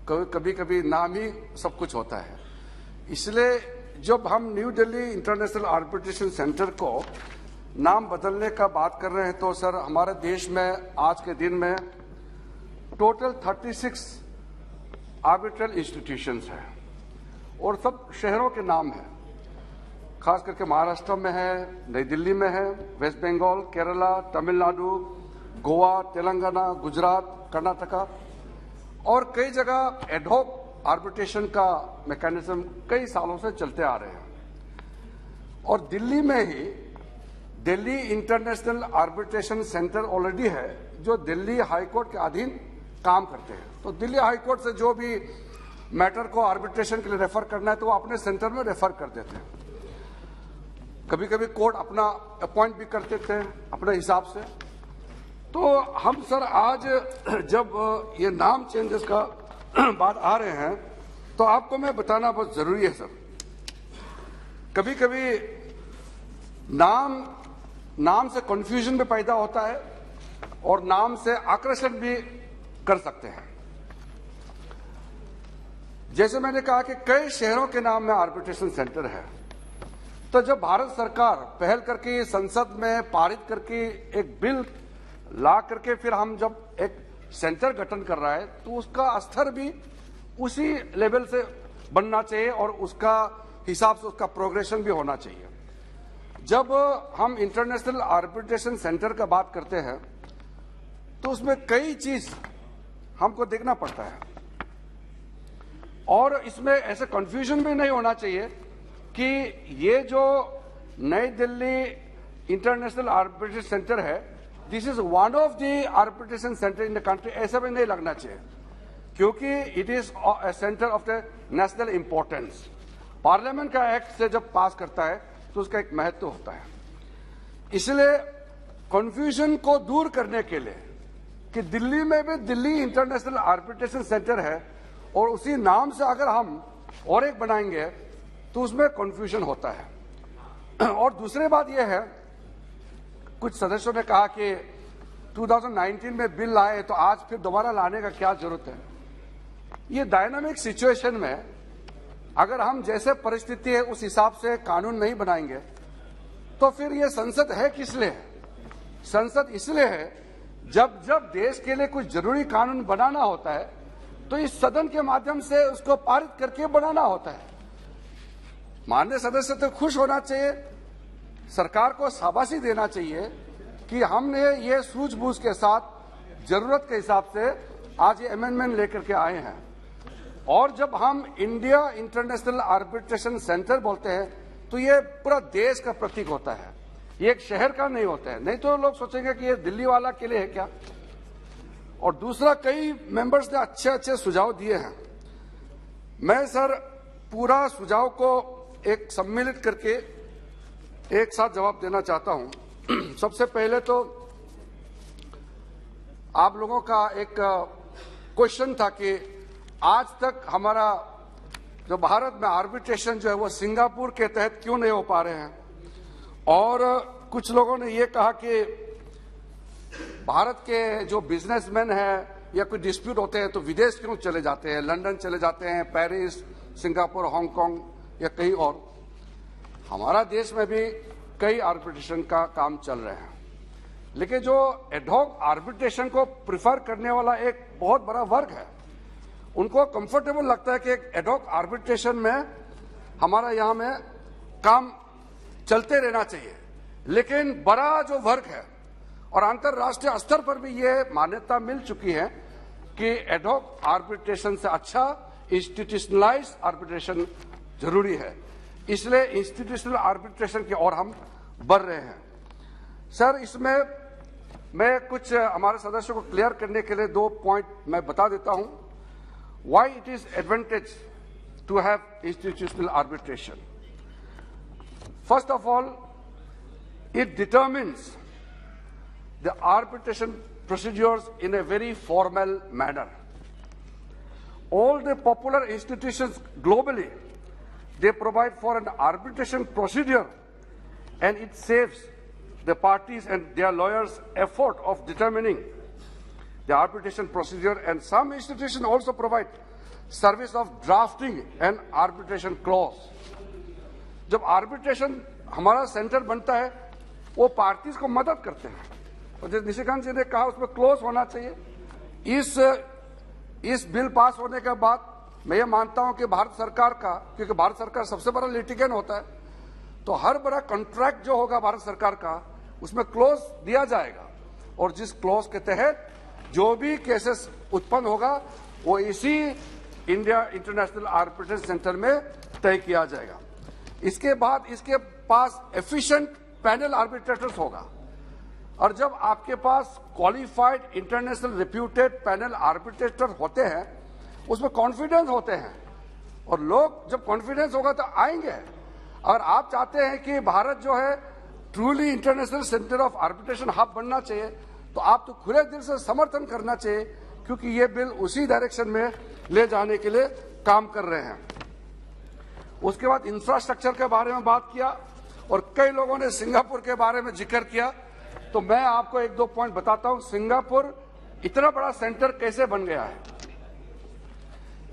कभी कभी नाम ही सब कुछ होता है। इसलिए जब हम new Delhi international arbitration centre को नाम बदलने का बात कर रहे हैं तो सर हमारे देश में आज के दिन में टोटल 36 आर्बिट्रल इंस्टीट्यूशंस हैं और सब शहरों के नाम हैं। खास करके महाराष्ट्र में है, नई दिल्ली में है, वेस्ट बंगाल, केरला, तमिलनाडु, गोवा, तेलंगाना, गुजरात, कर्नाटका और कई जगह एडहॉक आर्बिट्रेशन का मैकेनिज्म कई सालों से चलते आ रहे हैं। और दिल्ली में ही Delhi international arbitration centre already है जो दिल्ली हाई कोर्ट के अधीन काम करते हैं। तो दिल्ली हाई कोर्ट से जो भी मैटर को आर्बिट्रेशन के लिए रेफर करना है तो वो अपने सेंटर में रेफर कर देते हैं। कभी कभी कोर्ट अपना अपॉइंट भी करते थे अपने हिसाब से। तो हम सर आज जब ये नाम चेंजेस का बात आ रहे हैं तो आपको मैं बताना बहुत जरूरी है सर। कभी कभी नाम से कंफ्यूजन भी पैदा होता है और नाम से आकर्षण भी कर सकते हैं। जैसे मैंने कहा कि कई शहरों के नाम में आर्बिट्रेशन सेंटर है। तो जब भारत सरकार पहल करके संसद में पारित करके एक बिल ला करके फिर हम जब एक सेंटर गठन कर रहा है तो उसका स्तर भी उसी लेवल से बनना चाहिए और उसका हिसाब से उसका प्रोग्रेशन भी होना चाहिए। जब हम इंटरनेशनल आर्बिट्रेशन सेंटर का बात करते हैं तो उसमें कई चीज हमको देखना पड़ता है और इसमें ऐसे कंफ्यूजन भी नहीं होना चाहिए कि ये जो नई दिल्ली इंटरनेशनल आर्बिट्रेशन सेंटर है this is one of the arbitration centre in the country, ऐसा भी नहीं लगना चाहिए क्योंकि it is a centre of the national importance. Parliament का एक्ट से जब पास करता है तो उसका एक महत्व होता है। इसलिए कंफ्यूजन को दूर करने के लिए कि दिल्ली में भी दिल्ली इंटरनेशनल आर्बिट्रेशन सेंटर है और उसी नाम से अगर हम और एक बनाएंगे तो उसमें कंफ्यूजन होता है। और दूसरी बात यह है, कुछ सदस्यों ने कहा कि 2019 में बिल लाए तो आज फिर दोबारा लाने का क्या जरूरत है। ये डायनामिक सिचुएशन में अगर हम जैसे परिस्थिति है उस हिसाब से कानून नहीं बनाएंगे तो फिर ये संसद है किस लिए? संसद इसलिए है जब जब देश के लिए कुछ जरूरी कानून बनाना होता है तो इस सदन के माध्यम से उसको पारित करके बनाना होता है। माननीय सदस्य तो खुश होना चाहिए, सरकार को शाबाशी देना चाहिए कि हमने ये सूझबूझ के साथ जरूरत के हिसाब से आज ये अमेंडमेंट लेकर के आए हैं। और जब हम इंडिया इंटरनेशनल आर्बिट्रेशन सेंटर बोलते हैं तो ये पूरा देश का प्रतीक होता है, ये एक शहर का नहीं होता है। नहीं तो लोग सोचेंगे कि ये दिल्ली वाला के लिए है क्या। और दूसरा, कई मेंबर्स ने अच्छे अच्छे सुझाव दिए हैं। मैं सर पूरा सुझाव को एक सम्मिलित करके एक साथ जवाब देना चाहता हूं। सबसे पहले तो आप लोगों का एक क्वेश्चन था कि आज तक हमारा जो भारत में आर्बिट्रेशन जो है वो सिंगापुर के तहत क्यों नहीं हो पा रहे हैं। और कुछ लोगों ने ये कहा कि भारत के जो बिजनेसमैन हैं या कोई डिस्प्यूट होते हैं तो विदेश क्यों चले जाते हैं, लंदन चले जाते हैं, पेरिस, सिंगापुर, हांगकांग या कहीं और। हमारा देश में भी कई आर्बिट्रेशन का काम चल रहे हैं, लेकिन जो एडहॉक आर्बिट्रेशन को प्रिफर करने वाला एक बहुत बड़ा वर्ग है, उनको कंफर्टेबल लगता है कि एक एडहॉक आर्बिट्रेशन में हमारा यहाँ में काम चलते रहना चाहिए। लेकिन बड़ा जो वर्ग है और अंतर्राष्ट्रीय स्तर पर भी ये मान्यता मिल चुकी है कि एडहॉक आर्बिट्रेशन से अच्छा इंस्टीट्यूशनलाइज्ड आर्बिट्रेशन जरूरी है। इसलिए इंस्टीट्यूशनल आर्बिट्रेशन की ओर हम बढ़ रहे हैं। सर, इसमें मैं कुछ हमारे सदस्यों को क्लियर करने के लिए 2 पॉइंट मैं बता देता हूं। Why it is advantage to have institutional arbitration? First of all, it determines the arbitration procedures in a very formal manner. All the popular institutions globally, they provide for an arbitration procedure, and it saves the parties and their lawyers effort of determining the arbitration procedure. And some institutions also provide service of drafting and arbitration clause. जब arbitration हमारा centre बनता है वो parties को मदद करते हैं, और जैसे निशिकांत जी ने कहा उसमें क्लोज होना चाहिए। इस बिल पास होने के बाद मैं ये मानता हूं कि भारत सरकार का, क्योंकि भारत सरकार सबसे बड़ा लिटिगेंट होता है, तो हर बड़ा कॉन्ट्रैक्ट जो होगा भारत सरकार का उसमें क्लोज दिया जाएगा, और जिस क्लोज के तहत जो भी केसेस उत्पन्न होगा वो इसी इंडिया इंटरनेशनल आर्बिट्रेशन सेंटर में तय किया जाएगा। इसके बाद इसके पास एफिशिएंट पैनल आर्बिट्रेटर्स होगा, और जब आपके पास qualified international reputed panel arbitrator होते हैं उसमें कॉन्फिडेंस होते हैं, और लोग जब कॉन्फिडेंस होगा तो आएंगे। और आप चाहते हैं कि भारत जो है truly international centre of arbitration hub बनना चाहिए, तो आप तो खुले दिल से समर्थन करना चाहिए, क्योंकि ये बिल उसी डायरेक्शन में ले जाने के लिए काम कर रहे हैं। उसके बाद इंफ्रास्ट्रक्चर के बारे में बात किया, और कई लोगों ने सिंगापुर के बारे में जिक्र किया, तो मैं आपको एक दो पॉइंट बताता हूं। सिंगापुर इतना बड़ा सेंटर कैसे बन गया है।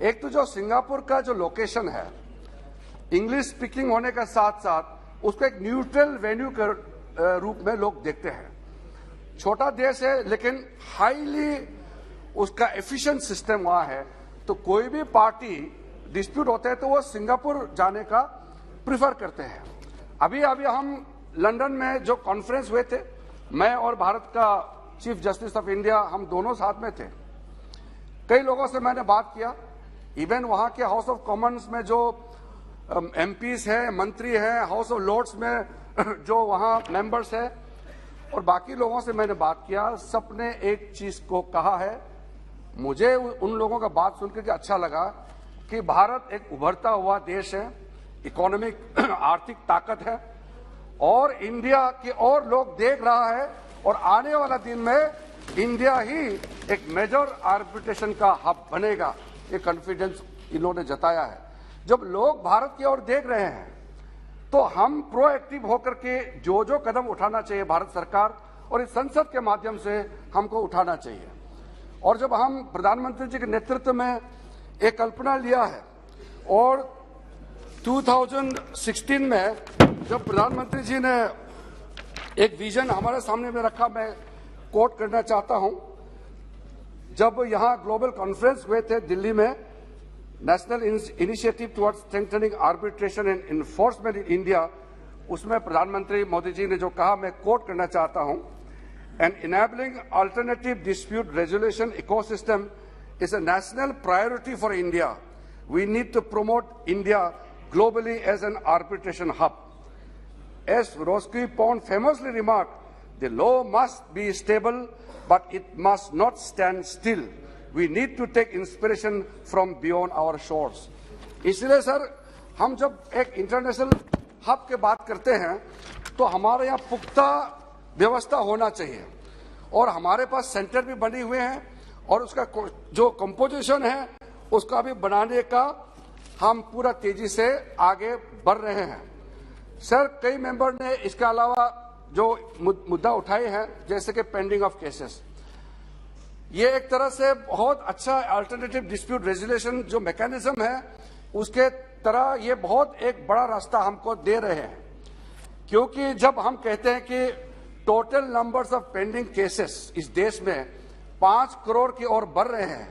एक तो जो सिंगापुर का जो लोकेशन है, इंग्लिश स्पीकिंग होने के साथ साथ उसको एक न्यूट्रल वेन्यू के रूप में लोग देखते हैं। छोटा देश है लेकिन हाईली उसका एफिशिएंट सिस्टम वहां है, तो कोई भी पार्टी डिस्प्यूट होता है तो वो सिंगापुर जाने का प्रिफर करते हैं। अभी हम लंदन में जो कॉन्फ्रेंस हुए थे, मैं और भारत का चीफ जस्टिस ऑफ इंडिया हम दोनों साथ में थे। कई लोगों से मैंने बात किया, इवन वहां के हाउस ऑफ कॉमन्स में जो एमपीज हैं, मंत्री हैं, हाउस ऑफ लॉर्ड्स में जो वहां मेंबर्स हैं, और बाकी लोगों से मैंने बात किया। सबने एक चीज को कहा है, मुझे उन लोगों का बात सुनकर के अच्छा लगा कि भारत एक उभरता हुआ देश है, इकोनॉमिक आर्थिक ताकत है, और इंडिया की और लोग देख रहा है, और आने वाला दिन में इंडिया ही एक मेजर आर्बिट्रेशन का हब बनेगा। ये कॉन्फिडेंस इन्होंने जताया है। जब लोग भारत की ओर देख रहे हैं तो हम प्रोएक्टिव होकर के जो जो कदम उठाना चाहिए भारत सरकार और इस संसद के माध्यम से हमको उठाना चाहिए। और जब हम प्रधानमंत्री जी के नेतृत्व में एक कल्पना लिया है, और 2016 में जब प्रधानमंत्री जी ने एक विजन हमारे सामने में रखा, मैं कोट करना चाहता हूं। जब यहां ग्लोबल कॉन्फ्रेंस हुए थे दिल्ली में, national initiative towards strengthening arbitration and enforcement in India, उसमें प्रधानमंत्री मोदी जी ने जो कहा, मैं कोट करना चाहता हूं। An enabling alternative dispute resolution ecosystem is a national priority for India. We need to promote India globally as an arbitration hub. As Roscoe Pond famously remarked, the law must be stable, but it must not stand still. We need to take inspiration from beyond our shores. इसलिए sir, हम जब एक international hub के बात करते हैं तो हमारे यहाँ पुख्ता व्यवस्था होना चाहिए, और हमारे पास सेंटर भी बने हुए हैं, और उसका जो कंपोजिशन है उसका भी बनाने का हम पूरा तेजी से आगे बढ़ रहे हैं। सर, कई मेंबर ने इसके अलावा जो मुद्दा उठाए हैं, जैसे कि पेंडिंग ऑफ केसेस, ये एक तरह से बहुत अच्छा अल्टरनेटिव डिस्प्यूट रेजोल्यूशन जो मैकेनिज्म है उसके तरह ये बहुत एक बड़ा रास्ता हमको दे रहे हैं। क्योंकि जब हम कहते हैं कि total numbers of pending cases इस देश में 5 करोड़ की ओर बढ़ रहे हैं,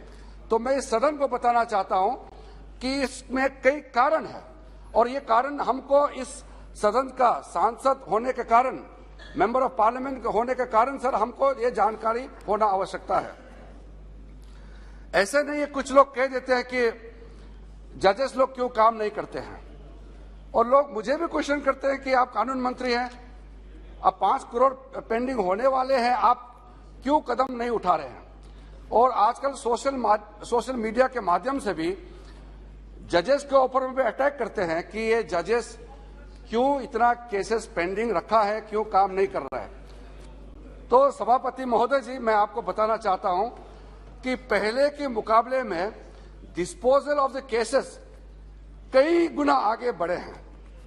तो मैं इस सदन को बताना चाहता हूं कि इसमें कई कारण हैं, और ये कारण हमको इस सदन का सांसद होने के कारण, मेंबर ऑफ पार्लियामेंट होने के कारण सर हमको ये जानकारी होना आवश्यकता है। ऐसे नहीं है, कुछ लोग कह देते हैं कि जजेस लोग क्यों काम नहीं करते हैं, और लोग मुझे भी क्वेश्चन करते हैं कि आप कानून मंत्री हैं, अब 5 करोड़ पेंडिंग होने वाले हैं, आप क्यों कदम नहीं उठा रहे हैं। और आजकल सोशल मीडिया के माध्यम से भी जजेस के ऊपर भी अटैक करते हैं कि ये जजेस क्यों इतना केसेस पेंडिंग रखा है, क्यों काम नहीं कर रहा है। तो सभापति महोदय जी, मैं आपको बताना चाहता हूं कि पहले के मुकाबले में डिस्पोजल ऑफ द केसेस कई गुना आगे बढ़े हैं।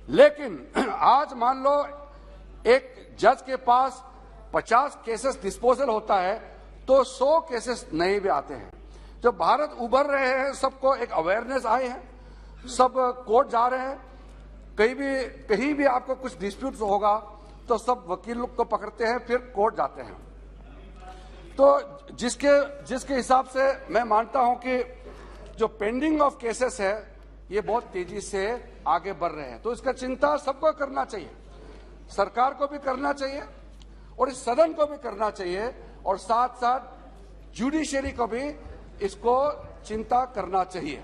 लेकिन आज मान लो एक जज के पास 50 केसेस डिस्पोजल होता है तो 100 केसेस नए भी आते हैं। जब भारत उभर रहे हैं, सबको एक अवेयरनेस आए हैं, सब कोर्ट जा रहे हैं, कहीं भी आपको कुछ डिस्प्यूट होगा तो सब वकील लोग को पकड़ते हैं, फिर कोर्ट जाते हैं। तो जिसके हिसाब से मैं मानता हूं कि जो पेंडिंग ऑफ केसेस है ये बहुत तेजी से आगे बढ़ रहे हैं, तो इसका चिंता सबको करना चाहिए, सरकार को भी करना चाहिए और इस सदन को भी करना चाहिए, और साथ साथ जुडिशरी को भी इसको चिंता करना चाहिए।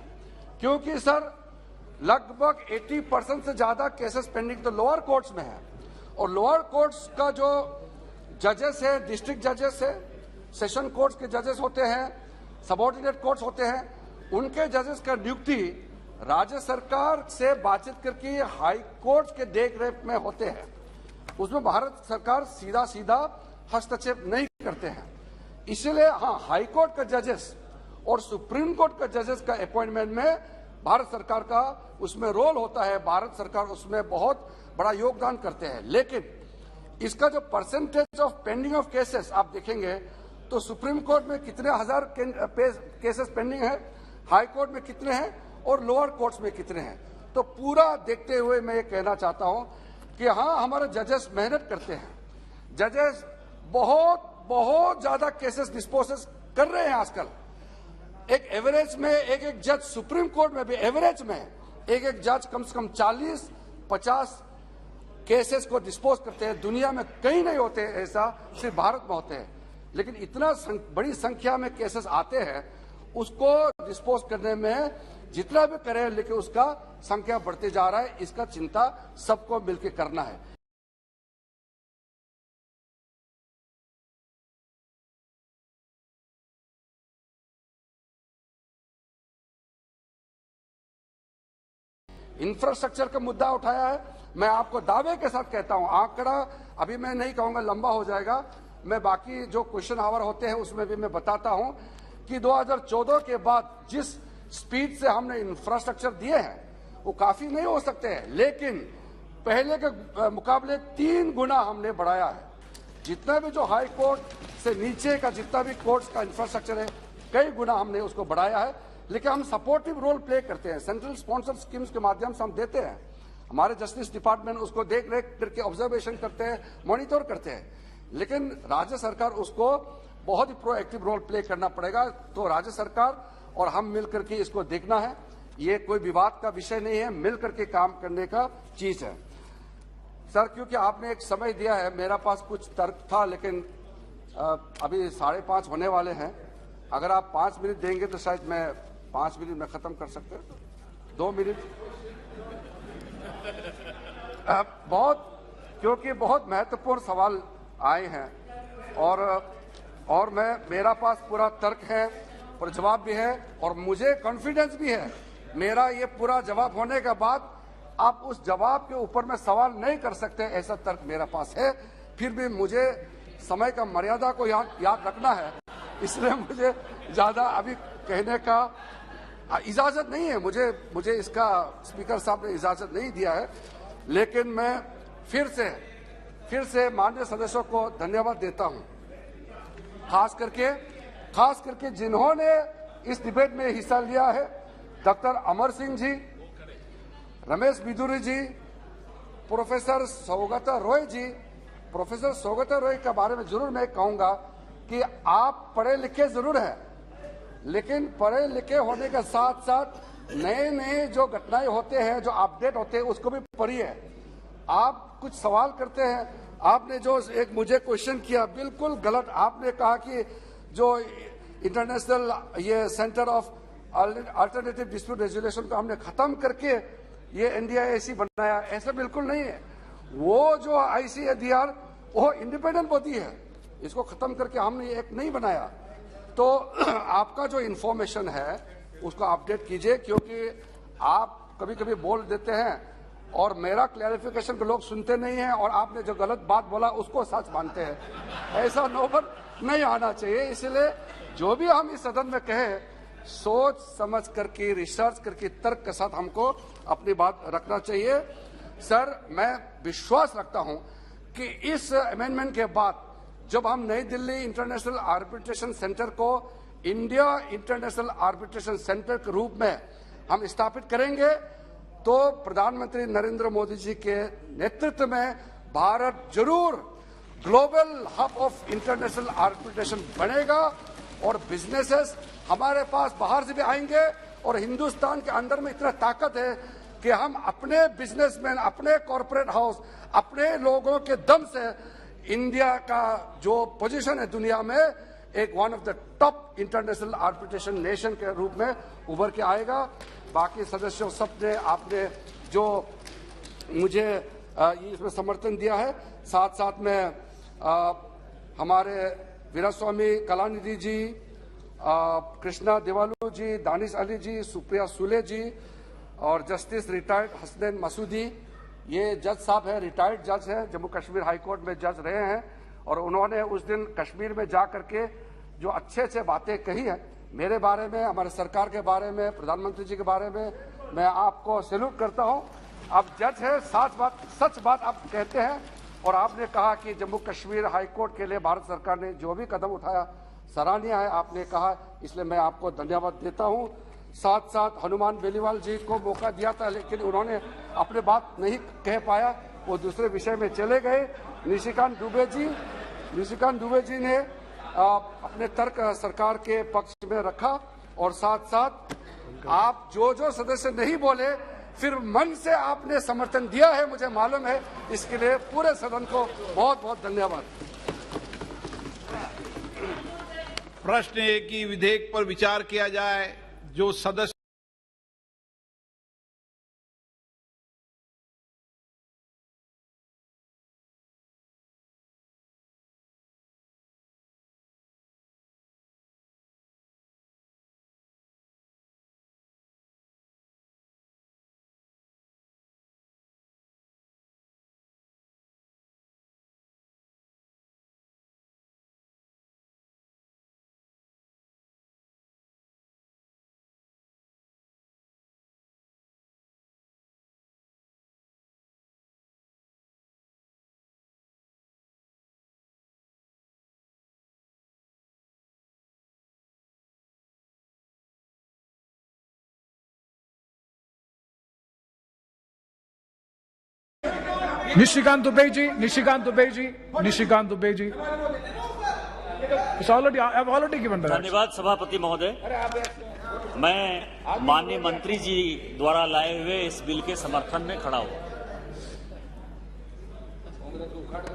क्योंकि सर लगभग 80% से ज्यादा केसेस पेंडिंग तो लोअर कोर्ट्स में है, और लोअर कोर्ट्स का जो जजेस है, डिस्ट्रिक्ट जजेस है, सेशन कोर्ट्स के जजेस होते हैं, सबऑर्डिनेट कोर्ट्स होते हैं, उनके जजेस का नियुक्ति राज्य सरकार से बातचीत करके हाई कोर्ट के देखरेख में होते हैं। उसमें भारत सरकार सीधा हस्तक्षेप नहीं करते हैं। इसलिए हाँ, हाई कोर्ट का जजेस और सुप्रीम कोर्ट का जजेस का अपॉइंटमेंट में भारत सरकार का उसमें रोल होता है, भारत सरकार उसमें बहुत बड़ा योगदान करते हैं। लेकिन इसका जो percentage of pending of cases आप देखेंगे तो सुप्रीम कोर्ट में कितने हजार केसेस पेंडिंग है, हाई कोर्ट में कितने हैं और लोअर कोर्ट्स में कितने हैं। तो पूरा देखते हुए मैं ये कहना चाहता हूं कि हाँ, हमारे जजेस मेहनत करते हैं, जजेस बहुत ज्यादा केसेस डिस्पोज कर रहे हैं आजकल। एक एवरेज में एक जज सुप्रीम कोर्ट में भी एवरेज में एक जज कम से कम 40-50 केसेस को डिस्पोज करते हैं। दुनिया में कहीं नहीं होते ऐसा, सिर्फ भारत में होते हैं। लेकिन इतना बड़ी संख्या में केसेस आते हैं, उसको डिस्पोज करने में जितना भी करें, लेकिन उसका संख्या बढ़ते जा रहा है। इसका चिंता सबको मिलकर करना है। इंफ्रास्ट्रक्चर का मुद्दा उठाया है। मैं आपको दावे के साथ कहता हूं, आंकड़ा अभी मैं नहीं कहूंगा, लंबा हो जाएगा। मैं बाकी जो क्वेश्चन आवर होते हैं उसमें भी मैं बताता हूं कि 2014 के बाद जिस स्पीड से हमने इंफ्रास्ट्रक्चर दिए हैं वो काफी नहीं हो सकते हैं, लेकिन पहले के मुकाबले 3 गुना हमने बढ़ाया है। जितना भी जो हाई कोर्ट से नीचे का जितना भी कोर्ट्स का इंफ्रास्ट्रक्चर है, कई गुना हमने उसको बढ़ाया है। लेकिन हम सपोर्टिव रोल प्ले करते हैं, सेंट्रल स्पॉन्सर स्कीम्स के माध्यम से हम देते हैं। हमारे जस्टिस डिपार्टमेंट उसको देख रेख करके ऑब्जर्वेशन करते हैं, मॉनिटर करते हैं। लेकिन राज्य सरकार उसको बहुत ही प्रोएक्टिव रोल प्ले करना पड़ेगा। तो राज्य सरकार और हम मिलकर के इसको देखना है। ये कोई विवाद का विषय नहीं है, मिलकर के काम करने का चीज है। सर, क्योंकि आपने एक समय दिया है, मेरा पास कुछ तर्क था, लेकिन अभी 5:30 होने वाले हैं। अगर आप 5 मिनट देंगे तो शायद मैं 5 मिनट में खत्म कर सकते हैं। 2 मिनट क्योंकि बहुत महत्वपूर्ण सवाल आए हैं और मेरा पास पूरा तर्क है और जवाब भी है, और मुझे कॉन्फिडेंस भी है। मेरा ये पूरा जवाब होने के बाद आप उस जवाब के ऊपर में सवाल नहीं कर सकते, ऐसा तर्क मेरा पास है। फिर भी मुझे समय का मर्यादा को याद रखना है, इसलिए मुझे ज्यादा अभी कहने का इजाजत नहीं है। मुझे इसका स्पीकर साहब ने इजाजत नहीं दिया है। लेकिन मैं फिर से माननीय सदस्यों को धन्यवाद देता हूं, खास करके जिन्होंने इस डिबेट में हिस्सा लिया है। डॉक्टर अमर सिंह जी, रमेश बिदुरी जी, प्रोफेसर सौगता रॉय जी। प्रोफेसर सौगता रॉय के बारे में जरूर मैं कहूंगा कि आप पढ़े लिखे जरूर हैं, लेकिन पढ़े लिखे होने के साथ साथ नए जो घटनाएं होते हैं, जो अपडेट होते हैं, उसको भी पढ़िए। आप कुछ सवाल करते हैं, आपने जो एक मुझे क्वेश्चन किया बिल्कुल गलत। आपने कहा कि जो इंटरनेशनल ये centre of alternative dispute resolution को हमने खत्म करके ये NDIAC बनाया, ऐसा बिल्कुल नहीं है। वो जो ICADR वो इंडिपेंडेंट बॉडी है, इसको खत्म करके हमने एक नहीं बनाया। तो आपका जो इंफॉर्मेशन है उसको अपडेट कीजिए, क्योंकि आप कभी कभी बोल देते हैं और मेरा क्लैरिफिकेशन को लोग सुनते नहीं हैं, और आपने जो गलत बात बोला उसको सच मानते हैं। ऐसा नौबत नहीं आना चाहिए। इसलिए जो भी हम इस सदन में कहें, सोच समझ करके, रिसर्च करके, तर्क के साथ हमको अपनी बात रखना चाहिए। सर, मैं विश्वास रखता हूं कि इस अमेंडमेंट के बाद जब हम नई दिल्ली इंटरनेशनल आर्बिट्रेशन सेंटर को इंडिया इंटरनेशनल आर्बिट्रेशन सेंटर के रूप में हम स्थापित करेंगे तो प्रधानमंत्री नरेंद्र मोदी जी के नेतृत्व में भारत जरूर global hub of international arbitration बनेगा और बिजनेसेस हमारे पास बाहर से भी आएंगे और हिंदुस्तान के अंदर में इतना ताकत है कि हम अपने बिजनेसमैन, अपने कॉर्पोरेट हाउस, अपने लोगों के दम से इंडिया का जो पोजीशन है दुनिया में एक one of the top international arbitration nation के रूप में उभर के आएगा। बाकी सदस्यों सब ने आपने जो मुझे इसमें समर्थन दिया है, साथ साथ में हमारे वीरास्वामी कलानिधि जी, कृष्णा देवालू जी, दानिश अली जी, सुप्रिया सुले जी और जस्टिस रिटायर्ड हसनैन मसूदी, ये जज साहब है, रिटायर्ड जज है, जम्मू कश्मीर हाई कोर्ट में जज रहे हैं और उन्होंने उस दिन कश्मीर में जा करके जो अच्छे अच्छे बातें कही हैं मेरे बारे में, हमारे सरकार के बारे में, प्रधानमंत्री जी के बारे में, मैं आपको सैल्यूट करता हूं। आप जज है, सच बात आप कहते हैं और आपने कहा कि जम्मू कश्मीर हाई कोर्ट के लिए भारत सरकार ने जो भी कदम उठाया सराहनीय है, आपने कहा, इसलिए मैं आपको धन्यवाद देता हूं। साथ साथ हनुमान बेलीवाल जी को मौका दिया था लेकिन उन्होंने अपने बात नहीं कह पाया, वो दूसरे विषय में चले गए। निशिकांत दुबे जी ने अपने तर्क सरकार के पक्ष में रखा और साथ साथ आप जो सदस्य नहीं बोले फिर मन से आपने समर्थन दिया है, मुझे मालूम है, इसके लिए पूरे सदन को बहुत बहुत धन्यवाद। प्रश्न है कि विधेयक पर विचार किया जाए। जो सदस्य Nishikant Dubey ji. I've already given the धन्यवाद सभापति महोदय। मैं माननीय मंत्री जी द्वारा लाए हुए इस बिल के समर्थन में खड़ा हूं।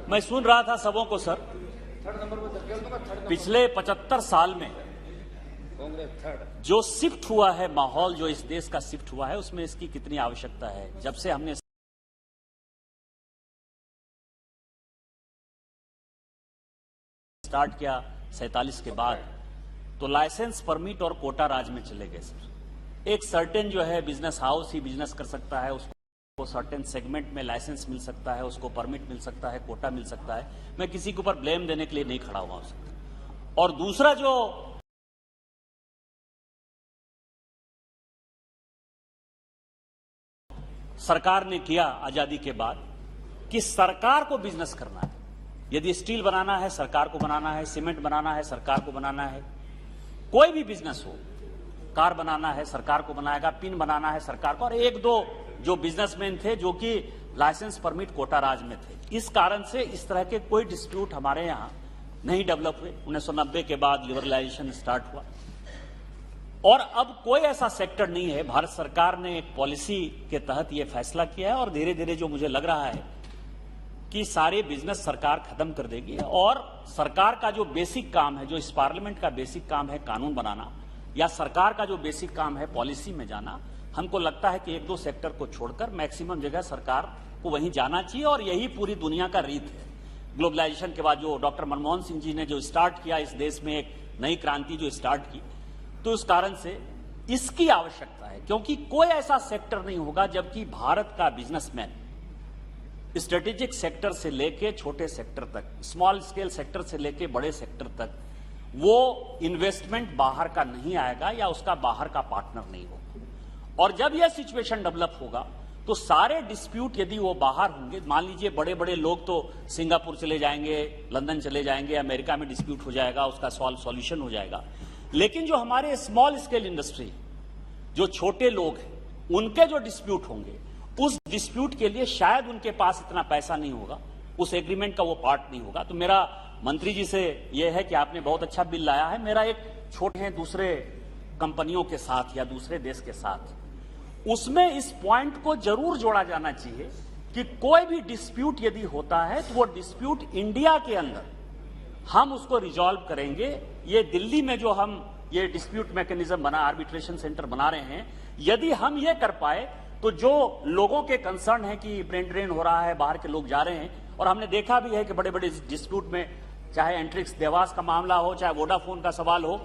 मैं सुन रहा था सबों को सर, पिछले 75 साल में जो शिफ्ट हुआ है, माहौल जो इस देश का शिफ्ट हुआ है, उसमें इसकी कितनी आवश्यकता है। जब से हमने स्टार्ट किया 47 के बाद, तो लाइसेंस, परमिट और कोटा राज में चले गए सर। एक सर्टेन जो है बिजनेस हाउस ही बिजनेस कर सकता है, उसको सर्टेन सेगमेंट में लाइसेंस मिल सकता है, उसको परमिट मिल सकता है, कोटा मिल सकता है। मैं किसी के ऊपर ब्लेम देने के लिए नहीं खड़ा हुआ हो सकता। और दूसरा जो सरकार ने किया आजादी के बाद कि सरकार को बिजनेस करना है। यदि स्टील बनाना है सरकार को बनाना है, सीमेंट बनाना है सरकार को बनाना है, कोई भी बिजनेस हो, कार बनाना है सरकार को बनाएगा, पिन बनाना है सरकार को। और एक दो जो बिजनेसमैन थे जो कि लाइसेंस, परमिट, कोटा राज में थे। इस कारण से इस तरह के कोई डिस्प्यूट हमारे यहां नहीं डेवलप हुए। 1990 के बाद लिबरलाइजेशन स्टार्ट हुआ और अब कोई ऐसा सेक्टर नहीं है। भारत सरकार ने एक पॉलिसी के तहत यह फैसला किया है और धीरे धीरे जो मुझे लग रहा है कि सारे बिजनेस सरकार खत्म कर देगी। और सरकार का जो बेसिक काम है, जो इस पार्लियामेंट का बेसिक काम है कानून बनाना, या सरकार का जो बेसिक काम है पॉलिसी में जाना, हमको लगता है कि एक दो सेक्टर को छोड़कर मैक्सिमम जगह सरकार को वहीं जाना चाहिए। और यही पूरी दुनिया का रीत है। ग्लोबलाइजेशन के बाद जो डॉक्टर मनमोहन सिंह जी ने जो स्टार्ट किया इस देश में, एक नई क्रांति जो स्टार्ट की, तो उस कारण से इसकी आवश्यकता है। क्योंकि कोई ऐसा सेक्टर नहीं होगा जबकि भारत का बिजनेसमैन स्ट्रेटेजिक सेक्टर से लेके छोटे सेक्टर तक, स्मॉल स्केल सेक्टर से लेके बड़े सेक्टर तक, वो इन्वेस्टमेंट बाहर का नहीं आएगा या उसका बाहर का पार्टनर नहीं होगा। और जब यह सिचुएशन डेवलप होगा तो सारे डिस्प्यूट यदि वो बाहर होंगे, मान लीजिए बड़े बड़े लोग तो सिंगापुर चले जाएंगे, लंदन चले जाएंगे, अमेरिका में डिस्प्यूट हो जाएगा, उसका सॉल्यूशन हो जाएगा। लेकिन जो हमारे स्मॉल स्केल इंडस्ट्री, जो छोटे लोग हैं, उनके जो डिस्प्यूट होंगे, उस डिस्प्यूट के लिए शायद उनके पास इतना पैसा नहीं होगा, उस एग्रीमेंट का वो पार्ट नहीं होगा। तो मेरा मंत्री जी से यह है कि आपने बहुत अच्छा बिल लाया है। मेरा एक छोटे हैं दूसरे कंपनियों के साथ या दूसरे देश के साथ, उसमें इस पॉइंट को जरूर जोड़ा जाना चाहिए कि कोई भी डिस्प्यूट यदि होता है तो वो डिस्प्यूट इंडिया के अंदर हम उसको रिजॉल्व करेंगे। ये दिल्ली में जो हम ये डिस्प्यूट मैकेनिज्म बना, आर्बिट्रेशन सेंटर बना रहे हैं, यदि हम ये कर पाए तो जो लोगों के कंसर्न है कि ब्रेन ड्रेन हो रहा है, बाहर के लोग जा रहे हैं, और हमने देखा भी है कि बड़े बड़े डिस्प्यूट में, चाहे एंट्रिक्स देवास का मामला हो, चाहे वोडाफोन का सवाल हो,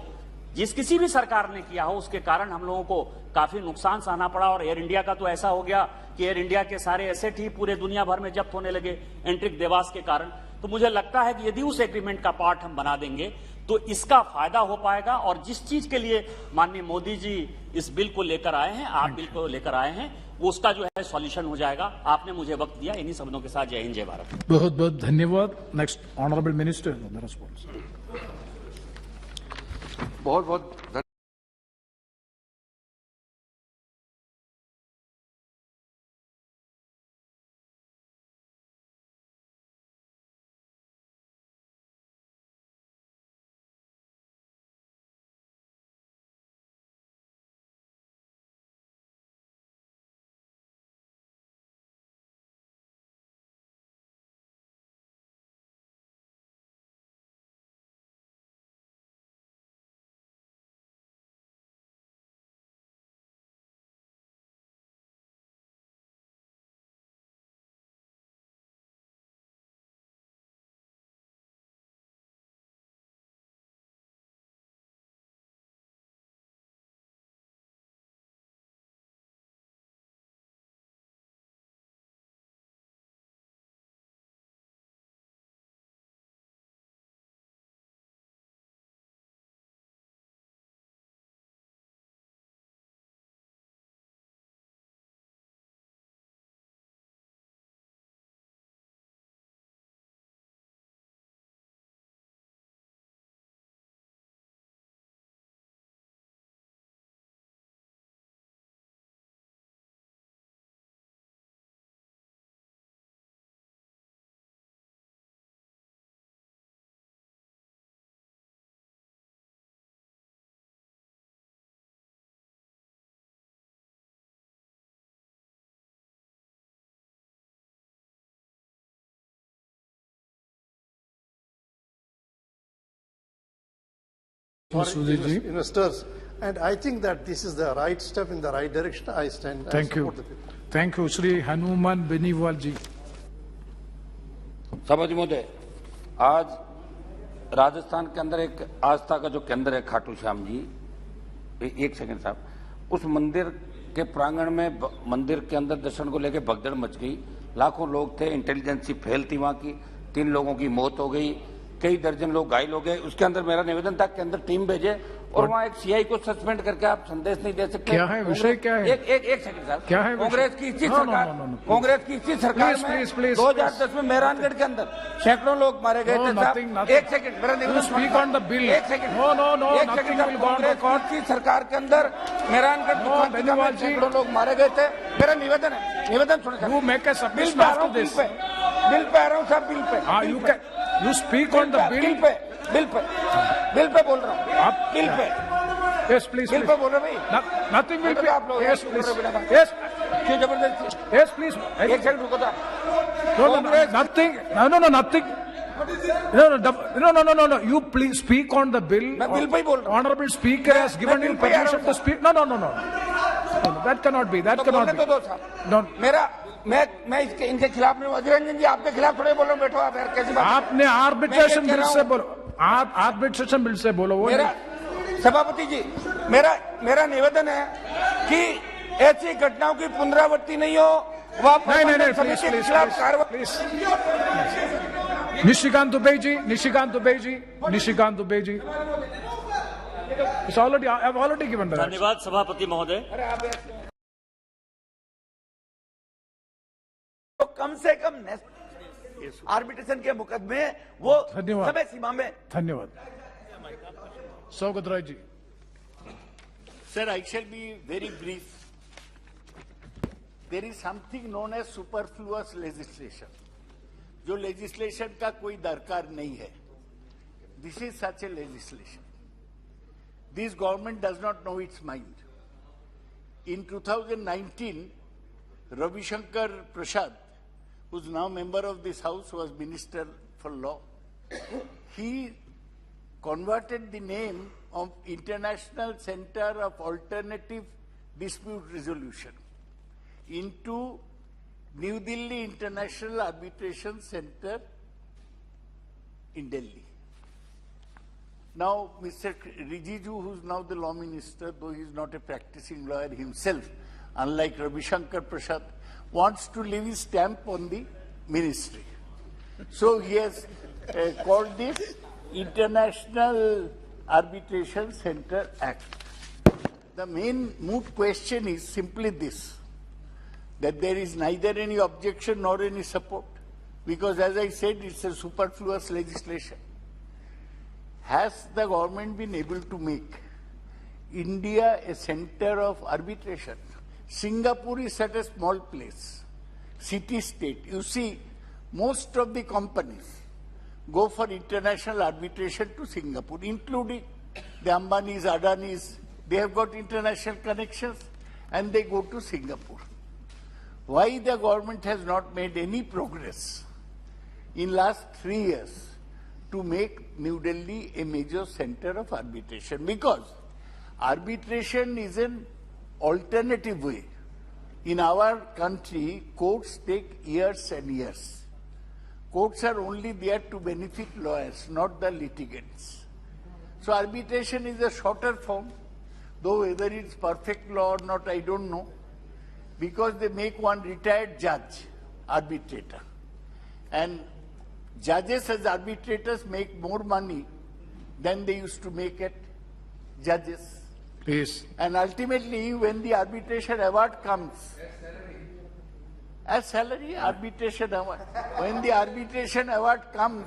जिस किसी भी सरकार ने किया हो, उसके कारण हम लोगों को काफी नुकसान सहना पड़ा। और एयर इंडिया का तो ऐसा हो गया कि एयर इंडिया के सारे एसेट ही पूरे दुनिया भर में जब्त होने लगे एंट्रिक देवास के कारण। तो मुझे लगता है कि यदि उस एग्रीमेंट का पार्ट हम बना देंगे तो इसका फायदा हो पाएगा। और जिस चीज के लिए माननीय मोदी जी इस बिल को लेकर आए हैं, आप बिल को लेकर आए हैं, वो उसका जो है सॉल्यूशन हो जाएगा। आपने मुझे वक्त दिया। इन्हीं शब्दों के साथ जय हिंद, जय भारत। बहुत बहुत धन्यवाद। Next honourable minister the response. बहुत बहुत धन्यवाद। for investors, and I think that this is the right step in the right direction. I stand. Thank you. Thank you, Shri Hanuman Beniwal ji. सभा जी महोदय, आज राजस्थान के अंदर एक आस्था का जो केंद्र है खाटू श्याम जी, एक सेकंड साहब, उस मंदिर के प्रांगण में मंदिर के अंदर दर्शन को लेकर भगदड़ मच गई। लाखों लोग थे, इंटेलिजेंसी फेल थी वहां की, 3 लोगों की मौत हो गई, कई दर्जन लोग घायल हो गए। उसके अंदर मेरा निवेदन था कि अंदर टीम भेजे और वहाँ एक सीआई को सस्पेंड करके आप संदेश नहीं दे सकते। क्या है विषय, क्या है? एक सेकंड साहब, क्या है कांग्रेस की इसी सरकार, कांग्रेस की इसी सरकार में 2010 में मेहरानगढ़ के अंदर सैकड़ों लोग मारे गए थे साहब। एक सेकंड, मेरा निवेदन, स्पीक ऑन द बिल। एक सेकंड, एक सेकंड, कांग्रेस की सरकार के अंदर मेहरानगढ़ सैकड़ों लोग मारे गए थे। मेरा निवेदन है, निवेदन सुनिए, बिल पे आ रहा हूँ साहब, bill pay You speak on the bill. Bill pay बोल रहा हूँ आप, bill pay. Yes, please. Bill pay बोल रहे भाई। Nothing will be. आप लोग Yes, please. Yes. क्यों जबरदस्ती? Yes, please. एक सेकंड रुको था। Nothing. No, nothing. No. You please speak on the bill. मैं बिल पे ही बोल रहा हूँ। Honorable Speaker has given you permission to speak. No. That cannot be. That cannot be. No. मैं इनके खिलाफ नहीं, अजय रंजन जी आपके खिलाफ थोड़े बोल रहा हूँ, बैठो आप यार, कैसी बात? आपने आर्बिट्रेशन बिल से बोलो, आप आर्बिट्रेशन बिल से बोलो। वो मेरा सभापति जी, मेरा निवेदन है कि ऐसी घटनाओं की पुनरावृत्ति नहीं हो। नहीं, please. Nishikant Dubey ji. I've already given that. धन्यवाद सभापति महोदय। तो कम से कम आर्बिट्रेशन के मुकदमे वो समय सीमा में। धन्यवाद। Saugata Rai ji. Sir, I shall be very brief. There is something known as superfluous legislation. जो legislation का कोई दरकार नहीं है. This is such a legislation. This government does not know its mind. In 2019, Ravi Shankar Prasad, who is now member of this house, was Minister for Law. He converted the name of International Center of Alternative Dispute Resolution into New Delhi International Arbitration Center in Delhi. Now, Mr. Rijiju, who is now the law minister, though he is not a practicing lawyer himself, unlike Ravi Shankar Prasad, wants to leave his stamp on the ministry. So he has called this International Arbitration Center Act. The main moot question is simply this, that there is neither any objection nor any support, because as I said, it's a superfluous legislation. Has the government been able to make India a center of arbitration? Singapore is such a small place, city-state. You see, most of the companies go for international arbitration to Singapore, including the Ambanis, Adanis. They have got international connections and they go to Singapore. Why the government has not made any progress in last 3 years to make New Delhi a major center of arbitration? Because arbitration is an alternative way. In our country, courts take years and years. Courts are only there to benefit lawyers, not the litigants. So arbitration is a shorter form, though whether it's perfect law or not, I don't know, because they make one retired judge arbitrator. And judges as arbitrators make more money than they used to make at judges. Please. And ultimately, when the arbitration award comes, as salary, arbitration award. When the arbitration award comes,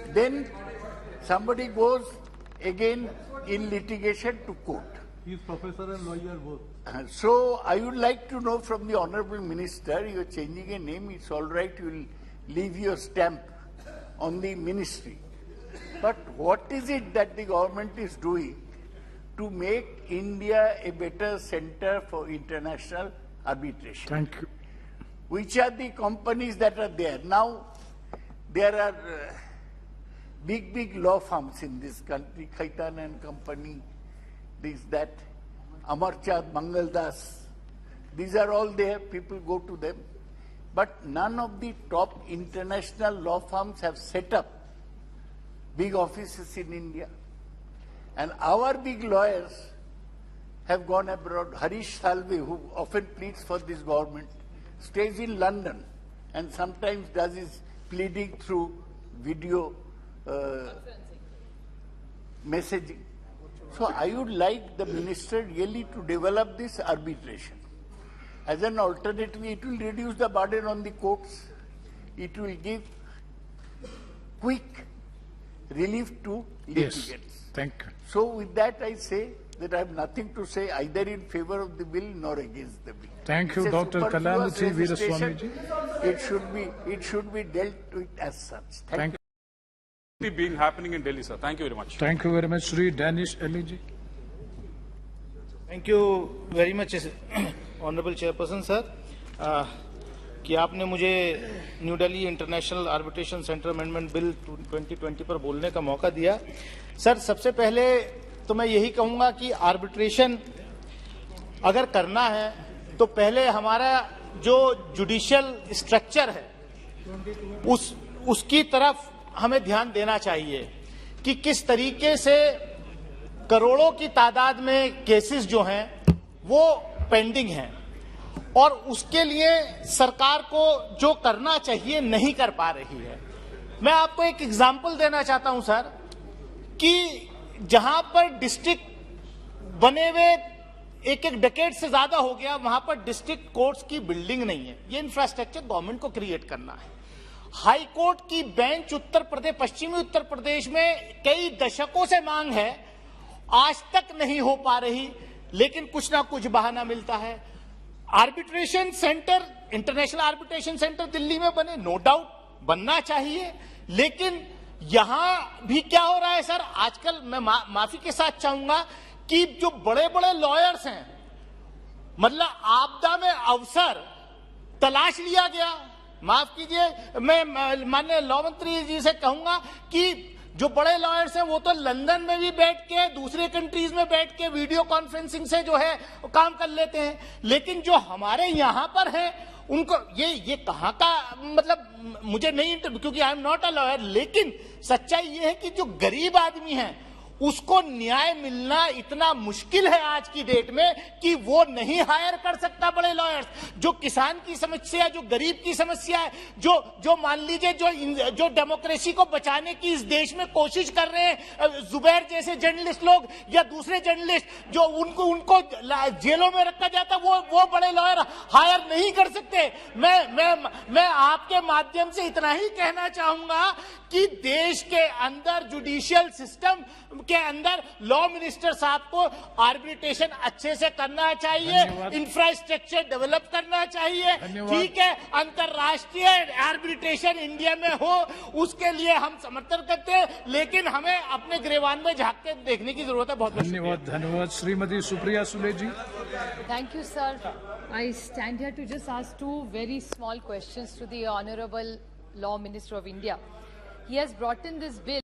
then somebody goes again in litigation to court. He is professor and lawyer both. So I would like to know from the Honorable Minister, you are changing a name, it's all right, you will leave your stamp on the ministry. But what is it that the government is doing to make India a better center for international arbitration? Thank you. Which are the companies that are there? Now, there are big law firms in this country, Khaitan and Company, this, that, Amarchand, Mangaldas. These are all there, people go to them. But none of the top international law firms have set up big offices in India. And our big lawyers have gone abroad. Harish Salve, who often pleads for this government, stays in London and sometimes does his pleading through video messaging. So I would like the minister really to develop this arbitration. As an alternative, it will reduce the burden on the courts. It will give quick relief to litigants. Yes. Thank you. So with that I say that I have nothing to say either in favor of the bill nor against the bill. Thank you, It's a Dr. superfluous Kalamuthi legislation. Veeraswamy ji. It should be dealt with as such. Thank you. Being happening in Delhi, sir. Thank you very much. Thank you very much, Sri Danish Ali ji. Thank you very much honourable chairperson sir कि आपने मुझे new Delhi international arbitration centre amendment bill 2020 पर बोलने का मौका दिया। Sir सबसे पहले तो मैं यही कहूंगा कि आर्बिट्रेशन अगर करना है तो पहले हमारा जो जुडिशियल स्ट्रक्चर है उसकी तरफ हमें ध्यान देना चाहिए कि किस तरीके से करोड़ों की तादाद में केसेस जो हैं वो पेंडिंग हैं और उसके लिए सरकार को जो करना चाहिए नहीं कर पा रही है। मैं आपको एक एग्जांपल देना चाहता हूं सर कि जहां पर डिस्ट्रिक्ट बने हुए एक डेकेड से ज्यादा हो गया वहां पर डिस्ट्रिक्ट कोर्ट्स की बिल्डिंग नहीं है। ये इंफ्रास्ट्रक्चर गवर्नमेंट को क्रिएट करना है। हाई कोर्ट की बेंच उत्तर प्रदेश पश्चिमी उत्तर प्रदेश में कई दशकों से मांग है आज तक नहीं हो पा रही, लेकिन कुछ ना कुछ बहाना मिलता है। Arbitration centre, international arbitration centre Delhi में बने, नो डाउट बनना चाहिए, लेकिन यहां भी क्या हो रहा है सर, आजकल मैं माफी के साथ चाहूंगा कि जो बड़े बड़े लॉयर्स हैं, मतलब आपदा में अवसर तलाश लिया गया। माफ कीजिए, मैं माननीय लॉ मंत्री जी से कहूंगा कि जो बड़े लॉयर्स हैं वो तो लंदन में भी बैठ के, दूसरे कंट्रीज में बैठ के वीडियो कॉन्फ्रेंसिंग से जो है काम कर लेते हैं, लेकिन जो हमारे यहां पर हैं उनको ये कहां का, मतलब मुझे नहीं, क्योंकि I am not a lawyer, लेकिन सच्चाई ये है कि जो गरीब आदमी है उसको न्याय मिलना इतना मुश्किल है आज की डेट में कि वो नहीं हायर कर सकता बड़े लॉयर्स। जो किसान की समस्या, जो गरीब की समस्या है, जो मान लीजिए जो डेमोक्रेसी को बचाने की इस देश में कोशिश कर रहे हैं, जुबैर जैसे जर्नलिस्ट लोग या दूसरे जर्नलिस्ट, जो उनको जेलों में रखा जाता, वो बड़े लॉयर हायर नहीं कर सकते। मैं आपके माध्यम से इतना ही कहना चाहूंगा कि देश के अंदर जुडिशियल सिस्टम के अंदर लॉ मिनिस्टर साहब को आर्बिट्रेशन अच्छे से करना चाहिए, इंफ्रास्ट्रक्चर डेवलप करना चाहिए। ठीक है, अंतरराष्ट्रीय आर्बिट्रेशन इंडिया में हो, उसके लिए हम समर्थन करते हैं, लेकिन हमें अपने गिरेबान में झांक के देखने की जरूरत है। बहुत धन्यवाद। धन्यवाद। Shrimati Supriya Sule ji. Thank you, sir. I stand here to just ask two very small questions to the Honorable Law Minister of India. He has brought in this bill.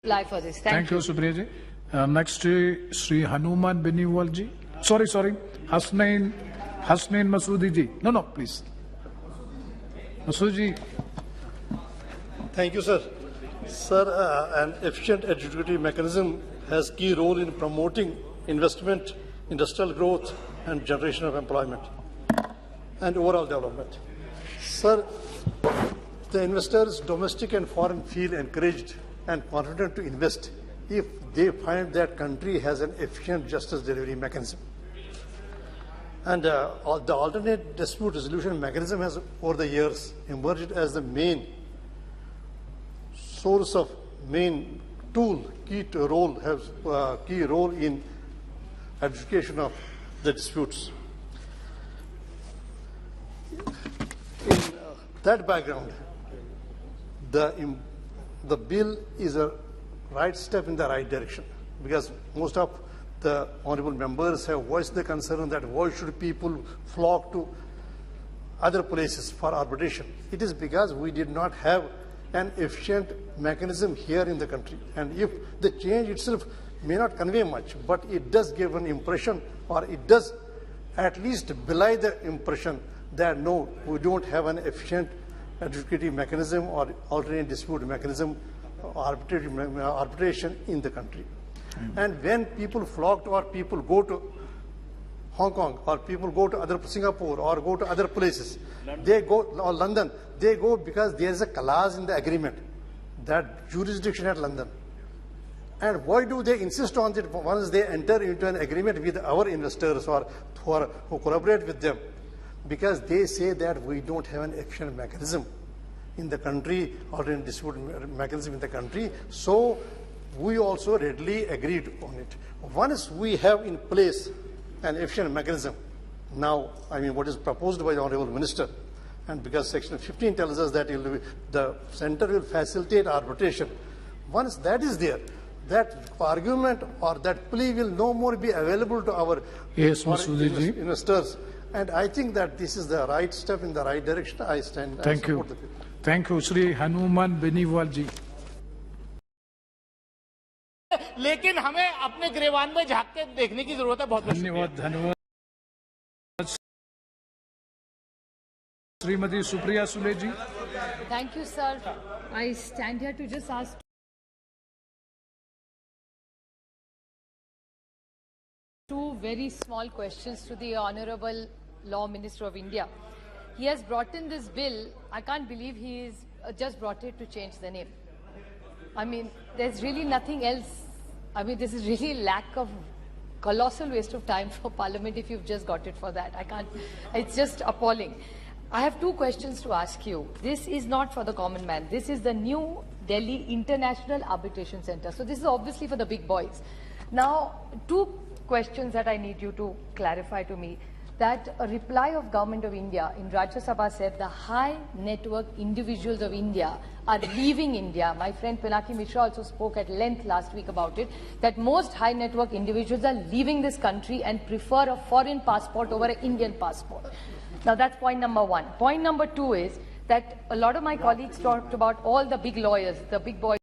Apply for this. Thank you, Supriya ji. Next, Sri Hanuman Beniwal ji. Sorry, Hasnain Masoodi ji. No, please. Masoodi ji. Thank you, sir. Sir, an efficient adjudicative mechanism has key role in promoting investment, industrial growth, and generation of employment and overall development. Sir, the investors, domestic and foreign, feel encouraged and confident to invest if they find that country has an efficient justice delivery mechanism. And the alternate dispute resolution mechanism has over the years emerged as the main source of key role in adjudication of the disputes. In that background, the bill is a right step in the right direction, because most of the honourable members have voiced the concern that why should people flock to other places for arbitration. It is because we did not have an efficient mechanism here in the country. And if the change itself may not convey much, but it does give an impression, or it does at least belie the impression that no, we don't have an efficient adjudicative mechanism or alternate dispute mechanism, arbitration in the country. And when people flock to, or people go to Hong Kong, or people go to Singapore, or go to other places, they go, or London, they go because there is a clause in the agreement that jurisdiction at London. And why do they insist on it once they enter into an agreement with our investors or who collaborate with them? Because they say that we don't have an efficient mechanism in the country, or in dispute mechanism in the country. So we also readily agreed on it. Once we have in place an efficient mechanism, now, I mean, what is proposed by the Honourable Minister, and because Section 15 tells us that the Centre will facilitate arbitration, once that is there, that argument or that plea will no more be available to our investors. And I think that this is the right step in the right direction. I stand. Thank you. Thank you, Sri Hanuman Beniwal ji. लेकिन हमें अपने गिरेबान में झांक के देखने की जरूरत है। बहुत धन्यवाद। Srimati Supriya Sule ji. Thank you, sir. I stand here to just ask two very small questions to the Honorable Law Minister of India. He has brought in this bill. I can't believe he is just brought it to change the name. I mean, there's really nothing else. I mean, this is really lack of colossal waste of time for Parliament if you've just got it for that. I can't, it's just appalling. I have two questions to ask you. This is not for the common man. This is the new Delhi International Arbitration Center. So this is obviously for the big boys. Now, two questions that I need you to clarify to me. That a reply of Government of India in Rajya Sabha said the high net worth individuals of India are leaving India. My friend Pinaki Mishra also spoke at length last week about it, that most high net worth individuals are leaving this country and prefer a foreign passport over an Indian passport. Now that's point number one. Point number two is that a lot of my colleagues talked about all the big lawyers, the big boys.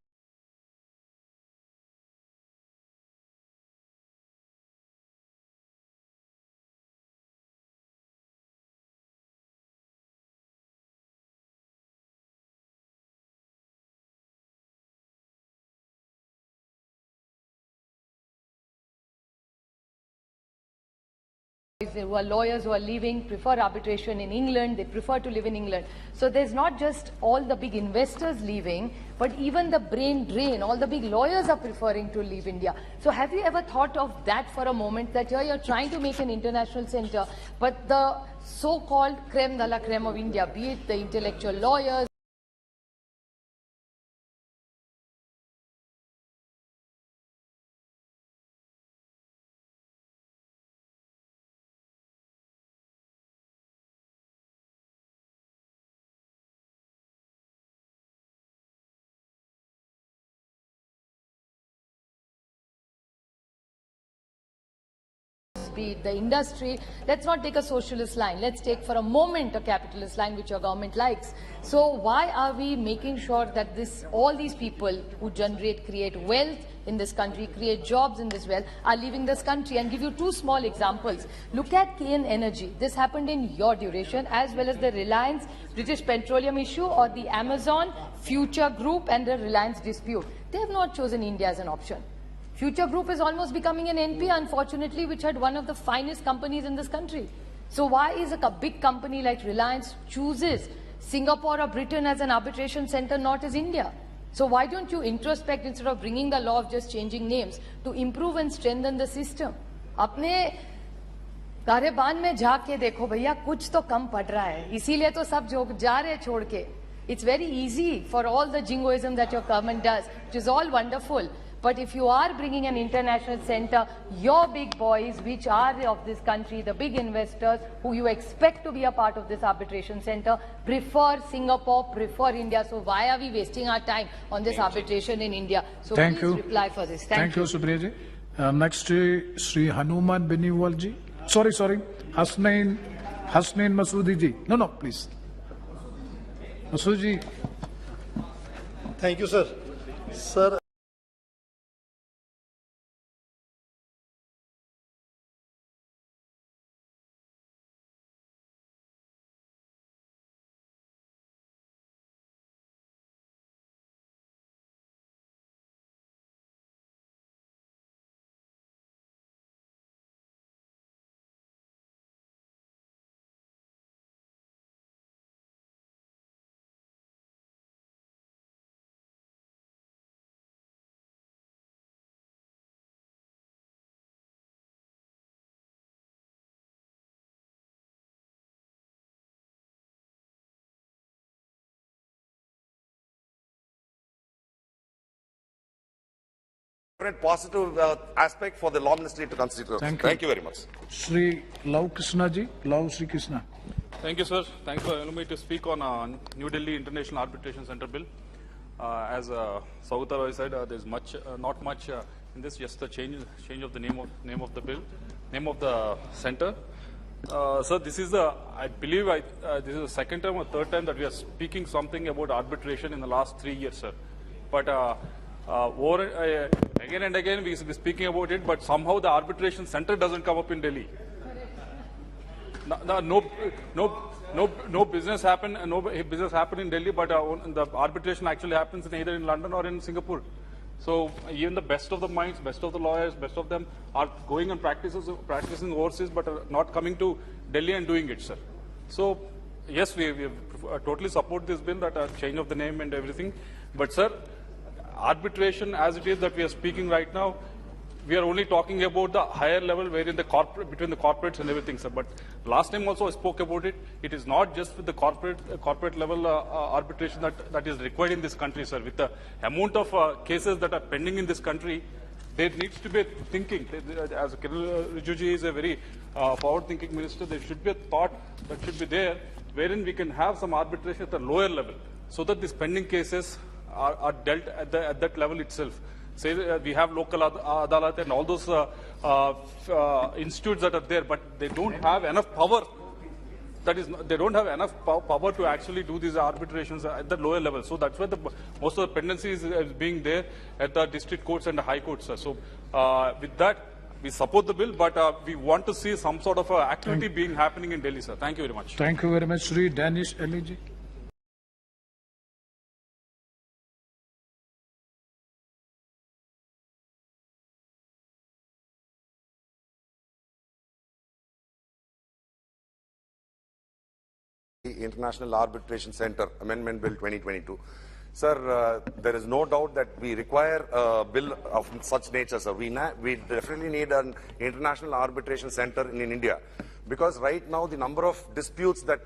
Who are lawyers who are leaving, prefer arbitration in England, they prefer to live in England. So there's not just all the big investors leaving, but even the brain drain, all the big lawyers are preferring to leave India. So have you ever thought of that for a moment, that here you're trying to make an international center, but the so-called creme de la creme of India, be it the intellectual lawyers, be it the industry, let's not take a socialist line. Let's take for a moment a capitalist line which your government likes. So why are we making sure that all these people who create wealth in this country, create jobs in this wealth, are leaving this country? And give you two small examples. Look at KN Energy. This happened in your duration, as well as the Reliance British Petroleum issue, or the Amazon Future Group and the Reliance dispute. They have not chosen India as an option. Future Group is almost becoming an NP, unfortunately, which had one of the finest companies in this country. So why is a big company like Reliance chooses Singapore or Britain as an arbitration center, not as India? So why don't you introspect instead of bringing the law of just changing names to improve and strengthen the system? अपने कारबान में झाँक के देखो भैया, कुछ तो कम पड़ रहा है, इसीलिए तो सब जा रहे छोड़ के. It's very easy for all the jingoism that your government does, which is all wonderful. But if you are bringing an international center, your big boys, which are of this country, the big investors who you expect to be a part of this arbitration center, prefer Singapore, prefer India. So why are we wasting our time on this arbitration in India? So please reply for this. Thank you. Supriya ji. Next, Sri Hanuman Beniwal ji. Sorry. Hasnain Masoodi ji. No, please. Masood ji. Thank you, sir. Sir, positive aspect for the law ministry to consider. Thank you very much. Sri Lav Krishna ji. Lav Sri Krishna. Thank you, sir. Thanks for allowing me to speak on New Delhi International Arbitration Center Bill. As Sauta Roy said, there's not much in this, just the change of the name of the bill, name of the center. Sir, this is I believe this is the second time or third time that we are speaking something about arbitration in the last 3 years, sir. But again and again we will be speaking about it, but somehow the arbitration center doesn't come up in Delhi. No, no business happen in Delhi, but the arbitration actually happens either in London or in Singapore. So even the best of the minds, best of the lawyers, best of them are going and practicing overseas, but are not coming to Delhi and doing it, sir. So yes, we totally support this bill, that change of the name and everything. But sir, arbitration as it is that we are speaking right now, we are only talking about the higher level wherein between the corporates and everything, sir. But last time also I spoke about it. It is not just with the corporate level arbitration that is required in this country, sir. With the amount of cases that are pending in this country, there needs to be a thinking. As Kiran Rijiju is a very forward-thinking minister, there should be a thought that should be there, wherein we can have some arbitration at a lower level, so that these pending cases are dealt at that level itself. Say we have local adalat and all those institutes that are there, but they don't have enough power. They don't have enough power to actually do these arbitrations at the lower level. So that's where most of the pendency is being there at the district courts and the high courts, sir. So with that, we support the bill, but we want to see some sort of activity happening in Delhi, sir. Thank you very much. Thank you very much, Sri Danish Eliji. International Arbitration Center Amendment Bill 2022. Sir, there is no doubt that we require a bill of such nature, sir. We definitely need an International Arbitration Center in India, because right now the number of disputes that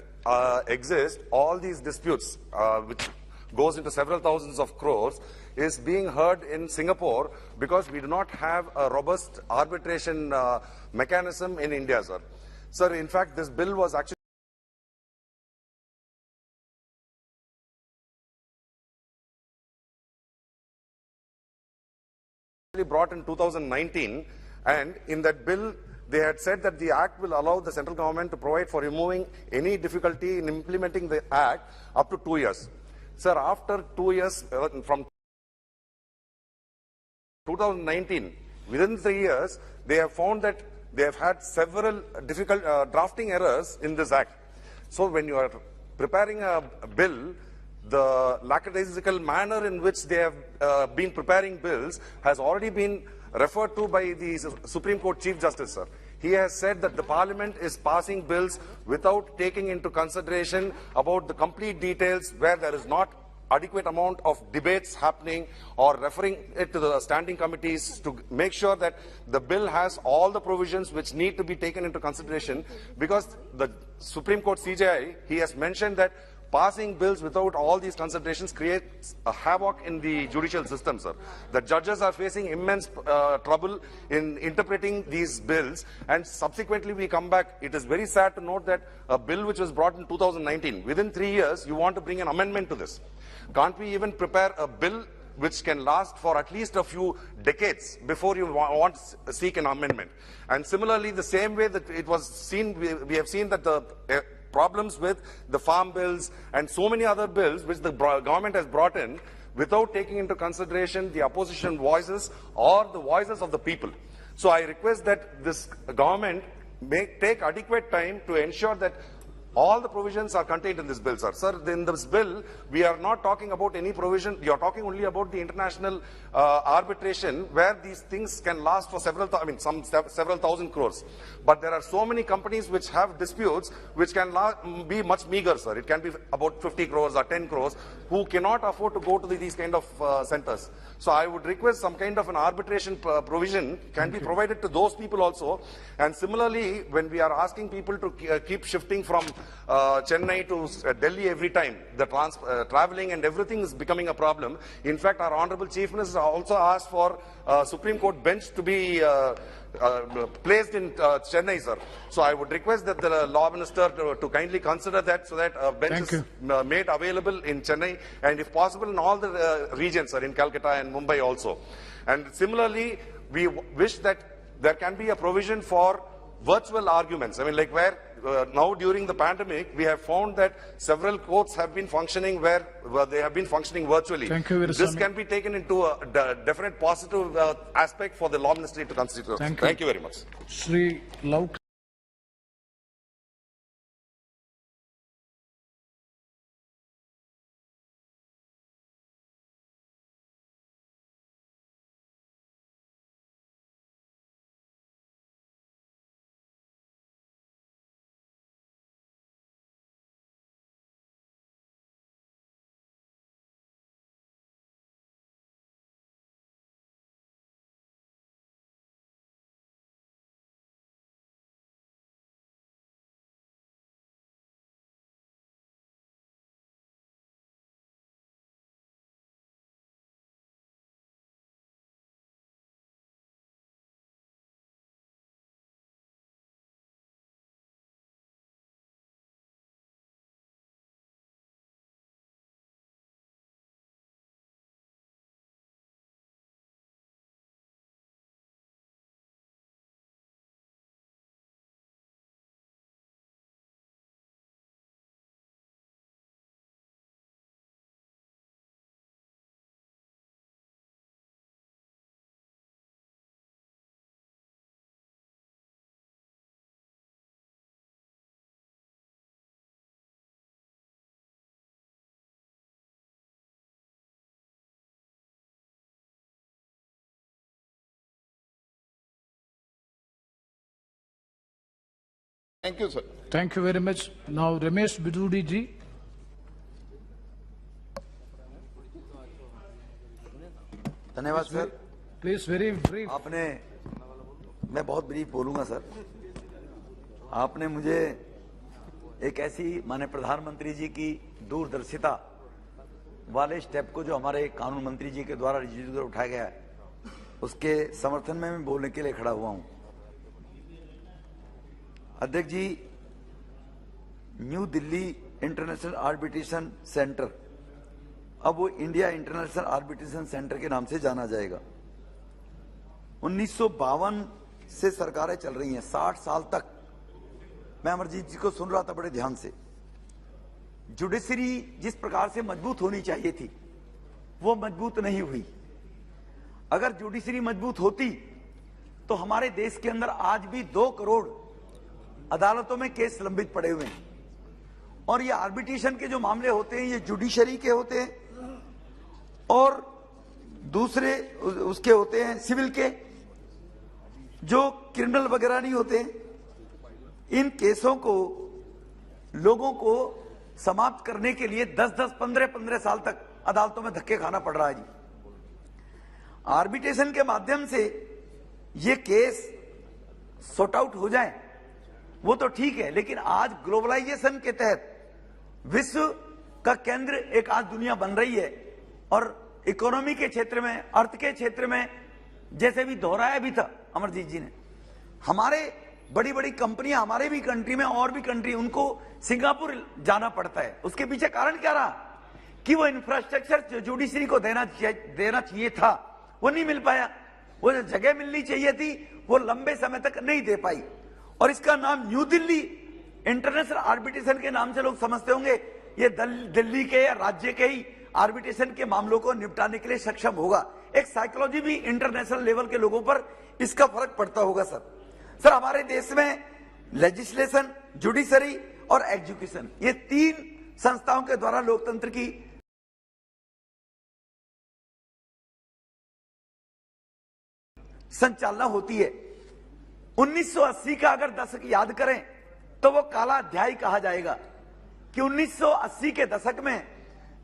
exist, all these disputes, which goes into several thousands of crores, is being heard in Singapore because we do not have a robust arbitration mechanism in India, sir. Sir, in fact, this bill was actually brought in 2019, and in that bill they had said that the act will allow the central government to provide for removing any difficulty in implementing the act up to 2 years. Sir, after 2 years from 2019, within 3 years, they have found that they have had several difficult drafting errors in this act. So when you are preparing a bill, the lackadaisical manner in which they have been preparing bills has already been referred to by the Supreme Court Chief Justice, sir. He has said that the Parliament is passing bills without taking into consideration about the complete details, where there is not adequate amount of debates happening, or referring it to the standing committees to make sure that the bill has all the provisions which need to be taken into consideration, because the Supreme Court CJI, he has mentioned that passing bills without all these considerations creates a havoc in the judicial system, sir. The judges are facing immense trouble in interpreting these bills, and subsequently we come back. It is very sad to note that a bill which was brought in 2019, within 3 years, you want to bring an amendment to this. Can't we even prepare a bill which can last for at least a few decades before you want to seek an amendment? And similarly, the same way that it was seen, we have seen that the problems with the farm bills and so many other bills which the government has brought in without taking into consideration the opposition voices or the voices of the people. So I request that this government may take adequate time to ensure that all the provisions are contained in this bill, sir. Sir, in this bill, we are not talking about any provision. We are talking only about the international arbitration, where these things can last for several thousand crores. But there are so many companies which have disputes which can be much meager, sir. It can be about 50 crores or 10 crores, who cannot afford to go to these kind of centers. So I would request some kind of an arbitration provision can be provided to those people also. And similarly, when we are asking people to keep shifting from Chennai to Delhi every time, the traveling and everything is becoming a problem. In fact, our Honorable Chief Minister also asked for Supreme Court bench to be placed in Chennai, sir. So I would request that the Law Minister to kindly consider that, so that a bench is made available in Chennai, and if possible in all the regions, sir, in Calcutta and Mumbai also. And similarly, we wish that there can be a provision for virtual arguments. I mean, like where now during the pandemic, we have found that several courts have been functioning where they have been functioning virtually. This can be taken into a definite positive aspect for the Law Ministry to consider. Thank you very much. Sri Lauk. Thank you, sir. Thank you very much. Now, Ramesh Bidudi ji. धन्यवाद sir. Please, very brief. मैं बहुत brief बोलूंगा sir. आपने मुझे एक ऐसी माननीय प्रधानमंत्री जी की दूरदर्शिता वाले स्टेप को जो हमारे कानून मंत्री जी के द्वारा रिज्यूड उठाया गया है, उसके समर्थन में मैं बोलने के लिए खड़ा हुआ हूं। अध्यक्ष जी, new Delhi international arbitration centre अब वो इंडिया इंटरनेशनल आर्बिट्रेशन सेंटर के नाम से जाना जाएगा। 1952 से सरकारें चल रही हैं, 60 साल तक। मैं अमरजीत जी को सुन रहा था बड़े ध्यान से। जुडिशरी जिस प्रकार से मजबूत होनी चाहिए थी, वो मजबूत नहीं हुई। अगर जुडिशरी मजबूत होती तो हमारे देश के अंदर आज भी 2 करोड़ अदालतों में केस लंबित पड़े हुए हैं। और ये आर्बिट्रेशन के जो मामले होते हैं, ये जुडिशरी के होते हैं और दूसरे उसके होते हैं सिविल के, जो क्रिमिनल वगैरह नहीं होते हैं। इन केसों को लोगों को समाप्त करने के लिए 10-10, 15-15 साल तक अदालतों में धक्के खाना पड़ रहा है जी। आर्बिट्रेशन के माध्यम से ये केस सॉर्ट आउट हो जाए वो तो ठीक है, लेकिन आज ग्लोबलाइजेशन के तहत विश्व का केंद्र एक आज दुनिया बन रही है और इकोनॉमी के क्षेत्र में, अर्थ के क्षेत्र में, जैसे भी दोहराया भी था अमरजीत जी ने, हमारे बड़ी बड़ी कंपनियां हमारे भी कंट्री में और भी कंट्री, उनको सिंगापुर जाना पड़ता है। उसके पीछे कारण क्या रहा कि वो इंफ्रास्ट्रक्चर जुडिशरी को देना चाहिए था, वो नहीं मिल पाया। वो जो जगह मिलनी चाहिए थी वो लंबे समय तक नहीं दे पाई। और इसका नाम न्यू दिल्ली इंटरनेशनल आर्बिट्रेशन के नाम से लोग समझते होंगे ये दिल्ली के या राज्य के ही आर्बिट्रेशन के मामलों को निपटाने के लिए सक्षम होगा। एक साइकोलॉजी भी इंटरनेशनल लेवल के लोगों पर इसका फर्क पड़ता होगा सर। हमारे देश में लेजिस्लेशन, जुडिशरी और एग्जीक्यूशन, ये 3 संस्थाओं के द्वारा लोकतंत्र की संचालना होती है। 1980 का अगर दशक याद करें तो वो काला अध्याय कहा जाएगा कि 1980 के दशक में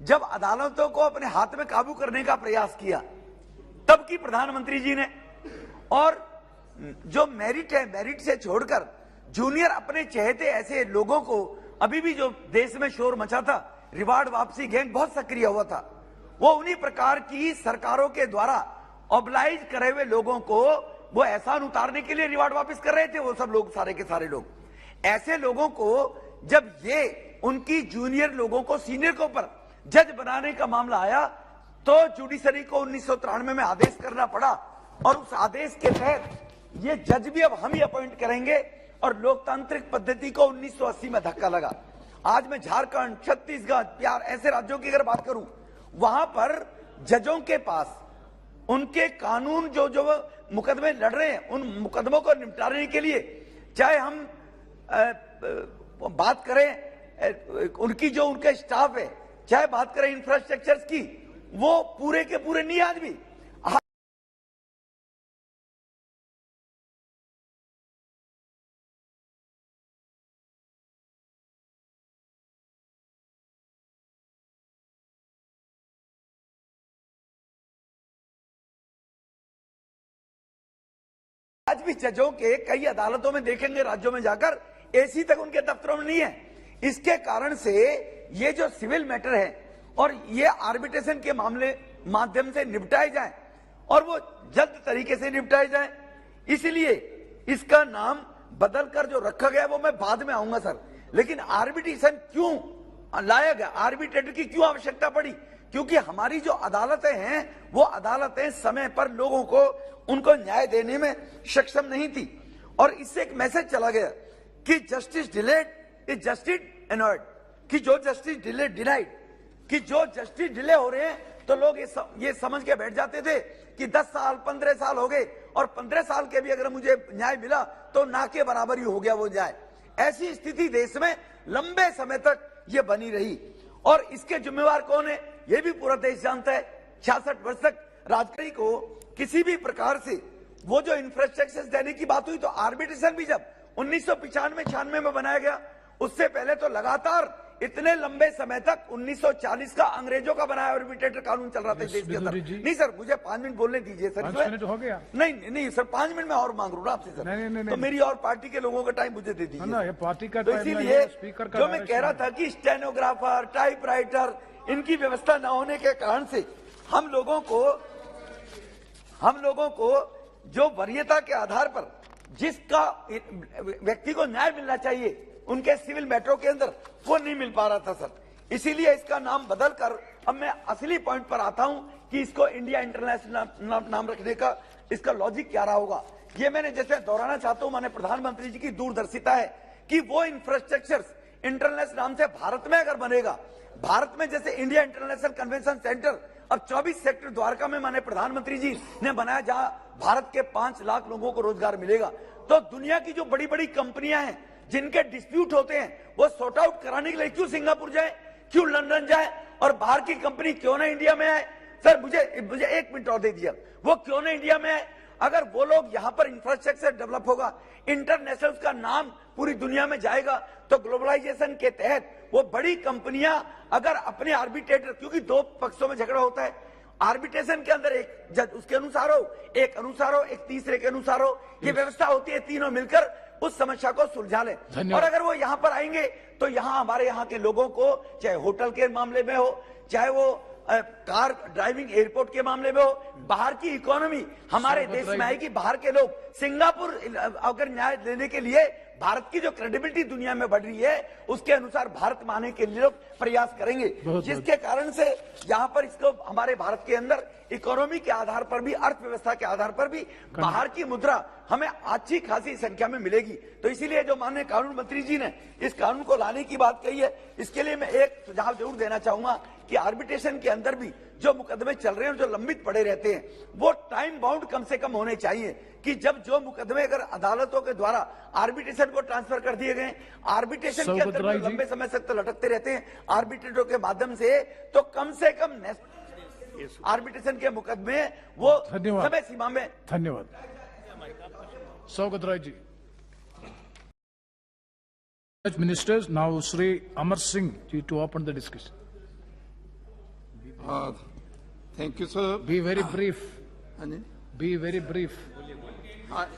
जब अदालतों को अपने हाथ में काबू करने का प्रयास किया, तब की प्रधानमंत्री जी ने, और जो मेरिट है, मेरिट से छोड़कर जूनियर अपने चहेते ऐसे लोगों को, अभी भी जो देश में शोर मचा था, रिवार्ड वापसी गैंग बहुत सक्रिय हुआ था, वो उन्हीं प्रकार की सरकारों के द्वारा ऑब्लाइज करे हुए लोगों को वो एहसान उतारने के लिए रिवार्ड वापस कर रहे थे। वो सब लोग, सारे के सारे लोग, ऐसे लोगों को जब ये उनकी जूनियर लोगों को सीनियर के ऊपर जज बनाने का मामला आया तो जुडिशरी को 1993 में आदेश करना पड़ा और उस आदेश के तहत ये जज भी अब हम ही अपॉइंट करेंगे और लोकतांत्रिक पद्धति को 1980 में धक्का लगा। आज मैं झारखंड, छत्तीसगढ़, बिहार ऐसे राज्यों की अगर बात करूं, वहां पर जजों के पास उनके कानून जो मुकदमे लड़ रहे हैं, उन मुकदमों को निपटाने के लिए, चाहे हम बात करें उनकी जो उनका स्टाफ है, चाहे बात करें इंफ्रास्ट्रक्चर्स की, वो पूरे के पूरे नहीं आज भी। आज भी जजों के कई अदालतों में देखेंगे, राज्यों में जाकर एसी तक उनके दफ्तरों में नहीं है। इसके कारण से ये जो सिविल मैटर है और ये आर्बिट्रेशन के मामले माध्यम से निपटाए जाएं और वो जल्द तरीके से निपटाए जाएं, इसलिए इसका नाम बदलकर जो रखा गया वो मैं बाद में आऊंगा सर। लेकिन आर्बिट्रेशन क्यों लाया गया, आर्बिट्रेटर की क्यों आवश्यकता पड़ी? क्योंकि हमारी जो अदालतें हैं वो अदालतें समय पर लोगों को उनको न्याय देने में सक्षम नहीं थी और इससे एक मैसेज चला गया कि justice delayed is justice annoyed, कि जो जस्टिस डिलेड डिनाइड, कि जो जस्टिस डिले हो रहे हैं तो लोग ये समझ के बैठ जाते थे कि 10 साल 15 साल हो गए और 15 साल के भी अगर मुझे न्याय मिला तो ना के बराबर ही हो गया वो न्याय। ऐसी स्थिति देश में लंबे समय तक ये बनी रही और इसके जिम्मेवार कौन है ये भी पूरा देश जानता है। 66 वर्ष तक राजनीति को किसी भी प्रकार से वो जो इंफ्रास्ट्रक्चर देने की बात हुई तो आर्बिट्रेशन भी जब 1995-96 में बनाया गया। उससे पहले तो लगातार इतने लंबे समय तक 1940 का अंग्रेजों का बनाया आर्बिट्रेटर कानून चल रहा था देश के अंदर। नहीं सर, मुझे 5 मिनट बोलने दीजिए सर। 5 मिनट हो गया। नहीं सर, 5 मिनट में और मांग रहा हूँ आपसे सर। नहीं, तो मेरी और पार्टी के लोगों का टाइम मुझे दे दीजिए। ना, ये पार्टी का तो टाइम इसीलिए स्पीकर का जो मैं कह रहा था कि स्टेनोग्राफर, टाइपराइटर, इनकी व्यवस्था न होने के कारण से हम लोगों को जो वरीयता के आधार पर जिसका व्यक्ति को न्याय मिलना चाहिए उनके सिविल मैटरों के अंदर, वो नहीं मिल पा रहा था सर। इसीलिए इसका नाम बदलकर अब मैं असली पॉइंट पर आता हूं कि इसको इंडिया इंटरनेशनल नाम रखने का इसका लॉजिक क्या रहा होगा। ये मैंने जैसे दोहराना चाहता हूं, माननीय प्रधानमंत्री जी की दूरदर्शिता है कि वो इंफ्रास्ट्रक्चर इंटरनेशनल नाम से भारत में अगर बनेगा, भारत में जैसे इंडिया इंटरनेशनल कन्वेंशन सेंटर अब 24 सेक्टर द्वारका में माननीय प्रधानमंत्री जी ने बनाया, जहां भारत के 5 लाख लोगों को रोजगार मिलेगा, तो दुनिया की जो बड़ी बड़ी कंपनियां हैं जिनके डिस्प्यूट होते हैं वो सॉर्ट आउट कराने के लिए क्यों सिंगापुर जाए, क्यों लंदन जाए, और बाहर की कंपनी क्यों ना इंडिया में आए। सर मुझे 1 मिनट और दे दिया, वो क्यों ना इंडिया में आए। अगर वो लोग यहाँ पर इंफ्रास्ट्रक्चर डेवलप होगा, इंटरनेशनल का नाम पूरी दुनिया में जाएगा, तो ग्लोबलाइजेशन के तहत वो बड़ी कंपनियां अगर अपने आर्बिट्रेटर, क्योंकि 2 पक्षों में झगड़ा होता है, आर्बिट्रेशन के अंदर एक जज उसके अनुसार हो, एक अनुसार हो, एक तीसरे के अनुसार हो, ये व्यवस्था होती है, तीनों मिलकर उस समस्या को सुलझा ले। और अगर वो यहाँ पर आएंगे तो यहाँ हमारे यहाँ के लोगों को, चाहे होटल के मामले में हो, चाहे वो कार ड्राइविंग एयरपोर्ट के मामले में हो, बाहर की इकोनॉमी हमारे देश में आएगी। बाहर के लोग सिंगापुर अगर न्याय देने के लिए भारत की जो क्रेडिबिलिटी दुनिया में बढ़ रही है उसके अनुसार भारत में आने के लिए लोग प्रयास करेंगे, जिसके कारण से यहाँ पर इसको हमारे भारत के अंदर इकोनॉमी के आधार पर भी, अर्थव्यवस्था के आधार पर भी बाहर की मुद्रा हमें अच्छी खासी संख्या में मिलेगी। तो इसीलिए जो माननीय कानून मंत्री जी ने इस कानून को लाने की बात कही है, इसके लिए मैं एक सुझाव जरूर देना चाहूंगा कि आर्बिट्रेशन के अंदर भी जो मुकदमे चल रहे हैं, जो लंबित पड़े रहते हैं, वो टाइम बाउंड कम से कम होने चाहिए कि जब जो मुकदमे अगर अदालतों के द्वारा आर्बिट्रेशन को ट्रांसफर कर दिए गए, आर्बिट्रेशन के अंदर जो लंबे समय तक लटकते रहते हैं आर्बिट्रेटरों के माध्यम से, तो कम से कम आर्बिट्रेशन के मुकदमे वो समय सीमा में। धन्यवाद। Saugata Rai ji. Ministers, now Sri Amar Singh ji to open the discussion. Thank you, sir. Be very brief. Be very brief.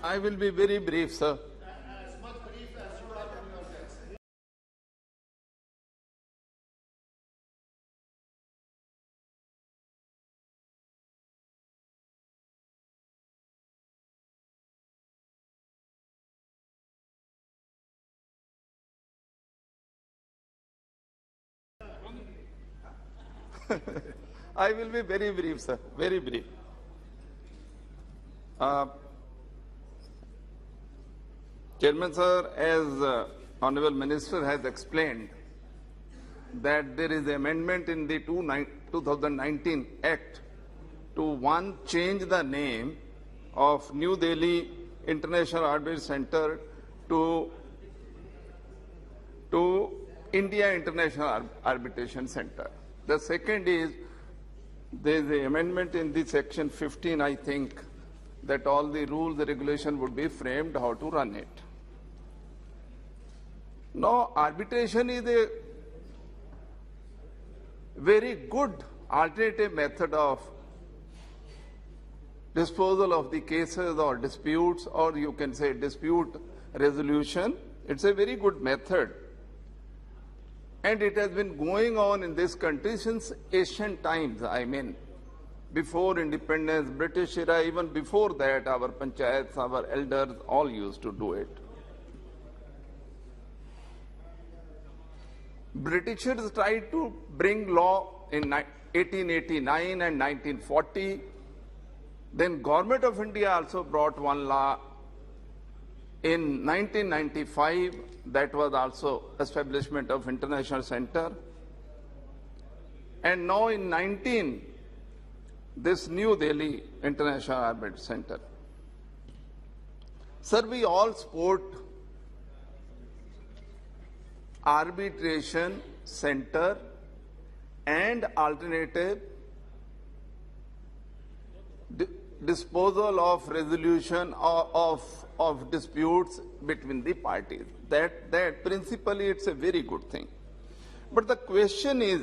I will be very brief, sir. I will be very brief, sir. Very brief. Chairman, sir, as Honorable Minister has explained, that there is amendment in the 2019 Act to change the name of New Delhi International Arbitration Center to India International Arbitration Center. The second is, there is an amendment in the section 15, I think, that all the rules, the regulation would be framed how to run it. Now, arbitration is a very good alternative method of disposal of the cases or disputes, or you can say dispute resolution. It's a very good method. And it has been going on in this country since ancient times. I mean, before independence, British era, even before that, our panchayats, our elders, all used to do it. Britishers tried to bring law in 1889 and 1940. Then Government of India also brought one law in 1995, that was also establishment of International Center. And now in 19, this New Delhi International Arbitration Center. Sir, we all support arbitration center and alternative disposal of resolution of disputes between the parties. That principally it's a very good thing. But the question is,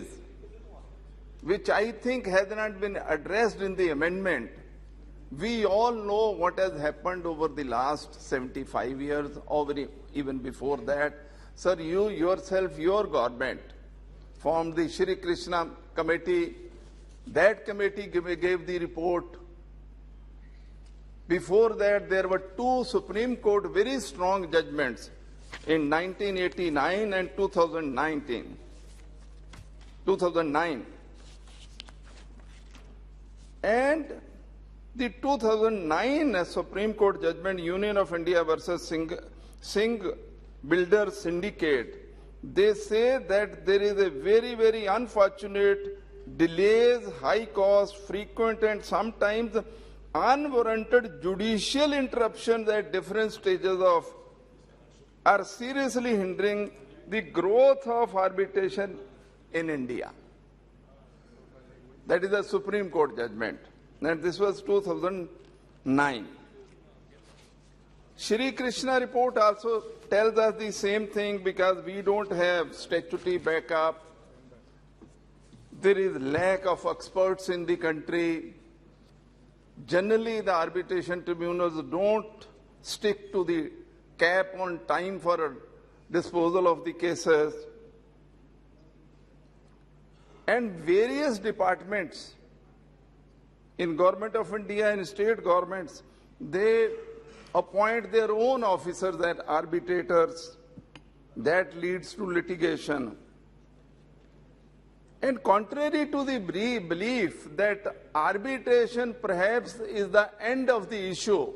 which I think has not been addressed in the amendment, we all know what has happened over the last 75 years, or even before that. Sir, you yourself, your government, formed the Shri Krishna committee. That committee gave the report. Before that, there were two Supreme Court very strong judgments in 1989 and 2009. And the 2009 Supreme Court judgment, Union of India versus Singh Builders Syndicate, they say that there is a very, very unfortunate delays, high cost, frequent and sometimes unwarranted judicial interruptions at different stages are seriously hindering the growth of arbitration in India. That is a Supreme Court judgment. And this was 2009. Shri Krishna report also tells us the same thing, because we don't have statutory backup. There is lack of experts in the country. Generally, the arbitration tribunals don't stick to the cap on time for disposal of the cases. And various departments in Government of India and state governments, they appoint their own officers as arbitrators. That leads to litigation. And contrary to the belief that arbitration perhaps is the end of the issue,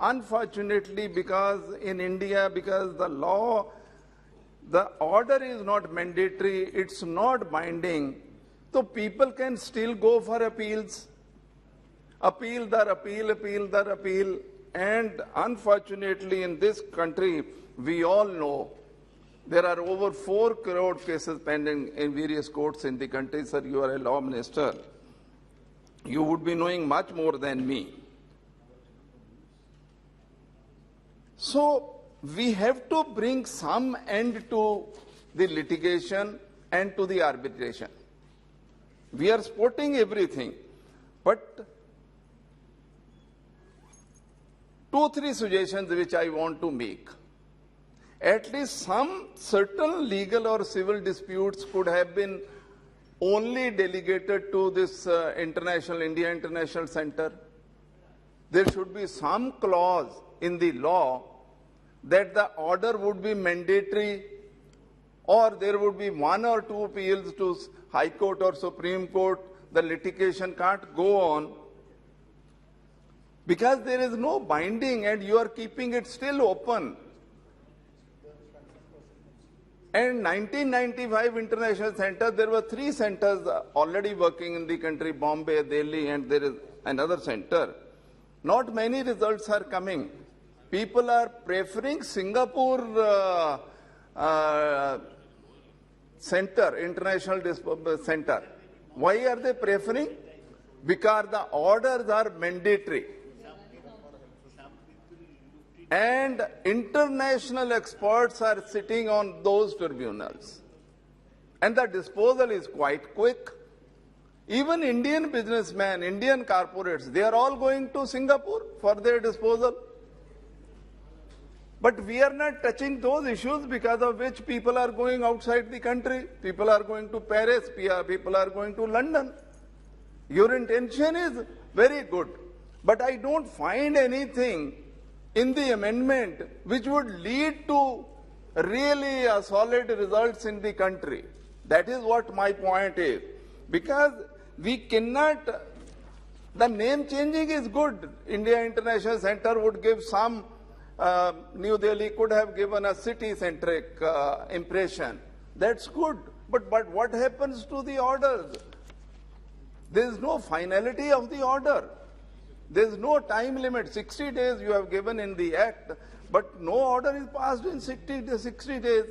unfortunately, because in India, because the law, the order is not mandatory, it's not binding, so people can still go for appeals. Appeal, and unfortunately in this country, we all know there are over 4 crore cases pending in various courts in the country. Sir, you are a law minister. You would be knowing much more than me. So we have to bring some end to the litigation and to the arbitration. We are supporting everything, but 2-3 suggestions which I want to make. At least some certain legal or civil disputes could have been only delegated to this India International Center. There should be some clause in the law that the order would be mandatory, or there would be 1 or 2 appeals to High Court or Supreme Court. The litigation can't go on, because there is no binding and you are keeping it still open. And 1995 International Center, there were 3 centers already working in the country, Bombay, Delhi, and there is another center. Not many results are coming. People are preferring Singapore Center, International Center. Why are they preferring? Because the orders are mandatory. And international experts are sitting on those tribunals. And the disposal is quite quick. Even Indian businessmen, Indian corporates, they are all going to Singapore for their disposal. But we are not touching those issues, because of which people are going outside the country. People are going to Paris, people are going to London. Your intention is very good. But I don't find anything in the amendment which would lead to really solid results in the country. That is what my point is. Because we cannot, the name changing is good. India International Center would give some, New Delhi could have given a city-centric impression. That's good. But what happens to the orders? There is no finality of the order. There is no time limit. 60 days you have given in the Act, but no order is passed in 60 days.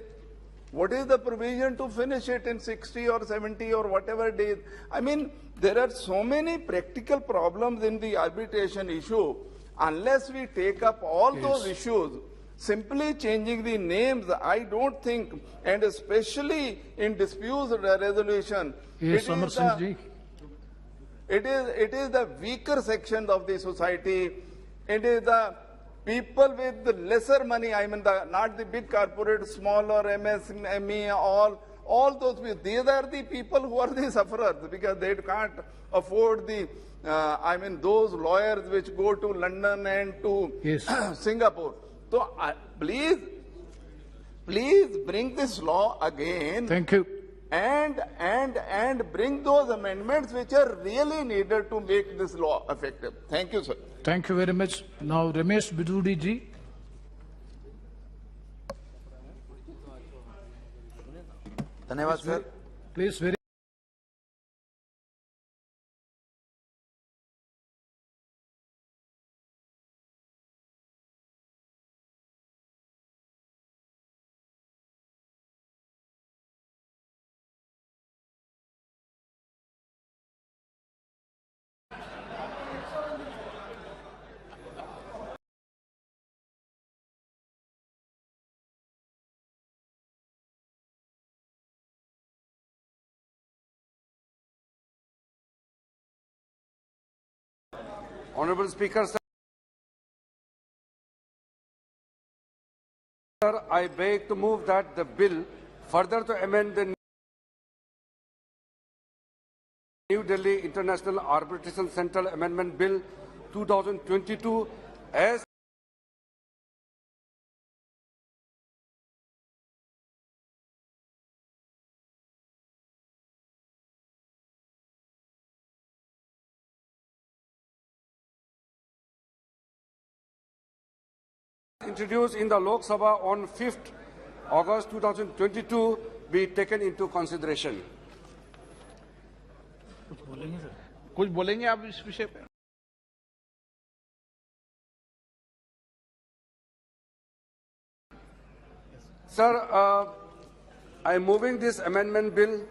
What is the provision to finish it in 60 or 70 or whatever days? I mean, there are so many practical problems in the arbitration issue. Unless we take up all those issues, simply changing the names, I don't think, and especially in disputes resolution, Yes, Amar Singh ji. it is the weaker sections of the society. It is the people with the lesser money. I mean, not the big corporate, smaller MSME, all those people. These are the people who are the sufferers because they can't afford the. I mean, those lawyers which go to London and to Singapore. So please bring this law again. Thank you. And bring those amendments which are really needed to make this law effective. Thank you, sir. Thank you very much. Now, Ramesh Bidudi ji. धन्यवाद sir. Please, very. Honorable Speaker, sir, I beg to move that the bill further to amend the New Delhi International Arbitration Central Amendment Bill 2022 as introduced in the Lok Sabha on 5th August 2022 be taken into consideration. कुछ बोलेंगे आप इस विषय पे? Sir, I am moving this amendment bill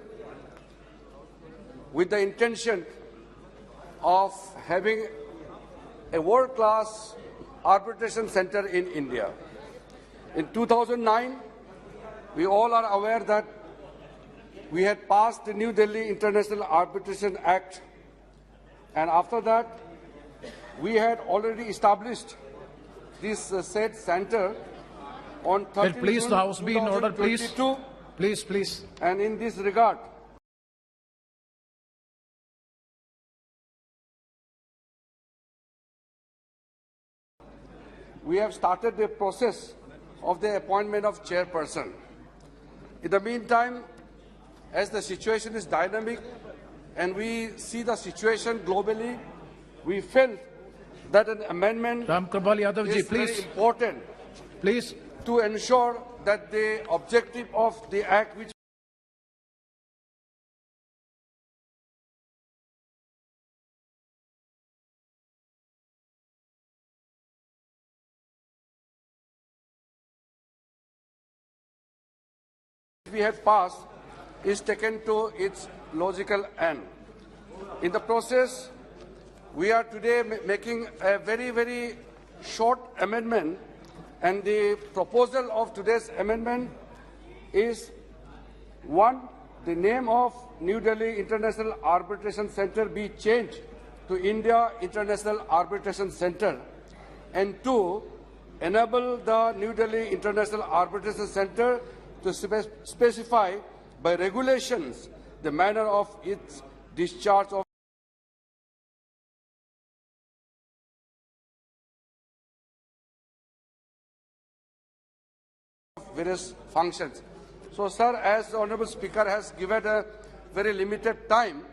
with the intention of having a world-class arbitration center in India. In 2009, we all are aware that we had passed the New Delhi International Arbitration Act, and after that, we had already established this said center on 13 Please, June the House be in order, please. 2022. Please. And in this regard, we have started the process of the appointment of chairperson. In the meantime, as the situation is dynamic and we see the situation globally, we felt that an amendment is very important to ensure that the objective of the Act which we had passed is taken to its logical end. In the process, we are today making a very, very short amendment, and the proposal of today's amendment is, one, the name of New Delhi International Arbitration Center be changed to India International Arbitration Center, and two, enable the New Delhi International Arbitration Center to specify by regulations the manner of its discharge of various functions. So, sir, as the Honourable Speaker has given a very limited time,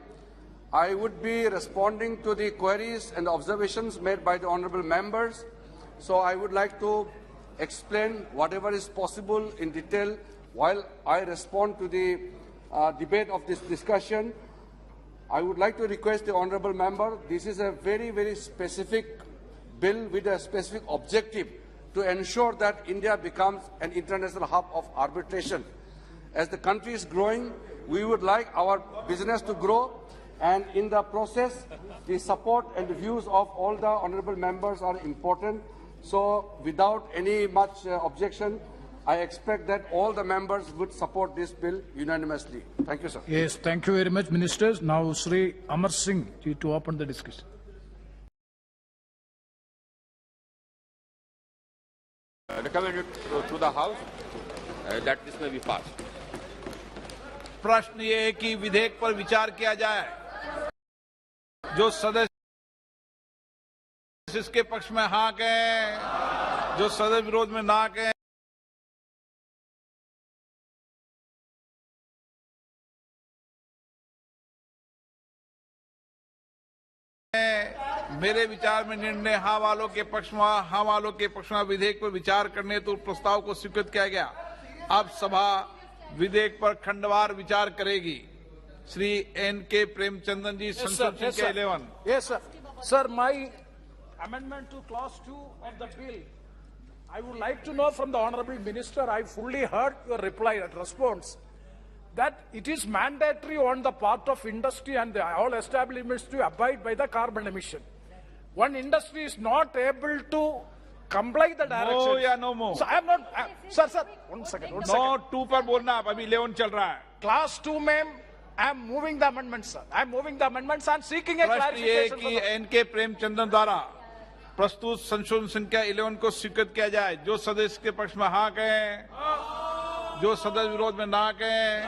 I would be responding to the queries and observations made by the Honourable members. So, I would like to explain whatever is possible in detail while I respond to the debate of this discussion. I would like to request the Honourable Member, this is a very, very specific bill with a specific objective to ensure that India becomes an international hub of arbitration. As the country is growing, we would like our business to grow, and in the process, the support and the views of all the honourable members are important. So, without any much objection, I expect that all the members would support this bill unanimously. Thank you, sir. Yes, thank you very much, ministers. Now, Sri Amar Singh to open the discussion. Recommended to the House that this may be passed. प्रश्न ये है कि विधेयक पर विचार किया जाए, जो सदस्य इसके पक्ष में हाँ कहें, जो सदस्य विरोध में ना कहें, मेरे विचार में निर्णय हाँ वालों के पक्ष में, हाँ वालों के पक्ष में विधेयक पर विचार करने तो प्रस्ताव को स्वीकृत किया गया। अब सभा विधेयक पर खंडवार विचार करेगी। श्री N.K. प्रेमचंदन जी, संसद संख्या 11। Yes, sir. Sir, my amendment to clause 2 of the bill, I would like to know from the honourable minister, I fully heard your reply and response, that it is mandatory on the part of industry and all establishments to abide by the carbon emission. One industry is not able to comply the directions. No या no more? So I am not, sir, one second. No 2 पर बोलना, अभी 11 चल रहा है। Class 2 में I am moving the amendments, sir. I am moving the amendments and seeking a प्रश्न ये clarification. कि N.K. प्रेमचंदन द्वारा प्रस्तुत संशोधन संख्या 11 को स्वीकृत किया जाए। जो सदस्य के पक्ष में हाँ कहें, जो सदस्य विरोध में ना कहें,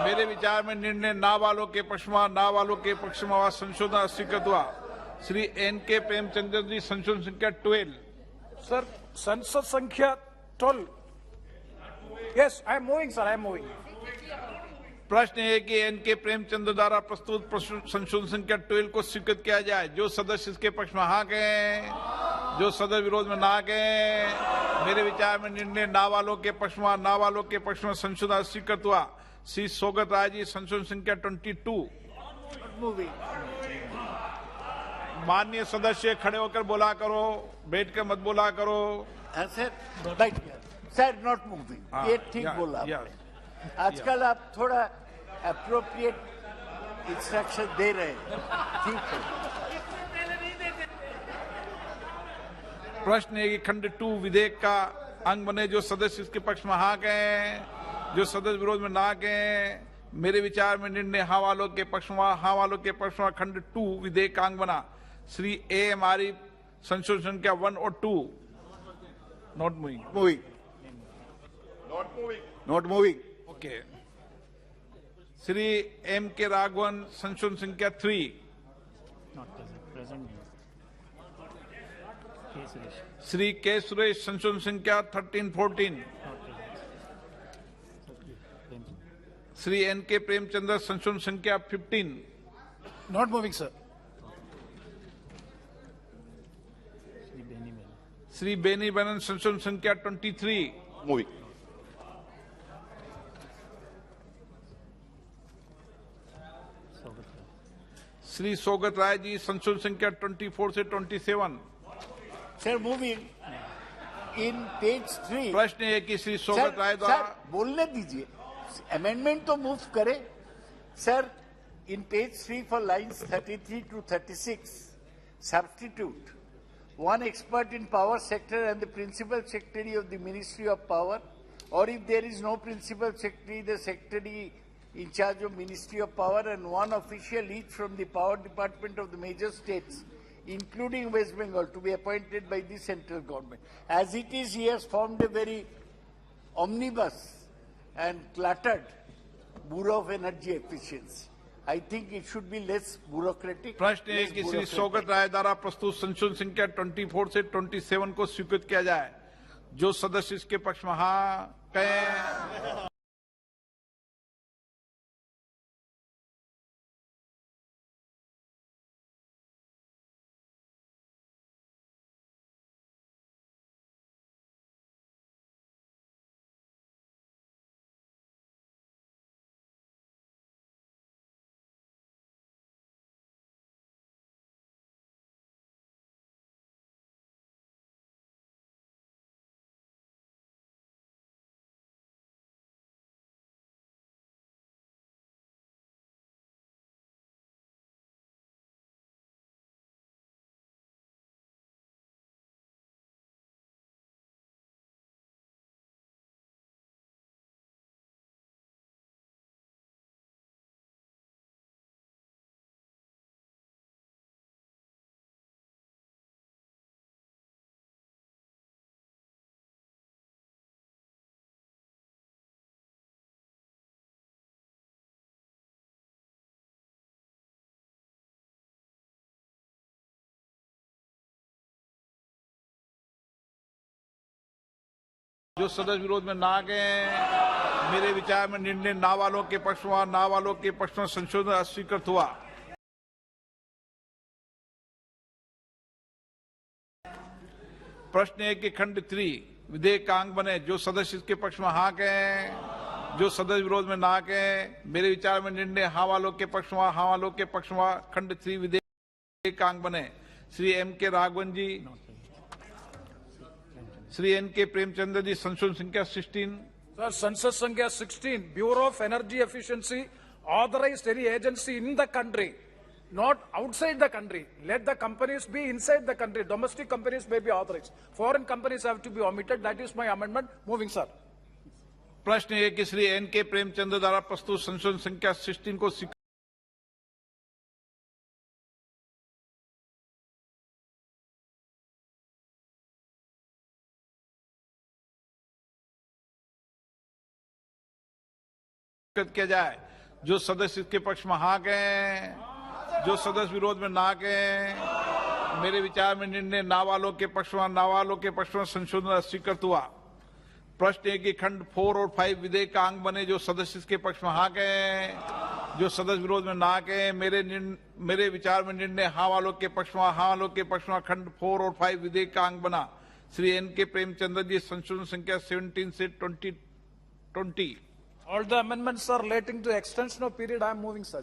मेरे विचार में निर्णय ना वालों के पक्ष में, ना वालों के पक्ष में हुआ संशोधन स्वीकृत हुआ। श्री N.K. प्रेमचंदन जी, संशोधन संख्या 12। Sir, संसद संख्या 12. Yes, I am moving, sir. I am moving. प्रश्न है कि N.K. प्रेमचंद द्वारा प्रस्तुत संशोधन संख्या 12 को स्वीकृत किया जाए। जो सदस्य इसके पक्ष में हाँ कहें, जो सदस्य विरोध में ना कहें, मेरे विचार में निर्णय ना वालों के पक्ष में, ना वालों के पक्ष में संशोधन स्वीकृत हुआ। श्री सौगत राय जी, संशोधन संख्या 22। माननीय सदस्य खड़े होकर बोला करो, बैठ कर मत बोला करो। सर नॉट मूविंग, ये ठीक बोला आपने। आजकल आप थोड़ा अप्रोप्रिएट इंस्ट्रक्शन दे रहे हैं, ठीक है। प्रश्न है कि खंड 2 विधेयक का अंग बने। जो सदस्य इसके पक्ष में हाँ कहें, जो सदस्य विरोध में ना कहें, मेरे विचार में निर्णय हाँ वालों के पक्ष में, हाँ वालों के पक्ष में खंड 2 विधेयक का अंग बना। श्री A.M. आरिफ, संशोधन संख्या 1 और 2। Not moving. Not moving. Okay. Shri M.K. Raghavan, संशोधन संख्या 3। श्री K. सुरेश, संशोधन संख्या 13-14। श्री N.K. प्रेमचंद्र, संशोधन संख्या 15। Not moving, sir. Shri Beni बनन, संशोधन संख्या 23। मूविंग। श्री सौगत राय जी, संशोधन संख्या 24 से 27। Sir moving in page 3। प्रश्न है कि श्री सौगत राय द्वारा बोलने दीजिए, अमेंडमेंट तो मूव करे। Sir in page 3 for lines 33 to 36, substitute one expert in power sector and the principal secretary of the Ministry of Power, or if there is no principal secretary, the secretary in charge of Ministry of Power, and one official each from the power department of the major states, including West Bengal, to be appointed by the central government. As it is, he has formed a very omnibus and cluttered Bureau of Energy Efficiency. I think it should be less bureaucratic. प्रश्न है कि श्री सौगत राय द्वारा प्रस्तुत संशोधन संख्या 24 से 27 को स्वीकृत किया जाए। जो सदस्य इसके पक्ष में हाँ कहें, जो सदस्य विरोध में ना गए, मेरे विचार में निर्णय ना वालों के पक्ष में, ना वालों के पक्ष में संशोधन अस्वीकृत हुआ। प्रश्न है कि खंड 3 विधेयक का अंग बने, जो सदस्य इसके पक्ष में हाँ कहें, जो सदस्य विरोध में ना कहें, मेरे विचार में निर्णय हाँ वालों के पक्ष में, हाँ वालों के पक्ष में खंड 3 विधेयक का अंग बने। श्री एम के राघवन जी, श्री एन के प्रेमचंद्र जी, संशोधन संख्या 16। Sir, census संख्या 16, Bureau of Energy Efficiency authorized any agency in the country, not outside the country. Let the companies be inside the country. Domestic companies may be authorized. Foreign companies have to be omitted. That is my amendment. Moving, sir. प्रश्न है कि Shri N के प्रेमचंद्र द्वारा प्रस्तुत संशोधन संख्या 16 को किया जाए। जो सदस्य इसके पक्ष में हाँ कहें, जो सदस्य विरोध में ना कहें, मेरे विचार में निर्णय ना वालों के पक्ष में, ना वालों के पक्ष में संशोधन अस्वीकृत हुआ। प्रश्न है कि खंड 4 और 5 विधेयक का अंग बने, जो सदस्य इसके पक्ष में हाँ कहें, जो सदस्य विरोध में ना कहें, मेरे विचार में निर्णय हाँ वालों के पक्ष में, हाँ वालों के पक्ष में खंड 4 और 5 विधेयक का अंग बना। श्री एन के प्रेमचंद्र जी, संशोधन संख्या 17 से 2020। All the amendments are relating to extension of period. I am moving, sir.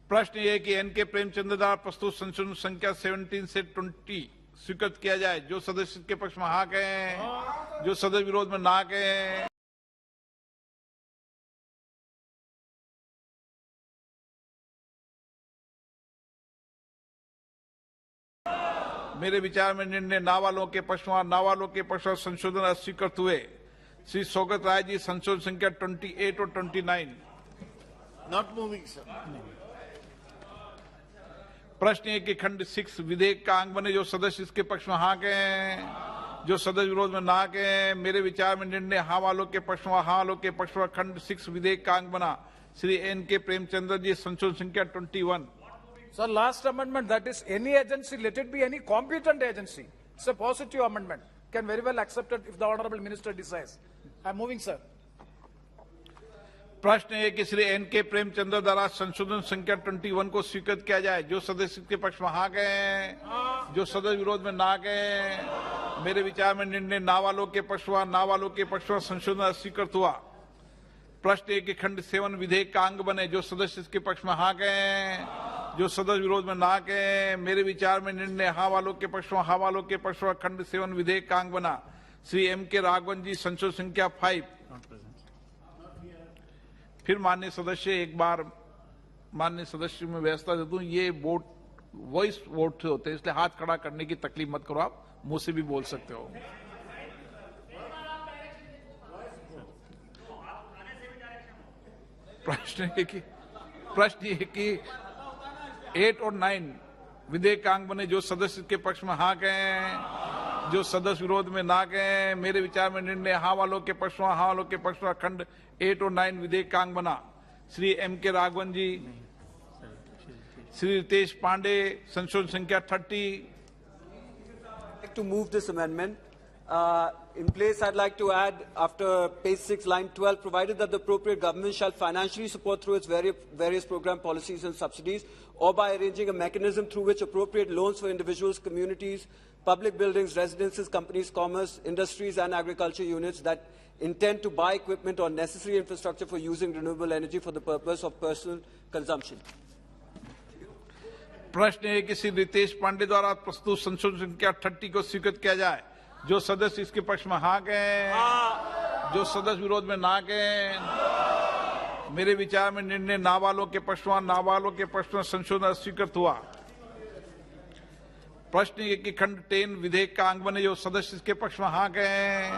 प्रश्न ये कि एन के प्रेमचंद्र द्वारा प्रस्तुत संशोधन संख्या 17 से 20 स्वीकृत किया जाए। जो सदस्य के पक्ष में हाँ कहें, जो सदस्य विरोध में ना कहें, मेरे विचार में निर्णय ना वालों के पक्ष में, ना वालों के पक्ष में संशोधन अस्वीकृत हुए। श्री सौगत राय जी, संशोधन संख्या 28 और 29। Not moving, sir. प्रश्न है कि खंड 6 विधेयक का अंग बने, जो सदस्य इसके पक्ष में हाँ कहें, जो सदस्य विरोध में ना कहें, मेरे विचार में निर्णय हाँ वालों के पक्ष में, हाँ वालों के पक्ष में खंड 6 विधेयक का अंग बना। श्री एन के प्रेमचंद्र जी, संशोधन संख्या 21। Sir, last amendment, that is any agency, let it be any competent agency. It's a positive amendment. Can very well accept it if the honorable minister decides. I am moving, sir. प्रश्न है कि Shri N के प्रेमचंद्र द्वारा संशोधन संख्या 21 को स्वीकृत किया जाए। जो सदस्य के पक्ष में हाँ गए, जो सदस्य विरोध में ना गए, मेरे विचार में निर्णय ना वालों के पक्ष में, ना वालों के पक्ष में संशोधन स्वीकृत हुआ। प्रश्न है कि खंड 7 विधेयक का अंग बने, जो सदस्य इसके पक्ष में हाँ गए, जो सदस्य विरोध में ना गए, मेरे विचार में निर्णय हाँ वालों के पक्ष में, हाँ वालों के पक्ष में खंड 7 विधेयक का अंग बना। श्री एम के राघवन जी, संशोधन संख्या 5। फिर माननीय सदस्य, एक बार माननीय सदस्य में व्यवस्था दे दूं, ये वोट वॉइस वोट से होते हैं, इसलिए हाथ खड़ा करने की तकलीफ मत करो, आप मुंह से भी बोल सकते हो। प्रश्न है कि 8 और 9 विधेयक का अंग बने, जो सदस्य के पक्ष में हाँ कहें, जो सदस्य विरोध में ना कहें, मेरे विचार में निर्णय हाँ वालों के पक्ष में, हाँ वालों के पक्ष में खंड 8 और 9 विधेयक का अंग बना। श्री एम के राघवन जी, श्री रितेश पांडे, संशोधन संख्या 30। To move this amendment. In place, I'd like to add, after page 6, line 12, provided that the appropriate government shall financially support through its various program policies and subsidies, or by arranging a mechanism through which appropriate loans for individuals, communities, public buildings, residences, companies, commerce, industries, and agriculture units that intend to buy equipment or necessary infrastructure for using renewable energy for the purpose of personal consumption. प्रश्न है कि श्री रितेश पांडे द्वारा प्रस्तुत संशोधन संख्या 30 को स्वीकृत किया जाए। जो सदस्य इसके पक्ष में हाँ गए, जो सदस्य विरोध में ना गए, मेरे विचार में निर्णय ना वालों के पक्ष में, ना वालों के पक्ष में संशोधन स्वीकृत हुआ। प्रश्न है कि खंड 10 विधेयक का अंग बने, जो सदस्य इसके पक्ष में हाँ गए,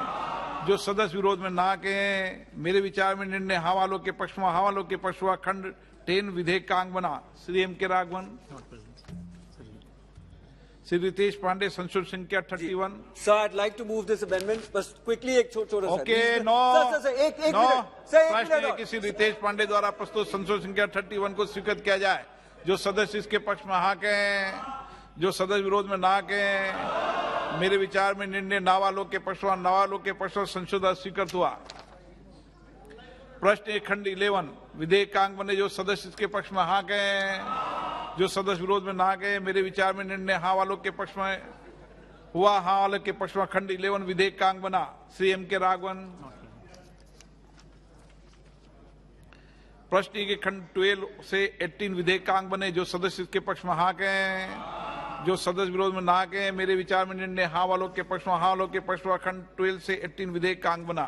जो सदस्य विरोध में ना गए, मेरे विचार में निर्णय हाँ वालों के पक्ष में, हाँ वालों के पक्ष में खंड 10 विधेयक का अंग बना। श्री एम के राघवन, श्री रितेश पांडे, संशोधन संख्या 31। Sir, I'd like to move this amendment, but quickly एक छोटा सा। Okay, no, प्रश्न है कि श्री रितेश पांडे द्वारा प्रस्तुत संशोधन संख्या 31 को स्वीकृत किया जाए। जो सदस्य इसके पक्ष में हाँ कहें, जो सदस्य विरोध में ना कहें, मेरे विचार में निर्णय नाबालोग के पक्ष में नाबालोग के पक्ष में संशोधन स्वीकृत हुआ। प्रश्न 1 खंड 11 विधेयक का अंग बने, जो सदस्य इसके पक्ष में हाँ गए, जो सदस्य विरोध में ना गए। मेरे विचार में निर्णय हाँ वालों के पक्ष में हुआ, हाँ वालों के पक्ष में खंड 11 विधेयक का अंग बना। श्री M. के राघवन। प्रश्न के खंड 12 से 18 विधेयक का अंग बने, जो सदस्य इसके पक्ष में हाँ गए, जो सदस्य विरोध में ना गए। मेरे विचार में निर्णय हाँ वालों के पक्ष में हाँ वालों के पक्ष में खंड 12 से 18 विधेयक का अंग बना।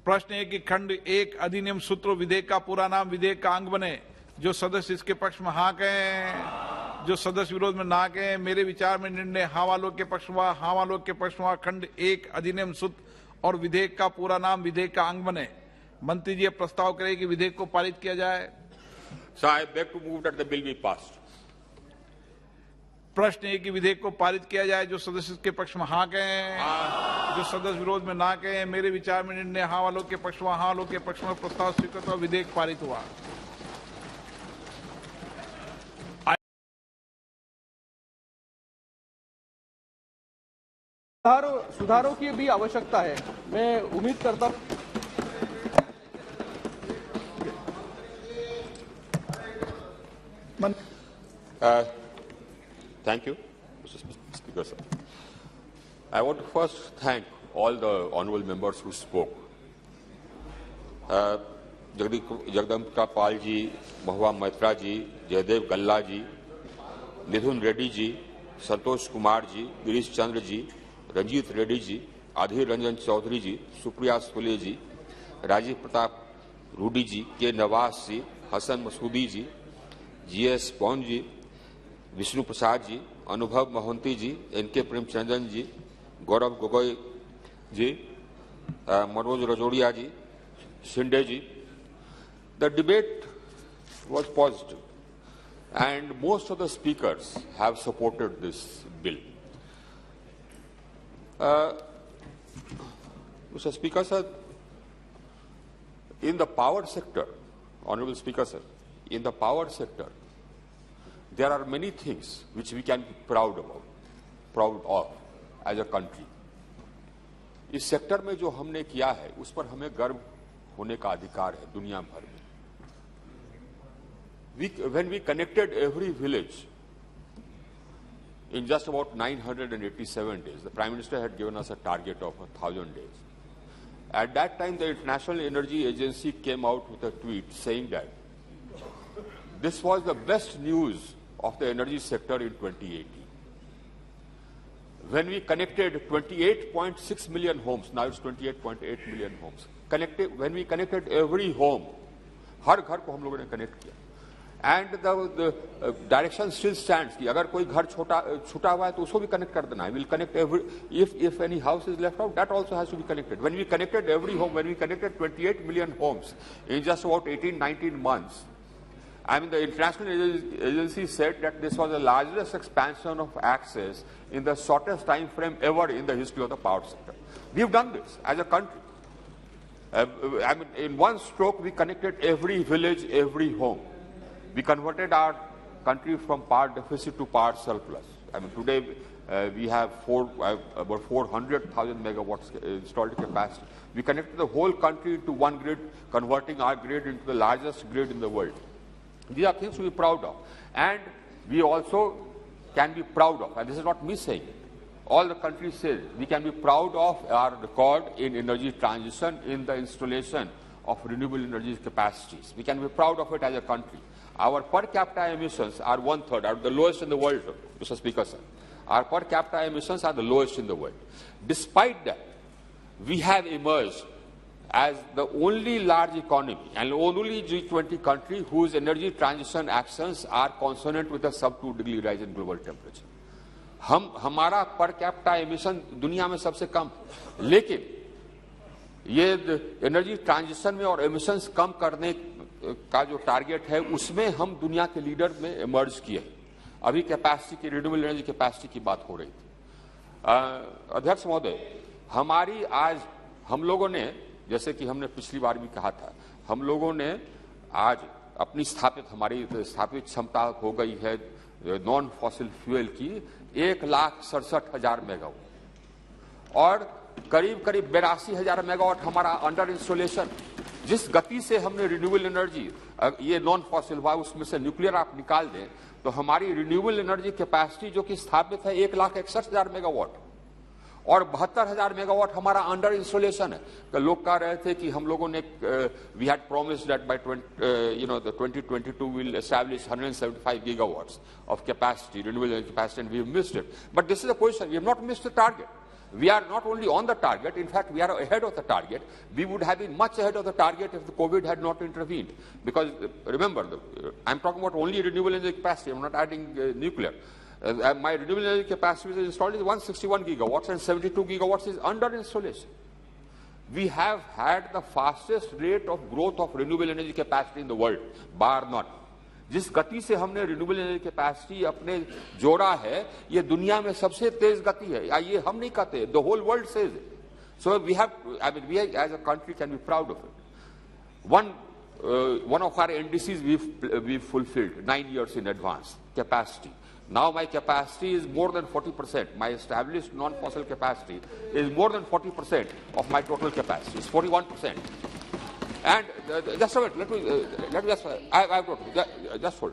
प्रश्न 1 की खंड 1 अधिनियम सूत्र विधेयक का पूरा नाम विधेयक का अंग बने, जो सदस्य इसके पक्ष में हाँ गए, जो सदस्य विरोध में ना गए। मेरे विचार में निर्णय हाँ वालों के पक्ष में हाँ वालों के पक्ष में खंड 1 अधिनियम सूत्र और विधेयक का पूरा नाम विधेयक का अंग बने। मंत्री जी प्रस्ताव करें कि विधेयक को पारित किया जाए। So I beg to move that the bill be passed. प्रश्न 1 की विधेयक को पारित किया जाए, जो सदस्य इसके पक्ष में हाँ गए, जो सदस्य विरोध में ना गए। मेरे विचार में निर्णय हाँ वालों के पक्ष में हाँ वालों के पक्ष में प्रस्ताव स्वीकृत हुआ, विधेयक पारित हुआ। सुधारों की भी आवश्यकता है। मैं उम्मीद करता हूं Thank you, Mr. Speaker, sir. I want to first thank all the honourable members who spoke. Jagdambika Pal ji, महुआ मैत्रा जी, जयदेव गल्ला जी, निधुन रेड्डी जी, संतोष कुमार जी, गिरीश चंद्र जी, रंजीत रेड्डी जी, अधीर रंजन चौधरी जी, सुप्रिया सुले जी, राजीव प्रताप रूडी जी, के नवाज जी, हसन मसूदी जी, GS पौन जी, Vishnu Prasad ji, Anubhav Mohanty ji, NK Premachandran ji, Gaurav Gogoi ji, Manoj Rajoria ji, Shinde ji. The debate was positive and most of the speakers have supported this bill. Mr. Speaker, sir, in the power sector, Honorable Speaker, sir, in the power sector, there are many things which we can be proud of as a country. इस sector में जो हमने किया है उस पर हमें गर्व होने का अधिकार है दुनिया भर में. When we connected every village in just about 987 days, the Prime Minister had given us a target of 1,000 days. At that time, the International Energy Agency came out with a tweet saying that this was the best news of the energy sector in 2018. When we connected 28.6 million homes, now it's 28.8 million homes, when we connected every home, हर घर को हम लोगों ने connect किया. And the direction still stands कि अगर कोई घर छूटा हुआ है तो उसको भी कनेक्ट कर देना है. We'll connect if any house is left out, that also has to be connected. When we connected every home, when we connected 28 million homes in just about 18-19 months, I mean, the International Agency said that this was the largest expansion of access in the shortest time frame ever in the history of the power sector. We've done this as a country. I mean, in one stroke, we connected every village, every home. We converted our country from power deficit to power surplus. I mean, today we have about 400,000 megawatts installed capacity. We connected the whole country to one grid, converting our grid into the largest grid in the world. These are things to be proud of. And we also can be proud of, and this is not me saying it. All the countries say we can be proud of our record in energy transition, in the installation of renewable energy capacities. We can be proud of it as a country. Our per capita emissions are 1/3, are the lowest in the world, Mr. Speaker, sir. Our per capita emissions are the lowest in the world. Despite that, we have emerged as the only large economy and only G20 country whose energy transition actions are consonant with a sub-2-degree rise in global temperature. हमारा per capita emission दुनिया में सबसे कम, लेकिन ये energy transition में और emissions कम करने का जो टारगेट है उसमें हम दुनिया के लीडर में इमर्ज किए. अभी कैपेसिटी की, रिन्यूएबल एनर्जी कैपेसिटी की बात हो रही थी. अध्यक्ष महोदय, हमारी आज हम लोगों ने, जैसे कि हमने पिछली बार भी कहा था, हम लोगों ने आज अपनी हमारी स्थापित क्षमता हो गई है नॉन फॉसिल फ्यूल की 1,67,000 मेगावाट और करीब 82,000 मेगावाट हमारा अंडर इंस्टॉलेशन। जिस गति से हमने रिन्यूएबल एनर्जी, ये नॉन फॉसिल हुआ, उसमें से न्यूक्लियर आप निकाल दें तो हमारी रिन्यूएबल एनर्जी कैपेसिटी जो कि स्थापित है 1,61,000 मेगावाट और 72,000 मेगावाट हमारा अंडर इंस्टॉलेशन है। तो लोग कह रहे थे कि हम लोगों ने we had promised that by 2022 will establish 175 gigawatts of capacity, renewable capacity, and we have missed it. But this is the question, we have not missed the target. We are not only on the target, in fact, we are ahead of the target. We would have been much ahead of the target if the COVID had not intervened. Because remember, I'm talking about only renewable energy capacity, I'm not adding nuclear. My renewable energy capacity which is installed is 161 gigawatts and 72 gigawatts is under installation. We have had the fastest rate of growth of renewable energy capacity in the world, bar none. जिस गति से हमने renewable energy capacity अपने जोड़ा है, ये दुनिया में सबसे तेज गति है। ये हम नहीं कहते, the whole world says it. So we have, I mean, we as a country can be proud of it. One of our NDCs we've fulfilled 9 years in advance capacity. Now my capacity is more than 40%. My established non-fossil capacity is more than 40% of my total capacity. It's 41%. And just a minute, let me just, I've got just hold.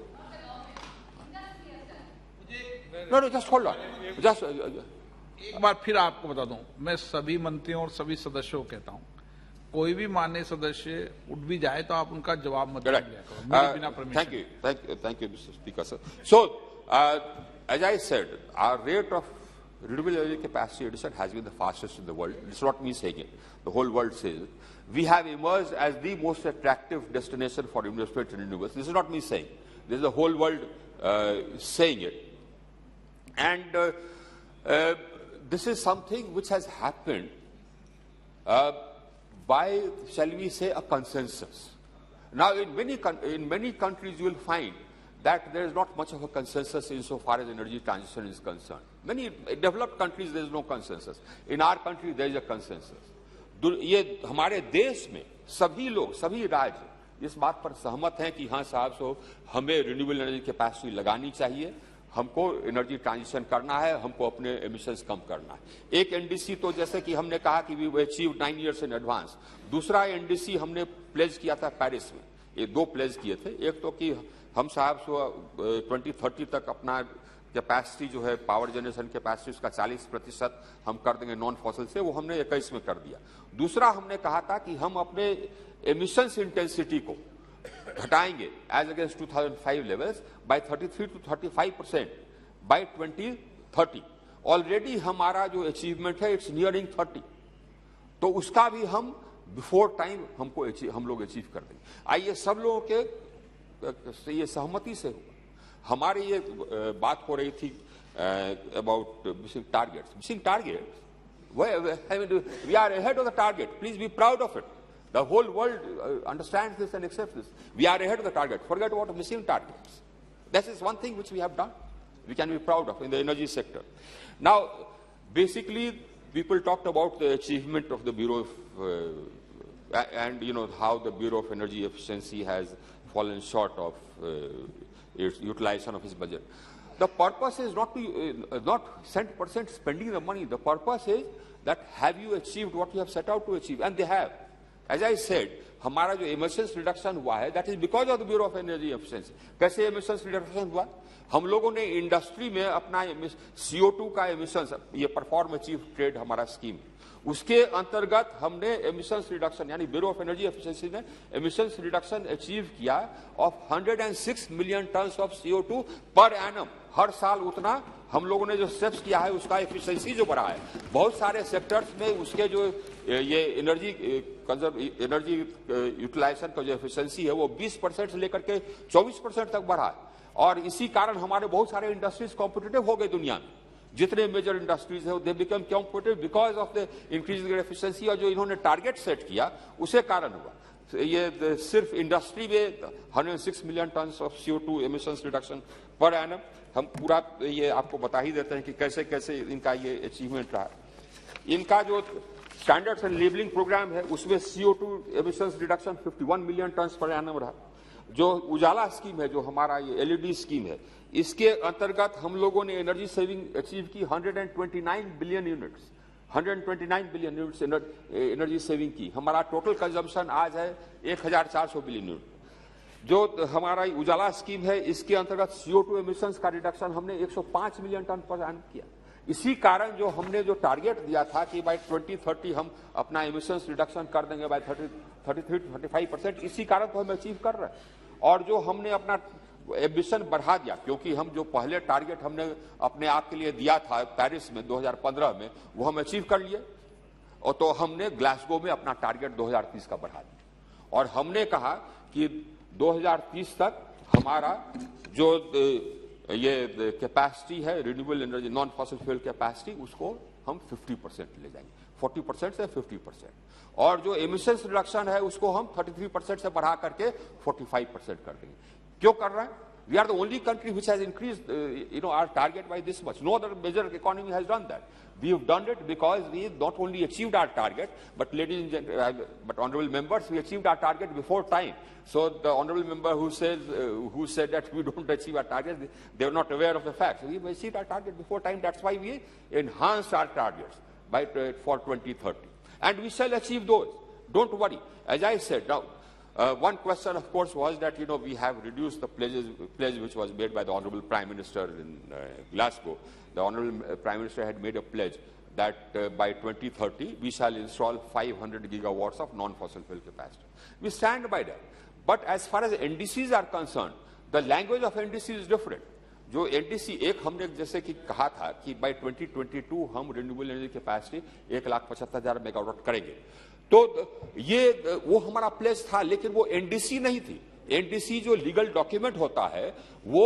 No, just hold on. Just एक बार फिर आपको बता दूं, मैं सभी मंत्रियों और सभी सदस्यों को कहता हूं, कोई भी माननीय सदस्य उठ भी जाए तो आप उनका जवाब मत दिया करो, मेरे बिना permission. Thank you, Mr. Speaker, sir. So, as I said, our rate of renewable energy capacity addition has been the fastest in the world. It's not me saying it. The whole world says it. We have emerged as the most attractive destination for investment in renewables. This is not me saying. This is the whole world saying it. And this is something which has happened by, shall we say, a consensus. Now, in many countries, you will find that there is not much of a consensus insofar as energy transition is concerned. Many developed countries, there is no consensus. In our country, there is a consensus. ये हमारे देश में सभी लोग, सभी राज्य इस बात पर सहमत हैं कि हाँ साहब, सो हमें रिन्यूएबल एनर्जी कैपेसिटी लगानी चाहिए, हमको एनर्जी ट्रांजिशन करना है, हमको अपने एमिशंस कम करना है. एक एनडीसी तो जैसे कि हमने कहा कि we achieve 9 years in advance. दूसरा एनडीसी हमने प्लेज किया था पेरिस में. ये दो प्लेज किए थे. एक तो कि हम साहब सो 2030 तक अपना कैपेसिटी जो है पावर जनरेशन कैपेसिटी उसका 40% हम कर देंगे नॉन फॉसिल से, वो हमने 21 में कर दिया. दूसरा हमने कहा था कि हम अपने एमिशंस इंटेंसिटी को घटाएंगे as against 2005 levels by 33 to 35% by 2030. Already हमारा जो अचीवमेंट है इट्स नियरिंग 30, तो उसका भी हम बिफोर टाइम हम लोग अचीव कर देंगे. आइए सब लोगों के ये सहमति से हुआ. हमारी ये बात हो रही थी about missing targets. Missing targets, we are ahead of the target. Please be proud of it. The whole world understands this and accepts this. We are ahead of the target. Forget about missing targets. That is one thing which we have done. We can be proud of in the energy sector. Now, basically, people talked about the achievement of the Bureau of, and you know how the Bureau of Energy Efficiency has fallen short of its utilization of its budget. The purpose is not to not 100% spending the money. The purpose is that have you achieved what you have set out to achieve, and they have. As I said, हमारा जो emissions reduction हुआ है, that is because of the Bureau of Energy Efficiency. कैसे emissions reduction हुआ? हम लोगों ने industry में अपना CO2 का emissions, ये परफॉर्म अचीव ट्रेड हमारा स्कीम, उसके अंतर्गत हमने emissions reduction, यानी Bureau of Energy Efficiency ने emissions reduction अचीव किया of 106 million tons of CO2 per annum. हर साल उतना हम लोगों ने जो स्टेप्स किया है उसका एफिशिएंसी जो बढ़ा है. बहुत सारे सेक्टर्स में उसके जो ये एनर्जी यूटिलाइजेशन का जो एफिशिएंसी है वो 20% से लेकर के 24% तक बढ़ा है. और इसी कारण हमारे बहुत सारे इंडस्ट्रीज कॉम्पिटिटिव हो गए दुनिया में. जितने मेजर इंडस्ट्रीज है they become competitive because of the increase efficiency. और जो इन्होंने टारगेट सेट किया उसे कारण हुआ. ये सिर्फ इंडस्ट्री में 106 million tonne of CO2 emissions reduction per annum. हम पूरा ये आपको बता ही देते हैं कि कैसे कैसे इनका ये अचीवमेंट रहा. इनका जो स्टैंडर्ड्स एंड लेबलिंग प्रोग्राम है उसमें CO2 emissions reduction 51 million tonne per annum रहा. जो उजाला स्कीम है, जो हमारा ये LED स्कीम है, इसके अंतर्गत हम लोगों ने एनर्जी सेविंग अचीव की 129 billion units, 129 billion units energy saving की। हमारा टोटल कंजम्पशन आज है 1400 बिलियन यूनिट। जो हमारा उजाला स्कीम है, इसके अंतर्गत CO2 एमिशंस का रिडक्शन हमने 105 मिलियन टन पर एनम किया। इसी कारण जो हमने जो टारगेट दिया था कि बाय 2030 हम अपना एमिशंस रिडक्शन कर देंगे बाय 33-35%, इसी कारण तो हम अचीव कर रहे हैं। और जो हमने अपना एम्बिशन बढ़ा दिया, क्योंकि हम जो पहले टारगेट हमने अपने आप के लिए दिया था पेरिस में 2015 में, वो हम अचीव कर लिए। और तो हमने ग्लासगो में अपना टारगेट 2030 का बढ़ा दिया और हमने कहा कि 2030 तक हमारा जो ये कैपेसिटी है renewable energy non fossil fuel capacity, उसको हम 50% ले जाएंगे, 40% से 50%। और जो एमिशंस रिडक्शन है उसको हम 33% से बढ़ा करके 45% कर देंगे। क्यों कर रहे हैं? We are the only country which has increased, our target by this much. No other major economy has done that. We have done it because we not only achieved our target, but ladies and gentlemen, but honourable members, we achieved our target before time. So the honourable member who said that we don't achieve our target, they are not aware of the facts. We achieved our target before time. That's why we enhanced our targets for 2030, and we shall achieve those. Don't worry. As I said now. One question, of course, was that we have reduced the pledge which was made by the Honourable Prime Minister in Glasgow. The Honourable Prime Minister had made a pledge that by 2030 we shall install 500 gigawatts of non-fossil fuel capacity. We stand by that. But as far as NDCs are concerned, the language of NDC is different. जो NDC एक हमने जैसे कि कहा था कि by 2022 हम renewable energy capacity 1,75,000 megawatt करेंगे, तो ये वो हमारा प्लेस था, लेकिन वो एनडीसी नहीं थी। एनडीसी जो लीगल डॉक्यूमेंट होता है वो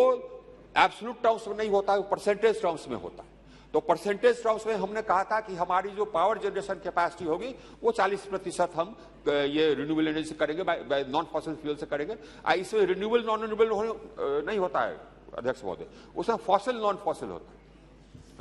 एब्सोल्यूट टर्म्स में नहीं होता है, वो परसेंटेज टर्म्स में होता है। तो परसेंटेज टर्म्स में हमने कहा था कि हमारी जो पावर जनरेशन कैपेसिटी होगी वो 40% हम ये रिन्यूएबल एनर्जी से करेंगे, बाय नॉन फॉसिल फ्यूल से करेंगे। इसमें रिन्यूएबल नॉन रिन्यूएबल नहीं होता है अध्यक्ष महोदय, उसमें फॉसिल नॉन फॉसिल होता है।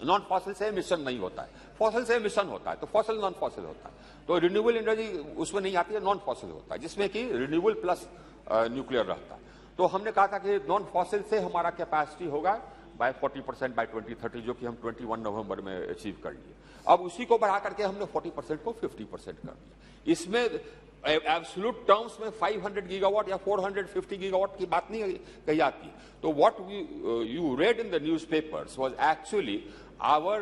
नॉन फॉसिल से मिशन नहीं होता है, फॉसिल से मिशन होता है, तो फॉसिल नॉन फॉसिल होता है। तो रिन्यूएबल एनर्जी उसमें नहीं आती है, नॉन फॉसिल होता है, जिसमें कि रिन्यूएबल प्लस न्यूक्लियर रहता है। तो हमने कहा था कि नॉन फॉसिल से हमारा कैपेसिटी होगा बाय 40% बाय 2030, जो कि हम 21 नवंबर में अचीव कर लिए। अब उसी को बढ़ा करके हमने 40% को 50% कर दिया। इसमें एब्सोल्यूट टर्म्स में 500 गीगावाट या 450 गीगावाट की बात नहीं कही जाती। तो what you read in the newspapers was actually our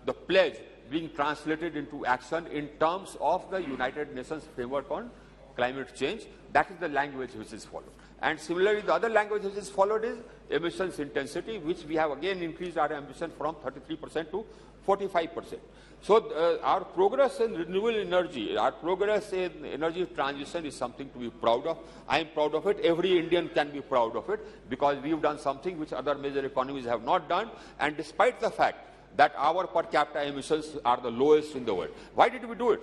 the pledge being translated into action in terms of the United Nations framework on climate change. That is the language which is followed. And similarly, the other language which is followed is emissions intensity, which we have again increased our ambition from 33% to 45%. So our progress in renewable energy, our progress in energy transition is something to be proud of. I am proud of it. Every Indian can be proud of it because we have done something which other major economies have not done. And despite the fact that our per capita emissions are the lowest in the world. Why did we do it?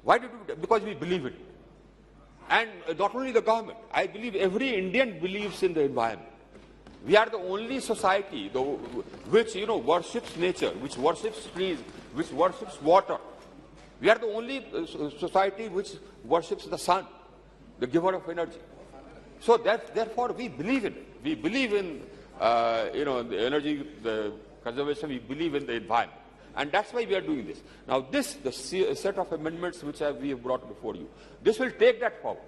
Why did we do it? Because we believe it. And not only the government, I believe every Indian believes in the environment. We are the only society which, worships nature, which worships trees, which worships water. We are the only society which worships the sun, the giver of energy. So therefore we believe in it. We believe in, the energy, the conservation, we believe in the environment. And that's why we are doing this. Now the set of amendments which we have brought before you, this will take that forward.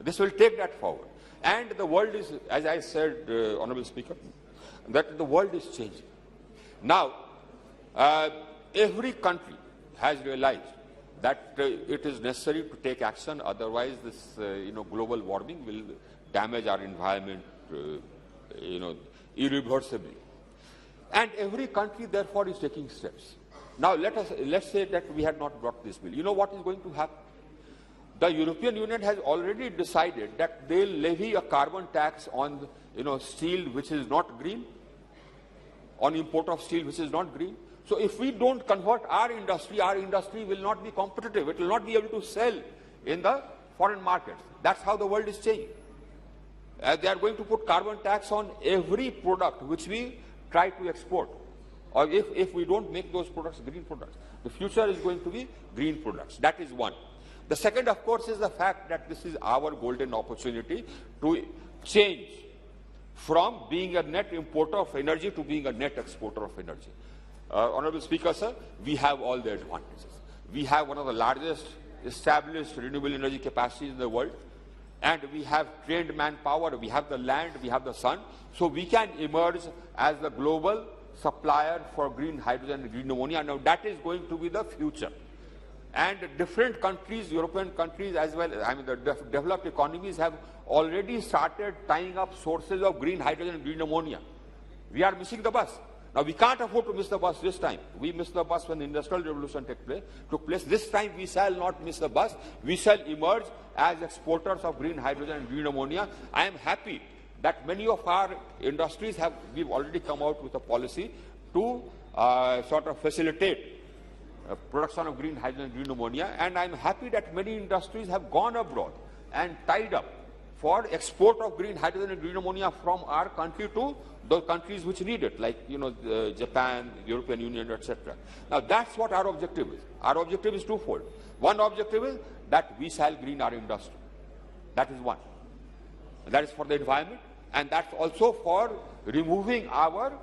This will take that forward. And the world is, as I said, Honourable Speaker, that the world is changing. Now, every country has realized that it is necessary to take action, otherwise this, global warming will damage our environment, irreversibly. And every country, therefore, is taking steps. Now, let's say that we had not brought this bill. You know what is going to happen? The European Union has already decided that they'll levy a carbon tax on, steel which is not green, on import of steel, which is not green. So if we don't convert our industry will not be competitive. It will not be able to sell in the foreign markets. That's how the world is changing. They are going to put carbon tax on every product which we try to export. Or if we don't make those products green products. The future is going to be green products. That is one. The second, of course, is the fact that this is our golden opportunity to change from being a net importer of energy to being a net exporter of energy. Honorable Speaker, sir, we have all the advantages. We have one of the largest established renewable energy capacities in the world, and we have trained manpower, we have the land, we have the sun, so we can emerge as the global supplier for green hydrogen and green ammonia. Now that is going to be the future. And different countries, European countries as well, I mean the developed economies have already started tying up sources of green hydrogen and green ammonia. We are missing the bus. Now we can't afford to miss the bus this time. We missed the bus when the Industrial Revolution took place. This time we shall not miss the bus. We shall emerge as exporters of green hydrogen and green ammonia. I am happy that many of our industries we've already come out with a policy to sort of facilitate production of green hydrogen and green ammonia, and I'm happy that many industries have gone abroad and tied up for export of green hydrogen and green ammonia from our country to those countries which need it, like Japan, European Union, etc. Now that's what our objective is. Our objective is twofold. One objective is that we shall green our industry. That is one. And that is for the environment, and that's also for removing our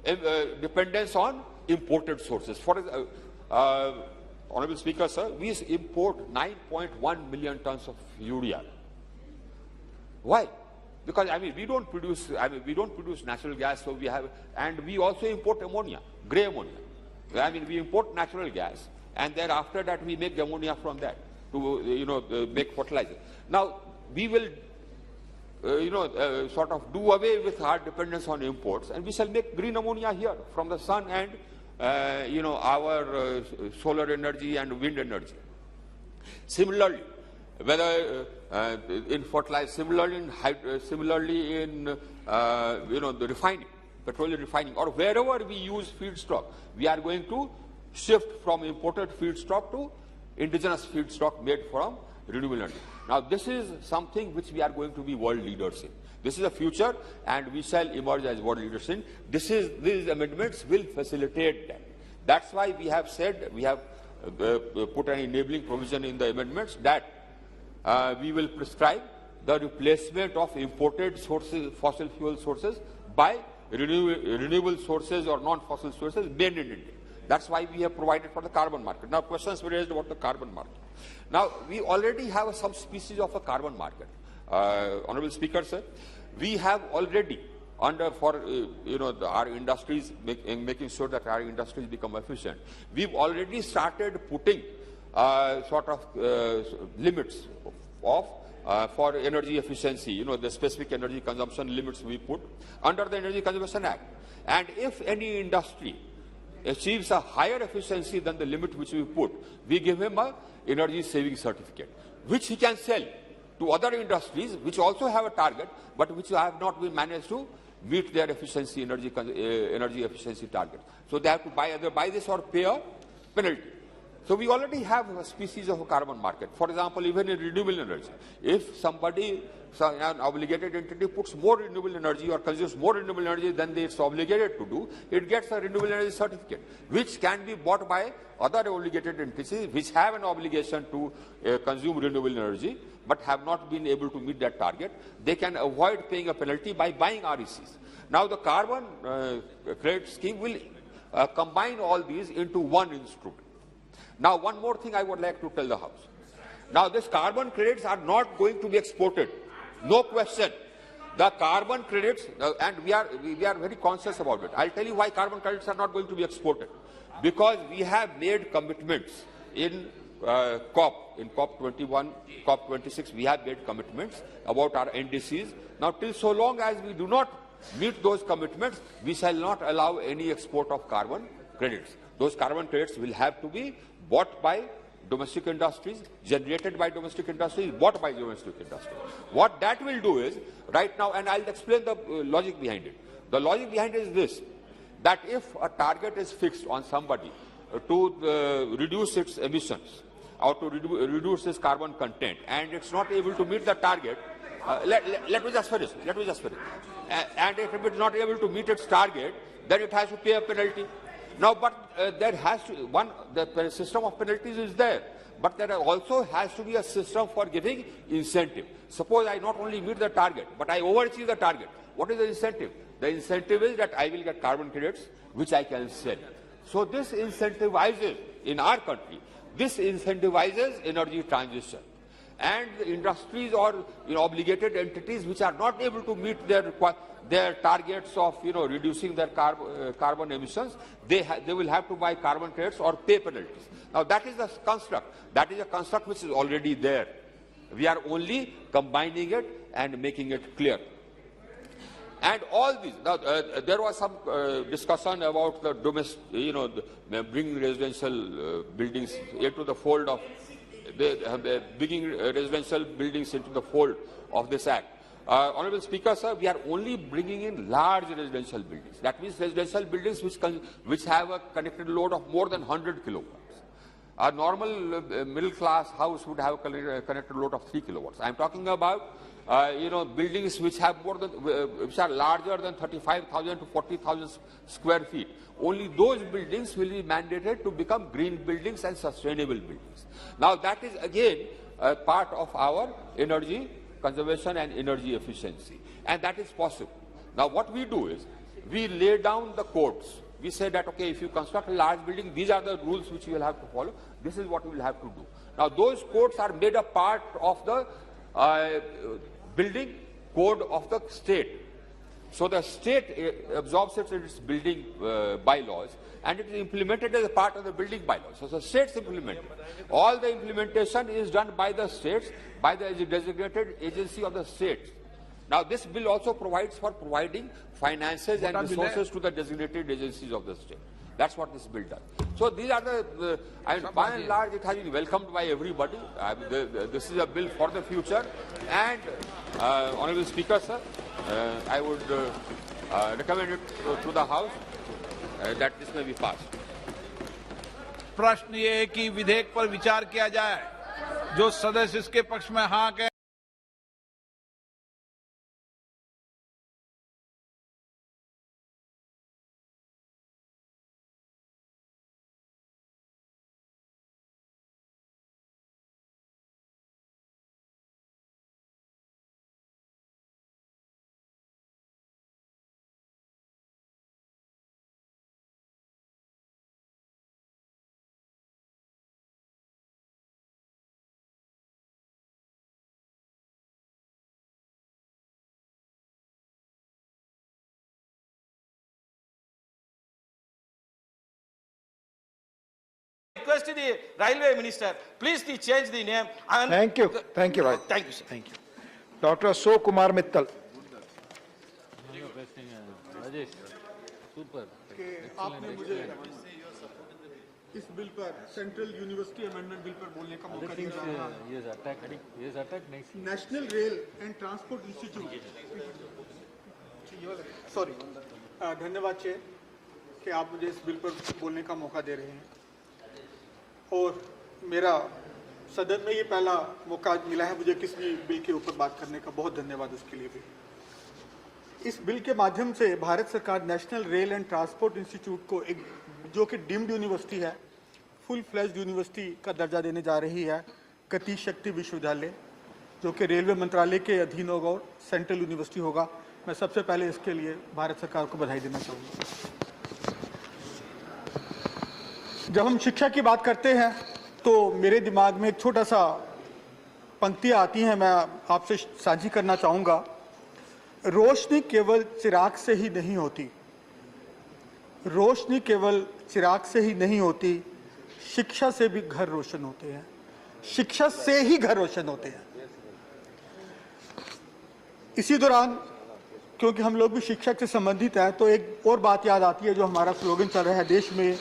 dependence on imported sources. For Honorable Speaker, sir, we import 9.1 million tons of urea. Why? Because we don't produce natural gas, so we have, and we also import ammonia, grey ammonia. We import natural gas, and then after that we make the ammonia from that to make fertilizer. Now we will sort of do away with our dependence on imports, and we shall make green ammonia here from the sun and our solar energy and wind energy. Similarly, whether in fertilizer, similarly in the refining, petroleum refining, or wherever we use feedstock, we are going to shift from imported feedstock to indigenous feedstock made from renewable energy. Now this is something which we are going to be world leaders in. This is the future, and we shall emerge as world leaders in. These amendments will facilitate that. That's why we have said, we have put an enabling provision in the amendments that we will prescribe the replacement of imported sources, fossil fuel sources, by renewable sources or non-fossil sources made in India. That's why we have provided for the carbon market. Now questions were raised about the carbon market. Now we already have a subspecies of a carbon market. Honorable Speaker, sir, we have already our industries, making sure that our industries become efficient. We've already started putting limits for energy efficiency, the specific energy consumption limits we put under the Energy Conservation Act. And if any industry achieves a higher efficiency than the limit which we put, we give him an energy saving certificate, which he can sell to other industries which also have a target, but which have not been managed to meet their efficiency, energy efficiency target. So they have to either buy this or pay a penalty. So we already have a species of a carbon market. For example, even in renewable energy, if an obligated entity puts more renewable energy or consumes more renewable energy than it's obligated to do, it gets a renewable energy certificate, which can be bought by other obligated entities which have an obligation to consume renewable energy but have not been able to meet that target. They can avoid paying a penalty by buying RECs. Now the carbon credit scheme will combine all these into one instrument. Now one more thing I would like to tell the House. Now these carbon credits are not going to be exported. No question. The carbon credits, and we are very conscious about it. I'll tell you why carbon credits are not going to be exported. Because we have made commitments in COP21, COP26, we have made commitments about our NDCs. Now till so long as we do not meet those commitments, we shall not allow any export of carbon credits. Those carbon credits will have to be bought by domestic industries, generated by domestic industries, bought by domestic industries. What that will do is, right now, and I'll explain the logic behind it. The logic behind it is this. that if a target is fixed on somebody to reduce its emissions or to reduce its carbon content, and it's not able to meet the target, let me just finish. And if it is not able to meet its target, then it has to pay a penalty. Now, but there has to the system of penalties is there, but there also has to be a system for giving incentive. Suppose I not only meet the target, but I overachieve the target. What is the incentive? The incentive is that I will get carbon credits, which I can sell. So this incentivizes, in our country, this incentivizes energy transition. And the industries or obligated entities which are not able to meet their targets of reducing their carbon emissions, they will have to buy carbon credits or pay penalties. Now that is the construct. That is a construct which is already there. We are only combining it and making it clear. And all these, now, there was some discussion about the domestic, bringing residential buildings into the fold of bringing residential buildings into the fold of this act. Honourable Speaker, sir, we are only bringing in large residential buildings. That means residential buildings which have a connected load of more than 100 kilowatts. A normal middle-class house would have a connected load of 3 kilowatts. I am talking about buildings which have which are larger than 35,000 to 40,000 square feet. Only those buildings will be mandated to become green buildings and sustainable buildings. Now that is again a part of our energy conservation and energy efficiency, and that is possible. Now what we do is we lay down the codes. We say that, okay, if you construct a large building, these are the rules which you will have to follow. This is what you will have to do. Now those codes are made a part of the building code of the state. So the state absorbs it in its building bylaws, and it is implemented as a part of the building bylaws. So the states implement it. All the implementation is done by the states, by the designated agency of the states. Now this bill also provides for providing finances and resources to the designated agencies of the state. That's what this bill does. So these are by and large, it has been welcomed by everybody. This is a bill for the future. And, Honourable Speaker, sir, I would recommend it to the House that this may be passed. प्रश्न ये है कि विधेयक पर विचार किया जाए। जो सदस्य इसके पक्ष में हाँ कहें, request the railway minister, please change the name. And thank you, Raj. Thank you, sir. Thank you. Dr. So Kumar Mittal. आपने मुझे इस बिल पर सेंट्रल यूनिवर्सिटी अमेंडमेंट बिल पर बोलने का मौका दिया। National rail and transport institute, sorry, धन्यवाद चेयर कि आप मुझे इस बिल पर बोलने का मौका दे रहे हैं। और मेरा सदन में ये पहला मौका मिला है मुझे किसी भी बिल के ऊपर बात करने का, बहुत धन्यवाद उसके लिए भी। इस बिल के माध्यम से भारत सरकार national rail and transport institute को एक जो कि डीम्ड यूनिवर्सिटी है, फुल फ्लेज्ड यूनिवर्सिटी का दर्जा देने जा रही है। गति शक्ति विश्वविद्यालय जो कि रेलवे मंत्रालय के अधीन होगा और सेंट्रल यूनिवर्सिटी होगा। मैं सबसे पहले इसके लिए भारत सरकार को बधाई देना चाहूँगा। जब हम शिक्षा की बात करते हैं तो मेरे दिमाग में एक छोटा सा पंक्तियाँ आती हैं, मैं आपसे साझी करना चाहूँगा। रोशनी केवल चिराग से ही नहीं होती, रोशनी केवल चिराग से ही नहीं होती, शिक्षा से भी घर रोशन होते हैं, शिक्षा से ही घर रोशन होते हैं। इसी दौरान क्योंकि हम लोग भी शिक्षा से संबंधित हैं तो एक और बात याद आती है जो हमारा स्लोगन चल रहा है देश में,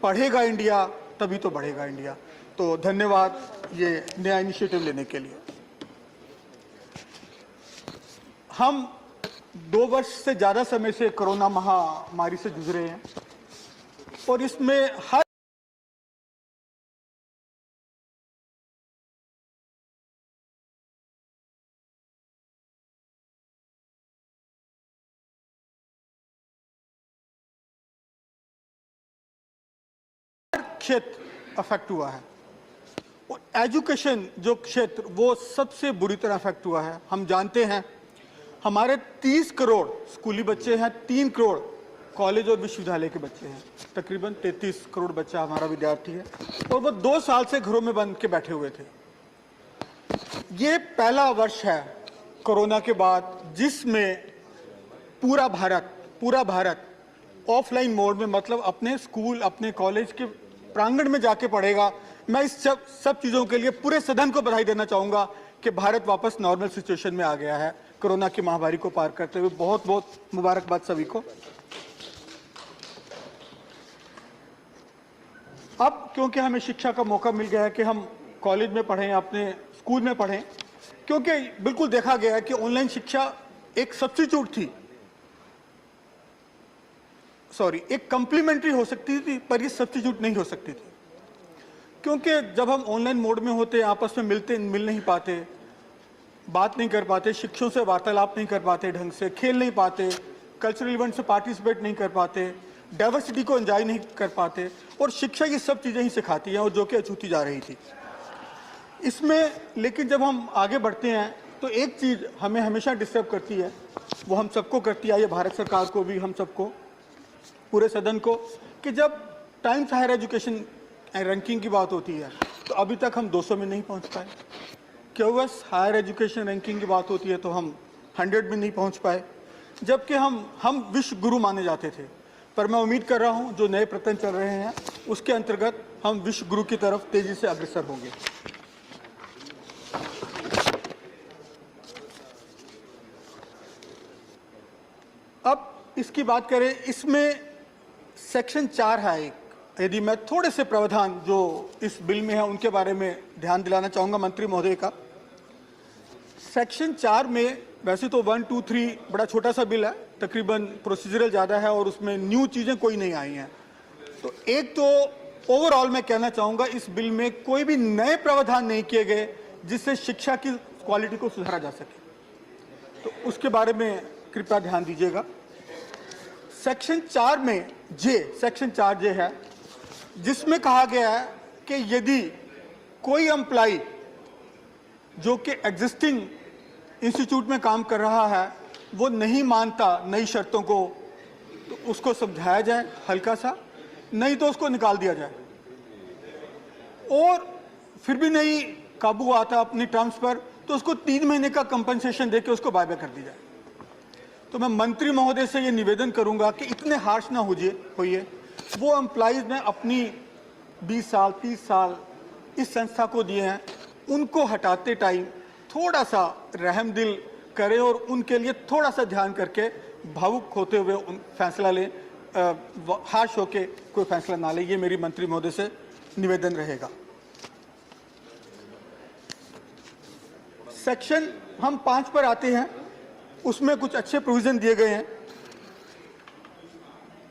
पढ़ेगा इंडिया तभी तो बढ़ेगा इंडिया। तो धन्यवाद ये नया इनिशिएटिव लेने के लिए। हम 2 वर्ष से ज्यादा समय से कोरोना महामारी से जूझ रहे हैं और इसमें हर क्षेत्र अफेक्ट हुआ है और एजुकेशन जो क्षेत्र वो सबसे बुरी तरह अफेक्ट हुआ है। हम जानते हैं हमारे 30 करोड़ स्कूली बच्चे हैं, 3 करोड़ कॉलेज और विश्वविद्यालय के बच्चे हैं, तकरीबन 33 करोड़ बच्चा हमारा विद्यार्थी है और वो 2 साल से घरों में बंद के बैठे हुए थे। ये पहला वर्ष है कोरोना के बाद जिसमें पूरा भारत ऑफलाइन मोड में, मतलब अपने स्कूल अपने कॉलेज के प्रांगण में जाके पढ़ेगा। मैं इस सब चीजों के लिए पूरे सदन को बधाई देना चाहूंगा कि भारत वापस नॉर्मल सिचुएशन में आ गया है कोरोना की महामारी को पार करते हुए। बहुत बहुत मुबारकबाद सभी को। अब क्योंकि हमें शिक्षा का मौका मिल गया है कि हम कॉलेज में पढ़ें, अपने स्कूल में पढ़ें, क्योंकि बिल्कुल देखा गया है कि ऑनलाइन शिक्षा एक सब्स्टिट्यूट थी, एक कम्प्लीमेंट्री हो सकती थी पर ये सब्स्टिट्यूट नहीं हो सकती थी, क्योंकि जब हम ऑनलाइन मोड में होते आपस में मिल नहीं पाते, बात नहीं कर पाते, शिक्षकों से वार्तालाप नहीं कर पाते, ढंग से खेल नहीं पाते, कल्चरल इवेंट से पार्टिसिपेट नहीं कर पाते, डाइवर्सिटी को एंजॉय नहीं कर पाते और शिक्षा ये सब चीज़ें ही सिखाती हैं और जो कि अछूती जा रही थी इसमें। लेकिन जब हम आगे बढ़ते हैं तो एक चीज़ हमें हमेशा डिस्टर्ब करती है, वो हम सबको करती है, ये भारत सरकार को भी, हम सबको, पूरे सदन को, कि जब टाइम्स हायर एजुकेशन रैंकिंग की बात होती है तो अभी तक हम 200 में नहीं पहुंच पाए। क्यूएस हायर एजुकेशन रैंकिंग की बात होती है तो हम 100 में नहीं पहुंच पाए, जबकि हम विश्व गुरु माने जाते थे। पर मैं उम्मीद कर रहा हूं जो नए प्रयत्न चल रहे हैं उसके अंतर्गत हम विश्व गुरु की तरफ तेजी से अग्रसर होंगे। अब इसकी बात करें, इसमें सेक्शन 4 है एक, यदि मैं थोड़े से प्रावधान जो इस बिल में है उनके बारे में ध्यान दिलाना चाहूंगा मंत्री महोदय का। सेक्शन 4 में वैसे तो 1, 2, 3 बड़ा छोटा सा बिल है, तकरीबन प्रोसीजरल ज़्यादा है और उसमें न्यू चीज़ें कोई नहीं आई हैं। तो एक तो ओवरऑल मैं कहना चाहूँगा इस बिल में कोई भी नए प्रावधान नहीं किए गए जिससे शिक्षा की क्वालिटी को सुधारा जा सके, तो उसके बारे में कृपया ध्यान दीजिएगा। सेक्शन 4 में सेक्शन 4J है जिसमें कहा गया है कि यदि कोई एम्प्लॉय जो कि एग्जिस्टिंग इंस्टीट्यूट में काम कर रहा है वो नहीं मानता नई शर्तों को, तो उसको समझाया जाए हल्का सा, नहीं तो उसको निकाल दिया जाए, और फिर भी नहीं काबू आता अपनी टर्म्स पर तो उसको 3 महीने का कंपनसेशन देके उसको बाय बैक कर दी जाए। तो मैं मंत्री महोदय से ये निवेदन करूंगा कि इतने हार्श ना होइए। वो एम्प्लॉइज ने अपनी 20 साल 30 साल इस संस्था को दिए हैं, उनको हटाते टाइम थोड़ा सा रहम दिल करें और उनके लिए थोड़ा सा ध्यान करके भावुक होते हुए फैसला लें, हार्श होके कोई फैसला ना ले। ये मेरी मंत्री महोदय से निवेदन रहेगा। सेक्शन हम 5 पर आते हैं, उसमें कुछ अच्छे प्रोविजन दिए गए हैं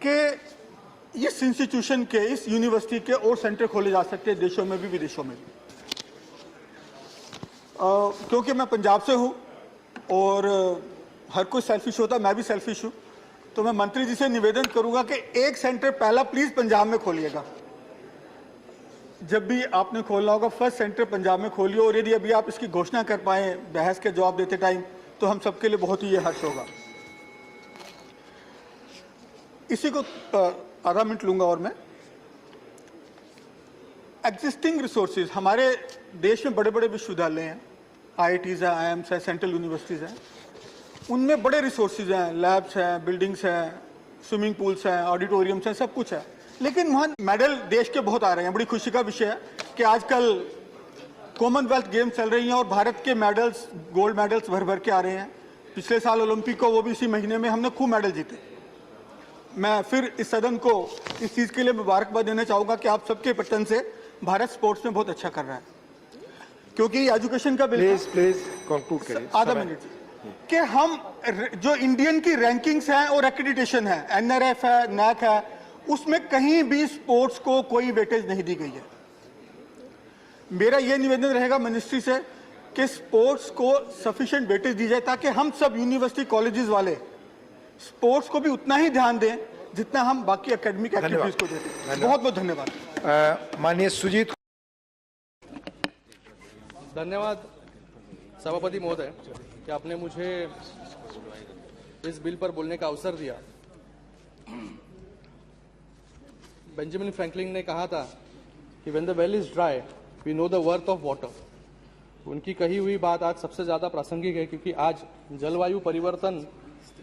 कि इस इंस्टीट्यूशन के, इस यूनिवर्सिटी के और सेंटर खोले जा सकते हैं देशों में भी विदेशों में भी। क्योंकि मैं पंजाब से हूँ और हर कोई सेल्फिश होता, मैं भी सेल्फिश हूँ, तो मैं मंत्री जी से निवेदन करूंगा कि एक सेंटर पहला प्लीज पंजाब में खोलिएगा। जब भी आपने खोलना होगा फर्स्ट सेंटर पंजाब में खोलिए, और यदि अभी आप इसकी घोषणा कर पाए बहस के जवाब देते टाइम तो हम सबके लिए बहुत ही ये हर्ष होगा। इसी को आधा मिनट लूंगा और मैं। एग्जिस्टिंग रिसोर्सेज, हमारे देश में बड़े बड़े विश्वविद्यालय हैं, IITs हैं, IIMs हैं, सेंट्रल यूनिवर्सिटीज़ हैं, उनमें बड़े रिसोर्सेज हैं, लैब्स हैं, बिल्डिंग्स हैं, स्विमिंग पूल्स हैं, ऑडिटोरियम्स हैं, सब कुछ है, लेकिन वहाँ मेडल देश के बहुत आ रहे हैं। बड़ी खुशी का विषय है कि आजकल कॉमनवेल्थ गेम्स चल रही हैं और भारत के मेडल्स, गोल्ड मेडल्स भर भर के आ रहे हैं। पिछले साल ओलंपिक को, वो भी इसी महीने में, हमने खूब मेडल जीते। मैं फिर इस सदन को इस चीज़ के लिए मुबारकबाद देना चाहूँगा कि आप सबके प्रयत्न से भारत स्पोर्ट्स में बहुत अच्छा कर रहा है, क्योंकि एजुकेशन का बिल। प्लीज कंक्लूड करिए। आधा मिनट। कि हम जो इंडियन की रैंकिंग्स हैं और एक्रेडिटेशन है, NRF है, NAC है, उसमें कहीं भी स्पोर्ट्स को कोई वेटेज नहीं दी गई है। मेरा यह निवेदन रहेगा मिनिस्ट्री से कि स्पोर्ट्स को सफिशिएंट वेटेज दी जाए ताकि हम सब यूनिवर्सिटी कॉलेजेस वाले स्पोर्ट्स को भी उतना ही ध्यान दें जितना हम बाकी एकेडमिक एक्टिविटीज को देते हैं। बहुत बहुत धन्यवाद। माननीय सुजीत। धन्यवाद सभापति महोदय कि आपने मुझे इस बिल पर बोलने का अवसर दिया। बेंजामिन फ्रैंकलिन ने कहा था कि when the well is dry we know the worth of water. उनकी कही हुई बात आज सबसे ज्यादा प्रासंगिक है क्योंकि आज जलवायु परिवर्तन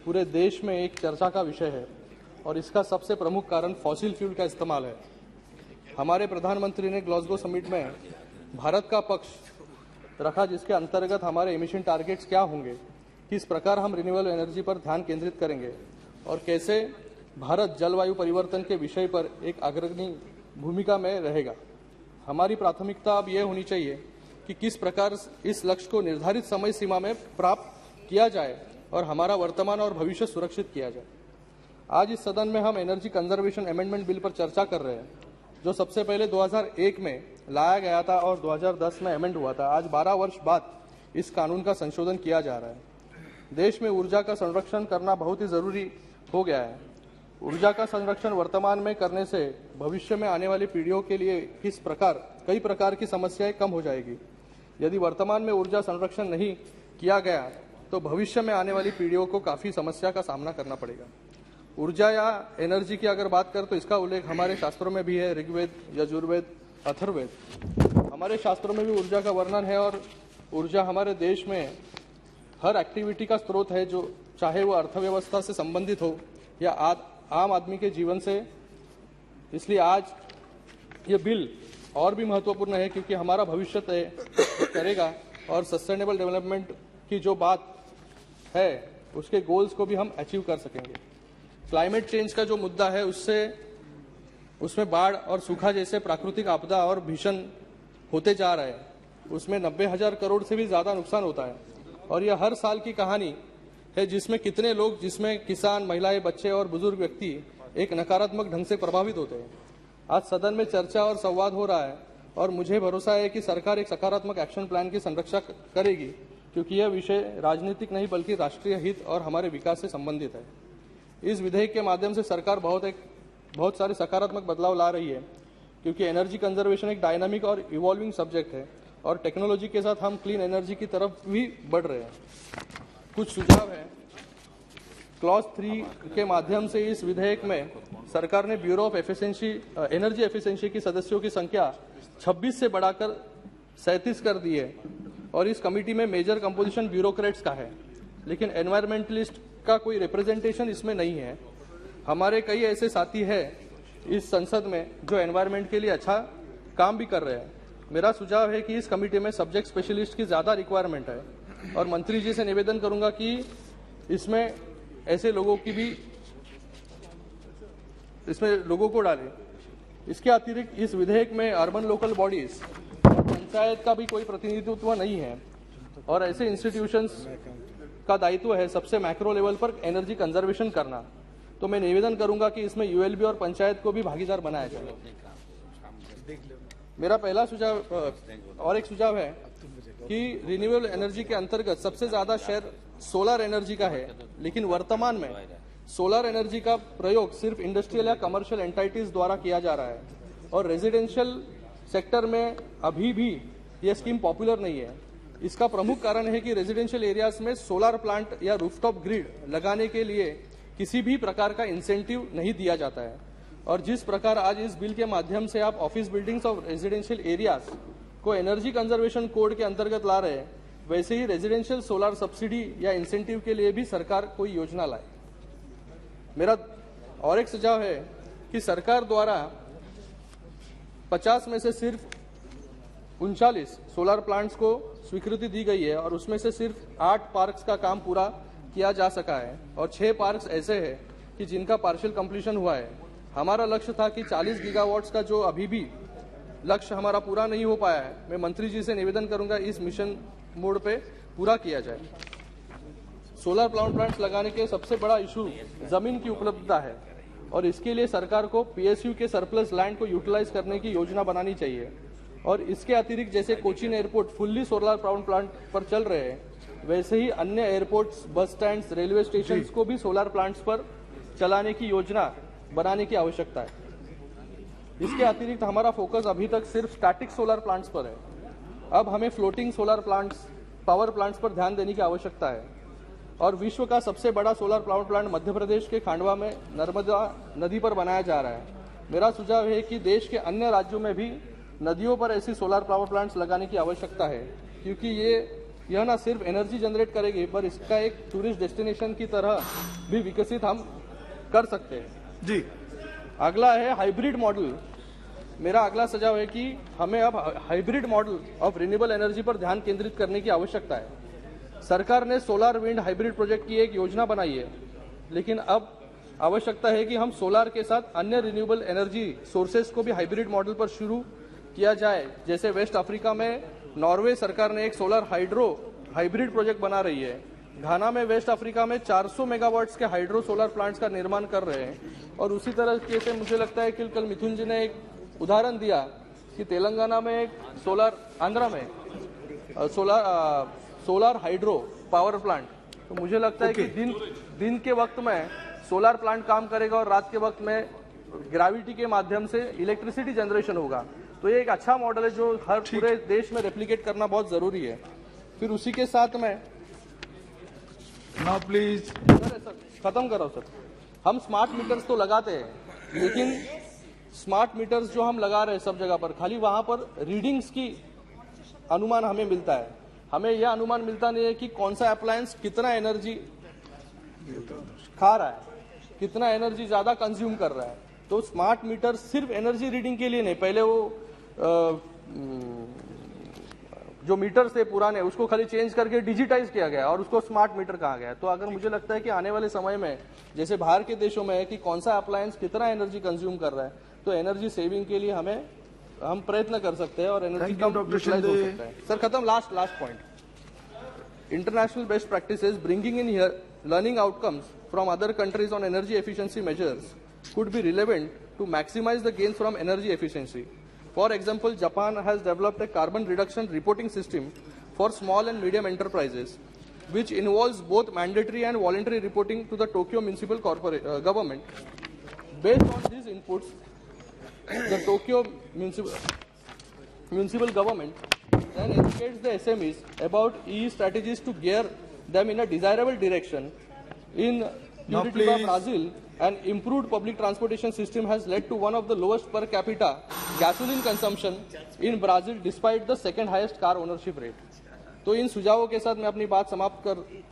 पूरे देश में एक चर्चा का विषय है और इसका सबसे प्रमुख कारण फॉसिल फ्यूल का इस्तेमाल है। हमारे प्रधानमंत्री ने ग्लासगो समिट में भारत का पक्ष रखा जिसके अंतर्गत हमारे एमिशन टारगेट्स क्या होंगे, किस प्रकार हम रिन्यूएबल एनर्जी पर ध्यान केंद्रित करेंगे और कैसे भारत जलवायु परिवर्तन के विषय पर एक अग्रणी भूमिका में रहेगा। हमारी प्राथमिकता अब यह होनी चाहिए कि किस प्रकार इस लक्ष्य को निर्धारित समय सीमा में प्राप्त किया जाए और हमारा वर्तमान और भविष्य सुरक्षित किया जाए। आज इस सदन में हम एनर्जी कंजर्वेशन अमेंडमेंट बिल पर चर्चा कर रहे हैं जो सबसे पहले 2001 में लाया गया था और 2010 में अमेंड हुआ था। आज 12 वर्ष बाद इस कानून का संशोधन किया जा रहा है। देश में ऊर्जा का संरक्षण करना बहुत ही जरूरी हो गया है। ऊर्जा का संरक्षण वर्तमान में करने से भविष्य में आने वाली पीढ़ियों के लिए कई प्रकार की समस्याएं कम हो जाएगी। यदि वर्तमान में ऊर्जा संरक्षण नहीं किया गया तो भविष्य में आने वाली पीढ़ियों को काफी समस्या का सामना करना पड़ेगा। ऊर्जा या एनर्जी की अगर बात करें तो इसका उल्लेख हमारे शास्त्रों में भी है, ऋग्वेद, यजुर्वेद, अथर्ववेद। हमारे शास्त्रों में भी ऊर्जा का वर्णन है और ऊर्जा हमारे देश में हर एक्टिविटी का स्रोत है, जो चाहे वो अर्थव्यवस्था से संबंधित हो या आम आदमी के जीवन से। इसलिए आज ये बिल और भी महत्वपूर्ण है क्योंकि हमारा भविष्य तय करेगा और सस्टेनेबल डेवलपमेंट की जो बात है उसके गोल्स को भी हम अचीव कर सकेंगे। क्लाइमेट चेंज का जो मुद्दा है उसमें बाढ़ और सूखा जैसे प्राकृतिक आपदा और भीषण होते जा रहे हैं। उसमें 90,000 करोड़ से भी ज्यादा नुकसान होता है और यह हर साल की कहानी है जिसमें कितने लोग, जिसमें किसान, महिलाएं, बच्चे और बुजुर्ग व्यक्ति एक नकारात्मक ढंग से प्रभावित होते हैं। आज सदन में चर्चा और संवाद हो रहा है और मुझे भरोसा है कि सरकार एक सकारात्मक एक्शन प्लान की संरक्षा करेगी क्योंकि यह विषय राजनीतिक नहीं बल्कि राष्ट्रीय हित और हमारे विकास से संबंधित है। इस विधेयक के माध्यम से सरकार बहुत सारे सकारात्मक बदलाव ला रही है क्योंकि एनर्जी कंजर्वेशन एक डायनामिक और इवॉल्विंग सब्जेक्ट है और टेक्नोलॉजी के साथ हम क्लीन एनर्जी की तरफ भी बढ़ रहे हैं। कुछ सुझाव है। क्लॉज 3 के माध्यम से इस विधेयक में सरकार ने ब्यूरो ऑफ एनर्जी एफिशिएंसी की सदस्यों की संख्या 26 से बढ़ाकर 37 कर दी है और इस कमेटी में मेजर कंपोजिशन ब्यूरोक्रेट्स का है, लेकिन एनवायरमेंटलिस्ट का कोई रिप्रेजेंटेशन इसमें नहीं है। हमारे कई ऐसे साथी हैं इस संसद में जो एनवायरमेंट के लिए अच्छा काम भी कर रहे हैं। मेरा सुझाव है कि इस कमेटी में सब्जेक्ट स्पेशलिस्ट की ज्यादा रिक्वायरमेंट है और मंत्री जी से निवेदन करूंगा कि इसमें ऐसे लोगों की भी इसमें लोगों को डालें। इसके अतिरिक्त इस विधेयक में अर्बन लोकल बॉडीज और पंचायत का भी कोई प्रतिनिधित्व नहीं है और ऐसे इंस्टीट्यूशंस का दायित्व है सबसे मैक्रो लेवल पर एनर्जी कंजर्वेशन करना। तो मैं निवेदन करूंगा कि इसमें यूएलबी और पंचायत को भी भागीदार बनाया जाए। मेरा पहला सुझाव और एक सुझाव है कि रिन्यूएबल एनर्जी के अंतर्गत सबसे ज्यादा शेयर सोलर एनर्जी का है, लेकिन वर्तमान में सोलर एनर्जी का प्रयोग सिर्फ इंडस्ट्रियल या कमर्शियल एंटाइटीज द्वारा किया जा रहा है और रेजिडेंशियल सेक्टर में अभी भी यह स्कीम पॉपुलर नहीं है। इसका प्रमुख कारण है कि रेजिडेंशियल एरियाज में सोलर प्लांट या रूफटॉप ग्रिड लगाने के लिए किसी भी प्रकार का इंसेंटिव नहीं दिया जाता है और जिस प्रकार आज इस बिल के माध्यम से आप ऑफिस बिल्डिंग्स और रेजिडेंशियल एरियाज को एनर्जी कंजर्वेशन कोड के अंतर्गत ला रहे हैं, वैसे ही रेजिडेंशियल सोलर सब्सिडी या इंसेंटिव के लिए भी सरकार कोई योजना लाए। मेरा और एक सुझाव है कि सरकार द्वारा 50 में से सिर्फ 39 सोलर प्लांट्स को स्वीकृति दी गई है और उसमें से सिर्फ 8 पार्क्स का काम पूरा किया जा सका है और 6 पार्क्स ऐसे हैं कि जिनका पार्शियल कंप्लीशन हुआ है। हमारा लक्ष्य था कि 40 गीगावाट्स का जो अभी भी लक्ष्य हमारा पूरा नहीं हो पाया है। मैं मंत्री जी से निवेदन करूंगा इस मिशन मोड पे पूरा किया जाए। सोलर पावर प्लांट्स लगाने के सबसे बड़ा इशू जमीन की उपलब्धता है और इसके लिए सरकार को पीएसयू के सरप्लस लैंड को यूटिलाइज करने की योजना बनानी चाहिए। और इसके अतिरिक्त जैसे Cochin airport fully solar power plant पर चल रहे हैं, वैसे ही अन्य एयरपोर्ट्स, बस स्टैंड्स, रेलवे स्टेशन को भी सोलर प्लांट्स पर चलाने की योजना बनाने की आवश्यकता है। इसके अतिरिक्त हमारा फोकस अभी तक सिर्फ स्टैटिक सोलर प्लांट्स पर है। अब हमें floating solar plants, power plants पर ध्यान देने की आवश्यकता है। और विश्व का सबसे बड़ा solar power plant Madhya Pradesh के खांडवा में नर्मदा नदी पर बनाया जा रहा है। मेरा सुझाव है कि देश के अन्य राज्यों में भी नदियों पर ऐसी सोलर पावर प्लांट्स लगाने की आवश्यकता है, क्योंकि यह न सिर्फ एनर्जी जनरेट करेगी, पर इसका एक टूरिस्ट डेस्टिनेशन की तरह भी विकसित हम कर सकते हैं। जी, अगला है हाइब्रिड मॉडल। मेरा अगला सुझाव है कि हमें अब hybrid model of renewable energy पर ध्यान केंद्रित करने की आवश्यकता है। सरकार ने सोलर विंड हाइब्रिड प्रोजेक्ट की एक योजना बनाई है, लेकिन अब आवश्यकता है कि हम सोलर के साथ अन्य रिन्यूएबल एनर्जी सोर्सेज को भी हाइब्रिड मॉडल पर शुरू किया जाए। जैसे वेस्ट अफ्रीका में नॉर्वे सरकार ने एक सोलर हाइड्रो हाइब्रिड प्रोजेक्ट बना रही है। घाना में वेस्ट अफ्रीका में 400 मेगावाट्स के हाइड्रो सोलर प्लांट्स का निर्माण कर रहे हैं। और उसी तरह से मुझे लगता है कि कल मिथुन जी ने एक उदाहरण दिया कि तेलंगाना में एक सोलर, आंध्रा में सोलर हाइड्रो पावर प्लांट। तो मुझे लगता है कि दिन के वक्त में सोलर प्लांट काम करेगा और रात के वक्त में ग्रेविटी के माध्यम से इलेक्ट्रिसिटी जनरेशन होगा। तो ये एक अच्छा मॉडल है जो हर पूरे देश में रेप्लिकेट करना बहुत जरूरी है। फिर उसी के साथ में नाउ प्लीज खत्म करो सर। हम स्मार्ट मीटर्स तो लगाते हैं, लेकिन स्मार्ट मीटर्स जो हम लगा रहे हैं सब जगह पर, खाली वहां पर रीडिंग्स की अनुमान हमें मिलता है। हमें यह अनुमान मिलता नहीं है कि कौन सा अप्लायंस कितना एनर्जी खा रहा है, कितना एनर्जी ज्यादा कंज्यूम कर रहा है। तो स्मार्ट मीटर सिर्फ एनर्जी रीडिंग के लिए नहीं, पहले वो जो मीटर्स थे पुराने उसको खाली चेंज करके डिजिटाइज किया गया और उसको स्मार्ट मीटर कहा गया। तो अगर मुझे लगता है कि आने वाले समय में जैसे बाहर के देशों में है कि कौन सा अप्लायंस कितना एनर्जी कंज्यूम कर रहा है, तो एनर्जी सेविंग के लिए हम प्रयत्न कर सकते हैं और एनर्जी कम यूटिलाइज हो सकता है। सर खत्म, last point. International best practices bringing in here learning outcomes from other countries on energy efficiency measures could be relevant to maximize the gains from energy efficiency. For example, Japan has developed a carbon reduction reporting system for small and medium enterprises, which involves both mandatory and voluntary reporting to the Tokyo municipal government. Based on these inputs, the Tokyo municipal government then educates the SMEs about EU strategies to gear them in a desirable direction. In Curitiba, Brazil, an improved public transportation system has led to one of the lowest per capita gasoline consumption in Brazil, despite the second highest car ownership rate. तो इन सुझावों के साथ मैं अपनी बात समाप्त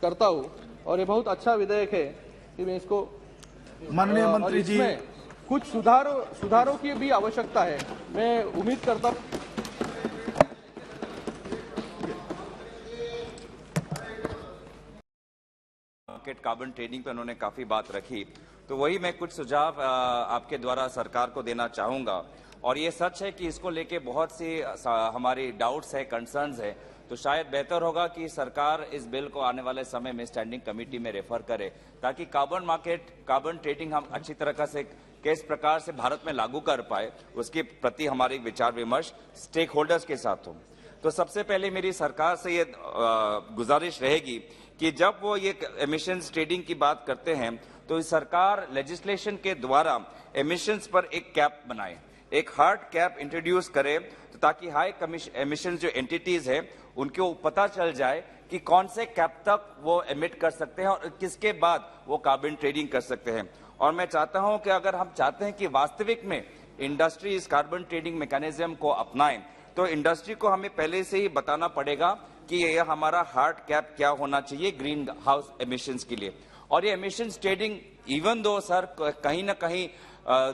करता हूँ और ये बहुत अच्छा विधेयक है कि मैं इसको माननीय मंत्री जी, कुछ सुधारों की भी आवश्यकता है। मैं उम्मीद करता हूँ मार्केट कार्बन ट्रेडिंग पे उन्होंने काफी बात रखी, तो वही मैं कुछ सुझाव आपके द्वारा सरकार को देना चाहूंगा। और ये सच है कि इसको लेके बहुत सी हमारी डाउट्स है, कंसर्न्स है, तो शायद बेहतर होगा कि सरकार इस बिल को आने वाले समय में स्टैंडिंग कमेटी में रेफर करे, ताकि कार्बन मार्केट, कार्बन ट्रेडिंग हम अच्छी तरह से किस प्रकार से भारत में लागू कर पाए, उसके प्रति हमारी विचार विमर्श स्टेक होल्डर्स के साथ हो। तो सबसे पहले मेरी सरकार से ये गुजारिश रहेगी कि जब वो ये एमिशंस ट्रेडिंग की बात करते हैं, तो सरकार लेजिस्लेशन के द्वारा एमिशंस पर एक कैप बनाए, एक हार्ड कैप इंट्रोड्यूस करे, तो ताकि हाई एमिशन जो एंटिटीज है उनको पता चल जाए कि कौन से कैप तक वो एमिट कर सकते हैं और किसके बाद वो कार्बन ट्रेडिंग कर सकते हैं। और मैं चाहता हूं कि अगर हम चाहते हैं कि वास्तविक में इंडस्ट्री इस कार्बन ट्रेडिंग मैकेनिज्म को अपनाएं, तो इंडस्ट्री को हमें पहले से ही बताना पड़ेगा कि यह हमारा हार्ड कैप क्या होना चाहिए ग्रीन हाउस एमिशंस के लिए। और ये emissions trading even though sir कहीं ना कहीं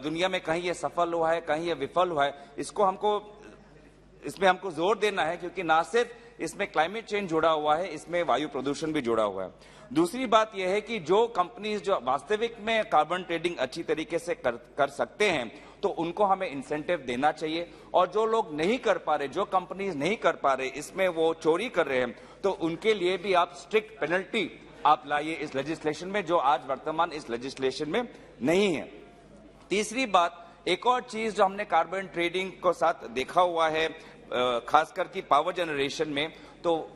दुनिया में कहीं ये सफल हुआ है, कहीं ये विफल हुआ है, इसमें हमको जोर देना है, क्योंकि ना सिर्फ इसमें क्लाइमेट चेंज जुड़ा हुआ है, इसमें वायु प्रदूषण भी जुड़ा हुआ है। दूसरी बात यह है कि जो कंपनीज जो वास्तविक में कार्बन ट्रेडिंग अच्छी तरीके से कर सकते हैं, तो उनको हमें इंसेंटिव देना चाहिए। और जो लोग नहीं कर पा रहे, जो कंपनीज नहीं कर पा रहे, इसमें वो चोरी कर रहे हैं, तो उनके लिए भी आप स्ट्रिक्ट पेनल्टी आप लाइए इस लेजिस्लेशन में, जो आज वर्तमान इस लेजिस्लेशन में नहीं है। तीसरी बात, एक और चीज जो हमने कार्बन ट्रेडिंग को साथ देखा हुआ है, खासकर की पावर जनरेशन में, तो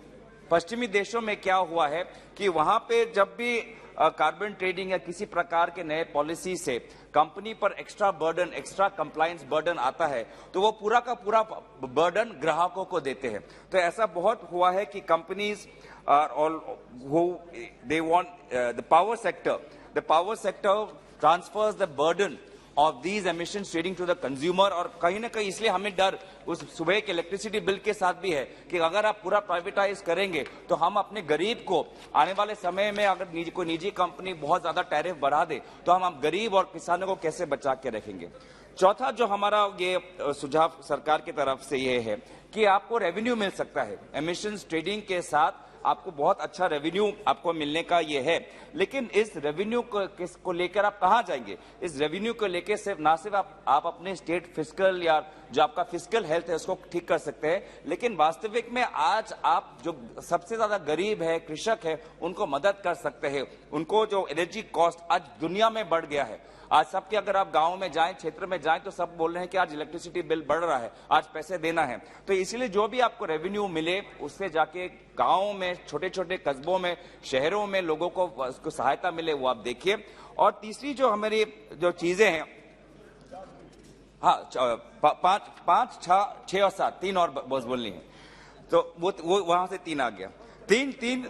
पश्चिमी देशों में क्या हुआ है कि वहां पे जब भी कार्बन ट्रेडिंग या किसी प्रकार के नए पॉलिसी से कंपनी पर extra burden, extra compliance burden आता है, तो वो पूरा का पूरा बर्डन ग्राहकों को देते हैं। तो ऐसा बहुत हुआ है कि companies they want the power sector transfers the burden of these emissions trading to the consumer, और कहीं ना कहीं इसलिए हमें डर उस सुबह के इलेक्ट्रिसिटी बिल के साथ भी है कि अगर आप पूरा प्राइवेटाइज करेंगे तो हम अपने गरीब को आने वाले समय में अगर कोई निजी कंपनी बहुत ज्यादा टैरिफ बढ़ा दे तो हम गरीब और किसानों को कैसे बचा के रखेंगे। चौथा जो हमारा ये सुझाव सरकार की तरफ से ये है कि आपको रेवेन्यू मिल सकता है एमिशंस ट्रेडिंग के साथ, आपको बहुत अच्छा रेवेन्यू आपको मिलने का ये है, लेकिन इस रेवेन्यू को लेकर आप कहां जाएंगे? इस रेवेन्यू को लेकर सिर्फ आप अपने स्टेट फिस्कल या जो आपका फिस्कल हेल्थ है उसको ठीक कर सकते हैं, लेकिन वास्तविक में आज आप जो सबसे ज्यादा गरीब है, कृषक है, उनको मदद कर सकते हैं। उनको जो एनर्जी कॉस्ट आज दुनिया में बढ़ गया है, आज सबके अगर आप गांव में जाएं, क्षेत्र में जाएं, तो सब बोल रहे हैं कि आज इलेक्ट्रिसिटी बिल बढ़ रहा है, आज पैसे देना है। तो इसीलिए जो भी आपको रेवेन्यू मिले उससे जाके गांव में, छोटे छोटे कस्बों में, शहरों में लोगों को उसको सहायता मिले, वो आप देखिए। और तीसरी जो हमारी जो चीजें हैं, हाँ, 5, 6 और 7 3 और बस बोलनी है, तो वो वहां से 3 आ गया। तीन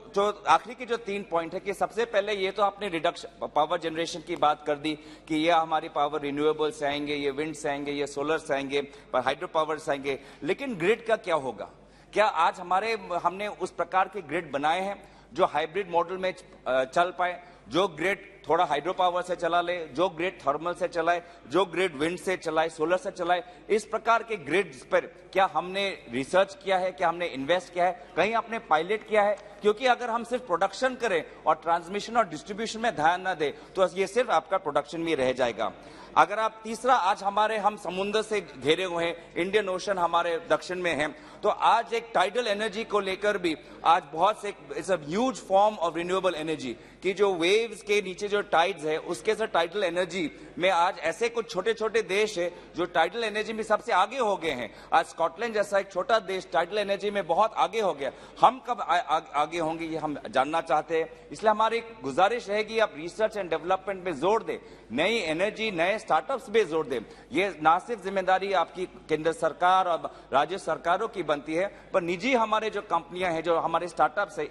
जो आखिरी के जो 3 पॉइंट है कि सबसे पहले ये तो आपने रिडक्शन पावर जनरेशन की बात कर दी कि ये हमारी पावर रिन्यूएबल से आएंगे, ये विंड से आएंगे, ये सोलर से आएंगे, पर हाइड्रो पावर से आएंगे, लेकिन ग्रिड का क्या होगा? क्या आज हमने उस प्रकार के ग्रिड बनाए हैं जो हाइब्रिड मॉडल में चल पाए, जो ग्रिड थोड़ा हाइड्रो पावर से चला ले, जो ग्रिड थर्मल से चलाए, जो ग्रिड विंड से चलाए, सोलर से चलाए? इस प्रकार के ग्रिड्स पर क्या हमने रिसर्च किया है? क्या हमने इन्वेस्ट किया है? कहीं आपने पायलट किया है? क्योंकि अगर हम सिर्फ प्रोडक्शन करें और ट्रांसमिशन और डिस्ट्रीब्यूशन में ध्यान न दें तो ये सिर्फ आपका प्रोडक्शन में रह जाएगा। अगर आप तीसरा, आज हम समुद्र से घिरे हुए हैं, इंडियन ओशन हमारे दक्षिण में है, तो आज एक टाइडल एनर्जी को लेकर भी आज बहुत से it's a huge form of renewable energy कि जो वेव्स के नीचे जो टाइड्स है उसके से टाइडल एनर्जी में आज ऐसे कुछ छोटे छोटे देश है जो टाइडल एनर्जी में सबसे आगे हो गए हैं। आज स्कॉटलैंड जैसा एक छोटा देश टाइडल एनर्जी में बहुत आगे हो गया। हम कब आगे होंगे ये हम जानना चाहते हैं। इसलिए हमारी गुजारिश रहेगी आप रिसर्च एंड डेवलपमेंट में जोर दें, नई एनर्जी, नए स्टार्टअप्स में जोर दें। ये ना सिर्फ जिम्मेदारी आपकी केंद्र सरकार और राज्य सरकारों की बनती है, पर निजी हमारे जो कंपनियां हैं, जो हमारे स्टार्टअप्स है,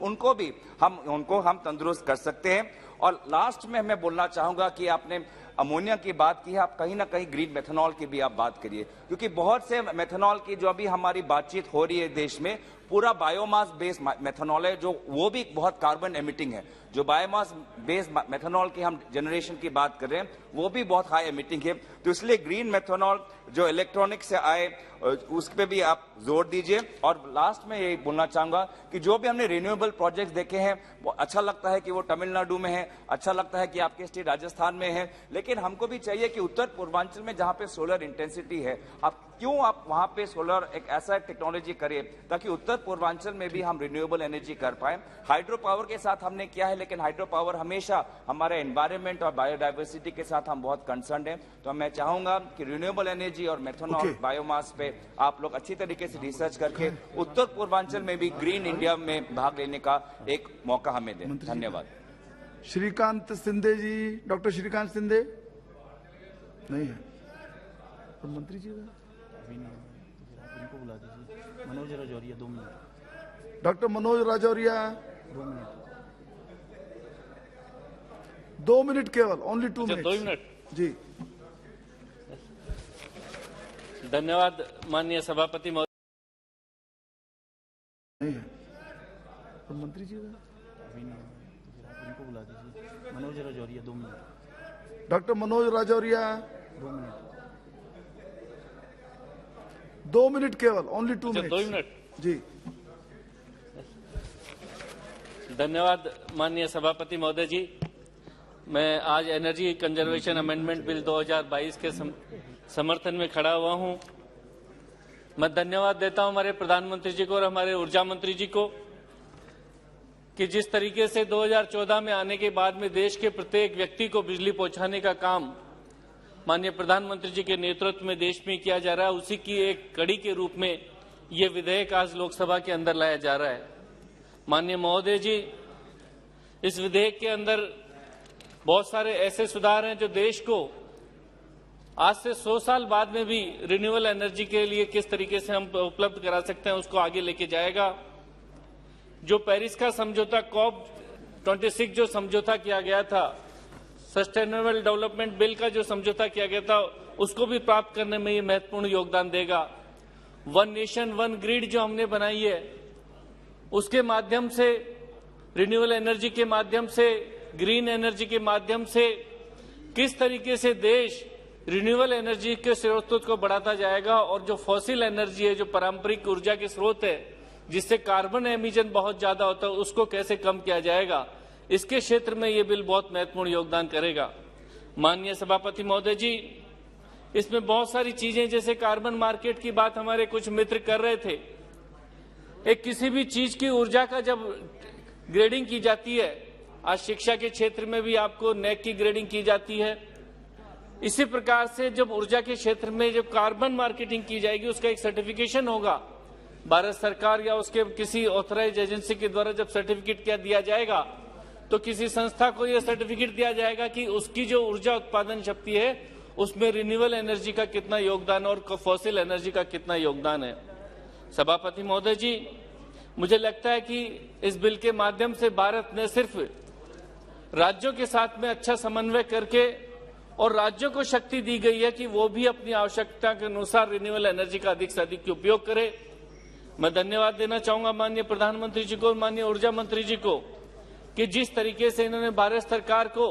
उनको भी हम तंदुरुस्त कर सकते हैं। और लास्ट में मैं बोलना चाहूंगा कि आपने अमोनिया की बात की है, आप कहीं ना कहीं ग्रीन मेथनॉल की भी आप बात करिए, क्योंकि बहुत से मेथनॉल की जो अभी हमारी बातचीत हो रही है देश में, पूरा बायोमास बेस्ड मेथनॉल है, जो वो भी बहुत कार्बन एमिटिंग है। जो बायोमास बेस्ड मेथनॉल की हम जनरेशन की बात कर रहे हैं वो भी बहुत हाई एमिटिंग है। तो इसलिए ग्रीन मेथनॉल जो इलेक्ट्रॉनिक से आए उस पर भी आप जोर दीजिए। और लास्ट में यही बोलना चाहूंगा कि जो भी हमने रिन्यूएबल प्रोजेक्ट्स देखे हैं वो अच्छा लगता है कि वो तमिलनाडु में है, अच्छा लगता है कि आपके स्टेट राजस्थान में है, लेकिन हमको भी चाहिए कि उत्तर पूर्वांचल में जहां पे सोलर इंटेंसिटी है, आप वहां पे सोलर एक ऐसा टेक्नोलॉजी करें ताकि उत्तर पूर्वांचल में भी हम रिन्यूएबल एनर्जी कर पाए। हाइड्रो पावर के साथ हमने किया है, लेकिन हाइड्रो पावर हमेशा हमारे एनवायरमेंट और बायोडाइवर्सिटी के साथ हम बहुत कंसर्न है। तो मैं चाहूंगा कि रिन्यूएबल एनर्जी और मेथनॉल बायोमास पे आप लोग अच्छी तरीके से रिसर्च करके उत्तर पूर्वांचल में भी ग्रीन इंडिया में भाग लेने का एक मौका हमें दें। धन्यवाद। श्रीकांत सिंधे जी, डॉक्टर श्रीकांत सिंधे नहीं है तो मंत्री जी उनको बुला दीजिए। Manoj Rajoria 2 minute. Doctor Manoj Rajoria 2 minute. 2 minute केवल, ओनली 2 मिनट। 2 मिनट जी। धन्यवाद माननीय सभापति महोदय। नहीं है तो मंत्री जी उनको बुला दीजिए। Manoj Rajoria 2 minute. Doctor Manoj Rajoria 2 minute. 2 minute केवल, ओनली 2 मिनट। 2 मिनट जी। धन्यवाद माननीय सभापति महोदय जी। मैं आज एनर्जी कंजर्वेशन अमेंडमेंट बिल 2022 के समर्थन में खड़ा हुआ हूं। मैं धन्यवाद देता हूं हमारे प्रधानमंत्री जी को और हमारे ऊर्जा मंत्री जी को कि जिस तरीके से 2014 में आने के बाद में देश के प्रत्येक व्यक्ति को बिजली पहुंचाने का काम माननीय प्रधानमंत्री जी के नेतृत्व में देश में किया जा रहा है, उसी की एक कड़ी के रूप में ये विधेयक आज लोकसभा के अंदर लाया जा रहा है। माननीय महोदय जी, इस विधेयक के अंदर बहुत सारे ऐसे सुधार हैं जो देश को आज से 100 साल बाद में भी रिन्यूएबल एनर्जी के लिए किस तरीके से हम उपलब्ध करा सकते हैं उसको आगे लेके जाएगा। जो पेरिस का समझौता COP26 जो समझौता किया गया था, सस्टेनेबल डेवलपमेंट बिल का जो समझौता किया गया था, उसको भी प्राप्त करने में ये महत्वपूर्ण योगदान देगा। वन नेशन वन ग्रिड जो हमने बनाई है, उसके माध्यम से रिन्यूएबल एनर्जी के माध्यम से, ग्रीन एनर्जी के माध्यम से किस तरीके से देश रिन्यूएबल एनर्जी के स्रोतों को बढ़ाता जाएगा और जो फॉसिल एनर्जी है, जो पारंपरिक ऊर्जा के स्रोत है जिससे कार्बन एमिशन बहुत ज्यादा होता है, उसको कैसे कम किया जाएगा, इसके क्षेत्र में ये बिल बहुत महत्वपूर्ण योगदान करेगा। माननीय सभापति महोदय जी, इसमें बहुत सारी चीजें, जैसे कार्बन मार्केट की बात हमारे कुछ मित्र कर रहे थे। एक किसी भी चीज की ऊर्जा का जब ग्रेडिंग की जाती है, आज शिक्षा के क्षेत्र में भी आपको नेक की ग्रेडिंग की जाती है, इसी प्रकार से जब ऊर्जा के क्षेत्र में जब कार्बन मार्केटिंग की जाएगी, उसका एक सर्टिफिकेशन होगा भारत सरकार या उसके किसी ऑथराइज एजेंसी के द्वारा। जब सर्टिफिकेट क्या दिया जाएगा तो किसी संस्था को यह सर्टिफिकेट दिया जाएगा कि उसकी जो ऊर्जा उत्पादन शक्ति है उसमें रिन्यूएबल एनर्जी का कितना योगदान और फॉसिल एनर्जी का कितना योगदान है। सभापति महोदय जी, मुझे लगता है कि इस बिल के माध्यम से भारत ने सिर्फ राज्यों के साथ में अच्छा समन्वय करके और राज्यों को शक्ति दी गई है कि वो भी अपनी आवश्यकता के अनुसार रिन्यूएबल एनर्जी का अधिक से अधिक उपयोग करे। मैं धन्यवाद देना चाहूंगा माननीय प्रधानमंत्री जी को, माननीय ऊर्जा मंत्री जी को, कि जिस तरीके से इन्होंने भारत सरकार को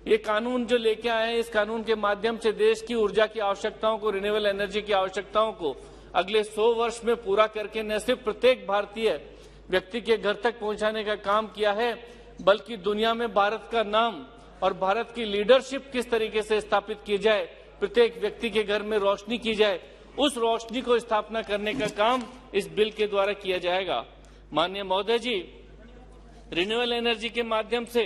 ये कानून जो लेके आए हैं, इस कानून के माध्यम से देश की ऊर्जा की आवश्यकताओं को, रिन्यूएबल एनर्जी की आवश्यकताओं को अगले 100 वर्ष में पूरा करके न सिर्फ प्रत्येक भारतीय व्यक्ति के घर तक पहुंचाने का काम किया है, बल्कि दुनिया में भारत का नाम और भारत की लीडरशिप किस तरीके से स्थापित की जाए, प्रत्येक व्यक्ति के घर में रोशनी की जाए, उस रोशनी को स्थापना करने का काम इस बिल के द्वारा किया जाएगा। माननीय महोदय जी, रिन्यूएबल एनर्जी के माध्यम से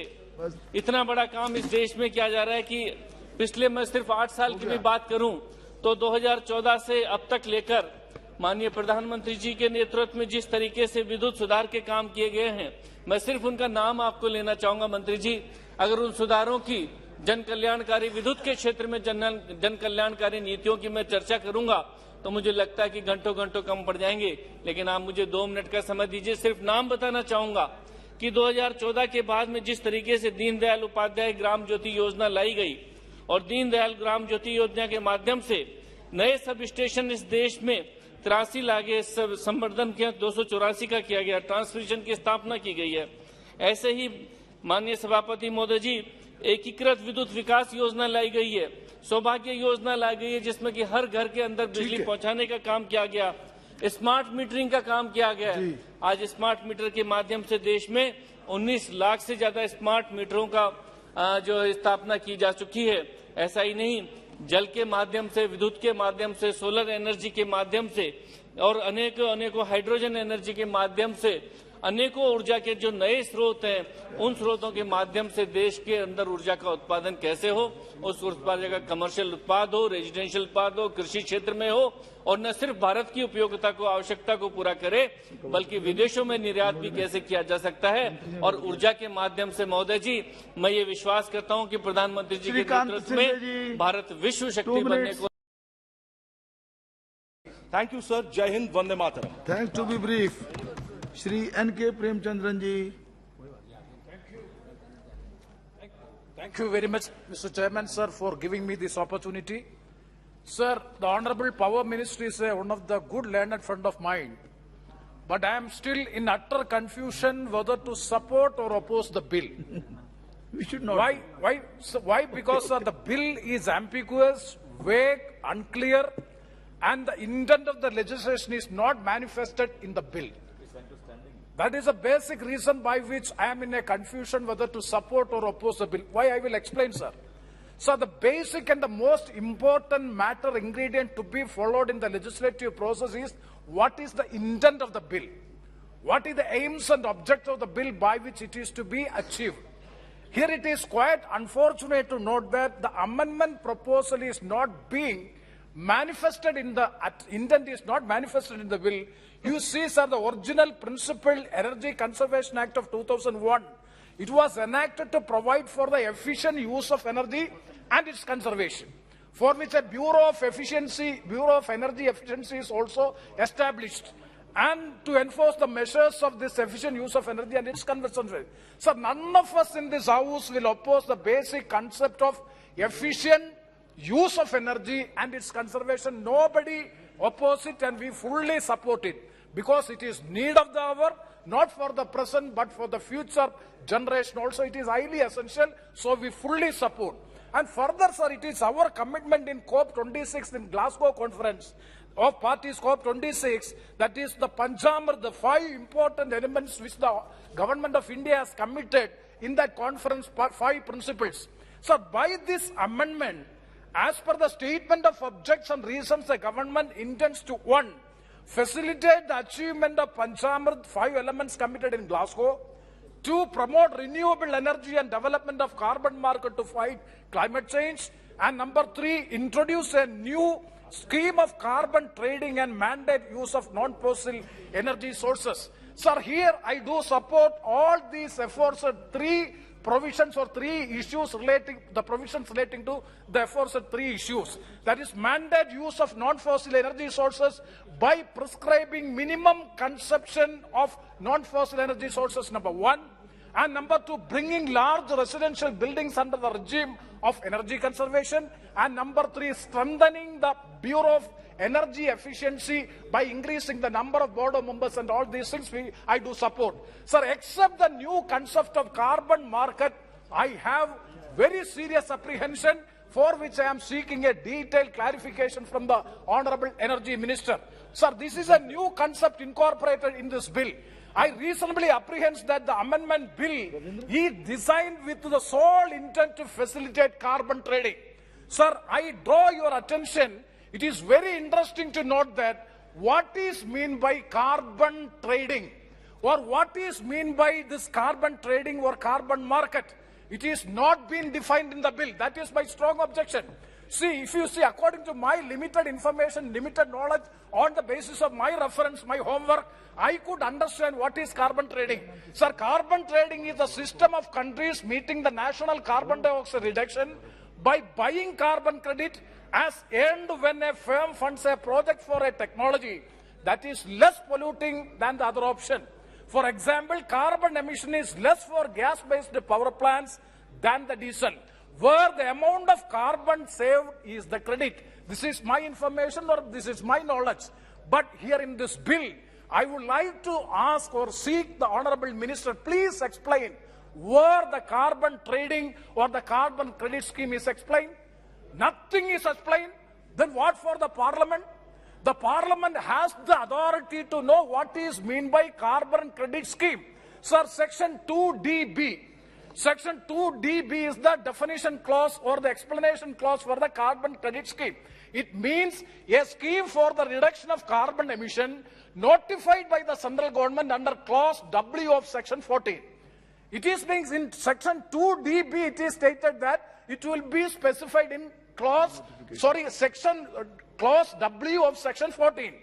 इतना बड़ा काम इस देश में किया जा रहा है कि पिछले, मैं सिर्फ 8 साल की भी बात करूं तो 2014 से अब तक लेकर माननीय प्रधानमंत्री जी के नेतृत्व में जिस तरीके से विद्युत सुधार के काम किए गए हैं, मैं सिर्फ उनका नाम आपको लेना चाहूंगा मंत्री जी। अगर उन सुधारों की, जन कल्याणकारी विद्युत के क्षेत्र में जन कल्याणकारी नीतियों की मैं चर्चा करूंगा तो मुझे लगता है कि घंटों घंटों कम पड़ जाएंगे, लेकिन आप मुझे 2 मिनट का समय दीजिए। सिर्फ नाम बताना चाहूंगा कि 2014 के बाद में जिस तरीके से दीनदयाल उपाध्याय ग्राम ज्योति योजना लाई गई और दीनदयाल ग्राम ज्योति योजना के माध्यम से नए सब स्टेशन इस देश में 83 लागे, संवर्धन के 284 का किया गया, ट्रांसमिशन की स्थापना की गई है। ऐसे ही माननीय सभापति महोदय जी, एकीकृत विद्युत विकास योजना लाई गई है, सौभाग्य योजना लाई गई है, जिसमें कि हर घर के अंदर बिजली पहुंचाने का काम किया गया, स्मार्ट मीटरिंग का काम किया गया। आज स्मार्ट मीटर के माध्यम से देश में 19 लाख से ज्यादा स्मार्ट मीटरों का जो स्थापना की जा चुकी है। ऐसा ही नहीं, जल के माध्यम से, विद्युत के माध्यम से, सोलर एनर्जी के माध्यम से और अनेकों हाइड्रोजन एनर्जी के माध्यम से अनेकों ऊर्जा के जो नए स्रोत हैं, उन स्रोतों के माध्यम से देश के अंदर ऊर्जा का उत्पादन कैसे हो, उस ऊर्जा का कमर्शियल उत्पाद हो, रेजिडेंशियल उत्पाद हो, कृषि क्षेत्र में हो, और न सिर्फ भारत की उपयोगिता को, आवश्यकता को पूरा करे, बल्कि विदेशों में निर्यात भी कैसे किया जा सकता है। और ऊर्जा के माध्यम से महोदय जी, मैं ये विश्वास करता हूं कि प्रधानमंत्री जी के नेतृत्व में भारत विश्व शक्ति बनने को। Thank you sir. जय हिंद, वंदे मातरम। Thanks to be brief. Shri N.K. Premachandran ji. Thank you very much, Mr. Chairman, sir, for giving me this opportunity. Sir, the Honorable Power Minister is one of the good learned friend of mine, but I am still in utter confusion whether to support or oppose the bill. We should not. Why? Because the bill is ambiguous, vague, unclear, and the intent of the legislation is not manifested in the bill. That is a basic reason by which I am in a confusion whether to support or oppose the bill. Why, I will explain, sir. So the basic and the most important matter ingredient to be followed in the legislative process is what is the intent of the bill. What is the aims and objects of the bill by which it is to be achieved? Here it is quite unfortunate to note that the amendment proposal is not being manifested in the intent is not manifested in the bill. You see, sir, the original principle Energy Conservation Act of 2001. It was enacted to provide for the efficient use of energy and its conservation, for which a Bureau of Energy Efficiency is also established, and to enforce the measures of this efficient use of energy and its conservation. So none of us in this house will oppose the basic concept of efficient use of energy and its conservation. Nobody opposes it, and we fully support it, because it is need of the hour, not for the present but for the future generation also. It is highly essential, so we fully support. And further, sir, it is our commitment in COP26 in Glasgow conference of parties, COP26, that is the Panchamar, the 5 important elements which the government of India has committed in that conference, 5 principles. So by this amendment, as per the statement of objects and reasons, the government intends to 1. Facilitate the achievement of Panchamar, 5 elements committed in Glasgow. 2. Promote renewable energy and development of carbon market to fight climate change. And number 3, introduce a new scheme of carbon trading and mandate use of non-fossil energy sources. Sir, here I do support all these efforts of 3 provisions or 3 issues relating, the provisions relating to the efforts of 3 issues. That is, mandate use of non-fossil energy sources by prescribing minimum consumption of non-fossil energy sources, number 1. And number 2, bringing large residential buildings under the regime of energy conservation. And number 3, strengthening the Bureau of Energy Efficiency by increasing the number of board of members, and all these things I do support. Sir, except the new concept of carbon market, I have very serious apprehension, for which I am seeking a detailed clarification from the Honorable Energy Minister. Sir, this is a new concept incorporated in this bill. I reasonably apprehend that the amendment bill is designed with the sole intent to facilitate carbon trading. Sir, I draw your attention. It is very interesting to note that what is meant by carbon trading, or what is meant by this carbon trading or carbon market. It is not being defined in the bill. That is my strong objection. See, if you see, according to my limited information, limited knowledge, on the basis of my reference, my homework, I could understand what is carbon trading. Sir, carbon trading is a system of countries meeting the national carbon dioxide reduction by buying carbon credit as earned when a firm funds a project for a technology that is less polluting than the other option. For example, carbon emission is less for gas-based power plants than the diesel, where the amount of carbon saved is the credit. This is my information, or this is my knowledge. But here in this bill, I would like to ask or seek the Honorable Minister, please explain where the carbon trading or the carbon credit scheme is explained. Nothing is explained. Then what for the Parliament? The Parliament has the authority to know what is meant by carbon credit scheme. Sir, Section 2DB. Section 2DB is the definition clause or the explanation clause for the carbon credit scheme. It means a scheme for the reduction of carbon emission notified by the central government under clause W of Section 14. It is means in Section 2DB it is stated that it will be specified in clause W of Section 14.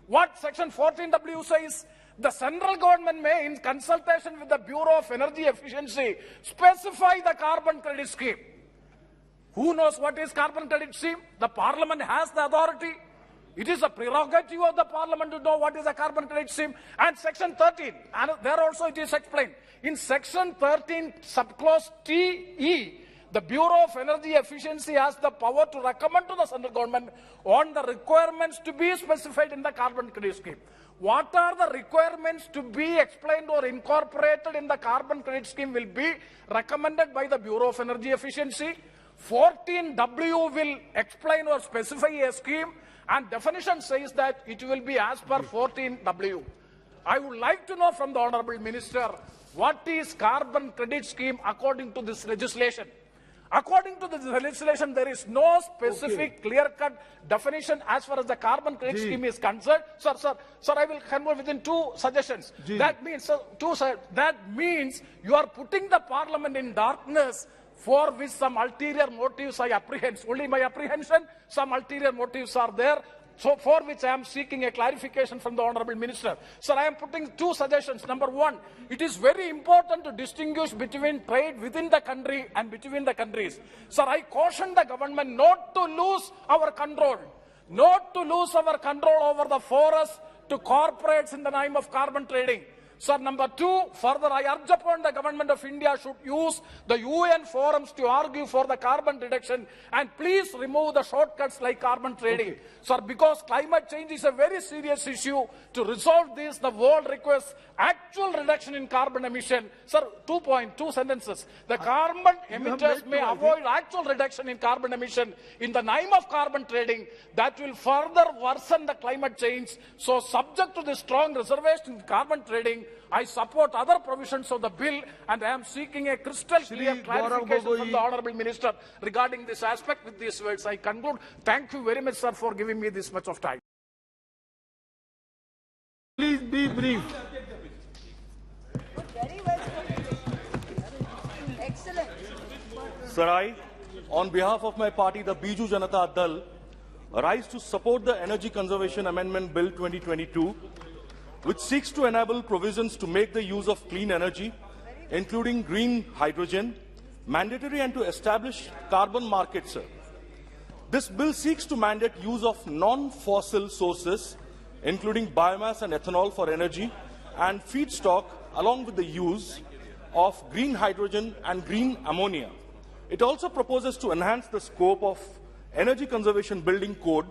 What Section 14W says? The central government may, in consultation with the Bureau of Energy Efficiency, specify the carbon credit scheme. Who knows what is carbon credit scheme? The Parliament has the authority. It is a prerogative of the Parliament to know what is a carbon credit scheme. And Section 13, and there also it is explained. In Section 13, subclause TE, the Bureau of Energy Efficiency has the power to recommend to the central government on the requirements to be specified in the carbon credit scheme. What are the requirements to be explained or incorporated in the carbon credit scheme will be recommended by the Bureau of Energy Efficiency. 14W will explain or specify a scheme, and definition says that it will be as per 14W. I would like to know from the Honorable Minister, what is carbon credit scheme according to this legislation? According to the legislation, there is no specific clear-cut definition as far as the carbon credit scheme is concerned. Sir, I will convert within two suggestions. That means, that means you are putting the parliament in darkness for which some ulterior motives I apprehend. Only my apprehension, some ulterior motives are there. So for which I am seeking a clarification from the Honourable Minister. Sir, I am putting two suggestions. Number one, it is very important to distinguish between trade within the country and between the countries. Sir, I caution the government not to lose our control. Not to lose our control over the forests to corporates in the name of carbon trading. Sir, number two, further I urge upon the government of India should use the UN forums to argue for the carbon reduction and please remove the shortcuts like carbon trading. Sir, because climate change is a very serious issue, to resolve this, the world requires actual reduction in carbon emission. Sir, 2 sentences. The carbon emitters may avoid actual reduction in carbon emission in the name of carbon trading. That will further worsen the climate change. So, subject to the strong reservation in carbon trading, I support other provisions of the bill and I am seeking a crystal clear clarification from the Honourable Minister regarding this aspect. With these words, I conclude. Thank you very much, sir, for giving me this much of time. Please be brief. Very well. Excellent. Sir, I, on behalf of my party, the Biju Janata Dal, rise to support the Energy Conservation Amendment Bill 2022, which seeks to enable provisions to make the use of clean energy, including green hydrogen, mandatory and to establish carbon markets. This bill seeks to mandate use of non-fossil sources, including biomass and ethanol for energy, and feedstock, along with the use of green hydrogen and green ammonia. It also proposes to enhance the scope of Energy Conservation Building Code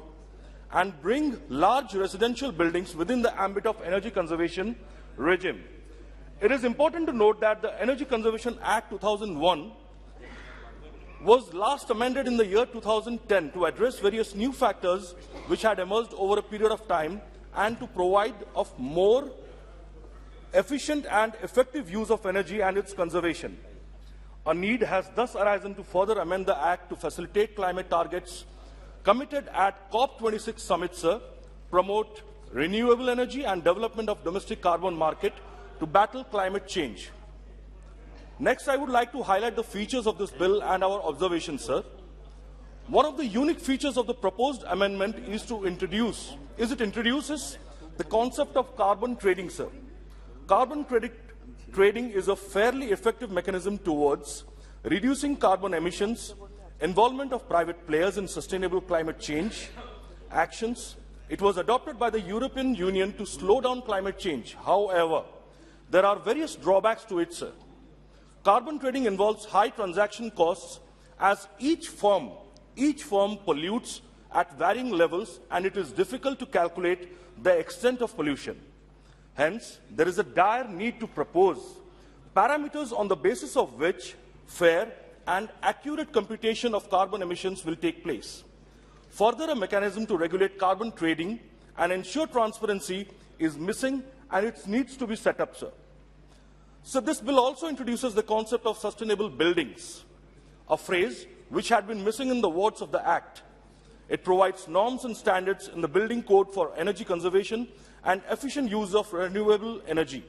and bring large residential buildings within the ambit of energy conservation regime. It is important to note that the Energy Conservation Act 2001 was last amended in the year 2010 to address various new factors which had emerged over a period of time and to provide of more efficient and effective use of energy and its conservation. A need has thus arisen to further amend the Act to facilitate climate targets committed at COP26 summit, sir, promote renewable energy and development of domestic carbon market to battle climate change. Next, I would like to highlight the features of this bill and our observations, sir. One of the unique features of the proposed amendment is it introduces the concept of carbon trading, sir. Carbon credit trading is a fairly effective mechanism towards reducing carbon emissions, involvement of private players in sustainable climate change actions. It was adopted by the European Union to slow down climate change. However, there are various drawbacks to it, sir. Carbon trading involves high transaction costs as each firm pollutes at varying levels and it is difficult to calculate the extent of pollution. Hence, there is a dire need to propose parameters on the basis of which fair and accurate computation of carbon emissions will take place. Further, a mechanism to regulate carbon trading and ensure transparency is missing and it needs to be set up, sir. So this bill also introduces the concept of sustainable buildings, a phrase which had been missing in the words of the Act. It provides norms and standards in the building code for energy conservation and efficient use of renewable energy.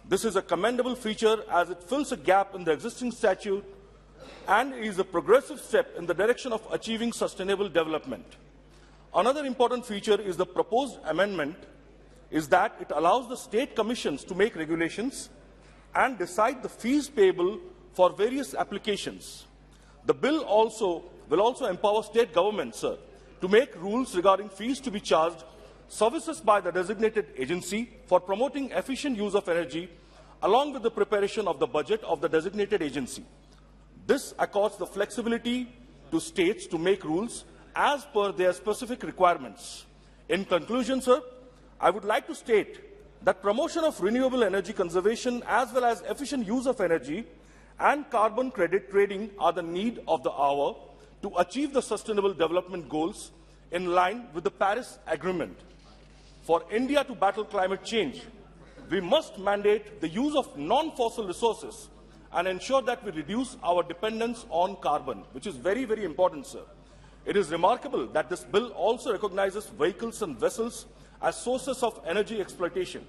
This is a commendable feature as it fills a gap in the existing statute and is a progressive step in the direction of achieving sustainable development. Another important feature is the proposed amendment is that it allows the state commissions to make regulations and decide the fees payable for various applications. The bill will also empower state governments, sir, to make rules regarding fees to be charged, services by the designated agency for promoting efficient use of energy, along with the preparation of the budget of the designated agency. This accords the flexibility to states to make rules as per their specific requirements. In conclusion, sir, I would like to state that promotion of renewable energy conservation as well as efficient use of energy and carbon credit trading are the need of the hour to achieve the sustainable development goals in line with the Paris Agreement. For India to battle climate change, we must mandate the use of non-fossil resources and ensure that we reduce our dependence on carbon, which is very, very important, sir. It is remarkable that this bill also recognizes vehicles and vessels as sources of energy exploitation.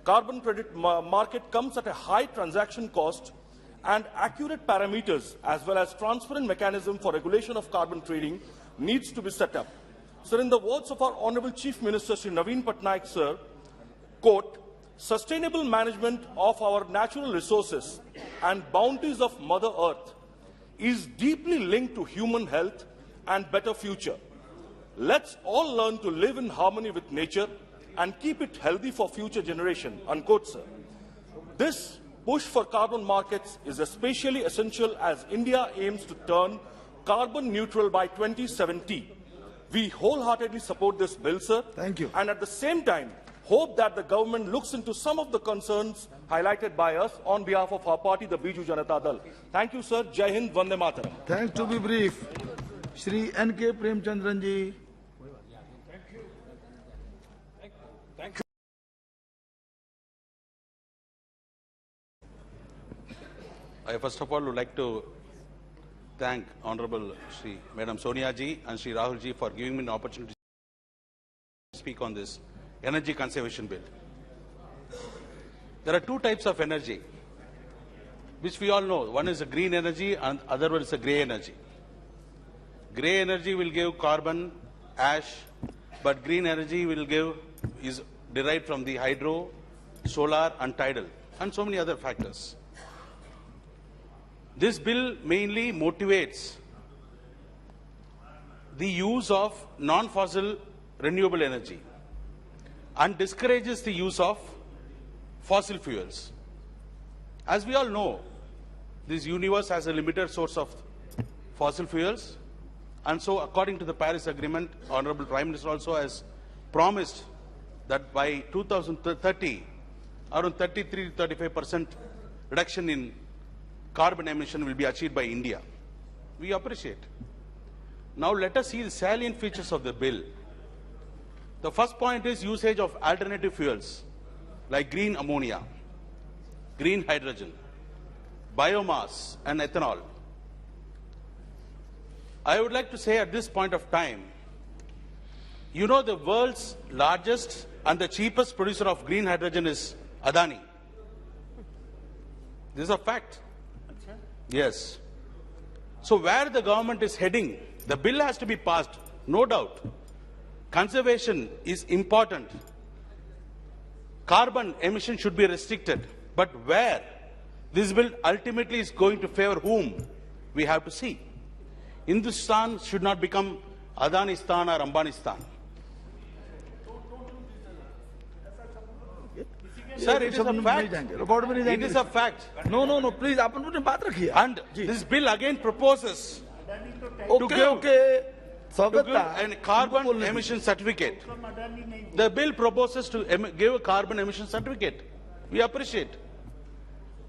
Carbon credit market comes at a high transaction cost, and accurate parameters as well as transparent mechanism for regulation of carbon trading needs to be set up. Sir, in the words of our Honourable Chief Minister, Sri Naveen Patnaik, sir, quote, sustainable management of our natural resources and bounties of Mother Earth is deeply linked to human health and better future. Let's all learn to live in harmony with nature and keep it healthy for future generation, unquote, sir. This push for carbon markets is especially essential as India aims to turn carbon neutral by 2070. We wholeheartedly support this bill, sir. Thank you. And at the same time, hope that the government looks into some of the concerns highlighted by us on behalf of our party, the Biju Janata Dal. Thank you, sir. Jai Hind, Vande Mataram. Thanks. To be brief, Shri N.K. Premchandran ji. I first of all would like to thank Honorable Shri Madam Sonia ji and Shri Rahul ji for giving me an opportunity to speak on this energy conservation bill. There are two types of energy, which we all know. One is a green energy and other one is a grey energy. Grey energy will give carbon, ash, but green energy is derived from the hydro, solar and tidal and so many other factors. This bill mainly motivates the use of non-fossil renewable energy and discourages the use of fossil fuels. As we all know, this universe has a limited source of fossil fuels, and so according to the Paris Agreement, Honorable Prime Minister also has promised that by 2030, around 33 to 35% reduction in carbon emission will be achieved by India. We appreciate. Now let us see the salient features of the bill. The first point is usage of alternative fuels like green ammonia, green hydrogen, biomass and ethanol. I would like to say at this point of time, you know the world's largest and the cheapest producer of green hydrogen is Adani. This is a fact. Yes. So where the government is heading, the bill has to be passed, no doubt. Conservation is important. Carbon emission should be restricted. But where this bill ultimately is going to favor whom, we have to see. Hindustan should not become Adanistan or Ambanistan. Sir, it is a fact. It is a fact. No, please, and this bill again proposes to give a carbon emission certificate. The bill proposes to give a carbon emission certificate. We appreciate.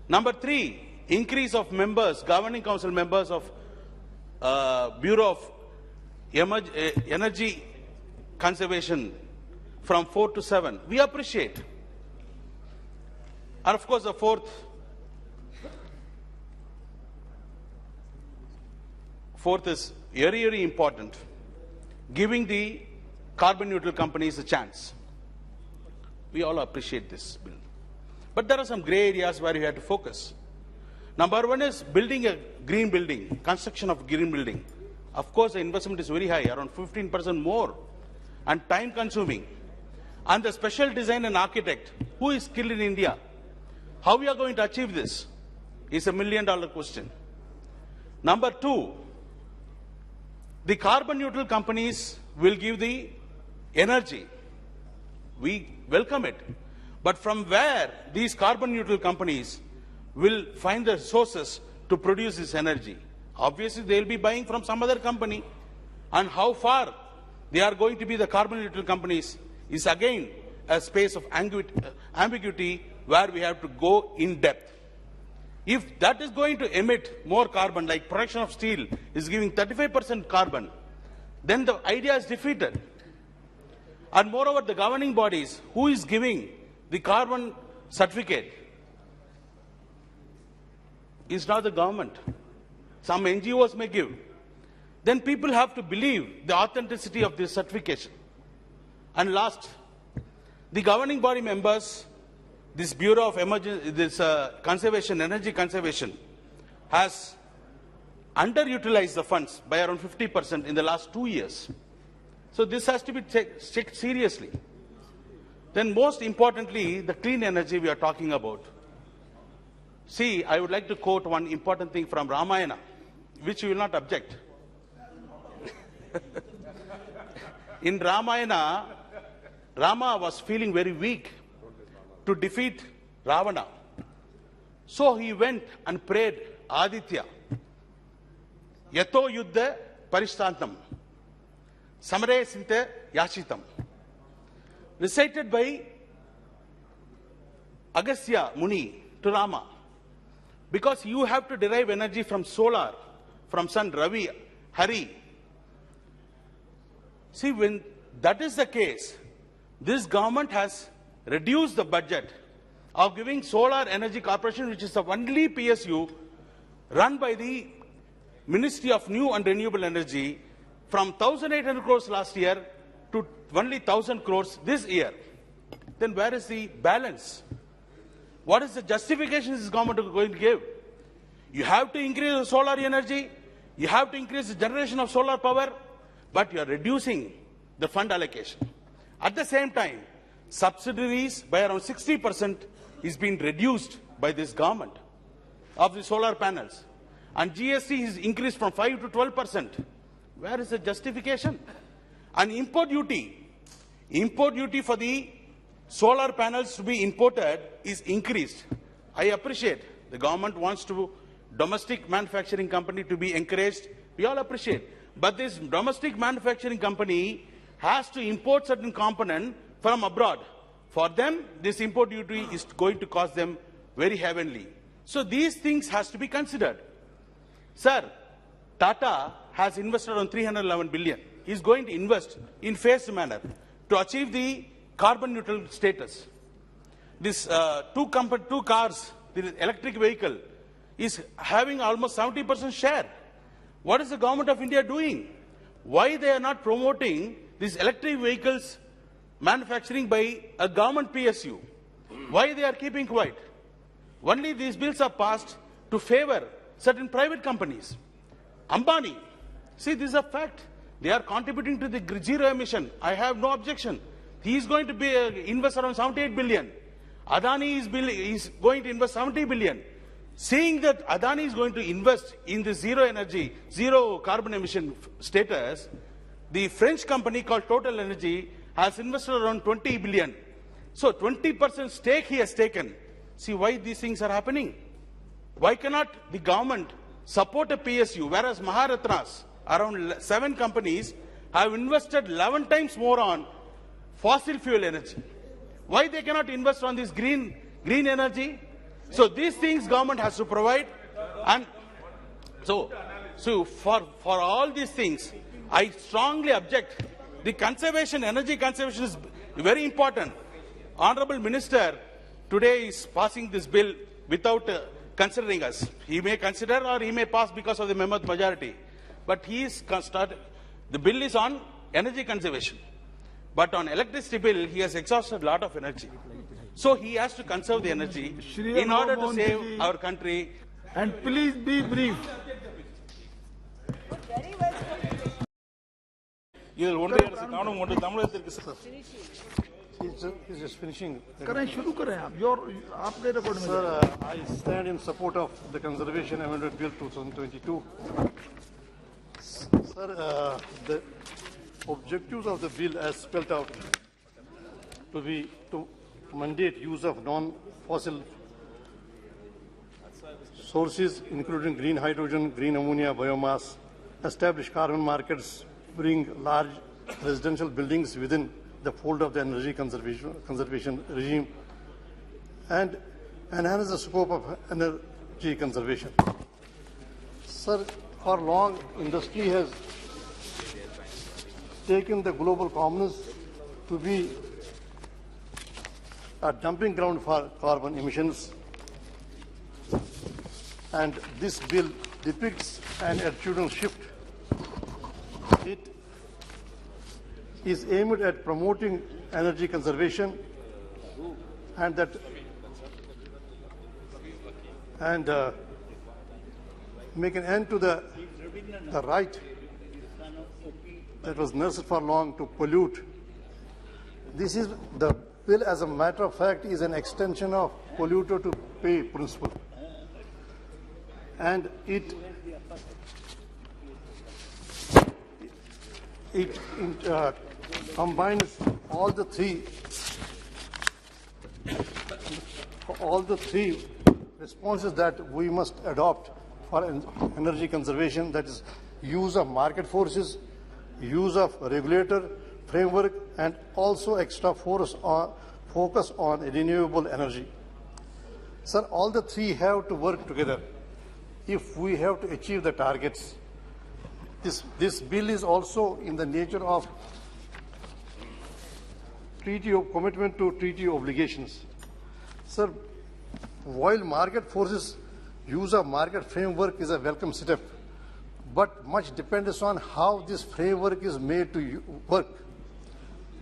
Number 3, increase of members, governing council members of Bureau of Energy Conservation from 4 to 7. We appreciate. And of course, the fourth is very, very important, giving the carbon neutral companies a chance. We all appreciate this bill. But there are some grey areas where we have to focus. Number 1 is building a green building, construction of green building. Of course, the investment is very high, around 15% more, and time consuming. And the special design and architect, who is skilled in India? How we are going to achieve this is $1 million question. Number 2, the carbon neutral companies will give the energy. We welcome it. But from where these carbon neutral companies will find the sources to produce this energy? Obviously, they will be buying from some other company. And how far they are going to be the carbon neutral companies is again a space of ambiguity where we have to go in depth. If that is going to emit more carbon, like production of steel is giving 35% carbon, then the idea is defeated. And moreover, the governing bodies, who is giving the carbon certificate? is not the government. Some NGOs may give. Then people have to believe the authenticity of this certification. And last, the governing body members, this Bureau of Conservation, Energy Conservation, has underutilized the funds by around 50% in the last 2 years. So this has to be checked seriously. Then most importantly, the clean energy we are talking about. See, I would like to quote one important thing from Ramayana, which you will not object. In Ramayana, Rama was feeling very weak to defeat Ravana. So he went and prayed Aditya. Yato yuddha parishtantam. Samare sinte yashitam. Recited by Agastya Muni to Rama. Because you have to derive energy from solar, from sun, Ravi, Hari. See, when that is the case, this government has reduced the budget of giving Solar Energy Corporation, which is the only PSU run by the Ministry of New and Renewable Energy, from 1,800 crores last year to only 1,000 crores this year. Then where is the balance? What is the justification this government is going to give? You have to increase the solar energy, you have to increase the generation of solar power, but you are reducing the fund allocation. At the same time, subsidies by around 60% is being reduced by this government of the solar panels. And GST is increased from 5 to 12%. Where is the justification? And import duty for the solar panels to be imported is increased. I appreciate the government wants to domestic manufacturing company to be encouraged. We all appreciate. But this domestic manufacturing company has to import certain component from abroad. For them, this import duty is going to cost them very heavily. So these things has to be considered. Sir, Tata has invested on 311 billion. He is going to invest in phased manner to achieve the carbon neutral status. This two cars, the electric vehicle, is having almost 70% share. What is the government of India doing? Why they are not promoting these electric vehicles manufacturing by a government PSU? Why they are keeping quiet? Only these bills are passed to favor certain private companies. Ambani, see, this is a fact. They are contributing to the zero emission. I have no objection. He is going to be invest around 78 billion. Adani is going to invest 70 billion. Seeing that Adani is going to invest in the zero energy, zero carbon emission status, the French company called Total Energy has invested around 20 billion. So 20% stake he has taken. See why these things are happening. Why cannot the government support a PSU, whereas Maharatnas, around 7 companies, have invested 11 times more on fossil fuel energy? Why they cannot invest on this green energy? So these things government has to provide, and so for all these things, I strongly object. The conservation, energy conservation is very important. Honorable Minister today is passing this bill without considering us. He may consider or he may pass because of the member majority. But he is the bill is on energy conservation. But on electricity bill, he has exhausted a lot of energy. So he has to conserve the energy in order to save our country. And please be brief. He's just finishing. Sir, I stand in support of the Conservation Amendment Bill 2022. Sir, the objectives of the bill as spelled out to mandate use of non-fossil sources, including green hydrogen, green ammonia, biomass, establish carbon markets, bring large residential buildings within the fold of the energy conservation regime, and enhance the scope of energy conservation. Sir, for long, industry has taken the global commons to be a dumping ground for carbon emissions, and this bill depicts an attitudinal shift. It is aimed at promoting energy conservation and make an end to the right that was nursed for long to pollute. This is the bill, as a matter of fact, is an extension of polluter to pay principle, and it combines all the three responses that we must adopt for energy conservation, that is use of market forces, use of regulator framework, and also extra focus on renewable energy. Sir, all the three have to work together if we have to achieve the targets. This bill is also in the nature of treaty of commitment to treaty obligations. Sir, while market forces use of market framework is a welcome step, but much depends on how this framework is made to work.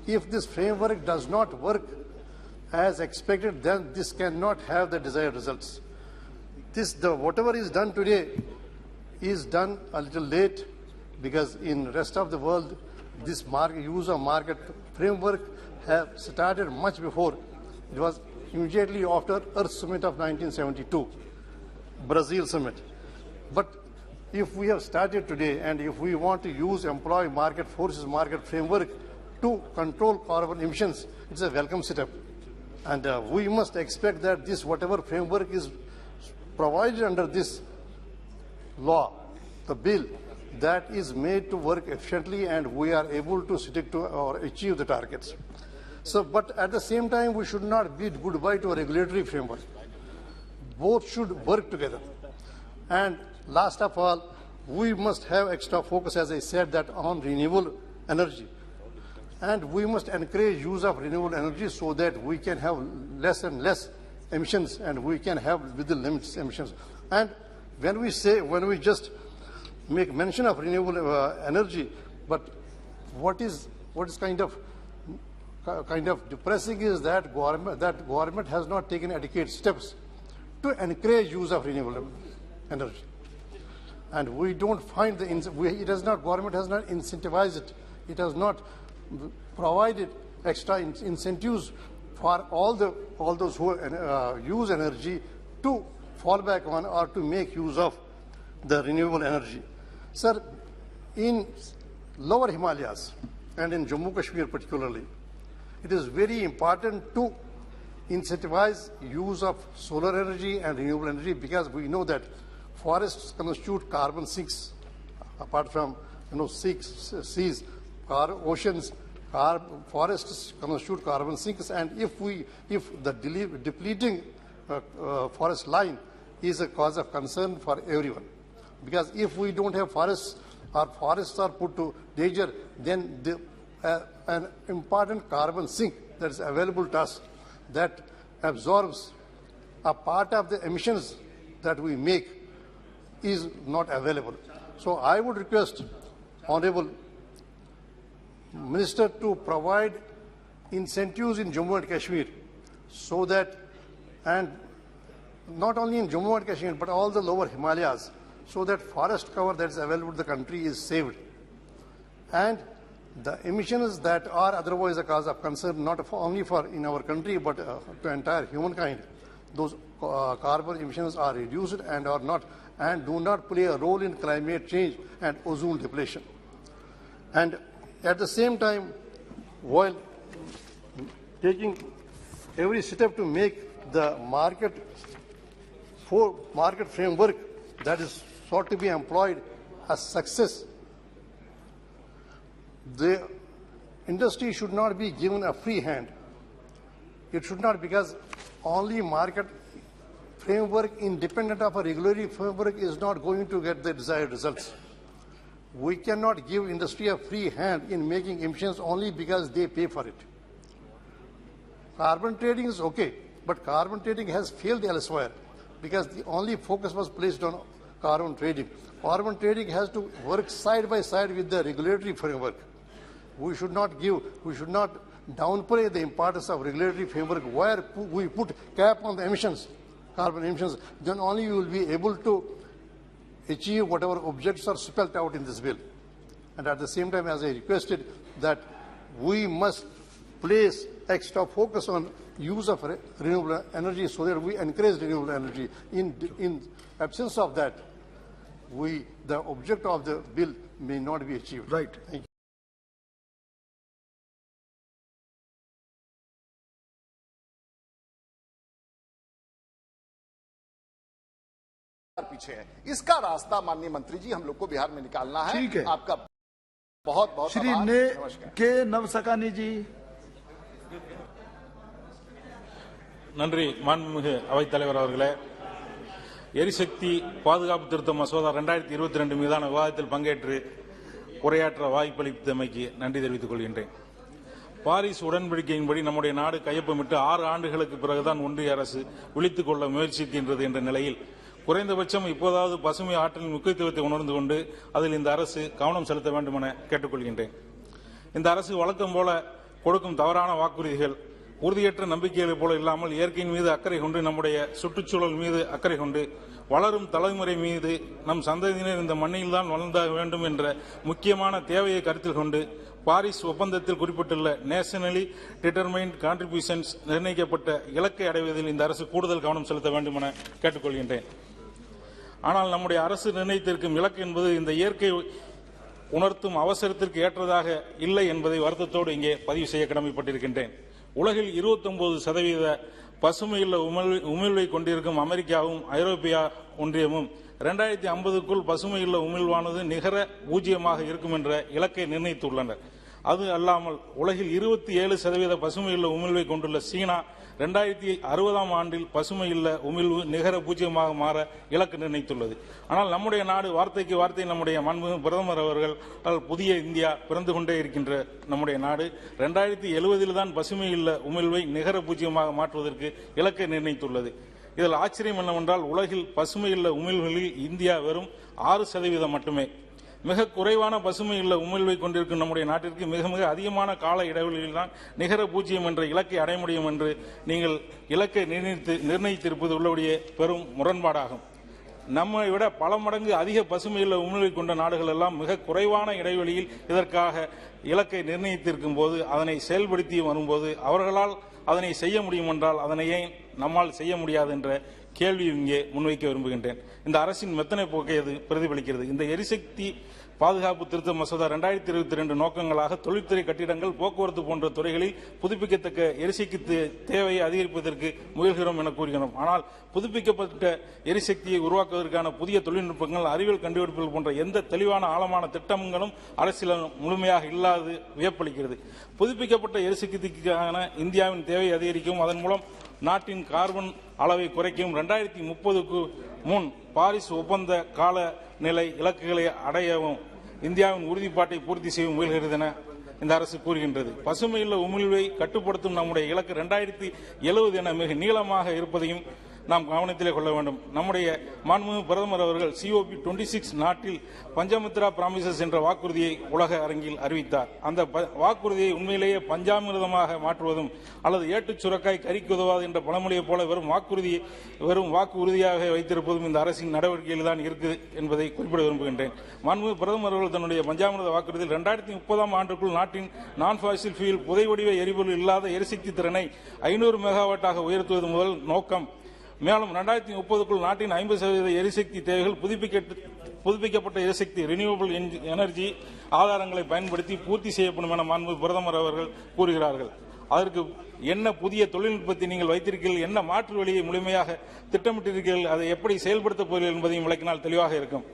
If this framework does not work as expected, then this cannot have the desired results. Whatever is done today is done a little late, because in the rest of the world, this use of market framework have started much before. It was immediately after Earth Summit of 1972, Brazil Summit. But if we have started today, and if we want to employ market forces, market framework to control carbon emissions, it's a welcome step. And we must expect that whatever framework is provided under this law, the bill, that is made to work efficiently, and we are able to stick to or achieve the targets. So, but at the same time, we should not bid goodbye to a regulatory framework. Both should work together. And last of all, we must have extra focus, as I said, that on renewable energy. And we must encourage use of renewable energy so that we can have less and less emissions, and we can have within limits emissions. And when we just make mention of renewable energy, but what is kind of depressing is that government has not taken adequate steps to encourage use of renewable energy. And we don't find government has not incentivized it. It has not provided extra incentives for all those who use energy to fall back on or to make use of the renewable energy. Sir, in lower Himalayas and in Jammu Kashmir particularly, it is very important to incentivize use of solar energy and renewable energy, because we know that forests constitute carbon sinks. Apart from seas, oceans, forests constitute carbon sinks, and if the depleting forest line is a cause of concern for everyone. Because if we don't have forests, or forests are put to danger, then an important carbon sink that is available to us, that absorbs a part of the emissions that we make, is not available. So I would request Honorable Minister to provide incentives in Jammu and Kashmir, so that, and not only in Jammu and Kashmir, but all the lower Himalayas, so that forest cover that is available to the country is saved. And the emissions that are otherwise a cause of concern, not only for in our country, but to entire humankind, those carbon emissions are reduced and do not play a role in climate change and ozone depletion. And at the same time, while taking every step to make the market framework that is sought to be employed a success, the industry should not be given a free hand. It should not, because only market framework independent of a regulatory framework is not going to get the desired results. We cannot give industry a free hand in making emissions only because they pay for it. Carbon trading is okay, but carbon trading has failed elsewhere. because the only focus was placed on carbon trading. Carbon trading has to work side by side with the regulatory framework. We should not downplay the importance of regulatory framework where we put cap on the emissions, carbon emissions. Then only you will be able to achieve whatever objectives are spelled out in this bill. And at the same time, as I requested, that we must place extra focus on use of renewable energy so that we encourage renewable energy. In absence of that, the objective of the bill may not be achieved. Right. Thank you. पीछे है, इसका रास्ता माननीय मंत्री जी हम लोग को बिहार में निकालना है। ठीक है, आपका बहुत बहुत श्री के नवसकानी जी। நன்றி மாண்புமிகு அவைத்தலைவர் அவர்களே. எரிசக்தி பாதுகாப்பு திருத்த மசோதா 2022 மீதான விவாதத்தில் பங்கேற்று உரையாற்ற வாய்ப்பளித்தமைக்கு நன்றி தெரிவித்துக் கொள்கின்றேன். பாரிஸ் உடன்படிக்கையின்படி நம்முடைய நாடு கையொப்பமிட்டு 6 ஆண்டுகளுக்கு பிறகுதான் ஒன்றிய அரசு விழித்துக் கொள்ள முயற்சிக்கின்றது என்ற நிலையில் குறைந்தபட்சம் இப்போதாவது பசுமை ஆற்றலின் முக்கியத்துவத்தை உணர்ந்து கொண்டு அதில் இந்த அரசு கவனம் செலுத்த வேண்டும் என கேட்டுக்கொள்கின்றேன். இந்த அரசு வழக்கம் போல கொடுக்கும் தவறான வாக்குறுதிகள் உறுதியற்ற நம்பிக்கைகளைப் போல இல்லாமல் இயற்கையின் மீது அக்கறை கொண்டு நம்முடைய சுற்றுச்சூழல் மீது அக்கறை கொண்டு வளரும் தலைமுறை மீது நம் சந்ததியினர் இந்த மண்ணில் தான் வளர்ந்தாக வேண்டும் என்ற முக்கியமான தேவையை கருத்தில் கொண்டு பாரிஸ் ஒப்பந்தத்தில் குறிப்பிட்டுள்ள நேஷனலி டிட்டர்மைன்ட் கான்ட்ரிபியூஷன்ஸ் நிர்ணயிக்கப்பட்ட இலக்கை அடைவதில் இந்த அரசு கூடுதல் கவனம் செலுத்த வேண்டும் என கேட்டுக்கொள்கின்றேன். ஆனால் நம்முடைய அரசு நிர்ணயித்திருக்கும் இலக்கு என்பது இந்த இயற்கை உணர்த்தும் அவசரத்திற்கு ஏற்றதாக இல்லை என்பதை வருத்தத்தோடு இங்கே பதிவு செய்ய கடமைப்பட்டிருக்கின்றேன். உலகில் 29% பசுமையுள்ள உமிழ்வை கொண்டிருக்கும் அமெரிக்காவும் ஐரோப்பிய ஒன்றியமும் 2050க்குள் பசுமையுள்ள உமிழ்வானது நிகர பூஜ்ஜியமாக இருக்கும் என்ற இலக்கை நிர்ணயித்துள்ளனர். அது அல்லாமல் உலகில் 27% பசுமையுள்ள உமிழ்வை கொண்டுள்ள சீனா 2060ஆம் ஆண்டில் பசுமையுள்ள உமிழ்வு நிகர பூஜ்ஜியமாக மாற இலக்கு நிர்ணயித்துள்ளது. ஆனால் நம்முடைய நாடு வார்த்தைக்கு வார்த்தை நம்முடைய மாண்புமிகு பிரதமர் அவர்கள் புதிய இந்தியா பிறந்து கொண்டே இருக்கின்ற நம்முடைய நாடு 2070 தான் பசுமையுள்ள உமிழ்வை நிகர பூஜ்ஜியமாக மாற்றுவதற்கு இலக்கை நிர்ணயித்துள்ளது. இதில் ஆச்சரியம் என்னவென்றால் உலகில் பசுமையுள்ள உமிழ்வுகளில் இந்தியா வெறும் 6% மட்டுமே. மிக குறைவான பசுமையுள்ள உமிழ்வை கொண்டிருக்கும் நம்முடைய நாட்டிற்கு மிக மிக அதிகமான கால இடைவெளியில் தான் நிகர பூஜ்ஜியம் என்ற இலக்கை அடைய முடியும் என்று நீங்கள் இலக்கை நிர்ணயித்திருப்பது உள்ளபடியே பெரும் முரண்பாடாகும். நம்மை விட பல மடங்கு அதிக பசுமையுள்ள உமிழ்வை கொண்ட நாடுகள் எல்லாம் மிக குறைவான இடைவெளியில் இதற்காக இலக்கை நிர்ணயித்திருக்கும் போது அதனை செயல்படுத்தி வரும்போது அவர்களால் அதனை செய்ய முடியும் என்றால் அதனை ஏன் நம்மால் செய்ய முடியாது என்ற கேள்வி இங்கே முன்வைக்க விரும்புகின்றேன். இந்த அரசின் மெத்தனை போக்கை அது பிரதிபலிக்கிறது. இந்த எரிசக்தி பாதுகாப்பு திருத்த மசோதா 2022 நோக்கங்களாக தொழில்துறை, கட்டிடங்கள், போக்குவரத்து போன்ற துறைகளில் புதுப்பிக்கத்தக்க எரிசக்தி தேவையை அதிகரிப்பதற்கு முயல்கிறோம் என கூறுகிறோம். ஆனால் புதுப்பிக்கப்பட்ட எரிசக்தியை உருவாக்குவதற்கான புதிய தொழில்நுட்பங்கள், அறிவியல் கண்டுபிடிப்புகள் போன்ற எந்த தெளிவான ஆழமான திட்டங்களும் அரசியல் முழுமையாக இல்லாது வியப்பளிக்கிறது. புதுப்பிக்கப்பட்ட எரிசக்திக்கான இந்தியாவின் தேவையை அதிகரிக்கவும் அதன் மூலம் நாட்டின் கார்பன் அளவை குறைக்கவும் 2030க்கு முன் பாரிஸ் ஒப்பந்த கால நிலை இலக்குகளை அடையவும் இந்தியாவின் உறுதிப்பாட்டை பூர்த்தி செய்ய முயல்கிறது என இந்த அரசு கூறுகின்றது. பசுமையுள்ள உமிழ்வை கட்டுப்படுத்தும் நம்முடைய இலக்கு 2070 என மிக நீளமாக இருப்பதையும் நாம் கவனத்திலே கொள்ள வேண்டும். நம்முடைய மாண்புமிகு பிரதமர் அவர்கள் COP26 நாட்டில் பஞ்சமித்ரா பிராமிசஸ் என்ற வாக்குறுதியை உலக அரங்கில் அறிவித்தார். அந்த வாக்குறுதியை உண்மையிலேயே பஞ்சாமிர்தமாக மாற்றுவதும் அல்லது ஏட்டுச் சுரக்காய் கறிக்கு உதவாது என்ற பழமொழியைப் போல வெறும் வாக்கு உறுதியாக வைத்திருப்பதும் இந்த அரசின் நடவடிக்கையில் தான் இருக்கு என்பதை குறிப்பிட விரும்புகின்றேன். மாண்புமிகு பிரதமர் அவர்கள் தன்னுடைய பஞ்சாமிர்த வாக்குறுதியில் 2030ஆம் ஆண்டுக்குள் நாட்டின் நான் பாசில் ஃபியூல் புதை வடிவ எரிபொருள் இல்லாத எரிசக்தி திறனை 500 மெகாவாட்டாக உயர்த்துவது முதல் நோக்கம். மேலும் 2030க்குள் நாட்டின் 50% எரிசக்தி தேவைகள் புதுப்பிக்கப்பட்ட எரிசக்தி ரினியூவபிள் எனர்ஜி ஆதாரங்களை பயன்படுத்தி பூர்த்தி செய்யப்படும் என மாண்புமிகு பிரதமர் அவர்கள் கூறுகிறார்கள். அதற்கு என்ன புதிய தொழில்நுட்பத்தை நீங்கள் வைத்திருக்கிறீர்கள், என்ன மாற்று வழியை முழுமையாக திட்டமிட்டிருக்கிறீர்கள், அதை எப்படி செயல்படுத்தப் போகிறீர்கள் என்பதையும் விளக்கினால் தெளிவாக இருக்கும்.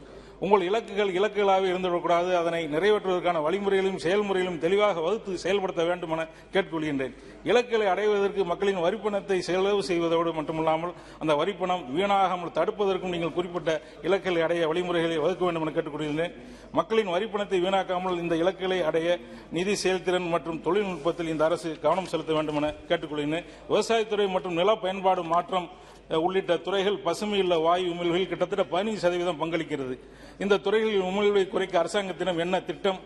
உங்கள் இலக்குகளாக இருந்துவிடக்கூடாது. அதனை நிறைவேற்றுவதற்கான வழிமுறைகளையும் செயல்முறைகளையும் தெளிவாக வகுத்து செயல்படுத்த வேண்டும் என கேட்டுக்கொள்கின்றேன். இலக்குகளை அடைவதற்கு மக்களின் வரிப்பணத்தை செலவு செய்வதோடு மட்டுமல்லாமல் அந்த வரிப்பணம் வீணாகாமல் தடுப்பதற்கும் நீங்கள் குறிப்பிட்ட இலக்குகளை அடைய வழிமுறைகளை வகுக்க வேண்டும் என கேட்டுக்கொள்கின்றேன். மக்களின் வரிப்பணத்தை வீணாக்காமல் இந்த இலக்குகளை அடைய நிதி செயல்திறன் மற்றும் தொழில்நுட்பத்தில் இந்த அரசு கவனம் செலுத்த வேண்டும் என கேட்டுக்கொள்கின்றேன். விவசாயத்துறை மற்றும் நில பயன்பாடு மாற்றம் உள்ளிட்ட துறைகள் பசுமையுள்ள வாயு உமிழ்வில் கிட்டத்தட்ட 15% பங்களிக்கிறது. இந்த துறைகளில் உமிழ்வை குறைக்க அரசாங்கத்திடம் என்ன திட்டம்,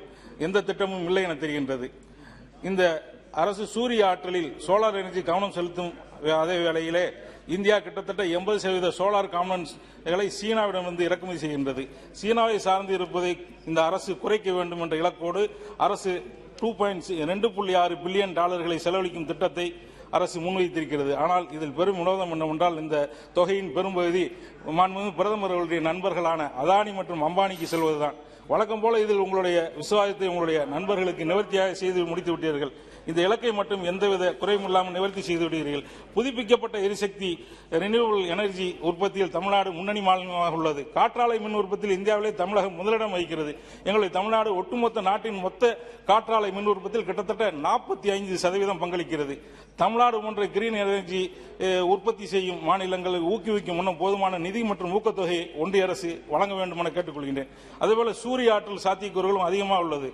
எந்த திட்டமும் இல்லை என தெரிகின்றது. இந்த அரசு சூரிய ஆற்றலில் சோலார் எனர்ஜி கவனம் செலுத்தும் அதே வேளையிலே இந்தியா கிட்டத்தட்ட 80% சோலார் காம்பனன்ட்ஸ்களை சீனாவிடமிருந்து இறக்குமதி செய்கின்றது. சீனாவை சார்ந்து இருப்பதை இந்த அரசு குறைக்க வேண்டும் என்ற இலக்கோடு அரசு $2.6 பில்லியன் செலவழிக்கும் திட்டத்தை அரசு முன்வைத்திருக்கிறது. ஆனால் இதில் பெரும் வினோதம் என்னவென்றால் இந்த தொகையின் பெரும்பகுதி மாண்புமிகு பிரதமர் அவர்களுடைய நண்பர்களான அதானி மற்றும் அம்பானிக்கு செல்வதுதான். வழக்கம் போல இதில் உங்களுடைய விசுவாசத்தை உங்களுடைய நண்பர்களுக்கு நிவர்த்தியாக செய்து முடித்து விட்டீர்கள். இந்த இலக்கை மட்டும் எந்தவித குறையும் இல்லாமல் நிவர்த்தி செய்து விடுகிறீர்கள். புதுப்பிக்கப்பட்ட எரிசக்தி ரெனியூவபிள் எனர்ஜி உற்பத்தியில் தமிழ்நாடு முன்னணி மாநிலமாக உள்ளது. காற்றாலை மின் உற்பத்தியில் இந்தியாவிலே தமிழகம் முதலிடம் வகிக்கிறது. எங்களுடைய தமிழ்நாடு ஒட்டுமொத்த நாட்டின் மொத்த காற்றாலை மின் உற்பத்தியில் கிட்டத்தட்ட 45% பங்களிக்கிறது. தமிழ்நாடு போன்ற கிரீன் எனர்ஜி உற்பத்தி செய்யும் மாநிலங்களை ஊக்குவிக்கும் முன்னும் போதுமான நிதி மற்றும் ஊக்கத்தொகையை ஒன்றிய அரசு வழங்க வேண்டும் என கேட்டுக்கொள்கின்றேன். அதேபோல சூரிய ஆற்றல் சாத்தியக்கூறுகளும் அதிகமாக உள்ளது.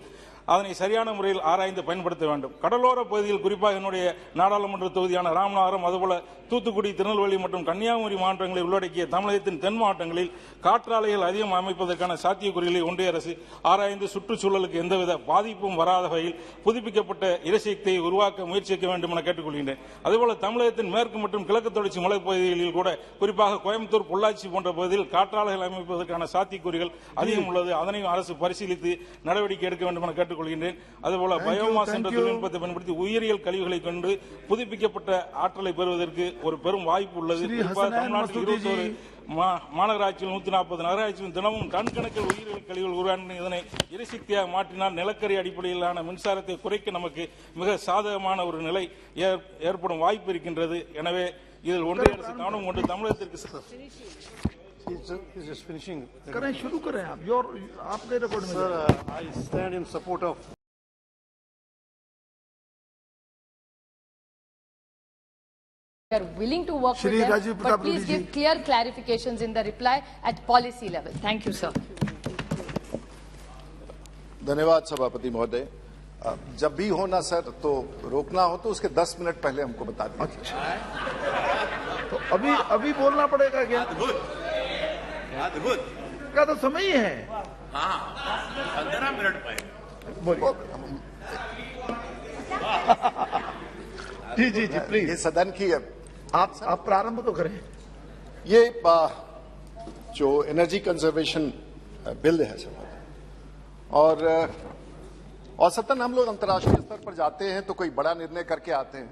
அதனை சரியான முறையில் ஆராய்ந்து பயன்படுத்த வேண்டும். கடலோர பகுதியில் குறிப்பாக என்னுடைய நாடாளுமன்ற தொகுதியான ராமநாதபுரம், அதுபோல தூத்துக்குடி, திருநெல்வேலி மற்றும் கன்னியாகுமரி மாவட்டங்களை உள்ளடக்கிய தமிழகத்தின் தென் மாவட்டங்களில் காற்றாலைகள் அதிகம் அமைப்பதற்கான சாத்தியக்கூறுகளை ஒன்றிய அரசு ஆராய்ந்து சுற்றுச்சூழலுக்கு எந்தவித பாதிப்பும் வராத வகையில் புதுப்பிக்கப்பட்ட எரிசக்தியை உருவாக்க முயற்சிக்க வேண்டும் என கேட்டுக்கொள்கின்றேன். அதுபோல தமிழகத்தின் மேற்கு மற்றும் கிழக்கு தொடர்ச்சி மலைப்பகுதிகளில் கூட குறிப்பாக கோயம்புத்தூர், பொள்ளாச்சி போன்ற பகுதியில் காற்றாலைகள் அமைப்பதற்கான சாத்தியக்கூறுகள் அதிகம் உள்ளது. அதனையும் அரசு பரிசீலித்து நடவடிக்கை எடுக்க வேண்டும் என கேட்டுக்கொள்கின்றேன். அதுபோல பயோமாஸ் என்ற தொழில்நுட்பத்தை பயன்படுத்தி உயிரியல் கழிவுகளை கொண்டு புதுப்பிக்கப்பட்ட ஆற்றலை பெறுவதற்கு ஒரு பெரும் வாய்ப்பு உள்ளது. தமிழ்நாட்டில் 21 மாநகராட்சியில் 140 நகராட்சியில் தினமும் டன் கணக்கில் உயிரியல் கழிவுகள் உருவான இதனை எரிசக்தியாக மாற்றினால் நிலக்கரி அடிப்படையிலான மின்சாரத்தை குறைக்க நமக்கு மிக சாதகமான ஒரு நிலை ஏற்படும் வாய்ப்பு இருக்கின்றது. எனவே இதில் ஒன்றிய அரசு கவனம் கொண்டு தமிழகத்திற்கு just finishing. करें शुरू करें आप आपके रिकॉर्ड में. Sir, I stand in support of. We are willing to work with them, but please give clear clarifications in the reply at policy level. Thank you, sir. धन्यवाद सभापति महोदय. जब भी हो ना सर तो रोकना हो तो उसके 10 मिनट पहले हमको बता दीजिए. तो अभी बोलना पड़ेगा क्या? का तो समय ही है. 15 मिनट पहले बोलिए. जी प्लीज. ये सदन की आप प्रारंभ तो करें. ये जो एनर्जी कंजर्वेशन बिल है सर, और औसतन हम लोग अंतर्राष्ट्रीय स्तर पर जाते हैं तो कोई बड़ा निर्णय करके आते हैं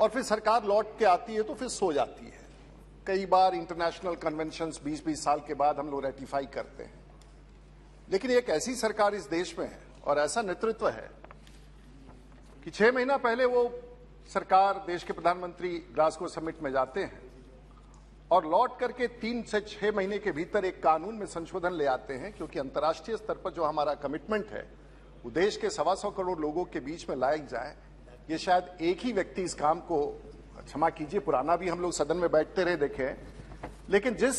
और फिर सरकार लौट के आती है तो फिर सो जाती है. कई बार इंटरनेशनल कन्वेंशंस 20-20 साल के बाद हम लोग रेटिफाई करते हैं. लेकिन एक ऐसी सरकार इस देश में है और ऐसा नेतृत्व है कि 6 महीना पहले वो सरकार, देश के प्रधानमंत्री ग्लासगो समिट में जाते हैं और लौट करके 3 से 6 महीने के भीतर एक कानून में संशोधन ले आते हैं, क्योंकि अंतर्राष्ट्रीय स्तर पर जो हमारा कमिटमेंट है वो देश के 125 करोड़ लोगों के बीच में लाया जाए. ये शायद एक ही व्यक्ति इस काम को, क्षमा कीजिए पुराना भी हम लोग सदन में बैठते रहे देखे, लेकिन जिस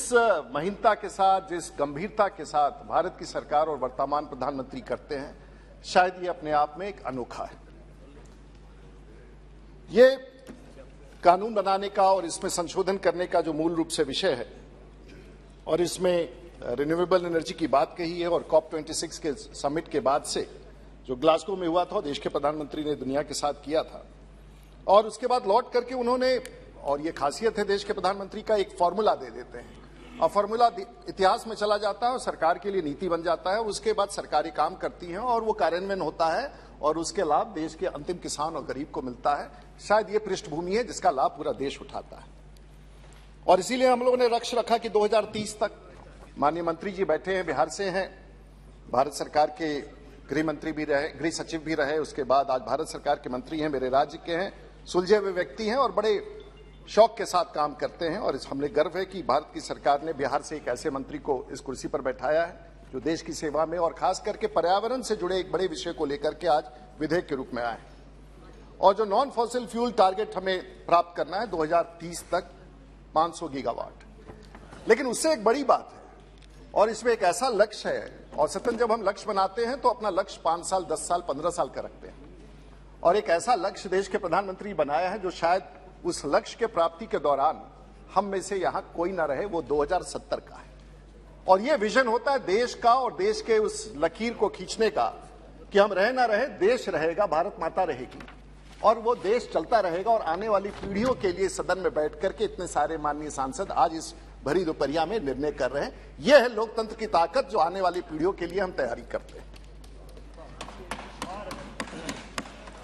महीनता के साथ, जिस गंभीरता के साथ भारत की सरकार और वर्तमान प्रधानमंत्री करते हैं, शायद ये अपने आप में एक अनोखा है. ये कानून बनाने का और इसमें संशोधन करने का जो मूल रूप से विषय है, और इसमें रिन्यूएबल एनर्जी की बात कही है, और COP26 के समिट के बाद से जो ग्लासगो में हुआ था, देश के प्रधानमंत्री ने दुनिया के साथ किया था, और उसके बाद लौट करके उन्होंने, और ये खासियत है देश के प्रधानमंत्री का, एक फॉर्मूला दे देते हैं और फॉर्मूला इतिहास में चला जाता है और सरकार के लिए नीति बन जाता है. उसके बाद सरकारी काम करती हैं और वो कार्यान्वयन होता है और उसके लाभ देश के अंतिम किसान और गरीब को मिलता है. शायद ये पृष्ठभूमि है जिसका लाभ पूरा देश उठाता है. और इसीलिए हम लोगों ने लक्ष्य रखा कि 2030 तक, माननीय मंत्री जी बैठे हैं, बिहार से हैं, भारत सरकार के गृह मंत्री भी रहे, गृह सचिव भी रहे, उसके बाद आज भारत सरकार के मंत्री हैं, मेरे राज्य के हैं, सुलझे हुए व्यक्ति हैं और बड़े शौक के साथ काम करते हैं. और हमें गर्व है कि भारत की सरकार ने बिहार से एक ऐसे मंत्री को इस कुर्सी पर बैठाया है जो देश की सेवा में और खास करके पर्यावरण से जुड़े एक बड़े विषय को लेकर के आज विधेयक के रूप में आए. और जो नॉन फॉसिल फ्यूल टारगेट हमें प्राप्त करना है 2030 तक 500 गीगावाट, लेकिन उससे एक बड़ी बात है और इसमें एक ऐसा लक्ष्य है, औसतन जब हम लक्ष्य बनाते हैं तो अपना लक्ष्य 5 साल, 10 साल, 15 साल का रखते हैं, और एक ऐसा लक्ष्य देश के प्रधानमंत्री बनाया है जो शायद उस लक्ष्य के प्राप्ति के दौरान हम में से यहां कोई ना रहे, वो 2070 का है। और ये विजन होता है देश का और देश के उस लकीर को खींचने का कि हम रहे ना रहे, देश रहेगा, भारत माता रहेगी और वो देश चलता रहेगा। और आने वाली पीढ़ियों के लिए सदन में बैठ करके इतने सारे माननीय सांसद आज इस भरी दोपहरिया में निर्णय कर रहे हैं। यह है लोकतंत्र की ताकत जो आने वाली पीढ़ियों के लिए हम तैयारी करते हैं।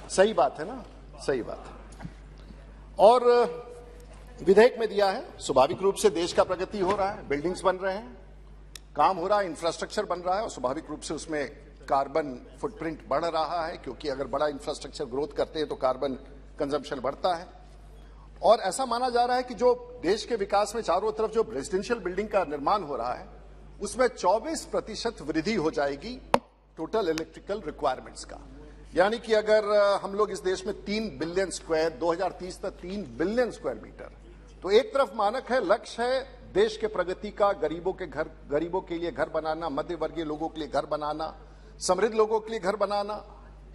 सही बात है ना, सही बात है। और विधेयक में दिया है, स्वाभाविक रूप से देश का प्रगति हो रहा है, बिल्डिंग्स बन रहे हैं, काम हो रहा है, इंफ्रास्ट्रक्चर बन रहा है और स्वाभाविक रूप से उसमें कार्बन फुटप्रिंट बढ़ रहा है, क्योंकि अगर बड़ा इंफ्रास्ट्रक्चर ग्रोथ करते हैं तो कार्बन कंजम्पशन बढ़ता है। और ऐसा माना जा रहा है कि जो देश के विकास में चारों तरफ जो रेजिडेंशियल बिल्डिंग का निर्माण हो रहा है उसमें 24% वृद्धि हो जाएगी टोटल इलेक्ट्रिकल रिक्वायरमेंट्स का। यानी कि अगर हम लोग इस देश में 3 बिलियन स्क्वायर 2030 तक 3 बिलियन स्क्वायर मीटर, तो एक तरफ मानक है, लक्ष्य है देश के प्रगति का, गरीबों के लिए घर बनाना, मध्य वर्गीय लोगों के लिए घर बनाना, समृद्ध लोगों के लिए घर बनाना।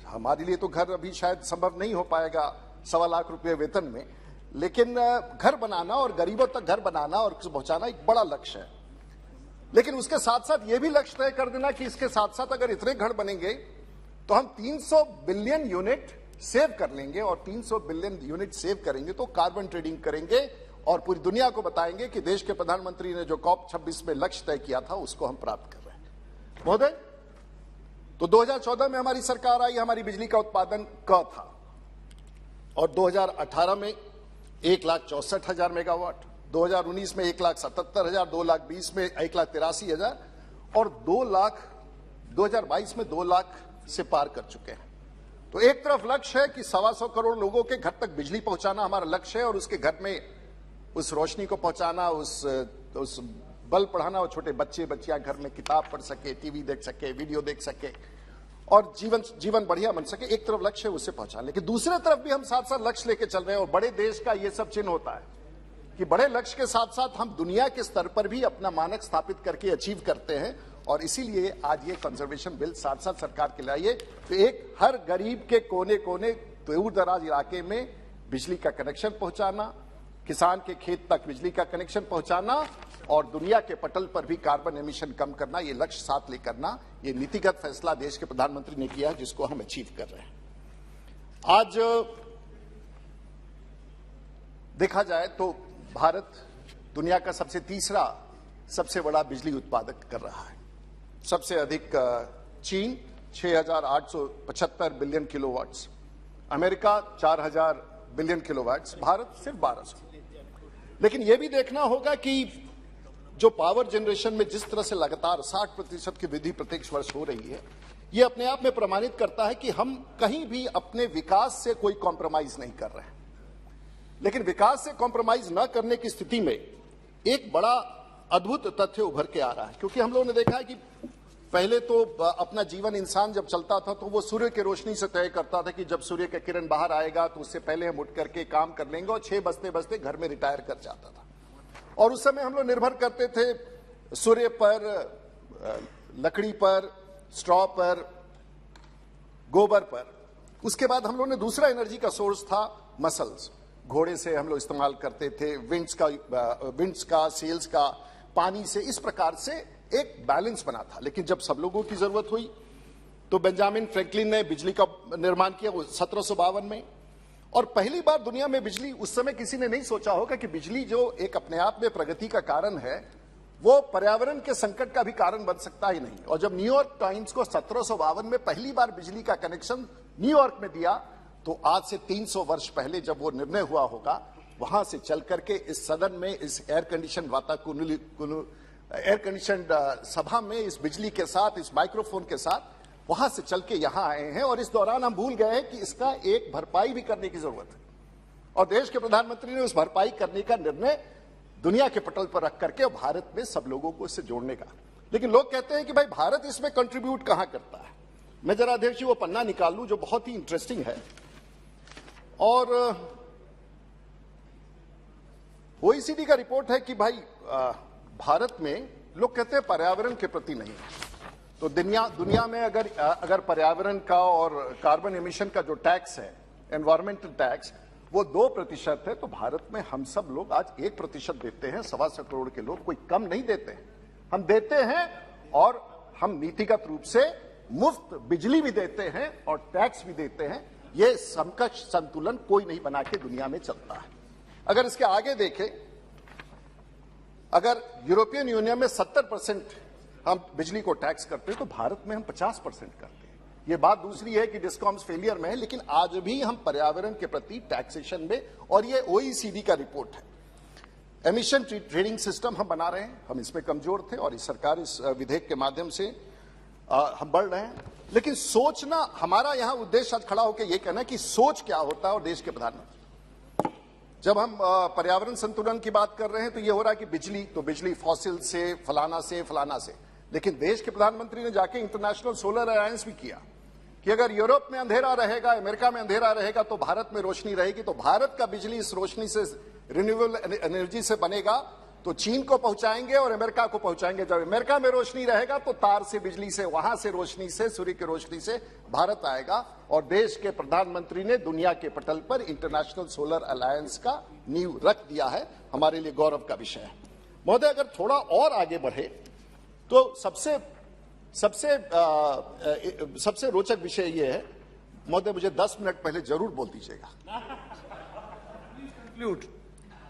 हमारे लिए तो घर अभी शायद संभव नहीं हो पाएगा 1.25 लाख रुपए वेतन में, लेकिन घर बनाना और गरीबों तक घर बनाना और पहुंचाना एक बड़ा लक्ष्य है। लेकिन उसके साथ साथ यह भी लक्ष्य तय कर देना कि इसके साथ साथ अगर इतने घर बनेंगे तो हम 300 बिलियन यूनिट सेव कर लेंगे और 300 बिलियन यूनिट सेव करेंगे तो कार्बन ट्रेडिंग करेंगे और पूरी दुनिया को बताएंगे कि देश के प्रधानमंत्री ने जो COP 26 में लक्ष्य तय किया था उसको हम प्राप्त कर रहे हैं। महोदय, तो 2014 में हमारी सरकार आई, हमारी बिजली का उत्पादन क था और 2018 में 1,64,000 मेगावाट, 2019 में 1,77,000, 2020 में 1,83,000 और 2022 में 2 लाख से पार कर चुके हैं। तो एक तरफ लक्ष्य है कि 125 करोड़ लोगों के घर तक बिजली पहुंचाना हमारा लक्ष्य है और उसके घर में उस रोशनी को पहुंचाना, उस बल्ब पढ़ाना और छोटे बच्चे बच्चियां घर में किताब पढ़ सके, टीवी देख सके, वीडियो देख सके और जीवन बढ़िया बन सके। एक तरफ लक्ष्य है उससे पहुंचाना, लेकिन दूसरे तरफ भी हम साथ साथ लक्ष्य लेके चल रहे हैं और बड़े देश का ये सब चिन्ह होता है कि बड़े लक्ष्य के साथ साथ हम दुनिया के स्तर पर भी अपना मानक स्थापित करके अचीव करते हैं। और इसीलिए आज ये कंजर्वेशन बिल साथ साथ सरकार के लाइए तो एक हर गरीब के कोने कोने दूर दराज इलाके में बिजली का कनेक्शन पहुंचाना, किसान के खेत तक बिजली का कनेक्शन पहुंचाना और दुनिया के पटल पर भी कार्बन एमिशन कम करना, ये लक्ष्य साथ लेकर करना, ये नीतिगत फैसला देश के प्रधानमंत्री ने किया जिसको हम अचीव कर रहे हैं। आज देखा जाए तो भारत दुनिया का तीसरा सबसे बड़ा बिजली उत्पादक कर रहा है। सबसे अधिक चीन 6,875 billion kilowatts, America 4,000 billion kilowatts, Bharat सिर्फ 1,200। लेकिन यह भी देखना होगा कि जो पावर जनरेशन में जिस तरह से लगातार 60% की वृद्धि प्रत्येक वर्ष हो रही है, यह अपने आप में प्रमाणित करता है कि हम कहीं भी अपने विकास से कोई कॉम्प्रोमाइज नहीं कर रहे हैं। लेकिन विकास से कॉम्प्रोमाइज न करने की स्थिति में एक बड़ा अद्भुत तथ्य उभर के आ रहा है, क्योंकि हम लोगों ने देखा है कि पहले तो अपना जीवन इंसान जब चलता था तो वो सूर्य की रोशनी से तय करता था कि जब सूर्य का किरण बाहर आएगा तो उससे पहले हम उठ करके काम कर लेंगे और 6 बजते बजते घर में रिटायर कर जाता था। और उस समय हम लोग निर्भर करते थे सूर्य पर, लकड़ी पर, स्ट्रॉ पर, गोबर पर। उसके बाद हम लोग ने दूसरा एनर्जी का सोर्स था मसल्स, घोड़े से हम लोग इस्तेमाल करते थे, विंड्स का, सेल्स का, पानी से, इस प्रकार से एक बैलेंस बना था। लेकिन जब सब लोगों की जरूरत हुई तो बेंजामिन फ्रैंकलिन ने बिजली का निर्माण किया 1752 में। और पहली बार दुनिया में बिजली, उस समय किसी ने नहीं सोचा होगा कि बिजली जो एक अपने आप में प्रगति का कारण है वो पर्यावरण के संकट का भी कारण बन सकता ही नहीं। और जब न्यूयॉर्क टाइम्स को 1752 में पहली बार बिजली का कनेक्शन न्यूयॉर्क में दिया तो आज से 300 वर्ष पहले जब वो निर्णय हुआ होगा, वहां से चल करके इस सदन में, इस एयर कंडीशन सभा में, इस बिजली के साथ, इस माइक्रोफोन के साथ, वहां से चल के यहां आए हैं। और इस दौरान हम भूल गए हैं कि इसका एक भरपाई भी करने की जरूरत है और देश के प्रधानमंत्री ने उस भरपाई करने का निर्णय दुनिया के पटल पर रख करके भारत में सब लोगों को इससे जोड़ने का। लेकिन लोग कहते हैं कि भाई भारत इसमें कंट्रीब्यूट कहां करता है। मैं जरा अध्यक्ष जी वो पन्ना निकाल लूं जो बहुत ही इंटरेस्टिंग है। और OECD का रिपोर्ट है कि भाई भारत में लोग कहते हैं पर्यावरण के प्रति नहीं है। तो दुनिया में अगर पर्यावरण का और कार्बन एमिशन का जो टैक्स है, एनवायरमेंटल टैक्स, वो 2% है, तो भारत में हम सब लोग आज 1% देते हैं। 1.25 करोड़ के लोग कोई कम नहीं देते हैं, हम देते हैं। और हम नीतिगत रूप से मुफ्त बिजली भी देते हैं और टैक्स भी देते हैं। ये समकक्ष संतुलन कोई नहीं बना के दुनिया में चलता है। अगर इसके आगे देखें, अगर यूरोपियन यूनियन में 70% हम बिजली को टैक्स करते हैं, तो भारत में हम 50% करते हैं। ये बात दूसरी है कि डिस्कॉम्स फेलियर में है, लेकिन आज भी हम पर्यावरण के प्रति टैक्सेशन में, और ये OECD का रिपोर्ट है, एमिशन ट्रेडिंग सिस्टम हम बना रहे हैं। हम इसमें कमजोर थे और इस सरकार इस विधेयक के माध्यम से हम बढ़ रहे हैं। लेकिन सोचना, हमारा यहां उद्देश्य आज खड़ा होकर यह कहना कि सोच क्या होता है। और देश के प्रधानमंत्री, जब हम पर्यावरण संतुलन की बात कर रहे हैं तो यह हो रहा है कि बिजली, तो बिजली फॉसिल से, फलाना से, फलाना से। लेकिन देश के प्रधानमंत्री ने जाके इंटरनेशनल सोलर अलायंस भी किया कि अगर यूरोप में अंधेरा रहेगा, अमेरिका में अंधेरा रहेगा, तो भारत में रोशनी रहेगी। तो भारत का बिजली इस रोशनी से, रिन्यूएबल एनर्जी से बनेगा, तो चीन को पहुंचाएंगे और अमेरिका को पहुंचाएंगे। जब अमेरिका में रोशनी रहेगा तो तार से, बिजली से, वहां से रोशनी से, सूर्य की रोशनी से भारत आएगा। और देश के प्रधानमंत्री ने दुनिया के पटल पर इंटरनेशनल सोलर अलायंस का नींव रख दिया है। हमारे लिए गौरव का विषय है। महोदय, अगर थोड़ा और आगे बढ़े तो सबसे रोचक विषय यह है। महोदय, मुझे 10 मिनट पहले जरूर बोल दीजिएगा।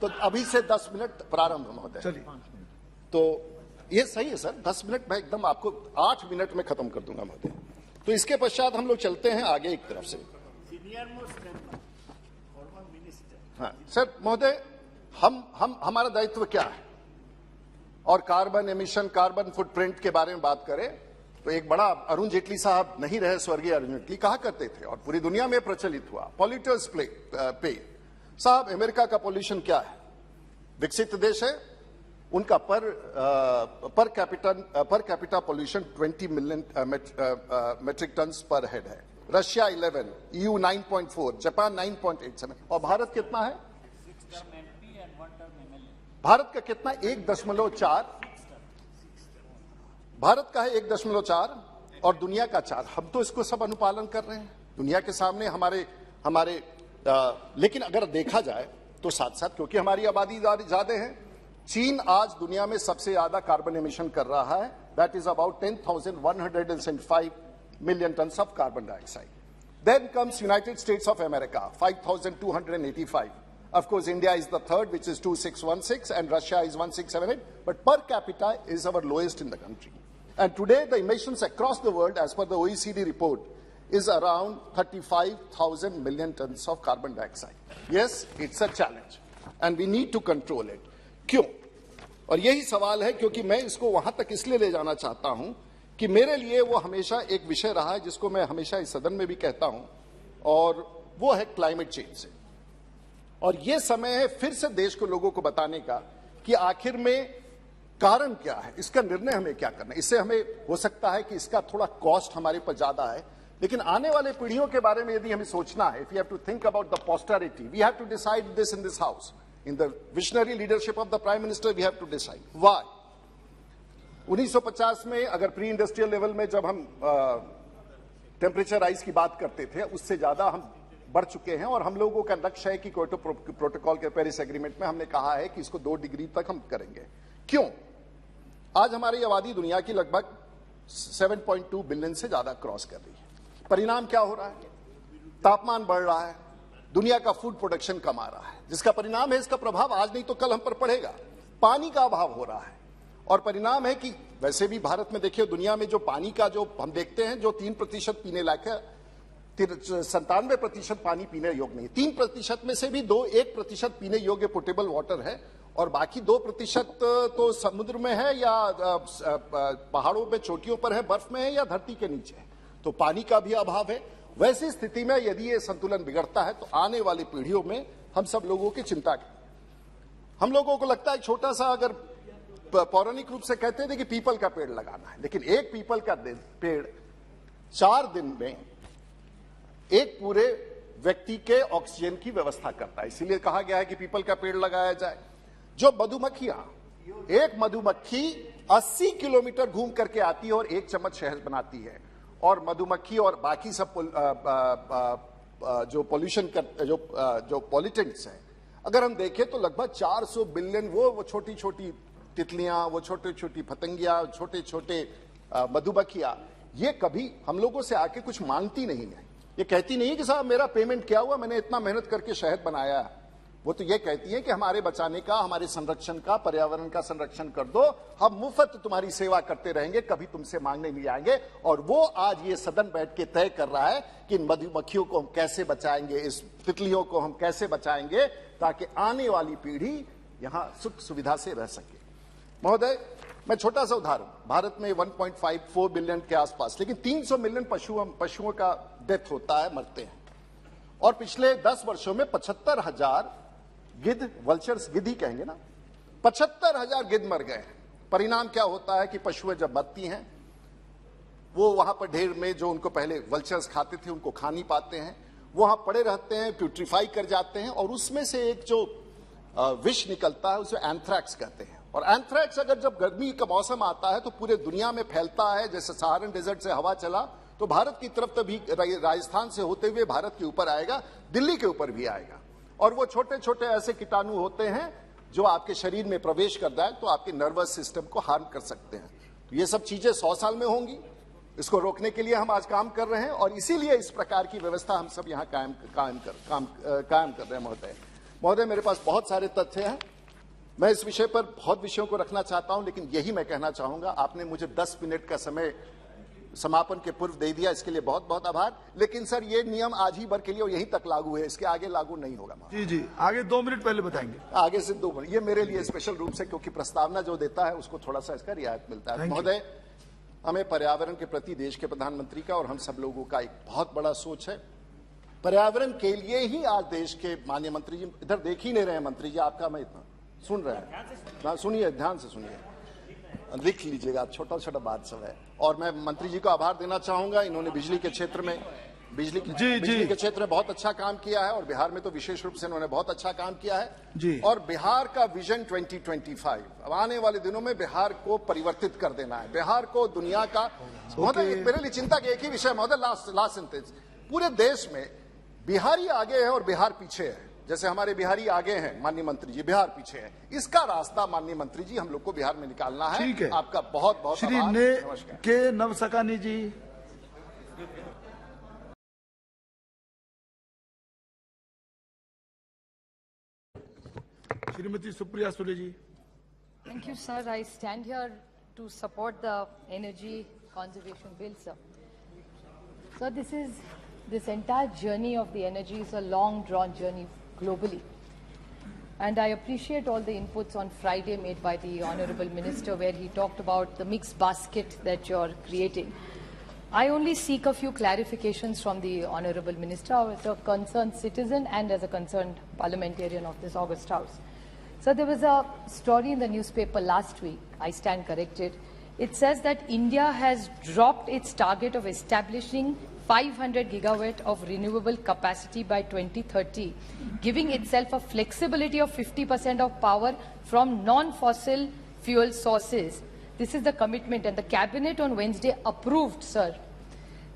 तो अभी से 10 मिनट प्रारंभ महोदय। चलिए, तो ये सही है सर, 10 मिनट मैं एकदम आपको 8 मिनट में खत्म कर दूंगा महोदय। तो इसके पश्चात हम लोग चलते हैं आगे एक तरफ से। हाँ सर, महोदय, हमारा दायित्व क्या है? और कार्बन एमिशन, कार्बन फुटप्रिंट के बारे में बात करें तो एक बड़ा, अरुण जेटली साहब नहीं रहे, स्वर्गीय अरुण जेटली कहा करते थे और पूरी दुनिया में प्रचलित हुआ, पॉल्यूटर्स पे। साहब, अमेरिका का पॉल्यूशन क्या है? विकसित देश है, उनका per capita pollution 20 million metric tonne per head है। रशिया 11, EU 9.4, जापान 9.87, और भारत कितना है? भारत का कितना? 1.4। भारत का है 1.4 और दुनिया का 4। हम तो इसको सब अनुपालन कर रहे हैं दुनिया के सामने हमारे लेकिन अगर देखा जाए तो साथ साथ, क्योंकि हमारी आबादी ज्यादा है, चीन आज दुनिया में सबसे ज्यादा कार्बन एमिशन कर रहा है। That is about 10,175 million tonne of carbon dioxide. Then comes United States of America, 5,285। Of course, India is the third, which is 2,616, and Russia is 1,678. But per capita is our lowest in the country. And today, the emissions across the world, as per the OECD report, is around 35,000 million tons of carbon dioxide. Yes, it's a challenge, and we need to control it. क्यों? और यही सवाल है, क्योंकि मैं इसको वहां तक इसलिए ले जाना चाहता हूं कि मेरे लिए वो हमेशा एक विषय रहा है जिसको मैं हमेशा इस सदन में भी कहता हूं, और वो है क्लाइमेट चेंज से। और ये समय है फिर से देश को, लोगों को बताने का कि आखिर में कारण क्या है, इसका निर्णय हमें क्या करना है। इससे हमें हो सकता है कि इसका थोड़ा कॉस्ट हमारे पर ज्यादा है, लेकिन आने वाले पीढ़ियों के बारे में यदि हमें सोचना है, if you have to think about the posterity, we have to decide this in this house, in the visionary leadership of the prime minister, we have to decide why. 1950 में अगर प्री इंडस्ट्रियल लेवल में जब हम temperature rise की बात करते थे, उससे ज्यादा हम बढ़ चुके हैं। और हम लोगों का लक्ष्य है कि क्योटो प्रोटोकॉल के पेरिस एग्रीमेंट में हमने कहा है कि इसको 2 डिग्री तक हम करेंगे। क्यों? आज हमारी आबादी दुनिया की लगभग 7.2 बिलियन से ज्यादा क्रॉस कर रही है। परिणाम क्या हो रहा है? तापमान बढ़ रहा है, दुनिया का फूड प्रोडक्शन कम आ रहा है, जिसका परिणाम है, इसका प्रभाव आज नहीं तो कल हम पर पड़ेगा। पानी का अभाव हो रहा है, और परिणाम है कि वैसे भी भारत में देखिए, दुनिया में जो पानी का जो हम देखते हैं, जो 3% पीने लायक है, 97% पानी पीने योग्य नहीं। 3% में से भी 1% पीने योग्य पोर्टेबल वाटर है, और बाकी 2% तो समुद्र में है या पहाड़ों पे, चोटियों पर है, बर्फ में है, या धरती के नीचे है। तो पानी का भी अभाव है। वैसी स्थिति में यदि ये संतुलन बिगड़ता है तो आने वाली पीढ़ियों में हम सब लोगों की चिंता की। हम लोगों को लगता है छोटा सा, अगर पौराणिक रूप से कहते थे कि पीपल का पेड़ लगाना है, लेकिन एक पीपल का पेड़ 4 दिन में एक पूरे व्यक्ति के ऑक्सीजन की व्यवस्था करता है। इसीलिए कहा गया है कि पीपल का पेड़ लगाया जाए। जो मधुमक्खियां, एक मधुमक्खी 80 किलोमीटर घूम करके आती है और 1 चम्मच शहद बनाती है, और मधुमक्खी और बाकी सब जो पॉल्यूशन कर जो पॉलिटेंट्स हैं, अगर हम देखें तो लगभग 400 बिलियन वो छोटी छोटी तितलियां, वो छोटी छोटी पतंगियां, छोटे छोटे मधुमक्खियां, ये कभी हम लोगों से आके कुछ मांगती नहीं है। ये कहती नहीं कि साहब मेरा पेमेंट क्या हुआ, मैंने इतना मेहनत करके शहद बनाया है। वो तो ये कहती है कि हमारे बचाने का, हमारे संरक्षण का, पर्यावरण का संरक्षण कर दो, हम मुफ्त तुम्हारी सेवा करते रहेंगे, कभी तुमसे मांगने नहीं आएंगे। और वो आज ये सदन बैठ के तय कर रहा है कि इन मधुमक्खियों को हम कैसे बचाएंगे, इस तितलियों को हम कैसे बचाएंगे, ताकि आने वाली पीढ़ी यहां सुख सुविधा से रह सके। महोदय, मैं छोटा सा उदाहरण, भारत में 1.54 बिलियन के आसपास, लेकिन 300 मिलियन पशुओं का डेथ होता है, मरते हैं। और पिछले 10 वर्षों में 75,000 गिद्ध, वल्चर्स गिद्ध ही कहेंगे ना, 75,000 गिद्ध मर गए। परिणाम क्या होता है कि पशुएं जब मरती हैं, वो वहां पर ढेर में जो उनको पहले वल्चर्स खाते थे उनको खा नहीं पाते हैं, वहां पड़े रहते हैं, प्यूट्रीफाई कर जाते हैं, और उसमें से एक जो विष निकलता है उसे एंथ्रैक्स कहते हैं। और एंथ्रैक्स अगर जब गर्मी का मौसम आता है तो पूरे दुनिया में फैलता है। जैसे सहारन डेजर्ट से हवा चला तो भारत की तरफ तभी राजस्थान से होते हुए भारत के ऊपर आएगा, दिल्ली के ऊपर भी आएगा। और वो छोटे छोटे ऐसे कीटाणु होते हैं जो आपके शरीर में प्रवेश कर जाए तो आपके नर्वस सिस्टम को हार्म कर सकते हैं। तो ये सब चीजें 100 साल में होंगी, इसको रोकने के लिए हम आज काम कर रहे हैं, और इसीलिए इस प्रकार की व्यवस्था हम सब यहाँ कायम कर रहे हैं। महोदय, मेरे पास बहुत सारे तथ्य हैं, मैं इस विषय पर बहुत विषयों को रखना चाहता हूं, लेकिन यही मैं कहना चाहूंगा। आपने मुझे 10 मिनट का समय समापन के पूर्व दे दिया, इसके लिए बहुत बहुत आभार। लेकिन सर, ये नियम आज ही भर के लिए और यहीं तक लागू है, इसके आगे लागू नहीं होगा। जी जी, आगे 2 मिनट पहले बताएंगे। आगे से 2 मिनट, ये मेरे लिए स्पेशल रूप से, क्योंकि प्रस्तावना जो देता है उसको थोड़ा सा इसका रियायत मिलता है। महोदय, हमें पर्यावरण के प्रति देश के प्रधानमंत्री का और हम सब लोगों का एक बहुत बड़ा सोच है। पर्यावरण के लिए ही आज देश के माननीय मंत्री जी, इधर देख ही नहीं रहे हैं मंत्री जी, आपका मैं इतना सुन रहे हैं, सुनिए, ध्यान से सुनिए, लिख लीजिएगा, छोटा छोटा बात सब है। और मैं मंत्री जी को आभार देना चाहूंगा, इन्होंने बिजली के क्षेत्र में बिजली के क्षेत्र में बहुत अच्छा काम किया है, और बिहार में तो विशेष रूप से इन्होंने बहुत अच्छा काम किया है। और बिहार का विजन 2025, अब आने वाले दिनों में बिहार को परिवर्तित कर देना है, बिहार को दुनिया का। महोदय, मेरे लिए चिंता का एक ही विषय, महोदय, लास्ट सेंटेंस, पूरे देश में बिहारी आगे है और बिहार पीछे है। जैसे हमारे बिहारी आगे हैं माननीय मंत्री जी, बिहार पीछे है, इसका रास्ता माननीय मंत्री जी हम लोग को बिहार में निकालना है। ठीक है, आपका बहुत बहुत श्री के नवसकानी जी। Shrimati Supriya Sule ji. Thank you, sir. I stand here to support the energy conservation bill, sir. So this entire journey of the energy is a long drawn journey globally. And I appreciate all the inputs on Friday made by the Honorable Minister, where he talked about the mixed basket that you're creating. I only seek a few clarifications from the Honorable Minister as a concerned citizen and as a concerned parliamentarian of this August House. So there was a story in the newspaper last week, I stand corrected. It says that India has dropped its target of establishing 500 gigawatt of renewable capacity by 2030, giving itself a flexibility of 50% of power from non-fossil fuel sources. This is the commitment, and the cabinet on Wednesday approved, sir,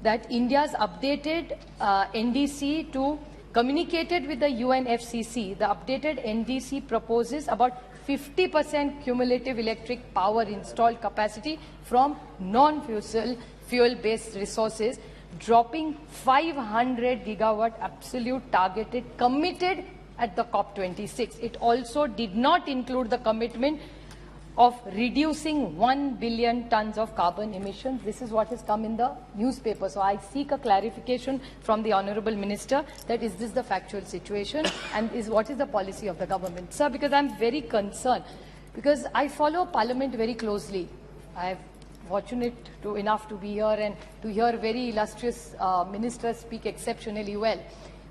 that India's updated NDC to communicated with the UNFCCC. The updated NDC proposes about 50% cumulative electric power installed capacity from non-fossil fuel-based resources, dropping 500 gigawatt absolute targeted committed at the COP26. It also did not include the commitment of reducing 1 billion tons of carbon emissions. This is what has come in the newspaper. So I seek a clarification from the Honorable Minister that is this the factual situation and what is the policy of the government. Sir, because I'm very concerned, because I follow Parliament very closely. I'm fortunate enough to be here and to hear very illustrious ministers speak exceptionally well.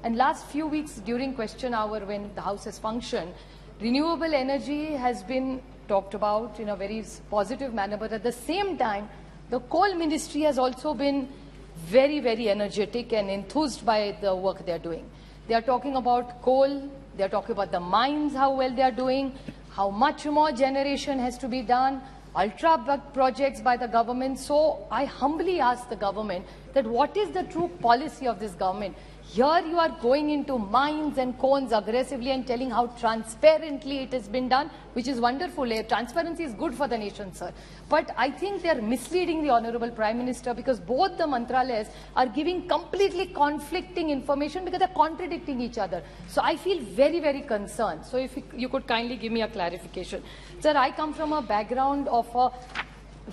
And last few weeks during question hour when the House has functioned, renewable energy has been talked about in a very positive manner, but at the same time, the coal ministry has also been very, very energetic and enthused by the work they're doing. They are talking about coal, they're talking about the mines, how well they're doing, how much more generation has to be done, ultra projects by the government. So I humbly ask the government that what is the true policy of this government? Here you are going into mines and cones aggressively and telling how transparently it has been done, which is wonderful. Transparency is good for the nation, sir. But I think they are misleading the Honorable Prime Minister, because both the mantralayas are giving completely conflicting information because they are contradicting each other. So I feel very, very concerned. So if you could kindly give me a clarification. Sir, I come from a background of a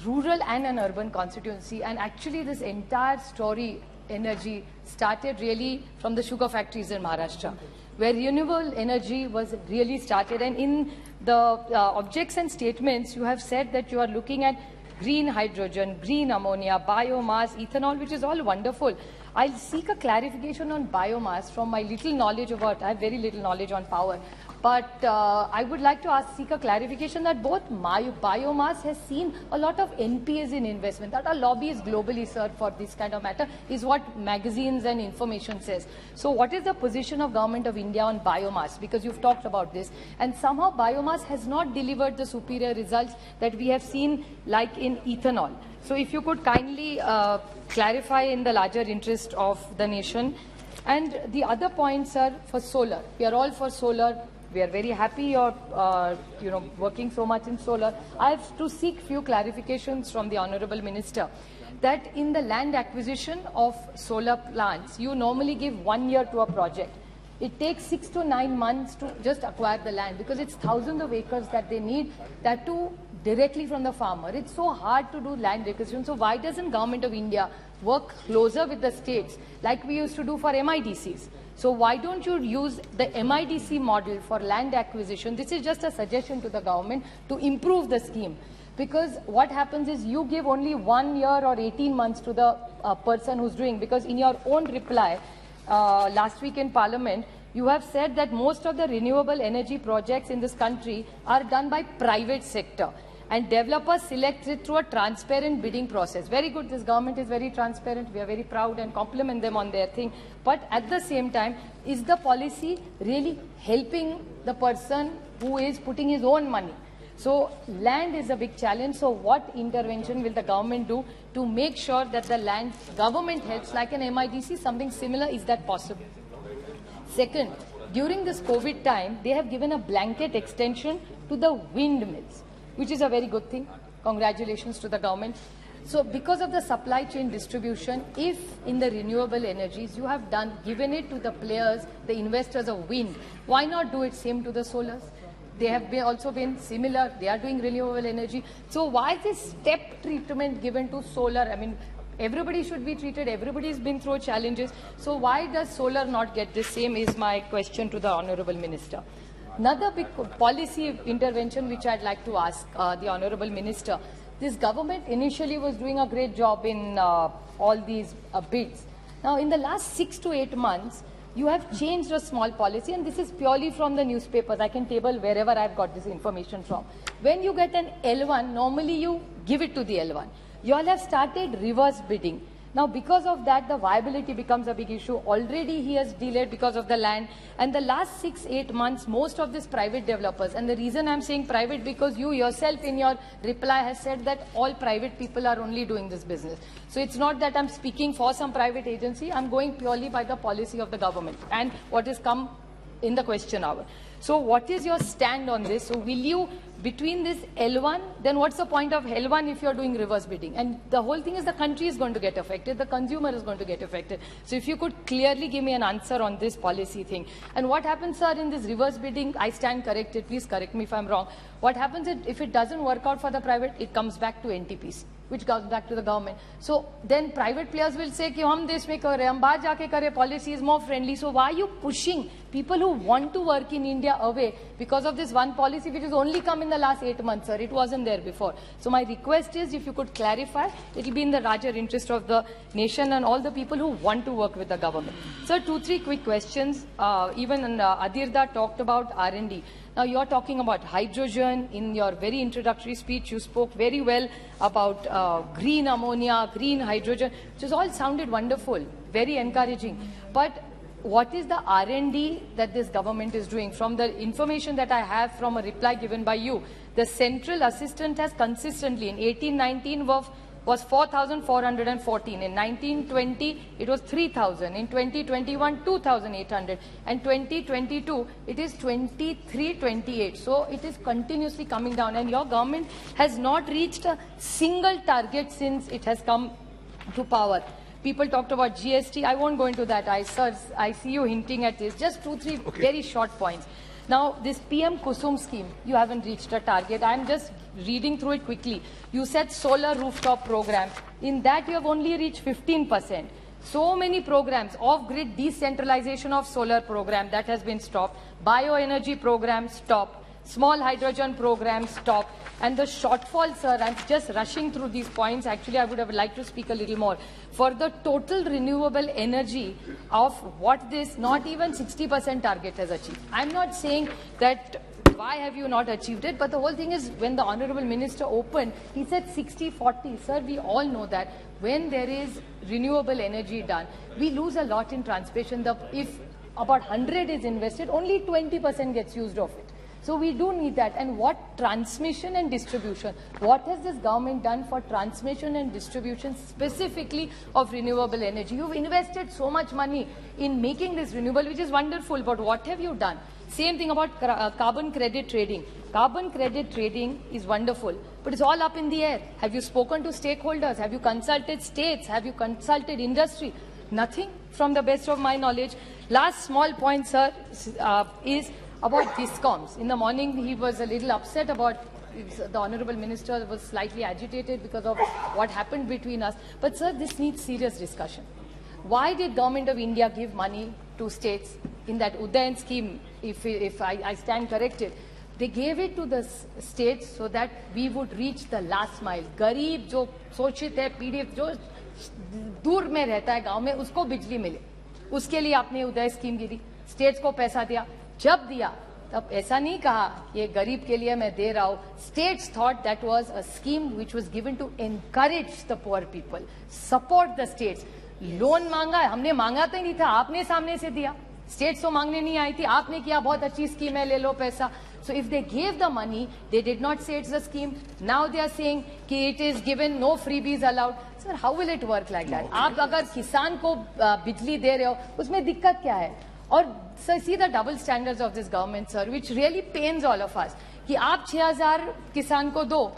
rural and an urban constituency, and actually this entire story, energy, started really from the sugar factories in Maharashtra, where renewable energy was really started. And in the objects and statements, you have said that you are looking at green hydrogen, green ammonia, biomass, ethanol, which is all wonderful. I'll seek a clarification on biomass from my little knowledge about, I have very little knowledge on power. But I would like to seek a clarification that both biomass has seen a lot of NPAs in investment, that are lobbies globally, sir, for this kind of matter, is what magazines and information says. So what is the position of Government of India on biomass? Because you've talked about this. And somehow biomass has not delivered the superior results that we have seen, like in ethanol. So if you could kindly clarify in the larger interest of the nation. And the other points are for solar. We are all for solar. We are very happy you're working so much in solar. I have to seek few clarifications from the Honorable Minister that in the land acquisition of solar plants, you normally give 1 year to a project. It takes 6 to 9 months to just acquire the land, because it's thousands of acres that they need, that too directly from the farmer. It's so hard to do land acquisition. So why doesn't Government of India work closer with the states like we used to do for MIDCs? So why don't you use the MIDC model for land acquisition? This is just a suggestion to the government to improve the scheme. Because what happens is you give only 1 year or 18 months to the person who's doing, because in your own reply last week in Parliament, you have said that most of the renewable energy projects in this country are done by private sector, and developers select it through a transparent bidding process. Very good, this government is very transparent. We are very proud and compliment them on their thing. But at the same time, is the policy really helping the person who is putting his own money? So land is a big challenge. So what intervention will the government do to make sure that the land government helps, like an MIDC, something similar? Is that possible? Second, during this COVID time, they have given a blanket extension to the windmills, which is a very good thing. Congratulations to the government. So because of the supply chain distribution, if in the renewable energies you have given it to the players, the investors of wind, why not do it same to the solars? They have also been similar. They are doing renewable energy. So why this step treatment given to solar? I mean, everybody should be treated. Everybody's been through challenges. So why does solar not get the same is my question to the Honorable Minister. Another big policy intervention which I'd like to ask the Honorable Minister. This government initially was doing a great job in all these bids. Now, in the last 6 to 8 months, you have changed a small policy, and this is purely from the newspapers. I can table wherever I've got this information from. When you get an L1, normally you give it to the L1. You all have started reverse bidding. Now, because of that, the viability becomes a big issue. Already he has delayed because of the land. And the last 6-8 months, most of these private developers, and the reason I'm saying private, because you yourself in your reply has said that all private people are only doing this business. So it's not that I'm speaking for some private agency. I'm going purely by the policy of the government and what has come in the question hour. So what is your stand on this? So will you, between this L1, then what's the point of L1 if you're doing reverse bidding? And the whole thing is the country is going to get affected, the consumer is going to get affected. So if you could clearly give me an answer on this policy thing. And what happens, sir, in this reverse bidding, I stand corrected, please correct me if I'm wrong. What happens is, if it doesn't work out for the private, it comes back to NTPC, which goes back to the government. So then private players will say, कि हम देश में कर रहे, हम बाहर जाके करें, policy is more friendly. So why are you pushing people who want to work in India away because of this one policy which has only come in the last 8 months, sir? It wasn't there before. So my request is, if you could clarify, it will be in the larger interest of the nation and all the people who want to work with the government. Sir, 2-3 quick questions. Even Adirda talked about R&D. Now, you're talking about hydrogen. In your very introductory speech, you spoke very well about green ammonia, green hydrogen, which has all sounded wonderful, very encouraging. But what is the R&D that this government is doing? From the information that I have from a reply given by you, the central assistant has consistently, in 18-19 of was 4,414. In 1920, it was 3,000. In 2021, 2,800. And 2022, it is 2328. So it is continuously coming down. And your government has not reached a single target since it has come to power. People talked about GST. I won't go into that. I see you hinting at this. Just 2-3 very short points. Now, this PM Kusum scheme, you haven't reached a target. I'm just reading through it quickly. You said solar rooftop program. In that, you have only reached 15%. So many programs, off-grid decentralization of solar program, that has been stopped. Bioenergy program, stopped. Small hydrogen program, stopped. And the shortfall, sir, I'm just rushing through these points. Actually, I would have liked to speak a little more. For the total renewable energy of what this, not even 60% target has achieved. I'm not saying that why have you not achieved it, but the whole thing is when the Honorable Minister opened, he said 60-40. Sir, we all know that when there is renewable energy done, we lose a lot in transmission. If about 100 is invested, only 20% gets used of it. So we do need that. And what transmission and distribution? What has this government done for transmission and distribution specifically of renewable energy? You've invested so much money in making this renewable, which is wonderful, but what have you done? Same thing about carbon credit trading. Carbon credit trading is wonderful, but it's all up in the air. Have you spoken to stakeholders? Have you consulted states? Have you consulted industry? Nothing, from the best of my knowledge. Last small point, sir, is about discoms. In the morning, he was a little upset about, the Honorable Minister was slightly agitated because of what happened between us. But sir, this needs serious discussion. Why did Government of India give money to states in that Udayan scheme, if I stand corrected? They gave it to the states so that we would reach the last mile. Garib, जो शोषित है, पीड़ित, जो दूर में रहता है गांव में, उसको बिजली मिले. उसके लिए आपने उदय स्कीम गिरी, स्टेट्स को पैसा दिया. जब दिया तब ऐसा नहीं कहा ये गरीब के लिए मैं दे रहा हूं. States thought that was a scheme which was given to encourage the poor people, support the states. Loan मांगा, हमने मांगा तो नहीं था, आपने सामने से दिया. States तो मांगने नहीं आई थी, आपने किया बहुत अच्छी स्कीम है, ले लो पैसा. So if they gave the money, they did not say it's a scheme. Now they are saying कि it is given, no freebies allowed. Sir, how will it work like that? आप अगर किसान को बिजली दे रहे हो, उसमें दिक्कत क्या है? और sir, see the double standards of this government, sir, which really pains all of us. कि आप 6,000 किसान को दो,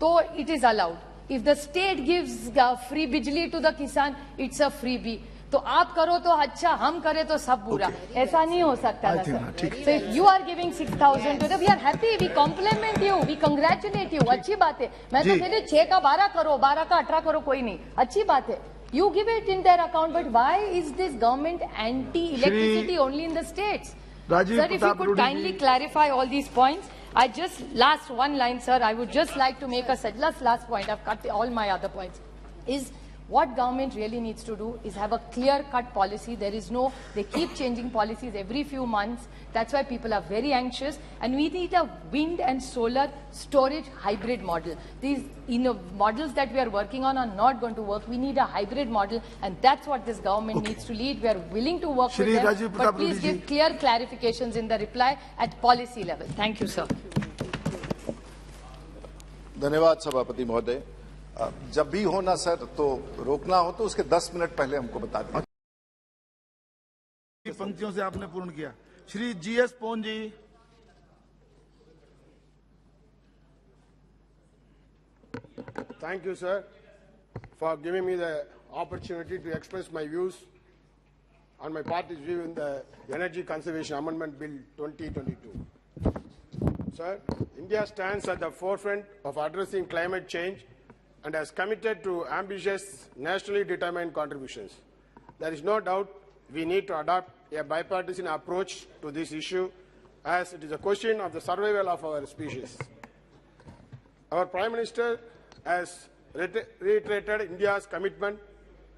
तो it is allowed. If the state gives free बिजली to the किसान, it's a freebie. तो आप करो तो अच्छा, हम करें तो सब बुरा. ऐसा नहीं हो सकता ना sir. So if you are giving 6,000 to them, we are happy, we compliment you, we congratulate you. अच्छी बात है. मैं तो कहती 6 का 12 करो, 12 का 18 करो, कोई नहीं. अच्छी बात है. You give it in their account, but why is this government anti-electricity only in the states? Sir, if you could kindly clarify all these points. I just, last one line, sir, I would just like to make a last point. I've cut all my other points. Is what government really needs to do is have a clear-cut policy. There is no, they keep changing policies every few months. That's why people are very anxious. And we need a wind and solar storage hybrid model. These models that we are working on are not going to work. We need a hybrid model, and that's what this government needs to lead. We are willing to work with them, but please give clear clarifications in the reply at policy level. Thank you, sir. धन्यवाद सभापति महोदय. जब भी होना sir तो रोकना हो तो उसके 10 मिनट पहले हमको बता दें. पंक्तियों से आपने पूर्ण किया. Shri GS Pon ji. Thank you, sir, for giving me the opportunity to express my views on my party's view in the Energy Conservation Amendment Bill 2022. Sir, India stands at the forefront of addressing climate change and has committed to ambitious, nationally determined contributions. There is no doubt we need to adopt a bipartisan approach to this issue, as it is a question of the survival of our species. Our Prime Minister has reiterated India's commitment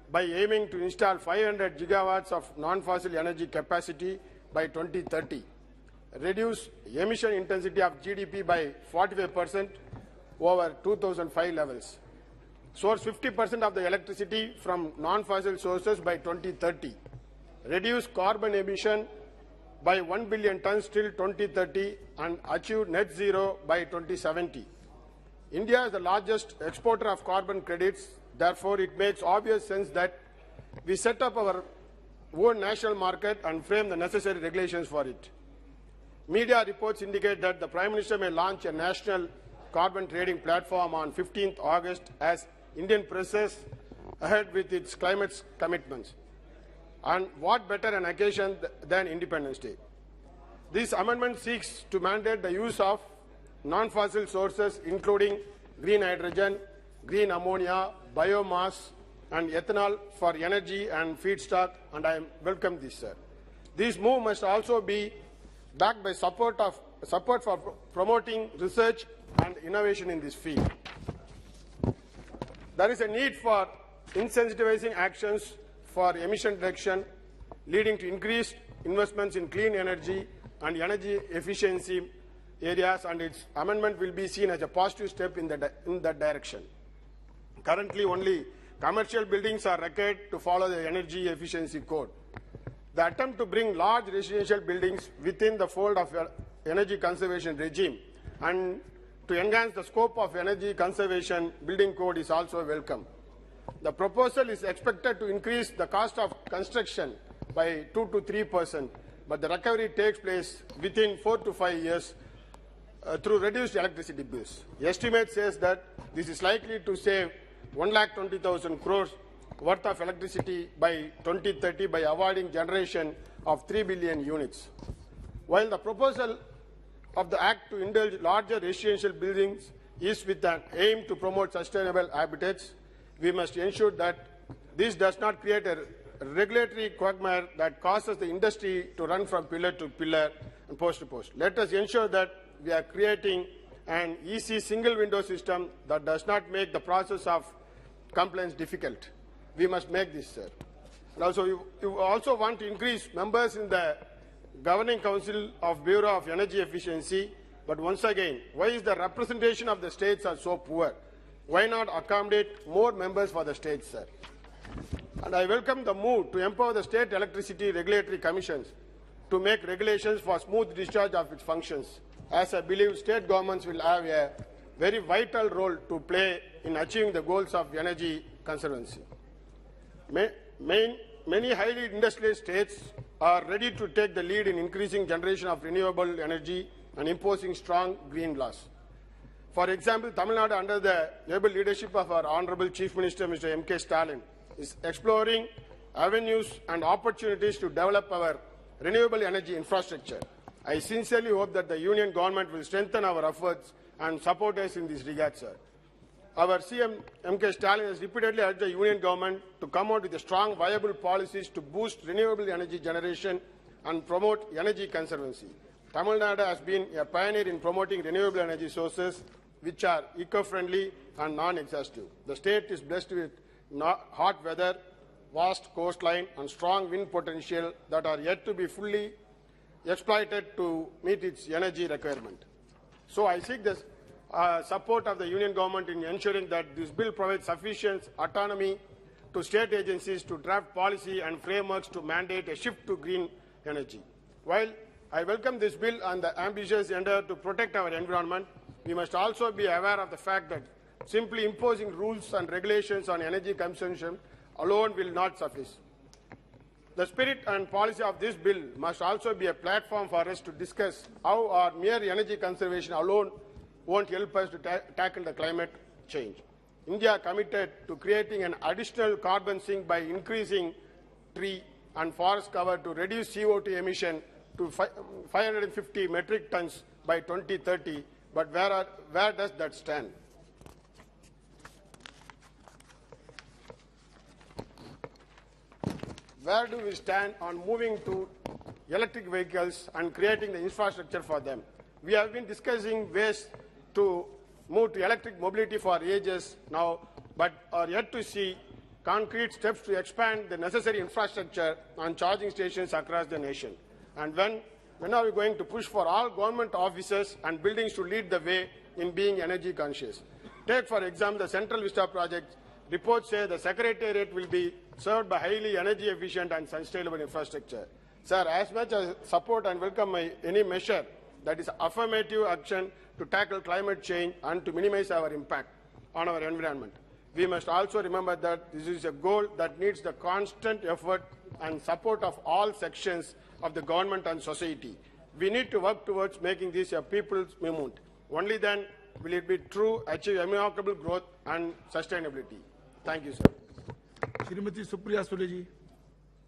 by aiming to install 500 gigawatts of non-fossil energy capacity by 2030, reduce emission intensity of GDP by 45% over 2005 levels, source 50% of the electricity from non-fossil sources by 2030, reduce carbon emission by 1 billion tons till 2030 and achieve net zero by 2070. India is the largest exporter of carbon credits. Therefore, it makes obvious sense that we set up our own national market and frame the necessary regulations for it. Media reports indicate that the Prime Minister may launch a national carbon trading platform on 15th August as Indian presses ahead with its climate commitments. And what better an occasion than Independence Day? This amendment seeks to mandate the use of non-fossil sources including green hydrogen, green ammonia, biomass and ethanol for energy and feedstock, and I welcome this, sir. This move must also be backed by support for promoting research and innovation in this field. There is a need for incentivizing actions for emission reduction, leading to increased investments in clean energy and energy efficiency areas, and its amendment will be seen as a positive step in that direction. Currently, only commercial buildings are required to follow the energy efficiency code. The attempt to bring large residential buildings within the fold of energy conservation regime and to enhance the scope of energy conservation building code is also welcome. The proposal is expected to increase the cost of construction by 2 to 3%, but the recovery takes place within 4 to 5 years through reduced electricity bills. The estimate says that this is likely to save 1,20,000 crores worth of electricity by 2030 by avoiding generation of 3 billion units. While the proposal of the Act to indulge larger residential buildings is with an aim to promote sustainable habitats, we must ensure that this does not create a regulatory quagmire that causes the industry to run from pillar to pillar and post to post. Let us ensure that we are creating an easy single window system that does not make the process of compliance difficult. We must make this, sir. And also, you also want to increase members in the Governing Council of Bureau of Energy Efficiency, but once again, why is the representation of the states are so poor? Why not accommodate more members for the states, sir? And I welcome the move to empower the state electricity regulatory commissions to make regulations for smooth discharge of its functions, as I believe state governments will have a very vital role to play in achieving the goals of energy conservancy. Many highly industrialized states are ready to take the lead in increasing generation of renewable energy and imposing strong green laws. For example, Tamil Nadu, under the able leadership of our Honorable Chief Minister, Mr. M.K. Stalin, is exploring avenues and opportunities to develop our renewable energy infrastructure. I sincerely hope that the Union government will strengthen our efforts and support us in this regard, sir. Our CM M.K. Stalin has repeatedly urged the Union government to come out with strong, viable policies to boost renewable energy generation and promote energy conservancy. Tamil Nadu has been a pioneer in promoting renewable energy sources which are eco-friendly and non-exhaustive. The state is blessed with hot weather, vast coastline and strong wind potential that are yet to be fully exploited to meet its energy requirement. So I seek the support of the Union government in ensuring that this bill provides sufficient autonomy to state agencies to draft policy and frameworks to mandate a shift to green energy. While I welcome this bill and the ambitious endeavor to protect our environment, we must also be aware of the fact that simply imposing rules and regulations on energy consumption alone will not suffice. The spirit and policy of this bill must also be a platform for us to discuss how our mere energy conservation alone won't help us to tackle the climate change. India committed to creating an additional carbon sink by increasing tree and forest cover to reduce CO2 emission to 550 metric tons by 2030, but where does that stand? Where do we stand on moving to electric vehicles and creating the infrastructure for them? We have been discussing ways to move to electric mobility for ages now, but are yet to see concrete steps to expand the necessary infrastructure on charging stations across the nation. And when are we going to push for all government offices and buildings to lead the way in being energy conscious? Take, for example, the Central Vista project. Reports say the Secretariat will be served by highly energy efficient and sustainable infrastructure. Sir, as much as support and welcome any measure that is affirmative action to tackle climate change and to minimize our impact on our environment. We must also remember that this is a goal that needs the constant effort and support of all sections of the government and society. We need to work towards making this a people's movement. Only then will it be true, achieve remarkable growth and sustainability. Thank you, sir. Shrimati Supriya Sule ji.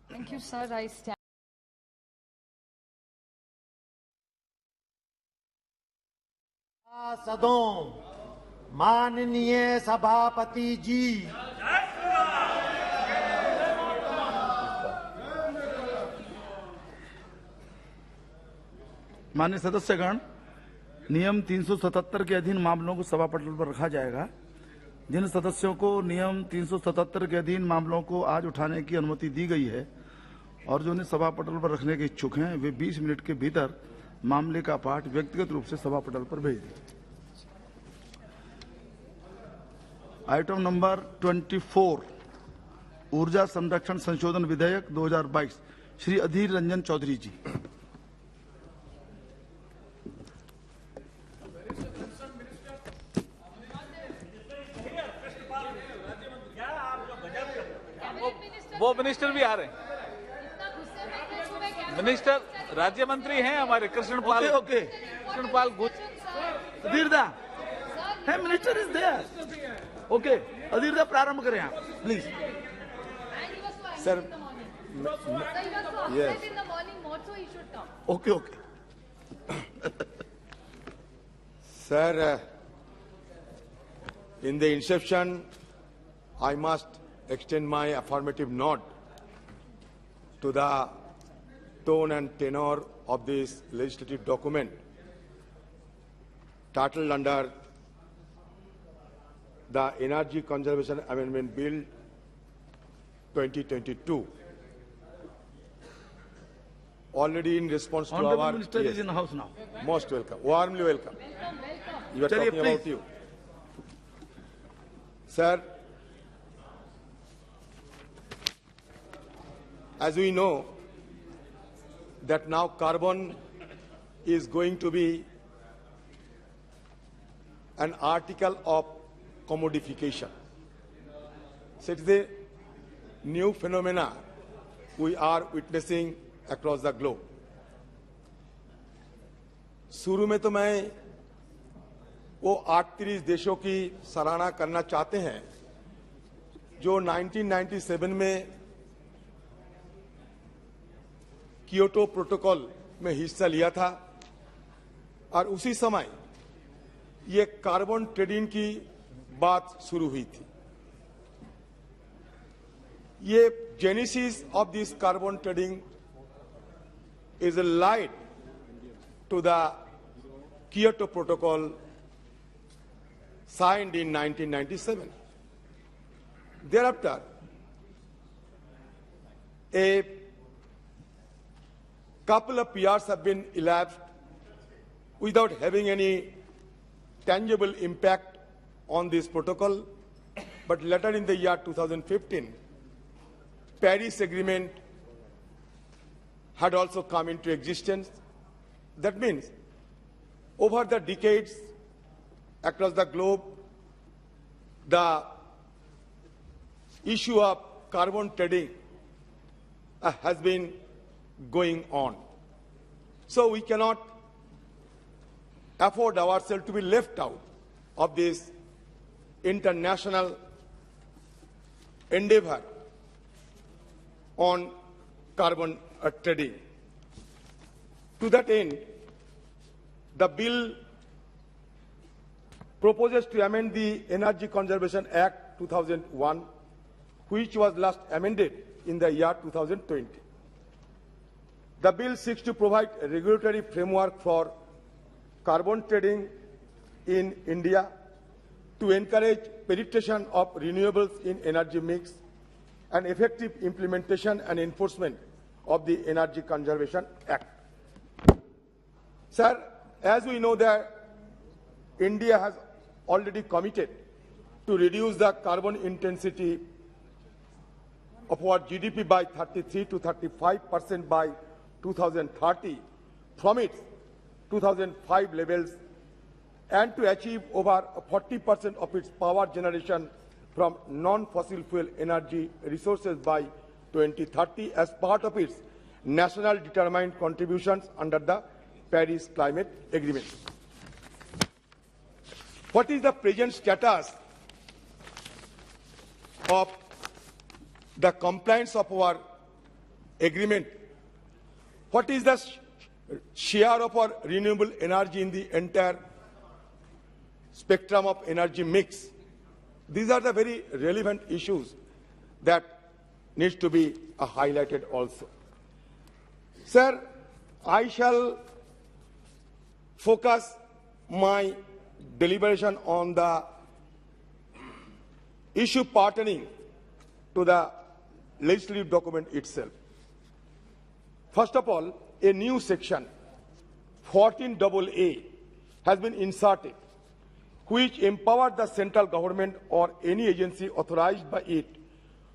Thank you, sir. I stand. सदों माननीय सभापति जी, माननीय सदस्यगण, नियम 377 के अधीन मामलों को सभा पटल पर रखा जाएगा। जिन सदस्यों को नियम 377 के अधीन मामलों को आज उठाने की अनुमति दी गई है और जो उन्हें सभा पटल पर रखने के इच्छुक हैं, वे 20 मिनट के भीतर मामले का पाठ व्यक्तिगत रूप से सभा पटल पर भेज दें। आइटम नंबर 24, ऊर्जा संरक्षण संशोधन विधेयक 2022, श्री अधीर रंजन चौधरी जी। वो मिनिस्टर भी आ रहे हैं। मिनिस्टर राज्य मंत्री हैं हमारे कृष्णपाल। ओके कृष्णपाल अधीरदा है, मिनिस्टर इज देयर। ओके अधीरदा, प्रारंभ करें आप please. Sir yes. Okay okay Sir, in the inception, I must extend my affirmative nod to the tone and tenor of this legislative document, titled under the Energy Conservation Amendment Bill 2022. Already in response to Honorable our... Minister is in the house now. Most welcome. Warmly welcome. You are talking about you. Sir, as we know that now carbon is going to be an article of commodification. So it's a new phenomena we are witnessing across the globe. शुरू में तो मैं वो 38 देशों की सराहना करना चाहते हैं जो 1997 में कियोटो प्रोटोकॉल में हिस्सा लिया था और उसी समय ये कार्बन ट्रेडिंग की बात शुरू हुई थी। ये genesis of this carbon trading is allied to the Kyoto Protocol signed in 1997. Thereafter, a couple of years have been elapsed without having any tangible impact on this protocol, but later in the year 2015, Paris Agreement had also come into existence. That means, over the decades across the globe, the issue of carbon trading has been going on. So we cannot afford ourselves to be left out of this international endeavor on carbon trading. To that end, the bill proposes to amend the Energy Conservation Act 2001, which was last amended in the year 2020. The bill seeks to provide a regulatory framework for carbon trading in India to encourage penetration of renewables in energy mix and effective implementation and enforcement of the Energy Conservation Act. Sir, as we know that India has already committed to reduce the carbon intensity of our GDP by 33 to 35% by 2030 from its 2005 levels and to achieve over 40% of its power generation from non-fossil fuel energy resources by 2030 as part of its national determined contributions under the Paris Climate Agreement. What is the present status of the compliance of our agreement? What is the share of our renewable energy in the entire spectrum of energy mix? These are the very relevant issues that needs to be highlighted also. Sir, I shall focus my deliberation on the issue pertaining to the legislative document itself. First of all, a new section 14AA has been inserted, which empowers the central government or any agency authorized by it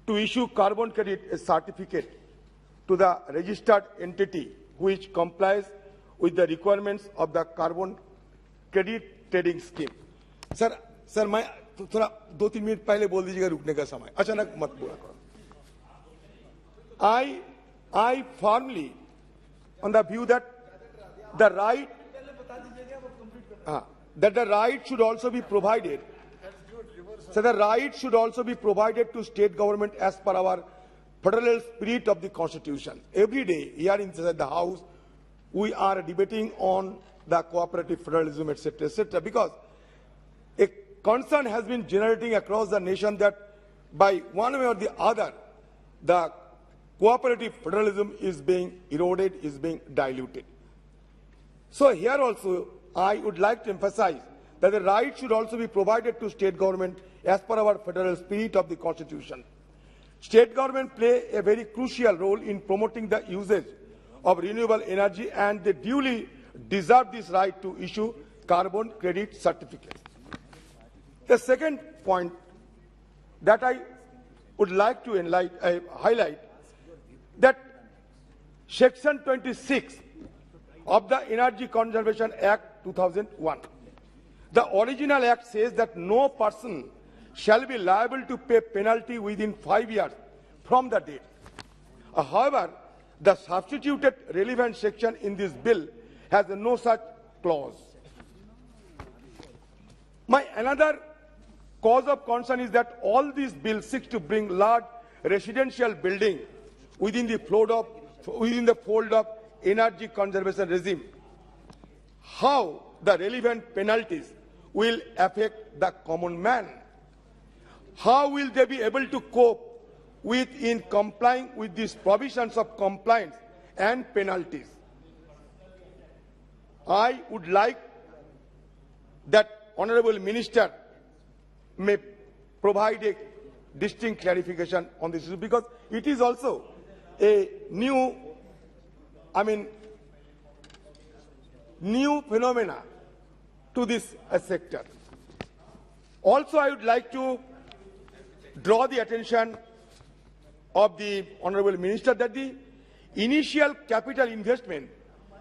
to issue carbon credit certificate to the registered entity which complies with the requirements of the carbon credit trading scheme. Sir मैं थोड़ा 2-3 minute पहले बोल दीजिएगा रुकने का समय, अचानक मत पूरा करो. I firmly on the view that the right should also be provided. So the right should also be provided to state government as per our federal spirit of the Constitution. Every day here inside the House, we are debating on the cooperative federalism, etc., etc., because a concern has been generating across the nation that by one way or the other, the cooperative federalism is being eroded, is being diluted. So here also, I would like to emphasize that the right should also be provided to state government as per our federal spirit of the Constitution. State government play a very crucial role in promoting the usage of renewable energy, and they duly deserve this right to issue carbon credit certificates. The second point that I would like to highlight that Section 26 of the Energy Conservation Act 2001. The original act says that no person shall be liable to pay penalty within 5 years from the date. However, the substituted relevant section in this bill has no such clause. My another cause of concern is that all these bills seek to bring large residential building within the fold of energy conservation regime. How the relevant penalties will affect the common man? How will they be able to cope with in complying with these provisions of compliance and penalties? I would like that Honorable Minister may provide a distinct clarification on this issue, because it is also a new phenomena to this sector. Also, I would like to draw the attention of the Honorable Minister that the initial capital investment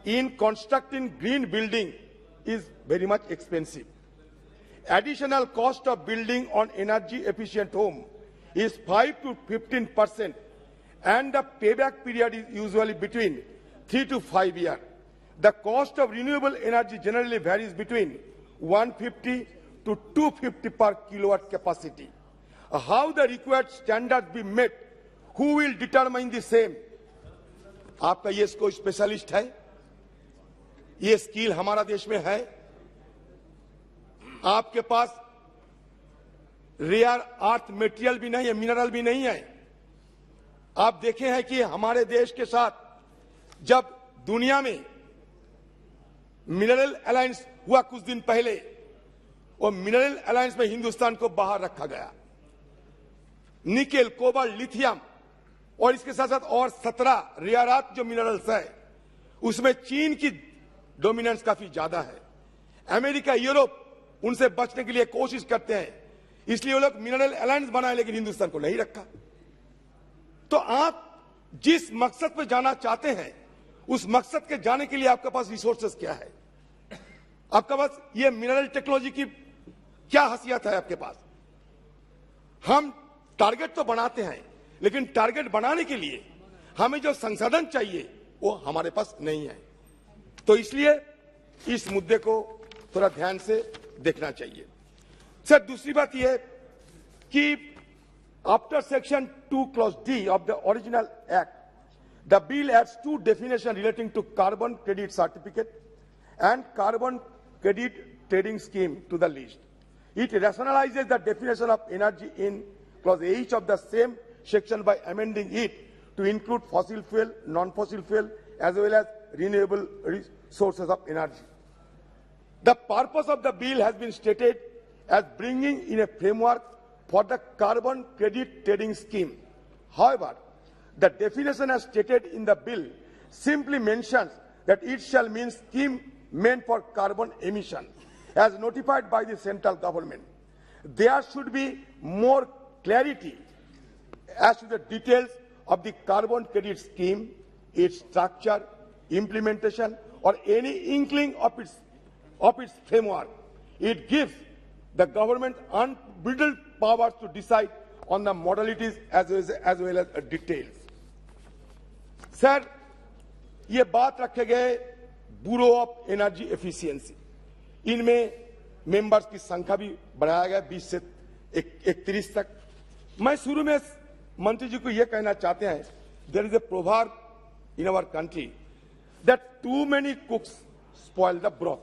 in constructing green building is very much expensive. Additional cost of building on energy efficient home is 5 to 15%, and the payback period is usually between 3 to 5 years. The cost of renewable energy generally varies between 150 to 250 per kilowatt capacity. How the required standards be met? Who will determine the same? आपका ये कोई specialist है? ये skill हमारा देश में है? आपके पास रेयर अर्थ मटेरियल भी नहीं है, मिनरल भी नहीं है. आप देखे हैं कि हमारे देश के साथ जब दुनिया में मिनरल अलायंस हुआ कुछ दिन पहले, और मिनरल अलायंस में हिंदुस्तान को बाहर रखा गया. निकेल, कोबाल्ट, लिथियम और इसके साथ साथ और 17 रेयर अर्थ जो मिनरल्स है, उसमें चीन की डोमिनेंस काफी ज्यादा है. अमेरिका, यूरोप उनसे बचने के लिए कोशिश करते हैं, इसलिए वो लोग मिनरल अलायंस बनाए, लेकिन हिंदुस्तान को नहीं रखा. तो आप जिस मकसद पर जाना चाहते हैं, उस मकसद के जाने के लिए आपके पास रिसोर्सेस क्या है? आपका पास ये मिनरल टेक्नोलॉजी की क्या हसीयत है आपके पास? हम टारगेट तो बनाते हैं, लेकिन टारगेट बनाने के लिए हमें जो संसाधन चाहिए वो हमारे पास नहीं है। तो इसलिए इस मुद्दे को थोड़ा ध्यान से देखना चाहिए। सर, दूसरी बात यह कि after section 2 clause D of the original act, the bill adds 2 definitions relating to carbon credit certificate and carbon credit trading scheme to the list. It rationalizes the definition of energy in clause H of the same section by amending it to include fossil fuel, non-fossil fuel, as well as renewable sources of energy. The purpose of the bill has been stated as bringing in a framework for the carbon credit trading scheme. However, the definition as stated in the bill simply mentions that it shall mean scheme meant for carbon emission, as notified by the central government. There should be more clarity as to the details of the carbon credit scheme, its structure, implementation, or any inkling of its framework. It gives the government unbridled powers to decide on the modalities as well as details. Sir, ये बात रखे गए bureau of energy efficiency, इनमें members की संख्या भी बढ़ाया गया 20 से 31 तक। मैं शुरू में मंत्री जी को यह कहना चाहते हैं, there is a proverb in our country that too many cooks spoil the broth.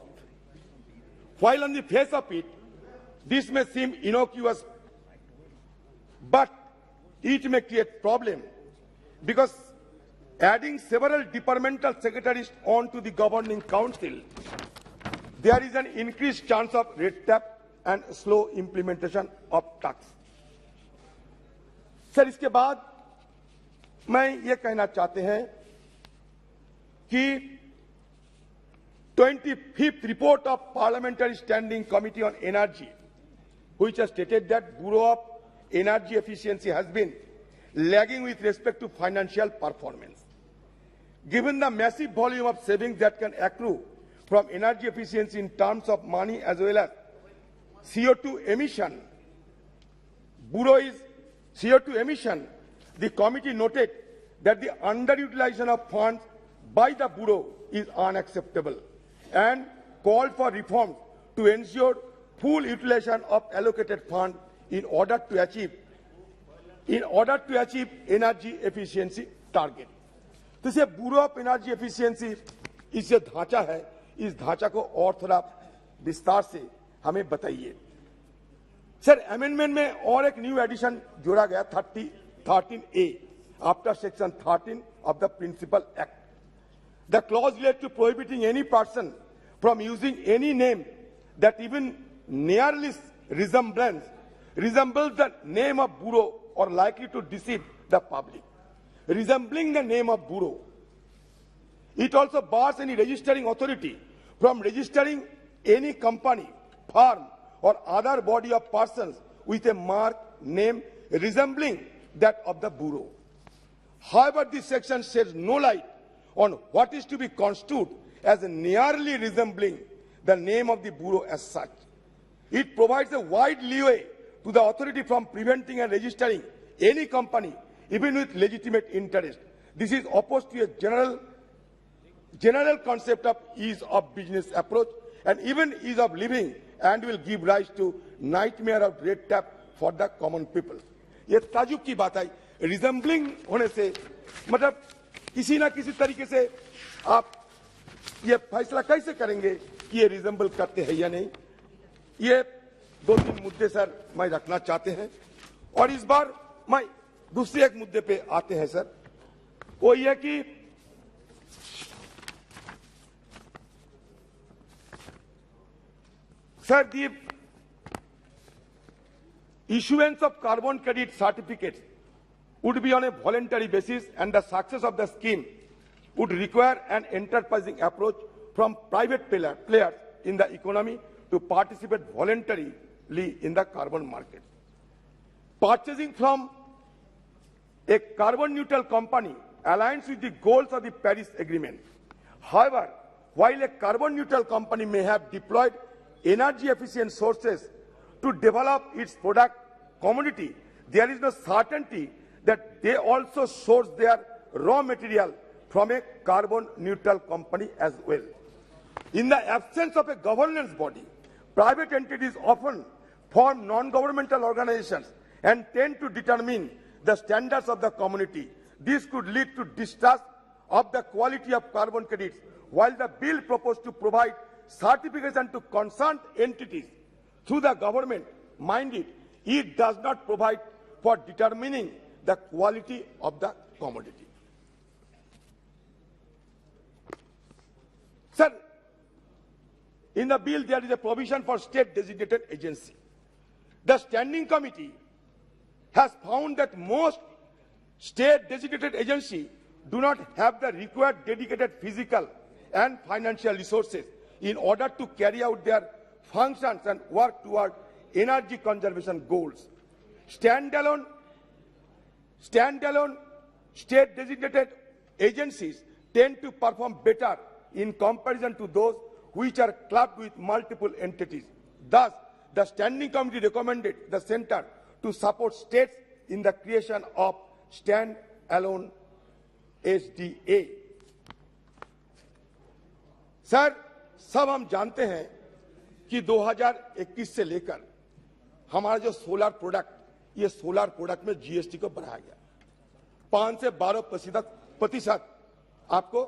While on the face of it, this may seem innocuous, but it may create problem because adding several departmental secretaries onto the governing council, there is an increased chance of red tape and slow implementation of tax. Sir, इसके बाद मैं ये कहना चाहते हैं कि 25th report of Parliamentary Standing Committee on Energy, which has stated that Bureau of Energy Efficiency has been lagging with respect to financial performance. Given the massive volume of savings that can accrue from energy efficiency in terms of money as well as CO2 emission, the committee noted that the underutilization of funds by the Bureau is unacceptable and called for reforms to ensure full utilization of allocated funds in order to achieve energy efficiency target. तो ये bureau of energy efficiency इस जो ढांचा है, इस ढांचा को और थोड़ा विस्तार से हमें बताइए। सर, अमेंडमेंट में और एक न्यू एडिशन जोड़ा गया 13A after section 13 of the Principal Act. The clause relates to prohibiting any person from using any name that even nearly resembles the name of bureau or likely to deceive the public. Resembling the name of bureau. It also bars any registering authority from registering any company, firm, or other body of persons with a mark name resembling that of the bureau. However, this section sheds no light on what is to be construed as nearly resembling the name of the bureau as such. It provides a wide leeway to the authority from preventing and registering any company, even with legitimate interest. This is opposed to a general concept of ease of business approach and even ease of living, and will give rise to nightmare of red tape for the common people. ये ताजुब की बात है, resembling होने से मतलब किसी ना किसी तरीके से आप ये फैसला कैसे करेंगे कि ये रिजेंबल करते हैं या नहीं। ये 2-3 मुद्दे सर मैं रखना चाहते हैं। और इस बार मैं दूसरे एक मुद्दे पे आते हैं सर, वो ये कि sir the issuance of carbon credit certificates would be on a voluntary basis, and the success of the scheme would require an enterprising approach from private players in the economy to participate voluntarily in the carbon market. Purchasing from a carbon neutral company aligns with the goals of the Paris Agreement. However, while a carbon neutral company may have deployed energy efficient sources to develop its product commodity, there is no certainty that they also source their raw material from a carbon neutral company as well. In the absence of a governance body, private entities often form non-governmental organizations and tend to determine the standards of the community. This could lead to distrust of the quality of carbon credits, while the bill proposed to provide certification to concerned entities through the government, mind it does not provide for determining the quality of the commodity. Sir, in the bill there is a provision for state designated agency. The standing committee has found that most state designated agencies do not have the required dedicated physical and financial resources in order to carry out their functions and work toward energy conservation goals. Standalone state designated agencies tend to perform better in comparison to those which are clubbed with multiple entities. Thus, the Standing Committee recommended the Centre to support states in the creation of stand-alone SDA. Sir, सब हम जानते हैं कि 2021 से लेकर हमारा जो solar product, ये सोलर प्रोडक्ट में जीएसटी को बढ़ाया गया 5 से 12% आपको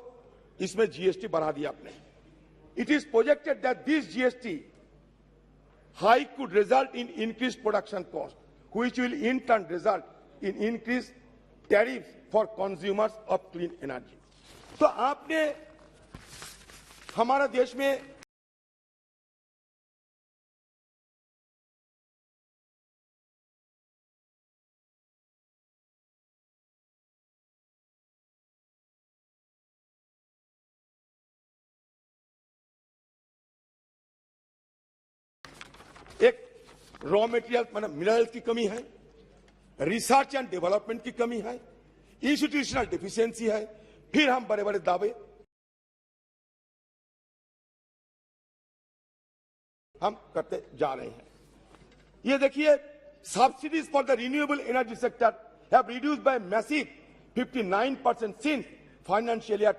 इसमें जीएसटी बढ़ा दिया आपने. It is projected that this GST hike could result in increased production cost, which will in turn result in increased tariffs for consumers of clean energy. तो आपने हमारा देश में एक रॉ मटेरियल मिनरल्स की कमी है, रिसर्च एंड डेवलपमेंट की कमी है, इंस्टीट्यूशनल डेफिशिएंसी है, फिर हम बड़े बड़े दावे हम करते जा रहे हैं. ये देखिए, subsidies for the renewable energy sector have reduced by massive 59% since financial year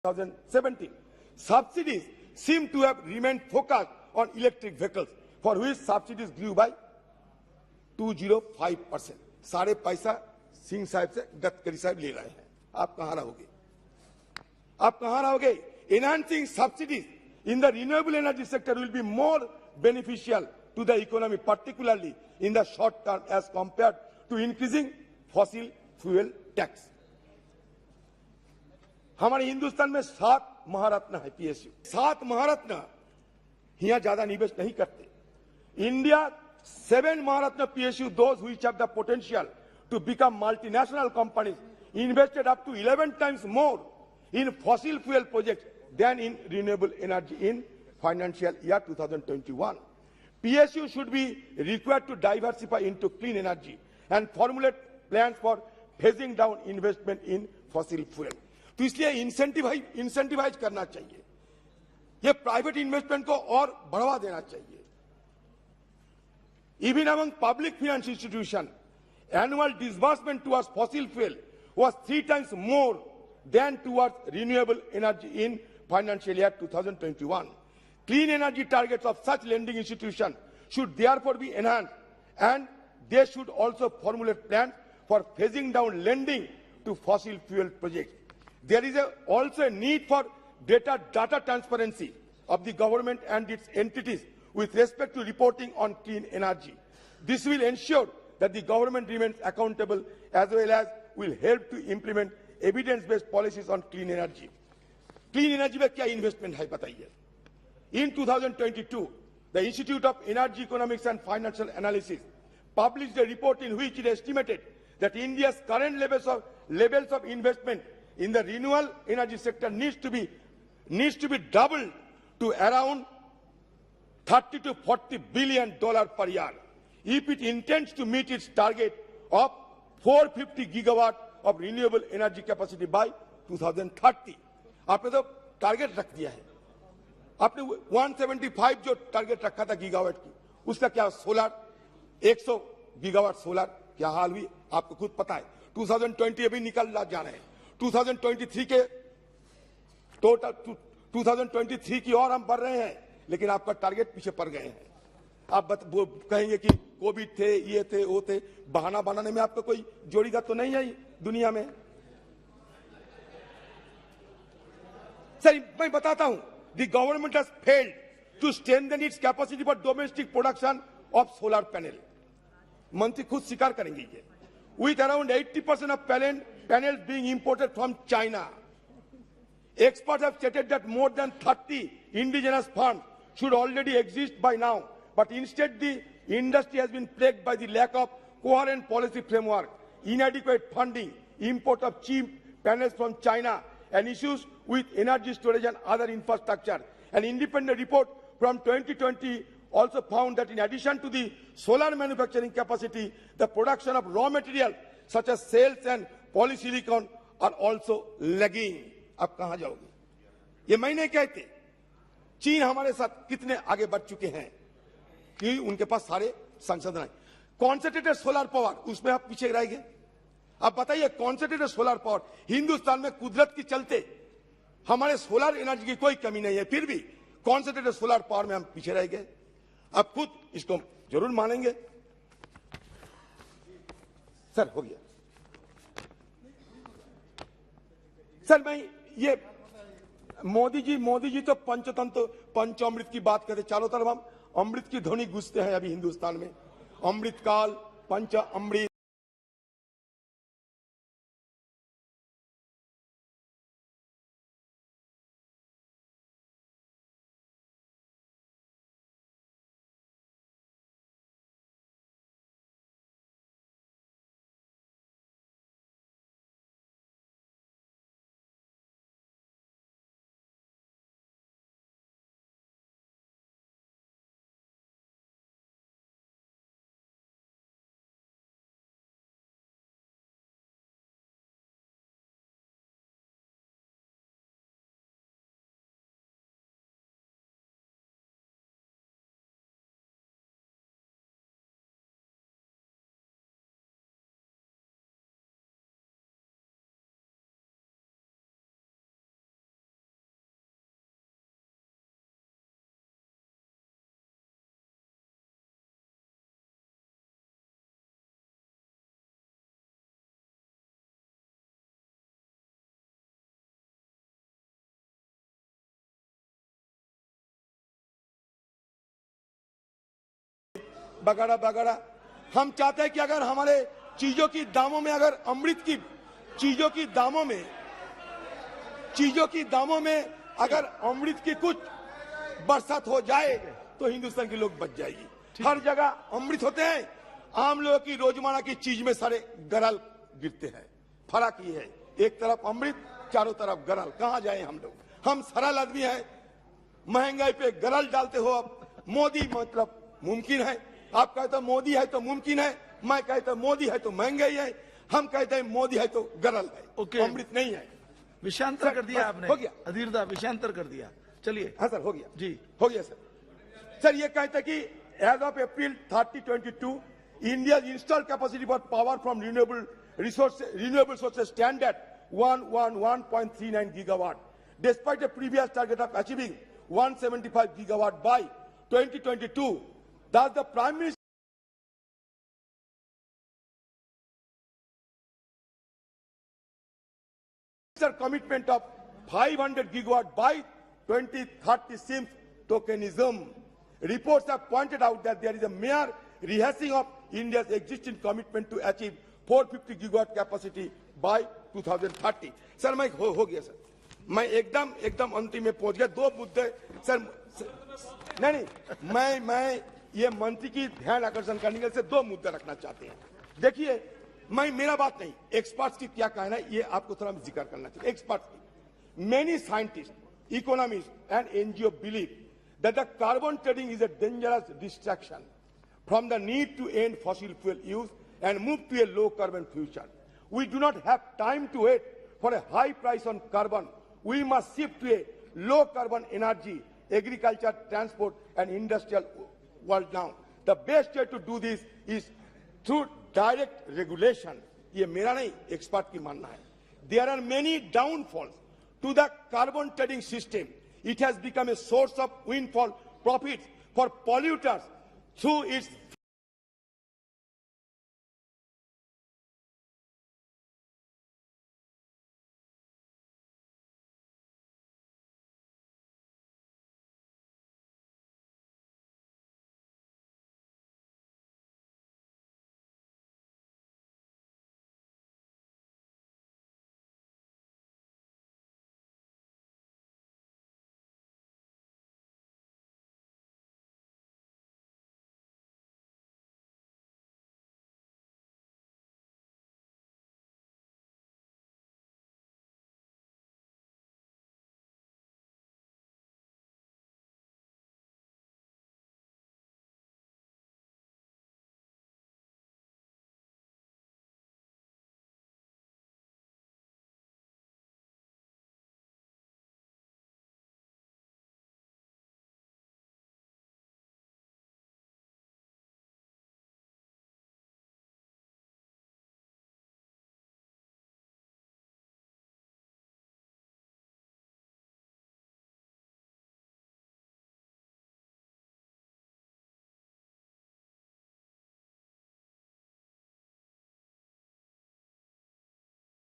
2017. Subsidies seem to have remained focused on electric vehicles, for which subsidies grew by 205%. सारे पैसा सिंह साहब से गडकरी साहब ले रहे हैं. आप कहां रहोगे? आप कहां रहोगे? Enhancing subsidies in the renewable energy sector will be more beneficial to the economy, particularly in the short term, as compared to increasing fossil fuel tax. हमारे हिंदुस्तान में 7 महारत्न है पीएसयू. 7 महारत्न यहाँ ज्यादा निवेश नहीं करते. India 7 Maharatna PSU, those which have the potential to become multinational companies, invested up to 11 times more in fossil fuel projects than in renewable energy in financial year 2021. PSU should be required to diversify into clean energy and formulate plans for phasing down investment in fossil fuel. तो इसलिए incentivise करना चाहिए, ये private investment को और बढ़ावा देना चाहिए. Even among public finance institutions, annual disbursement towards fossil fuel was 3 times more than towards renewable energy in financial year 2021. Clean energy targets of such lending institutions should therefore be enhanced, and they should also formulate plans for phasing down lending to fossil fuel projects. There is also a need for data transparency of the government and its entities with respect to reporting on clean energy. This will ensure that the government remains accountable, as well as will help to implement evidence-based policies on clean energy. Clean energy में क्या investment है बताइए? In 2022, the Institute of Energy Economics and Financial Analysis published a report in which it estimated that India's current levels of investment in the renewable energy sector needs to be doubled to around $30 to $40 billion per year if it intends to meet its target of 450 gigawatt of renewable energy capacity by 2030। आपने तो target रख दिया है, आपने 175 जो target रखा था gigawatt की, उसका क्या सोलर 100 गीगावाट सोलर क्या हाल हुई आपको खुद पता है। 2020 अभी निकल जा रहे हैं, 2023 के टोटल 2023 की और हम बढ़ रहे हैं, लेकिन आपका टारगेट पीछे पड़ गए हैं। आप कहेंगे कि कोविड थे, ये थे, वो थे, बहाना बनाने में आपका कोई जोड़ीदार तो नहीं है दुनिया में। सर मैं बताता हूं, the government has failed to strengthen its capacity for domestic production of solar panel. मंत्री खुद स्वीकार करेंगे ये। With around 80% of panels being imported from China, experts have stated that more than 30 indigenous farms should already exist by now, but instead the industry has been plagued by the lack of coherent policy framework, inadequate funding, import of cheap panels from China, and issues with energy storage and other infrastructure. An independent report from 2020 also found that in addition to the solar manufacturing capacity, the production of raw material such as cells and polysilicon are also lagging. अब कहां जाओगे? ये मैं नहीं कहते, चीन हमारे साथ कितने आगे बढ़ चुके हैं कि उनके पास सारे संसाधन हैं। कॉन्सेंट्रेटेड सोलर पावर, उसमें आप पीछे रह गए। अब बताइए, कॉन्सेंट्रेटेड सोलर पावर हिंदुस्तान में कुदरत के चलते हमारे सोलर एनर्जी की कोई कमी नहीं है, फिर भी कॉन्सेंट्रेटेड सोलर पावर में हम पीछे रह गए। आप खुद इसको जरूर मानेंगे। सर हो गया। सर मैं ये मोदी जी तो पंचतंत्र पंचामृत की बात करते, चारों तरफ हम अमृत की ध्वनि गूंजते हैं अभी हिंदुस्तान में। अमृत काल, पंच अमृत, बगाड़ा बगाड़ा। हम चाहते हैं कि अगर हमारे चीजों की दामों में, अगर अमृत की चीजों की दामों में अगर अमृत की कुछ बरसात हो जाए तो हिंदुस्तान के लोग बच जाएगी। हर जगह अमृत होते हैं, आम लोगों की रोजमर्रा की चीज में सारे गरल गिरते हैं। फर्क ये है, एक तरफ अमृत, चारों तरफ गरल। कहां जाए हम लोग? हम सरल आदमी हैं, महंगाई पे गरल डालते हो। अब मोदी मतलब मुमकिन है, आप कहते हो मोदी है तो मुमकिन है, मैं कहता हूं मोदी है तो महंगाई है, हम कहते हैं मोदी है तो गरल है, अमृत नहीं है। विषयांतर कर दिया आपने, हो गया अधीरदा विषयांतर कर दिया। चलिए। हाँ सर हो गया जी, हो गया सर। सर ये कहते हैं कि as of April 3022 India installed capacity for power from renewable sources stand at 111.39 gigawatt, despite a previous target of achieving 175 gigawatt by 2022. Thus, the Prime Minister's commitment of 500 gigawatt by 2030 seems tokenism. Reports have pointed out that there is a mere rehashing of India's existing commitment to achieve 450 gigawatt capacity by 2030. Sir मैं हो गया sir, मैं एकदम अंतिम में पहुंच गया। दो मुद्दे सर, नहीं मैं ये मंत्री की ध्यान आकर्षण करने के लिए दो मुद्दे रखना चाहते हैं। देखिए, मेरा बात नहीं, एक्सपर्ट्स की क्या कहना है ये आपको थोड़ा जिक्र करना चाहिए। एक्सपर्ट्स की, many scientist, economist and NGO believe that the carbon trading is a dangerous distraction from the need to end fossil fuel use and move to a low carbon future. We do not have time to wait for a high price on carbon, we must shift to a low carbon energy, agriculture, transport and industrial world now. The best way to do this is through direct regulation. ये मेरा नहीं, expert की मानना है. There are many downfalls to the carbon trading system. It has become a source of windfall profits for polluters through its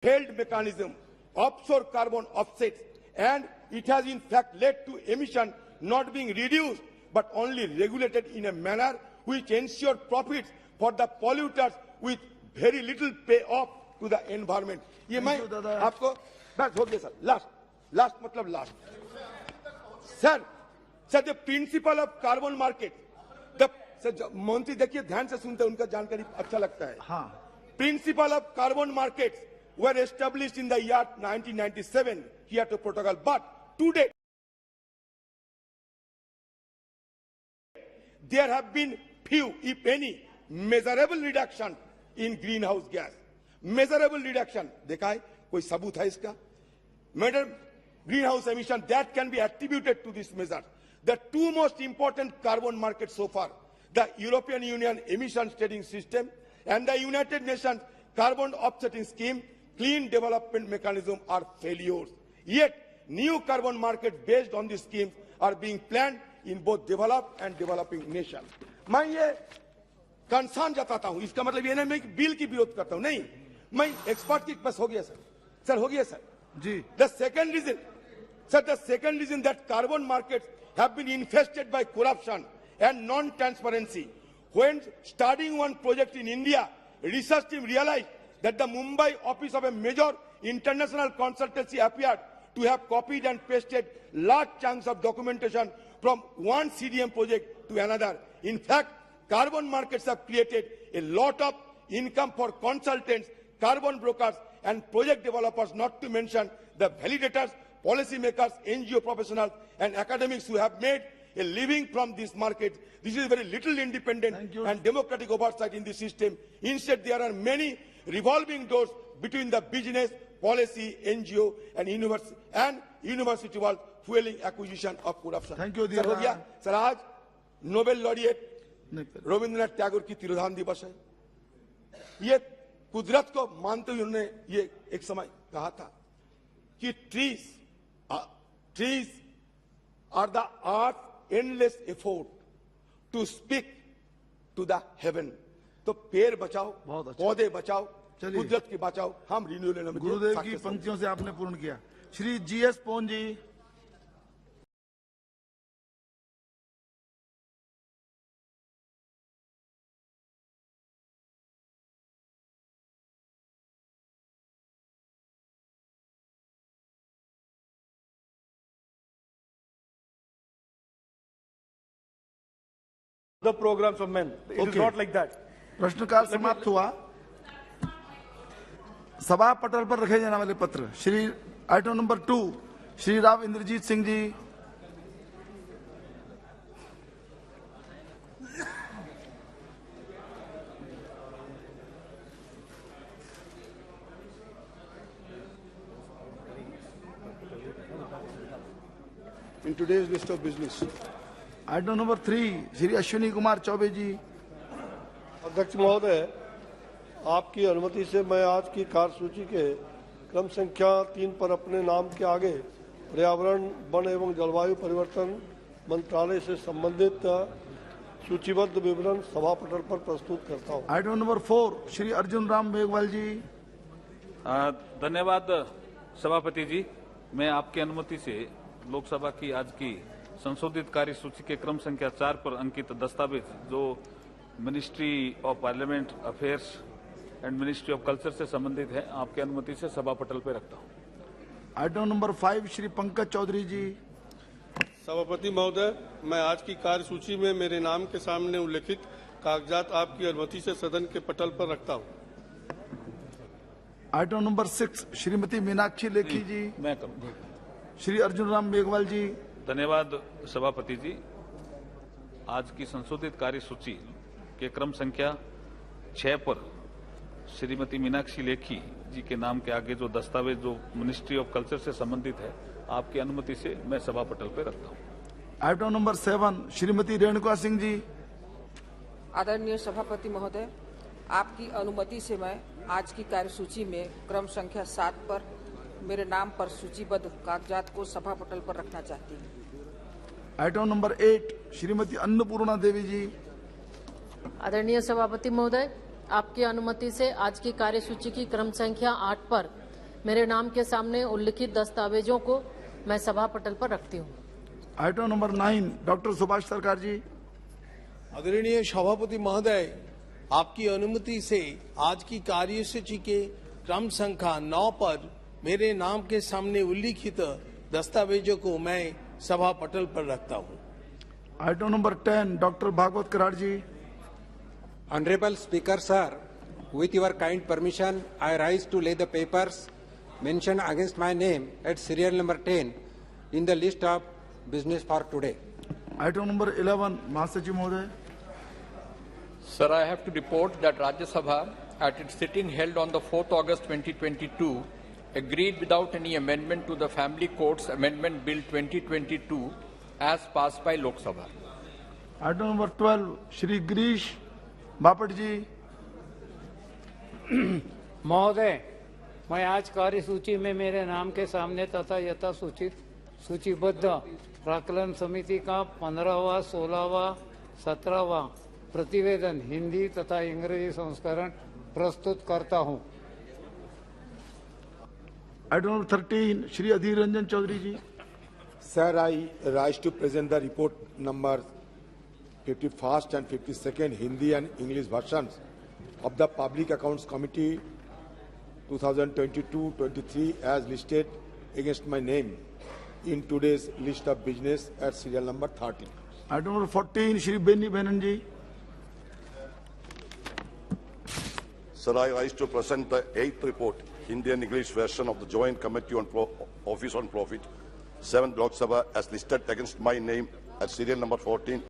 held mechanism, offshore carbon offsets, and it has in fact led to emission not being reduced but only regulated in a manner which ensures profits for the polluters with very little payoff to the environment. ये मैं आपको बस हो गया sir. Last मतलब last. Sir, the principle of carbon market. मंत्री देखिए ध्यान से सुनते हैं, उनका जानकारी अच्छा लगता है. हाँ. Principle of carbon markets were established in the year 1997 Kyoto Protocol, but today there have been few, if any, measurable reduction in greenhouse gas. Measurable reduction. देखा है कोई सबूत है इसका? Greenhouse emission that can be attributed to this measure. The two most important carbon markets so far, the European Union emissions trading system and the United Nations carbon offsetting scheme, clean development mechanism, are failures. Yet, new carbon markets based on these schemes are being planned in both developed and developing nations. मैं ये concern जताता हूँ, इसका मतलब ये नहीं मैं bill की विरोध करता हूँ, नहीं, मैं एक्सपर्ट की बस हो गया सर, हो गया सर. जी. The second reason that carbon markets have been infested by corruption and non-transparency. When starting one project in India, research team realized that the Mumbai office of a major international consultancy appeared to have copied and pasted large chunks of documentation from one CDM project to another. In fact, carbon markets have created a lot of income for consultants, carbon brokers, and project developers, not to mention the validators, policymakers, NGO professionals, and academics who have made a living from this market. This is very little independent and democratic oversight in the system. Instead, there are many revolving doors between the business, policy, NGO, and university world, fueling acquisition of corruption. Thank you, sir हो गया. Sir आज Nobel laureate Rabindranath Tagore की तिरोधान दिवस है. ये कुदरत को मानते हुए उन्होंने ये एक समय कहा था कि trees are the earth's endless effort to speak to the heaven. तो पेड़ बचाओ, पौधे बचाओ, कुदरत की बचाओ. हम रिन्यूएबल गुरुदेव की पंक्तियों से आपने पूर्ण किया. Shri GS Pon ji. The programs of men. It is not like that. प्रश्नकाल समाप्त हुआ. सभा पटल पर रखे जाने वाले पत्र. Shri item number 2, Shri Rao Indrajit Singh ji. in today's list of business. Item number 3, Shri Ashwini Kumar Chaube ji. अध्यक्ष महोदय, आपकी अनुमति से मैं आज की कार्यसूची के क्रम संख्या 3 पर अपने नाम के आगे पर्यावरण, वन एवं जलवायु परिवर्तन मंत्रालय से संबंधित सूचीबद्ध विवरण सभा पटल पर प्रस्तुत करता हूँ। Item number 4, Shri Arjun Ram Meghwal ji. धन्यवाद सभापति जी। मैं आपकी अनुमति से लोकसभा की आज की संशोधित कार्यसूची के क्रम संख्या 4 पर अंकित दस्तावेज जो ministry of parliament affairs and ministry of culture से संबंधित है, आपकी अनुमति से सभा पटल पर रखता हूँ। आइटम नंबर 5, श्री पंकज चौधरी जी। सभापति महोदय, मैं आज की कार्यसूची में मेरे नाम के सामने उल्लेखित कागजात आपकी अनुमति से सदन के पटल पर रखता हूँ। आइटम नंबर 6, श्रीमती मीनाक्षी लेखी जी। मैं करूँगा। श्री अर्जुन राम मेघवाल जी। धन्यवाद सभापति जी। आज की संशोधित कार्यसूची के क्रम संख्या 6 पर श्रीमती मीनाक्षी लेखी जी के नाम के आगे जो दस्तावेज जो मिनिस्ट्री ऑफ कल्चर से संबंधित है, आपकी अनुमति से मैं सभा पटल पर रखता हूँ। Item number 7, Shrimati Renuka Singh ji. आदरणीय सभापति महोदय, आपकी अनुमति से मैं आज की कार्यसूची में क्रम संख्या 7 पर मेरे नाम पर सूचीबद्ध कागजात को सभा पटल पर रखना चाहती हूँ। आइटम नंबर 8, श्रीमती अन्नपूर्णा देवी जी। आदरणीय सभापति महोदय, आपकी अनुमति से आज की कार्यसूची की क्रम संख्या 8 पर मेरे नाम के सामने उल्लिखित दस्तावेजों को मैं सभा पटल पर रखती हूँ। आइटम नंबर 9, डॉक्टर सुभाष सरकार जी। आदरणीय सभापति महोदय, आपकी अनुमति से आज की कार्यसूची के क्रम संख्या 9 पर मेरे नाम के सामने उल्लिखित दस्तावेजों को मैं सभा पटल पर रखता हूँ। Item number 10, doctor Bhagwat Karad ji. Honorable Speaker, sir, with your kind permission, I rise to lay the papers mentioned against my name at serial number 10 in the list of business for today. Item number 11, Mahasachiv Mohoday. Sir, I have to report that Rajya Sabha, at its sitting held on the 4th August 2022, agreed without any amendment to the Family Courts Amendment Bill 2022 as passed by Lok Sabha. Item number 12, Shri Girish Bapat जी। महोदय, मैं आज कार्यसूची में मेरे नाम के सामने तथा यथा सूचीबद्ध प्राक्कलन समिति का 15वां, 16वां, 17वां प्रतिवेदन हिंदी तथा अंग्रेजी संस्करण प्रस्तुत करता हूं। Item number 13, Shri Adhir Ranjan Chaudhary ji. Sir, I rise to present the report number 51st and 52nd Hindi and English versions of the Public Accounts Committee 2022-23 as listed against my name in today's list of business at serial number 13. Item number 14, Shri Beni Benan ji. Sir, I rise to present the 8th report, Hindi and English version of the Joint Committee on Office on Profit, 7th Lok Sabha as listed against my name at serial number 14.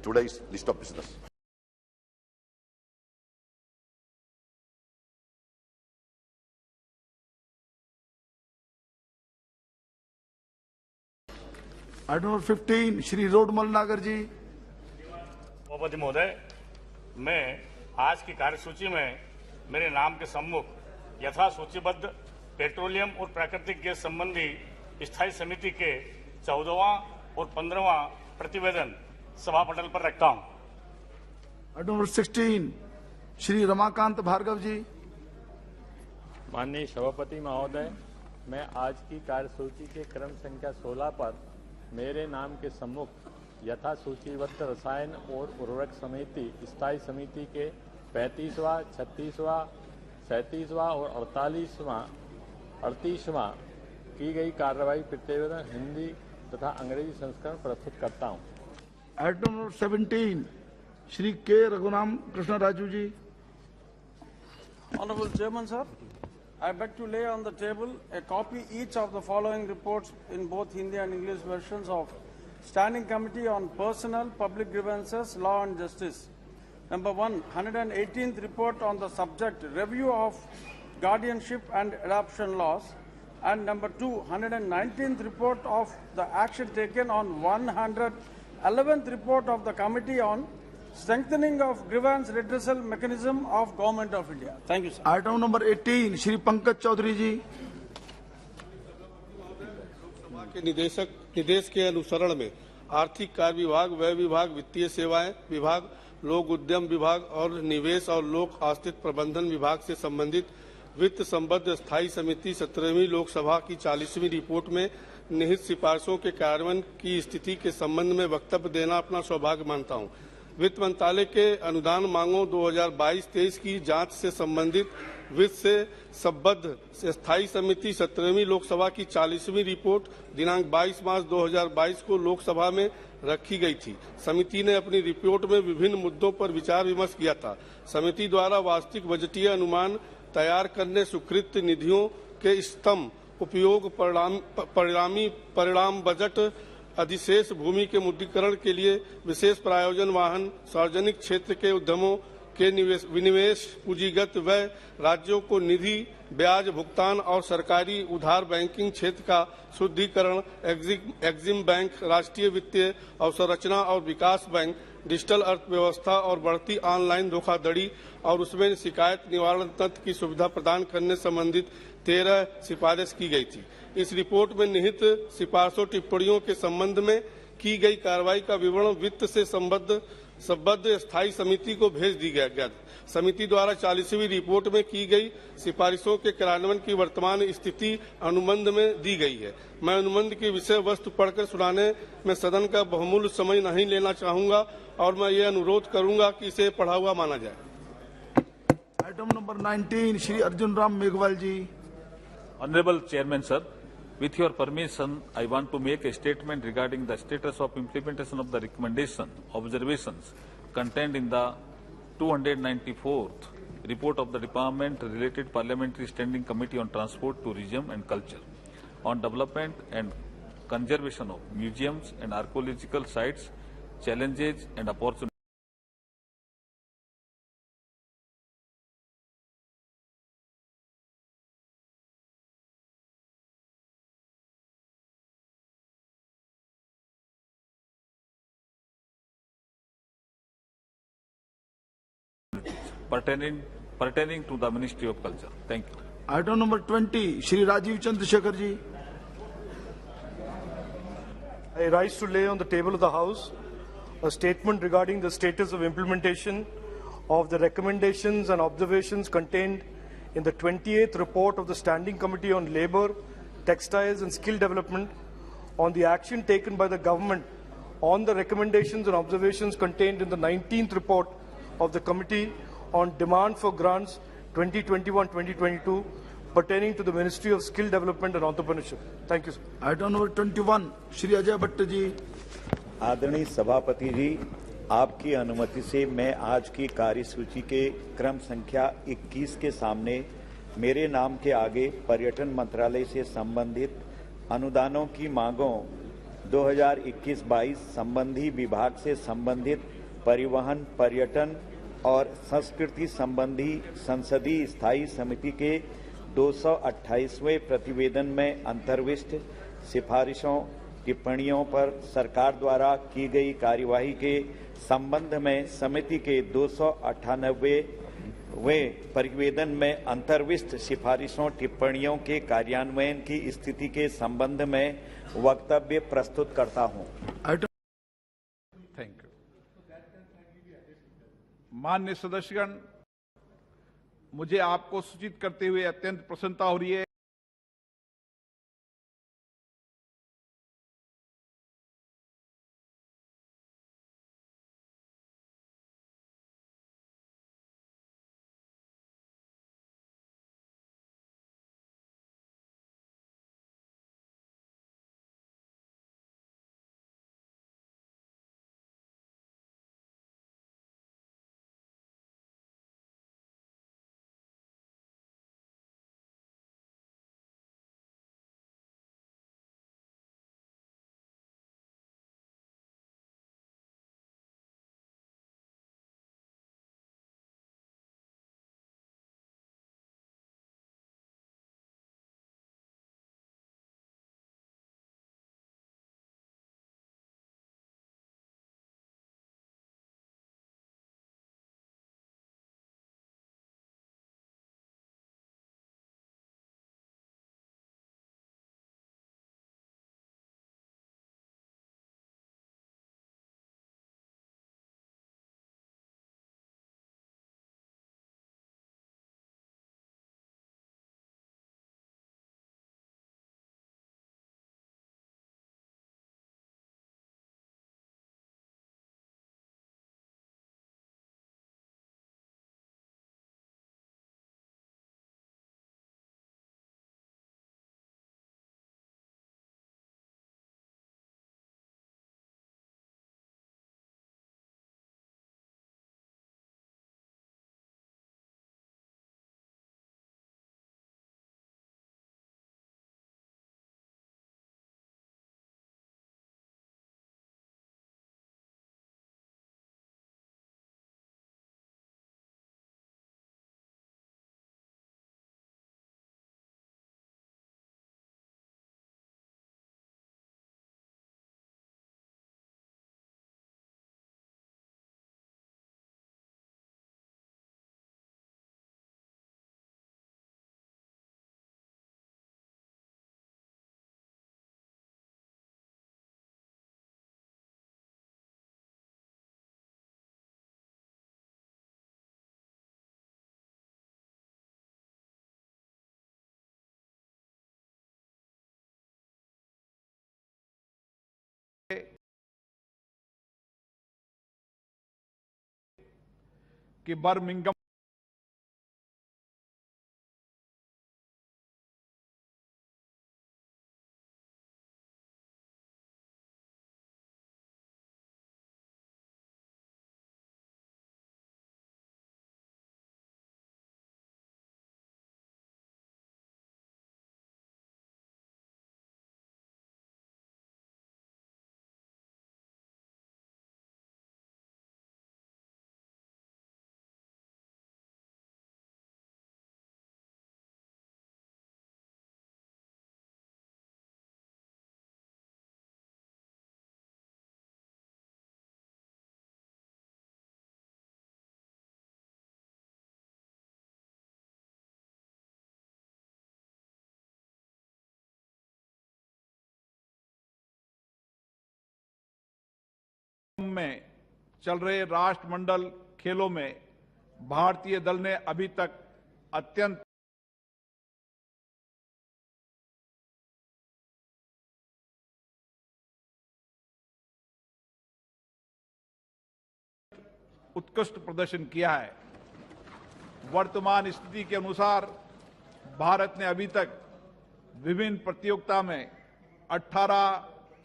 Today's list of business. Item number 15, Shri Rodmal Nagar ji. सभापति महोदय, मैं आज की कार्यसूची में मेरे नाम के सम्मुख यथा सूचीबद्ध पेट्रोलियम और प्राकृतिक गैस संबंधी स्थायी समिति के 14वां और 15वां प्रतिवेदन सभा पटल पर रखता हूं। Item number 16, श्री रमाकांत भार्गव जी। माननीय सभापति महोदय, मैं आज की कार्यसूची के क्रम संख्या 16 पर मेरे नाम के सम्मुख यथा सूचीबद्ध रसायन और उर्वरक समिति स्थायी समिति के 35वां, 36वां, 37वां और 38वां की गई कार्रवाई प्रतिवेदन हिंदी तथा अंग्रेजी संस्करण प्रस्तुत करता हूं। आइटम नंबर 17 श्री के Raghuram Krishna Raju ji. Honorable Chairman, sir, I beg to lay on the table a copy each of the following reports in both Hindi and English versions of Standing Committee on Personnel, Public Grievances, Law and Justice. Number 1, 118th report on the subject Review of Guardianship and Adoption Laws. And number 2, 119th report of the action taken on 111th report of the Committee on Strengthening of Grievance Redressal Mechanism of Government of India. Thank you, sir. Item number 18 Shri Pankaj Chaudhary ji. के निर्देश के अनुसरण में आर्थिक कार्य विभाग, व्यय विभाग, वित्तीय सेवाएं विभाग, लोक उद्यम विभाग और निवेश और लोक आश्रित प्रबंधन विभाग से संबंधित वित्त संबद्ध स्थायी समिति 17वीं लोकसभा की 40वीं रिपोर्ट में निहित सिफारिशों के कार्यान्वयन की स्थिति के संबंध में वक्तव्य देना अपना सौभाग्य मानता हूं। वित्त मंत्रालय के अनुदान मांगों 2022-23 की जांच से संबंधित वित्त से संबद्ध स्थायी समिति 17वीं लोकसभा की 40वीं रिपोर्ट दिनांक 22 मार्च 2022 को लोकसभा में रखी गई थी। समिति ने अपनी रिपोर्ट में विभिन्न मुद्दों पर विचार विमर्श किया था। समिति द्वारा वास्तविक बजटीय अनुमान तैयार करने, स्वीकृत निधियों के स्तंभ उपयोग, परिणाम बजट, अधिशेष भूमि के मुद्रीकरण के लिए विशेष प्रायोजन वाहन, सार्वजनिक क्षेत्र के उद्यमों के विनिवेश, पूंजीगत व्यय, राज्यों को निधि, ब्याज भुगतान और सरकारी उधार, बैंकिंग क्षेत्र का शुद्धिकरण, एग्जिम बैंक, राष्ट्रीय वित्तीय अवसंरचना और विकास बैंक, डिजिटल अर्थव्यवस्था और बढ़ती ऑनलाइन धोखाधड़ी और उसमें शिकायत निवारण तंत्र की सुविधा प्रदान करने संबंधित 13 सिफारिश की गई थी। इस रिपोर्ट में निहित सिफारिशों टिप्पणियों के संबंध में की गई कार्रवाई का विवरण वित्त से संबद्ध स्थायी समिति को भेज दिया गया। समिति द्वारा 40वीं रिपोर्ट में की गई सिफारिशों के कार्यान्वयन की वर्तमान स्थिति अनुबंध में दी गई है। मैं अनुबंध की विषय वस्तु पढ़कर सुनाने में सदन का बहुमूल्य समय नहीं लेना चाहूंगा और मैं ये अनुरोध करूंगा कि इसे पढ़ा हुआ माना जाए। Item number 19 Shri Arjun Ram Meghwal ji. Honorable Chairman, sir, with your permission, I want to make a statement regarding the status of implementation of the recommendation observations contained in the 294th report of the Department related Parliamentary Standing Committee on Transport, Tourism and Culture on development and conservation of museums and archaeological sites, challenges and opportunities. Pertaining to the Ministry of Culture. Thank you. Item number 20 Shri Rajeev Chandrasekhar ji. I rise to lay on the table of the House a statement regarding the status of implementation of the recommendations and observations contained in the 28th report of the Standing Committee on Labour, Textiles and Skill Development on the action taken by the government on the recommendations and observations contained in the 19th report of the Committee on Demand for Grants 2021-2022 pertaining to the Ministry of Skill Development and Entrepreneurship. Thank you, sir. Item number 21 Shri Ajay Bhatt ji. आदरणीय सभापति जी, आपकी अनुमति से मैं आज की कार्यसूची के क्रम संख्या 21 के सामने मेरे नाम के आगे पर्यटन मंत्रालय से संबंधित अनुदानों की मांगों 2021-22 संबंधी विभाग से संबंधित परिवहन, पर्यटन और संस्कृति संबंधी संसदीय स्थायी समिति के 228वें प्रतिवेदन में अंतर्विष्ट सिफारिशों, टिप्पणियों पर सरकार द्वारा की गई कार्यवाही के संबंध में समिति के 298वें प्रतिवेदन में अंतर्विष्ट सिफारिशों, टिप्पणियों के कार्यान्वयन की स्थिति के संबंध में वक्तव्य प्रस्तुत करता हूं। Thank you. माननीय सदस्यगण, मुझे आपको सूचित करते हुए अत्यंत प्रसन्नता हो रही है कि बर्मिंघम में चल रहे राष्ट्रमंडल खेलों में भारतीय दल ने अभी तक अत्यंत उत्कृष्ट प्रदर्शन किया है। वर्तमान स्थिति के अनुसार भारत ने अभी तक विभिन्न प्रतियोगिता में 18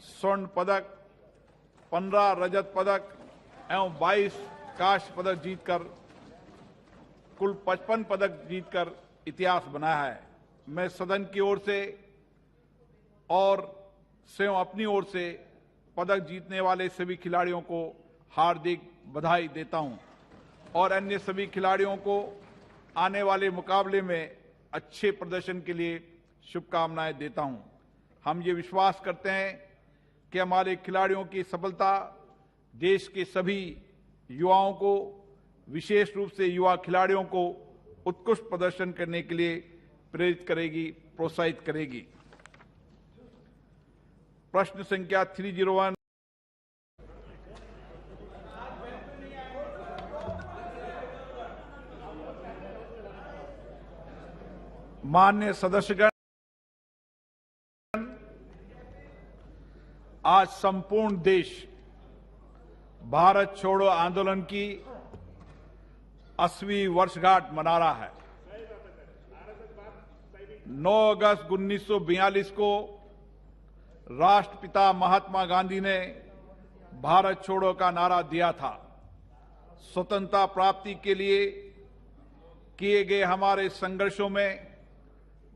स्वर्ण पदक, 15 रजत पदक एवं 22 कांस्य पदक जीतकर कुल 55 पदक जीतकर इतिहास बनाया है। मैं सदन की ओर से और स्वयं अपनी ओर से पदक जीतने वाले सभी खिलाड़ियों को हार्दिक बधाई देता हूं और अन्य सभी खिलाड़ियों को आने वाले मुकाबले में अच्छे प्रदर्शन के लिए शुभकामनाएं देता हूं। हम ये विश्वास करते हैं कि हमारे खिलाड़ियों की सफलता देश के सभी युवाओं को, विशेष रूप से युवा खिलाड़ियों को उत्कृष्ट प्रदर्शन करने के लिए प्रेरित करेगी, प्रोत्साहित करेगी। प्रश्न संख्या 301। माननीय सदस्यगण, आज संपूर्ण देश भारत छोड़ो आंदोलन की 80वीं वर्षगांठ मना रहा है। 9 अगस्त 1942 को राष्ट्रपिता महात्मा गांधी ने भारत छोड़ो का नारा दिया था। स्वतंत्रता प्राप्ति के लिए किए गए हमारे संघर्षों में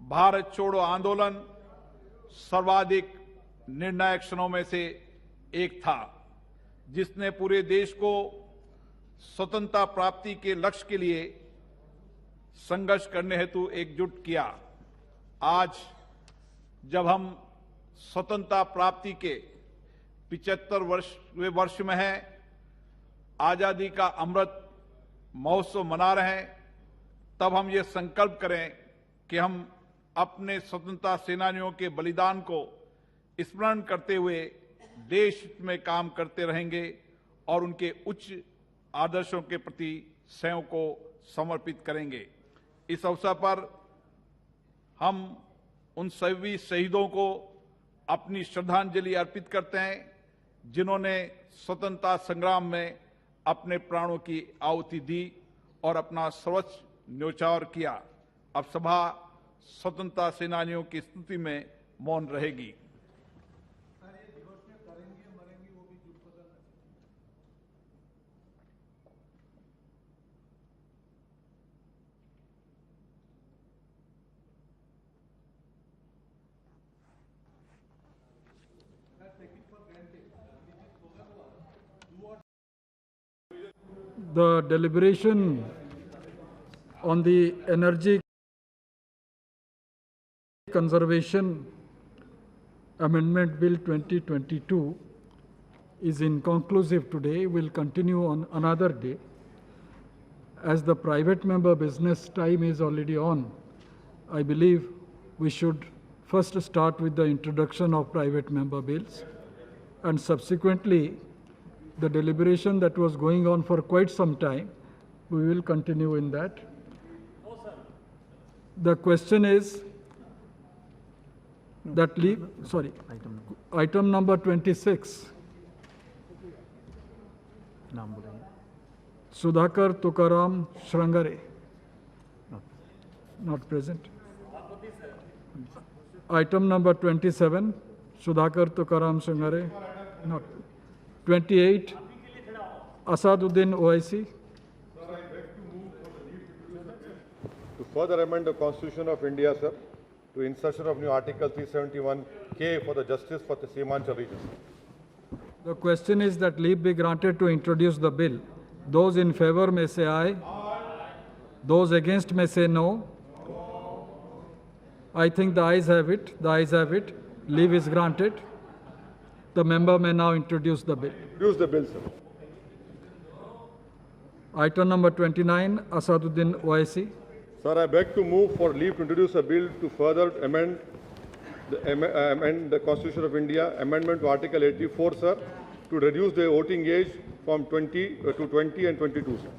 भारत छोड़ो आंदोलन सर्वाधिक निर्णायक क्षणों में से एक था, जिसने पूरे देश को स्वतंत्रता प्राप्ति के लक्ष्य के लिए संघर्ष करने हेतु एकजुट किया। आज जब हम स्वतंत्रता प्राप्ति के 75वें वर्ष में हैं, आजादी का अमृत महोत्सव मना रहे हैं, तब हम ये संकल्प करें कि हम अपने स्वतंत्रता सेनानियों के बलिदान को स्मरण करते हुए देश में काम करते रहेंगे और उनके उच्च आदर्शों के प्रति स्वयं को समर्पित करेंगे। इस अवसर पर हम उन सभी शहीदों को अपनी श्रद्धांजलि अर्पित करते हैं जिन्होंने स्वतंत्रता संग्राम में अपने प्राणों की आहुति दी और अपना सर्वोच्च न्यौछावर किया। अब सभा स्वतंत्रता सेनानियों की स्तुति में मौन रहेगी। The deliberation on the Energy Conservation Amendment Bill 2022 is inconclusive today, will continue on another day. As the private member business time is already on, I believe we should first start with the introduction of private member bills and subsequently the deliberation that was going on for quite some time, we will continue in that. The question is that item number 26. Sudhakar Tukaram Shrangare. Not present. Item number 27, Sudhakar Tukaram Shrangare. Not. 28, Asaduddin OIC. To further amend the Constitution of India, sir, to insertion of new Article 371K for the Justice for the Semanchal region. The question is that leave be granted to introduce the bill. Those in favor may say aye. Those against may say no. I think the ayes have it. The ayes have it. Leave is granted. The member may now introduce the bill. Introduce the bill, sir. Item number 29, Asaduddin OIC. Sir, I beg to move for leave to introduce a bill to further amend the Constitution of India, amendment to Article 84, sir, to reduce the voting age from 20 to 20 and 22, sir.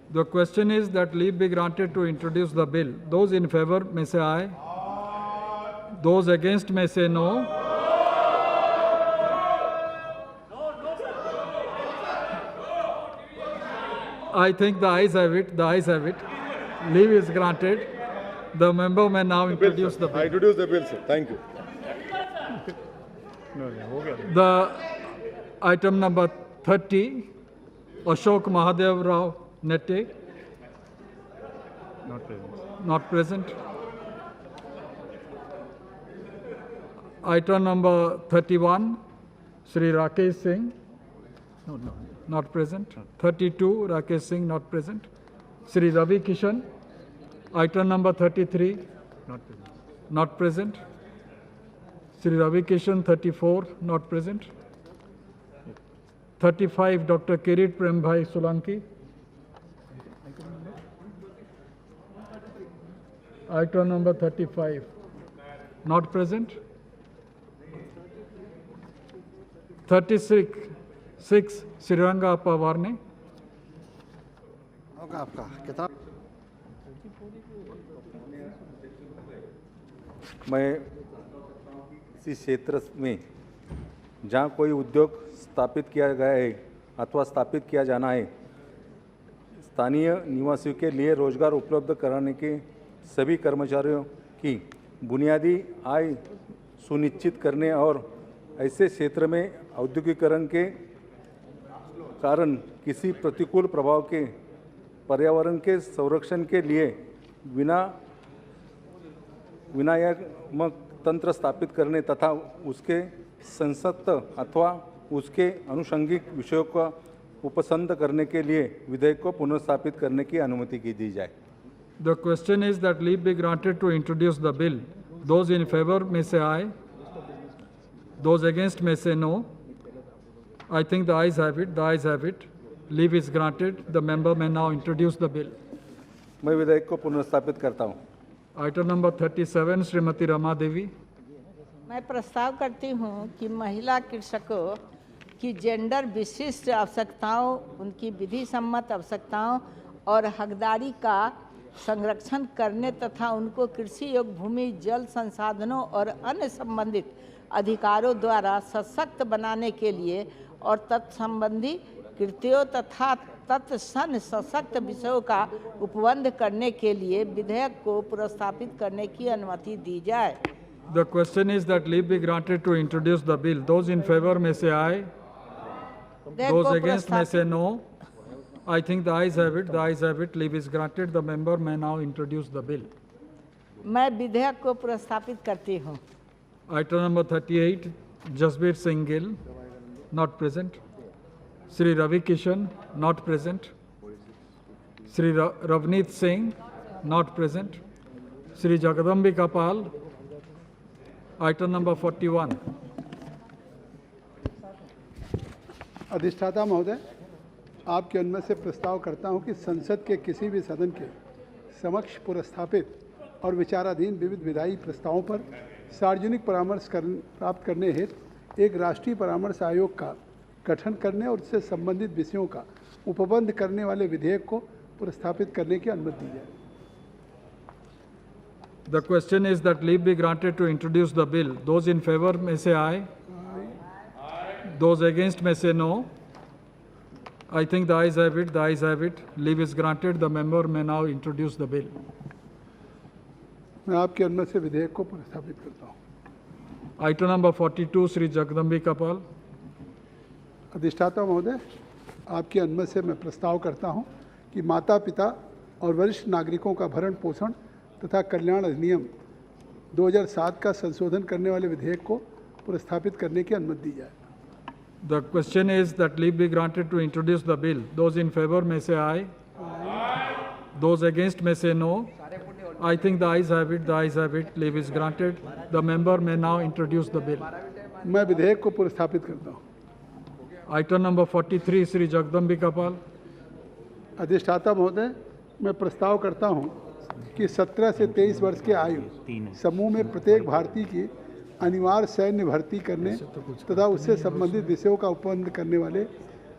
The question is that leave be granted to introduce the bill. Those in favor may say aye. Those against may say no. I think the ayes have it. The ayes have it. Leave is granted. The member may now introduce the bill. I introduce the bill, sir. Thank you. The item number 30, Ashok Mahadev Rao Nette. Not present. Item number 31, Sri Rakesh Singh. Not present. 32, Rakesh Singh, not present. Sri Ravi Kishan. Item number 33, not present. Sri Ravi Kishan, 34, not present. 35, Dr. Kirit Prembhai Solanki. Item number 35, not present. 36, Sriranga Pavarne. आपका कितना? मैं इसी क्षेत्र में जहाँ कोई उद्योग स्थापित किया गया है अथवा स्थापित किया जाना है, स्थानीय निवासियों के लिए रोजगार उपलब्ध कराने के सभी कर्मचारियों की बुनियादी आय सुनिश्चित करने और ऐसे क्षेत्र में औद्योगिकरण के कारण किसी प्रतिकूल प्रभाव के पर्यावरण के संरक्षण के लिए विनायात्मक तंत्र स्थापित करने तथा उसके संसक्त अथवा उसके अनुषंगिक विषयों का उपसंद करने के लिए विधेयक को पुनर्स्थापित करने की अनुमति की दी जाए. The question is that leave be granted to introduce the bill. Those in favor may say aye. Those against may say no. I think the ayes have it. The ayes have it. Leave is granted. The member may now introduce the bill. मैं विधेयक को पुनर्स्थापित करता हूँ. Item number 37, Shrimati Rama Devi. मैं प्रस्ताव करती हूँ कि महिला कृषकों की जेंडर विशिष्ट आवश्यकताओं, उनकी विधि सम्मत आवश्यकताओं और हकदारी का संरक्षण करने तथा उनको कृषि योग्य भूमि, जल संसाधनों और अन्य संबंधित अधिकारों द्वारा सशक्त बनाने के लिए और तत्संबंधी कृत्यों तथा तत्सन्न सशक्त विषयों का उपबंध करने के लिए विधेयक को प्रस्तावित करने की अनुमति दी जाए. The question is that leave be granted to introduce the bill. Those in favor may say aye. Those against may say no. I think the ayes have it. The ayes have it. Leave is granted. The member may now introduce the bill. मैं विधेयक को प्रस्तावित करती हूँ. Item number 38, Jasbir Singh Gill, not present. Sri Ravi Kishan, not present. Sri Ravneet Singh, not present. Sri Jagadambika Pal. Item number 41. अधिष्ठाता महोदय, आपके अनुमति से प्रस्ताव करता हूं कि संसद के किसी भी सदन के समक्ष प्रस्तावित और विचाराधीन विविध विधायी प्रस्तावों पर सार्वजनिक परामर्श प्राप्त करने हेतु एक राष्ट्रीय परामर्श आयोग का गठन करने और इससे संबंधित विषयों का उपबंध करने वाले विधेयक को प्रस्तावित करने की अनुमति दी जाए. The question is that leave be granted to introduce the bill. Those in favor may say aye. Those against may say no. I think the ayes have it. The ayes have it. Leave is granted. The member may now introduce the bill. मैं आपके अनुमति से विधेयक को प्रस्तावित करता हूँ। Item number 42, Sri Jagdambika Pal. अधिष्ठाता महोदय, आपकी अनुमति से मैं प्रस्ताव करता हूं कि माता पिता और वरिष्ठ नागरिकों का भरण पोषण तथा कल्याण अधिनियम 2007 का संशोधन करने वाले विधेयक को प्रस्तावित करने की अनुमति दी जाए। The question is that leave be granted to introduce the bill. Those in favor may say aye. Those against may say no. I think the ayes have it. The ayes have it. Leave is granted. The member may now introduce the bill. मैं विधेयक को प्रस्तावित करता हूं। Item number 43, Sri Jagdambika Pal. अधिष्ठाता महोदय, मैं प्रस्ताव करता हूं कि 17 से 23 वर्ष के आयु समूह में प्रत्येक भारतीय की अनिवार्य सैन्य भर्ती करने तथा उससे संबंधित विषयों का उपबंध करने वाले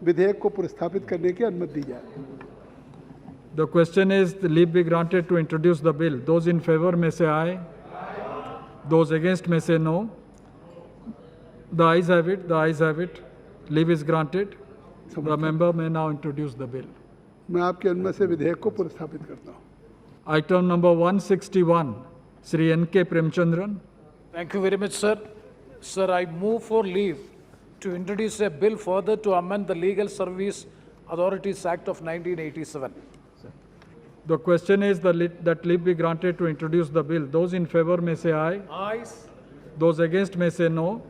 विधेयक को प्रस्तावित करने की अनुमति दी जाए। The question is the leave be granted to introduce the bill. Those in favor may say aye. Those against may say no. The ayes have it. The ayes have it. Leave is granted. The member may now introduce the bill. मैं आपके अनुमति से विधेयक को प्रस्तावित करता हूँ। Item number 161, Sri N.K. Premchandran. Thank you very much, sir. Sir, I move for leave to introduce a bill further to amend the Legal Service Authorities Act of 1987. The question is that leave be granted to introduce the bill. Those in favor may say aye. Ayes. Those against may say no.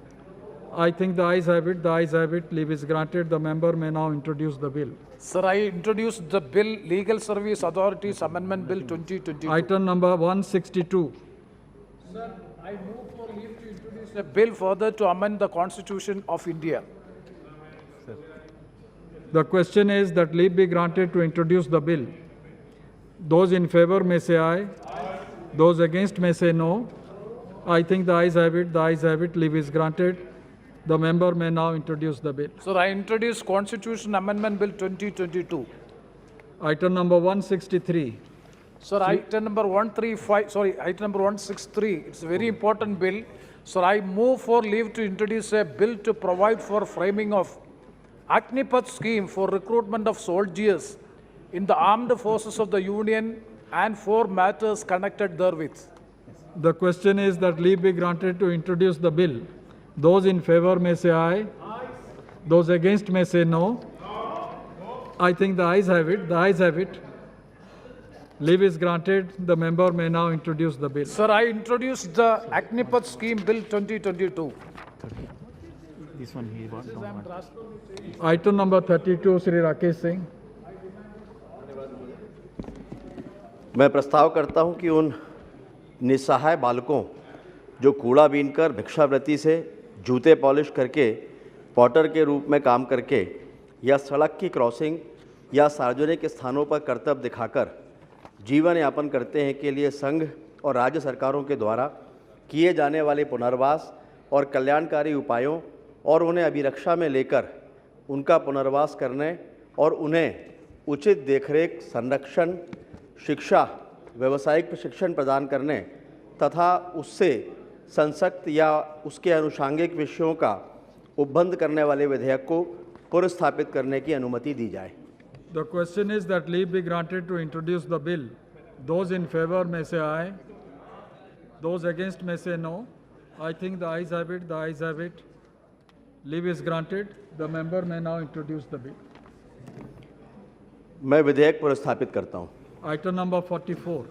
I think the ayes have it. The ayes have it. Leave is granted. The member may now introduce the bill. Sir, I introduce the bill, Legal Service Authorities Amendment Bill 2022. Item number 162. Sir, I move for leave to introduce a bill further to amend the Constitution of India. The question is that leave be granted to introduce the bill. Those in favor may say aye. Those against may say no. I think the ayes have it. The ayes have it. Leave is granted. The member may now introduce the bill. Sir, I introduce Constitution Amendment Bill 2022. Item number 163. Sir, item number 163. It's a very important bill. Sir, I move for leave to introduce a bill to provide for framing of Agnipath scheme for recruitment of soldiers in the armed forces of the Union and for matters connected therewith. The question is that leave be granted to introduce the bill. Those in favor may say aye. Those against may say no. I think the ayes have it. The ayes have it. Leave is granted. The member may now introduce the bill. Sir, I introduce the Agnipath Scheme Bill 2022. This one he wants. Item number 32, Sri Rakesh Singh. मैं प्रस्ताव करता हूं कि उन निस्सहाय बालकों जो कूड़ा बीनकर भिक्षावृत्ति से जूते पॉलिश करके पॉटर के रूप में काम करके या सड़क की क्रॉसिंग या सार्वजनिक स्थानों पर कर्तव्य दिखाकर जीवन यापन करते हैं के लिए संघ और राज्य सरकारों के द्वारा किए जाने वाले पुनर्वास और कल्याणकारी उपायों और उन्हें अभिरक्षा में लेकर उनका पुनर्वास करने और उन्हें उचित देखरेख, संरक्षण, शिक्षा, व्यावसायिक प्रशिक्षण प्रदान करने तथा उससे संसक्त या उसके अनुषांगिक विषयों का उपबंध करने वाले विधेयक को पुनर्स्थापित करने की अनुमति दी जाए। The question is that leave be granted to introduce the bill. Those in favor may say aye. Those against may say no. I think the ayes have it. The ayes have it. Leave is granted. The member may now introduce the bill. मैं विधेयक पुनर्स्थापित करता हूँ। Item number 44.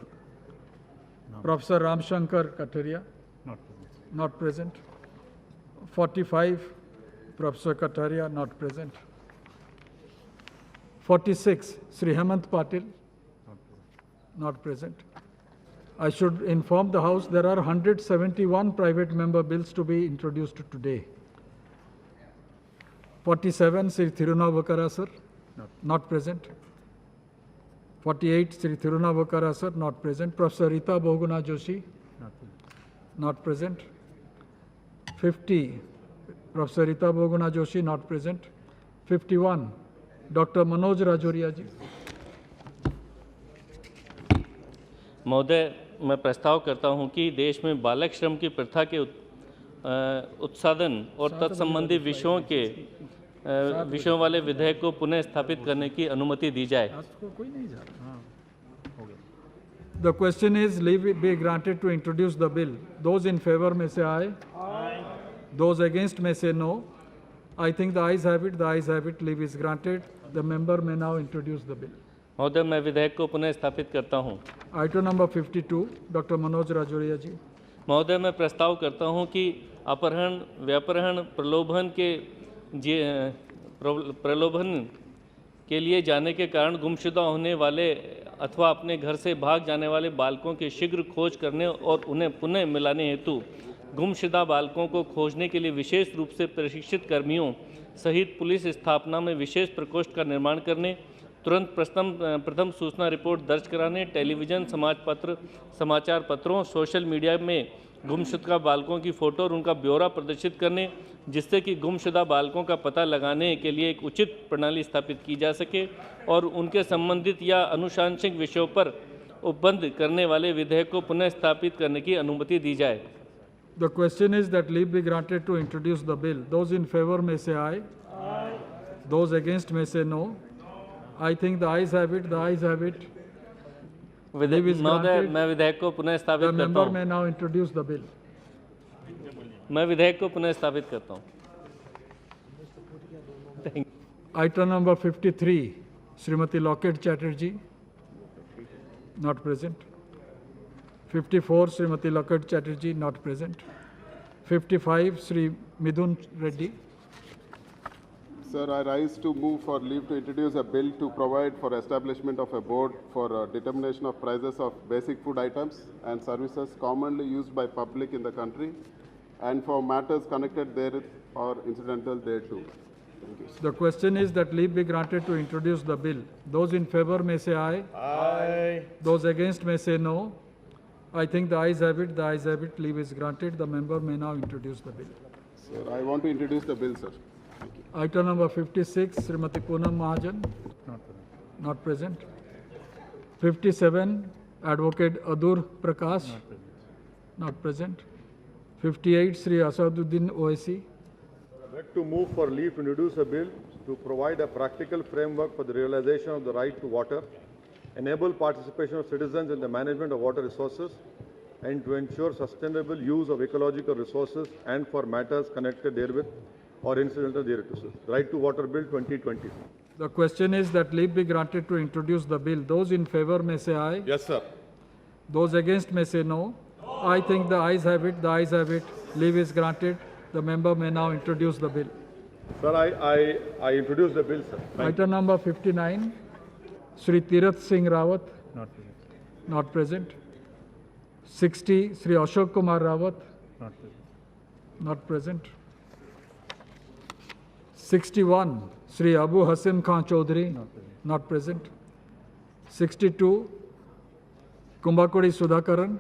Professor Ramshankar Kataria. Not present. 45. Professor Kataria, not present. 46. Sri Hemant Patil. Not present. I should inform the House there are 171 private member bills to be introduced today. 47. Sri Thirunavakara sir. Not present. 48. Sri Thirunavakara sir. Not present. Professor Rita Boguna Joshi. Not present. 50. Professor Rita Boguna Joshi, not present. 51. Dr. Manoj Rajoria ji. महोदय, मैं प्रस्ताव करता हूं कि देश में बालक श्रम की प्रथा के उत्साधन और तत्संबंधी विषयों के विषयों वाले विधेयक को पुनः स्थापित करने की अनुमति दी जाए। कोई नहीं जा रहा। The question is, leave be granted to introduce the bill. Those in favor may say aye. Aye. Those against may say no. I think the ayes have it. The ayes have it. Leave is granted. The member may now introduce the bill. महोदय, मैं विधेयक को पुनः स्थापित करता हूं। Item number 52, Dr. Manoj Rajoria ji. महोदय, मैं प्रस्ताव करता हूं कि अपहरण, व्यापहरण, प्रलोभन के लिए जाने के कारण गुमशुदा होने वाले अथवा अपने घर से भाग जाने वाले बालकों की शीघ्र खोज करने और उन्हें पुनः मिलाने हेतु गुमशुदा बालकों को खोजने के लिए विशेष रूप से प्रशिक्षित कर्मियों सहित पुलिस स्थापना में विशेष प्रकोष्ठ का निर्माण करने, तुरंत प्रथम सूचना रिपोर्ट दर्ज कराने, टेलीविज़न, समाचार पत्रों, सोशल मीडिया में गुमशुदा बालकों की फ़ोटो और उनका ब्यौरा प्रदर्शित करने, जिससे कि गुमशुदा बालकों का पता लगाने के लिए एक उचित प्रणाली स्थापित की जा सके और उनके संबंधित या अनुशासनिक विषयों पर उपबंध करने वाले विधेयक को पुनः स्थापित करने की अनुमति दी जाए। The question is that leave be granted to introduce the bill. Those in favor may say aye. Aye. Those against may say no. I think the ayes have it. The ayes have it. महोदय, मैं विधेयक को पुनः स्थापित करता हूं। The member may now introduce the bill. मैं विधेयक को पुनः स्थापित करता हूं। Item number 53, Srimati Lockett Chatterjee, not present. 54, Srimati Lockett Chatterjee, not present. 55, Sri Midhun Reddy. Sir, I rise to move for leave to introduce a bill to provide for establishment of a board for determination of prices of basic food items and services commonly used by public in the country and for matters connected therewith or incidental thereto. Thank you, sir. The question is that leave be granted to introduce the bill. Those in favor may say aye. Aye. Those against may say no. I think the ayes have it. The ayes have it. Leave is granted. The member may now introduce the bill. Sir, I want to introduce the bill, sir. Item number 56, Srimati Poonam Mahajan, not present. 57, Advocate Adur Prakash, not present. 58, Sri Asaduddin Owaisi. I'd like to move for leave to introduce a bill to provide a practical framework for the realization of the right to water, enable participation of citizens in the management of water resources, and to ensure sustainable use of ecological resources and for matters connected therewith or incidental thereto. Right to Water Bill 2020. The question is that leave be granted to introduce the bill. Those in favor may say aye. Yes, sir. Those against may say no. I think the ayes have it. The ayes have it. Leave is granted. The member may now introduce the bill. Sir, I introduce the bill, sir. Item number 59, Sri Tirath Singh Rawat, not present. 60, Sri Ashok Kumar Rawat, not present. 61, Sri Abu Hassan Khan Chaudhary, not present. 62, Kumbakodi Sudhakaran,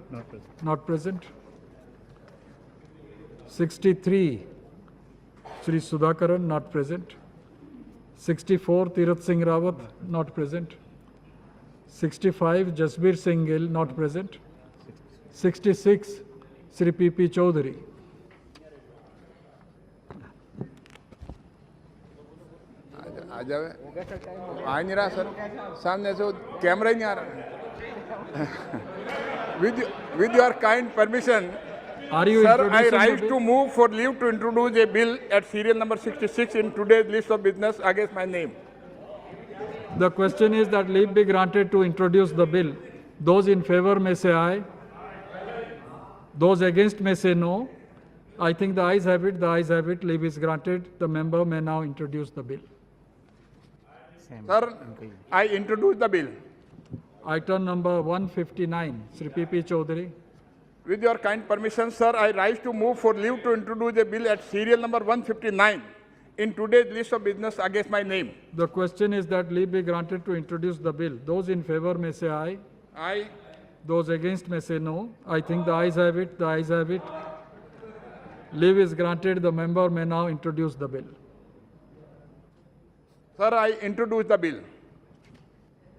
not present. 63, Sri Sudhakaran, not present. 64, Tirath Singh Rawat, not present. 65, Jasbir Singh Gill, not present. 66, Sri P.P. Chaudhary. आ जावे आ नहीं रहा sir सामने से camera ही नहीं आ रहा with your kind permission sir I rise to move for leave to introduce a bill at serial number 66 in today's list of business against my name. The question is that leave be granted to introduce the bill. Those in favor may say aye. Those against may say no. I think the ayes have it. The ayes have it. Leave is granted. The member may now introduce the bill. Sir, I introduce the bill. Item number 159, Sri P.P. Chaudhary. With your kind permission, sir, I rise to move for leave to introduce a bill at serial number 159 in today's list of business against my name. The question is that leave be granted to introduce the bill. Those in favor may say aye. Aye. Those against may say no. I think the ayes have it. The ayes have it. Leave is granted. The member may now introduce the bill. Sir, I introduce the bill.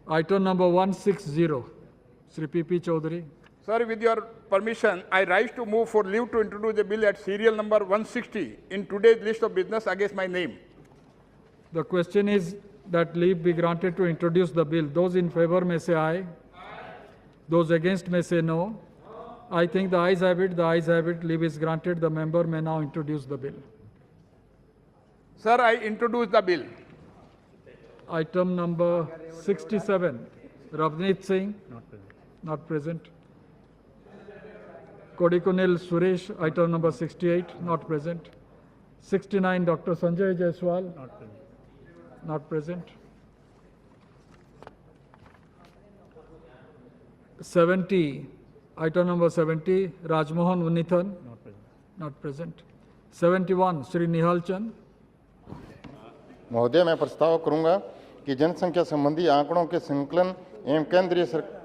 Item number 160, Sri P.P. Chaudhary. Sir, with your permission, I rise to move for leave to introduce a bill at serial number 160 in today's list of business against my name. The question is that leave be granted to introduce the bill. Those in favor may say aye. Those against may say no. I think the ayes have it. The ayes have it. Leave is granted. The member may now introduce the bill. Sir, I introduce the bill. Item number 67, Ravneet Singh. Not present. Kodikunil Suresh, item number 68, not present. 69, Dr. Sanjay Jaiswal. Not present. Not present. 70, item number 70, Rajmohan Unithan. Not present. Not present. 71, Shri Nihal Chand. महोदय, मैं प्रस्ताव करूंगा कि जनसंख्या संबंधी आंकड़ों के संकलन एवं केंद्रीय सरकार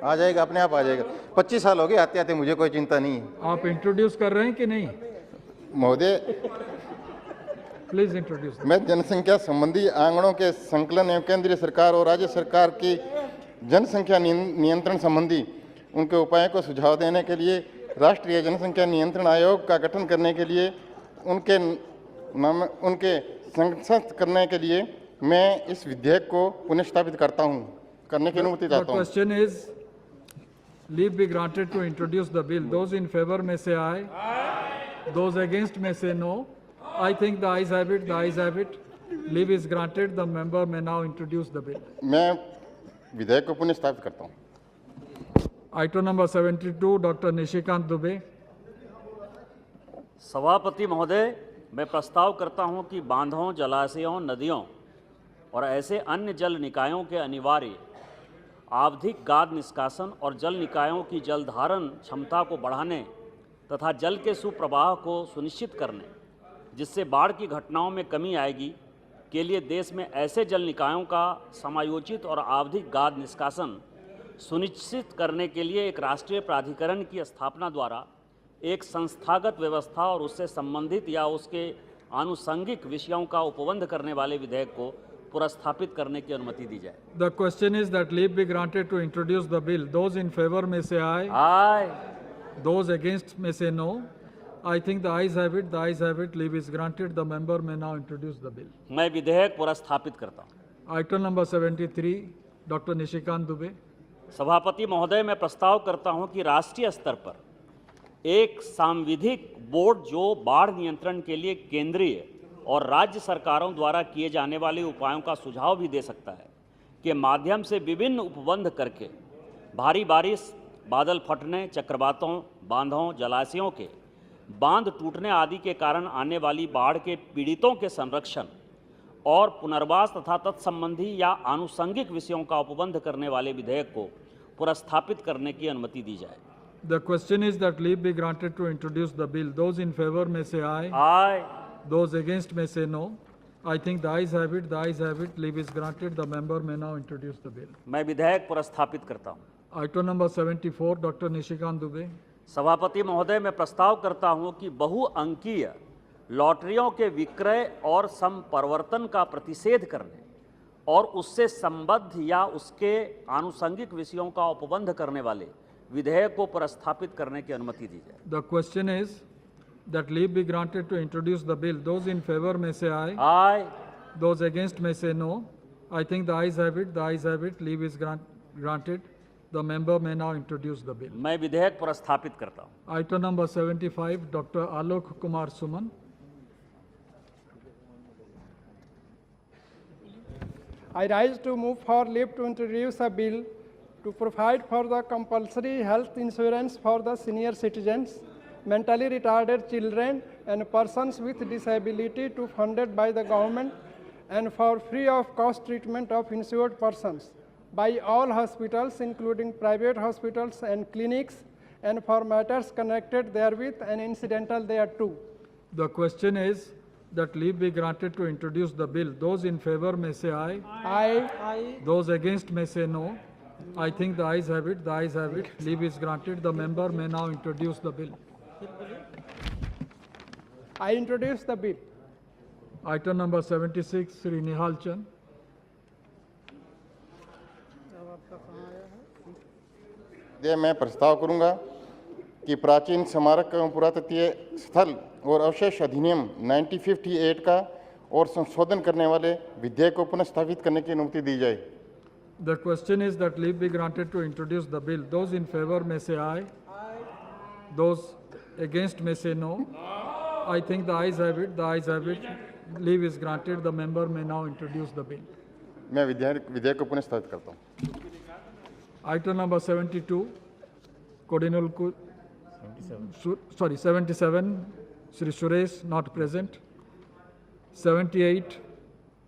आ जाएगा, अपने आप आ जाएगा। 25 साल हो गए आते आते, मुझे कोई चिंता नहीं है। आप इंट्रोड्यूस कर रहे हैं कि नहीं? महोदय, प्लीज इंट्रोड्यूस। मैं जनसंख्या संबंधी आंकड़ों के संकलन एवं केंद्रीय सरकार और राज्य सरकार की जनसंख्या नियंत्रण संबंधी उनके उपायों को सुझाव देने के लिए राष्ट्रीय जनसंख्या नियंत्रण आयोग का गठन करने के लिए उनके संसद करने के लिए मैं इस विधेयक को पुनर्स्थापित करता हूं, करने की अनुमति चाहता हूं। Question is leave be granted to introduce the bill. Those in favor may say aye. Aye. Those against may say no. I think the ayes have it. The ayes have it. Leave is granted. The member may now introduce the bill. मैं विधेयक को पुनर्स्थापित करता हूं। Item number 72, Dr. Nishikant Dubey. सभापति महोदय, मैं प्रस्ताव करता हूं कि बांधों, जलाशयों, नदियों और ऐसे अन्य जल निकायों के अनिवार्य आवधिक गाद निष्कासन और जल निकायों की जल धारण क्षमता को बढ़ाने तथा जल के सुप्रवाह को सुनिश्चित करने, जिससे बाढ़ की घटनाओं में कमी आएगी, के लिए देश में ऐसे जल निकायों का समायोजित और आवधिक गाद निष्कासन सुनिश्चित करने के लिए एक राष्ट्रीय प्राधिकरण की स्थापना द्वारा एक संस्थागत व्यवस्था और उससे संबंधित या उसके आनुषंगिक विषयों का उपबंध करने वाले विधेयक को पुनर्स्थापित करने की अनुमति दी जाए। The question is that leave be granted to introduce the bill. Those in favor may say aye. Aye. Those against may say no. I think the ayes have it. The ayes have it. Leave is granted. The member may now introduce the bill. मैं विधेयक पुनर्स्थापित करता हूँ। Item number 73, Dr. Nishikant Dubey. सभापति महोदय, मैं प्रस्ताव करता हूँ कि राष्ट्रीय स्तर पर एक सांविधिक बोर्ड जो बाढ़ नियंत्रण के लिए केंद्रीय और राज्य सरकारों द्वारा किए जाने वाले उपायों का सुझाव भी दे सकता है, के माध्यम से विभिन्न उपबंध करके भारी बारिश, बादल फटने, चक्रवातों, बांधों, जलाशयों के बांध टूटने आदि के कारण आने वाली बाढ़ के पीड़ितों के संरक्षण और पुनर्वास तथा तत्संबंधी या आनुषंगिक विषयों का उपबंध करने वाले विधेयक को पुनर्स्थापित करने की अनुमति दी जाए। The question is that leave be granted to introduce the bill. Those in favor may say aye. Aye. Those against may say no. I think the ayes have it. The ayes have it. Leave is granted. The member may now introduce the bill. मैं विधेयक पुनर्स्थापित करता हूँ। Item number 74, Dr. Nishikant Dubey. सभापति महोदय, मैं प्रस्ताव करता हूँ कि बहुअंकीय लॉटरियों के विक्रय और संपरिवर्तन का प्रतिषेध करने और उससे संबद्ध या उसके आनुषंगिक विषयों का उपबंध करने वाले विधेयक को पुनर्स्थापित करने की अनुमति दी जाए। The question is that leave be granted to introduce the bill. Those in favor may say aye. Aye. Those against may say no. I think the ayes have it. The ayes have it. Leave is granted. The member may now introduce the bill. मैं विधेयक पुनर्स्थापित करता हूँ। Item number 75, Dr. Alok Kumar Suman. I rise to move for leave to introduce a bill to provide for the compulsory health insurance for the senior citizens, mentally retarded children and persons with disability to funded by the government and for free of cost treatment of insured persons by all hospitals including private hospitals and clinics and for matters connected therewith and incidental thereto. The question is that leave be granted to introduce the bill. Those in favor may say aye. Aye. Aye. Those against may say no. I think the ayes have it. The ayes have it. Leave is granted. The member may now introduce the bill. I introduce the bill. Item number 76, Sri Nihal Chand. मैं प्रस्ताव करूंगा कि प्राचीन स्मारक एवं पुरातत्वीय स्थल और अवशेष अधिनियम 1958 का और संशोधन करने वाले विधेयक को पुनः स्थापित करने की अनुमति दी जाए। The question is that leave be granted to introduce the bill. Those in favor may say aye. Those against may say no. I think the ayes have it. The ayes have it. Leave is granted. The member may now introduce the bill. मैं विधेयक को पुनः स्थापित करता हूँ। Item number 72, Cordinal 77, Sri Suresh not present. 78,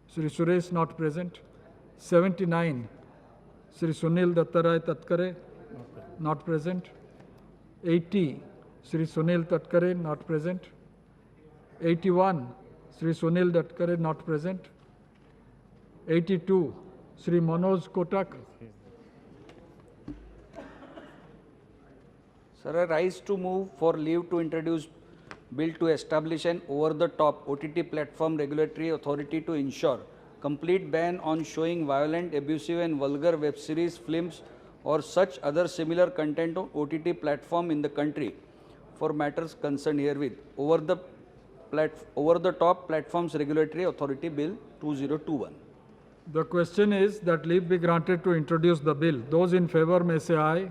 Sri Suresh not present. 79, Sri Sunil Dattaray Tatkare not present. 80, Sri Sunil Tatkare not present. 81, Sri Sunil Tatkare not present. 82, Sri Manoj Kotak. Sir, I rise to move for leave to introduce bill to establish an over-the-top OTT platform regulatory authority to ensure complete ban on showing violent, abusive and vulgar web series, films or such other similar content on OTT platform in the country for matters concerned herewith. Over-the-top platforms regulatory authority bill 2021. The question is that leave be granted to introduce the bill. Those in favor may say aye.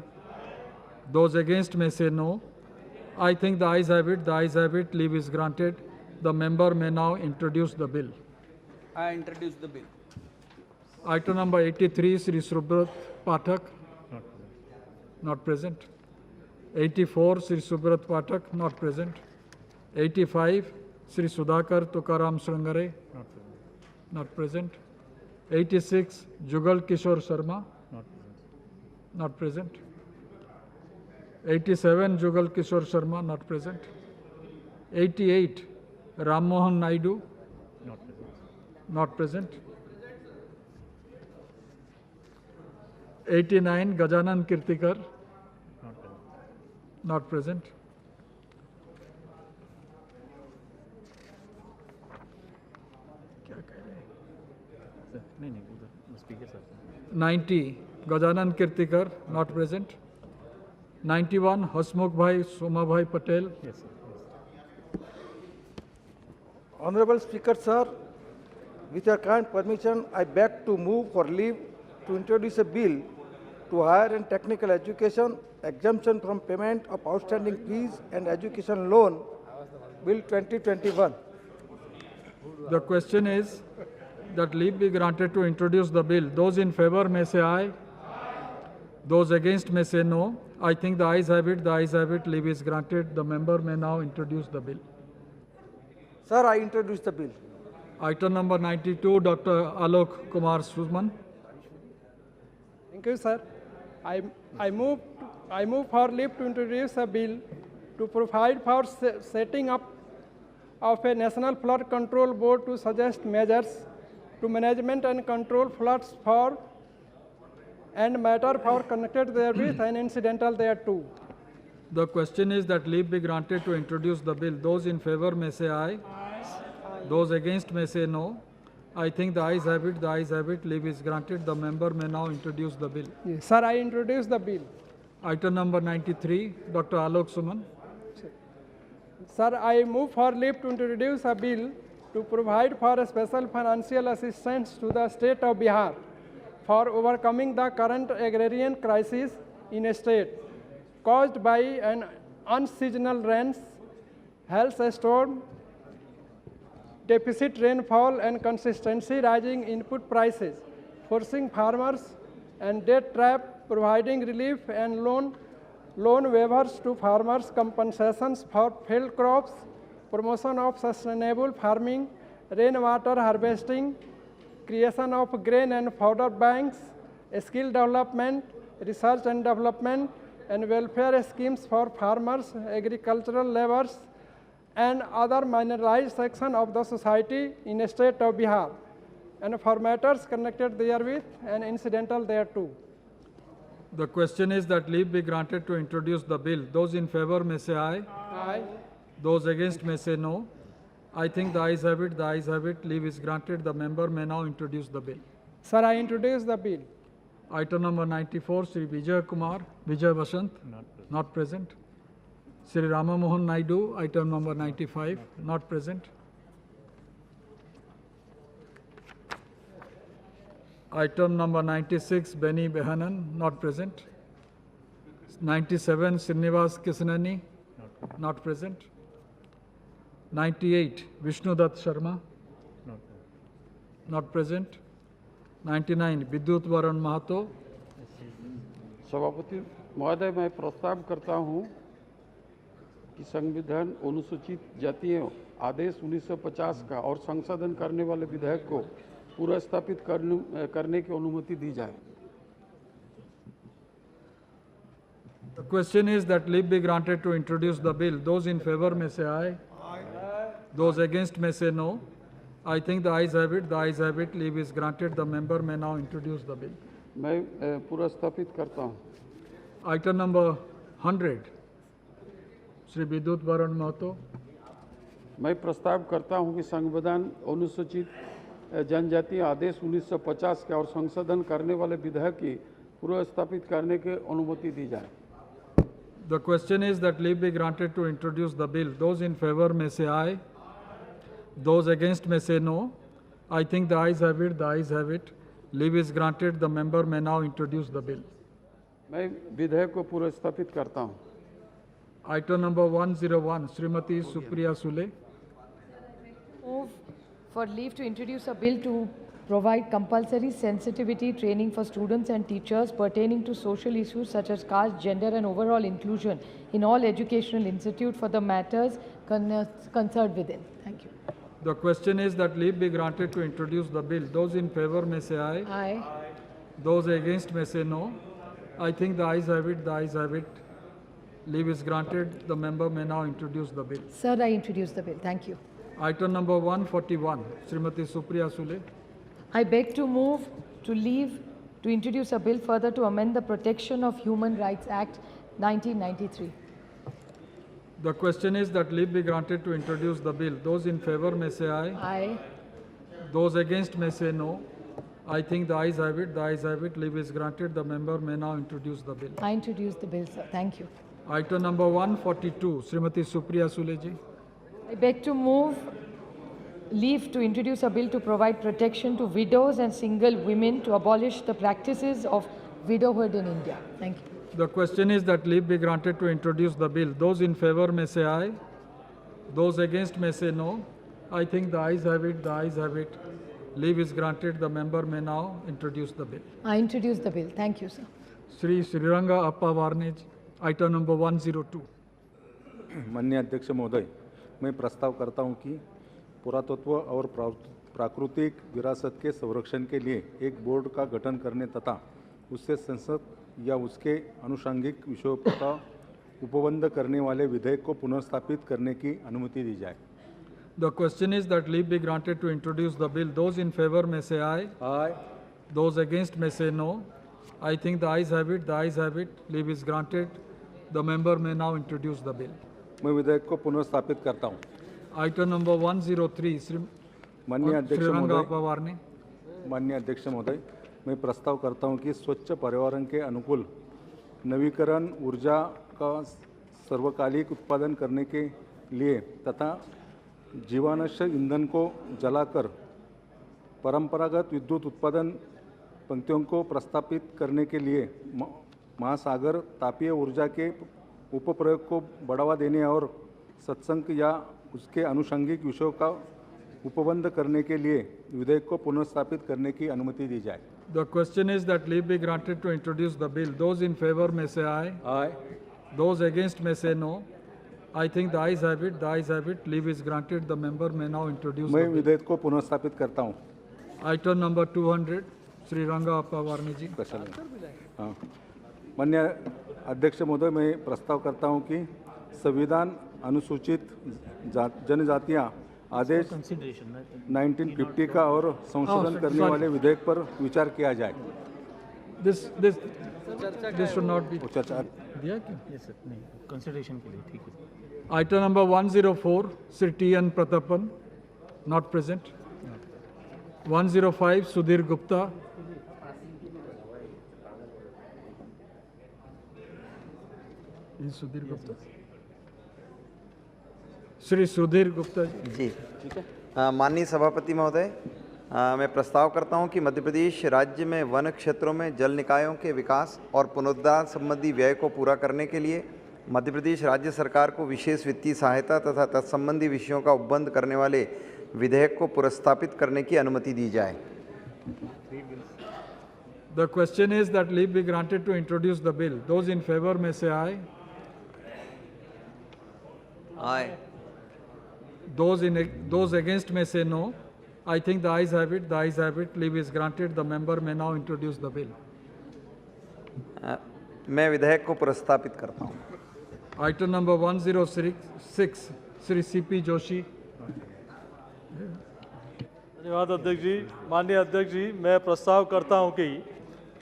Those against may say no. I think the ayes have it. The ayes have it. Leave is granted. The member may now introduce the bill. I introduce the bill. Item number 83, Sri Subrat Pathak. Not present. 84, Sri Subrat Pathak. Not present. 85, Sri Sudhakar Tukaram Srangare. Not present. 86, Jugal Kishore Sharma. Not present. 87, Jugal Kishore Sharma, not present. 88, Ram Mohan Naidu, not present. 89, Gajanan Kirtikar, not present. नहीं नहीं उधर speaker साहब 90, Gajanan Kirtikar, not present. 91, Hasmukh Bhai, Soma Bhai Patel. Yes, sir. Yes. Honorable Speaker, sir, with your kind permission, I beg to move for leave to introduce a bill to higher and technical education, exemption from payment of outstanding fees and education loan, Bill 2021. The question is that leave be granted to introduce the bill. Those in favor may say aye. Those against may say no. I think the ayes have it. The ayes have it. Leave is granted. The member may now introduce the bill. Sir, I introduce the bill. Item number 92, Dr. Alok Kumar Suman. Thank you, sir. I move for leave to introduce a bill to provide for setting up of a national flood control board to suggest measures to management and control floods for and matter for connected therewith and incidental thereto. The question is that leave be granted to introduce the bill. Those in favor may say aye. Those against may say no. I think the ayes have it. The ayes have it. Leave is granted. The member may now introduce the bill. Yes, sir, I introduce the bill. Item number 93, Dr. Alok Suman. Sir, I move for leave to introduce a bill to provide for a special financial assistance to the state of Bihar for overcoming the current agrarian crisis in a state caused by an unseasonal rains, hailstorm, deficit rainfall and consistency rising input prices, forcing farmers and debt trap, providing relief and loan waivers to farmers, compensations for failed crops, promotion of sustainable farming, rainwater harvesting, creation of grain and fodder banks, skill development, research and development, and welfare schemes for farmers, agricultural laborers, and other minorized section of the society in the state of Bihar, and for matters connected therewith and incidental thereto. The question is that leave be granted to introduce the bill. Those in favor may say aye. Aye. Those against may say no. I think the ayes have it. The ayes have it. Leave is granted. The member may now introduce the bill. Sir, I introduce the bill. Item number 94, Sri Vijay Kumar, Vijay Vasant, not present. Sri Rama Mohan Naidu, item number 95, not present. Item number 96, Benny Behanan, not present. 97, Srinivas Kisnani, not present. 98, Vishnudat Sharma, not present. 99, Vidyut Varan Mahato. सभापति महोदय, मैं प्रस्ताव करता हूं कि संविधान अनुसूचित जातियों आदेश 1950 का और संशोधन करने वाले विधेयक को पुनर्स्थापित करने की अनुमति दी जाए। The question is that leave be granted to introduce the bill. Those in favor may say aye. Aye. Those against may say no. I think the ayes have it. The ayes have it. Leave is granted. The member may now introduce the bill. मैं पुनर्स्थापित करता हूं। Item number 100, Shri Vidyut Varan Mahato. मैं प्रस्ताव करता हूं कि संविधान अनुसूचित जनजाति आदेश 1950 के और संशोधन करने वाले विधेयक की पुनर्स्थापित करने की अनुमति दी जाए। The question is that leave be granted to introduce the bill. Those in favor may say aye. Those against may say no. I think the ayes have it. The ayes have it. Leave is granted. The member may now introduce the bill. मैं विधेयक को पुनर्स्थापित करता हूं। Item number 101, Srimati Supriya Sule. Move for leave to introduce a bill to provide compulsory sensitivity training for students and teachers pertaining to social issues such as caste, gender and overall inclusion in all educational institutes for the matters concerned within. Thank you. The question is that leave be granted to introduce the bill. Those in favor may say aye. Aye. Those against may say no. I think the ayes have it. The ayes have it. Leave is granted. The member may now introduce the bill. Sir, I introduce the bill. Thank you. Item number 141, Srimati Supriya Sule. I beg to move to leave to introduce a bill further to amend the Protection of Human Rights Act 1993. The question is that leave be granted to introduce the bill. Those in favor may say aye. Aye. Those against may say no. I think the ayes have it. The ayes have it. Leave is granted. The member may now introduce the bill. I introduce the bill, sir. Thank you. Item number 142, Srimati Supriya Sule ji. I beg to move leave to introduce a bill to provide protection to widows and single women to abolish the practices of widowhood in India. Thank you. The question is that leave be granted to introduce the bill. Those in favor may say aye. Those against may say no. I think the ayes have it. The ayes have it. Leave is granted. The member may now introduce the bill. I introduce the bill. Thank you, sir. Shri Sriranga Appa Varnej, item number 102. माननीय अध्यक्ष महोदय, मैं प्रस्ताव करता हूं कि पुरातत्व और प्राकृतिक विरासत के संरक्षण के लिए एक बोर्ड का गठन करने तथा उससे संसद या उसके आनुषंगिक विषयों का उपबंध करने वाले विधेयक को पुनर्स्थापित करने की अनुमति दी जाए। The question is that leave be granted to introduce the bill. Those in favor may say aye. Aye. Those against may say no. I think the ayes have it. The ayes have it. Leave is granted. The member may now introduce the bill. मैं विधेयक को पुनर्स्थापित करता हूं। Item number 103, माननीय अध्यक्ष Sriranga Appa Varnej. माननीय अध्यक्ष महोदय, मैं प्रस्ताव करता हूं कि स्वच्छ पर्यावरण के अनुकूल नवीकरण ऊर्जा का सर्वकालिक उत्पादन करने के लिए तथा जीवाश्म ईंधन को जलाकर परंपरागत विद्युत उत्पादन पंक्तियों को प्रस्तापित करने के लिए महासागर तापीय ऊर्जा के उपप्रयोग को बढ़ावा देने और सत्संग या उसके आनुषंगिक विषयों का उपबंध करने के लिए विधेयक को पुनर्स्थापित करने की अनुमति दी जाए। The question is that leave be granted to introduce the bill. Those in favor may say aye. Aye. Those against may say no. I think the ayes have it. The ayes have it. Leave is granted. The member may now introduce मैं the bill. विधेयक को पुनर्स्थापित करता हूं। Item number 200, Sri Ranga Appa Varnej ji. हाँ, माननीय अध्यक्ष महोदय, मैं प्रस्ताव करता हूं कि संविधान अनुसूचित जनजातियां आदेश 1950 का और संशोधन करने वाले विधेयक पर विचार किया जाए। This should not be. चर्चा दिया क्या? यस सर, नहीं कंसिडरेशन के लिए ठीक है। Item number 104, Sri T.N. Pratapan, not present. 105, Sudhir Gupta. Is Sudhir Gupta? Shri Sudhir Gupta ji. जी माननीय सभापति महोदय, मैं प्रस्ताव करता हूं कि मध्य प्रदेश राज्य में वन क्षेत्रों में जल निकायों के विकास और पुनरुद्धार संबंधी व्यय को पूरा करने के लिए मध्य प्रदेश राज्य सरकार को विशेष वित्तीय सहायता तथा तत्संबंधी विषयों का उपबंध करने वाले विधेयक को पुरस्तापित करने की अनुमति दी जाए। The question is that leave be granted to introduce the bill. Those in favor may say aye. Aye. Those against may say no. I think the ayes have it. The ayes have it. Leave is granted. The member may now introduce the bill. मैं विधेयक को पुरस्तापित करता हूँ। Item number 106, Shri C.P. Joshi. धन्यवाद अध्यक्ष जी। माननीय अध्यक्ष जी, मैं प्रस्ताव करता हूं कि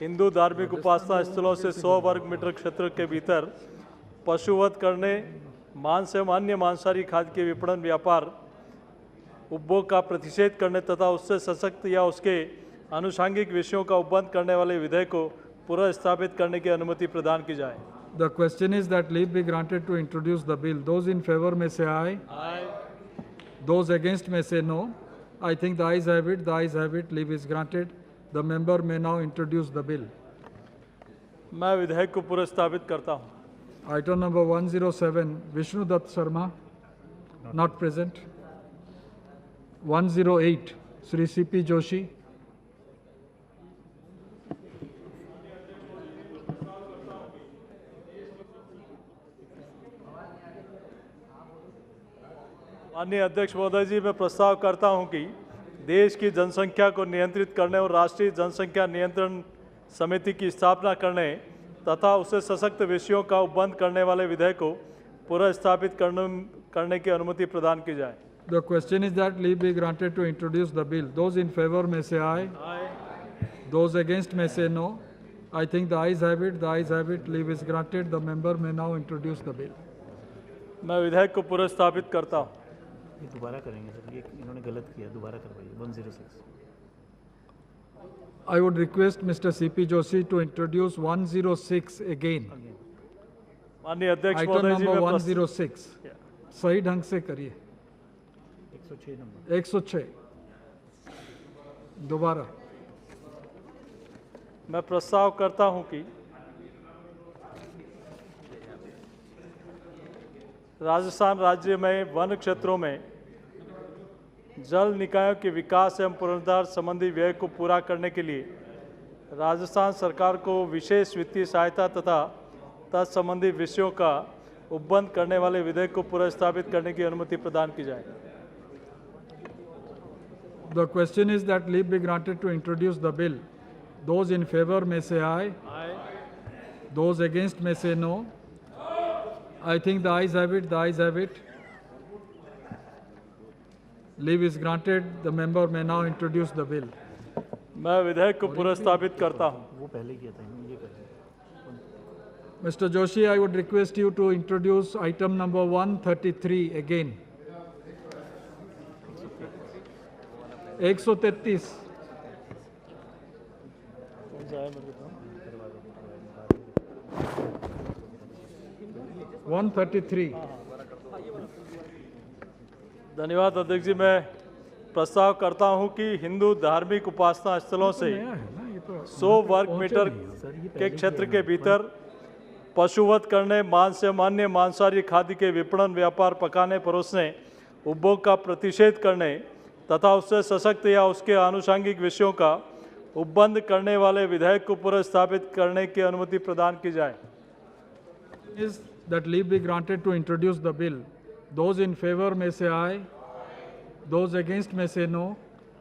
हिंदू धार्मिक उपासना स्थलों से 100 वर्ग मीटर क्षेत्र के भीतर पशुवध करने, मांस एवं अन्य मांसाहारी खाद्य के विपणन, व्यापार, उपभोग का प्रतिषेध करने तथा उससे सशक्त या उसके आनुषंगिक विषयों का उपबंध करने वाले विधेयक को पुनर्स्थापित करने की अनुमति प्रदान की जाए। The question is that leave be granted to introduce the bill. Those in favor may say aye. Aye. Those against may say no. I think the ayes have it. The ayes have it. Leave is granted. The member may now introduce the bill. मैं विधेयक को पुनर्स्थापित करता हूं। Item number 107, Vishnu Dutt Sharma, not present. 108, Shri C.P. Joshi. माननीय अध्यक्ष महोदय जी, मैं प्रस्ताव करता हूं कि देश की जनसंख्या को नियंत्रित करने और राष्ट्रीय जनसंख्या नियंत्रण समिति की स्थापना करने तथा उससे सशक्त विषयों का उपबंध करने वाले विधेयक को पुनर्स्थापित करने की अनुमति प्रदान की जाए। The question is that leave be granted to introduce the bill. Those in favor may say aye. Aye. Those against may say no. I think the ayes have it. The ayes have it. Leave is granted. The member may now introduce the bill. मैं विधेयक को पुनर्स्थापित करता हूँ। ये दोबारा करेंगे sir, ये इन्होंने गलत किया, दोबारा करवाइए। 106। I would request Mr. C.P. Joshi to introduce 106 again. माननीय अध्यक्ष Item महोदय जी, number मैं 106. सही ढंग से करिए। 106 नंबर। 106 दोबारा। मैं प्रस्ताव करता हूं कि राजस्थान राज्य में वन क्षेत्रों में जल निकायों के विकास एवं पुनरुद्धार संबंधी व्यय को पूरा करने के लिए राजस्थान सरकार को विशेष वित्तीय सहायता तथा तत्संबंधी विषयों का उपबंध करने वाले विधेयक को पुनर्स्थापित करने की अनुमति प्रदान की जाए। The question is that leave be granted to introduce the bill. Those in favor may say aye. Aye. Those against may say no. I think the ayes have it. The ayes have it. Leave is granted. The member may now introduce the bill. मैं विधेयक को पुनर्स्थापित करता हूं। वो पहले किया था, ये कर। Mr. Joshi, I would request you to introduce item number 133 again. 133. 133. धन्यवाद अध्यक्ष जी। मैं प्रस्ताव करता हूं कि हिंदू धार्मिक उपासना स्थलों से 100 वर्ग मीटर के क्षेत्र के भीतर पशुवध करने, मांस एवं अन्य मांसाहारी खाद्य के विपणन, व्यापार, पकाने, परोसने, उपभोग का प्रतिषेध करने तथा उससे सशक्त या उसके आनुषंगिक विषयों का उपबंध करने वाले विधेयक को पुनर्स्थापित करने की अनुमति प्रदान की जाए। Is that leave be granted to introduce the bill. Those in favor may say aye. Those against may say no.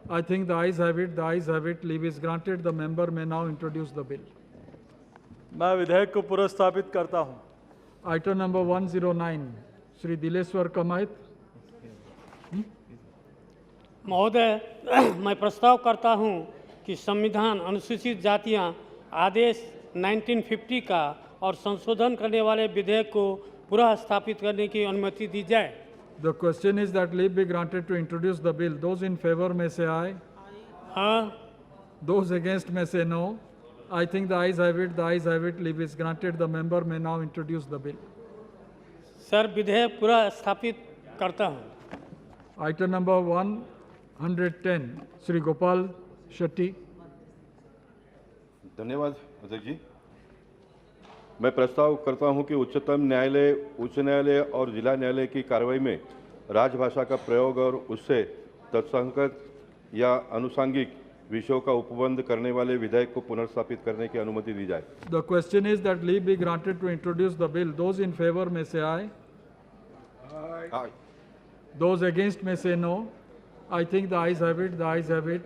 I think the ayes have it. The ayes have it. Leave is granted. The member may now introduce the bill. मैं विधेयक को पुनर्स्थापित करता हूं। Item number 109, Shri Dileshwar Kamaith. महोदय, मैं प्रस्ताव करता हूं कि संविधान अनुसूचित जातियां आदेश 1950 का और संशोधन करने वाले विधेयक को पुनः स्थापित करने की अनुमति दी जाए। The question is that leave be granted to introduce the bill. Those in favor may say aye. हाँ। Those against may say no. I think the ayes have it. The ayes have it. Leave is granted. The member may now introduce the bill. Sir, विधेयक पुनः स्थापित करता हूँ। Item number 110, Sri Gopal Shetty. धन्यवाद अध्यक्ष जी। मैं प्रस्ताव करता हूं कि उच्चतम न्यायालय, उच्च न्यायालय और जिला न्यायालय की कार्रवाई में राजभाषा का प्रयोग और उससे तत्संगत या अनुसांगिक विषयों का उपबंध करने वाले विधेयक को पुनर्स्थापित करने की अनुमति दी जाए। The question is that leave be granted to introduce the bill. Those in favor may say aye. Aye. Those against may say no. I think the ayes have it. The ayes have it.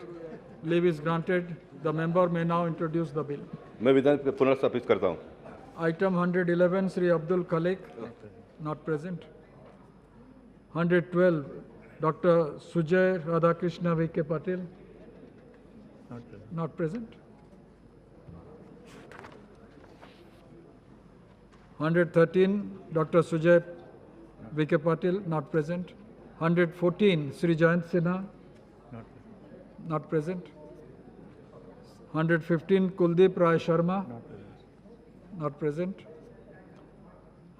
Leave is granted. The member may now introduce the bill. मैं विधेयक पुनर्स्थापित करता हूं। Item 111, Sri Abdul Khalik, not present. 112, Dr. Sujay Radhakrishna V.K. Patil, not present. 113, Dr. Sujay V.K. Patil, not present. 114, Sri Jayant Sinha, not present. 115, Kuldeep Rai Sharma, not present.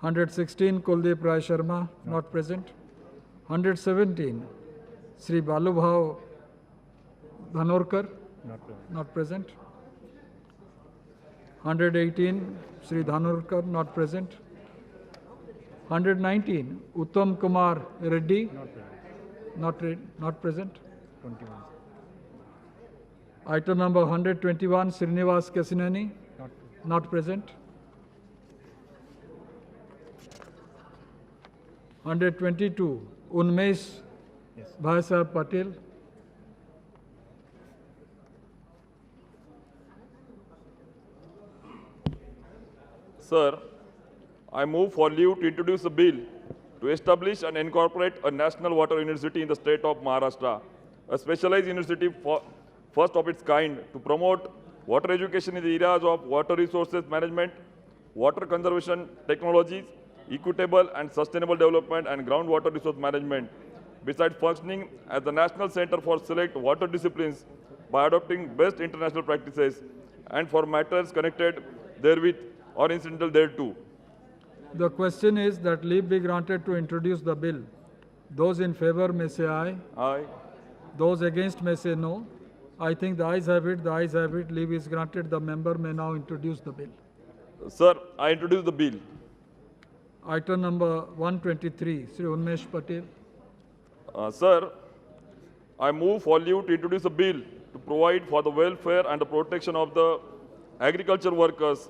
116, Kuldeep Rai Sharma, not present. 117, Sri Balubhau Dhanorkar, not present. 118, Sri Dhanorkar, not present. 119, Uttam Kumar Reddy, not present. 21. Item number 121, Srinivas Kesineni, not present. 122, Unmesh Bhai Sahab Patil. Sir, I move for leave to introduce a bill to establish and incorporate a national water university in the state of Maharashtra, a specialized university first of its kind to promote water education in the areas of water resources management, water conservation technologies, equitable and sustainable development, and groundwater resource management, besides functioning as the national center for select water disciplines by adopting best international practices and for matters connected therewith or incidental thereto. The question is that leave be granted to introduce the bill. Those in favor may say aye. Aye. Those against may say no. I think the ayes have it. The ayes have it. Leave is granted. The member may now introduce the bill. Sir, I introduce the bill. Item number 123, Sri Unmesh Patel. Sir, I move for leave to introduce a bill to provide for the welfare and the protection of the agriculture workers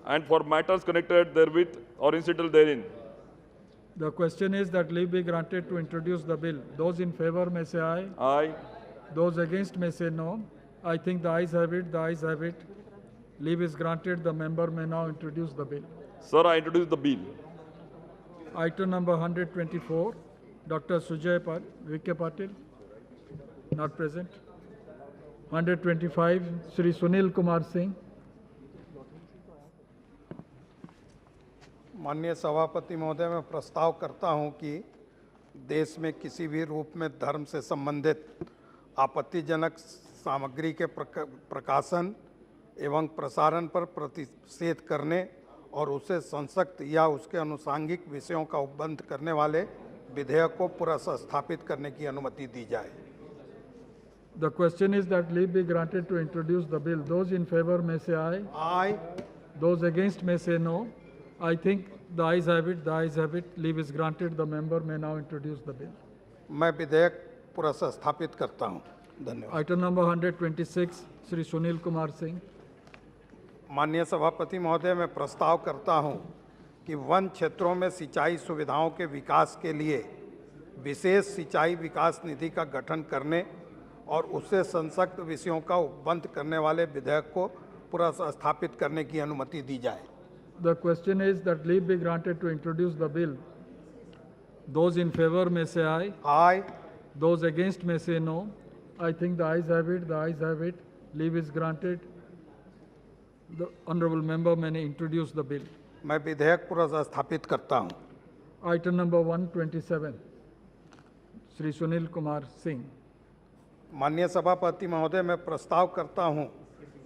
and for matters connected therewith or incidental therein. The question is that leave be granted to introduce the bill. Those in favor may say aye. Aye. Those against may say no. I think the ayes have it. The ayes have it. Leave is granted. The member may now introduce the bill. Sir, I introduce the bill. Item number 124, Dr. Sujay V.K. Patil, not present. 125, Sri Sunil Kumar Singh. माननीय सभापति महोदय, मैं प्रस्ताव करता हूं कि देश में किसी भी रूप में धर्म से संबंधित आपत्तिजनक सामग्री के प्रकाशन एवं प्रसारण पर प्रतिषेध करने और उसे संसक्त या उसके अनुसांगिक विषयों का उपबंध करने वाले विधेयक को पुनर्स्थापित करने की अनुमति दी जाए। The question is that leave be granted to introduce the bill. Those in favor may say aye. Aye. Those against may say no. I think the ayes have it. The ayes have it. Leave is granted. The member may now introduce the bill. मैं विधेयक पुनर्स्थापित करता हूं। धन्यवाद। Item number 126, Sri Sunil Kumar Singh. माननीय सभापति महोदय, मैं प्रस्ताव करता हूं कि वन क्षेत्रों में सिंचाई सुविधाओं के विकास के लिए विशेष सिंचाई विकास निधि का गठन करने और उससे संसक्त विषयों का उपबंध करने वाले विधेयक को पुनर्स्थापित करने की अनुमति दी जाए। The question is that leave be granted to introduce the bill. Those in favor may say aye. Aye. Those against may say no. I think the ayes have it. The ayes have it. Leave is granted. The honourable member may introduce the bill. मैं विधेयक पुनर्स्थापित करता हूं। Item number 127, Sri Sunil Kumar Singh. माननीय सभापति महोदय, मैं प्रस्ताव करता हूं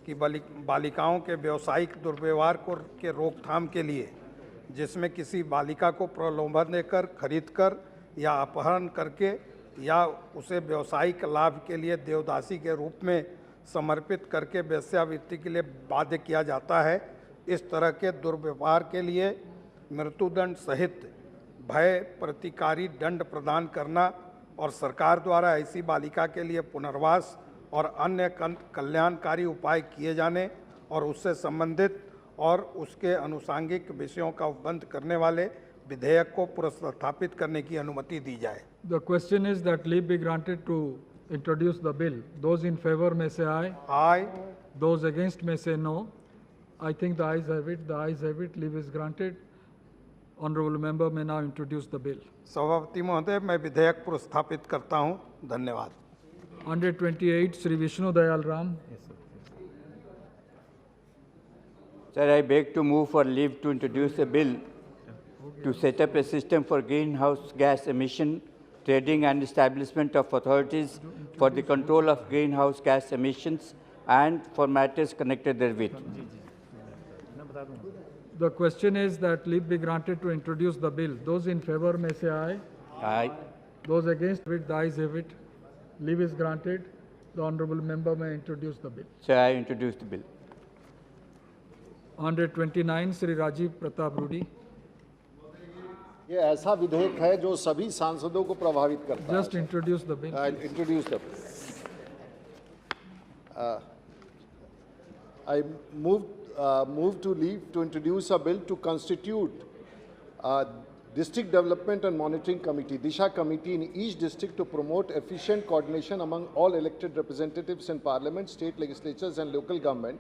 कि बालिकाओं के व्यावसायिक दुर्व्यवहार के रोकथाम के लिए जिसमें किसी बालिका को प्रलोभन देकर, खरीदकर या अपहरण करके या उसे व्यावसायिक लाभ के लिए देवदासी के रूप में समर्पित करके वेश्यावृत्ति के लिए बाध्य किया जाता है। इस तरह के दुर्व्यवहार के लिए मृत्युदंड सहित भय प्रतिकारी दंड प्रदान करना और सरकार द्वारा ऐसी बालिका के लिए पुनर्वास और अन्य कल्याणकारी उपाय किए जाने और उससे संबंधित और उसके अनुसांगिक विषयों का उपबंध करने वाले विधेयक को पुनर्स्थापित करने की अनुमति दी जाए। The question is that leave be granted to introduce the bill. Those in favor may say aye. Aye. Those against may say no. I think the ayes have it. The ayes have it. Leave is granted. Honorable member may now introduce the bill. सभापति महोदय, मैं विधेयक पुनर्स्थापित करता हूं। धन्यवाद। 128 Sri Vishnu Dayal Ram. Sir, I beg to move for leave to introduce a bill to set up a system for greenhouse gas emission trading and establishment of authorities for the control of greenhouse gas emissions and for matters connected therewith. The question is that leave be granted to introduce the bill. Those in favor may say aye. Aye. Those against it, the ayes have it. Leave is granted. The honorable member may introduce the bill. Sir, I introduce the bill. 129 Sri Rajiv Pratap Rudy. ये ऐसा विधेयक है जो सभी सांसदों को प्रभावित करता है। Just introduce the bill. Introduce the bill. I move to leave to introduce a bill to constitute a district development and monitoring committee, Disha committee in each district to promote efficient coordination among all elected representatives in parliament, state legislatures and local government,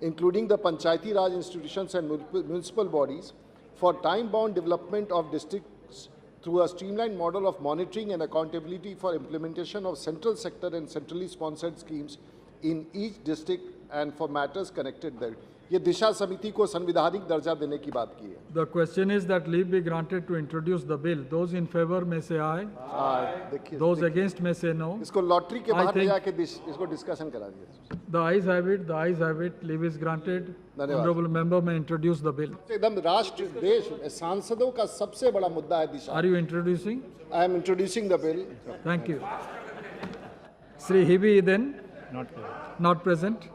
including the Panchayati Raj institutions and municipal bodies, for time-bound development of districts through a streamlined model of monitoring and accountability for implementation of central sector and centrally sponsored schemes in each district and for matters connected there. ये दिशा समिति को संवैधानिक दर्जा देने की बात की है। The question is that leave be granted to introduce the bill. Those in favor may say aye. Aye. Those against may say no. इसको लॉटरी के बाहर ले जाके इसको डिस्कशन करा दिया। The ayes have it. The ayes have it. Leave is granted. Honorable member may introduce the bill. एकदम राष्ट्र देश में सांसदों का सबसे बड़ा मुद्दा है दिशा। Are you introducing? I am introducing the bill. Thank you. Sri Hibi Eden. Not present.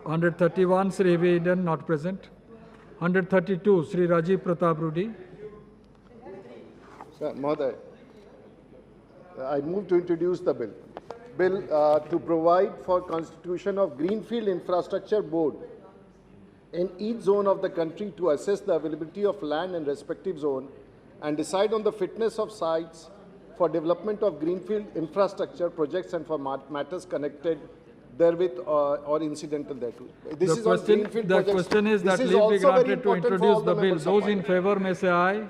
131 Sri Hibi Eden not present. 132 Sri Rajiv Pratap Rudy. Sir, Mahoday, I move to introduce the bill. Bill to provide for constitution of Greenfield Infrastructure Board in each zone of the country to assess the availability of land in respective zone and decide on the fitness of sites for development of greenfield infrastructure projects and for matters connected therewith or incidental thereto. This is on greenfield projects. The question is that leave be granted to introduce the bill. Those in favor may say aye.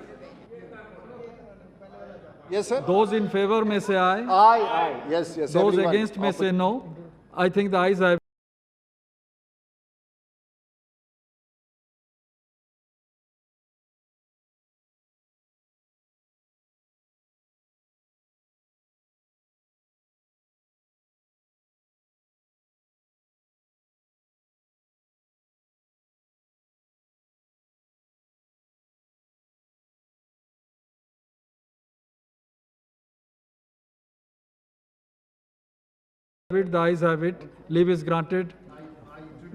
Yes, sir. Those in favor may say aye. Aye, aye. Yes, yes. Those against may say no. I think the ayes have. The ayes have it. Leave is granted.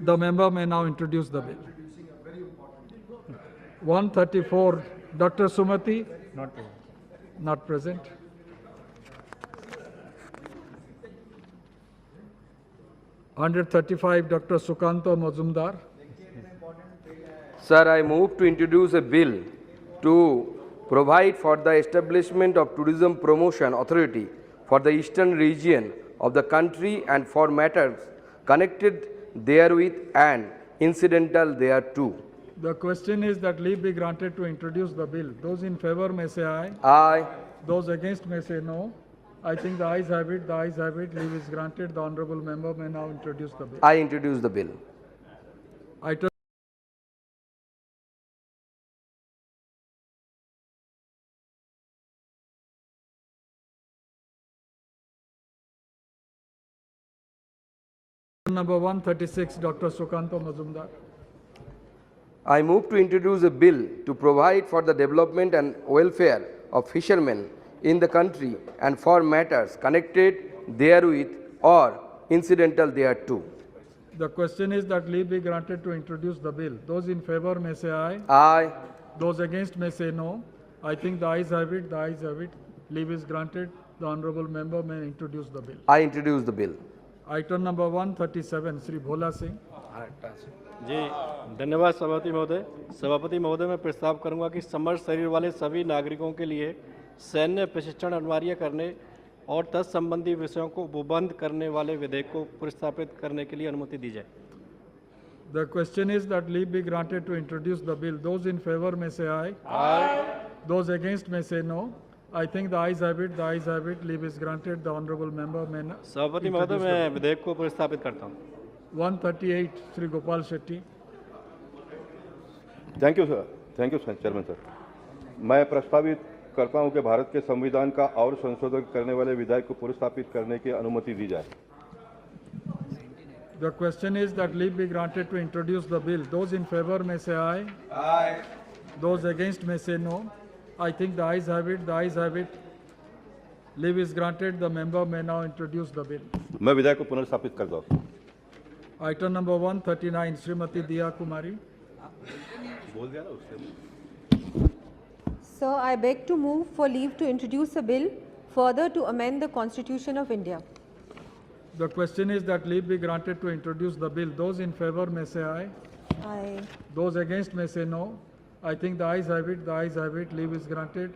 The member may now introduce the bill. 134 Dr. Sumati. Not present. (135) Dr. Sukanto Mazumdar. Sir, I move to introduce a bill to provide for the establishment of Tourism Promotion Authority for the eastern region of the country and for matters connected therewith and incidental thereto. The question is that leave be granted to introduce the bill. Those in favor may say aye. Aye. Those against may say no. I think the ayes have it. The ayes have it. Leave is granted. The honorable member may now introduce the bill. I introduce the bill. Item number 136, Dr. Sukanto Mazumdar. I move to introduce a bill to provide for the development and welfare of fishermen in the country and for matters connected therewith or incidental thereto. The question is that leave be granted to introduce the bill. Those in favor may say aye. Aye. Those against may say no. I think the ayes have it. The ayes have it. Leave is granted. The honourable member may introduce the bill. I introduce the bill. Item number 137, Sri Bhola Singh. जी धन्यवाद सभापति महोदय मैं प्रस्ताव करूंगा कि समर्थ शरीर वाले सभी नागरिकों के लिए सैन्य प्रशिक्षण अनिवार्य करने और तत्संबंधी विषयों को उपबंध करने वाले विधेयक को प्रस्तावित करने के लिए अनुमति दी जाए. The question is that leave be granted to introduce the bill. Those in favor may say aye. Aye. Those against may say no. I think the ayes have it. The ayes have it. Leave is granted. The honourable member may सभापति महोदय मैं विधेयक को प्रस्तावित करता हूँ. 138, Sri Gopal Shetty. Thank you chairman sir. मैं प्रस्तावित करता हूं कि भारत के संविधान का और संशोधन करने वाले विधेयक को पुरस्कृत करने की अनुमति दी जाए. The question is that leave be granted to introduce the bill. Those in favor may say aye. Aye. Those against may say no. I think the ayes have it. The ayes have it. Leave is granted. The member may now introduce the bill. मैं विधेयक को पुनर्स्थापित करता हूं. Item number 139, Srimati Diya Kumari. Sir, I beg to move for leave to introduce a bill further to amend the Constitution of India. The question is that leave be granted to introduce the bill. Those in favor may say aye. Aye. Those against may say no. I think the ayes have it. The ayes have it. Leave is granted.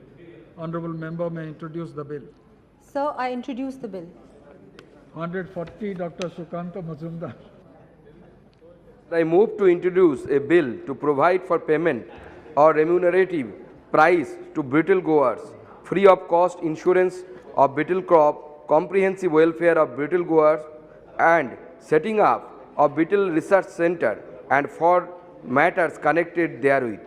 Honourable member may introduce the bill. Sir, I introduce the bill. 140, Dr. Sukanta Mazumdar. I move to introduce a bill to provide for payment or remunerative price to betel goers, free of cost insurance of betel crop, comprehensive welfare of betel goers, and setting up of betel research center and for matters connected therewith.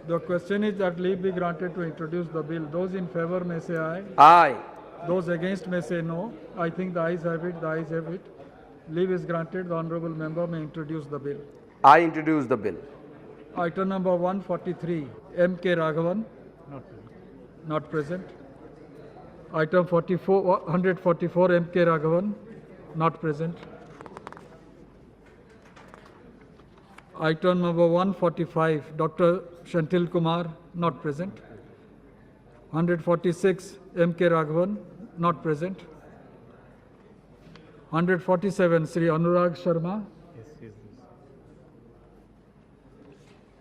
The question is that leave be granted to introduce the bill. Those in favor may say aye. Aye. Those against may say no. I think the ayes have it. The ayes have it. Leave is granted. The honourable member may introduce the bill. I introduce the bill. Item number 143, M.K. Raghavan. Not present. Item 144, M.K. Raghavan. Not present. Item number 145, Dr. Shantil Kumar. Not present. 146, M.K. Raghavan. Not present. 147, Sri Anurag Sharma.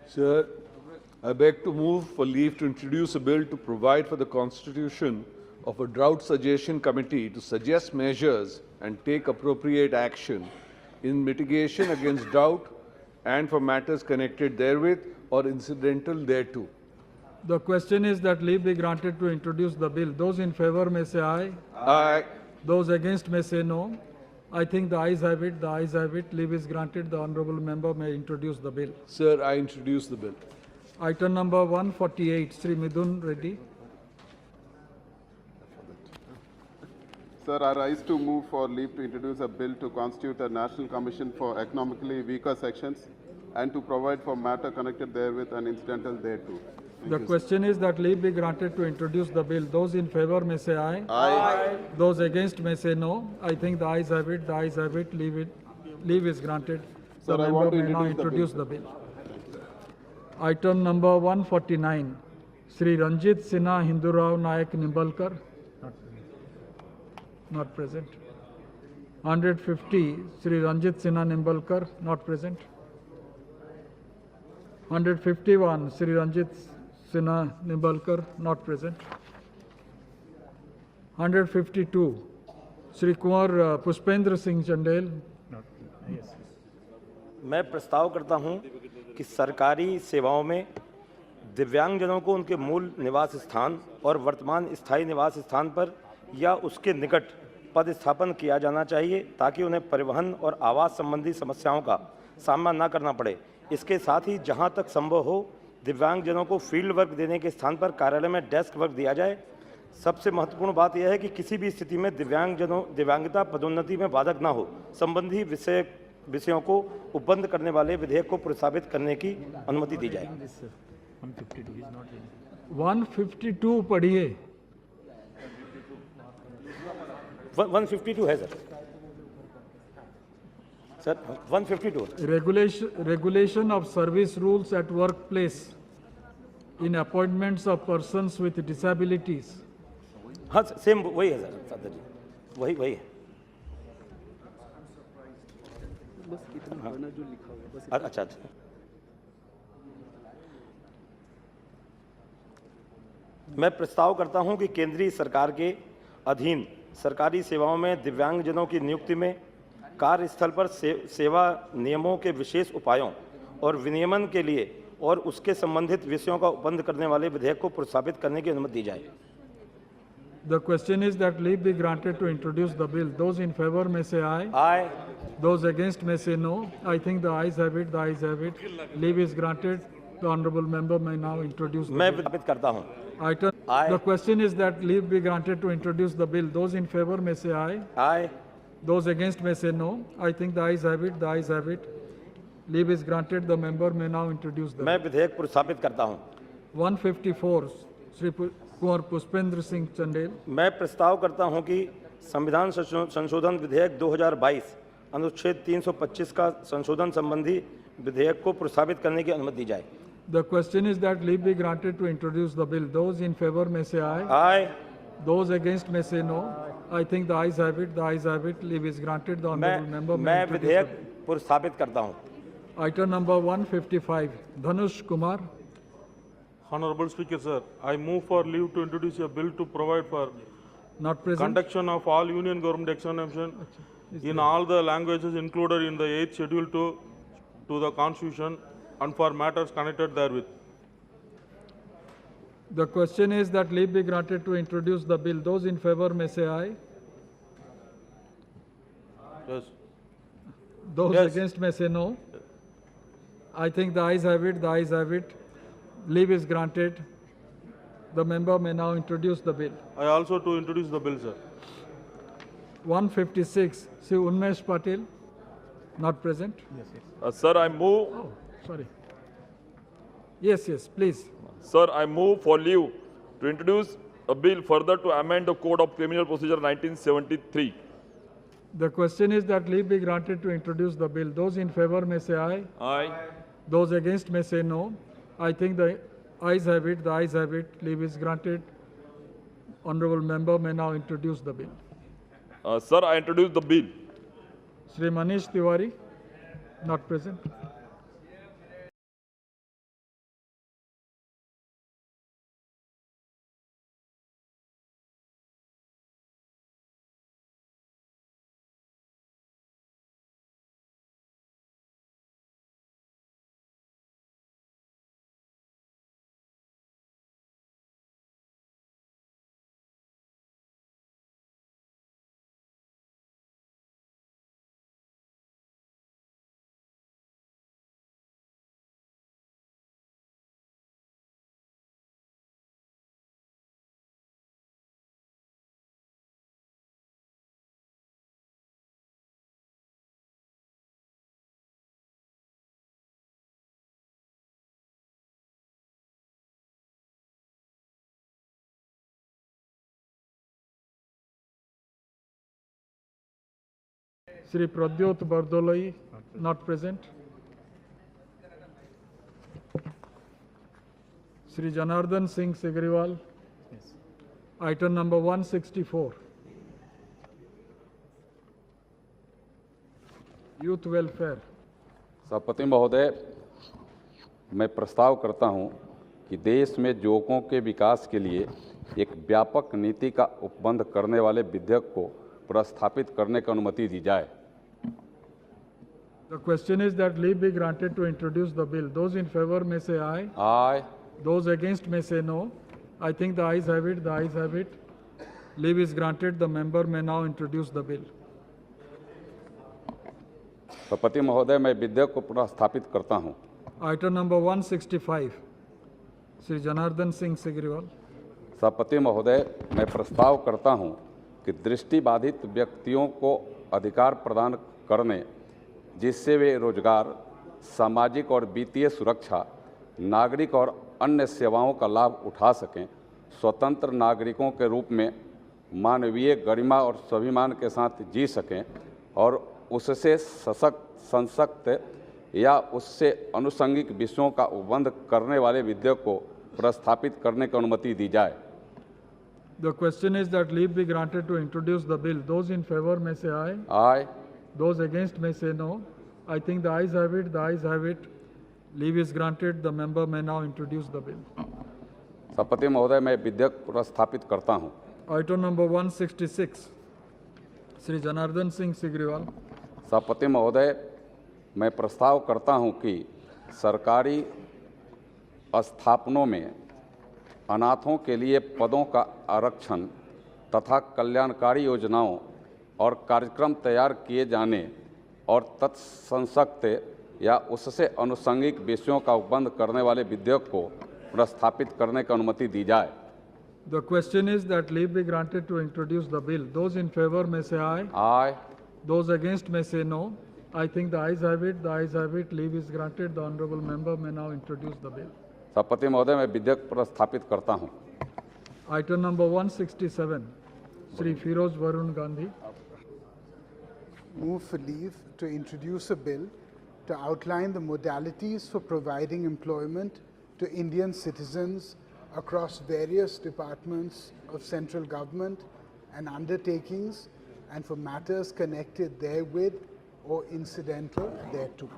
Sir, I beg to move for leave to introduce a bill to provide for the constitution of a drought suggestion committee to suggest measures and take appropriate action in mitigation against drought and for matters connected therewith or incidental thereto. The question is that leave be granted to introduce the bill. Those in favor may say aye. Aye. Those against may say no. I think the ayes have it. The ayes have it. Leave is granted. The honourable member may introduce the bill. Sir, I introduce the bill. Item number 148, Sri Midun Reddy. Sir, I rise to move for leave to introduce a bill to constitute a National Commission for Economically Weaker Sections and to provide for matter connected therewith and incidental thereto. The question is that leave be granted to introduce the bill. Those in favor may say aye. Aye. Those against may say no. I think the ayes have it. The ayes have it. Leave is granted. Sir, the I member want to may now introduce introduce the bill. Item number 149, Sri Ranjit Sinha Hindurao Nayak Nimbalkar. Not present. 150, Sri Ranjit Sinha Nimbalkar. Not present. 151, Sri Ranjit Sinha Nimbalkar. Not present. 152, Sri Kumar Pushpendra Singh Chandel. मैं प्रस्ताव करता हूं कि सरकारी सेवाओं में दिव्यांगजनों को उनके मूल निवास स्थान और वर्तमान स्थायी निवास स्थान पर या उसके निकट पदस्थापन किया जाना चाहिए ताकि उन्हें परिवहन और आवास संबंधी समस्याओं का सामना न करना पड़े। इसके साथ ही जहां तक संभव हो दिव्यांगजनों को फील्ड वर्क देने के स्थान पर कार्यालय में डेस्क वर्क दिया जाए। सबसे महत्वपूर्ण बात यह है कि किसी भी स्थिति में दिव्यांगता पदोन्नति में बाधक न हो। संबंधी विषयों को उपबंध करने वाले विधेयक को प्रस्तावित करने की अनुमति दी जाए। 152 पढ़िए। 152 है sir 152 Regulation of service rules at workplace in appointments of persons with disabilities. हाँ सेम वही है सर सादर जी वही है बस इतना पढ़ना जो लिखा हुआ बस अच्छा मैं प्रस्ताव करता हूं कि केंद्रीय सरकार के अधीन सरकारी सेवाओं में दिव्यांगजनों की नियुक्ति में कार्यस्थल पर सेवा नियमों के विशेष उपायों और विनियमन के लिए और उसके संबंधित विषयों का उपबंध करने वाले विधेयक को प्रोत्साहित करने की अनुमति दी जाए। The question is that leave be granted to introduce the bill. Those in favor may say aye. Aye. Those against may say no. I think the ayes have it. The ayes have it. Leave is granted. The honourable member may now introduce the मैं bill. विज्ञापित करता हूं। Aye. The question is that leave be granted to introduce the bill. Those in favor may say aye. Aye. Those against may say no. I think the ayes have it. The ayes have it. Leave is granted. The member may now introduce the मैं विधेयक प्रोत्साहित करता हूं। 154 श्री कुंवर पुष्पेंद्र सिंह चंदेल। मैं प्रस्ताव करता हूं कि संविधान संशोधन विधेयक 2022 अनुच्छेद 325 का संशोधन संबंधी विधेयक को प्रोत्साहित करने की अनुमति दी जाए। The question is that leave be granted to introduce the bill. Those in favor may say aye. Aye. Those against may say no. I think the ayes have it. The ayes have it. Leave is granted. The honourable member may मैं introduce विधेयक the bill. प्रोत्साहित करता हूं। Item number 155. Dhanush Kumar. Honorable Speaker, sir, I move for leave to introduce a bill to provide for not present conduction of all union government examination in all the languages included in the 8th schedule to the Constitution and for matters connected therewith. The question is that leave be granted to introduce the bill. Those in favor may say aye. Yes. Those Yes. against may say no. I think the ayes have it. The ayes have it. Leave is granted. The member may now introduce the bill. I also to introduce the bill, sir. 156. Sri Unmesh Patil. Not present. Yes. Sir, I move. Oh, sorry. Yes, please. Sir, I move for leave to introduce a bill further to amend the Code of Criminal Procedure 1973. The question is that leave be granted to introduce the bill. Those in favor may say aye. Aye. Those against may say no. I think the ayes have it. The ayes have it. Leave is granted. Honourable member may now introduce the bill. Sir, I introduce the bill. Sri Manish Tiwari. Not present. Sri Pradyot Bardolai, not present. Sri Janardhan Singh Sigriwal. Yes. Item number 164. Youth Welfare. सभापति महोदय, मैं प्रस्ताव करता हूं कि देश में युवकों के विकास के लिए एक व्यापक नीति का उपबंध करने वाले विधेयक को प्रस्तावित करने की अनुमति दी जाए। The question is that leave be granted to introduce the bill. Those in favor may say aye. Aye. Those against may say no. I think the ayes have it. The ayes have it. Leave is granted. The member may now introduce the bill. सभापति महोदय, मैं विधेयक को प्रस्तावित करता हूं। Item number 165. Sri Janardhan Singh Sigriwal. सभापति महोदय, मैं प्रस्ताव करता हूं कि दृष्टिबाधित व्यक्तियों को अधिकार प्रदान करने जिससे वे रोजगार, सामाजिक और वित्तीय सुरक्षा, नागरिक और अन्य सेवाओं का लाभ उठा सकें, स्वतंत्र नागरिकों के रूप में मानवीय गरिमा और स्वाभिमान के साथ जी सकें और उससे सशक्त या उससे अनुषंगिक विषयों का उपबंध करने वाले विधेयक को प्रस्थापित करने की अनुमति दी जाए। The question is that leave be granted to introduce the bill. Those in favor may say aye. Aye. Those against may say no. I think the ayes have it. The ayes have it. Leave is granted. The member may now introduce the bill. सभापति महोदय, मैं विधेयक प्रस्थापित करता हूं। Item number 166, Shri Janardhan Singh Sigriwal. सभापति महोदय, मैं प्रस्ताव करता हूं कि सरकारी स्थापनों में अनाथों के लिए पदों का आरक्षण तथा कल्याणकारी योजनाओं और कार्यक्रम तैयार किए जाने और तत्संसक्त या उससे अनुषंगिक विषयों का उपबंध करने वाले विधेयक को प्रस्थापित करने की अनुमति दी जाए। The question is that leave be granted to introduce the bill. Those in favor may say aye. Aye. Those against may say no. I think the ayes have it. The ayes have it. Leave is granted. The honourable member may now introduce the bill. सभापति महोदय, मैं विधेयक प्रस्थापित करता हूं। Item number 167, Shri Firoz Varun Gandhi. Move for leave to introduce a bill to outline the modalities for providing employment to Indian citizens across various departments of central government and undertakings and for matters connected therewith or incidental thereto.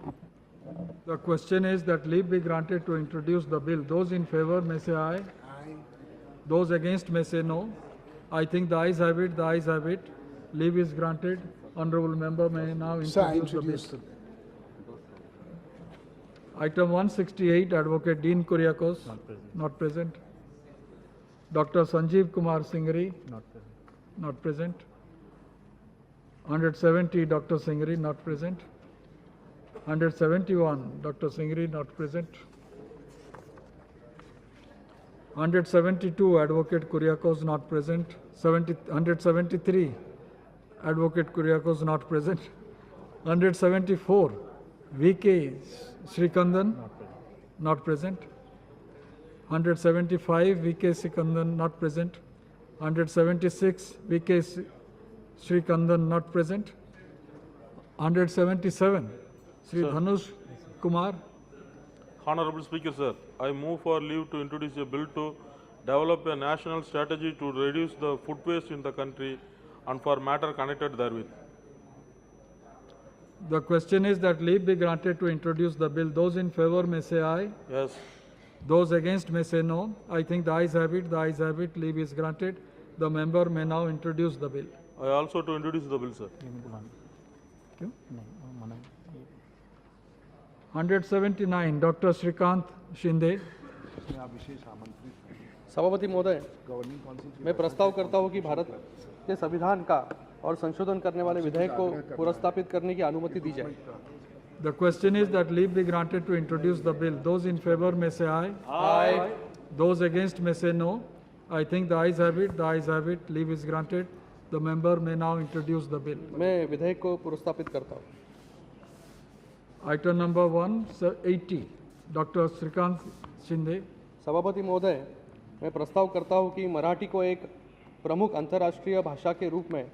The question is that leave be granted to introduce the bill. Those in favor may say aye. Aye. Those against may say no. I think the ayes have it. The ayes have it. Leave is granted. Honourable member may now introduce the bill. Item 168, Advocate Dean Kuriakose. Not present. Dr. Sanjeev Kumar Singhri. Not present. 170, Dr. Singhri. Not present. 171, Dr. Singhri. Not present. 172, Advocate Kuriakose. Not present. 173, Advocate Kuriakose. Not present. 174, V.K. Srikandan. Not present. 175, V.K. Srikandan. Not present. 176, V.K. Srikandan. Not present. 177, Shri Dhanush Kumar. Honorable Speaker, sir, I move for leave to introduce a bill to develop a national strategy to reduce the food waste in the country and for matter connected therewith. The question is that leave be granted to introduce the bill. Those in favor may say aye. Yes. Those against may say no. I think the ayes have it. The ayes have it. Leave is granted. The member may now introduce the bill. I also to introduce the bill, sir. 179, Dr. Shrikant Shinde. सभापति महोदय, मैं प्रस्ताव करता हूं कि भारत के संविधान का और संशोधन करने वाले विधेयक को पुरस्तापित करने की अनुमति दी जाए। The question is that leave be granted to introduce the bill. Those in favor may say aye. Aye. Those against may say no. I think the ayes have it. The ayes have it. Leave is granted. The member may now introduce the bill. मैं विधेयक को पुरस्तापित करता हूं। Item number 180, Dr. Shrikant Shinde. सभापति महोदय, मैं प्रस्ताव करता हूं कि मराठी को एक प्रमुख अंतर्राष्ट्रीय भाषा के रूप में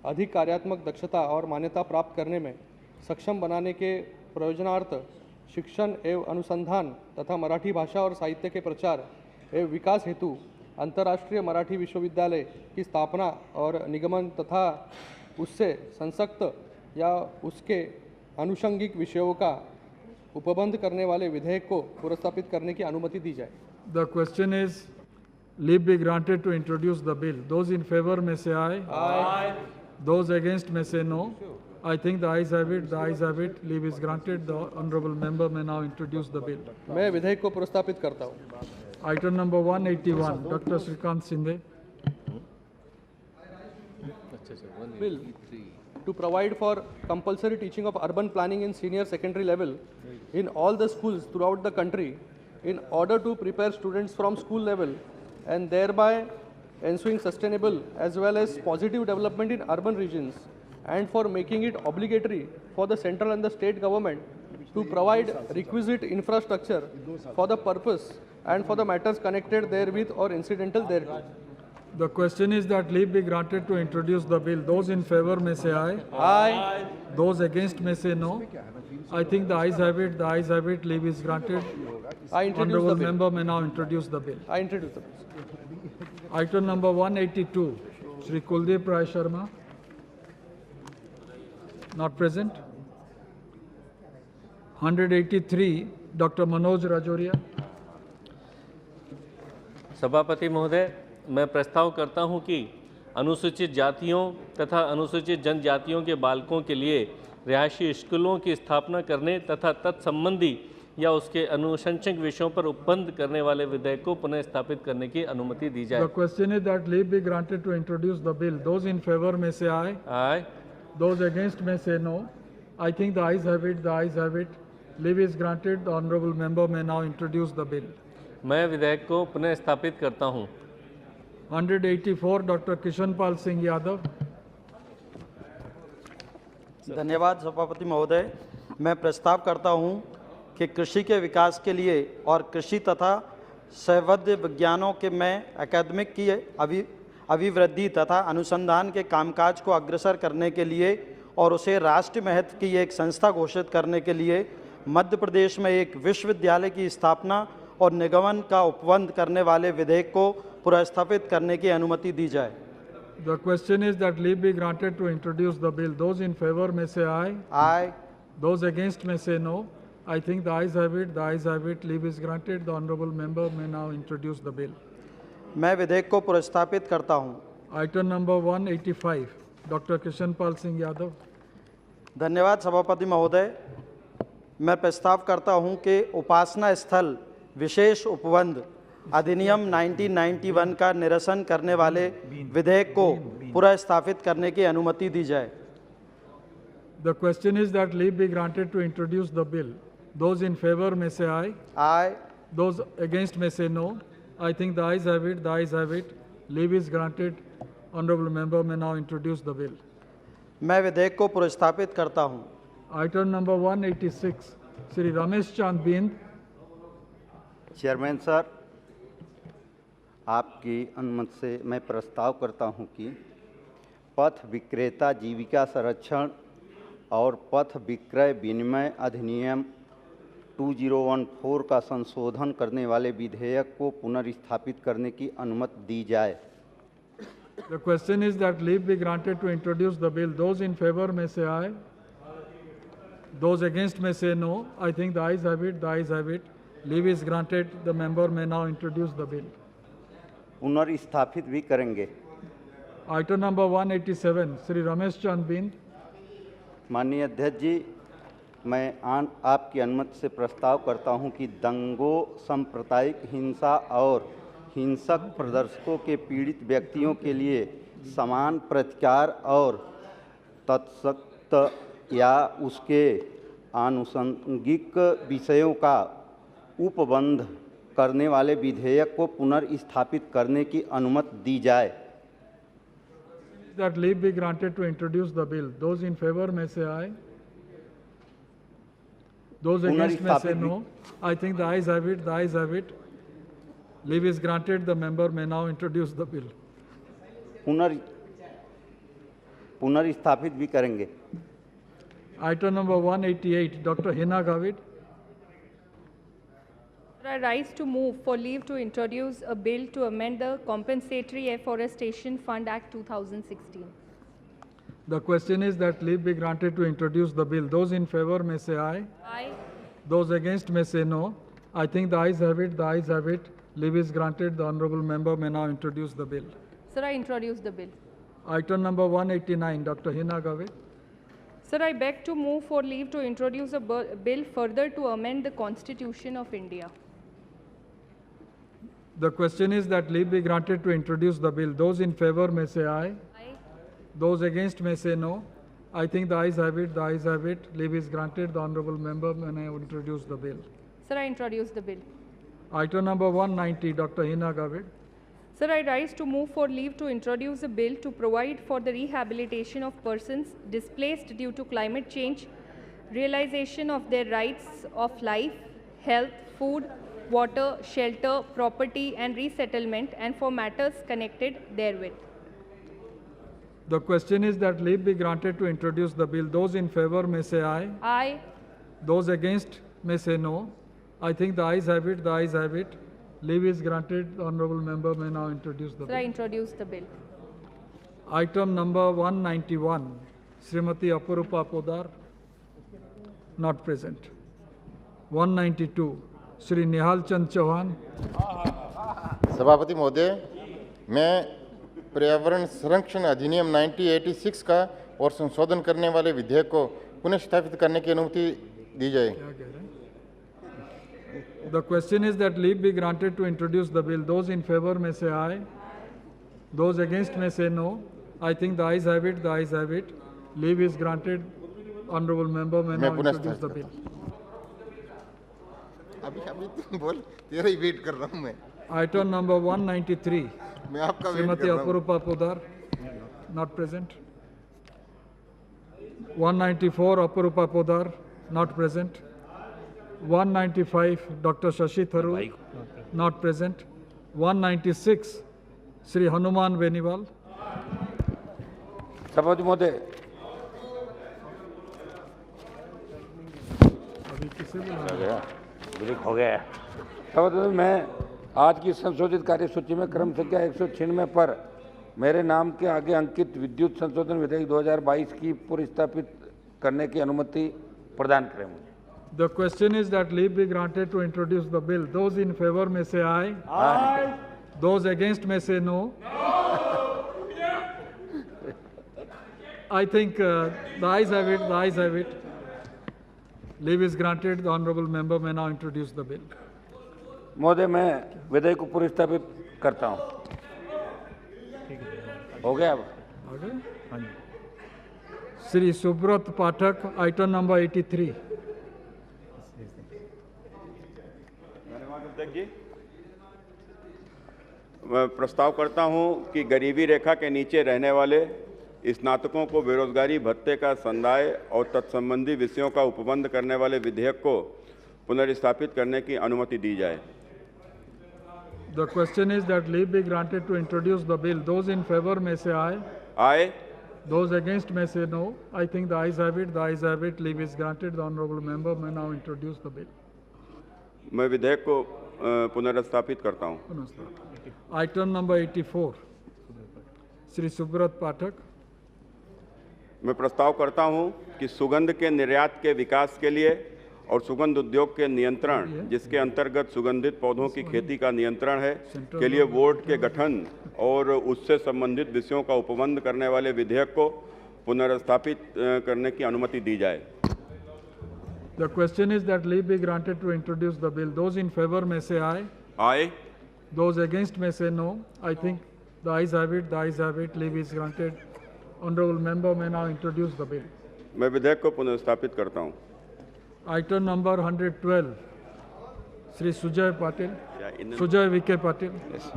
अधिक कार्यात्मक दक्षता और मान्यता प्राप्त करने में सक्षम बनाने के प्रयोजनार्थ शिक्षण एवं अनुसंधान तथा मराठी भाषा और साहित्य के प्रचार एवं विकास हेतु अंतर्राष्ट्रीय मराठी विश्वविद्यालय की स्थापना और निगमन तथा उससे संसक्त या उसके अनुषंगिक विषयों का उपबंध करने वाले विधेयक को पुरस्तापित करने की अनुमति दी जाए। The question is, leave be granted to introduce the bill. Those in favor may say aye. Aye. Those against may say no. I think the ayes have it. The ayes have it. Leave is granted. The honourable member may now introduce the bill. मैं विधेयक को पुरस्तापित करता हूँ। Item number 181, Dr. Shrikant Shinde. Bill to provide for compulsory teaching of urban planning in senior secondary level in all the schools throughout the country in order to prepare students from school level and thereby ensuing sustainable as well as positive development in urban regions and for making it obligatory for the central and the state government to provide requisite infrastructure for the purpose and for the matters connected therewith or incidental thereto. The question is that leave be granted to introduce the bill. Those in favor may say aye. Aye. Those against may say no. I think the ayes have it. The ayes have it. Leave is granted. I introduce Honourable the bill. member may now introduce the bill. I introduce the bill. Item number 182, Shri Kuldeep Rai Sharma. Not present. 183, Dr. Manoj Rajoria. सभापति महोदय, मैं प्रस्ताव करता हूं कि अनुसूचित जातियों तथा अनुसूचित जनजातियों के बालकों के लिए रिहायशी स्कूलों की स्थापना करने तथा तत्संबंधी या उसके अनुशंसक विषयों पर उपबंध करने वाले विधेयक को पुनः स्थापित करने की अनुमति दी जाए। The question is that leave be granted to introduce the bill. Those in favor may say aye. Aye. Those against may say no. I think the ayes have it. The ayes have it. Leave is granted. The honourable member may now introduce the bill. मैं विधेयक को पुनः स्थापित करता हूं। 184, Dr. Kishanpal Singh Yadav. धन्यवाद सभापति महोदय। मैं प्रस्ताव करता हूं कि कृषि के विकास के लिए और कृषि तथा सहवद्य विज्ञानों के में अकादमिक की अभिवृद्धि तथा अनुसंधान के कामकाज को अग्रसर करने के लिए और उसे राष्ट्रीय महत्व की एक संस्था घोषित करने के लिए मध्य प्रदेश में एक विश्वविद्यालय की स्थापना और निगमन का उपबंध करने वाले विधेयक को पुनर्स्थापित करने की अनुमति दी जाए। The question is that leave be granted to introduce the bill. Those in favor may say aye. Aye. Those against may say no. I think the ayes have it. The ayes have it. Leave is granted. The honourable member may now introduce the bill. मैं विधेयक को पुनर्स्थापित करता हूं। Item number 185, Dr. Kishanpal Singh Yadav. धन्यवाद सभापति महोदय। मैं प्रस्ताव करता हूं कि उपासना स्थल विशेष उपबंध अधिनियम 1991 का निरसन करने वाले विधेयक को पुनर्स्थापित करने की अनुमति दी जाए। The question is that leave be granted to introduce the bill. Those in favor may say aye. Aye. Those against may say no. I think the ayes have it. The ayes have it. Leave is granted. Honourable member may now introduce the bill. मैं विधेयक को पुनर्स्थापित करता हूं। Item number 186, Shri Ramesh Chand Bind. Chairman sir, आपकी अनुमति से मैं प्रस्ताव करता हूं कि पथ विक्रेता जीविका संरक्षण और पथ विक्रय विनिमय अधिनियम 2014 का संशोधन करने वाले विधेयक को पुनर्स्थापित करने की अनुमति दी जाए। The question is that leave be granted to introduce the bill. Those in favor may say aye. Those against may say no. I think the ayes have it. The ayes have it. Leave is granted. The member may now introduce the bill. पुनर्स्थापित भी करेंगे। Item number 187, Shri Ramesh Chand Bind. माननीय अध्यक्ष जी, मैं आपकी अनुमति से प्रस्ताव करता हूं कि दंगों, सांप्रदायिक हिंसा और हिंसक प्रदर्शकों के पीड़ित व्यक्तियों के लिए समान प्रतिकार और तत्सख्त या उसके आनुषंगिक विषयों का उपबंध करने वाले विधेयक को पुनर्स्थापित करने की अनुमति दी जाए। That leave be granted to introduce the bill. Those in favor may say aye. Those against may say no. I think the ayes have it. The ayes have it. Leave is granted. The member may now introduce the bill. पुनर्स्थापित भी करेंगे। Item number 188, Dr. Hina Gavid. I rise to move for leave to introduce a bill to amend the Compensatory Afforestation Fund Act 2016. The question is that leave be granted to introduce the bill. Those in favor may say aye. Aye. Those against may say no. I think the ayes have it. The ayes have it. Leave is granted. The honourable member may now introduce the bill. Sir, I introduce the bill. Item number 189, Dr. Hina Gavid. Sir, I beg to move for leave to introduce a bill further to amend the Constitution of India. The question is that leave be granted to introduce the bill. Those in favor may say aye. Aye. Those against may say no. I think the ayes have it. The ayes have it. Leave is granted. The honourable member may now introduce the bill. Sir, I introduce the bill. Item number 190, Dr. Hina Gavid. Sir, I rise to move for leave to introduce a bill to provide for the rehabilitation of persons displaced due to climate change realization of their rights of life, health, food, water, shelter, property and resettlement, and for matters connected therewith. The question is that leave be granted to introduce the bill. Those in favor may say aye. Aye. Those against may say no. I think the ayes have it. The ayes have it. Leave is granted. The honourable member may now introduce the Sir, I bill. introduce the bill. Item number 191, Srimati Aparupa Podar, not present. 192, Shri Nihal Chand Chauhan. सभापति महोदय, मैं पर्यावरण संरक्षण अधिनियम 1986 का और संशोधन करने वाले विधेयक को पुनः स्थापित करने की अनुमति दी जाए। The question is that leave be granted to introduce the bill. Those in favor may say aye. Those against may say no. I think the ayes have it. The ayes have it. Leave is granted. Honourable member may now introduce the bill. अभी बोल, तेरा ही wait कर रहा हूँ मैं। Item number 193. मैं आपका wait Srimati कर रहा हूँ। Aparupa Podar, not present. 194, Aparupa Podar, not present. 195, Dr. Shashi Tharoor, not present. 196, Sri Hanuman Venival. सभापति महोदय, हो गया। सभापति, मैं आज की संशोधित कार्यसूची में क्रम संख्या 196 पर मेरे नाम के आगे अंकित विद्युत संशोधन विधेयक 2022 की पुनर्स्थापित करने की अनुमति प्रदान करें मुझे। The question is that leave be granted to introduce the bill. Those in favor may say aye. Aye. Those against may say no. I think the ayes have it. The ayes have it. Leave is granted. The honourable member may now introduce the bill. महोदय, मैं विधेयक को पुनर्स्थापित करता हूँ। हो गया अब? Sri Subrat Pathak, item number 83. मैं प्रस्ताव करता हूं कि गरीबी रेखा के नीचे रहने वाले स्नातकों को बेरोजगारी भत्ते का संदाय और तत्संबंधी विषयों का उपबंध करने वाले विधेयक को पुनर्स्थापित करने की अनुमति दी जाए। The question is that leave be granted to introduce the bill. Those in favor may say aye. Aye. Those against may say no. I think the ayes have it. The ayes have it. Leave is granted. The honourable member may now introduce the bill. मैं विधेयक को पुनर्स्थापित करता हूं। Item number 84, Sri Subrat Pathak. मैं प्रस्ताव करता हूं कि सुगंध के निर्यात के विकास के लिए और सुगंध उद्योग के नियंत्रण, जिसके अंतर्गत सुगंधित पौधों की खेती का नियंत्रण है, के लिए बोर्ड के गठन और उससे संबंधित विषयों का उपबंध करने वाले विधेयक को पुनर्स्थापित करने की अनुमति दी जाए। The question is that leave be granted to introduce the bill. Those in favor may say aye. Aye. Those against may say no. I think the ayes have it. The ayes have it. Leave is granted. Honourable member may now introduce the bill. मैं विधेयक को पुनर्स्थापित करता हूं। Item number 112, Sri Sujay Patil. Sujay Vike Patil. Yes.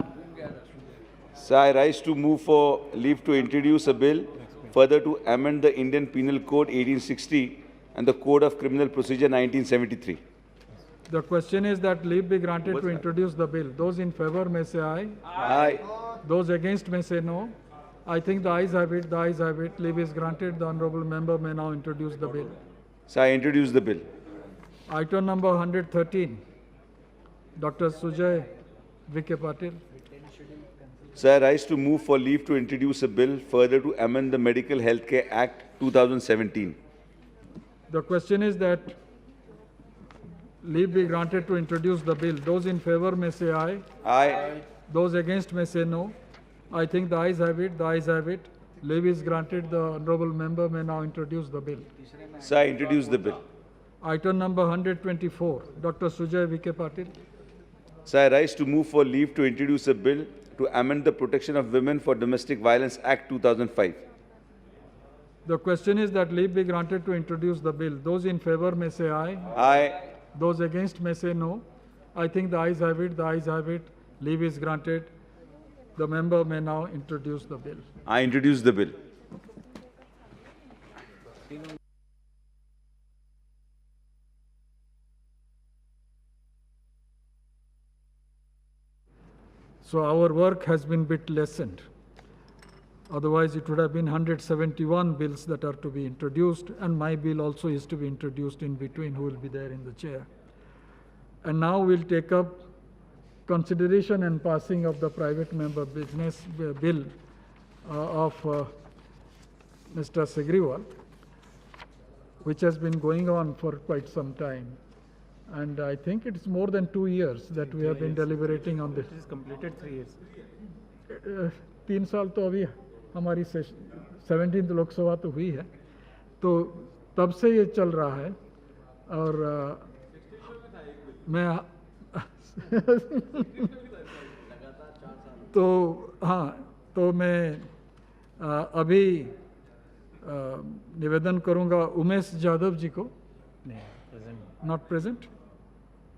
Sir, I rise to move for leave to introduce a bill further to amend the Indian Penal Code 1860 and the Code of Criminal Procedure 1973. The question is that leave be granted to introduce the bill. Those in favor may say aye. Aye. Those against may say no. I think the ayes have it. The ayes have it. Leave is granted. The honourable member may now introduce the bill. Sir, I introduce the bill. Item number 113, Dr. Sujay Vike Patil. Sir, I rise to move for leave to introduce a bill further to amend the Medical Healthcare Act 2017. The question is that leave be granted to introduce the bill. Those in favor may say aye. Aye. Those against may say no. I think the ayes have it. The ayes have it. Leave is granted. The honourable member may now introduce the bill. Sir, I introduce the bill. Item number 124, Dr. Sujay Vike Patil. Sir, I rise to move for leave to introduce a bill to amend the Protection of Women for Domestic Violence Act 2005. The question is that leave be granted to introduce the bill. Those in favor may say aye. Aye. Those against may say no. I think the ayes have it. The ayes have it. Leave is granted. The member may now introduce the bill. I introduce the bill. So our work has been bit lessened. Otherwise, it would have been 171 bills that are to be introduced, and my bill also is to be introduced in between, who will be there in the chair. And now we'll take up consideration and passing of the private member business bill of Mr. Segriwal, which has been going on for quite some time. And I think it's more than 2 years that we have been deliberating on this. It is completed 3 years. 3 साल तो अभी हमारी 17th Lok Sabha तो हुई है, तो तब से ये चल रहा है। और मैं तो हाँ, तो मैं अभी निवेदन करूंगा उमेश यादव जी को। Not present.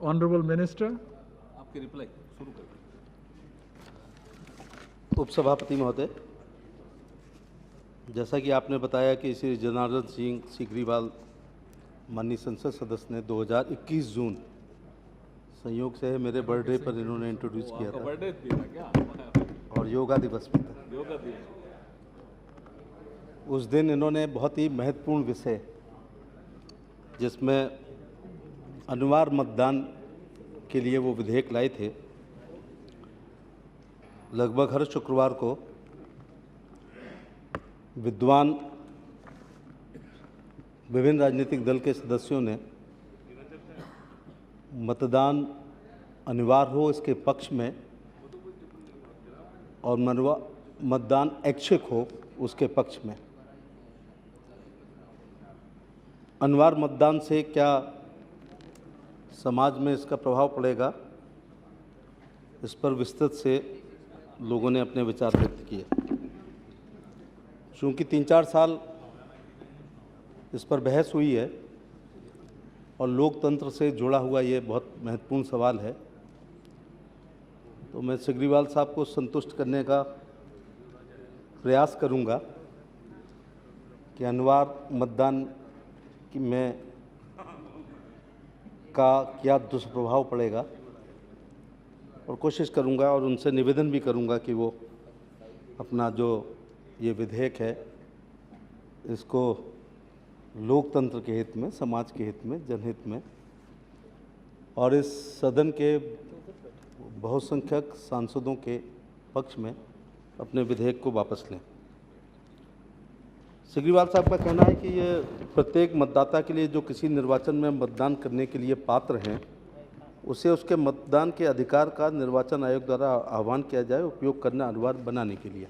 ऑनरेबल मिनिस्टर, आपकी रिप्लाई शुरू कर। उपसभापति महोदय, जैसा कि आपने बताया कि श्री जनार्दन सिंह सीकरीवाल माननीय संसद सदस्य ने 2021 जून संयोग से मेरे बर्थडे पर इन्होंने इंट्रोड्यूस किया था। बर्थडे था क्या? और योगा दिवस भी था। योगा दिवस। उस दिन इन्होंने बहुत ही महत्वपूर्ण विषय, जिसमें अनिवार्य मतदान के लिए वो विधेयक लाए थे, लगभग हर शुक्रवार को विद्वान विभिन्न राजनीतिक दल के सदस्यों ने मतदान अनिवार्य हो इसके पक्ष में और मतदान ऐच्छिक हो उसके पक्ष में। अनिवार्य मतदान से क्या समाज में इसका प्रभाव पड़ेगा, इस पर विस्तृत से लोगों ने अपने विचार व्यक्त किए। चूँकि 3-4 साल इस पर बहस हुई है और लोकतंत्र से जुड़ा हुआ ये बहुत महत्वपूर्ण सवाल है, तो मैं सीकरीवाल साहब को संतुष्ट करने का प्रयास करूंगा कि अनिवार्य मतदान में का क्या दुष्प्रभाव पड़ेगा, और कोशिश करूंगा और उनसे निवेदन भी करूंगा कि वो अपना जो ये विधेयक है इसको लोकतंत्र के हित में, समाज के हित में, जनहित में और इस सदन के बहुसंख्यक सांसदों के पक्ष में अपने विधेयक को वापस लें। सीकरीवाल साहब का कहना है कि ये प्रत्येक मतदाता के लिए जो किसी निर्वाचन में मतदान करने के लिए पात्र हैं, उसे उसके मतदान के अधिकार का निर्वाचन आयोग द्वारा आह्वान किया जाए, उपयोग करना अनिवार्य बनाने के लिए।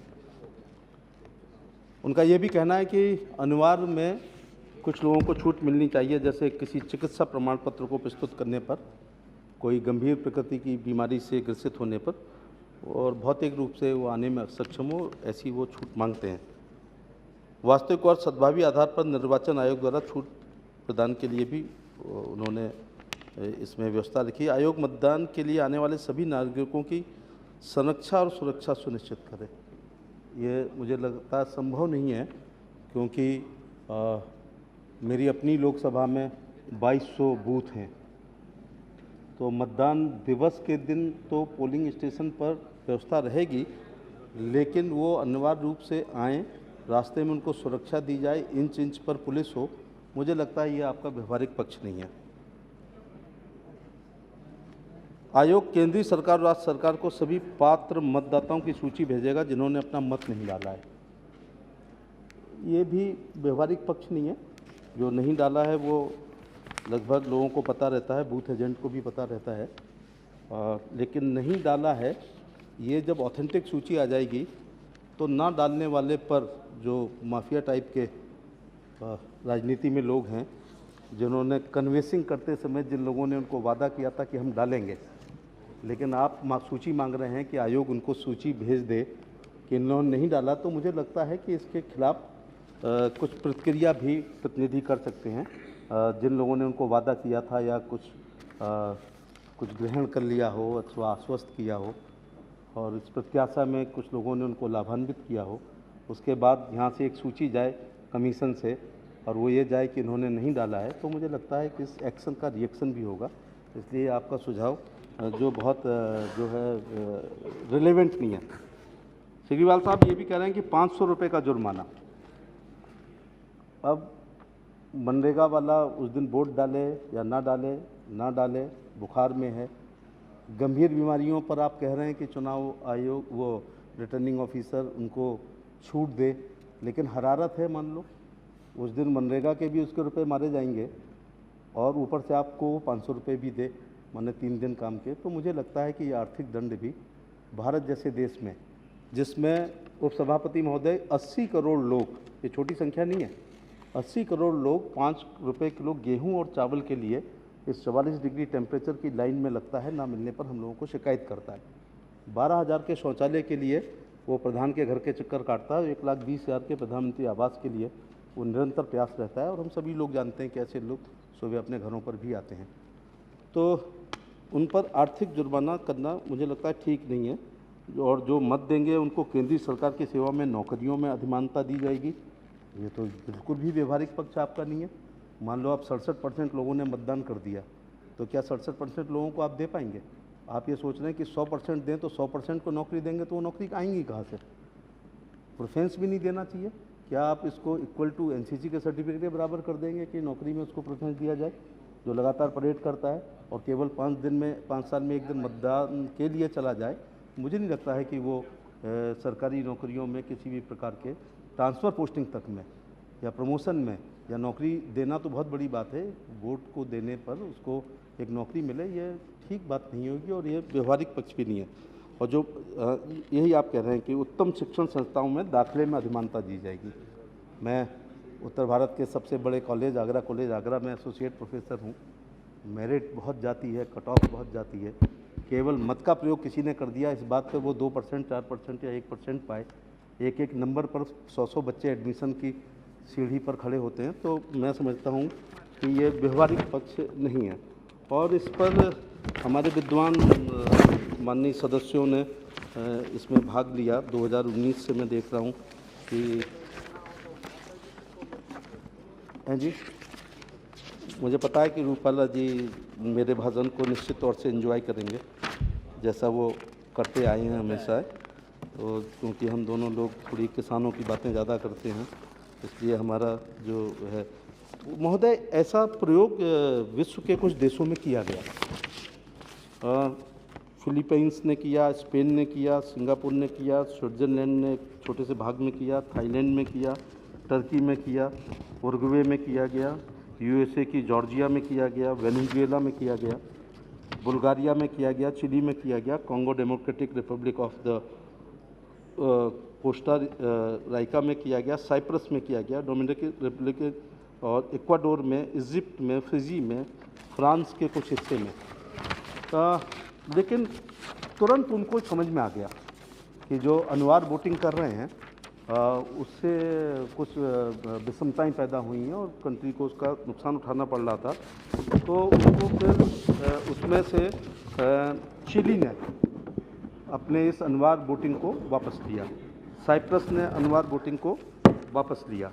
उनका ये भी कहना है कि अनिवार्य में कुछ लोगों को छूट मिलनी चाहिए, जैसे किसी चिकित्सा प्रमाण पत्र को प्रस्तुत करने पर, कोई गंभीर प्रकृति की बीमारी से ग्रसित होने पर और भौतिक रूप से वो आने में सक्षम हो, ऐसी वो छूट मांगते हैं। वास्तविक और सद्भावी आधार पर निर्वाचन आयोग द्वारा छूट प्रदान के लिए भी उन्होंने इसमें व्यवस्था रखी। आयोग मतदान के लिए आने वाले सभी नागरिकों की संरक्षा और सुरक्षा सुनिश्चित करे। ये मुझे लगता है संभव नहीं है, क्योंकि मेरी अपनी लोकसभा में 2200 बूथ हैं, तो मतदान दिवस के दिन तो पोलिंग स्टेशन पर व्यवस्था रहेगी, लेकिन वो अनिवार्य रूप से आएँ, रास्ते में उनको सुरक्षा दी जाए, इंच इंच पर पुलिस हो। मुझे लगता है ये आपका व्यवहारिक पक्ष नहीं है। आयोग केंद्रीय सरकार और राज्य सरकार को सभी पात्र मतदाताओं की सूची भेजेगा जिन्होंने अपना मत नहीं डाला है। ये भी व्यवहारिक पक्ष नहीं है। जो नहीं डाला है वो लगभग लोगों को पता रहता है, बूथ एजेंट को भी पता रहता है, लेकिन नहीं डाला है, ये जब ऑथेंटिक सूची आ जाएगी तो ना डालने वाले पर जो माफिया टाइप के राजनीति में लोग हैं, जिन्होंने कन्वेंसिंग करते समय जिन लोगों ने उनको वादा किया था कि हम डालेंगे, लेकिन आप सूची मांग रहे हैं कि आयोग उनको सूची भेज दे कि इन लोगों ने नहीं डाला, तो मुझे लगता है कि इसके खिलाफ कुछ प्रतिक्रिया भी प्रतिनिधि कर सकते हैं। जिन लोगों ने उनको वादा किया था या कुछ ग्रहण कर लिया हो अथवा आश्वस्त किया हो और इस प्रत्याशा में कुछ लोगों ने उनको लाभान्वित किया हो, उसके बाद यहाँ से एक सूची जाए कमीशन से और वो ये जाए कि इन्होंने नहीं डाला है, तो मुझे लगता है कि इस एक्शन का रिएक्शन भी होगा। इसलिए आपका सुझाव जो बहुत जो है रिलेवेंट नहीं है। सीगरीवाल साहब ये भी कह रहे हैं कि 500 रुपये का जुर्माना। अब मनरेगा वाला उस दिन वोट डाले या ना डाले, बुखार में है, गंभीर बीमारियों पर आप कह रहे हैं कि चुनाव आयोग वो रिटर्निंग ऑफिसर उनको छूट दे, लेकिन हरारत है मान लो, उस दिन मनरेगा के भी उसके रुपए मारे जाएंगे और ऊपर से आपको 500 रुपये भी दे, माने 3 दिन काम के। तो मुझे लगता है कि ये आर्थिक दंड भी भारत जैसे देश में, जिसमें उपसभापति महोदय 80 करोड़ लोग, ये छोटी संख्या नहीं है, 80 करोड़ लोग 5 रुपये किलो गेहूं और चावल के लिए इस 44 डिग्री टेम्परेचर की लाइन में लगता है, ना मिलने पर हम लोगों को शिकायत करता है। 12,000 के शौचालय के लिए वो प्रधान के घर के चक्कर काटता है, 1,20,000 के प्रधानमंत्री आवास के लिए वो निरंतर प्रयास रहता है। और हम सभी लोग जानते हैं कि ऐसे लोग सुबह अपने घरों पर भी आते हैं, तो उन पर आर्थिक जुर्माना करना मुझे लगता है ठीक नहीं है। और जो मत देंगे उनको केंद्रीय सरकार की सेवा में नौकरियों में अधिमानता दी जाएगी, ये तो बिल्कुल भी व्यवहारिक पक्ष आपका नहीं है। मान लो आप 67% लोगों ने मतदान कर दिया, तो क्या 67% लोगों को आप दे पाएंगे? आप ये सोच रहे हैं कि 100% दें तो 100% को नौकरी देंगे, तो वो नौकरी आएंगी कहाँ से? प्रेफरेंस भी नहीं देना चाहिए। क्या आप इसको इक्वल टू एनसीसी के सर्टिफिकेट के बराबर कर देंगे कि नौकरी में उसको प्रेफरेंस दिया जाए, जो लगातार परेड करता है और केवल 5 साल में एक दिन मतदान के लिए चला जाए? मुझे नहीं लगता है कि वो सरकारी नौकरियों में किसी भी प्रकार के ट्रांसफ़र पोस्टिंग तक में या प्रमोशन में या नौकरी देना तो बहुत बड़ी बात है, वोट को देने पर उसको एक नौकरी मिले, ये ठीक बात नहीं होगी और ये व्यवहारिक पक्ष भी नहीं है। और जो यही आप कह रहे हैं कि उत्तम शिक्षण संस्थाओं में दाखिले में अधिमानता दी जाएगी। मैं उत्तर भारत के सबसे बड़े कॉलेज आगरा में एसोसिएट प्रोफेसर हूँ। मेरिट बहुत जाती है, कट ऑफ बहुत जाती है, केवल मत का प्रयोग किसी ने कर दिया इस बात पे वो 2%, 4% या 1% पाए, एक नंबर पर 100 बच्चे एडमिशन की सीढ़ी पर खड़े होते हैं। तो मैं समझता हूँ कि ये व्यवहारिक पक्ष नहीं है। और इस पर हमारे विद्वान माननीय सदस्यों ने इसमें भाग लिया। 2019 से मैं देख रहा हूँ कि जी मुझे पता है कि रूपाला जी मेरे भाषण को निश्चित तौर से एंजॉय करेंगे, जैसा वो करते आए हैं हमेशा। तो क्योंकि हम दोनों लोग थोड़ी किसानों की बातें ज़्यादा करते हैं, इसलिए हमारा जो है महोदय, ऐसा प्रयोग विश्व के कुछ देशों में किया गया। फिलीपींस ने किया, स्पेन ने किया, सिंगापुर ने किया, स्विट्ज़रलैंड ने छोटे से भाग में किया, थाईलैंड में किया, टर्की में किया, उरुग्वे में किया गया, यूएसए की जॉर्जिया में किया गया, वेनेजुएला में किया गया, बुल्गारिया में किया गया, चिली में किया गया, Congo democratic Republic of the Costa Raika में किया गया, साइप्रस में किया गया, डोमिनिकन रिपब्लिक और इक्वाडोर में, इजिप्ट में, फिजी में, फ्रांस के कुछ हिस्से में। लेकिन तुरंत उनको समझ में आ गया कि जो अनिवार्य वोटिंग कर रहे हैं उससे कुछ विषमताएं पैदा हुई हैं और कंट्री को उसका नुकसान उठाना पड़ रहा था। तो उनको फिर उसमें से चिली ने अपने इस अनिवार्य वोटिंग को वापस लिया, साइप्रस ने अनिवार्य वोटिंग को वापस लिया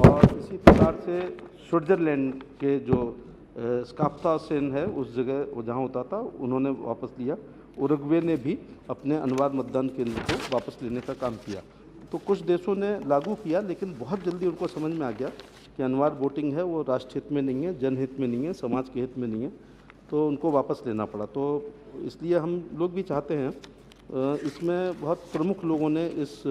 और इसी प्रकार से स्विट्ज़रलैंड के जो स्काफ्ता सेन है उस जगह जहाँ होता था उन्होंने वापस लिया। उरुग्वे ने भी अपने अनिवार्य मतदान केंद्र को वापस लेने का काम किया। तो कुछ देशों ने लागू किया, लेकिन बहुत जल्दी उनको समझ में आ गया कि अनिवार्य वोटिंग है वो राष्ट्र हित में नहीं है, जनहित में नहीं है, समाज के हित में नहीं है, तो उनको वापस लेना पड़ा। तो इसलिए हम लोग भी चाहते हैं, इसमें बहुत प्रमुख लोगों ने इस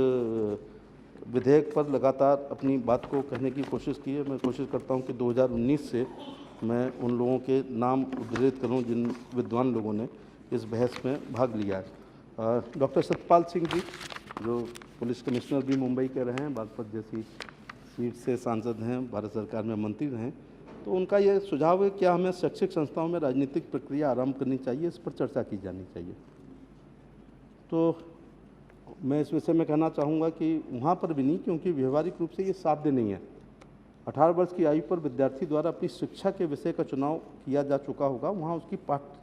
विधेयक पर लगातार अपनी बात को कहने की कोशिश की है। मैं कोशिश करता हूं कि 2019 से मैं उन लोगों के नाम उद्धृत करूं जिन विद्वान लोगों ने इस बहस में भाग लिया है। डॉक्टर सत्यपाल सिंह जी जो पुलिस कमिश्नर भी मुंबई के रहे हैं, बागपत जैसी सीट से सांसद हैं, भारत सरकार में मंत्री रहे, तो उनका ये सुझाव है क्या हमें शैक्षिक संस्थाओं में राजनीतिक प्रक्रिया आरंभ करनी चाहिए, इस पर चर्चा की जानी चाहिए। तो मैं इस विषय में कहना चाहूँगा कि वहाँ पर भी नहीं, क्योंकि व्यवहारिक रूप से ये साध्य नहीं है। 18 वर्ष की आयु पर विद्यार्थी द्वारा अपनी शिक्षा के विषय का चुनाव किया जा चुका होगा, वहाँ उसकी पाठ्य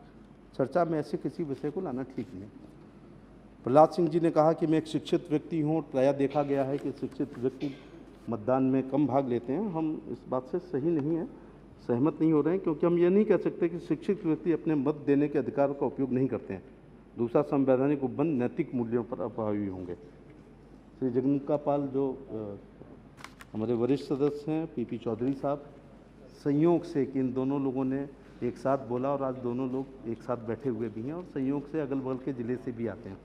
चर्चा में ऐसे किसी विषय को लाना ठीक नहीं। प्रहलाद सिंह जी ने कहा कि मैं एक शिक्षित व्यक्ति हूँ, प्रायः देखा गया है कि शिक्षित व्यक्ति मतदान में कम भाग लेते हैं। हम इस बात से सही नहीं है। सहमत नहीं हो रहे हैं, क्योंकि हम ये नहीं कह सकते कि शिक्षित व्यक्ति अपने मत देने के अधिकार का उपयोग नहीं करते हैं। दूसरा, संवैधानिक उपबंध नैतिक मूल्यों पर अप्रभावी होंगे। श्री जगमुखा पाल जो हमारे वरिष्ठ सदस्य हैं, पीपी चौधरी साहब, संयोग से कि इन दोनों लोगों ने एक साथ बोला और आज दोनों लोग एक साथ बैठे हुए भी हैं और संयोग से अगल बगल के ज़िले से भी आते हैं।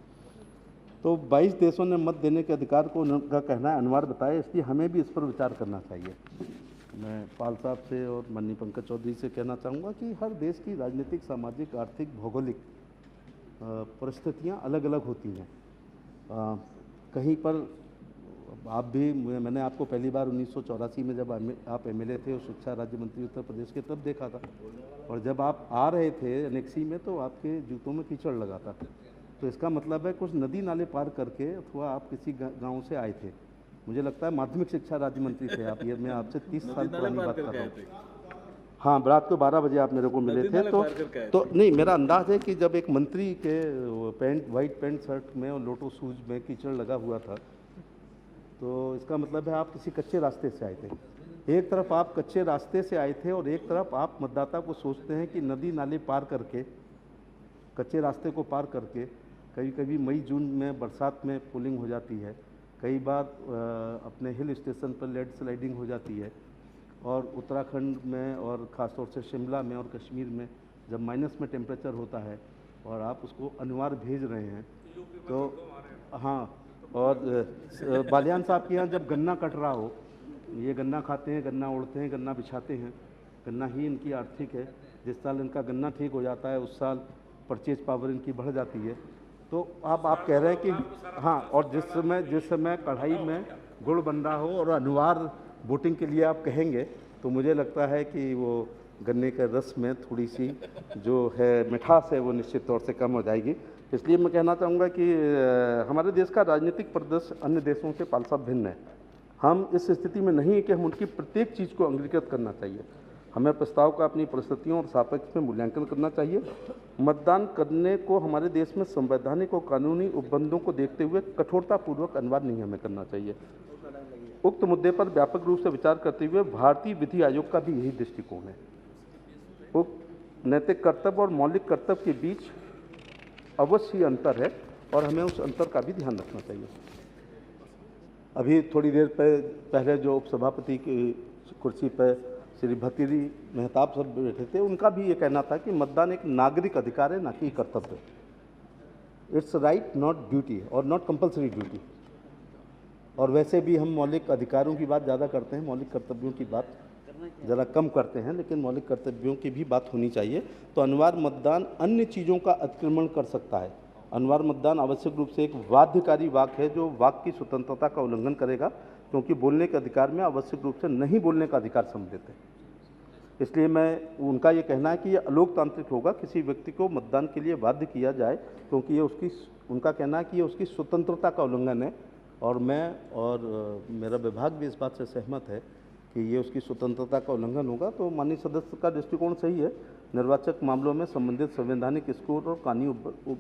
तो 22 देशों ने मत देने के अधिकार को उनका कहना है अनिवार्य बताया, इसलिए हमें भी इस पर विचार करना चाहिए। मैं पाल साहब से और माननीय पंकज चौधरी से कहना चाहूँगा कि हर देश की राजनीतिक, सामाजिक, आर्थिक, भौगोलिक परिस्थितियाँ अलग अलग होती हैं। कहीं पर आप भी, मैंने आपको पहली बार 1984 में जब आप एमएलए थे और शिक्षा राज्य मंत्री उत्तर प्रदेश के, तब देखा था, और जब आप आ रहे थे एनेक्सी में तो आपके जूतों में कीचड़ लगा था। तो इसका मतलब है कुछ नदी नाले पार करके अथवा आप किसी गांव से आए थे। मुझे लगता है माध्यमिक शिक्षा राज्य मंत्री थे आप, ये मैं आपसे 30 साल पुरानी बात कर रहा हूँ। हाँ, रात को 12 बजे आप मेरे को मिले थे। तो नहीं, मेरा अंदाज है कि जब एक मंत्री के पैंट, वाइट पैंट शर्ट में और लोटो शूज में कीचड़ लगा हुआ था, तो इसका मतलब है आप किसी कच्चे रास्ते से आए थे। एक तरफ आप कच्चे रास्ते से आए थे और एक तरफ आप मतदाता को सोचते हैं कि नदी नाले पार करके, कच्चे रास्ते को पार करके, कभी कभी मई जून में बरसात में पोलिंग हो जाती है, कई बार अपने हिल स्टेशन पर लैंड स्लाइडिंग हो जाती है, और उत्तराखंड में और ख़ासतौर से शिमला में और कश्मीर में जब माइनस में टेम्परेचर होता है और आप उसको अनिवार्य भेज रहे हैं, तो हाँ, और बालियान साहब के यहाँ जब गन्ना कट रहा हो, ये गन्ना खाते हैं, गन्ना ओढ़ते हैं, गन्ना बिछाते हैं, गन्ना ही इनकी आर्थिक है। जिस साल इनका गन्ना ठीक हो जाता है उस साल परचेज पावर इनकी बढ़ जाती है। तो अब आप कह रहे हैं कि हाँ, और जिस समय कढ़ाई में गुड़ बन रहा हो और अनिवार्य वोटिंग के लिए आप कहेंगे, तो मुझे लगता है कि वो गन्ने के रस में थोड़ी सी जो है मिठास है वो निश्चित तौर से कम हो जाएगी। इसलिए मैं कहना चाहूँगा कि हमारे देश का राजनीतिक परिदृश्य अन्य देशों से पाल साहब भिन्न है। हम इस स्थिति में नहीं है कि हम उनकी प्रत्येक चीज़ को अंगीकृत करना चाहिए। हमें प्रस्ताव का अपनी परिस्थितियों और सापेक्ष में मूल्यांकन करना चाहिए। मतदान करने को हमारे देश में संवैधानिक और कानूनी उपबंधों को देखते हुए कठोरतापूर्वक अनिवार्य नहीं हमें करना चाहिए। उक्त मुद्दे पर व्यापक रूप से विचार करते हुए भारतीय विधि आयोग का भी यही दृष्टिकोण है। उक्त नैतिक कर्तव्य और मौलिक कर्तव्य के बीच अवश्य अंतर है और हमें उस अंतर का भी ध्यान रखना चाहिए। अभी थोड़ी देर पहले जो उपसभापति की कुर्सी पर श्री भतीरी मेहताब साहब बैठे थे, उनका भी ये कहना था कि मतदान एक नागरिक अधिकार है, ना कि कर्तव्य। इट्स राइट नॉट ड्यूटी और नॉट कंपल्सरी ड्यूटी। और वैसे भी हम मौलिक अधिकारों की बात ज़्यादा करते हैं, मौलिक कर्तव्यों की बात ज़रा कम करते हैं, लेकिन मौलिक कर्तव्यों की भी बात होनी चाहिए। तो अनिवार्य मतदान अन्य चीज़ों का अतिक्रमण कर सकता है। अनिवार्य मतदान आवश्यक रूप से एक बाध्यकारी वाक है जो वाक की स्वतंत्रता का उल्लंघन करेगा, क्योंकि बोलने के अधिकार में आवश्यक रूप से नहीं बोलने का अधिकार सम्मिलित है। इसलिए उनका ये कहना है कि ये अलोकतांत्रिक होगा, किसी व्यक्ति को मतदान के लिए बाध्य किया जाए, क्योंकि ये उनका कहना है कि ये उसकी स्वतंत्रता का उल्लंघन है। और मैं और मेरा विभाग भी इस बात से सहमत है कि ये उसकी स्वतंत्रता का उल्लंघन होगा। तो माननीय सदस्य का दृष्टिकोण सही है। निर्वाचक मामलों में संबंधित संवैधानिक स्कोर और कानूनी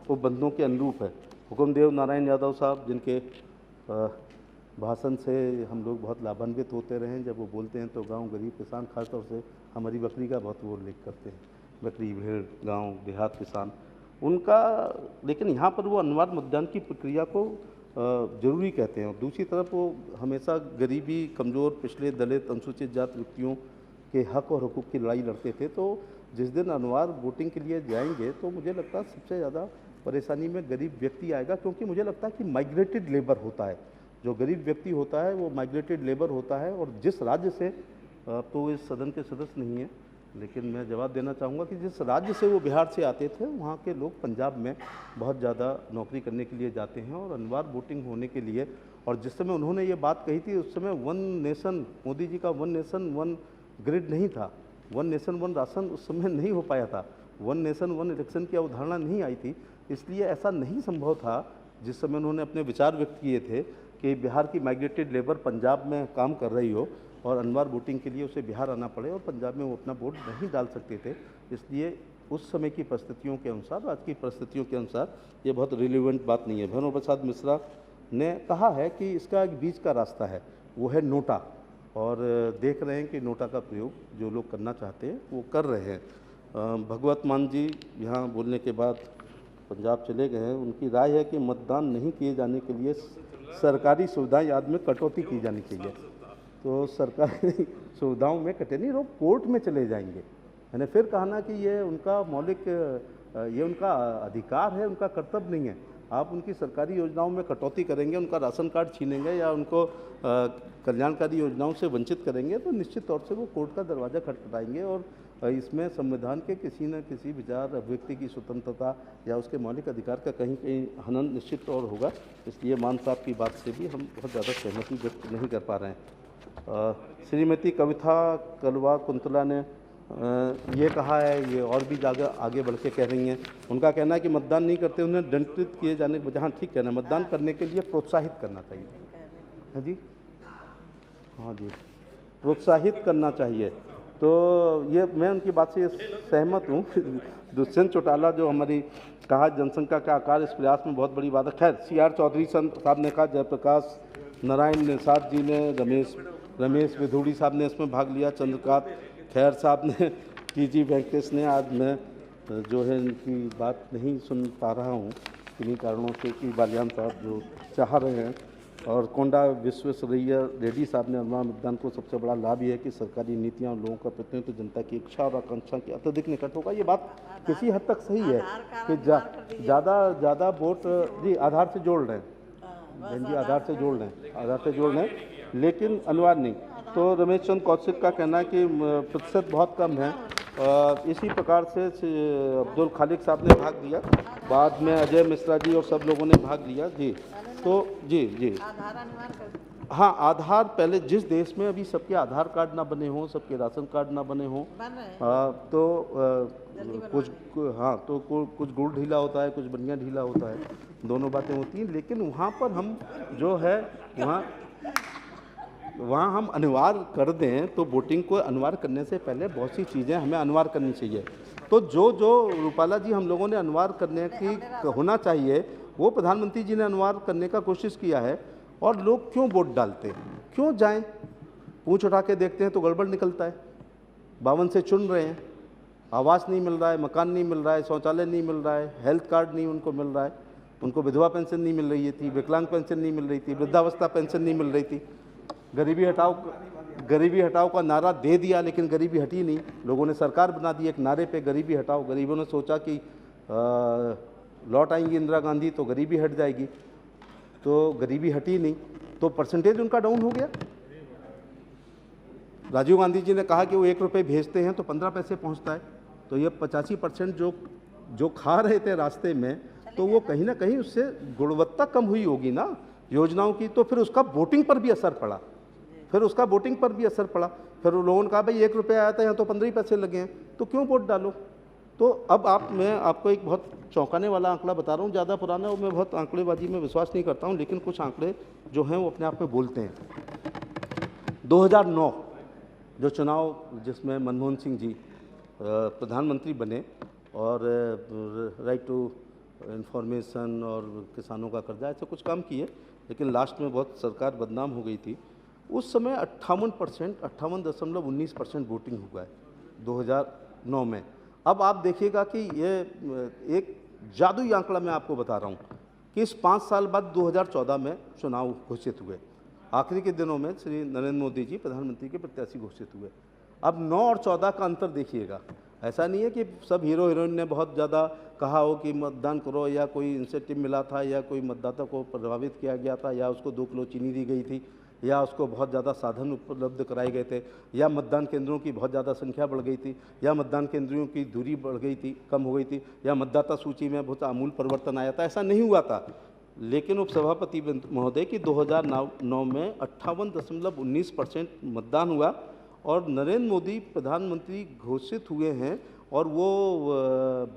उपबंधों के अनुरूप है। हुकुमदेव नारायण यादव साहब, जिनके भाषण से हम लोग बहुत लाभान्वित होते रहे हैं। जब वो बोलते हैं तो गांव, गरीब, किसान, खासतौर से हमारी बकरी का बहुत वो उल्लेख करते हैं। बकरी, भेड़, गांव, देहात, किसान उनका, लेकिन यहाँ पर वो अनिवार्य मतदान की प्रक्रिया को जरूरी कहते हैं। और दूसरी तरफ वो हमेशा गरीबी, कमज़ोर, पिछड़े, दलित, अनुसूचित जाति व्यक्तियों के हक और हुकूक की लड़ाई लड़ते थे। तो जिस दिन अनिवार्य वोटिंग के लिए जाएंगे तो मुझे लगता है सबसे ज़्यादा परेशानी में गरीब व्यक्ति आएगा, क्योंकि मुझे लगता है कि माइग्रेटेड लेबर होता है। जो गरीब व्यक्ति होता है वो माइग्रेटेड लेबर होता है। और जिस राज्य से, तो इस सदन के सदस्य नहीं है, लेकिन मैं जवाब देना चाहूँगा कि जिस राज्य से वो बिहार से आते थे, वहाँ के लोग पंजाब में बहुत ज़्यादा नौकरी करने के लिए जाते हैं। और अनिवार्य वोटिंग होने के लिए, और जिस समय उन्होंने ये बात कही थी उस समय वन नेशन, मोदी जी का वन नेशन वन ग्रिड नहीं था, वन नेशन वन राशन उस समय नहीं हो पाया था, वन नेशन वन इलेक्शन की अवधारणा नहीं आई थी। इसलिए ऐसा नहीं संभव था जिस समय उन्होंने अपने विचार व्यक्त किए थे कि बिहार की माइग्रेटेड लेबर पंजाब में काम कर रही हो और अनिवार्य वोटिंग के लिए उसे बिहार आना पड़े और पंजाब में वो अपना वोट नहीं डाल सकते थे। इसलिए उस समय की परिस्थितियों के अनुसार, आज की परिस्थितियों के अनुसार ये बहुत रिलेवेंट बात नहीं है। भैरव प्रसाद मिश्रा ने कहा है कि इसका एक बीच का रास्ता है, वो है नोटा। और देख रहे हैं कि नोटा का प्रयोग जो लोग करना चाहते हैं वो कर रहे हैं। भगवत मान जी यहाँ बोलने के बाद पंजाब चले गए हैं। उनकी राय है कि मतदान नहीं किए जाने के लिए सरकारी सुविधाएं याद में कटौती की जानी चाहिए। तो सरकारी सुविधाओं में कटे नहीं, लोग कोर्ट में चले जाएंगे। मैंने फिर कहा ना कि ये उनका मौलिक, ये उनका अधिकार है, उनका कर्तव्य नहीं है। आप उनकी सरकारी योजनाओं में कटौती करेंगे, उनका राशन कार्ड छीनेंगे या उनको कल्याणकारी योजनाओं से वंचित करेंगे तो निश्चित तौर से वो कोर्ट का दरवाज़ा खटखटाएंगे और इसमें संविधान के किसी न किसी विचार अभिव्यक्ति की स्वतंत्रता या उसके मौलिक अधिकार का कहीं कहीं हनन निश्चित तौर होगा। इसलिए मान साहब की बात से भी हम बहुत ज़्यादा सहमति व्यक्त नहीं कर पा रहे हैं। श्रीमती कविता कलवा कुंतला ने ये कहा है, ये और भी आगे बढ़ के कह रही हैं। उनका कहना है कि मतदान नहीं करते उन्हें दंडित किए जाने के बजाय, हाँ ठीक कहना है, मतदान करने के लिए प्रोत्साहित करना चाहिए। हाँ जी, हाँ जी, प्रोत्साहित करना चाहिए। तो ये मैं उनकी बात से सहमत हूँ। दुष्यंत चौटाला जो हमारी कहा जनसंख्या का आकार इस प्रयास में बहुत बड़ी बात है। खैर CR चौधरी साहब ने कहा, जयप्रकाश नारायण निषाद जी ने, रमेश विधूड़ी साहब ने इसमें भाग लिया, चंद्रकांत खैर साहब ने, TG वेंकटेश ने। आज मैं जो है इनकी बात नहीं सुन पा रहा हूँ किन्हीं कारणों से कि बालियान साहब जो चाह रहे हैं, और कोंडा विश्वेश्वरैया रेड्डी साहब ने अनुमान मतदान को सबसे बड़ा लाभ ये है कि सरकारी नीतियां और लोगों का प्रतिनिधित्व जनता की इच्छा और आकांक्षा के अत्यधिक निकट होगा। ये बात किसी हद तक सही है कि ज़्यादा वोट जी आधार से जोड़ रहे हैं, बहन जी आधार से जोड़ रहे हैं, लेकिन अनिवार्य नहीं। तो रमेश चंद्र कौशिक का कहना है कि प्रतिशत बहुत कम है। इसी प्रकार से अब्दुल खालिक साहब ने भाग लिया, बाद में अजय मिश्रा जी और सब लोगों ने भाग लिया जी। तो जी हाँ, आधार पहले जिस देश में अभी सबके आधार कार्ड ना बने हों, सबके राशन कार्ड ना बने हों, तो कुछ गुड़ ढीला होता है, कुछ बनिया ढीला होता है, दोनों बातें होती हैं। लेकिन वहाँ पर हम जो है वहाँ हम अनिवार्य कर दें तो वोटिंग को अनिवार्य करने से पहले बहुत सी चीज़ें हमें अनिवार्य करनी चाहिए। तो जो रूपाला जी हम लोगों ने अनिवार्य करने की होना चाहिए वो प्रधानमंत्री जी ने अनिवार्य करने का कोशिश किया है। और लोग क्यों वोट डालते हैं, क्यों जाएं? पूंछ उठा के देखते हैं तो गड़बड़ निकलता है। 52 से चुन रहे हैं, आवास नहीं मिल रहा है, मकान नहीं मिल रहा है, शौचालय नहीं मिल रहा है, हेल्थ कार्ड नहीं उनको मिल रहा है, उनको विधवा पेंशन नहीं मिल रही थी, विकलांग पेंशन नहीं मिल रही थी, वृद्धावस्था पेंशन नहीं मिल रही थी। गरीबी हटाओ का नारा दे दिया लेकिन गरीबी हटी नहीं। लोगों ने सरकार बना दी एक नारे पे, गरीबी हटाओ। गरीबों ने सोचा कि लौट आएंगी इंदिरा गांधी तो गरीबी हट जाएगी, तो गरीबी हटी नहीं, तो परसेंटेज उनका डाउन हो गया। राजीव गांधी जी ने कहा कि वो 1 रुपये भेजते हैं तो 15 पैसे पहुंचता है, तो ये 85% जो खा रहे थे रास्ते में, तो वो कहीं ना कहीं उससे गुणवत्ता कम हुई होगी ना योजनाओं की। तो फिर उसका वोटिंग पर भी असर पड़ा, फिर लोगों ने कहा भाई 1 रुपया आया था, यहाँ तो 15 ही पैसे लगे हैं, तो क्यों वोट डालो। तो अब मैं आपको एक बहुत चौंकाने वाला आंकड़ा बता रहा हूँ, ज़्यादा पुराना और मैं बहुत आंकड़ेबाजी में विश्वास नहीं करता हूँ, लेकिन कुछ आंकड़े जो हैं वो अपने आप में बोलते हैं। 2009 जो चुनाव जिसमें मनमोहन सिंह जी प्रधानमंत्री बने और राइट टू इंफॉर्मेशन और किसानों का कर्जा ऐसे कुछ काम किए, लेकिन लास्ट में बहुत सरकार बदनाम हो गई थी। उस समय 58.19% वोटिंग हुआ है 2009 में। अब आप देखिएगा कि ये एक जादुई आंकड़ा मैं आपको बता रहा हूँ कि इस 5 साल बाद 2014 में चुनाव घोषित हुए। आखिरी के दिनों में श्री नरेंद्र मोदी जी प्रधानमंत्री के प्रत्याशी घोषित हुए। अब 9 और 14 का अंतर देखिएगा। ऐसा नहीं है कि सब हीरो हीरोइन ने बहुत ज़्यादा कहा हो कि मतदान करो, या कोई इंसेंटिव मिला था, या कोई मतदाता को प्रभावित किया गया था, या उसको 2 किलो चीनी दी गई थी, या उसको बहुत ज़्यादा साधन उपलब्ध कराए गए थे, या मतदान केंद्रों की बहुत ज़्यादा संख्या बढ़ गई थी, या मतदान केंद्रों की दूरी बढ़ गई थी, कम हो गई थी, या मतदाता सूची में बहुत आमूल परिवर्तन आया था। ऐसा नहीं हुआ था। लेकिन उपसभापति महोदय की 2009 में 58.19% मतदान हुआ और नरेंद्र मोदी प्रधानमंत्री घोषित हुए हैं, और वो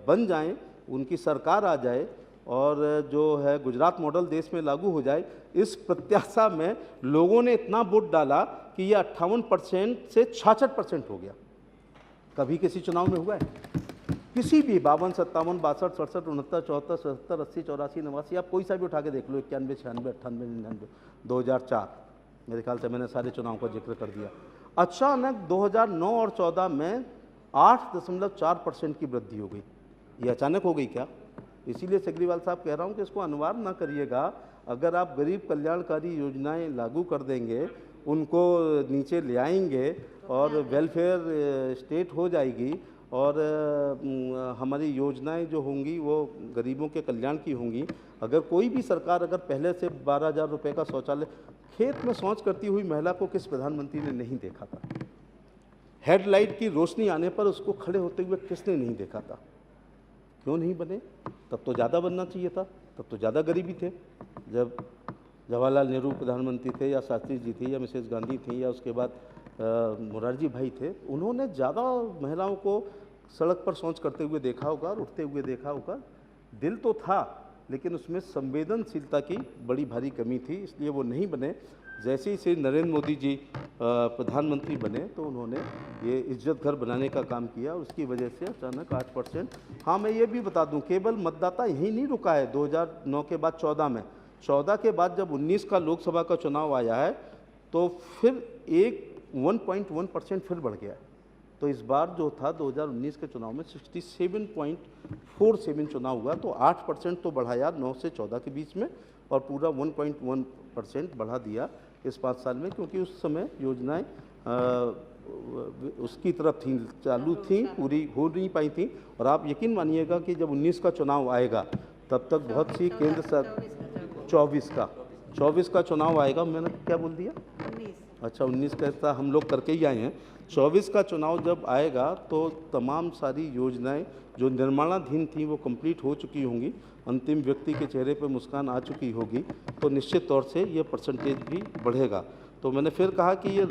बन जाएं, उनकी सरकार आ जाए और जो है गुजरात मॉडल देश में लागू हो जाए, इस प्रत्याशा में लोगों ने इतना वोट डाला कि ये 58% से 66% हो गया। कभी किसी चुनाव में हुआ है? किसी भी 52, 57, 62, 67, 69, 74, 77, 80, 84, 89, आप कोई सा भी उठा के देख लो, 91, 96, 98, 99, 2004 मेरे ख्याल से मैंने सारे चुनाव का जिक्र कर दिया। अचानक 2009 और 14 में 8.4% की वृद्धि हो गई। ये अचानक हो गई क्या? इसीलिए सेग्रीवाल साहब कह रहा हूँ कि इसको अनिवार्य ना करिएगा। अगर आप गरीब कल्याणकारी योजनाएं लागू कर देंगे, उनको नीचे ले आएंगे और वेलफेयर स्टेट हो जाएगी और हमारी योजनाएं जो होंगी वो गरीबों के कल्याण की होंगी। अगर कोई भी सरकार अगर पहले से 12,000 रुपये का शौचालय, खेत में शौच करती हुई महिला को किस प्रधानमंत्री ने नहीं देखा था? हेडलाइट की रोशनी आने पर उसको खड़े होते हुए किसने नहीं देखा था? क्यों नहीं बने? तब तो ज़्यादा बनना चाहिए था, तब तो ज़्यादा गरीबी थे। जब जवाहरलाल नेहरू प्रधानमंत्री थे या शास्त्री जी थी या मिसेस गांधी थी या उसके बाद मोरारजी भाई थे, उन्होंने ज़्यादा महिलाओं को सड़क पर शौच करते हुए देखा होगा और उठते हुए देखा होगा। दिल तो था लेकिन उसमें संवेदनशीलता की बड़ी भारी कमी थी, इसलिए वो नहीं बने। जैसे ही श्री नरेंद्र मोदी जी प्रधानमंत्री बने तो उन्होंने ये इज्जत घर बनाने का काम किया, उसकी वजह से अचानक 8%। हाँ, मैं ये भी बता दूं, केवल मतदाता यहीं नहीं रुका है। 2009 के बाद 14 में, 14 के बाद जब 19 का लोकसभा का चुनाव आया है तो फिर 1.1% फिर बढ़ गया है। तो इस बार जो था 2019 के चुनाव में 67.47 चुनाव हुआ, तो 8% तो बढ़ाया 9 से 14 के बीच में और पूरा 1.1% बढ़ा दिया इस 5 साल में, क्योंकि उस समय योजनाएं उसकी तरफ थी, चालू थी, पूरी हो नहीं पाई थी। और आप यकीन मानिएगा कि जब 19 का चुनाव आएगा तब तक बहुत सी केंद्र सरकार 24 का चुनाव आएगा। मैंने क्या बोल दिया? 19। अच्छा, 19 का हिस्सा हम लोग करके ही आए हैं। 24 का चुनाव जब आएगा तो तमाम सारी योजनाएं जो निर्माणाधीन थी वो कंप्लीट हो चुकी होंगी, अंतिम व्यक्ति के चेहरे पर मुस्कान आ चुकी होगी, तो निश्चित तौर से ये परसेंटेज भी बढ़ेगा। तो मैंने फिर कहा कि ये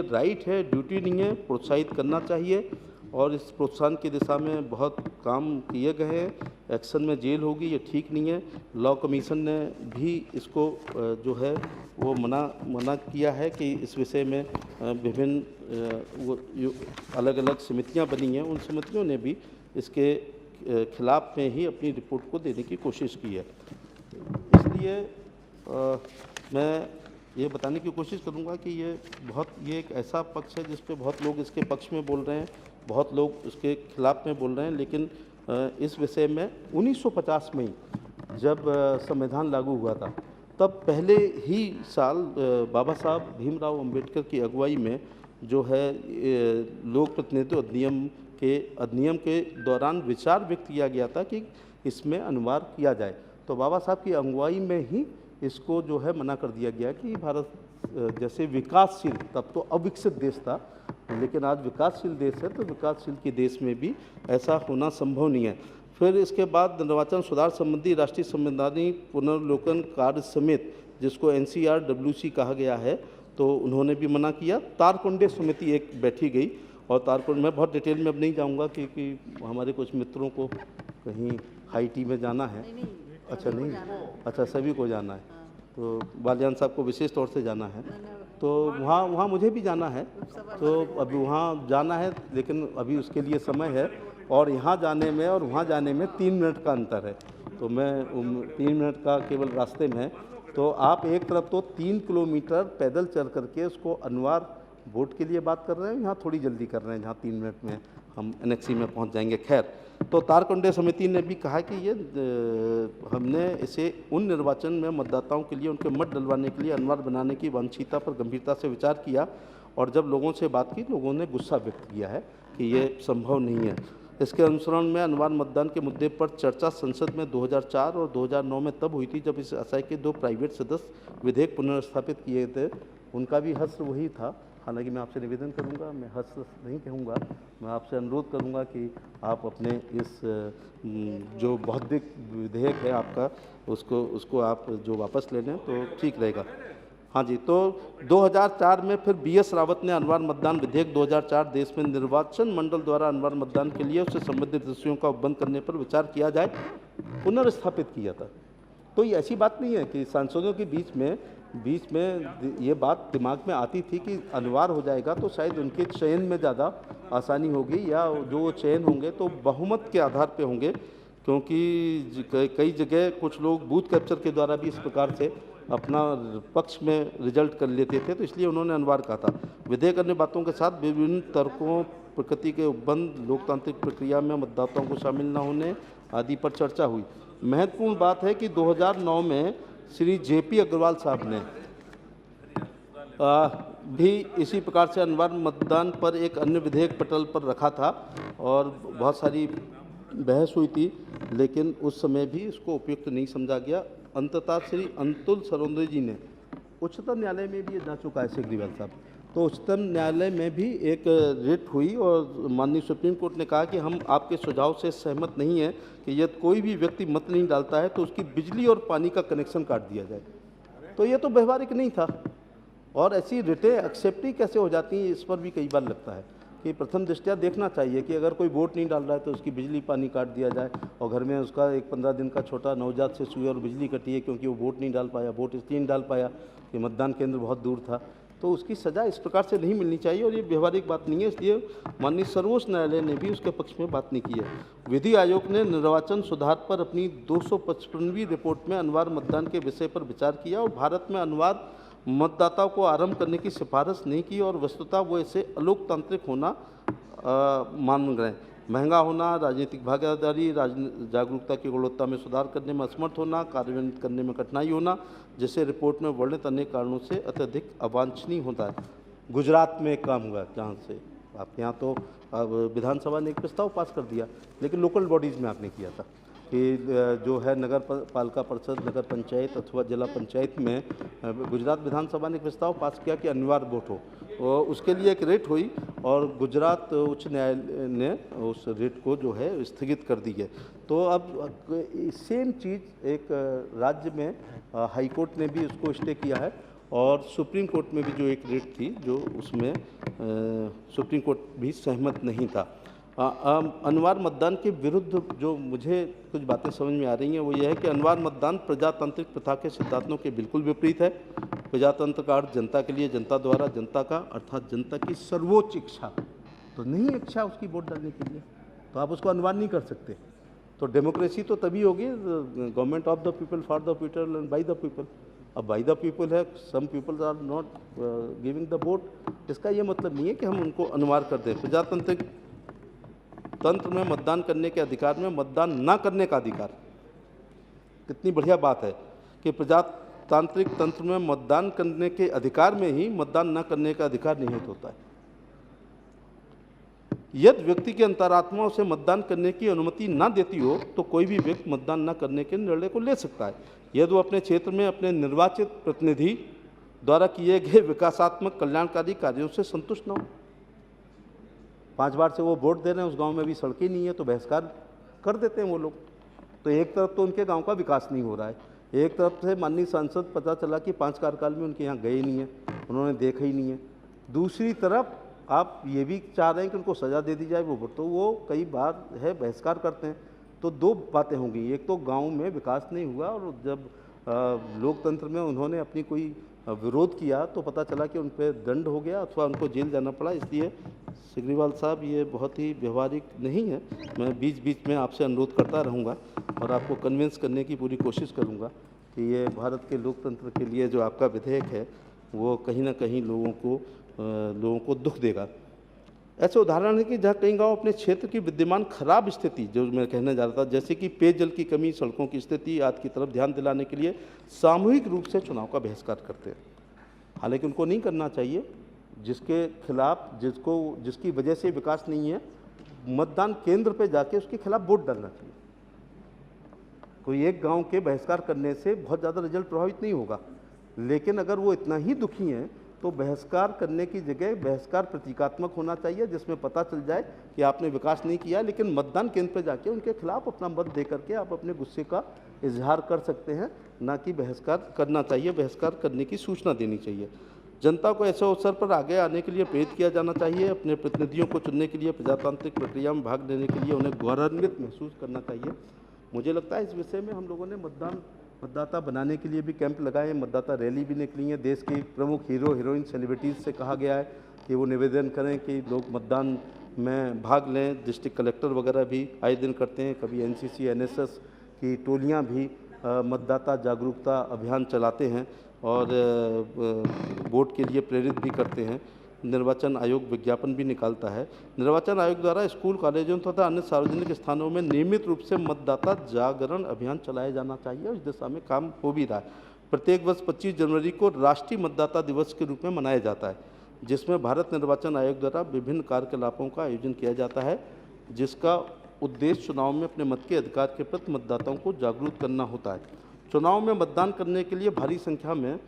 राइट है, ड्यूटी नहीं है, प्रोत्साहित करना चाहिए और इस प्रोत्साहन की दिशा में बहुत काम किए गए हैं। एक्शन में जेल होगी, ये ठीक नहीं है। लॉ कमीशन ने भी इसको जो है वो मना किया है कि इस विषय में विभिन्न अलग अलग समितियां बनी हैं, उन समितियों ने भी इसके खिलाफ में ही अपनी रिपोर्ट को देने की कोशिश की है। इसलिए मैं ये बताने की कोशिश करूंगा कि ये एक ऐसा पक्ष है जिस पे बहुत लोग इसके पक्ष में बोल रहे हैं, बहुत लोग उसके खिलाफ में बोल रहे हैं, लेकिन इस विषय में 1950 में जब संविधान लागू हुआ था तब पहले ही साल बाबा साहब भीमराव अंबेडकर की अगुवाई में जो है लोक प्रतिनिधित्व अधिनियम के दौरान विचार व्यक्त किया गया था कि इसमें अनुवाद किया जाए। तो बाबा साहब की अगुवाई में ही इसको जो है मना कर दिया गया कि भारत जैसे विकासशील, तब तो अविकसित देश था, लेकिन आज विकासशील देश है, तो विकासशील के देश में भी ऐसा होना संभव नहीं है। फिर इसके बाद निर्वाचन सुधार संबंधी राष्ट्रीय संवैधानिक पुनर्विलोकन कार्य समिति, जिसको NCRWC कहा गया है, तो उन्होंने भी मना किया। तारकुंडे समिति एक बैठी गई और तारकुंड में बहुत डिटेल में अब नहीं जाऊंगा क्योंकि हमारे कुछ मित्रों को कहीं हाईटी में जाना है। अच्छा नहीं, अच्छा सभी को जाना है, तो बालियान साहब को विशेष तौर से जाना है, तो वहाँ मुझे भी जाना है, तो अभी वहाँ जाना है, लेकिन अभी उसके लिए समय है और यहाँ जाने में और वहाँ जाने में 3 मिनट का अंतर है। तो मैं 3 मिनट का केवल रास्ते में, तो आप एक तरफ तो 3 किलोमीटर पैदल चल करके उसको अनवार वोट के लिए बात कर रहे हैं, यहाँ थोड़ी जल्दी कर रहे हैं, जहाँ 3 मिनट में हम NXE में पहुँच जाएंगे। खैर, तो तारकुंडे समिति ने भी कहा कि ये हमने इसे उन निर्वाचन में मतदाताओं के लिए उनके मत डलवाने के लिए अनिवार्य बनाने की वांछिता पर गंभीरता से विचार किया और जब लोगों से बात की, लोगों ने गुस्सा व्यक्त किया है कि ये संभव नहीं है। इसके अनुसरण में अनिवार्य मतदान के मुद्दे पर चर्चा संसद में 2004 और 2009 में तब हुई थी जब इस आशय के 2 प्राइवेट सदस्य विधेयक पुनर्स्थापित किए थे। उनका भी हश्र वही था। हालांकि मैं आपसे निवेदन करूंगा, मैं हश्र नहीं कहूंगा, मैं आपसे अनुरोध करूंगा कि आप अपने इस जो बौद्धिक विधेयक है आपका, उसको आप जो वापस ले लें तो ठीक रहेगा। हाँ जी, तो 2004 में फिर BS रावत ने अनिवार्य मतदान विधेयक 2004 देश में निर्वाचन मंडल द्वारा अनिवार्य मतदान के लिए उससे संबंधित विषयों का उपबंध करने पर विचार किया जाए पुनर्स्थापित किया था। तो ये ऐसी बात नहीं है कि सांसदों के बीच में ये बात दिमाग में आती थी कि अनिवार्य हो जाएगा तो शायद उनके चयन में ज़्यादा आसानी होगी, या जो चयन होंगे तो बहुमत के आधार पे होंगे, क्योंकि कई जगह कुछ लोग बूथ कैप्चर के द्वारा भी इस प्रकार से अपना पक्ष में रिजल्ट कर लेते थे, तो इसलिए उन्होंने अनिवार्य कहा था। विधेयक अन्य बातों के साथ विभिन्न तर्कों, प्रकृति के उपबंध, लोकतांत्रिक प्रक्रिया में मतदाताओं को शामिल न होने आदि पर चर्चा हुई। महत्वपूर्ण बात है कि 2009 में श्री JP अग्रवाल साहब ने भी इसी प्रकार से अनिवार्य मतदान पर एक अन्य विधेयक पटल पर रखा था और बहुत सारी बहस हुई थी, लेकिन उस समय भी इसको उपयुक्त नहीं समझा गया। अंततः श्री अंतुल सरोदे जी ने उच्चतम न्यायालय में भी ये जा चुका है सिग्रीवाल साहब, तो उच्चतम न्यायालय में भी एक रिट हुई और माननीय सुप्रीम कोर्ट ने कहा कि हम आपके सुझाव से सहमत नहीं है कि यदि कोई भी व्यक्ति मत नहीं डालता है तो उसकी बिजली और पानी का कनेक्शन काट दिया जाए। तो ये तो व्यवहारिक नहीं था, और ऐसी रिटें एक्सेप्ट ही कैसे हो जाती हैं, इस पर भी कई बार लगता है कि प्रथम दृष्टया देखना चाहिए कि अगर कोई वोट नहीं डाल रहा है तो उसकी बिजली पानी काट दिया जाए, और घर में उसका एक 15 दिन का छोटा नवजात शिशु है और बिजली कटी है क्योंकि वो वोट नहीं डाल पाया, वोट इसलिए नहीं डाल पाया कि मतदान केंद्र बहुत दूर था, तो उसकी सज़ा इस प्रकार से नहीं मिलनी चाहिए और ये व्यवहारिक बात नहीं है। इसलिए माननीय सर्वोच्च न्यायालय ने भी उसके पक्ष में बात नहीं की है। विधि आयोग ने निर्वाचन सुधार पर अपनी 255वीं रिपोर्ट में अनिवार्य मतदान के विषय पर विचार किया और भारत में अनिवार्य मतदाताओं को आरंभ करने की सिफारिश नहीं की, और वस्तुतः वो इसे अलोकतांत्रिक होना मान रहे हैं। महंगा होना, राजनीतिक भागीदारी, जागरूकता की गुणवत्ता में सुधार करने में असमर्थ होना, कार्यान्वित करने में कठिनाई होना, जैसे रिपोर्ट में वर्णित अनेक कारणों से अत्यधिक अवांछनीय होता है। गुजरात में एक काम हुआ, जहाँ से आपके यहाँ तो विधानसभा ने एक प्रस्ताव पास कर दिया, लेकिन लोकल बॉडीज़ में आपने किया था कि जो है नगर पालिका परिषद, नगर पंचायत अथवा जिला पंचायत में गुजरात विधानसभा ने एक प्रस्ताव पास किया कि अनिवार्य वोट हो, और उसके लिए एक रेट हुई और गुजरात उच्च न्यायालय ने उस रेट को जो है स्थगित कर दी है। तो अब सेम चीज़ एक राज्य में हाई कोर्ट ने भी उसको स्टे किया है, और सुप्रीम कोर्ट में भी जो एक रेट थी जो उसमें सुप्रीम कोर्ट भी सहमत नहीं था। अनिवार्य मतदान के विरुद्ध जो मुझे कुछ बातें समझ में आ रही हैं वो ये है कि अनिवार्य मतदान प्रजातांत्रिक प्रथा के सिद्धांतों के बिल्कुल विपरीत है। प्रजातंत्र का अर्थ जनता के लिए, जनता द्वारा, जनता का अर्थात जनता की सर्वोच्च इच्छा, तो नहीं इच्छा उसकी वोट डालने के लिए, तो आप उसको अनिवार्य नहीं कर सकते। तो डेमोक्रेसी तो तभी होगी government of the people, for the people and by the people. अब बाय द पीपल है, some people are not giving the vote, इसका ये मतलब नहीं है कि हम उनको अनिवार्य कर दें। प्रजातांत्रिक तंत्र में मतदान करने के अधिकार में मतदान ना करने का अधिकार, कितनी बढ़िया बात है कि प्रजातांत्रिक तंत्र में मतदान करने के अधिकार में ही मतदान न करने का अधिकार निहित होता है। यदि व्यक्ति की अंतरात्मा उसे मतदान करने की अनुमति ना देती हो तो कोई भी व्यक्ति मतदान न करने के निर्णय को ले सकता है, यदि वो अपने क्षेत्र में अपने निर्वाचित प्रतिनिधि द्वारा किए गए विकासात्मक कल्याणकारी कार्यों से संतुष्ट न हो। 5 बार से वो वोट दे रहे हैं, उस गांव में भी सड़कें नहीं है तो बहिष्कार कर देते हैं वो लोग। तो एक तरफ तो उनके गांव का विकास नहीं हो रहा है, एक तरफ से माननीय सांसद पता चला कि 5 कार्यकाल में उनके यहाँ गए नहीं है, उन्होंने देखा ही नहीं है। दूसरी तरफ आप ये भी चाह रहे हैं कि उनको सज़ा दे दी जाए, वो तो वो कई बार है बहिष्कार करते हैं। तो 2 बातें होंगी, एक तो गाँव में विकास नहीं हुआ, और जब लोकतंत्र में उन्होंने अपनी कोई विरोध किया तो पता चला कि उन पर दंड हो गया अथवा उनको जेल जाना पड़ा। इसलिए सिग्रीवाल साहब ये बहुत ही व्यवहारिक नहीं है। मैं बीच बीच में आपसे अनुरोध करता रहूँगा और आपको कन्विंस करने की पूरी कोशिश करूँगा कि ये भारत के लोकतंत्र के लिए जो आपका विधेयक है वो कहीं ना कहीं लोगों को दुख देगा। ऐसे उदाहरण है कि जहाँ कई गांव अपने क्षेत्र की विद्यमान खराब स्थिति, जो मैं कहने जा रहा था, जैसे कि पेयजल की कमी, सड़कों की स्थिति आदि की तरफ ध्यान दिलाने के लिए सामूहिक रूप से चुनाव का बहिष्कार करते हैं। हालांकि उनको नहीं करना चाहिए, जिसके खिलाफ जिसकी वजह से विकास नहीं है, मतदान केंद्र पे जाके उसके खिलाफ वोट डालना चाहिए। कोई एक गाँव के बहिष्कार करने से बहुत ज़्यादा रिजल्ट प्रभावित नहीं होगा, लेकिन अगर वो इतना ही दुखी हैं तो बहिष्कार करने की जगह बहिष्कार प्रतीकात्मक होना चाहिए, जिसमें पता चल जाए कि आपने विकास नहीं किया, लेकिन मतदान केंद्र पर जाके उनके खिलाफ अपना मत दे करके आप अपने गुस्से का इजहार कर सकते हैं, ना कि बहिष्कार करना चाहिए। बहिष्कार करने की सूचना देनी चाहिए। जनता को ऐसे अवसर पर आगे आने के लिए प्रेरित किया जाना चाहिए। अपने प्रतिनिधियों को चुनने के लिए प्रजातांत्रिक प्रक्रिया में भाग लेने के लिए उन्हें गौरवान्वित महसूस करना चाहिए। मुझे लगता है इस विषय में हम लोगों ने मतदाता बनाने के लिए भी कैंप लगाए, मतदाता रैली भी निकली है। देश के प्रमुख हीरो हीरोइन सेलिब्रिटीज़ से कहा गया है कि वो निवेदन करें कि लोग मतदान में भाग लें। डिस्ट्रिक्ट कलेक्टर वगैरह भी आए दिन करते हैं, कभी एनसीसी एनएसएस की टोलियां भी मतदाता जागरूकता अभियान चलाते हैं और वोट के लिए प्रेरित भी करते हैं। निर्वाचन आयोग विज्ञापन भी निकालता है। निर्वाचन आयोग द्वारा स्कूल, कॉलेजों तथा अन्य सार्वजनिक स्थानों में नियमित रूप से मतदाता जागरण अभियान चलाया जाना चाहिए और इस दिशा में काम हो भी रहा है। प्रत्येक वर्ष 25 जनवरी को राष्ट्रीय मतदाता दिवस के रूप में मनाया जाता है, जिसमें भारत निर्वाचन आयोग द्वारा विभिन्न कार्यकलापों का आयोजन किया जाता है, जिसका उद्देश्य चुनाव में अपने मत के अधिकार के प्रति मतदाताओं को जागरूक करना होता है। चुनाव में मतदान करने के लिए भारी संख्या में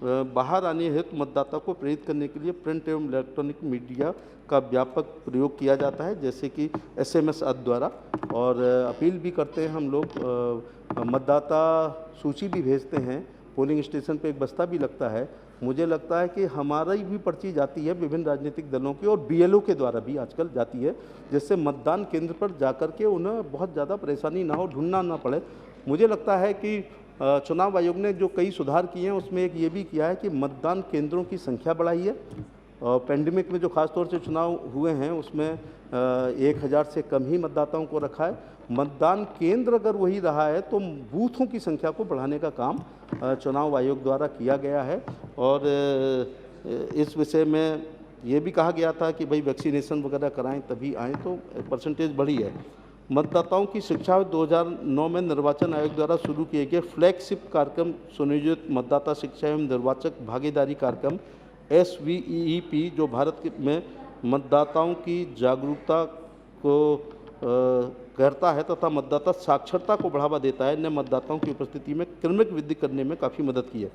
बाहर आने हेतु मतदाता को प्रेरित करने के लिए प्रिंट एवं इलेक्ट्रॉनिक मीडिया का व्यापक प्रयोग किया जाता है, जैसे कि SMS आदि द्वारा, और अपील भी करते हैं हम लोग। मतदाता सूची भी भेजते हैं, पोलिंग स्टेशन पे एक बस्ता भी लगता है। मुझे लगता है कि हमारी भी पर्ची जाती है विभिन्न राजनीतिक दलों की और BLO के द्वारा भी आजकल जाती है, जिससे मतदान केंद्र पर जाकर के उन्हें बहुत ज़्यादा परेशानी ना हो, ढूंढना ना पड़े। मुझे लगता है कि चुनाव आयोग ने जो कई सुधार किए हैं उसमें एक ये भी किया है कि मतदान केंद्रों की संख्या बढ़ाई है। पेंडेमिक में जो खासतौर से चुनाव हुए हैं उसमें 1000 से कम ही मतदाताओं को रखा है। मतदान केंद्र अगर वही रहा है तो बूथों की संख्या को बढ़ाने का काम चुनाव आयोग द्वारा किया गया है। और इस विषय में ये भी कहा गया था कि भाई वैक्सीनेशन वगैरह कराएं तभी आएँ, तो परसेंटेज बढ़ी है। मतदाताओं की शिक्षा 2009 में निर्वाचन आयोग द्वारा शुरू किए गए फ्लैगशिप कार्यक्रम सुनियोजित मतदाता शिक्षा एवं निर्वाचक भागीदारी कार्यक्रम SVEEP, जो भारत में मतदाताओं की जागरूकता को करता है तथा मतदाता साक्षरता को बढ़ावा देता है, ने मतदाताओं की उपस्थिति में क्रमिक वृद्धि करने में काफ़ी मदद की है।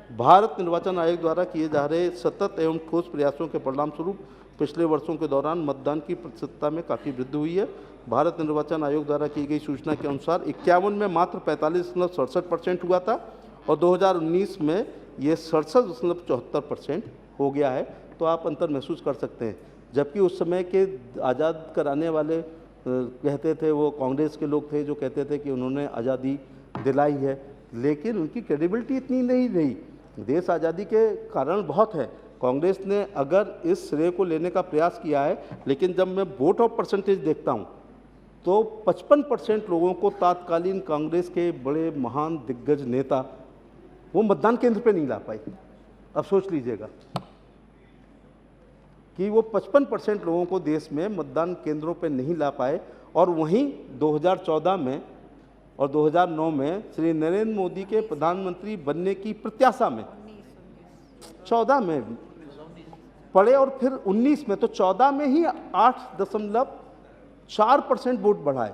भारत निर्वाचन आयोग द्वारा किए जा रहे सतत एवं ठोस प्रयासों के परिणाम स्वरूप पिछले वर्षों के दौरान मतदान की प्रतिशतता में काफ़ी वृद्धि हुई है। भारत निर्वाचन आयोग द्वारा की गई सूचना के अनुसार 51 में मात्र 45.67% हुआ था और 2019 में ये 67.74% हो गया है। तो आप अंतर महसूस कर सकते हैं। जबकि उस समय के आज़ाद कराने वाले कहते थे, वो कांग्रेस के लोग थे जो कहते थे कि उन्होंने आज़ादी दिलाई है, लेकिन उनकी क्रेडिबिलिटी इतनी नहीं रही। देश आज़ादी के कारण बहुत है। कांग्रेस ने अगर इस श्रेय को लेने का प्रयास किया है, लेकिन जब मैं वोट ऑफ परसेंटेज देखता हूँ तो 55% लोगों को तात्कालीन कांग्रेस के बड़े महान दिग्गज नेता वो मतदान केंद्र पे नहीं ला पाए। अब सोच लीजिएगा कि वो 55% लोगों को देश में मतदान केंद्रों पे नहीं ला पाए। और वहीं 2014 में और 2009 में श्री नरेंद्र मोदी के प्रधानमंत्री बनने की प्रत्याशा में 14 में पड़े और फिर 19 में, तो 14 में ही 8.4% वोट बढ़ा है,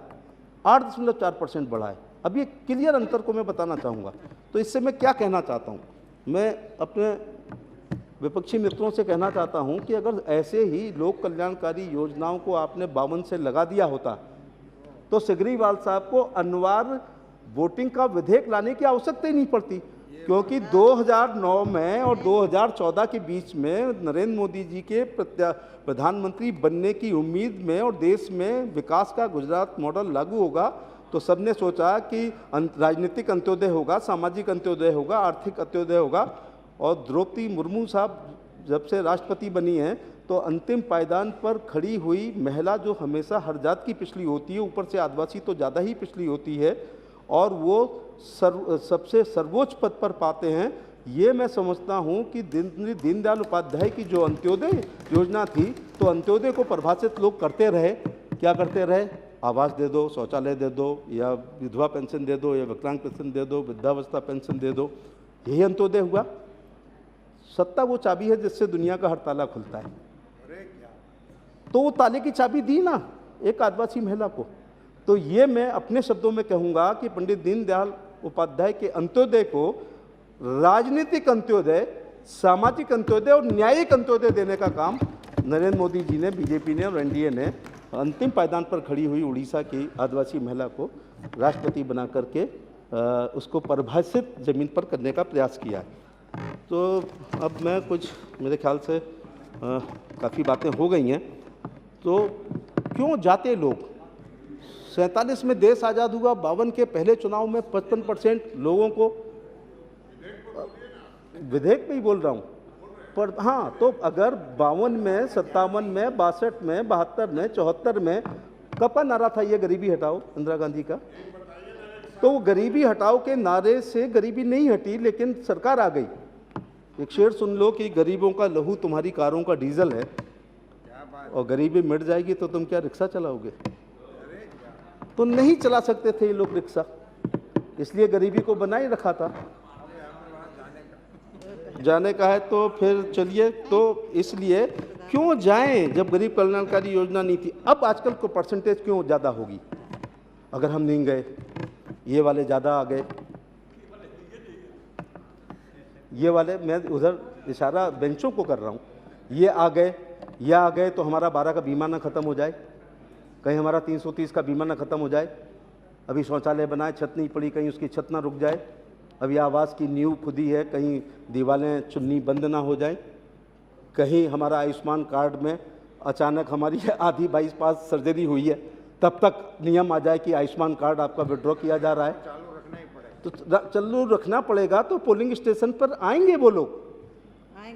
8.4% बढ़ा है। अब ये क्लियर अंतर को मैं बताना चाहूँगा। तो इससे मैं क्या कहना चाहता हूँ, मैं अपने विपक्षी मित्रों से कहना चाहता हूँ कि अगर ऐसे ही लोक कल्याणकारी योजनाओं को आपने 52 से लगा दिया होता तो सिगरीवाल साहब को अनिवार्य वोटिंग का विधेयक लाने की आवश्यकता ही नहीं पड़ती, क्योंकि 2009 में और 2014 के बीच में नरेंद्र मोदी जी के प्रधानमंत्री बनने की उम्मीद में और देश में विकास का गुजरात मॉडल लागू होगा, तो सबने सोचा कि राजनीतिक अंत्योदय होगा, सामाजिक अंत्योदय होगा, आर्थिक अंत्योदय होगा। और द्रौपदी मुर्मू साहब जब से राष्ट्रपति बनी हैं तो अंतिम पायदान पर खड़ी हुई महिला, जो हमेशा हर जात की पिछली होती है, ऊपर से आदिवासी तो ज़्यादा ही पिछली होती है, और वो सबसे सर्वोच्च पद पर पाते हैं। ये मैं समझता हूँ कि दीनदयाल उपाध्याय की जो अंत्योदय योजना थी, तो अंत्योदय को परिभाषित लोग करते रहे, क्या करते रहे, आवास दे दो, शौचालय दे दो, या विधवा पेंशन दे दो, या विकलांग पेंशन दे दो, वृद्धावस्था पेंशन दे दो, यही अंत्योदय हुआ। सत्ता वो चाबी है जिससे दुनिया का हर ताला खुलता है। तो वो ताले की चाबी दी ना एक आदिवासी महिला को। तो ये मैं अपने शब्दों में कहूँगा कि पंडित दीनदयाल उपाध्याय के अंत्योदय को राजनीतिक अंत्योदय, सामाजिक अंत्योदय और न्यायिक अंत्योदय देने का काम नरेंद्र मोदी जी ने, बीजेपी ने और एनडीए ने अंतिम पायदान पर खड़ी हुई उड़ीसा की आदिवासी महिला को राष्ट्रपति बना करके उसको परिभाषित जमीन पर करने का प्रयास किया है। तो अब मैं कुछ, मेरे ख्याल से काफ़ी बातें हो गई हैं। तो क्यों जाते लोग, 47 में देश आज़ाद हुआ, 52 के पहले चुनाव में 55% लोगों को, विधेयक पे ही बोल रहा हूँ, पर हाँ, तो अगर 52 में, 57 में, 62 में, 72 में, 74 में कब का नारा था ये गरीबी हटाओ इंदिरा गांधी का? तो वो गरीबी हटाओ के नारे से गरीबी नहीं हटी, लेकिन सरकार आ गई। एक शेर सुन लो कि गरीबों का लहू तुम्हारी कारों का डीजल है, और गरीबी मिट जाएगी तो तुम क्या रिक्शा चलाओगे? तो नहीं चला सकते थे ये लोग रिक्शा, इसलिए गरीबी को बनाए रखा था। जाने का है तो फिर चलिए, तो इसलिए क्यों जाएं जब गरीब कल्याणकारी योजना नहीं थी? अब आजकल को परसेंटेज क्यों ज़्यादा होगी अगर हम नहीं गए? ये वाले ज़्यादा आ गए, ये वाले, मैं उधर इशारा बेंचों को कर रहा हूँ, ये आ गए, ये आ गए तो हमारा 12 का बीमा ना ख़त्म हो जाए, कहीं हमारा 330 का बीमा ना ख़त्म हो जाए। अभी शौचालय बनाए, छत नहीं पड़ी, कहीं उसकी छत ना रुक जाए। अभी आवास की नींव खुदी है, कहीं दीवारें चुन्नी बंद ना हो जाए। कहीं हमारा आयुष्मान कार्ड में अचानक हमारी आधी 22 पास सर्जरी हुई है, तब तक नियम आ जाए कि आयुष्मान कार्ड आपका विड्रॉ किया जा रहा है, तो चालू रखना पड़ेगा। तो पोलिंग स्टेशन पर आएंगे वो लोग,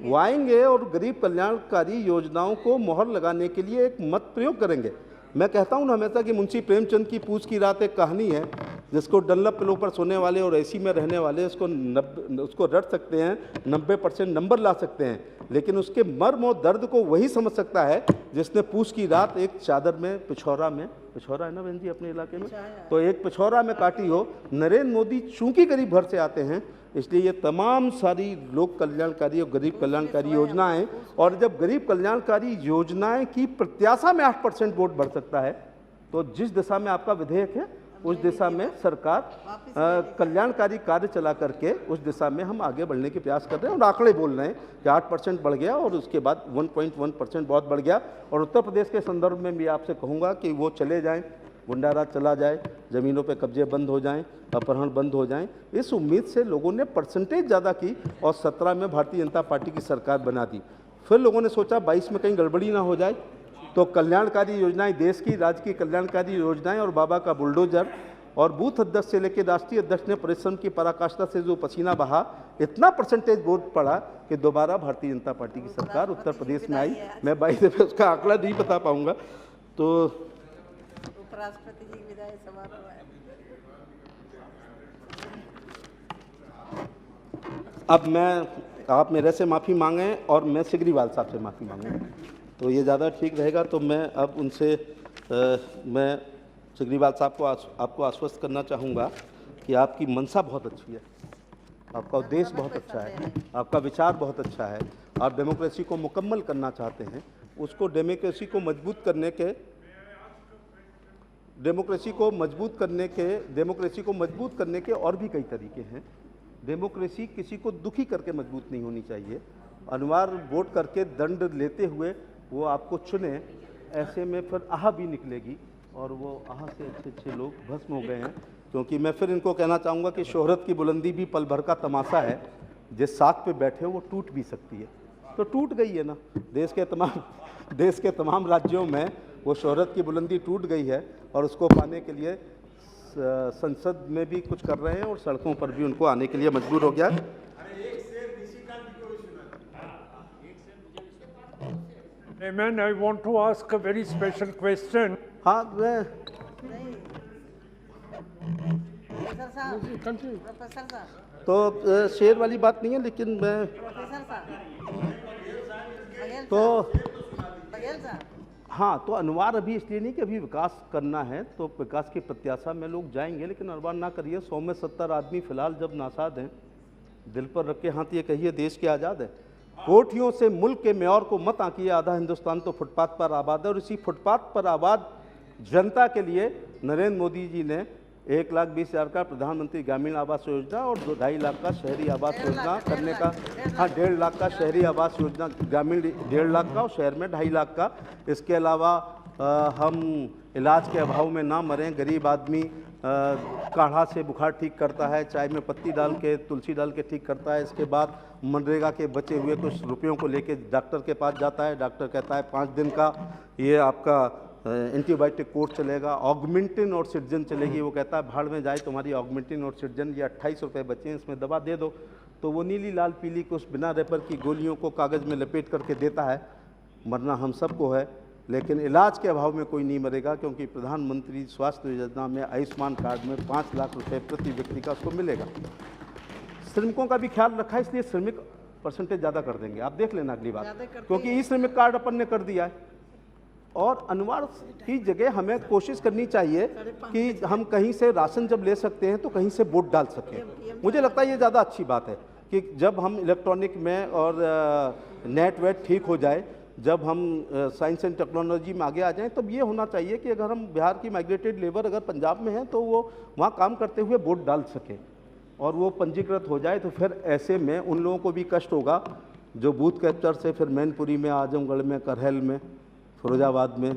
वो आएंगे और गरीब कल्याणकारी योजनाओं को मोहर लगाने के लिए एक मत प्रयोग करेंगे। मैं कहता हूँ ना हमेशा कि मुंशी प्रेमचंद की पूछ की रात एक कहानी है, जिसको डल्लप पिलो पर सोने वाले और एसी में रहने वाले उसको रट सकते हैं, 90% नंबर ला सकते हैं, लेकिन उसके मर्म और दर्द को वही समझ सकता है जिसने पूछ की रात एक चादर में, पिछौरा है ना बहन जी अपने इलाके में, तो एक पिछौरा में काटी हो। नरेंद्र मोदी चूंकि गरीब घर से आते हैं, इसलिए ये तमाम सारी लोक कल्याणकारी और गरीब कल्याणकारी योजनाएं, और जब गरीब कल्याणकारी योजनाएं की प्रत्याशा में 8% वोट बढ़ सकता है, तो जिस दिशा में आपका विधेयक है उस दिशा में सरकार कल्याणकारी कार्य चला करके उस दिशा में हम आगे बढ़ने के प्रयास कर रहे हैं। और आंकड़े बोल रहे हैं कि 8% बढ़ गया और उसके बाद 1.1% बहुत बढ़ गया। और उत्तर प्रदेश के संदर्भ में भी आपसे कहूँगा कि वो चले जाएं, गुंडाराज चला जाए, ज़मीनों पे कब्जे बंद हो जाएं, अपहरण बंद हो जाएं। इस उम्मीद से लोगों ने परसेंटेज ज़्यादा की और 17 में भारतीय जनता पार्टी की सरकार बना दी। फिर लोगों ने सोचा 22 में कहीं गड़बड़ी ना हो जाए, तो कल्याणकारी योजनाएं, देश की राज्य की कल्याणकारी योजनाएं और बाबा का बुलडोजर, और बूथ अध्यक्ष से लेकर राष्ट्रीय अध्यक्ष ने परिश्रम की पराकाष्ठा से जो पसीना बहा, इतना परसेंटेज वोट पड़ा कि दोबारा भारतीय जनता पार्टी की सरकार उत्तर प्रदेश में आई। मैं 22 दफे उसका आंकड़ा नहीं बता पाऊंगा। तो उपराष्ट्रपति जी विदाई समारोह है। अब आप मेरे से माफ़ी मांगें और मैं सिगरीवाल साहब से माफ़ी मांगूँ, तो ये ज़्यादा ठीक रहेगा। तो मैं अब उनसे मैं सिगरीवाल साहब को आपको आश्वस्त करना चाहूँगा कि आपकी मंशा बहुत अच्छी है, आपका उद्देश्य बहुत अच्छा है, आपका विचार बहुत अच्छा है। आप डेमोक्रेसी को मुकम्मल करना चाहते हैं, उसको डेमोक्रेसी को मजबूत करने के और भी कई तरीके हैं। डेमोक्रेसी किसी को दुखी करके मजबूत नहीं होनी चाहिए। अनिवार्य वोट करके दंड लेते हुए वो आपको चुने, ऐसे में फिर आह भी निकलेगी और वो आह से अच्छे लोग भस्म हो गए हैं। क्योंकि मैं फिर इनको कहना चाहूँगा कि शोहरत की बुलंदी भी पल भर का तमाशा है, जिस साख पे बैठे हो वो टूट भी सकती है। तो टूट गई है ना, देश के तमाम राज्यों में वो शोहरत की बुलंदी टूट गई है, और उसको पाने के लिए संसद में भी कुछ कर रहे हैं और सड़कों पर भी उनको आने के लिए मजबूर हो गया। Chairman, I want to ask a very special question. हाँ, मैं तो शेर वाली बात नहीं है, लेकिन मैं तो हाँ, तो अनिवार्य अभी इसलिए नहीं कि अभी विकास करना है, तो विकास की प्रत्याशा में लोग जाएंगे, लेकिन अनिवार्य ना करिए। 100 में 70 आदमी फिलहाल जब नासाद हैं, दिल पर रख के हाथ ये कहिए देश के आज़ाद है। कोठियों से मुल्क के मेयर को मत आंकिए, आधा हिंदुस्तान तो फुटपाथ पर आबाद है। और इसी फुटपाथ पर आबाद जनता के लिए नरेंद्र मोदी जी ने 1,20,000 का प्रधानमंत्री ग्रामीण आवास योजना और 2.5 लाख का शहरी आवास योजना करने का, हाँ 1.5 लाख का शहरी आवास योजना, ग्रामीण 1.5 लाख का और शहर में 2.5 लाख का। इसके अलावा हम इलाज के अभाव में ना मरें, गरीब आदमी काढ़ा से बुखार ठीक करता है, चाय में पत्ती डाल के, तुलसी डाल के ठीक करता है। इसके बाद मनरेगा के बचे हुए कुछ रुपयों को लेके डॉक्टर के पास जाता है, डॉक्टर कहता है 5 दिन का ये आपका एंटीबायोटिक कोर्स चलेगा, ऑगमेंटिन और सिट्रजिन चलेगी। वो कहता है भाड़ में जाए तुम्हारी ऑगमेंटिन और सिट्रजिन, ये 28 रुपये बचे हैं, इसमें दवा दे दो। तो वो नीली लाल पीली कुछ बिना रेपर की गोलियों को कागज़ में लपेट करके देता है। मरना हम सबको है, लेकिन इलाज के अभाव में कोई नहीं मरेगा, क्योंकि प्रधानमंत्री स्वास्थ्य योजना में आयुष्मान कार्ड में 5 लाख रुपए प्रति व्यक्ति का उसको मिलेगा। श्रमिकों का भी ख्याल रखा है, इसलिए श्रमिक परसेंटेज ज़्यादा कर देंगे, आप देख लेना अगली बार, क्योंकि ई श्रमिक कार्ड अपन ने कर दिया है। और अनिवार्य की जगह हमें कोशिश करनी चाहिए कि हम कहीं से राशन जब ले सकते हैं तो कहीं से वोट डाल सकें। मुझे लगता है ये ज़्यादा अच्छी बात है कि जब हम इलेक्ट्रॉनिक में और नेट वेट ठीक हो जाए, जब हम साइंस एंड टेक्नोलॉजी में आगे आ जाएं, तब ये होना चाहिए कि अगर हम बिहार की माइग्रेटेड लेबर अगर पंजाब में है तो वो वहाँ काम करते हुए वोट डाल सके और वो पंजीकृत हो जाए। तो फिर ऐसे में उन लोगों को भी कष्ट होगा जो बूथ कैप्चर से फिर मैनपुरी में, आजमगढ़ में, करहल में, फिरोजाबाद में,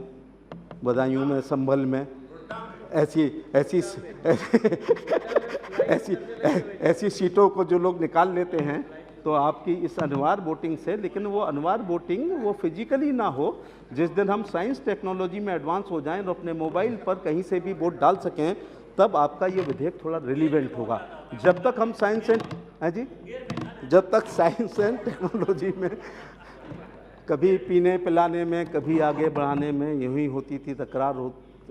बदायूं में, संभल में ऐसी सीटों को जो लोग निकाल लेते हैं। तो आपकी इस अनिवार्य वोटिंग से, लेकिन वो अनिवार्य वोटिंग वो फिजिकली ना हो, जिस दिन हम साइंस टेक्नोलॉजी में एडवांस हो जाएं और अपने मोबाइल पर कहीं से भी वोट डाल सकें, तब आपका ये विधेयक थोड़ा रिलीवेंट होगा। जब तक हम साइंस एंड टेक्नोलॉजी में कभी पीने पिलाने में, कभी आगे बढ़ाने में यूँ ही होती थी तकरार,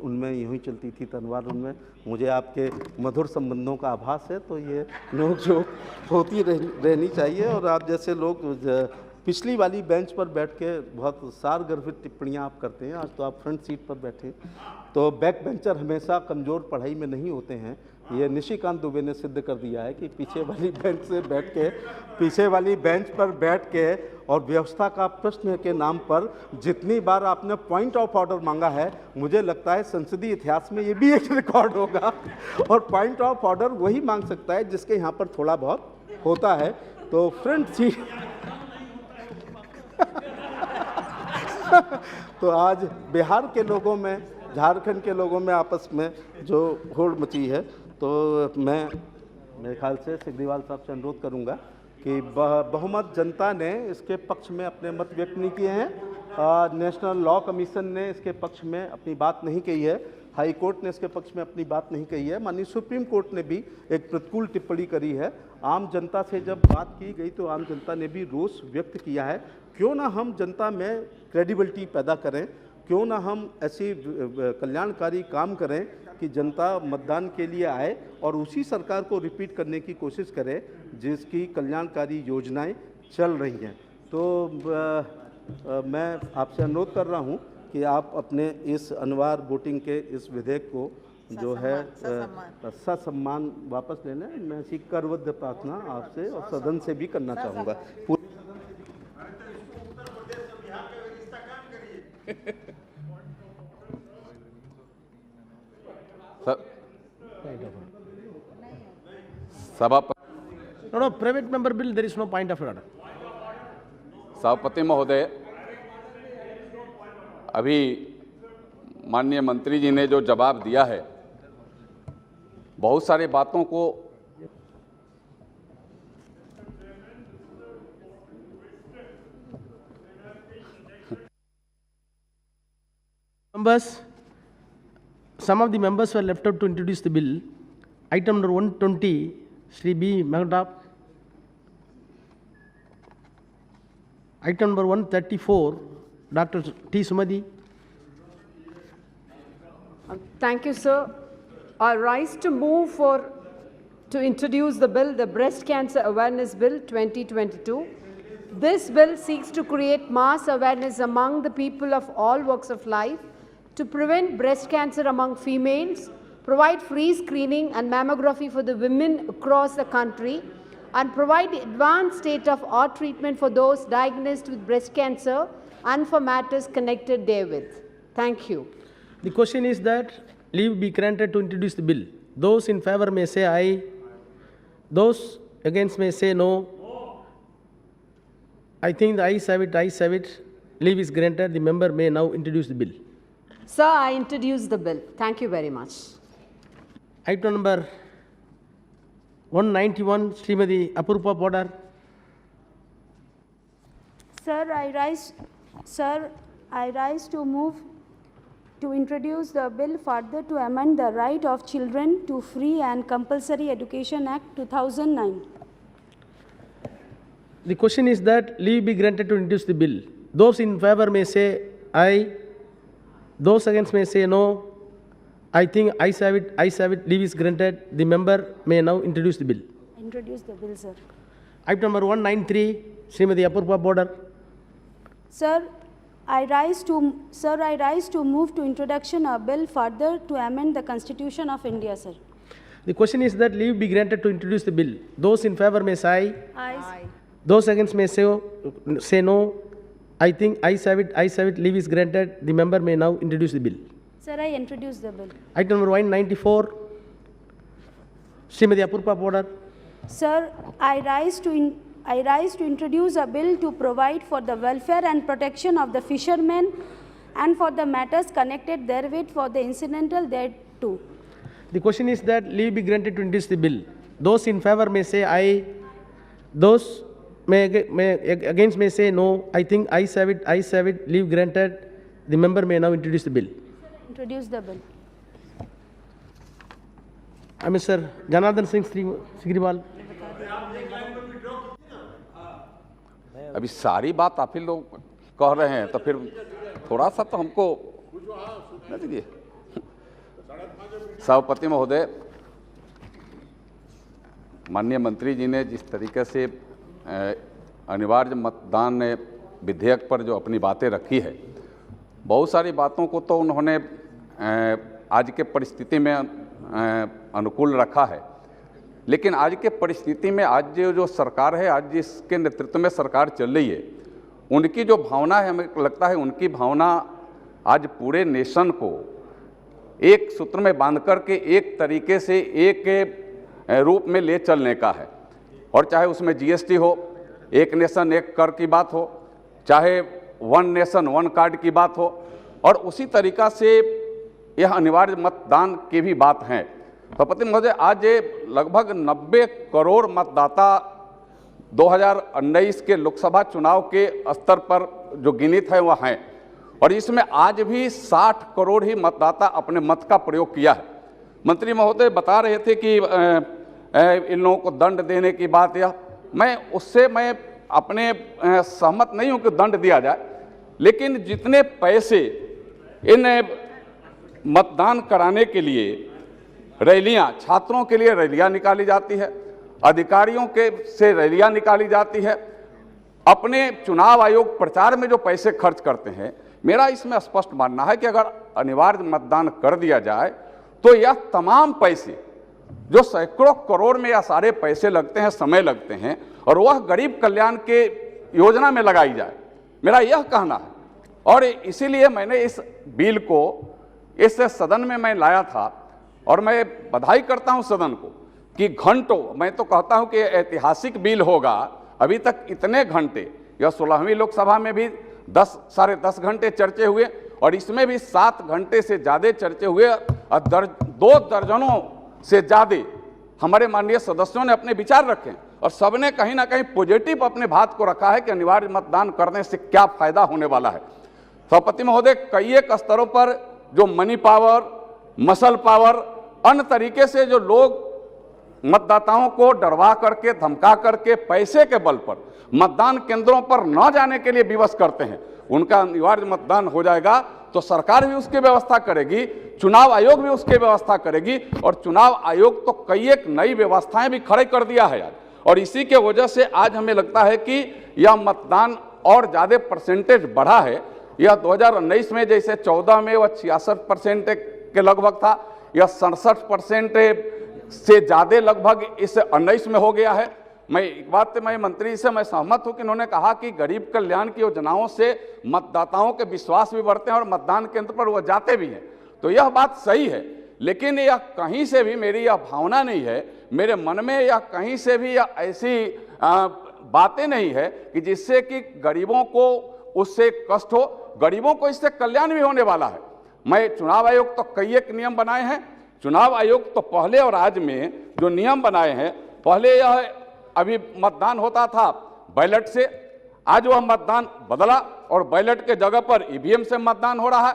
उनमें यूँ ही चलती थी तलवार, उनमें मुझे आपके मधुर संबंधों का आभास है। तो ये नोक झोंक होती रहनी चाहिए। और आप जैसे लोग पिछली वाली बेंच पर बैठ के बहुत सारगर्भित टिप्पणियाँ आप करते हैं, आज तो आप फ्रंट सीट पर बैठे, तो बैक बेंचर हमेशा कमज़ोर पढ़ाई में नहीं होते हैं। ये निशिकांत दुबे ने सिद्ध कर दिया है कि पीछे वाली बेंच पर बैठ के और व्यवस्था का प्रश्न के नाम पर जितनी बार आपने पॉइंट ऑफ ऑर्डर मांगा है, मुझे लगता है संसदीय इतिहास में ये भी एक रिकॉर्ड होगा। और पॉइंट ऑफ ऑर्डर वही मांग सकता है जिसके यहाँ पर थोड़ा बहुत होता है। तो फ्रंट सीट तो आज बिहार के लोगों में, झारखंड के लोगों में आपस में जो होड़ मची है, तो मैं मेरे ख्याल से सिग्रीवाल साहब से अनुरोध करूंगा कि बहुमत जनता ने इसके पक्ष में अपने मत व्यक्त नहीं किए हैं। नेशनल लॉ कमीशन ने इसके पक्ष में अपनी बात नहीं कही है, हाई कोर्ट ने इसके पक्ष में अपनी बात नहीं कही है, माननीय सुप्रीम कोर्ट ने भी एक प्रतिकूल टिप्पणी करी है। आम जनता से जब बात की गई तो आम जनता ने भी रोष व्यक्त किया है। क्यों ना हम जनता में क्रेडिबिलिटी पैदा करें, क्यों ना हम ऐसी कल्याणकारी काम करें कि जनता मतदान के लिए आए और उसी सरकार को रिपीट करने की कोशिश करे जिसकी कल्याणकारी योजनाएं चल रही हैं। तो मैं आपसे अनुरोध कर रहा हूं कि आप अपने इस अनिवार्य वोटिंग के इस विधेयक को जो है ससम्मान वापस ले लें। मैं ऐसी करबद्ध प्रार्थना आपसे और सदन से भी करना चाहूँगा। सभापति No, private member bill, there is no point of order. सभापति महोदय, अभी माननीय मंत्री जी ने जो जवाब दिया है, बहुत सारी बातों को Members, some of the members were left out to introduce the bill. Item number 120, Shri B. Magdap. Item number 134, Dr. T. Sumadi. Thank you, sir. I rise to move to introduce the bill, the Breast Cancer Awareness Bill 2022. This bill seeks to create mass awareness among the people of all walks of life to prevent breast cancer among females, provide free screening and mammography for the women across the country, and provide advanced state-of-art treatment for those diagnosed with breast cancer and for matters connected therewith. Thank you. The question is that leave be granted to introduce the bill. Those in favor may say aye. Those against may say no. I think the ayes have it, ayes have it. Leave is granted. The member may now introduce the bill. Sir, I introduce the bill. Thank you very much. Item number 191, Srimati Apurva Podar. Sir, I rise to move to introduce the bill further to amend the Right of Children to Free and Compulsory Education Act 2009. The question is that leave be granted to introduce the bill. Those in favor may say aye. Those against may say no. I think ayes have it, leave is granted. The member may now introduce the bill. Introduce the bill, sir. Item number 193, Srimati Apurva Border. Sir, I rise to move to introduction a bill further to amend the Constitution of India, sir. The question is that leave be granted to introduce the bill. Those in favor may say aye. Aye. Those against may say no. I think ayes have it, leave is granted. The member may now introduce the bill. Sir, I introduce the bill. Item number 194, Srimati Apurva Border. Sir, I rise to introduce a bill to provide for the welfare and protection of the fishermen and for the matters connected therewith for the incidental thereto. The question is that leave be granted to introduce the bill. Those in favor may say aye. Those against may say no. I think ayes have it, leave granted. The member may now introduce the bill. Introduce the bill. Mr. Janardhan Singh Sigriwal. अभी सारी बात आप ही लोग कह रहे हैं तो फिर थोड़ा सा तो हमको दीजिए। सभापति महोदय, माननीय मंत्री जी ने जिस तरीके से अनिवार्य मतदान विधेयक पर जो अपनी बातें रखी है, बहुत सारी बातों को तो उन्होंने आज के परिस्थिति में अनुकूल रखा है, लेकिन आज के परिस्थिति में आज जो सरकार है, आज जिसके नेतृत्व में सरकार चल रही है, उनकी जो भावना है, हमें लगता है उनकी भावना आज पूरे नेशन को एक सूत्र में बांध कर के एक तरीके से एक रूप में ले चलने का है। और चाहे उसमें जीएसटी हो, एक नेशन एक कर की बात हो, चाहे वन नेशन वन कार्ड की बात हो, और उसी तरीका से यह अनिवार्य मतदान की भी बात है। सभापति महोदय, आज लगभग 90 करोड़ मतदाता 2019 के लोकसभा चुनाव के स्तर पर जो गिनित है वह हैं, और इसमें आज भी 60 करोड़ ही मतदाता अपने मत का प्रयोग किया है। मंत्री महोदय बता रहे थे कि इन लोगों को दंड देने की बात, या मैं अपने सहमत नहीं हूं कि दंड दिया जाए, लेकिन जितने पैसे इन मतदान कराने के लिए रैलियां, छात्रों के लिए रैलियां निकाली जाती है, अधिकारियों के से रैलियां निकाली जाती है, अपने चुनाव आयोग प्रचार में जो पैसे खर्च करते हैं, मेरा इसमें स्पष्ट मानना है कि अगर अनिवार्य मतदान कर दिया जाए तो यह तमाम पैसे जो सैकड़ों करोड़ में या सारे पैसे लगते हैं, समय लगते हैं, और वह गरीब कल्याण के योजना में लगाई जाए, मेरा यह कहना है। और इसीलिए मैंने इस बिल को इस सदन में मैं लाया था, और मैं बधाई करता हूं सदन को कि घंटों, मैं तो कहता हूं कि ऐतिहासिक बिल होगा। अभी तक इतने घंटे, यह 16वीं लोकसभा में भी 10 साढ़े 10 घंटे चर्चे हुए, और इसमें भी 7 घंटे से ज़्यादा चर्चे हुए, और 2 दर्जनों से ज़्यादा हमारे माननीय सदस्यों ने अपने विचार रखे, और सबने कहीं ना कहीं पॉजिटिव अपने बात को रखा है कि अनिवार्य मतदान करने से क्या फायदा होने वाला है। सभापति महोदय, कई एक स्तरों पर जो मनी पावर, मसल पावर, अन्य तरीके से जो लोग मतदाताओं को डरवा करके, धमका करके, पैसे के बल पर मतदान केंद्रों पर न जाने के लिए विवश करते हैं, उनका अनिवार्य मतदान हो जाएगा तो सरकार भी उसकी व्यवस्था करेगी, चुनाव आयोग भी उसकी व्यवस्था करेगी, और चुनाव आयोग तो कई एक नई व्यवस्थाएं भी खड़े कर दिया है आज, और इसी के वजह से आज हमें लगता है कि यह मतदान और ज़्यादा परसेंटेज बढ़ा है। यह 2019 में जैसे 14 में वह 66% के लगभग था, यह 67% से ज़्यादा लगभग इस 19 में हो गया है। मैं एक बात मैं मंत्री से मैं सहमत हूं कि उन्होंने कहा कि गरीब कल्याण की योजनाओं से मतदाताओं के विश्वास भी बढ़ते हैं और मतदान केंद्र पर वो जाते भी हैं, तो यह बात सही है। लेकिन यह कहीं से भी मेरी यह भावना नहीं है, मेरे मन में यह कहीं से भी यह ऐसी बातें नहीं है कि जिससे कि गरीबों को उससे कष्ट हो, गरीबों को इससे कल्याण भी होने वाला है। मैं चुनाव आयोग तो कई एक नियम बनाए हैं, चुनाव आयोग तो पहले और आज में जो नियम बनाए हैं, पहले यह अभी मतदान होता था बैलेट से, आज वह मतदान बदला और बैलेट के जगह पर ईवीएम से मतदान हो रहा है।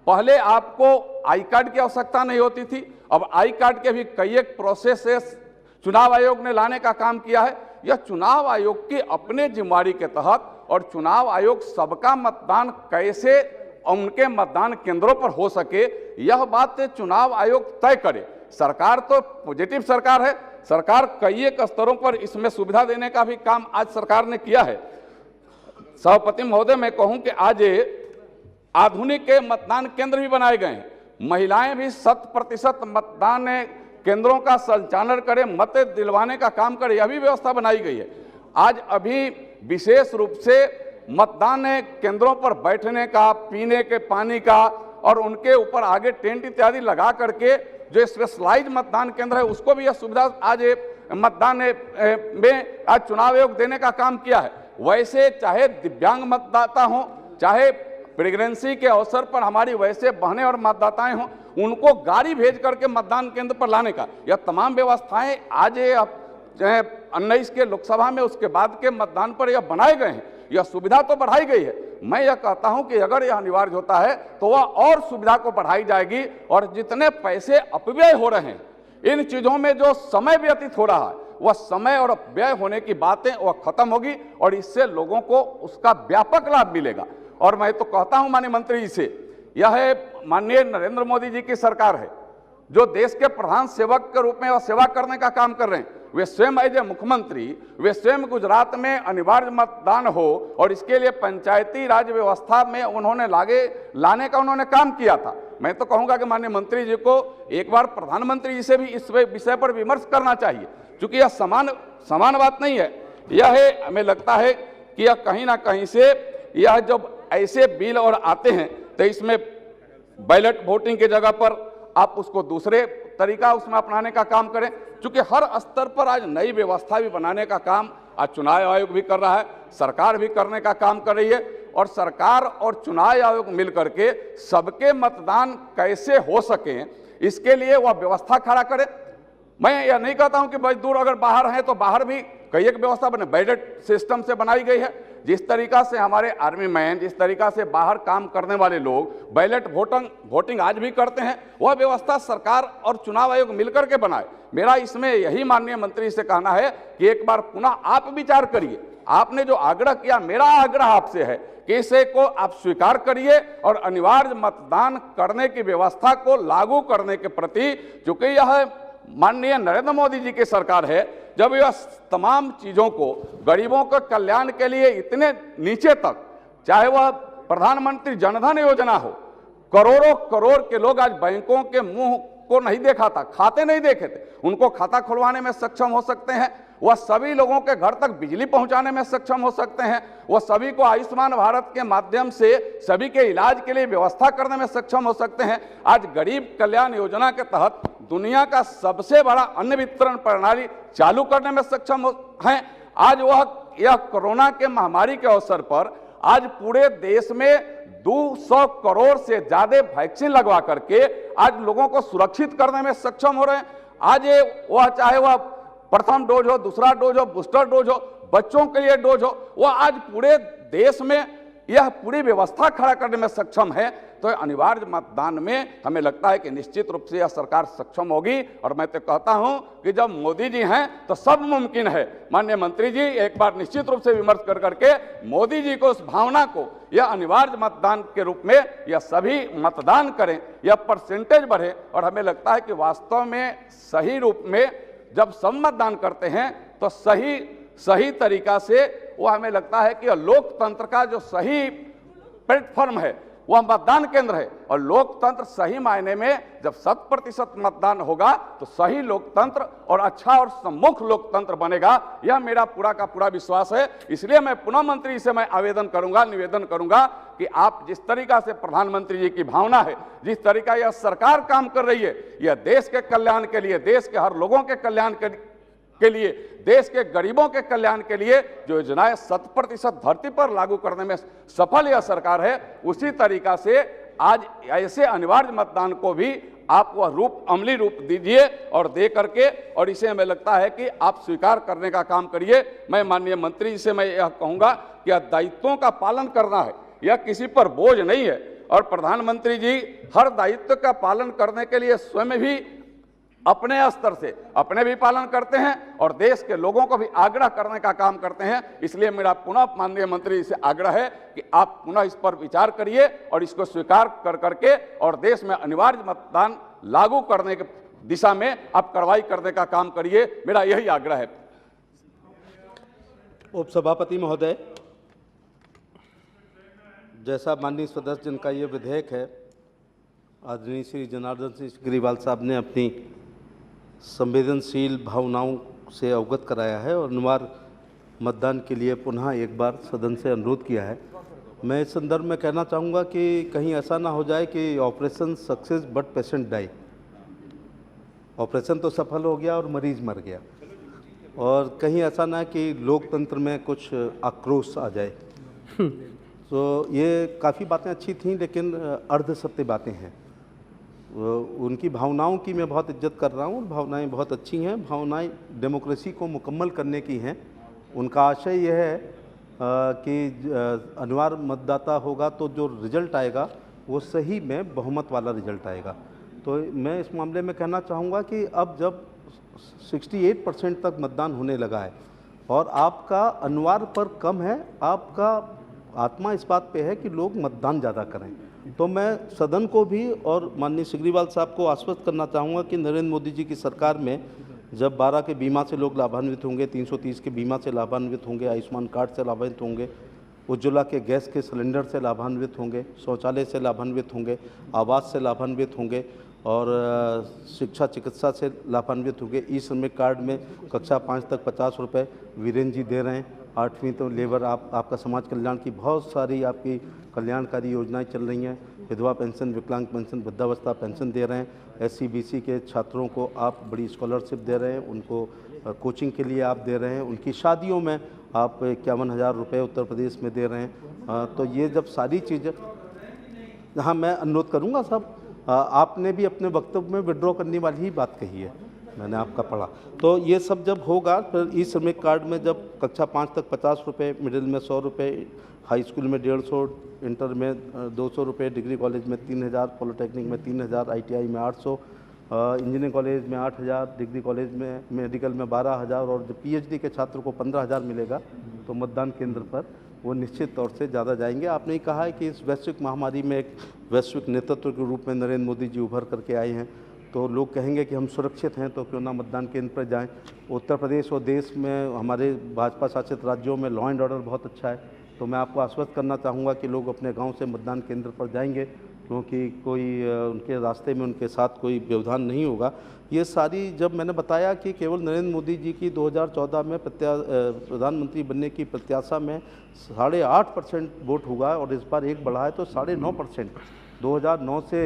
पहले आपको आई कार्ड की आवश्यकता नहीं होती थी, अब आई कार्ड के भी कई एक प्रोसेस चुनाव आयोग ने लाने का काम किया है। यह चुनाव आयोग की अपने जिम्मेदारी के तहत, और चुनाव आयोग सबका मतदान कैसे उनके मतदान केंद्रों पर हो सके, यह बात चुनाव आयोग तय करे। सरकार तो पॉजिटिव सरकार है, सरकार कई एक स्तरों पर इसमें सुविधा देने का भी काम आज सरकार ने किया है। सभापति महोदय, मैं कहूं कि आज आधुनिक मतदान केंद्र भी बनाए गए हैं, महिलाएं भी 100% मतदान केंद्रों का संचालन करें, मत दिलवाने का काम करें, यह भी व्यवस्था बनाई गई है। आज अभी विशेष रूप से मतदान केंद्रों पर बैठने का, पीने के पानी का और उनके ऊपर आगे टेंट इत्यादि लगा करके जो स्पेशलाइज मतदान केंद्र है उसको भी यह सुविधा आज मतदान में आज चुनाव आयोग देने का काम किया है। वैसे चाहे दिव्यांग मतदाता हो, चाहे प्रेगनेंसी के अवसर पर हमारी वैसे बहनें और मतदाताएं हों, उनको गाड़ी भेज करके मतदान केंद्र पर लाने का, यह तमाम व्यवस्थाएं आज 19 के लोकसभा में उसके बाद के मतदान पर यह बनाए गए हैं, यह सुविधा तो बढ़ाई गई है। मैं यह कहता हूं कि अगर यह अनिवार्य होता है तो वह और सुविधा को बढ़ाई जाएगी और जितने पैसे अपव्यय हो रहे हैं, इन चीजों में जो समय व्यतीत हो रहा है, वह समय और व्यय होने की बातें वह खत्म होगी और इससे लोगों को उसका व्यापक लाभ मिलेगा। और मैं तो कहता हूं माननीय मंत्री जी से, यह माननीय नरेंद्र मोदी जी की सरकार है जो देश के प्रधान सेवक के रूप में वह सेवा करने का काम कर रहे हैं। वे स्वयं एज ए मुख्यमंत्री, वे स्वयं गुजरात में अनिवार्य मतदान हो और इसके लिए पंचायती राज व्यवस्था में उन्होंने लाने का उन्होंने काम किया था। मैं तो कहूंगा कि माननीय मंत्री जी को एक बार प्रधानमंत्री जी से भी इस विषय पर विमर्श करना चाहिए, क्योंकि यह समान बात नहीं है। यह हमें लगता है कि यह कहीं ना कहीं से यह जब ऐसे बिल और आते हैं तो इसमें बैलेट वोटिंग की जगह पर आप उसको दूसरे तरीका उसमें अपनाने का काम करें, क्योंकि हर स्तर पर आज नई व्यवस्था भी बनाने का काम आज चुनाव आयोग भी कर रहा है, सरकार भी करने का काम कर रही है। और सरकार और चुनाव आयोग मिलकर के सबके मतदान कैसे हो सके इसके लिए वह व्यवस्था खड़ा करे। मैं यह नहीं कहता हूं कि मजदूर अगर बाहर हैं तो बाहर भी कई एक व्यवस्था बने, बैलेट सिस्टम से बनाई गई है। जिस तरीका से हमारे आर्मी मैन, जिस तरीका से बाहर काम करने वाले लोग बैलेट वोटिंग आज भी करते हैं, वह व्यवस्था सरकार और चुनाव आयोग मिलकर के बनाए। मेरा इसमें यही माननीय मंत्री से कहना है कि एक बार पुनः आप विचार करिए। आपने जो आग्रह किया, मेरा आग्रह आपसे है कि इसे को आप स्वीकार करिए और अनिवार्य मतदान करने की व्यवस्था को लागू करने के प्रति, चूंकि यह माननीय नरेंद्र मोदी जी की सरकार है, जब यह तमाम चीजों को गरीबों के कल्याण के लिए इतने नीचे तक, चाहे वह प्रधानमंत्री जनधन योजना हो, करोड़ों करोड़ के लोग आज बैंकों के मुंह को नहीं देखा था, खाते नहीं देखे थे, उनको खाता खुलवाने में सक्षम हो सकते हैं। वह सभी लोगों के घर तक बिजली पहुंचाने में सक्षम हो सकते हैं। वह सभी को आयुष्मान भारत के माध्यम से सभी के इलाज के लिए व्यवस्था करने में सक्षम हो सकते हैं। आज गरीब कल्याण योजना के तहत दुनिया का सबसे बड़ा अन्न वितरण प्रणाली चालू करने में सक्षम हैं। आज यह कोरोना के महामारी के अवसर पर आज पूरे देश में 200 करोड़ से ज्यादा वैक्सीन लगवा करके आज लोगों को सुरक्षित करने में सक्षम हो रहे हैं। आज वह चाहे वह प्रथम डोज हो, दूसरा डोज हो, बूस्टर डोज हो, बच्चों के लिए डोज हो, वह आज पूरे देश में यह पूरी व्यवस्था खड़ा करने में सक्षम है। तो अनिवार्य मतदान में हमें लगता है कि निश्चित रूप से यह सरकार सक्षम होगी। और मैं तो कहता हूं कि जब मोदी जी हैं तो सब मुमकिन है। माननीय मंत्री जी एक बार निश्चित रूप से विमर्श कर करके मोदी जी को उस भावना को यह अनिवार्य मतदान के रूप में यह सभी मतदान करें, यह परसेंटेज बढ़े। और हमें लगता है कि वास्तव में सही रूप में जब सब मतदान करते हैं तो सही तरीका से वह हमें लगता है कि लोकतंत्र का जो सही प्लेटफॉर्म है वह मतदान केंद्र है। और लोकतंत्र सही मायने में जब 100% मतदान होगा तो सही लोकतंत्र और अच्छा और सम्मुख लोकतंत्र बनेगा, यह मेरा पूरा का पूरा विश्वास है। इसलिए मैं पुनः मंत्री से मैं निवेदन करूंगा कि आप जिस तरीका से प्रधानमंत्री जी की भावना है, जिस तरीका यह सरकार काम कर रही है, यह देश के कल्याण के लिए, देश के हर लोगों के कल्याण के लिए, देश के गरीबों के कल्याण के लिए जो योजनाएं 100% धरती पर लागू करने में सफल यह सरकार है, उसी तरीका से आज ऐसे अनिवार्य मतदान को भी आप वह अमली रूप दीजिए और दे करके, और इसे हमें लगता है कि आप स्वीकार करने का काम करिए। मैं माननीय मंत्री जी से मैं यह कहूंगा कि दायित्वों का पालन करना है, यह किसी पर बोझ नहीं है। और प्रधानमंत्री जी हर दायित्व का पालन करने के लिए स्वयं भी अपने स्तर से अपने भी पालन करते हैं और देश के लोगों को भी आग्रह करने का काम करते हैं। इसलिए मेरा पुनः माननीय मंत्री जी से आग्रह है कि आप पुनः इस पर विचार करिए और इसको स्वीकार कर करके और देश में अनिवार्य मतदान लागू करने की दिशा में आप कार्रवाई करने का काम करिए। मेरा यही आग्रह है। उपसभापति महोदय, जैसा माननीय सदस्य जिनका ये विधेयक है, आदरणीय श्री जनार्दन सिंह ग्रीवाल साहब ने अपनी संवेदनशील भावनाओं से अवगत कराया है और अनिवार्य मतदान के लिए पुनः एक बार सदन से अनुरोध किया है। मैं इस संदर्भ में कहना चाहूँगा कि कहीं ऐसा ना हो जाए कि operation success but patient die. Operation तो सफल हो गया और मरीज मर गया, और कहीं ऐसा ना कि लोकतंत्र में कुछ आक्रोश आ जाए। तो ये काफ़ी बातें अच्छी थीं, लेकिन अर्ध सत्य बातें हैं। उनकी भावनाओं की मैं बहुत इज्जत कर रहा हूँ, भावनाएं बहुत अच्छी हैं। भावनाएं डेमोक्रेसी को मुकम्मल करने की हैं। उनका आशय यह है कि अनिवार्य मतदाता होगा तो जो रिजल्ट आएगा वो सही में बहुमत वाला रिजल्ट आएगा। तो मैं इस मामले में कहना चाहूँगा कि अब जब 68% तक मतदान होने लगा है और आपका अनिवार्य पर कम है, आपका आत्मा इस बात पे है कि लोग मतदान ज़्यादा करें, तो मैं सदन को भी और माननीय सिग्रीवाल साहब को आश्वस्त करना चाहूँगा कि नरेंद्र मोदी जी की सरकार में जब 12 के बीमा से लोग लाभान्वित होंगे, 330 के बीमा से लाभान्वित होंगे, आयुष्मान कार्ड से लाभान्वित होंगे, उज्ज्वला के गैस के सिलेंडर से लाभान्वित होंगे, शौचालय से लाभान्वित होंगे, आवास से लाभान्वित होंगे और शिक्षा चिकित्सा से लाभान्वित होंगे। ई श्रमिक कार्ड में कक्षा 5 तक 50 रुपये वीरेंद्र जी दे रहे हैं। 8वीं तो लेबर आपका समाज कल्याण की बहुत सारी आपकी कल्याणकारी योजनाएं चल रही हैं। विधवा पेंशन, विकलांग पेंशन, वृद्धावस्था पेंशन दे रहे हैं। SC BC के छात्रों को आप बड़ी स्कॉलरशिप दे रहे हैं, उनको कोचिंग के लिए आप दे रहे हैं, उनकी शादियों में आप 51,000 रुपये उत्तर प्रदेश में दे रहे हैं। तो ये जब सारी चीज़ें, हाँ मैं अनुरोध करूँगा साहब, आपने भी अपने वक्तव्य में विड्रॉ करने वाली ही बात कही है, मैंने आपका पढ़ा। तो ये सब जब होगा, फिर ई श्रमिक कार्ड में जब कक्षा 5 तक 50 रुपये, मिडिल में 100 रुपये, हाई स्कूल में 150, इंटर में 200 रुपये, डिग्री कॉलेज में 3,000, पॉलिटेक्निक में 3,000, ITI में 800, इंजीनियरिंग कॉलेज में 8,000, डिग्री कॉलेज में मेडिकल में 12,000 और जब PhD के छात्र को 15,000 मिलेगा तो मतदान केंद्र पर वो निश्चित तौर से ज़्यादा जाएंगे। आपने ही कहा है कि इस वैश्विक महामारी में एक वैश्विक नेतृत्व के रूप में नरेंद्र मोदी जी उभर करके आए हैं, तो लोग कहेंगे कि हम सुरक्षित हैं तो क्यों ना मतदान केंद्र पर जाएं। उत्तर प्रदेश और देश में हमारे भाजपा शासित राज्यों में लॉ एंड ऑर्डर बहुत अच्छा है, तो मैं आपको आश्वस्त करना चाहूँगा कि लोग अपने गांव से मतदान केंद्र पर जाएंगे, क्योंकि कोई उनके रास्ते में उनके साथ कोई व्यवधान नहीं होगा। ये सारी, जब मैंने बताया कि केवल नरेंद्र मोदी जी की 2014 में प्रधानमंत्री बनने की प्रत्याशा में 8.5% वोट हुआ और इस बार एक बढ़ा है तो 9.5%। 2009 से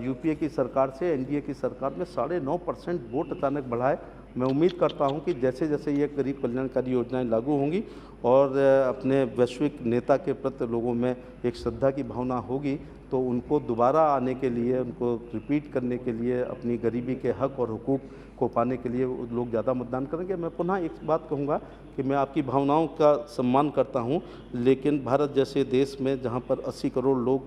UPA की सरकार से NDA की सरकार में 9.5% वोट अचानक बढ़ा है। मैं उम्मीद करता हूं कि जैसे जैसे ये गरीब कल्याणकारी योजनाएं लागू होंगी और अपने वैश्विक नेता के प्रति लोगों में एक श्रद्धा की भावना होगी, तो उनको दोबारा आने के लिए, उनको रिपीट करने के लिए, अपनी गरीबी के हक और हुकूक को पाने के लिए लोग ज़्यादा मतदान करेंगे। मैं पुनः एक बात कहूँगा कि मैं आपकी भावनाओं का सम्मान करता हूँ, लेकिन भारत जैसे देश में जहाँ पर 80 करोड़ लोग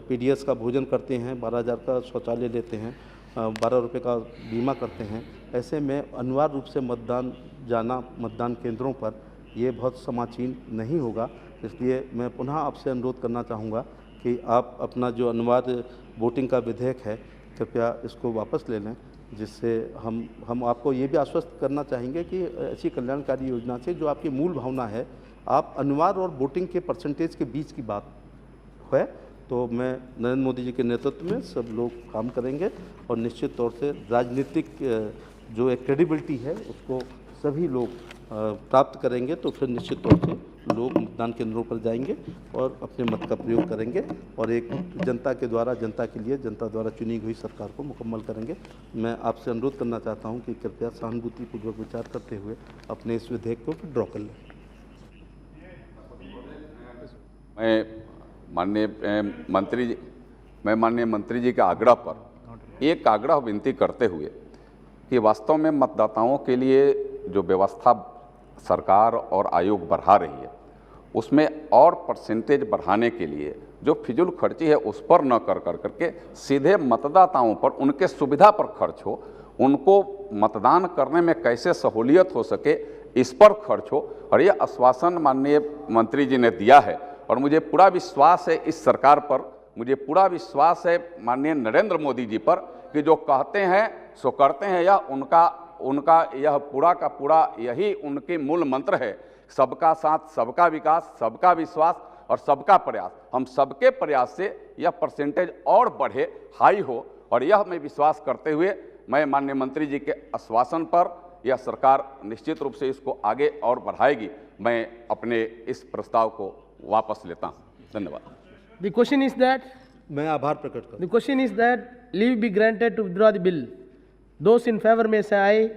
PDS का भोजन करते हैं, 12,000 का शौचालय लेते हैं, 12 रुपये का बीमा करते हैं, ऐसे में अनिवार्य रूप से मतदान जाना मतदान केंद्रों पर ये बहुत समाचीन नहीं होगा। इसलिए मैं पुनः आपसे अनुरोध करना चाहूँगा कि आप अपना जो अनिवार्य वोटिंग का विधेयक है कृपया इसको वापस ले लें, जिससे हम आपको ये भी आश्वस्त करना चाहेंगे कि ऐसी कल्याणकारी योजना से जो आपकी मूल भावना है, आप अनिवार्य और वोटिंग के परसेंटेज के बीच की बात है, तो मैं नरेंद्र मोदी जी के नेतृत्व में सब लोग काम करेंगे और निश्चित तौर से राजनीतिक जो एक क्रेडिबिलिटी है उसको सभी लोग प्राप्त करेंगे, तो फिर निश्चित तौर से लोग मतदान केंद्रों पर जाएंगे और अपने मत का प्रयोग करेंगे और एक जनता के द्वारा, जनता के लिए, जनता द्वारा चुनी हुई सरकार को मुकम्मल करेंगे। मैं आपसे अनुरोध करना चाहता हूं कि कृपया सहानुभूतिपूर्वक विचार करते हुए अपने इस विधेयक को विड्रॉ कर लें। मैं माननीय मंत्री जी के आग्रह पर एक आग्रह विनती करते हुए कि वास्तव में मतदाताओं के लिए जो व्यवस्था सरकार और आयोग बढ़ा रही है उसमें और परसेंटेज बढ़ाने के लिए जो फिजूल खर्ची है उस पर न कर करके सीधे मतदाताओं पर, उनके सुविधा पर खर्च हो, उनको मतदान करने में कैसे सहूलियत हो सके इस पर खर्च हो। और ये आश्वासन माननीय मंत्री जी ने दिया है और मुझे पूरा विश्वास है इस सरकार पर, मुझे पूरा विश्वास है माननीय नरेंद्र मोदी जी पर कि जो कहते हैं सो करते हैं। यह उनका यह पूरा का पूरा यही उनके मूल मंत्र है, सबका साथ, सबका विकास, सबका विश्वास और सबका प्रयास। हम सबके प्रयास से यह परसेंटेज और बढ़े, हाई हो, और यह मैं विश्वास करते हुए मैं माननीय मंत्री जी के आश्वासन पर यह सरकार निश्चित रूप से इसको आगे और बढ़ाएगी। मैं अपने इस प्रस्ताव को वापस लेता हूँ। धन्यवाद। The question is that मैं आभार प्रकट करता हूं। the question is that leave be granted to withdraw the bill. Those in favor may say aye.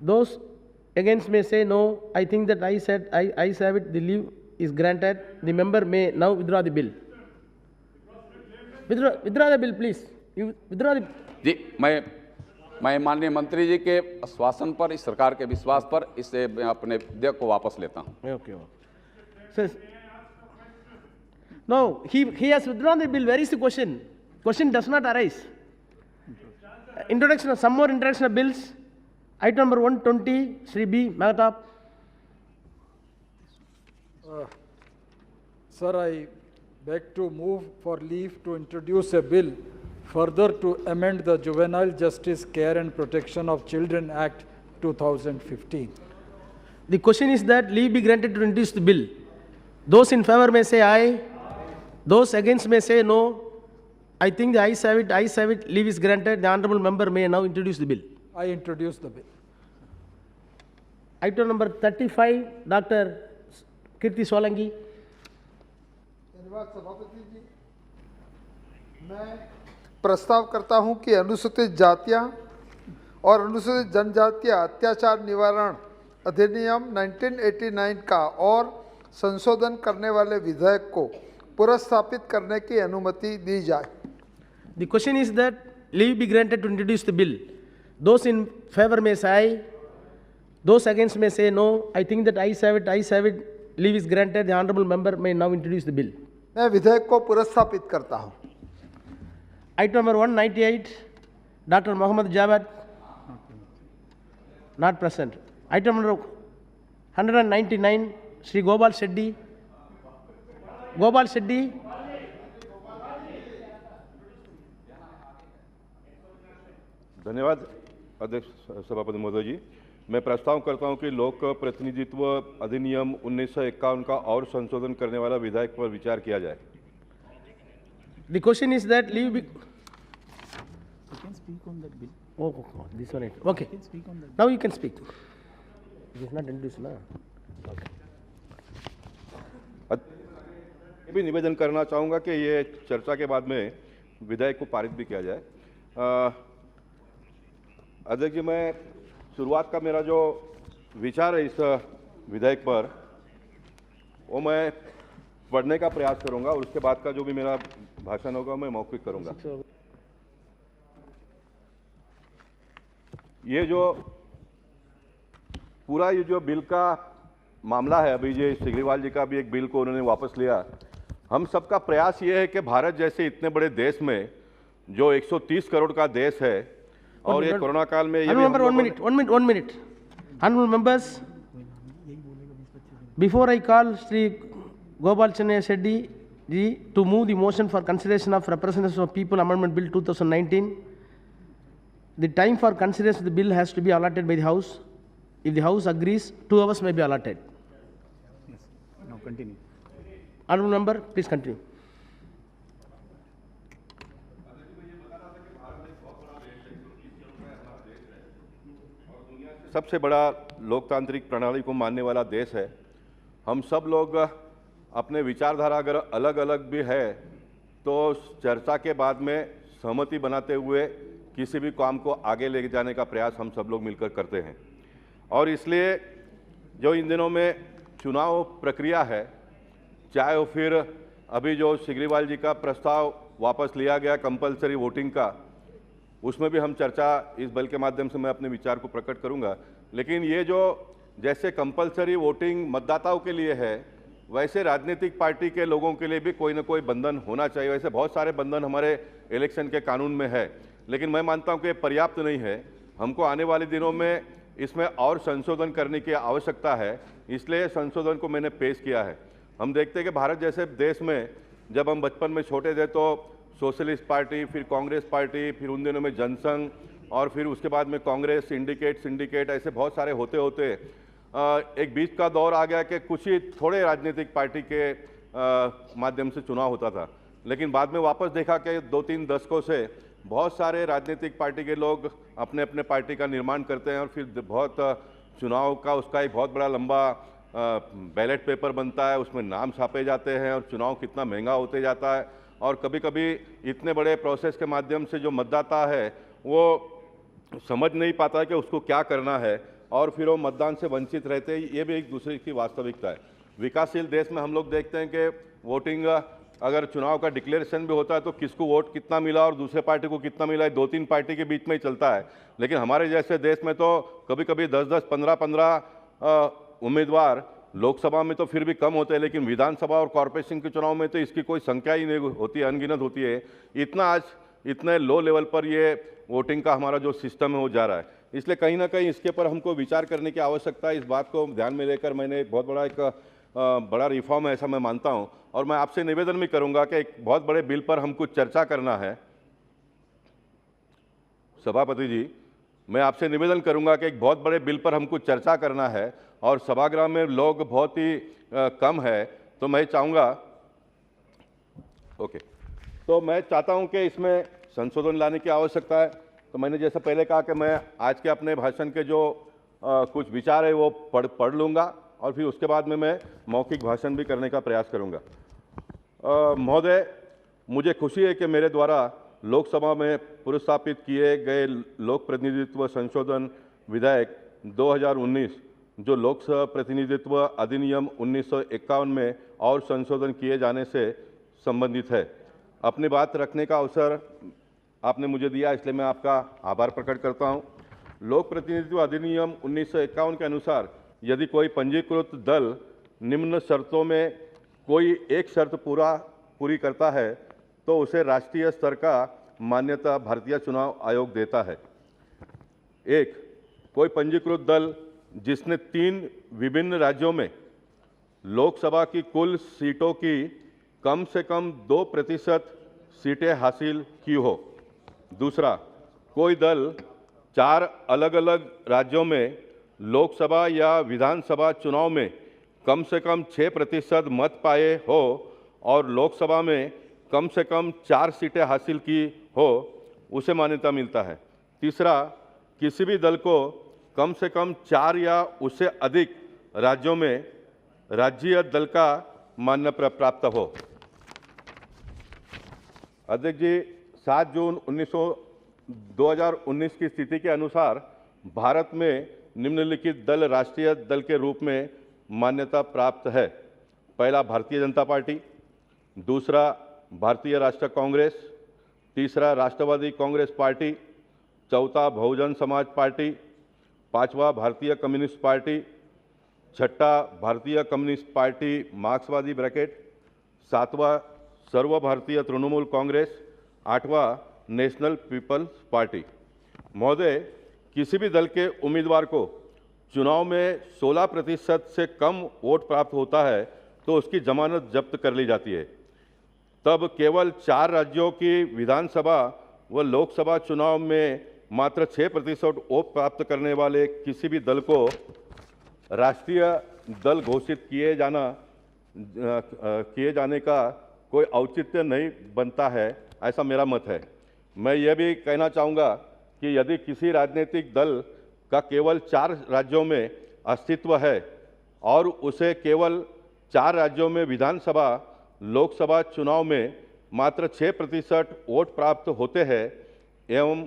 Those against may say no. I think that I have it. The leave is granted. The member may now withdraw the bill. Withdraw the bill, please. You withdraw the. जी, मैं माननीय मंत्री जी के आश्वासन पर, इस सरकार के विश्वास पर इसे अपने विधेयक को वापस लेता हूँ। Okay. Says. No, he has withdrawn the bill. Where is the question? Question does not arise. Introduction of some more introduction of bills. Item number 120, Sri B. Mahatap. Sir, I beg to move for leave to introduce a bill further to amend the Juvenile Justice Care and Protection of Children Act 2015. The question is that leave be granted to introduce the bill. Those in favor may say aye. Those against may say no. I think the ayes have it, leave is granted. The honorable member may now introduce the bill. I introduce the bill. Item number 35, Dr. Kirti Solangi. धन्यवाद सभापति जी। मैं प्रस्ताव करता हूं कि अनुसूचित जातियां और अनुसूचित जनजातियां अत्याचार निवारण अधिनियम 1989 का और संशोधन करने वाले विधेयक को पुरस्स्थापित करने की अनुमति दी जाए। The question is that leave be granted to introduce the bill. Those in favor may say aye. Those against may say no. I think that ayes have it, leave is granted. The honorable member may now introduce the bill. मैं विधेयक को पुरस्स्थापित करता हूं। Item number 198, Dr. Mohammed Jawad, not present. Item number 199, Sri Gopal Shetty. Gopal Shetty. धन्यवाद अध्यक्ष सभापति महोदय जी। मैं प्रस्ताव करता हूं कि लोक प्रतिनिधित्व अधिनियम 1951 का और संशोधन करने वाला विधेयक पर विचार किया जाए। The question is that leave be. You can speak on that bill. Oh, this one. Okay. You can speak on that. Now you can speak. It is not introduced now. Okay. ये भी निवेदन करना चाहूँगा कि ये चर्चा के बाद में विधेयक को पारित भी किया जाए। अध्यक्ष जी, मैं शुरुआत का मेरा जो विचार है इस विधेयक पर वो मैं पढ़ने का प्रयास करूंगा और उसके बाद का जो भी मेरा भाषण होगा मैं मौखिक करूंगा। ये जो पूरा ये जो बिल का मामला है, अभी ये सिग्रीवाल जी का भी एक बिल को उन्होंने वापस लिया। हम सबका प्रयास ये है कि भारत जैसे इतने बड़े देश में जो 130 करोड़ का देश है और ये कोरोना काल में ये one minute. Honorable members, before I call Sri Gopal Shetty ji to move the motion for consideration of Representation of People Amendment Bill 2019, the time for consideration of the bill has to be allotted by the House. If the House agrees, 2 hours may be allotted. Yes. Now continue. Honorable member, please continue. सबसे बड़ा लोकतांत्रिक प्रणाली को मानने वाला देश है। हम सब लोग अपने विचारधारा अगर अलग अलग भी है तो चर्चा के बाद में सहमति बनाते हुए किसी भी काम को आगे ले जाने का प्रयास हम सब लोग मिलकर करते हैं। और इसलिए जो इन दिनों में चुनाव प्रक्रिया है, चाहे वो फिर अभी जो सिग्रीवाल जी का प्रस्ताव वापस लिया गया कंपलसरी वोटिंग का, उसमें भी हम चर्चा इस बिल के माध्यम से मैं अपने विचार को प्रकट करूंगा। लेकिन ये जो जैसे कंपलसरी वोटिंग मतदाताओं के लिए है, वैसे राजनीतिक पार्टी के लोगों के लिए भी कोई ना कोई बंधन होना चाहिए। वैसे बहुत सारे बंधन हमारे इलेक्शन के कानून में है, लेकिन मैं मानता हूं कि पर्याप्त नहीं है। हमको आने वाले दिनों में इसमें और संशोधन करने की आवश्यकता है, इसलिए संशोधन को मैंने पेश किया है। हम देखते हैं कि भारत जैसे देश में जब हम बचपन में छोटे थे तो सोशलिस्ट पार्टी, फिर कांग्रेस पार्टी, फिर उन दिनों में जनसंघ और फिर उसके बाद में कांग्रेस, सिंडिकेट ऐसे बहुत सारे होते होते एक बीच का दौर आ गया कि कुछ ही थोड़े राजनीतिक पार्टी के माध्यम से चुनाव होता था। लेकिन बाद में वापस देखा कि 2-3 दशकों से बहुत सारे राजनीतिक पार्टी के लोग अपने अपने पार्टी का निर्माण करते हैं और फिर बहुत चुनाव का उसका एक बहुत बड़ा लंबा बैलेट पेपर बनता है, उसमें नाम छापे जाते हैं और चुनाव कितना महंगा होते जाता है। और कभी कभी इतने बड़े प्रोसेस के माध्यम से जो मतदाता है वो समझ नहीं पाता कि उसको क्या करना है और फिर वो मतदान से वंचित रहते हैं। ये भी एक दूसरे की वास्तविकता है। विकासशील देश में हम लोग देखते हैं कि वोटिंग अगर चुनाव का डिक्लेरेशन भी होता है तो किसको वोट कितना मिला और दूसरे पार्टी को कितना मिला है 2-3 पार्टी के बीच में ही चलता है। लेकिन हमारे जैसे देश में तो कभी कभी 10-10, 15-15 उम्मीदवार, लोकसभा में तो फिर भी कम होते हैं, लेकिन विधानसभा और कॉरपोरेशन के चुनाव में तो इसकी कोई संख्या ही नहीं होती, अनगिनत होती है। इतने लो लेवल पर ये वोटिंग का हमारा जो सिस्टम है वो जा रहा है। इसलिए कहीं ना कहीं इसके पर हमको विचार करने की आवश्यकता है। इस बात को ध्यान में लेकर मैंने बहुत बड़ा एक बड़ा रिफॉर्म है ऐसा मैं मानता हूं और मैं आपसे निवेदन भी करूंगा कि एक बहुत बड़े बिल पर हमको चर्चा करना है। सभापति जी, मैं आपसे निवेदन करूंगा कि एक बहुत बड़े बिल पर हमको चर्चा करना है और सभागृह में लोग बहुत ही कम है, तो मैं चाहूँगा तो मैं चाहता हूं कि इसमें संशोधन लाने की आवश्यकता है। तो मैंने जैसा पहले कहा कि मैं आज के अपने भाषण के जो कुछ विचार है वो पढ़ लूँगा और फिर उसके बाद में मैं मौखिक भाषण भी करने का प्रयास करूँगा। महोदय, मुझे खुशी है कि मेरे द्वारा लोकसभा में पुरस्तापित किए गए लोक प्रतिनिधित्व संशोधन विधेयक 2019 जो लोक प्रतिनिधित्व अधिनियम 1951 में और संशोधन किए जाने से संबंधित है। अपनी बात रखने का अवसर आपने मुझे दिया, इसलिए मैं आपका आभार प्रकट करता हूं। लोक प्रतिनिधित्व अधिनियम 1951 के अनुसार यदि कोई पंजीकृत दल निम्न शर्तों में कोई एक शर्त पूरी करता है तो उसे राष्ट्रीय स्तर का मान्यता भारतीय चुनाव आयोग देता है। 1. कोई पंजीकृत दल जिसने 3 विभिन्न राज्यों में लोकसभा की कुल सीटों की कम से कम 2% सीटें हासिल की हो। 2. कोई दल 4 अलग अलग राज्यों में लोकसभा या विधानसभा चुनाव में कम से कम 6% मत पाए हो और लोकसभा में कम से कम 4 सीटें हासिल की हो, उसे मान्यता मिलता है। 3. किसी भी दल को कम से कम 4 या उससे अधिक राज्यों में राज्य दल का मान्यता प्राप्त हो। अध्यक्ष जी, 7 जून 2019 की स्थिति के अनुसार भारत में निम्नलिखित दल राष्ट्रीय दल के रूप में मान्यता प्राप्त है। 1. Bharatiya Janata party, 2. Bharatiya Rashtriya Congress, 3. Rashtravadi Congress Party, 4. Bahujan Samaj Party, 5. Bharatiya Communist Party, 6. Bharatiya Communist Party Marxvadi bracket, 7. Sarva Bharatiya Trinamool Congress, 8. National People's Party. महोदय, किसी भी दल के उम्मीदवार को चुनाव में 16% से कम वोट प्राप्त होता है तो उसकी जमानत जब्त कर ली जाती है। तब केवल 4 राज्यों की विधानसभा व लोकसभा चुनाव में मात्र 6% वोट प्राप्त करने वाले किसी भी दल को राष्ट्रीय दल घोषित किए जाने का कोई औचित्य नहीं बनता है, ऐसा मेरा मत है। मैं यह भी कहना चाहूँगा कि यदि किसी राजनीतिक दल का केवल 4 राज्यों में अस्तित्व है और उसे केवल 4 राज्यों में विधानसभा लोकसभा चुनाव में मात्र 6% वोट प्राप्त होते हैं एवं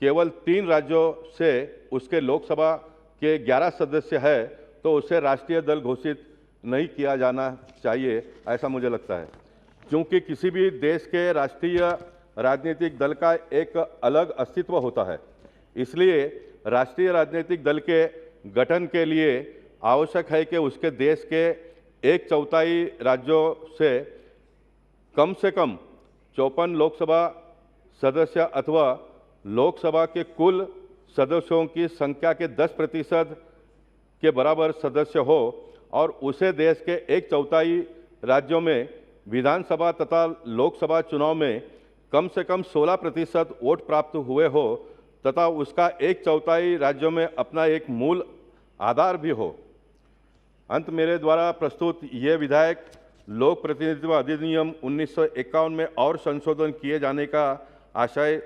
केवल 3 राज्यों से उसके लोकसभा के 11 सदस्य है तो उसे राष्ट्रीय दल घोषित नहीं किया जाना चाहिए, ऐसा मुझे लगता है। क्योंकि किसी भी देश के राष्ट्रीय राजनीतिक दल का एक अलग अस्तित्व होता है, इसलिए राष्ट्रीय राजनीतिक दल के गठन के लिए आवश्यक है कि उसके देश के 1/4 राज्यों से कम 54 लोकसभा सदस्य अथवा लोकसभा के कुल सदस्यों की संख्या के 10% के बराबर सदस्य हो और उसे देश के 1/4 राज्यों में विधानसभा तथा लोकसभा चुनाव में कम से कम 16% वोट प्राप्त हुए हो तथा उसका 1/4 राज्यों में अपना एक मूल आधार भी हो। अंत मेरे द्वारा प्रस्तुत ये विधेयक लोक प्रतिनिधित्व अधिनियम 1951 में और संशोधन किए जाने का आशय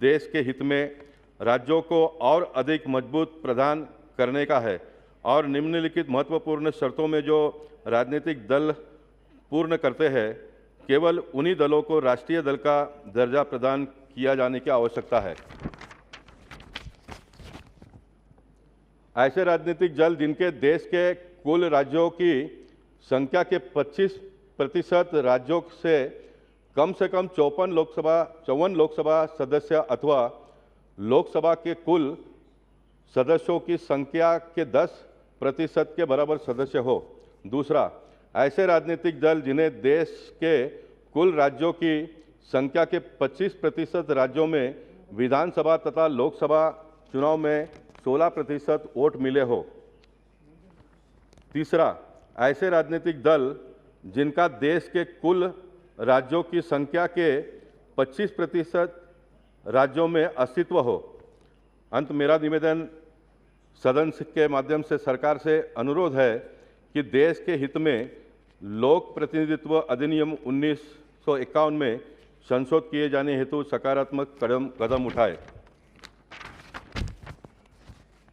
देश के हित में राज्यों को और अधिक मजबूत प्रदान करने का है और निम्नलिखित महत्वपूर्ण शर्तों में जो राजनीतिक दल पूर्ण करते हैं केवल उन्हीं दलों को राष्ट्रीय दल का दर्जा प्रदान किया जाने की आवश्यकता है। ऐसे राजनीतिक दल जिनके देश के कुल राज्यों की संख्या के 25% राज्यों से कम 54 लोकसभा सदस्य अथवा लोकसभा के कुल सदस्यों की संख्या के 10% के बराबर सदस्य हो। दूसरा, ऐसे राजनीतिक दल जिन्हें देश के कुल राज्यों की संख्या के 25% राज्यों में विधानसभा तथा लोकसभा चुनाव में 16% वोट मिले हो। तीसरा, ऐसे राजनीतिक दल जिनका देश के कुल राज्यों की संख्या के 25% राज्यों में अस्तित्व हो। अंत मेरा निवेदन सदन के माध्यम से सरकार से अनुरोध है कि देश के हित में लोक प्रतिनिधित्व अधिनियम 1951 में संशोधन किए जाने हेतु सकारात्मक कदम उठाए।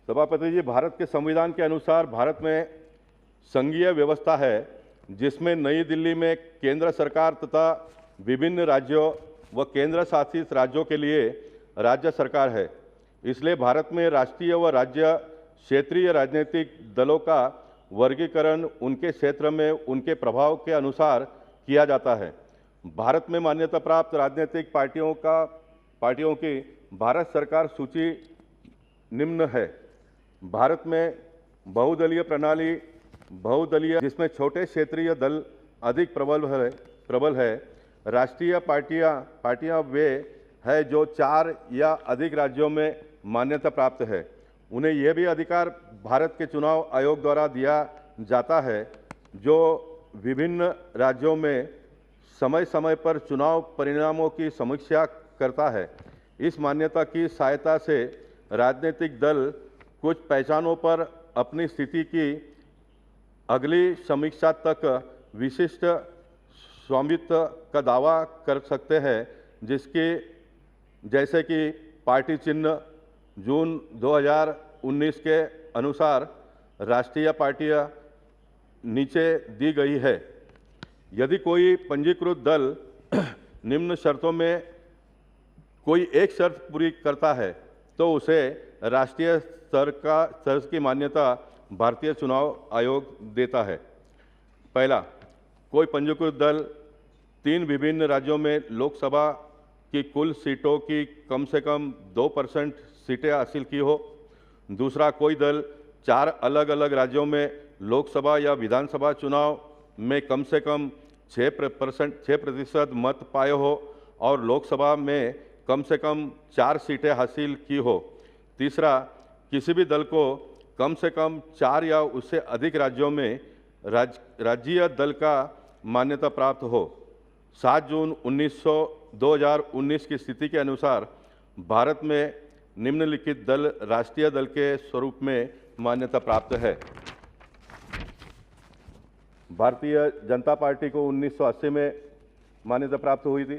सभापति जी, भारत के संविधान के अनुसार भारत में संघीय व्यवस्था है जिसमें नई दिल्ली में केंद्र सरकार तथा विभिन्न राज्यों व केंद्र शासित राज्यों के लिए राज्य सरकार है। इसलिए भारत में राष्ट्रीय व राज्य क्षेत्रीय राजनीतिक दलों का वर्गीकरण उनके क्षेत्र में उनके प्रभाव के अनुसार किया जाता है। भारत में मान्यता प्राप्त राजनीतिक पार्टियों की भारत सरकार सूची निम्न है। भारत में बहुदलीय प्रणाली जिसमें छोटे क्षेत्रीय दल अधिक प्रबल है। राष्ट्रीय पार्टियां वे है जो 4 या अधिक राज्यों में मान्यता प्राप्त है। उन्हें यह भी अधिकार भारत के चुनाव आयोग द्वारा दिया जाता है जो विभिन्न राज्यों में समय समय पर चुनाव परिणामों की समीक्षा करता है। इस मान्यता की सहायता से राजनीतिक दल कुछ पहचानों पर अपनी स्थिति की अगली समीक्षा तक विशिष्ट स्वामित्व का दावा कर सकते हैं, जैसे कि पार्टी चिन्ह जून 2019 के अनुसार राष्ट्रीय पार्टियां नीचे दी गई है। यदि कोई पंजीकृत दल निम्न शर्तों में कोई एक शर्त पूरी करता है तो उसे राष्ट्रीय स्तर की मान्यता भारतीय चुनाव आयोग देता है। पहला, कोई पंजीकृत दल 3 विभिन्न राज्यों में लोकसभा की कुल सीटों की कम से कम 2% सीटें हासिल की हो। दूसरा, कोई दल 4 अलग अलग राज्यों में लोकसभा या विधानसभा चुनाव में कम से कम 6% मत पाए हो और लोकसभा में कम से कम 4 सीटें हासिल की हो। तीसरा, किसी भी दल को कम से कम 4 या उससे अधिक राज्यों में राज्यीय दल का मान्यता प्राप्त हो। 7 जून 2019 की स्थिति के अनुसार भारत में निम्नलिखित दल राष्ट्रीय दल के स्वरूप में मान्यता प्राप्त है। भारतीय जनता पार्टी को 1980 में मान्यता प्राप्त हुई थी।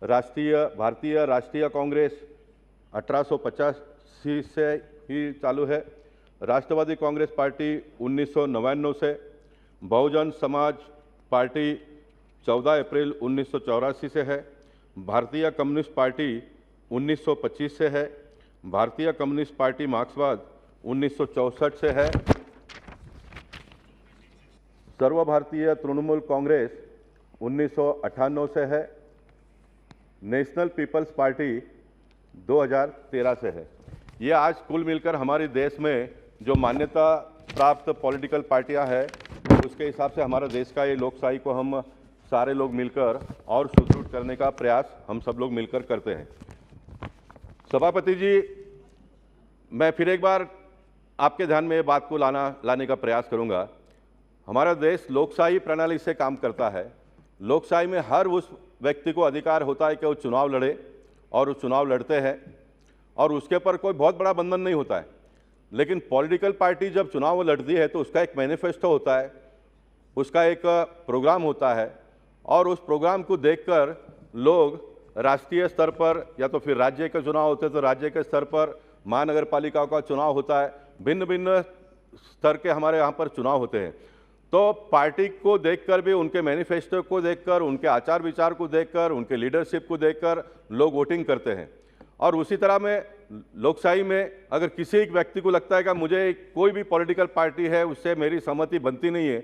भारतीय राष्ट्रीय कांग्रेस 1885 से ही चालू है। राष्ट्रवादी कांग्रेस पार्टी 1999 से, बहुजन समाज पार्टी 14 अप्रैल 1984 से है, भारतीय कम्युनिस्ट पार्टी 1925 से है, भारतीय कम्युनिस्ट पार्टी मार्क्सवाद 1964 से है, सर्व भारतीय तृणमूल कांग्रेस 1998 से है, नेशनल पीपल्स पार्टी 2013 से है। ये आज कुल मिलकर हमारे देश में जो मान्यता प्राप्त पॉलिटिकल पार्टियां हैं उसके हिसाब से हमारे देश का ये लोकशाही को हम सारे लोग मिलकर और सुदृढ़ करने का प्रयास हम सब लोग मिलकर करते हैं। सभापति जी, मैं फिर एक बार आपके ध्यान में ये बात को लाने का प्रयास करूंगा। हमारा देश लोकशाही प्रणाली से काम करता है। लोकशाही में हर उस व्यक्ति को अधिकार होता है कि वो चुनाव लड़े और वो चुनाव लड़ते हैं और उसके ऊपर कोई बहुत बड़ा बंधन नहीं होता है। लेकिन पॉलिटिकल पार्टी जब चुनाव लड़ती है तो उसका एक मैनिफेस्टो होता है, उसका एक प्रोग्राम होता है और उस प्रोग्राम को देखकर लोग राष्ट्रीय स्तर पर या तो फिर राज्य के चुनाव होते हैं तो राज्य के स्तर पर, महानगर पालिकाओं का चुनाव होता है, भिन्न भिन्न स्तर के हमारे यहाँ पर चुनाव होते हैं। तो पार्टी को देखकर भी, उनके मैनिफेस्टो को देखकर, उनके आचार विचार को देखकर, उनके लीडरशिप को देखकर लोग वोटिंग करते हैं। और उसी तरह में लोकशाही में अगर किसी एक व्यक्ति को लगता है कि मुझे कोई भी पॉलिटिकल पार्टी है उससे मेरी सहमति बनती नहीं है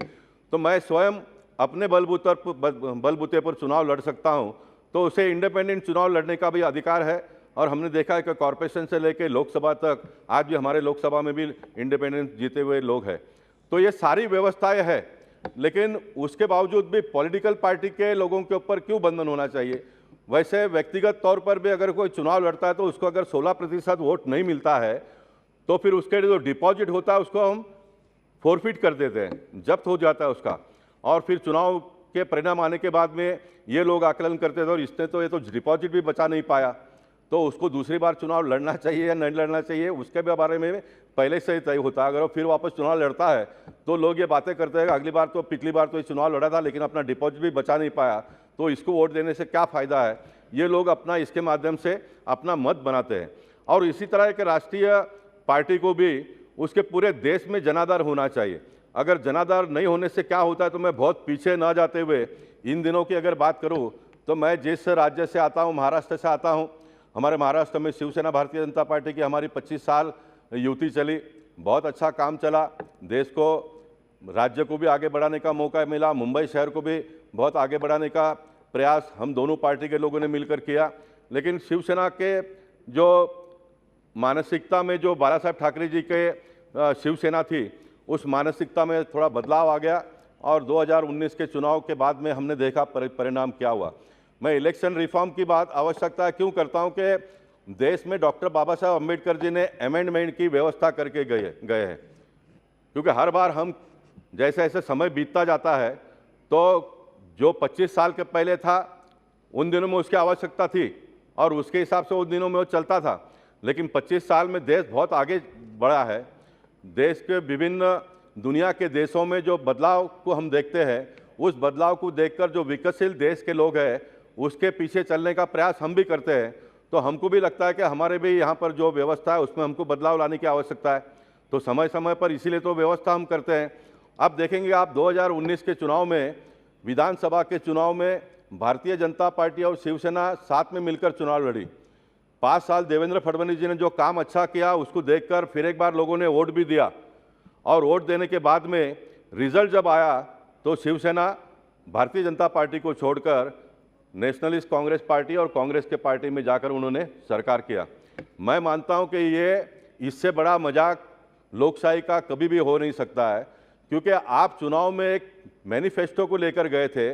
तो मैं स्वयं अपने बलबूते पर चुनाव लड़ सकता हूं, तो उसे इंडिपेंडेंट चुनाव लड़ने का भी अधिकार है। और हमने देखा है कि कॉरपोरेशन से लेकर लोकसभा तक आज भी हमारे लोकसभा में भी इंडिपेंडेंट जीते हुए लोग हैं। तो ये सारी व्यवस्थाएं हैं, लेकिन उसके बावजूद भी पॉलिटिकल पार्टी के लोगों के ऊपर क्यों बंधन होना चाहिए? वैसे व्यक्तिगत तौर पर भी अगर कोई चुनाव लड़ता है तो उसको अगर 16% वोट नहीं मिलता है तो फिर उसके जो डिपॉजिट होता है उसको हम फोरफिट कर देते हैं, जब्त हो जाता है उसका। और फिर चुनाव के परिणाम आने के बाद में ये लोग आकलन करते थे और इसने तो ये तो डिपॉजिट भी बचा नहीं पाया, तो उसको दूसरी बार चुनाव लड़ना चाहिए या नहीं लड़ना चाहिए उसके भी बारे में पहले से ही तय होता है। अगर वो फिर वापस चुनाव लड़ता है तो लोग ये बातें करते हैं अगली बार तो, पिछली बार तो ये चुनाव लड़ा था लेकिन अपना डिपॉजिट भी बचा नहीं पाया, तो इसको वोट देने से क्या फ़ायदा है? ये लोग अपना इसके माध्यम से अपना मत बनाते हैं। और इसी तरह एक राष्ट्रीय पार्टी को भी उसके पूरे देश में जनाधार होना चाहिए। अगर जनाधार नहीं होने से क्या होता है, तो मैं बहुत पीछे ना जाते हुए इन दिनों की अगर बात करूं तो मैं जिस राज्य से आता हूं, महाराष्ट्र से आता हूं, हमारे महाराष्ट्र में शिवसेना भारतीय जनता पार्टी की हमारी 25 साल युति चली, बहुत अच्छा काम चला, देश को, राज्य को भी आगे बढ़ाने का मौका मिला, मुंबई शहर को भी बहुत आगे बढ़ाने का प्रयास हम दोनों पार्टी के लोगों ने मिलकर किया। लेकिन शिवसेना के जो मानसिकता में जो बाला साहब ठाकरे जी के शिवसेना थी, उस मानसिकता में थोड़ा बदलाव आ गया और 2019 के चुनाव के बाद में हमने देखा परिणाम क्या हुआ। मैं इलेक्शन रिफॉर्म की बात आवश्यकता क्यों करता हूं कि देश में डॉक्टर बाबा साहब अम्बेडकर जी ने अमेंडमेंट की व्यवस्था करके गए हैं, क्योंकि हर बार हम जैसे जैसे समय बीतता जाता है तो जो 25 साल के पहले था उन दिनों में उसकी आवश्यकता थी और उसके हिसाब से उन दिनों में वो चलता था। लेकिन 25 साल में देश बहुत आगे बढ़ा है। देश के विभिन्न दुनिया के देशों में जो बदलाव को हम देखते हैं, उस बदलाव को देखकर जो विकसशील देश के लोग हैं उसके पीछे चलने का प्रयास हम भी करते हैं। तो हमको भी लगता है कि हमारे भी यहाँ पर जो व्यवस्था है उसमें हमको बदलाव लाने की आवश्यकता है। तो समय समय पर इसीलिए तो व्यवस्था हम करते हैं। अब देखेंगे आप 2019 के चुनाव में, विधानसभा के चुनाव में भारतीय जनता पार्टी और शिवसेना साथ में मिलकर चुनाव लड़ी। 5 साल देवेंद्र फडणवीस जी ने जो काम अच्छा किया उसको देखकर फिर एक बार लोगों ने वोट भी दिया और वोट देने के बाद में रिजल्ट जब आया तो शिवसेना भारतीय जनता पार्टी को छोड़कर नेशनलिस्ट कांग्रेस पार्टी और कांग्रेस के पार्टी में जाकर उन्होंने सरकार किया। मैं मानता हूं कि ये इससे बड़ा मजाक लोकशाही का कभी भी हो नहीं सकता है, क्योंकि आप चुनाव में एक मैनिफेस्टो को लेकर गए थे।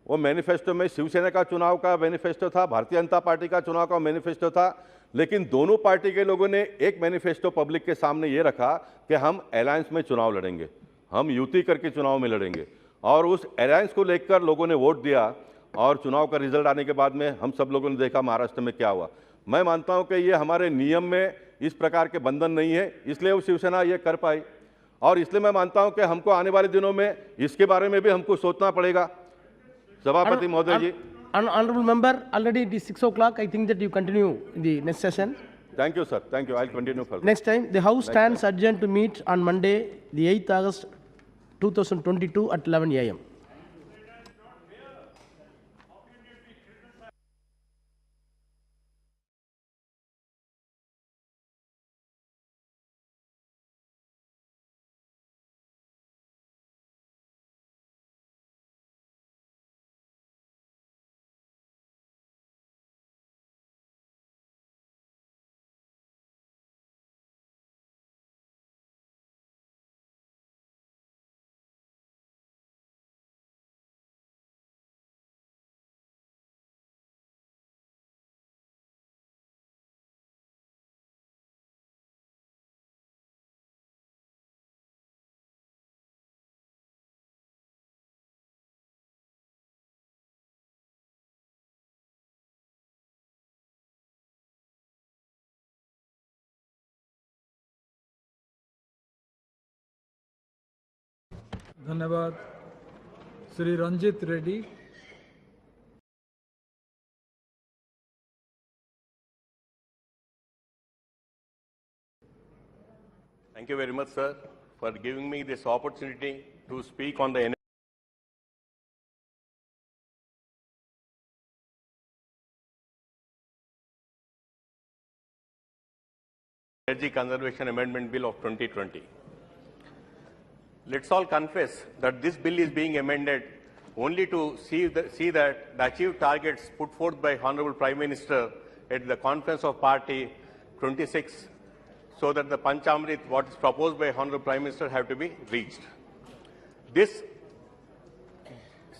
वो मैनिफेस्टो में शिवसेना का चुनाव का मैनिफेस्टो था, भारतीय जनता पार्टी का चुनाव का मैनिफेस्टो था, लेकिन दोनों पार्टी के लोगों ने एक मैनिफेस्टो पब्लिक के सामने ये रखा कि हम अलायंस में चुनाव लड़ेंगे, हम युति करके चुनाव में लड़ेंगे। और उस अलायंस को लेकर लोगों ने वोट दिया और चुनाव का रिजल्ट आने के बाद में हम सब लोगों ने देखा महाराष्ट्र में क्या हुआ। मैं मानता हूं कि ये हमारे नियम में इस प्रकार के बंधन नहीं है, इसलिए वो शिवसेना ये कर पाई। और इसलिए मैं मानता हूं कि हमको आने वाले दिनों में इसके बारे में भी हमको सोचना पड़ेगा। सभापति महोदय जी, Honorable member, already it is 6 o'clock. I think that you continue in the next session. Thank you, sir. Thank you. I'll continue further. Next time, the House stands adjourned to meet on Monday, the 8th August 2022 at 11 a.m. धन्यवाद. Sri Ranjit Reddy. Thank you very much, sir, for giving me this opportunity to speak on the Energy Conservation Amendment Bill of 2020. Let's all confess that this bill is being amended only to see that the achieved targets put forth by Honorable Prime Minister at the Conference of Party 26, so that the Panchamrit, what is proposed by Honorable Prime Minister, have to be reached. This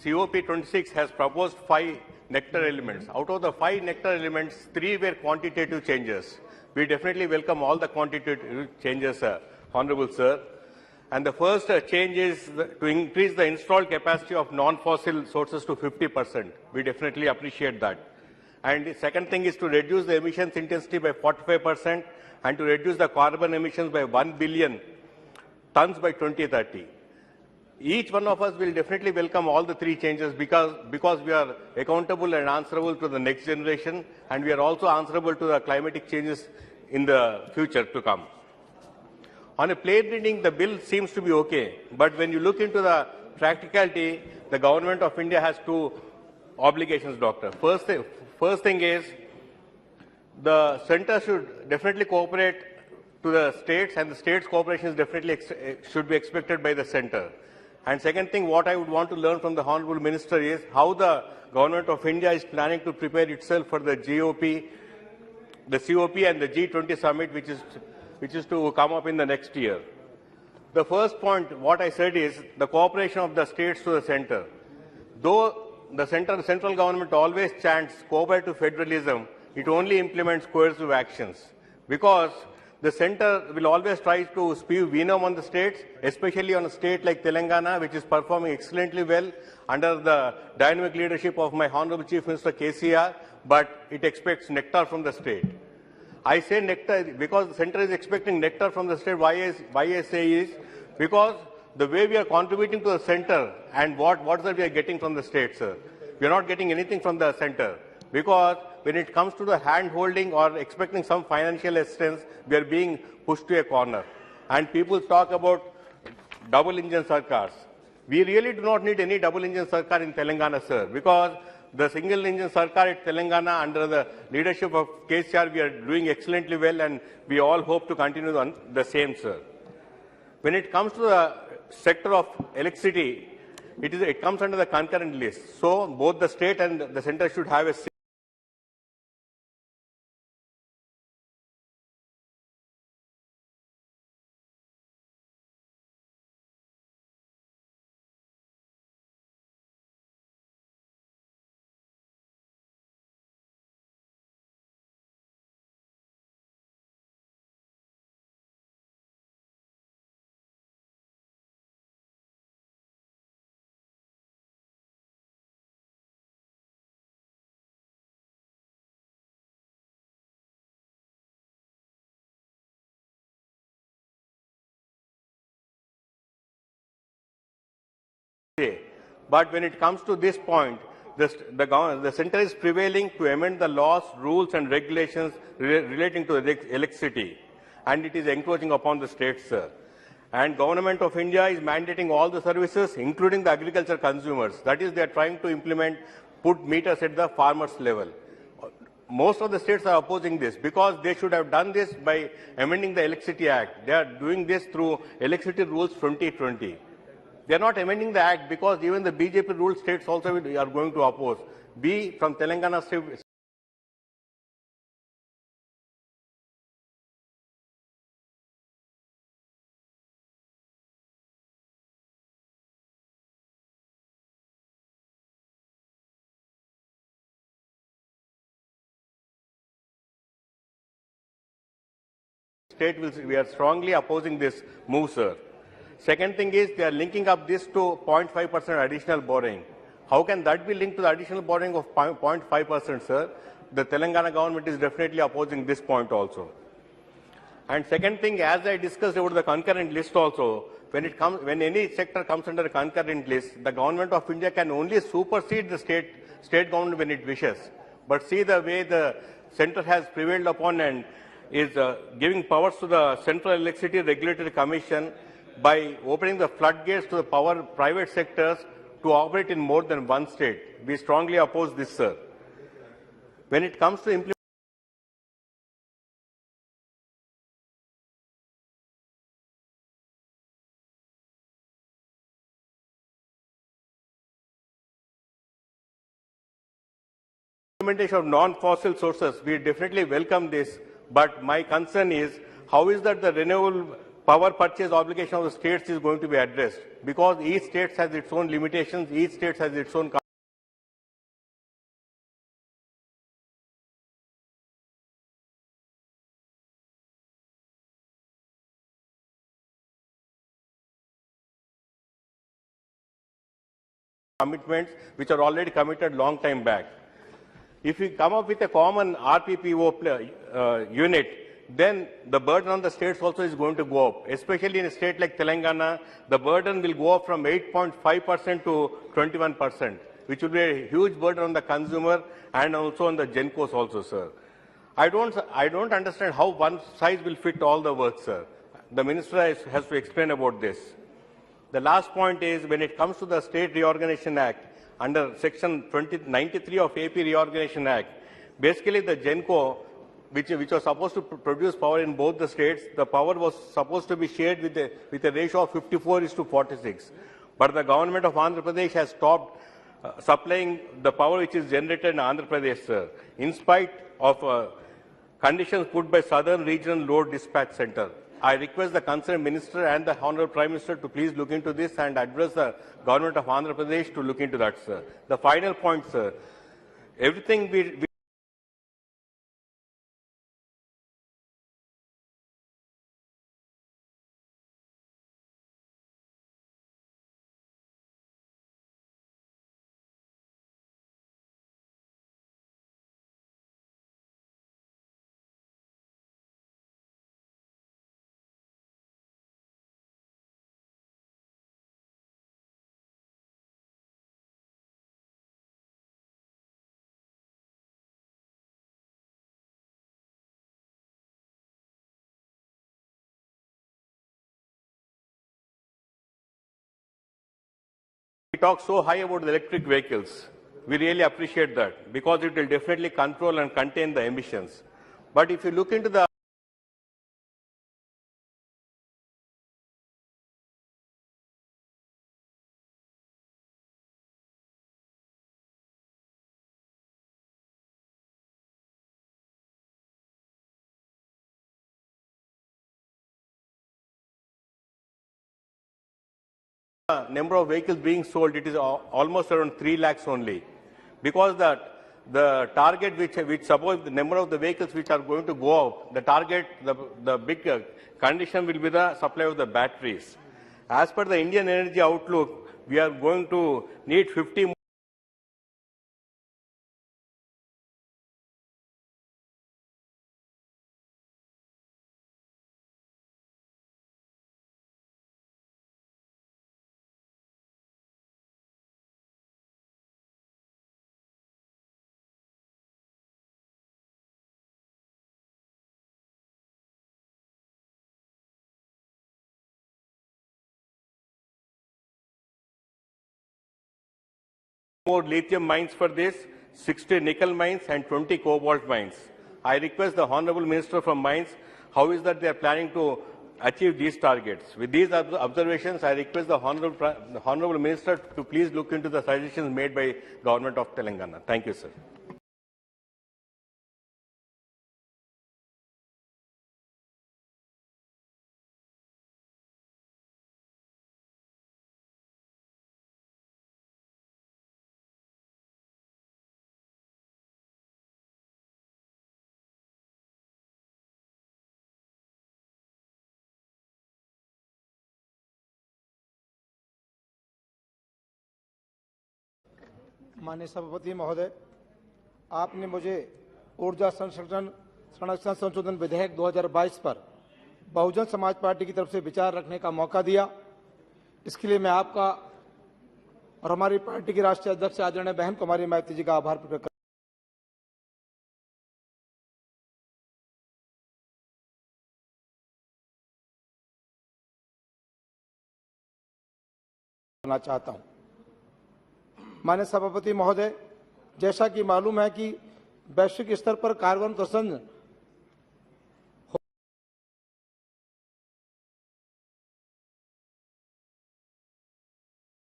COP 26 has proposed 5 nectar elements. Out of the 5 nectar elements, 3 were quantitative changes. We definitely welcome all the quantitative changes, Honorable Sir. And the first change is to increase the installed capacity of non-fossil sources to 50%. We definitely appreciate that. And the second thing is to reduce the emissions intensity by 45% and to reduce the carbon emissions by 1 billion tons by 2030. Each one of us will definitely welcome all the 3 changes because we are accountable and answerable to the next generation, and we are also answerable to the climatic changes in the future to come. On a plain reading, the bill seems to be okay, but when you look into the practicality, the government of India has 2 obligations, Doctor. First thing is, the center should definitely cooperate to the states, and the states' cooperation is definitely should be expected by the center. And second thing, what I would want to learn from the Honorable Minister is how the government of India is planning to prepare itself for the COP and the G20 summit, which is to come up in the next year. The first point, what I said is the cooperation of the states to the center. Though the central government always chants cooperate to federalism, it only implements coercive actions, because the center will always try to spew venom on the states, especially on a state like Telangana, which is performing excellently well under the dynamic leadership of my Honorable Chief Minister KCR, but it expects nectar from the state. I say nectar because the center is expecting nectar from the state. Why I say is because the way we are contributing to the center and what that we are getting from the state, sir. We are not getting anything from the center, because when it comes to the hand-holding or expecting some financial assistance, we are being pushed to a corner. And people talk about double-engine sarkars. We really do not need any double-engine sarkar in Telangana, sir, because the single-engine sarkar at Telangana under the leadership of KCR, we are doing excellently well, and we all hope to continue on the same, sir. When it comes to the sector of electricity, it comes under the concurrent list. So both the state and the center should have a But when it comes to this point, the center is prevailing to amend the laws, rules and regulations relating to electricity, and it is encroaching upon the states, sir. And Government of India is mandating all the services, including the agriculture consumers. That is, they are trying to put meters at the farmers' level. Most of the states are opposing this because they should have done this by amending the Electricity Act. They are doing this through Electricity Rules 2020. They are not amending the Act because even the BJP ruled states also are going to oppose. We from Telangana we are strongly opposing this move, sir. Second thing is they are linking up this to 0.5% additional borrowing. How can that be linked to the additional borrowing of 0.5%, sir? The Telangana government is definitely opposing this point also. And second thing, as I discussed about the concurrent list also, when any sector comes under a concurrent list, the government of India can only supersede the state government when it wishes. But see the way the center has prevailed upon and is giving powers to the Central Electricity Regulatory Commission by opening the floodgates to the private sectors to operate in more than one state. We strongly oppose this, sir. When it comes to implementation of non-fossil sources, we definitely welcome this, but my concern is how is that the renewable power purchase obligation of the states is going to be addressed, because each state has its own limitations, each state has its own commitments which are already committed long time back. If we come up with a common RPPO unit, then the burden on the states also is going to go up. Especially in a state like Telangana, the burden will go up from 8.5% to 21%, which will be a huge burden on the consumer and also on the GENCOs also, sir. I don't understand how one size will fit all the work, sir. The minister has to explain about this. The last point is when it comes to the State Reorganization Act, under Section 93 of AP Reorganization Act, basically the GENCO, which was supposed to produce power in both the states, the power was supposed to be shared with a ratio of 54:46. But the government of Andhra Pradesh has stopped supplying the power which is generated in Andhra Pradesh, sir, in spite of conditions put by Southern Regional Load Dispatch Center. I request the concerned minister and the Honorable Prime Minister to please look into this and address the government of Andhra Pradesh to look into that, sir. The final point, sir, everything we talk so high about the electric vehicles. We really appreciate that because it will definitely control and contain the emissions. But if you look into the number of vehicles being sold, it is almost around 3 lakhs only, because the target which suppose the number of the vehicles which are going to go up, the target, the big condition will be the supply of the batteries. As per the Indian Energy Outlook, we are going to need 50 more lithium mines for this, 60 nickel mines and 20 cobalt mines. I request the Honorable Minister from Mines, how is that they are planning to achieve these targets? With these observations, I request the Honorable Minister to please look into the suggestions made by Government of Telangana. Thank you, sir. माननीय सभापति महोदय, आपने मुझे ऊर्जा संरक्षण संशोधन विधेयक 2022 पर बहुजन समाज पार्टी की तरफ से विचार रखने का मौका दिया इसके लिए मैं आपका और हमारी पार्टी की राष्ट्रीय अध्यक्ष आदरणीय बहन कुमारी मायावती जी का आभार प्रकट करना चाहता हूं। माननीय सभापति महोदय, जैसा कि मालूम है कि वैश्विक स्तर पर कार्बन उत्सर्जन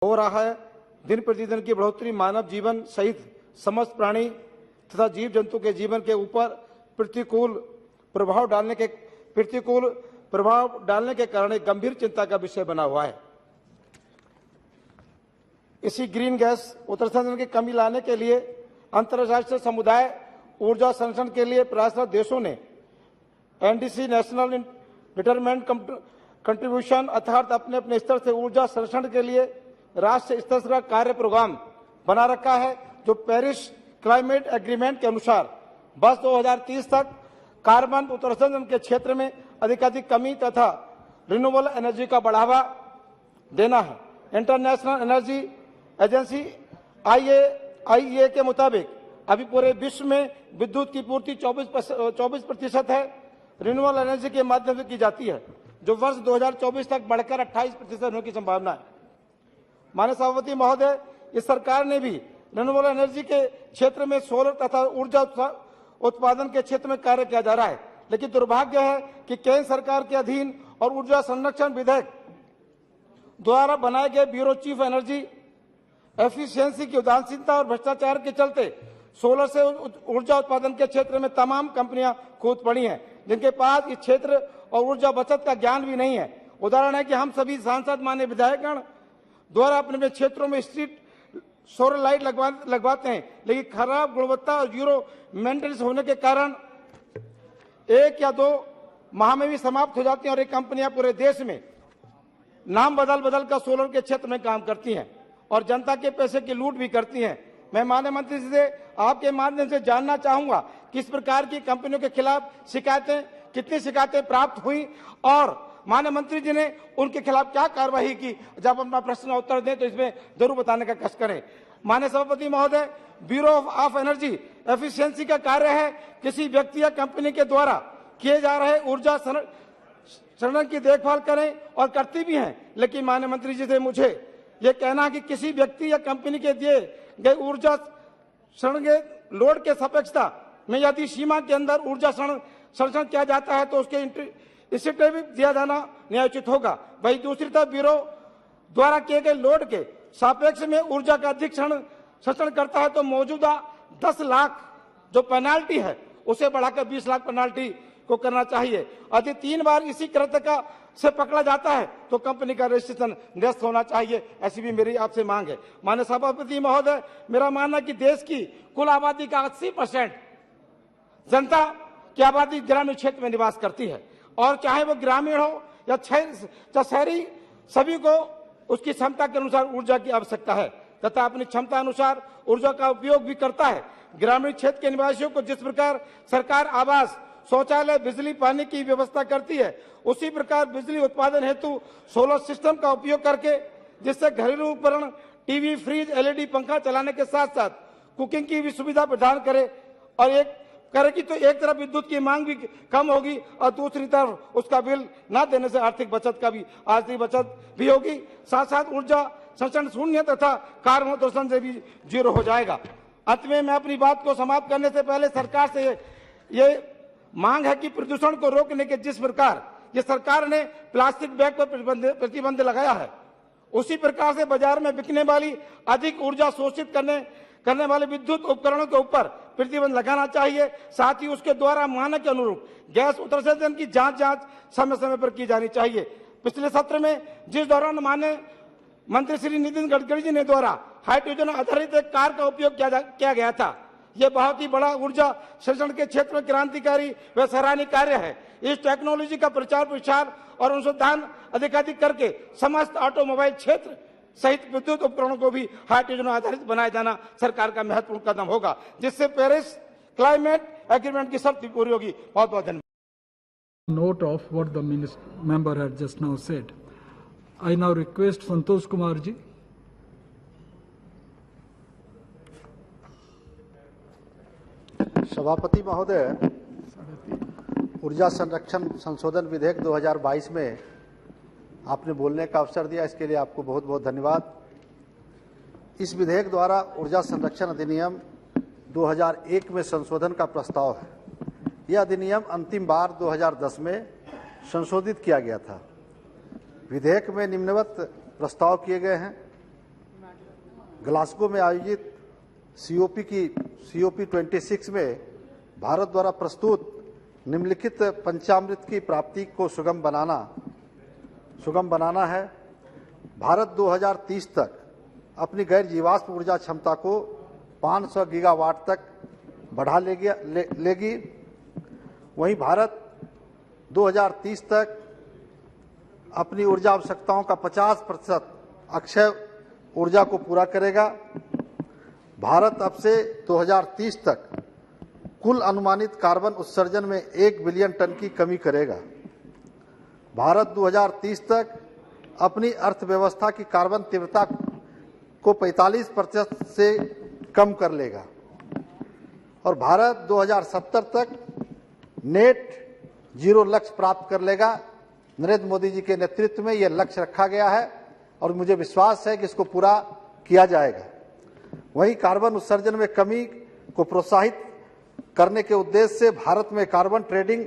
हो रहा है। दिन प्रतिदिन की बढ़ोतरी मानव जीवन सहित समस्त प्राणी तथा जीव जंतु के जीवन के ऊपर प्रतिकूल प्रभाव डालने के कारण एक गंभीर चिंता का विषय बना हुआ है। इसी ग्रीन गैस उत्सर्जन की कमी लाने के लिए अंतर्राष्ट्रीय समुदाय ऊर्जा संरक्षण के लिए प्रयासरत देशों ने एनडीसी नेशनल डिटरमेंट कंट्रीब्यूशन अर्थात अपने अपने स्तर से ऊर्जा संरक्षण के लिए राष्ट्रीय स्तर का कार्य प्रोग्राम बना रखा है, जो पेरिस क्लाइमेट एग्रीमेंट के अनुसार वर्ष 2030 तक कार्बन उत्सर्जन के क्षेत्र में अधिकाधिक कमी तथा रिन्यूएबल एनर्जी का बढ़ावा देना है। इंटरनेशनल एनर्जी एजेंसी IEA के मुताबिक अभी पूरे विश्व में विद्युत की पूर्ति 24% है, रिन्यूएबल एनर्जी के माध्यम से की जाती है, जो वर्ष 2024 तक बढ़कर 28% होने की संभावना है। माननीय सभापति महोदय, इस सरकार ने भी रिन्यूएबल एनर्जी के क्षेत्र में सोलर तथा ऊर्जा उत्पादन के क्षेत्र में कार्य किया जा रहा है, लेकिन दुर्भाग्य है कि केंद्र सरकार के अधीन और ऊर्जा संरक्षण विधेयक द्वारा बनाए गए ब्यूरो चीफ एनर्जी एफिशिएंसी की उदासीनता और भ्रष्टाचार के चलते सोलर से ऊर्जा उत्पादन के क्षेत्र में तमाम कंपनियां कूद पड़ी हैं, जिनके पास इस क्षेत्र और ऊर्जा बचत का ज्ञान भी नहीं है। उदाहरण है कि हम सभी सांसद माननीय विधायकगण द्वारा अपने क्षेत्रों में स्ट्रीट सोलर लाइट लगवाते हैं, लेकिन खराब गुणवत्ता और जीरो मेंटेनेंस होने के कारण 1 या 2 माह में भी समाप्त हो जाती हैं और ये कंपनियां पूरे देश में नाम बदल कर सोलर के क्षेत्र में काम करती हैं और जनता के पैसे की लूट भी करती हैं। मैं माननीय मंत्री जी से आपके माध्यम से जानना चाहूंगा कि इस प्रकार की कंपनियों के खिलाफ कितनी शिकायतें प्राप्त हुई और माननीय मंत्री जी ने उनके खिलाफ क्या कार्रवाई की। जब अपना प्रश्न उत्तर दें तो इसमें जरूर बताने का कष्ट करें। माननीय सभापति महोदय, ब्यूरो ऑफ एनर्जी एफिशिएंसी का कार्य है किसी व्यक्ति या कंपनी के द्वारा किए जा रहे ऊर्जा संरक्षण की देखभाल करें और करती भी हैं, लेकिन माननीय मंत्री जी से मुझे ये कहना है कि किसी व्यक्ति या कंपनी के दिए गए ऊर्जा संरक्षण के लोड के सापेक्षता में यदि सीमा के अंदर ऊर्जा संरक्षण किया जाता है तो उसके इंसेंटिव भी दिया जाना न्यायोचित होगा। वही दूसरी तरफ ब्यूरो द्वारा किए गए लोड के सापेक्ष में ऊर्जा का अधिक संरक्षण करता है तो मौजूदा 10 लाख जो पेनाल्टी है उसे बढ़ाकर 20 लाख पेनाल्टी को करना चाहिए। यदि 3 बार इसी कृत्य से पकड़ा जाता है तो कंपनी का रजिस्ट्रेशन निरस्त होना चाहिए, ऐसी भी मेरी आपसे मांग है। माननीय सभापति महोदय, मेरा मानना है कि देश की कुल आबादी का 80% जनता की आबादी ग्रामीण क्षेत्र में निवास करती है और चाहे वो ग्रामीण हो या शहरी, सभी को उसकी क्षमता के अनुसार ऊर्जा की आवश्यकता है तथा अपनी क्षमता अनुसार ऊर्जा का उपयोग भी करता है। ग्रामीण क्षेत्र के निवासियों को जिस प्रकार सरकार आवास, शौचालय, बिजली, पानी की व्यवस्था करती है, उसी प्रकार बिजली उत्पादन हेतु सोलर सिस्टम का उपयोग करके जिससे घरेलू उपकरण, टीवी, फ्रिज, LED पंखा चलाने के साथ साथ कुकिंग की भी सुविधा प्रदान करे और करेगी तो एक तरफ विद्युत की मांग भी कम होगी और दूसरी तरफ उसका बिल न देने से आर्थिक बचत भी होगी। साथ साथ ऊर्जा संरक्षण शून्य तथा कार्बन उत्सर्जन से भी 0 हो जाएगा। अंत में मैं अपनी बात को समाप्त करने से पहले सरकार से ये मांग है कि प्रदूषण को रोकने के जिस प्रकार ये सरकार ने प्लास्टिक बैग पर प्रतिबंध लगाया है, उसी प्रकार से बाजार में बिकने वाली अधिक ऊर्जा शोषित करने वाले विद्युत उपकरणों के ऊपर प्रतिबंध लगाना चाहिए। साथ ही उसके द्वारा मानक के अनुरूप गैस उत्सर्जन की जांच समय समय पर की जानी चाहिए। पिछले सत्र में जिस दौरान माननीय मंत्री श्री नितिन गडकरी जी ने द्वारा हाइड्रोजन आधारित एक कार का उपयोग किया गया था, यह बहुत ही बड़ा ऊर्जा संरक्षण के क्षेत्र में क्रांतिकारी व सराहनीय कार्य है। इस टेक्नोलॉजी का प्रचार प्रसार और अनुसंधान अधिकाधिक करके समस्त ऑटोमोबाइल क्षेत्र सहित विद्युत उपकरणों को भी हाइड्रोजन आधारित बनाया जाना सरकार का महत्वपूर्ण कदम होगा, जिससे पेरिस क्लाइमेट एग्रीमेंट की शर्त पूरी होगी। बहुत बहुत धन्यवाद। Note of what the member had just now said. I now request Santosh Kumar ji. सभापति महोदय, ऊर्जा संरक्षण संशोधन विधेयक 2022 में आपने बोलने का अवसर दिया, इसके लिए आपको बहुत बहुत धन्यवाद। इस विधेयक द्वारा ऊर्जा संरक्षण अधिनियम 2001 में संशोधन का प्रस्ताव है। यह अधिनियम अंतिम बार 2010 में संशोधित किया गया था। विधेयक में निम्नवत प्रस्ताव किए गए हैं। ग्लासगो में आयोजित COP 26 में भारत द्वारा प्रस्तुत निम्नलिखित पंचामृत की प्राप्ति को सुगम बनाना है। भारत 2030 तक अपनी गैर जीवाश्म ऊर्जा क्षमता को 500 गीगावाट तक बढ़ा लेगी। वहीं भारत 2030 तक अपनी ऊर्जा आवश्यकताओं का 50% अक्षय ऊर्जा को पूरा करेगा। भारत अब से 2030 तक कुल अनुमानित कार्बन उत्सर्जन में 1 बिलियन टन की कमी करेगा। भारत 2030 तक अपनी अर्थव्यवस्था की कार्बन तीव्रता को 45% से कम कर लेगा और भारत 2070 तक नेट जीरो लक्ष्य प्राप्त कर लेगा। नरेंद्र मोदी जी के नेतृत्व में यह लक्ष्य रखा गया है और मुझे विश्वास है कि इसको पूरा किया जाएगा। वहीं कार्बन उत्सर्जन में कमी को प्रोत्साहित करने के उद्देश्य से भारत में कार्बन ट्रेडिंग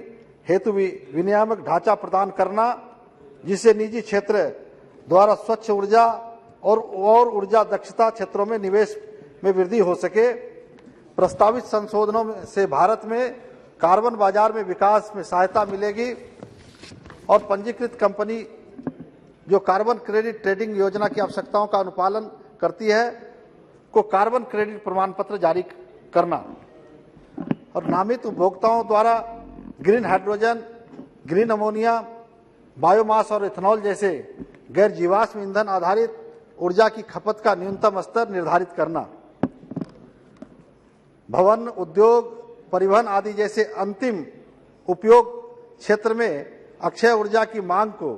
हेतु विनियामक ढांचा प्रदान करना, जिससे निजी क्षेत्र द्वारा स्वच्छ ऊर्जा और ऊर्जा दक्षता क्षेत्रों में निवेश में वृद्धि हो सके। प्रस्तावित संशोधनों से भारत में कार्बन बाजार में विकास में सहायता मिलेगी और पंजीकृत कंपनी जो कार्बन क्रेडिट ट्रेडिंग योजना की आवश्यकताओं का अनुपालन करती है को कार्बन क्रेडिट प्रमाण पत्र जारी करना और नामित उपभोक्ताओं द्वारा green hydrogen, green ammonia, biomass और इथेनॉल जैसे गैर जीवाश्म ईंधन आधारित ऊर्जा की खपत का न्यूनतम स्तर निर्धारित करना। भवन, उद्योग, परिवहन आदि जैसे अंतिम उपयोग क्षेत्र में अक्षय ऊर्जा की मांग को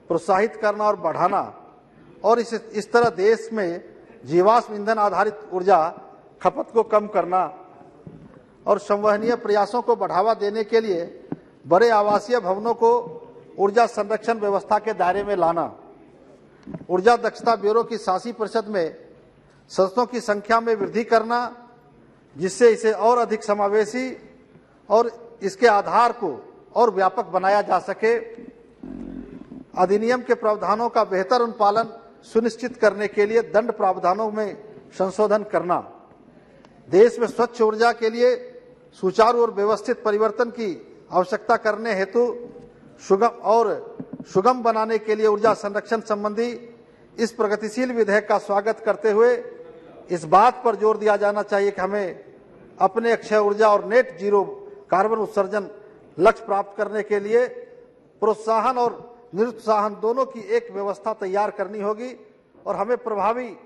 प्रोत्साहित करना और बढ़ाना और इस तरह देश में जीवाश्म ईंधन आधारित ऊर्जा खपत को कम करना और संवहनीय प्रयासों को बढ़ावा देने के लिए बड़े आवासीय भवनों को ऊर्जा संरक्षण व्यवस्था के दायरे में लाना। ऊर्जा दक्षता ब्यूरो की 87% में संस्थाओं की संख्या में वृद्धि करना, जिससे इसे और अधिक समावेशी और इसके आधार को और व्यापक बनाया जा सके। अधिनियम के प्रावधानों का बेहतर अनुपालन सुनिश्चित करने के लिए दंड प्रावधानों में संशोधन करना। देश में स्वच्छ ऊर्जा के लिए सुचारू और व्यवस्थित परिवर्तन की आवश्यकता करने हेतु सुगम बनाने के लिए ऊर्जा संरक्षण संबंधी इस प्रगतिशील विधेयक का स्वागत करते हुए इस बात पर जोर दिया जाना चाहिए कि हमें अपने अक्षय ऊर्जा और नेट जीरो कार्बन उत्सर्जन लक्ष्य प्राप्त करने के लिए प्रोत्साहन और निरुत्साहन दोनों की एक व्यवस्था तैयार करनी होगी और हमें प्रभावी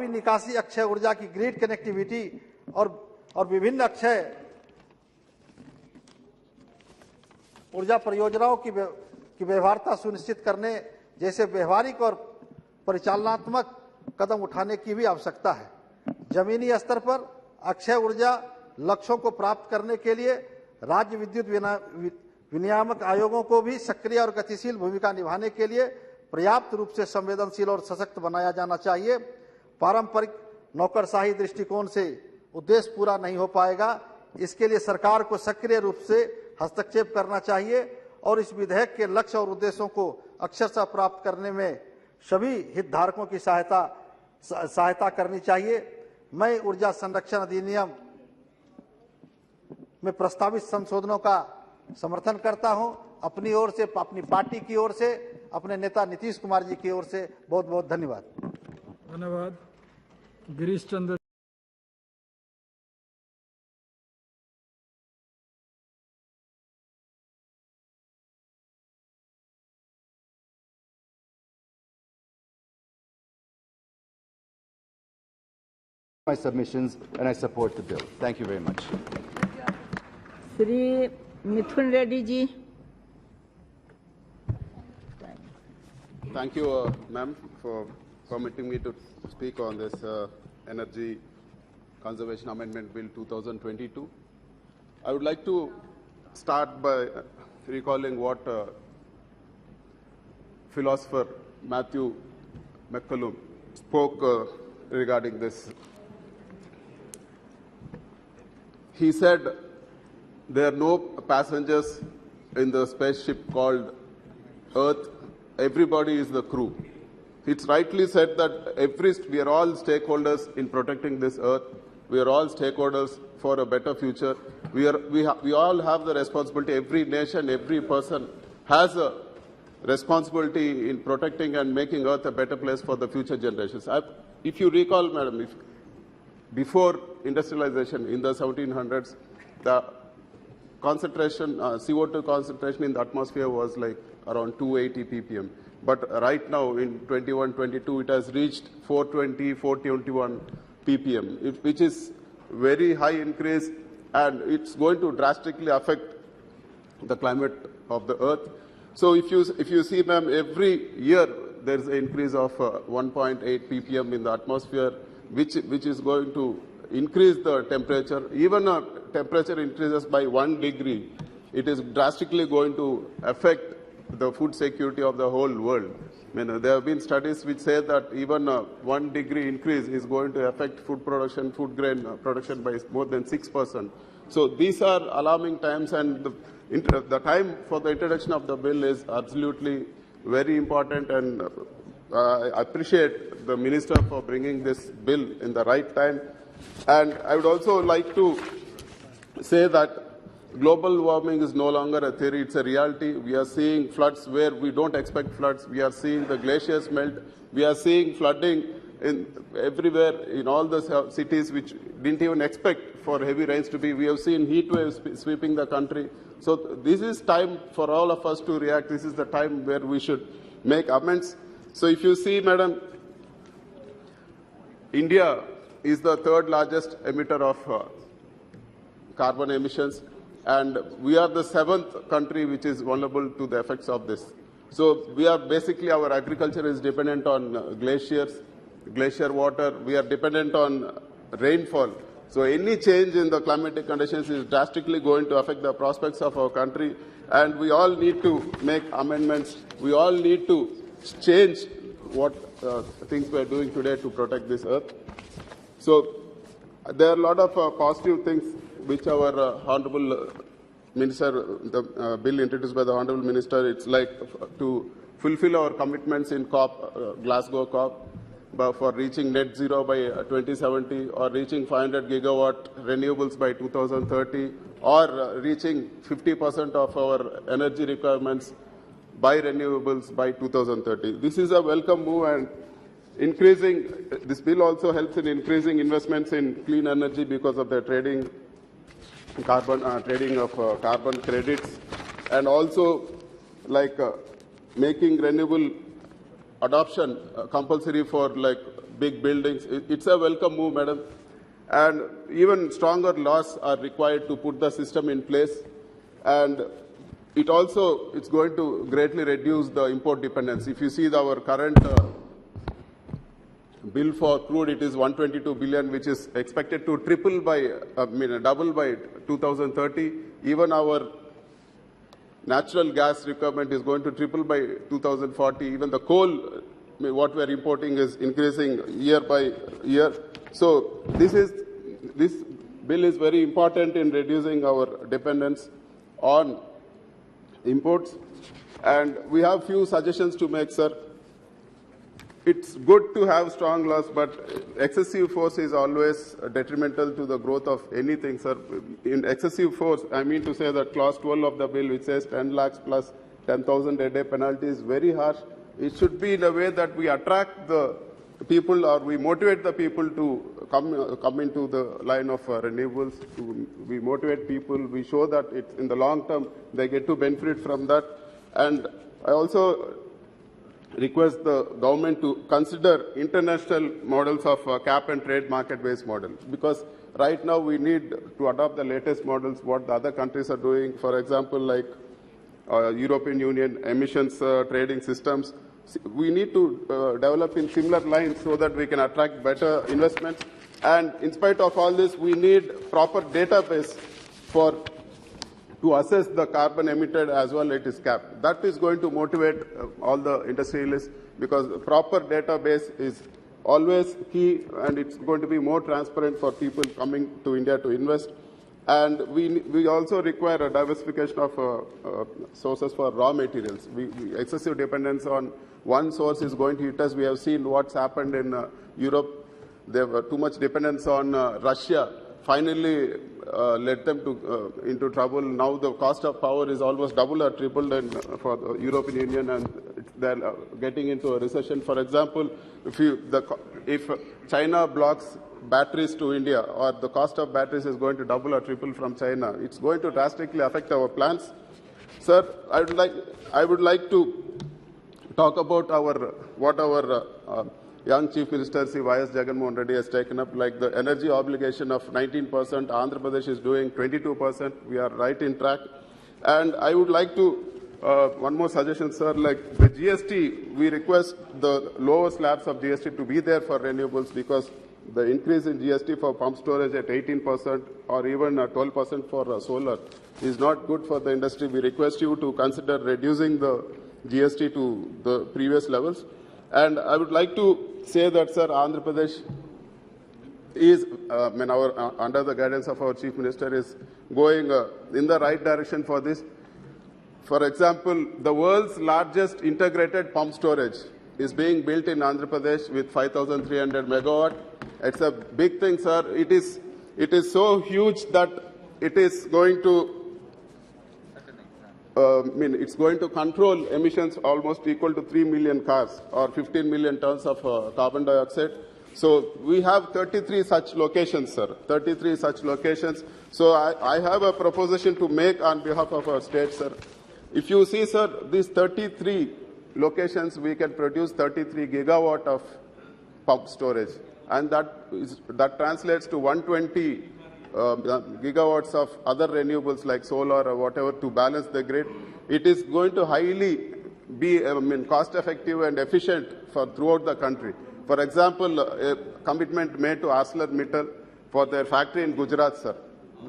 निकासी अक्षय ऊर्जा की ग्रिड कनेक्टिविटी और विभिन्न अक्षय ऊर्जा परियोजनाओं की व्यवहार्यता सुनिश्चित करने जैसे व्यवहारिक और परिचालनात्मक कदम उठाने की भी आवश्यकता है। जमीनी स्तर पर अक्षय ऊर्जा लक्ष्यों को प्राप्त करने के लिए राज्य विद्युत विनियामक आयोगों को भी सक्रिय और गतिशील भूमिका निभाने के लिए पर्याप्त रूप से संवेदनशील और सशक्त बनाया जाना चाहिए। पारंपरिक नौकरशाही दृष्टिकोण से उद्देश्य पूरा नहीं हो पाएगा। इसके लिए सरकार को सक्रिय रूप से हस्तक्षेप करना चाहिए और इस विधेयक के लक्ष्य और उद्देश्यों को अक्षरशः प्राप्त करने में सभी हितधारकों की सहायता करनी चाहिए। मैं ऊर्जा संरक्षण अधिनियम में प्रस्तावित संशोधनों का समर्थन करता हूं। अपनी ओर से, अपनी पार्टी की ओर से, अपने नेता नीतीश कुमार जी की ओर से बहुत बहुत धन्यवाद। धन्यवाद। Girish Chandra my submissions and I support the bill. Thank you very much. Shri Mithun Reddy ji. Thank you, ma'am, for permitting me to speak on this Energy Conservation Amendment Bill 2022. I would like to start by recalling what philosopher Matthew McCallum spoke regarding this. He said, there are no passengers in the spaceship called Earth. Everybody is the crew. It's rightly said that we are all stakeholders in protecting this Earth. We are all stakeholders for a better future. We all have the responsibility. Every nation, every person has a responsibility in protecting and making Earth a better place for the future generations. If you recall, madam, before industrialization in the 1700s, the concentration, CO2 concentration in the atmosphere was like around 280 ppm. But right now in 21-22, it has reached 420, 421 ppm, which is very high increase, and it's going to drastically affect the climate of the Earth. So if you see, ma'am, every year there is an increase of 1.8 ppm in the atmosphere, which is going to increase the temperature. Even a temperature increases by 1 degree, it is drastically going to affect the food security of the whole world. I mean, there have been studies which say that even a 1 degree increase is going to affect food production, food grain production by more than 6%. So these are alarming times, and the time for the introduction of the bill is absolutely very important, and I appreciate the Minister for bringing this bill in the right time. And I would also like to say that global warming is no longer a theory, it's a reality. We are seeing floods where we don't expect floods. We are seeing the glaciers melt. We are seeing flooding everywhere in all the cities which didn't even expect for heavy rains to be. We have seen heat waves sweeping the country. So this is time for all of us to react. This is the time where we should make amends. So if you see, madam, India is the third largest emitter of carbon emissions, and we are the 7th country which is vulnerable to the effects of this. So we are basically, our agriculture is dependent on glaciers, glacier water. We are dependent on rainfall. So any change in the climatic conditions is drastically going to affect the prospects of our country, and we all need to make amendments. We all need to change what things we are doing today to protect this Earth. So there are a lot of positive things which our Honorable Minister, the bill introduced by the Honorable Minister, it's like to fulfill our commitments in Glasgow COP, for reaching net zero by 2070, or reaching 500 gigawatt renewables by 2030, or reaching 50% of our energy requirements by renewables by 2030. This is a welcome move, and this bill also helps in increasing investments in clean energy because of the trading of carbon credits, and also like making renewable adoption compulsory for like big buildings. It's a welcome move, madam. And even stronger laws are required to put the system in place. And it's going to greatly reduce the import dependence. If you see our current bill for crude, it is 122 billion, which is expected to double by 2030. Even our natural gas requirement is going to triple by 2040. Even the coal, what we are importing, is increasing year by year. So this bill is very important in reducing our dependence on imports. And we have few suggestions to make, sir. It's good to have strong laws, but excessive force is always detrimental to the growth of anything, sir. In excessive force, I mean to say that clause 12 of the bill, which says 10 lakhs plus 10,000 a day penalty, is very harsh. It should be in a way that we attract the people, or we motivate the people to come into the line of renewables. We motivate people. We show that in the long term they get to benefit from that. And I also request the government to consider international models of cap and trade market-based model, because right now we need to adopt the latest models, what the other countries are doing. For example, like European Union emissions trading systems, We need to develop in similar lines so that we can attract better investments. And in spite of all this, we need proper database to assess the carbon emitted as well it is capped. That is going to motivate all the industrialists, because proper database is always key, and it's going to be more transparent for people coming to India to invest. And we also require a diversification of sources for raw materials. Excessive dependence on one source is going to hit us. We have seen what's happened in Europe. There were too much dependence on Russia. Finally, led them into trouble. Now the cost of power is almost double or tripled for the European Union, and they're getting into a recession. For example, if China blocks batteries to India, or the cost of batteries is going to double or triple from China, it's going to drastically affect our plans. Sir, I would like to talk about what our young Chief Minister Sri Y.S. Jagannath Reddy has taken up, like the energy obligation of 19%, Andhra Pradesh is doing 22%, we are right in track. And I would like to, one more suggestion, sir, like the GST, we request the lower slabs of GST to be there for renewables, because the increase in GST for pump storage at 18% or even 12% for solar is not good for the industry. We request you to consider reducing the GST to the previous levels. And I would like to say that, sir, Andhra Pradesh is, under the guidance of our Chief Minister, is going in the right direction for this. For example, the world's largest integrated pump storage is being built in Andhra Pradesh with 5,300 megawatt. It's a big thing, sir. It is so huge that it is going to it's going to control emissions almost equal to 3 million cars or 15 million tons of carbon dioxide. So we have 33 such locations, sir, 33 such locations. So I have a proposition to make on behalf of our state, sir. If you see, sir, these 33 locations, we can produce 33 gigawatt of pump storage. And that translates to 120 gigawatts of other renewables like solar or whatever to balance the grid. It is going to highly be cost effective and efficient throughout the country. For example, a commitment made to ArcelorMittal for their factory in Gujarat, sir.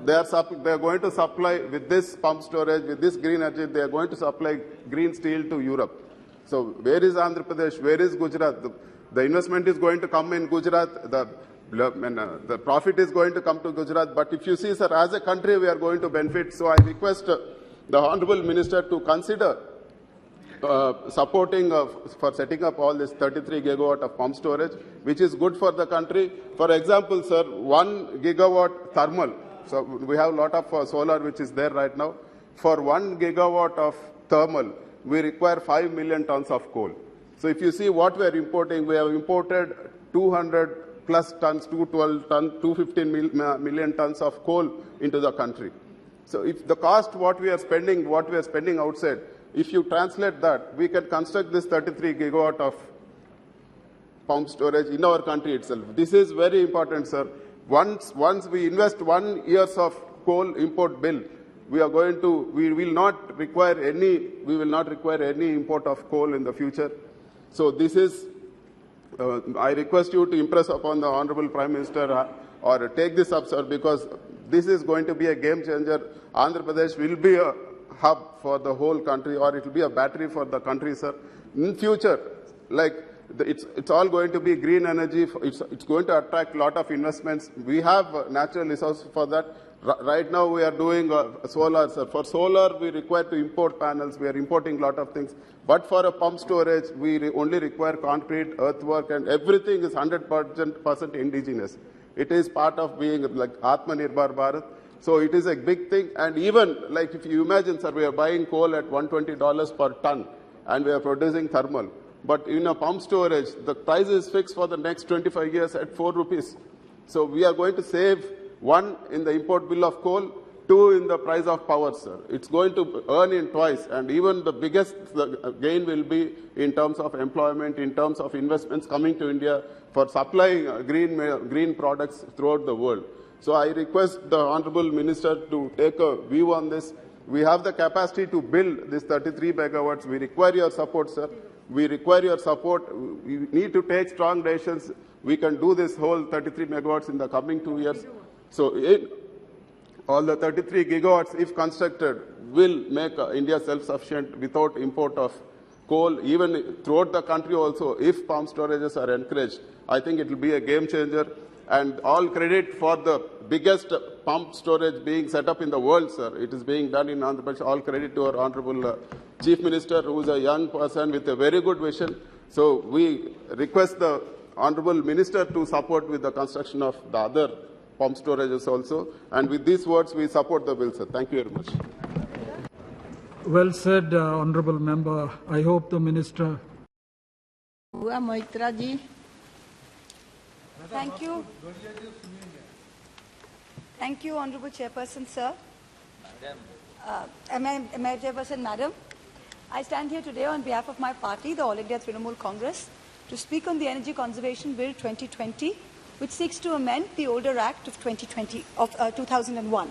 They are going to supply with this pump storage, with this green energy, they are going to supply green steel to Europe. So where is Andhra Pradesh? Where is Gujarat? The investment is going to come in Gujarat. The profit is going to come to Gujarat. But if you see, sir, as a country, we are going to benefit. So I request the Honorable Minister to consider supporting for setting up all this 33 gigawatt of pump storage, which is good for the country. For example, sir, 1 gigawatt thermal. So we have a lot of solar which is there right now. For 1 gigawatt of thermal, we require 5 million tons of coal. So if you see what we are importing, we have imported 200 plus tons, 212 tons, 215 million tons of coal into the country. So if the cost what we are spending outside, if you translate that, we can construct this 33 gigawatt of pump storage in our country itself. This is very important, sir. Once we invest 1 year of coal import bill, we will not require any import of coal in the future. So this is, I request you to impress upon the Honorable Prime Minister or take this up, sir, because this is going to be a game changer. Andhra Pradesh will be a hub for the whole country, or it will be a battery for the country, sir. In future, it's all going to be green energy. It's going to attract a lot of investments. We have natural resources for that. Right now we are doing solar, sir. For solar, we require to import panels. We are importing a lot of things. But for a pump storage, we only require concrete, earthwork, and everything is 100% indigenous. It is part of being like Atmanirbhar Bharat. So it is a big thing. And even like if you imagine, sir, we are buying coal at $120 per ton, and we are producing thermal. But in a pump storage, the price is fixed for the next 25 years at 4 rupees. So we are going to save, 1, in the import bill of coal, 2, in the price of power, sir. It's going to earn in twice, and even the biggest gain will be in terms of employment, in terms of investments coming to India for supplying green products throughout the world. So I request the Honorable Minister to take a view on this. We have the capacity to build this 33 megawatts. We require your support, sir. We require your support. We need to take strong decisions. We can do this whole 33 megawatts in the coming 2 years. So all the 33 gigawatts, if constructed, will make India self-sufficient without import of coal, even throughout the country also. If pump storages are encouraged, I think it will be a game changer. And all credit for the biggest pump storage being set up in the world, sir. It is being done in Andhra Pradesh. All credit to our Honorable Chief Minister, who is a young person with a very good vision. So we request the Honorable Minister to support with the construction of the other pump storages also. And with these words, we support the bill, sir. Thank you very much. Well said, Honorable Member. I hope the Minister. Maitra ji. Thank you. Thank you, Honorable Chairperson, sir. Am I Chairperson, Madam? I stand here today on behalf of my party, the All India Renewable Congress, to speak on the Energy Conservation Bill 2020, which seeks to amend the older Act of 2001.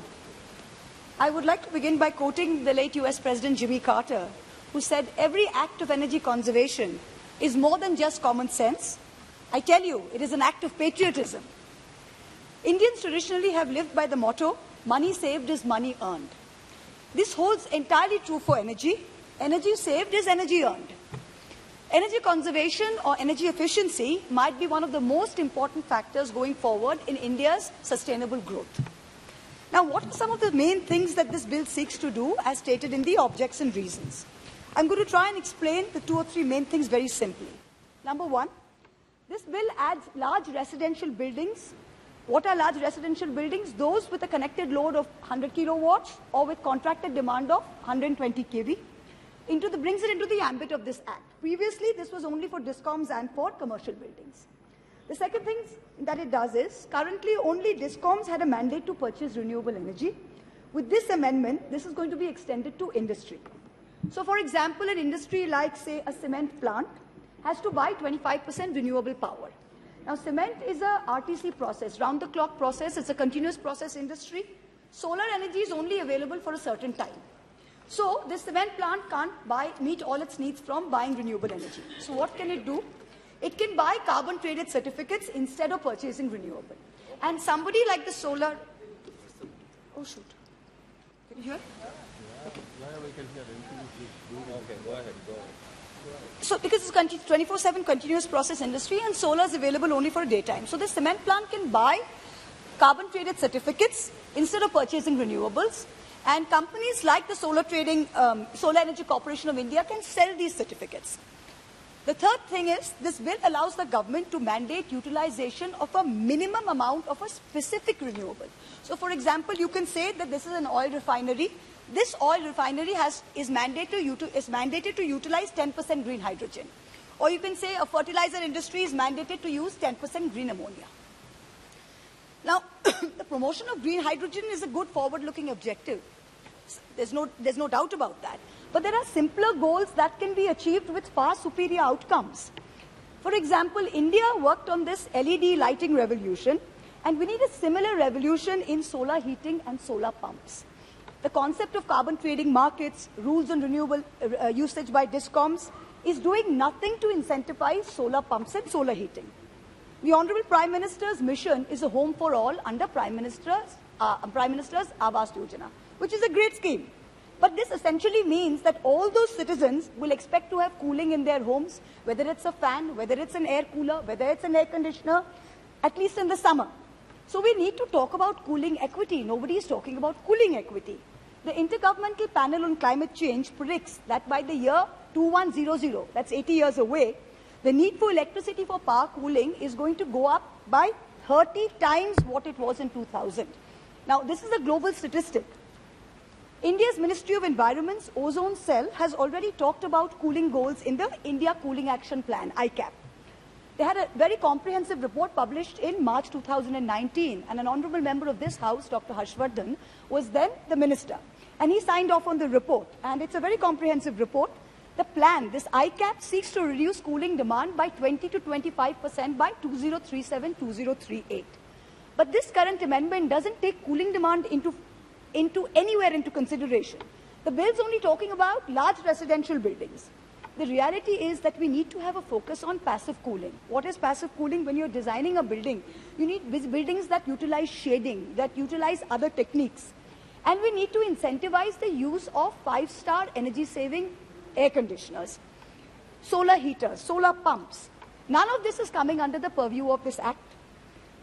I would like to begin by quoting the late US President Jimmy Carter, who said, "Every act of energy conservation is more than just common sense. I tell you, it is an act of patriotism." Indians traditionally have lived by the motto, "Money saved is money earned." This holds entirely true for energy. Energy saved is energy earned. Energy conservation or energy efficiency might be one of the most important factors going forward in India's sustainable growth. Now, what are some of the main things that this bill seeks to do, as stated in the objects and reasons? I'm going to try and explain the 2 or 3 main things very simply. Number one, this bill adds large residential buildings. What are large residential buildings? Those with a connected load of 100 kilowatts or with contracted demand of 120 kV. Brings it into the ambit of this Act. Previously, this was only for DISCOMs and for commercial buildings. The second thing that it does is, currently only DISCOMs had a mandate to purchase renewable energy. With this amendment, this is going to be extended to industry. So, for example, an industry like, say, a cement plant has to buy 25% renewable power. Now, cement is a RTC process, round-the-clock process. It's a continuous process industry. Solar energy is only available for a certain time. So, this cement plant can't meet all its needs from buying renewable energy. So, what can it do? It can buy carbon-traded certificates instead of purchasing renewable. And somebody like the solar... Oh, shoot. Can you hear? Okay. Okay, go ahead. So, because it's 24/7 continuous process industry and solar is available only for daytime. So, the cement plant can buy carbon-traded certificates instead of purchasing renewables. And companies like the Solar Energy Corporation of India can sell these certificates. The third thing is, this bill allows the government to mandate utilization of a minimum amount of a specific renewable. So, for example, you can say that this is an oil refinery. This oil refinery is mandated to utilize 10% green hydrogen. Or you can say a fertilizer industry is mandated to use 10% green ammonia. Now, the promotion of green hydrogen is a good forward-looking objective. There's no doubt about that. But there are simpler goals that can be achieved with far superior outcomes. For example, India worked on this LED lighting revolution, and we need a similar revolution in solar heating and solar pumps. The concept of carbon trading markets, rules on renewable usage by DISCOMs is doing nothing to incentivize solar pumps and solar heating. The Honorable Prime Minister's mission is a home for all under Prime Minister's Awas Yojana, which is a great scheme. But this essentially means that all those citizens will expect to have cooling in their homes, whether it's a fan, whether it's an air cooler, whether it's an air conditioner, at least in the summer. So we need to talk about cooling equity. Nobody is talking about cooling equity. The Intergovernmental Panel on Climate Change predicts that by the year 2100, that's 80 years away, the need for electricity for power cooling is going to go up by 30 times what it was in 2000. Now, this is a global statistic. India's Ministry of Environment's ozone cell has already talked about cooling goals in the India Cooling Action Plan, ICAP. They had a very comprehensive report published in March 2019, and an honorable member of this House, Dr. Harshvardhan, was then the minister. And he signed off on the report, and it's a very comprehensive report. The plan, this ICAP, seeks to reduce cooling demand by 20 to 25% by 2037-2038. But this current amendment doesn't take cooling demand into consideration. The bill's only talking about large residential buildings. The reality is that we need to have a focus on passive cooling. What is passive cooling? When you're designing a building, you need buildings that utilize shading, that utilize other techniques. And we need to incentivize the use of 5-star energy-saving air conditioners, solar heaters, solar pumps. None of this is coming under the purview of this Act.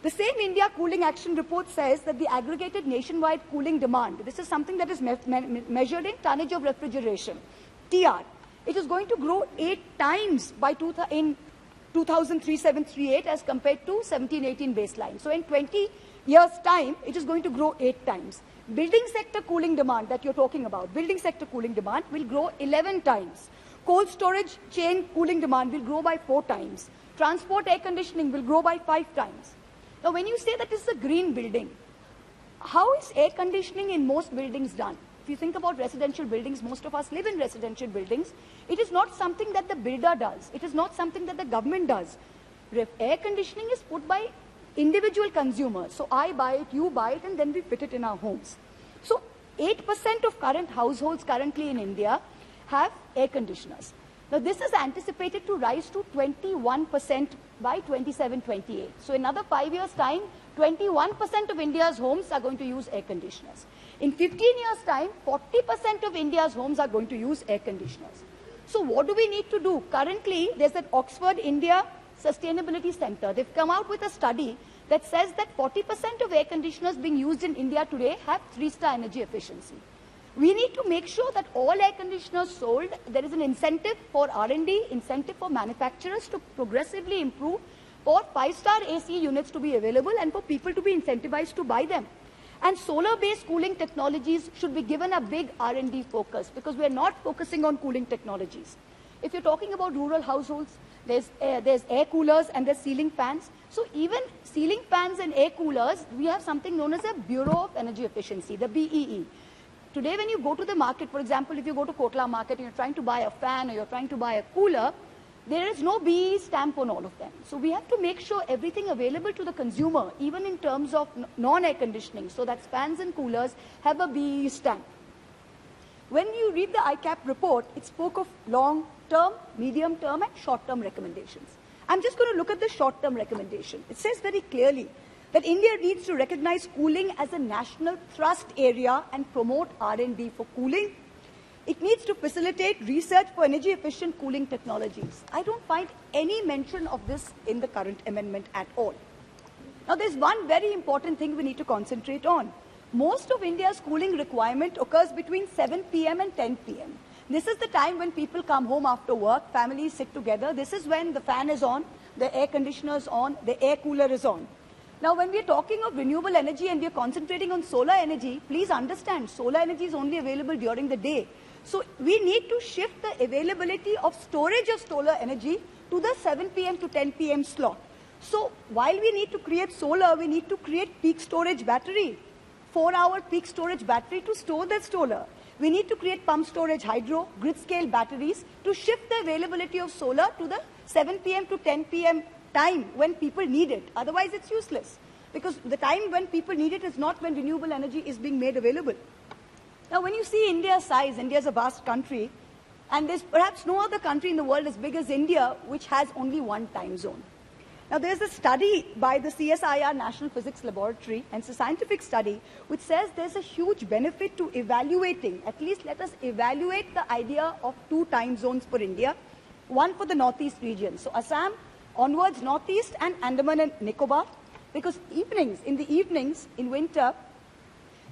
The same India Cooling Action Report says that the aggregated nationwide cooling demand, this is something that is measured in tonnage of refrigeration, TR. It is going to grow 8 times by 2037-38 as compared to 17-18 baseline. So in 20 years' time, it is going to grow 8 times. Building sector cooling demand that you're talking about, building sector cooling demand will grow 11 times. Cold storage chain cooling demand will grow by 4 times. Transport air conditioning will grow by 5 times. Now, when you say that it's a green building, how is air conditioning in most buildings done? If you think about residential buildings, most of us live in residential buildings. It is not something that the builder does. It is not something that the government does. Air conditioning is put by individual consumers. So I buy it, you buy it, and then we fit it in our homes. So 8% of current households currently in India have air conditioners. Now this is anticipated to rise to 21% by 27-28. So in another 5 years' time, 21% of India's homes are going to use air conditioners. In 15 years' time, 40% of India's homes are going to use air conditioners. So what do we need to do? Currently, there's an Oxford India Sustainability Center. They've come out with a study that says that 40% of air conditioners being used in India today have 3-star energy efficiency. We need to make sure that all air conditioners sold, there is an incentive for R&D, incentive for manufacturers to progressively improve, for 5-star AC units to be available and for people to be incentivized to buy them. And solar-based cooling technologies should be given a big R&D focus because we are not focusing on cooling technologies. If you're talking about rural households, there's air coolers and there's ceiling fans. So even ceiling fans and air coolers, we have something known as a Bureau of Energy Efficiency, the BEE. Today when you go to the market, for example, if you go to Kotla market and you're trying to buy a fan or you're trying to buy a cooler, there is no BEE stamp on all of them. So we have to make sure everything available to the consumer, even in terms of non-air conditioning, so that fans and coolers have a BEE stamp. When you read the ICAP report, it spoke of long-term, medium-term and short-term recommendations. I'm just going to look at the short-term recommendation. It says very clearly that India needs to recognize cooling as a national thrust area and promote R&D for cooling. It needs to facilitate research for energy-efficient cooling technologies. I don't find any mention of this in the current amendment at all. Now, there's one very important thing we need to concentrate on. Most of India's cooling requirement occurs between 7 p.m. and 10 p.m. This is the time when people come home after work, families sit together. This is when the fan is on, the air conditioner is on, the air cooler is on. Now, when we're talking of renewable energy and we're concentrating on solar energy, please understand, solar energy is only available during the day. So we need to shift the availability of storage of solar energy to the 7 p.m. to 10 p.m. slot. So while we need to create solar, we need to create peak storage battery, 4-hour peak storage battery to store that solar. We need to create pump storage hydro, grid scale batteries to shift the availability of solar to the 7 p.m. to 10 p.m. time when people need it. Otherwise, it's useless because the time when people need it is not when renewable energy is being made available. Now, when you see India's size, India is a vast country, and there's perhaps no other country in the world as big as India which has only one time zone. Now, there's a study by the CSIR National Physics Laboratory, and it's a scientific study, which says there's a huge benefit to evaluating, at least let us evaluate the idea of 2 time zones for India, one for the Northeast region. So Assam onwards Northeast and Andaman and Nicobar, because in the evenings in winter,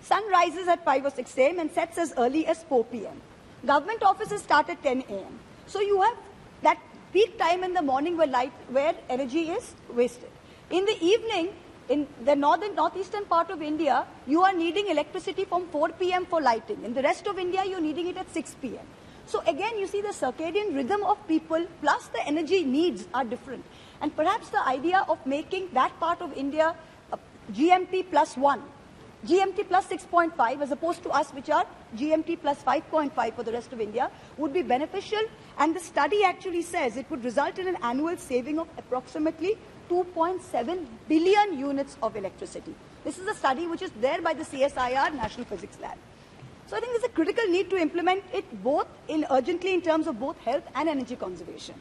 sun rises at 5 or 6 a.m. and sets as early as 4 p.m. Government offices start at 10 a.m. So you have that peak time in the morning where energy is wasted. In the evening, in the northeastern part of India, you are needing electricity from 4 p.m. for lighting. In the rest of India, you're needing it at 6 p.m. So again, you see the circadian rhythm of people plus the energy needs are different. And perhaps the idea of making that part of India GMT plus 1, GMT plus 6.5 as opposed to us which are GMT plus 5.5 for the rest of India would be beneficial, and the study actually says it would result in an annual saving of approximately 2.7 billion units of electricity. This is a study which is there by the CSIR National Physics Lab. So I think there's a critical need to implement it both urgently in terms of both health and energy conservation.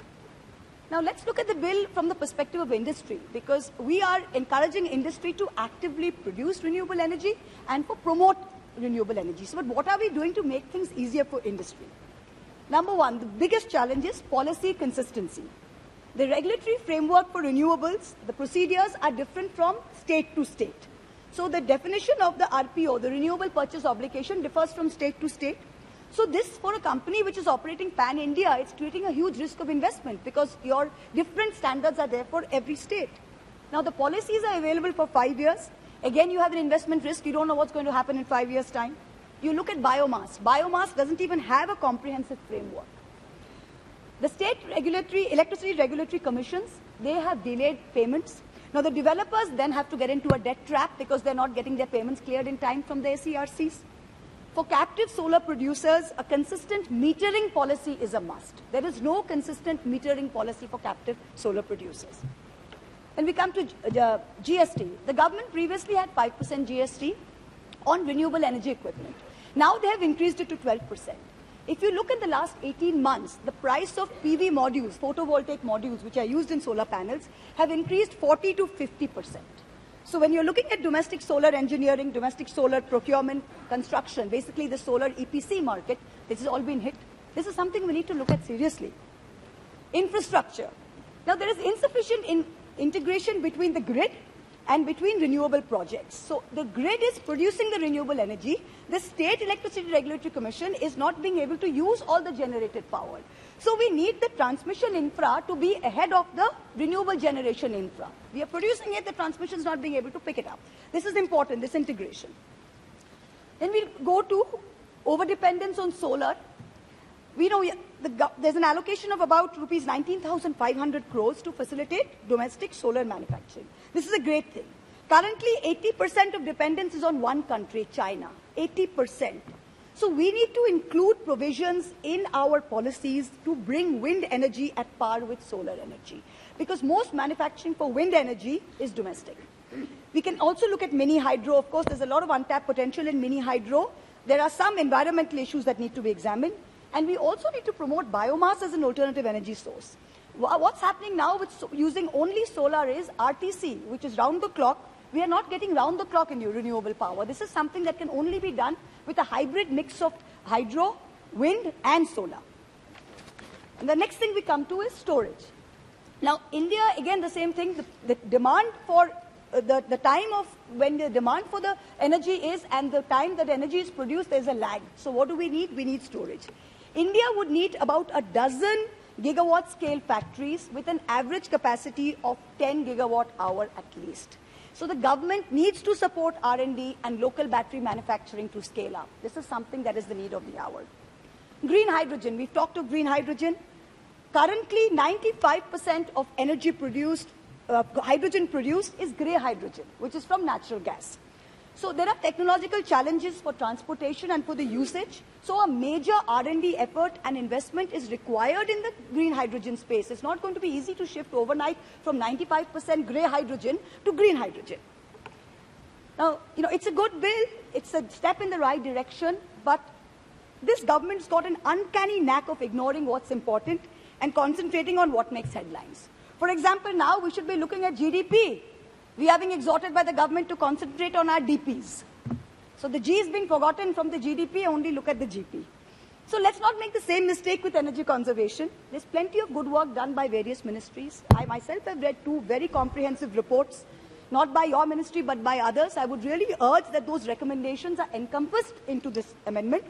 Now let's look at the bill from the perspective of industry, because we are encouraging industry to actively produce renewable energy and to promote renewable energy. So but what are we doing to make things easier for industry? Number one, the biggest challenge is policy consistency. The regulatory framework for renewables, the procedures are different from state to state. So the definition of the RPO, the renewable purchase obligation, differs from state to state. So this, for a company which is operating pan-India, it's creating a huge risk of investment because your different standards are there for every state. Now the policies are available for 5 years. Again, you have an investment risk. You don't know what's going to happen in 5 years' time. You look at biomass. Biomass doesn't even have a comprehensive framework. The state electricity regulatory commissions, they have delayed payments. Now the developers then have to get into a debt trap because they're not getting their payments cleared in time from the SERCs. For captive solar producers, a consistent metering policy is a must. There is no consistent metering policy for captive solar producers. When we come to GST, the government previously had 5% GST on renewable energy equipment. Now they have increased it to 12%. If you look at the last 18 months, the price of PV modules, photovoltaic modules, which are used in solar panels, have increased 40 to 50%. So when you're looking at domestic solar engineering, domestic solar procurement, construction, basically the solar EPC market, this has all been hit. This is something we need to look at seriously. Infrastructure. Now there is insufficient integration between the grid and between renewable projects. So the grid is producing the renewable energy. The State Electricity Regulatory Commission is not being able to use all the generated power. So we need the transmission infra to be ahead of the renewable generation infra. We are producing it, the transmission is not being able to pick it up. This is important, this integration. Then we go to overdependence on solar. We know there's an allocation of about rupees 19,500 crores to facilitate domestic solar manufacturing. This is a great thing. Currently, 80% of dependence is on one country, China. 80%. So we need to include provisions in our policies to bring wind energy at par with solar energy, because most manufacturing for wind energy is domestic. We can also look at mini hydro. Of course, there's a lot of untapped potential in mini hydro. There are some environmental issues that need to be examined. And we also need to promote biomass as an alternative energy source. What's happening now with using only solar is RTC, which is round the clock. We are not getting round the clock in renewable power. This is something that can only be done with a hybrid mix of hydro, wind, and solar. And the next thing we come to is storage. Now, India, again, the same thing. The demand for the time of when the demand for the energy is and the time that energy is produced, there's a lag. So what do we need? We need storage. India would need about a dozen gigawatt scale factories with an average capacity of 10 gigawatt hour at least. So the government needs to support R&D and local battery manufacturing to scale up. This is something that is the need of the hour. Green hydrogen. We've talked of green hydrogen. Currently, 95% of energy produced, hydrogen produced is grey hydrogen, which is from natural gas. So there are technological challenges for transportation and for the usage. So a major R&D effort and investment is required in the green hydrogen space. It's not going to be easy to shift overnight from 95% grey hydrogen to green hydrogen. Now, it's a good bill. It's a step in the right direction. But this government's got an uncanny knack of ignoring what's important and concentrating on what makes headlines. For example, now we should be looking at GDP. We are being exhorted by the government to concentrate on our DPs. So the G is being forgotten from the GDP, only look at the GP. So let's not make the same mistake with energy conservation. There's plenty of good work done by various ministries. I myself have read 2 very comprehensive reports, not by your ministry but by others. I would really urge that those recommendations are encompassed into this amendment.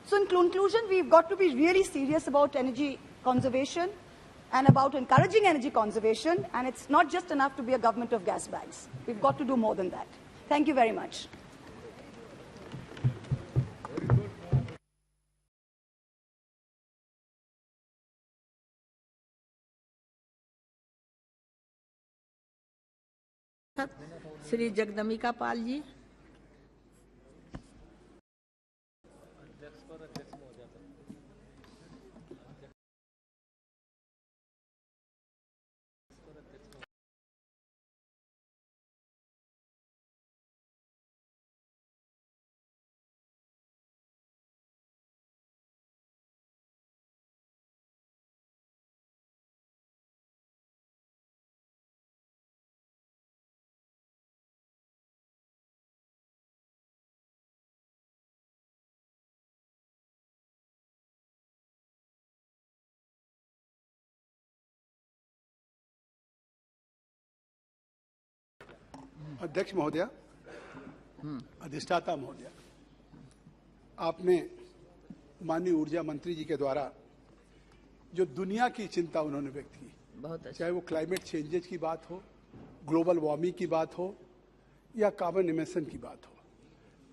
So in conclusion, we've got to be really serious about energy conservation and about encouraging energy conservation, and it's not just enough to be a government of gas bags. We've got to do more than that. Thank you very much. Shri Jagdambika Pal ji. अध्यक्ष महोदय, अधिष्ठाता महोदय, आपने माननीय ऊर्जा मंत्री जी के द्वारा जो दुनिया की चिंता उन्होंने व्यक्त की, चाहे वो क्लाइमेट चेंजेज की बात हो, ग्लोबल वार्मिंग की बात हो या कार्बन इमिशन की बात हो,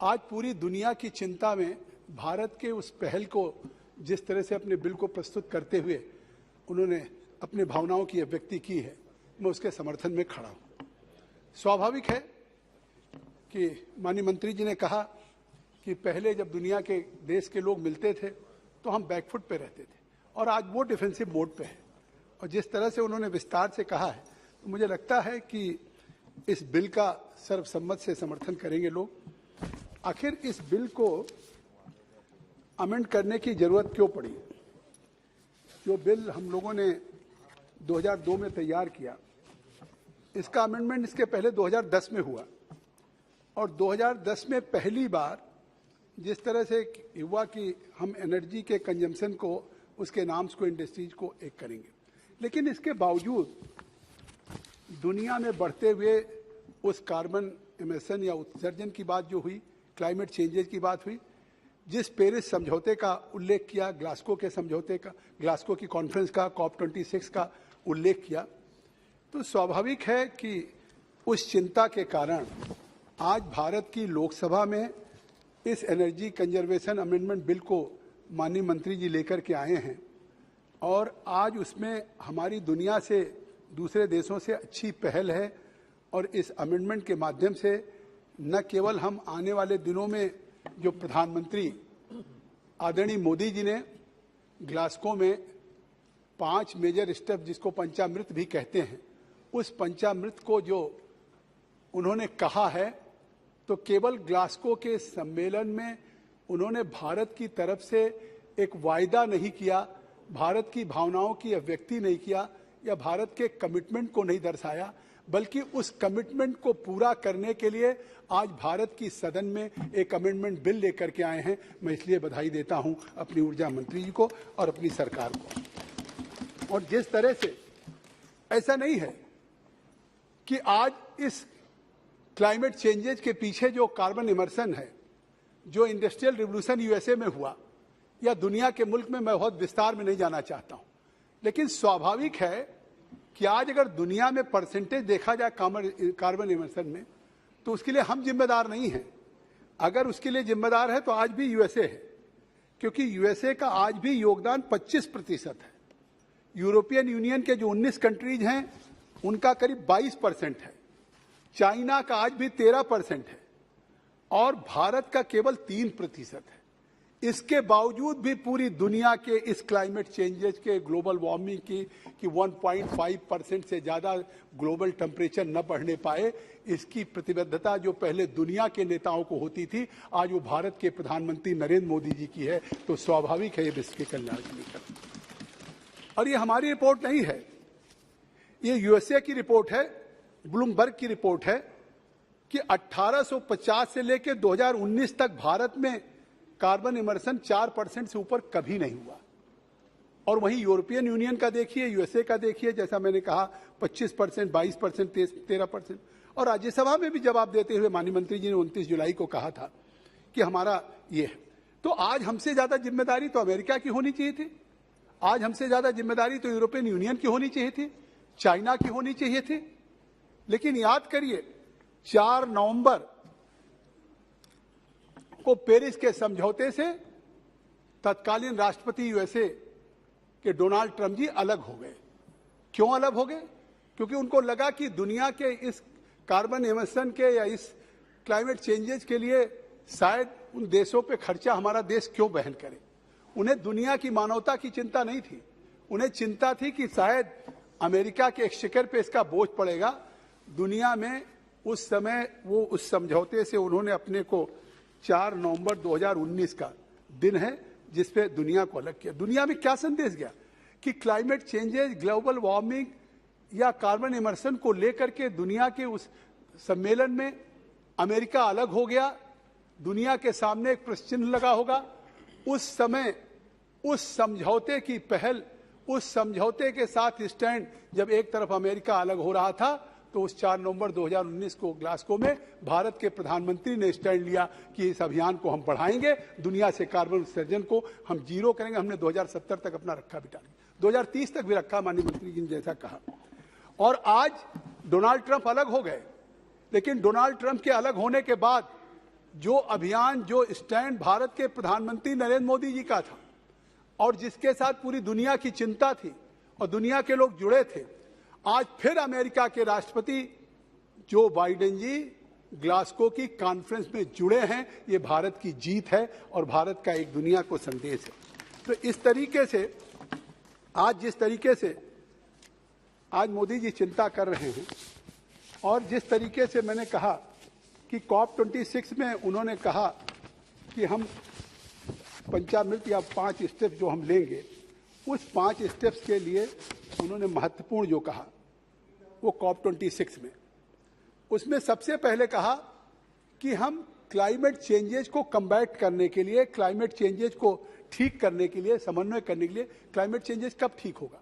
आज पूरी दुनिया की चिंता में भारत के उस पहल को जिस तरह से अपने बिल को प्रस्तुत करते हुए उन्होंने अपने भावनाओं की अभिव्यक्ति की है, मैं उसके समर्थन में खड़ा हूँ। स्वाभाविक है कि माननीय मंत्री जी ने कहा कि पहले जब दुनिया के देश के लोग मिलते थे तो हम बैकफुट पे रहते थे और आज वो डिफेंसिव मोड पे है, और जिस तरह से उन्होंने विस्तार से कहा है तो मुझे लगता है कि इस बिल का सर्वसम्मत से समर्थन करेंगे लोग। आखिर इस बिल को अमेंड करने की जरूरत क्यों पड़ी? जो बिल हम लोगों ने 2002 में तैयार किया, इसका अमेंडमेंट इसके पहले 2010 में हुआ, और 2010 में पहली बार जिस तरह से हुआ कि हम एनर्जी के कंजम्पशन को, उसके नाम्स को, इंडस्ट्रीज को एक करेंगे, लेकिन इसके बावजूद दुनिया में बढ़ते हुए उस कार्बन इमिशन या उत्सर्जन की बात जो हुई, क्लाइमेट चेंजेज की बात हुई, जिस पेरिस समझौते का उल्लेख किया, ग्लासगो के समझौते का, ग्लासगो की कॉन्फ्रेंस का, COP26 का उल्लेख किया, तो स्वाभाविक है कि उस चिंता के कारण आज भारत की लोकसभा में इस एनर्जी कंजर्वेशन अमेंडमेंट बिल को माननीय मंत्री जी लेकर के आए हैं, और आज उसमें हमारी दुनिया से, दूसरे देशों से अच्छी पहल है। और इस अमेंडमेंट के माध्यम से न केवल हम आने वाले दिनों में जो प्रधानमंत्री आदरणीय मोदी जी ने ग्लासगो में 5 मेजर स्टेप, जिसको पंचामृत भी कहते हैं, उस पंचामृत को जो उन्होंने कहा है, तो केवल ग्लासगो के सम्मेलन में उन्होंने भारत की तरफ से एक वायदा नहीं किया, भारत की भावनाओं की अभिव्यक्ति नहीं किया या भारत के कमिटमेंट को नहीं दर्शाया, बल्कि उस कमिटमेंट को पूरा करने के लिए आज भारत की सदन में एक अमेंडमेंट बिल लेकर के आए हैं। मैं इसलिए बधाई देता हूं अपनी ऊर्जा मंत्री जी को और अपनी सरकार को। और जिस तरह से, ऐसा नहीं है कि आज इस क्लाइमेट चेंजेज के पीछे जो कार्बन इमर्शन है, जो इंडस्ट्रियल रिवोल्यूशन यूएसए में हुआ या दुनिया के मुल्क में, मैं बहुत विस्तार में नहीं जाना चाहता हूं, लेकिन स्वाभाविक है कि आज अगर दुनिया में परसेंटेज देखा जाए कार्बन इमिशन में, तो उसके लिए हम जिम्मेदार नहीं हैं। अगर उसके लिए जिम्मेदार है तो आज भी यूएसए है, क्योंकि यूएसए का आज भी योगदान 25% है। यूरोपियन यूनियन के जो 19 कंट्रीज हैं उनका करीब 22% है, चाइना का आज भी 13% है, और भारत का केवल 3% है। इसके बावजूद भी पूरी दुनिया के इस क्लाइमेट चेंजेज के, ग्लोबल वार्मिंग की 1.5% से ज़्यादा ग्लोबल टेम्परेचर न बढ़ने पाए, इसकी प्रतिबद्धता जो पहले दुनिया के नेताओं को होती थी, आज वो भारत के प्रधानमंत्री नरेंद्र मोदी जी की है। तो स्वाभाविक है ये विश्व के कल्याण के लिए करना। और ये हमारी रिपोर्ट नहीं है, ये यूएसए की रिपोर्ट है, ब्लूमबर्ग की रिपोर्ट है कि 1850 से लेकर 2019 तक भारत में कार्बन इमर्शन 4% से ऊपर कभी नहीं हुआ। और वहीं यूरोपियन यूनियन का देखिए, यूएसए का देखिए, जैसा मैंने कहा 25%, 22%, 13%। और राज्यसभा में भी जवाब देते हुए माननीय मंत्री जी ने 29 जुलाई को कहा था कि हमारा ये है। तो आज हमसे ज्यादा जिम्मेदारी तो अमेरिका की होनी चाहिए थी, आज हमसे ज्यादा जिम्मेदारी तो यूरोपियन यूनियन की होनी चाहिए थी, चाइना की होनी चाहिए थी। लेकिन याद करिए, 4 नवंबर को पेरिस के समझौते से तत्कालीन राष्ट्रपति यूएसए के डोनाल्ड ट्रंप जी अलग हो गए। क्यों अलग हो गए? क्योंकि उनको लगा कि दुनिया के इस कार्बन इमिशन के या इस क्लाइमेट चेंजेज के लिए शायद उन देशों पे खर्चा हमारा देश क्यों वहन करे। उन्हें दुनिया की मानवता की चिंता नहीं थी, उन्हें चिंता थी कि शायद अमेरिका के एक्सचेकर पे इसका बोझ पड़ेगा। दुनिया में उस समय वो उस समझौते से उन्होंने अपने को 4 नवंबर 2019 का दिन है जिसपे दुनिया को अलग किया। दुनिया में क्या संदेश गया कि क्लाइमेट चेंजेज, ग्लोबल वार्मिंग या कार्बन इमर्शन को लेकर के दुनिया के उस सम्मेलन में अमेरिका अलग हो गया, दुनिया के सामने एक प्रश्न चिन्ह लगा होगा। उस समय उस समझौते की पहल, उस समझौते के साथ स्टैंड, जब एक तरफ अमेरिका अलग हो रहा था तो उस 4 नवंबर 2019 को ग्लासगो में भारत के प्रधानमंत्री ने स्टैंड लिया कि इस अभियान को हम बढ़ाएंगे, दुनिया से कार्बन उत्सर्जन को हम जीरो करेंगे। हमने 2070 तक अपना रखा भी टारगेट, 2030 तक भी रखा, माननीय मंत्री जी ने जैसा कहा। और आज डोनाल्ड ट्रंप अलग हो गए, लेकिन डोनाल्ड ट्रंप के अलग होने के बाद जो अभियान, जो स्टैंड भारत के प्रधानमंत्री नरेंद्र मोदी जी का था और जिसके साथ पूरी दुनिया की चिंता थी और दुनिया के लोग जुड़े थे, आज फिर अमेरिका के राष्ट्रपति जो बाइडेन जी ग्लासगो की कॉन्फ्रेंस में जुड़े हैं। ये भारत की जीत है और भारत का एक दुनिया को संदेश है। तो इस तरीके से आज जिस तरीके से आज मोदी जी चिंता कर रहे हैं और जिस तरीके से मैंने कहा कि COP26 में उन्होंने कहा कि हम पंचामृत या 5 स्टेप्स जो हम लेंगे, उस 5 स्टेप्स के लिए उन्होंने महत्वपूर्ण जो कहा वो COP26 में, उसमें सबसे पहले कहा कि हम क्लाइमेट चेंजेज को कम्बैट करने के लिए, क्लाइमेट चेंजेज को ठीक करने के लिए, समन्वय करने के लिए, क्लाइमेट चेंजेज कब ठीक होगा?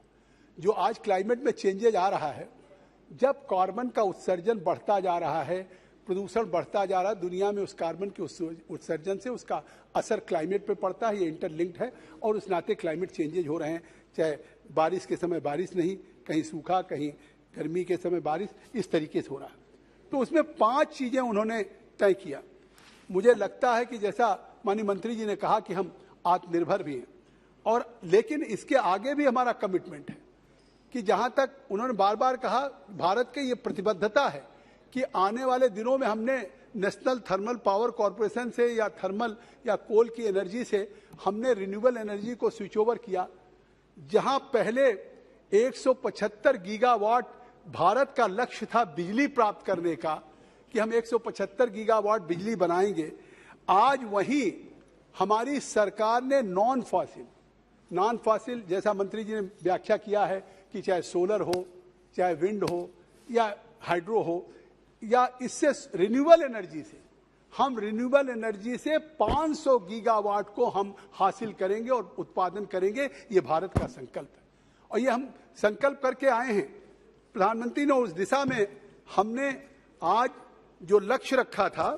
जो आज क्लाइमेट में चेंजेज आ रहा है, जब कार्बन का उत्सर्जन बढ़ता जा रहा है, प्रदूषण बढ़ता जा रहा है, दुनिया में उस कार्बन के उत्सर्जन से उसका असर क्लाइमेट पे पड़ता है, ये इंटरलिंक्ड है और उस नाते क्लाइमेट चेंजेज हो रहे हैं। चाहे बारिश के समय बारिश नहीं, कहीं सूखा, कहीं गर्मी के समय बारिश, इस तरीके से हो रहा है। तो उसमें 5 चीजें उन्होंने तय किया। मुझे लगता है कि जैसा माननीय मंत्री जी ने कहा कि हम आत्मनिर्भर भी हैं, और लेकिन इसके आगे भी हमारा कमिटमेंट है कि जहां तक उन्होंने बार बार कहा, भारत की ये प्रतिबद्धता है कि आने वाले दिनों में हमने नेशनल थर्मल पावर कॉरपोरेशन से या थर्मल या कोल की एनर्जी से हमने रिन्यूएबल एनर्जी को स्विच ओवर किया। जहां पहले 175 गीगावाट भारत का लक्ष्य था बिजली प्राप्त करने का कि हम 175 गीगावाट बिजली बनाएंगे, आज वहीं हमारी सरकार ने नॉन फॉसिल जैसा मंत्री जी ने व्याख्या किया है कि चाहे सोलर हो, चाहे विंड हो या हाइड्रो हो, या इससे रिन्यूएबल एनर्जी से, हम रिन्यूएबल एनर्जी से 500 गीगावाट को हम हासिल करेंगे और उत्पादन करेंगे। ये भारत का संकल्प है और ये हम संकल्प करके आए हैं। प्रधानमंत्री ने उस दिशा में हमने आज जो लक्ष्य रखा था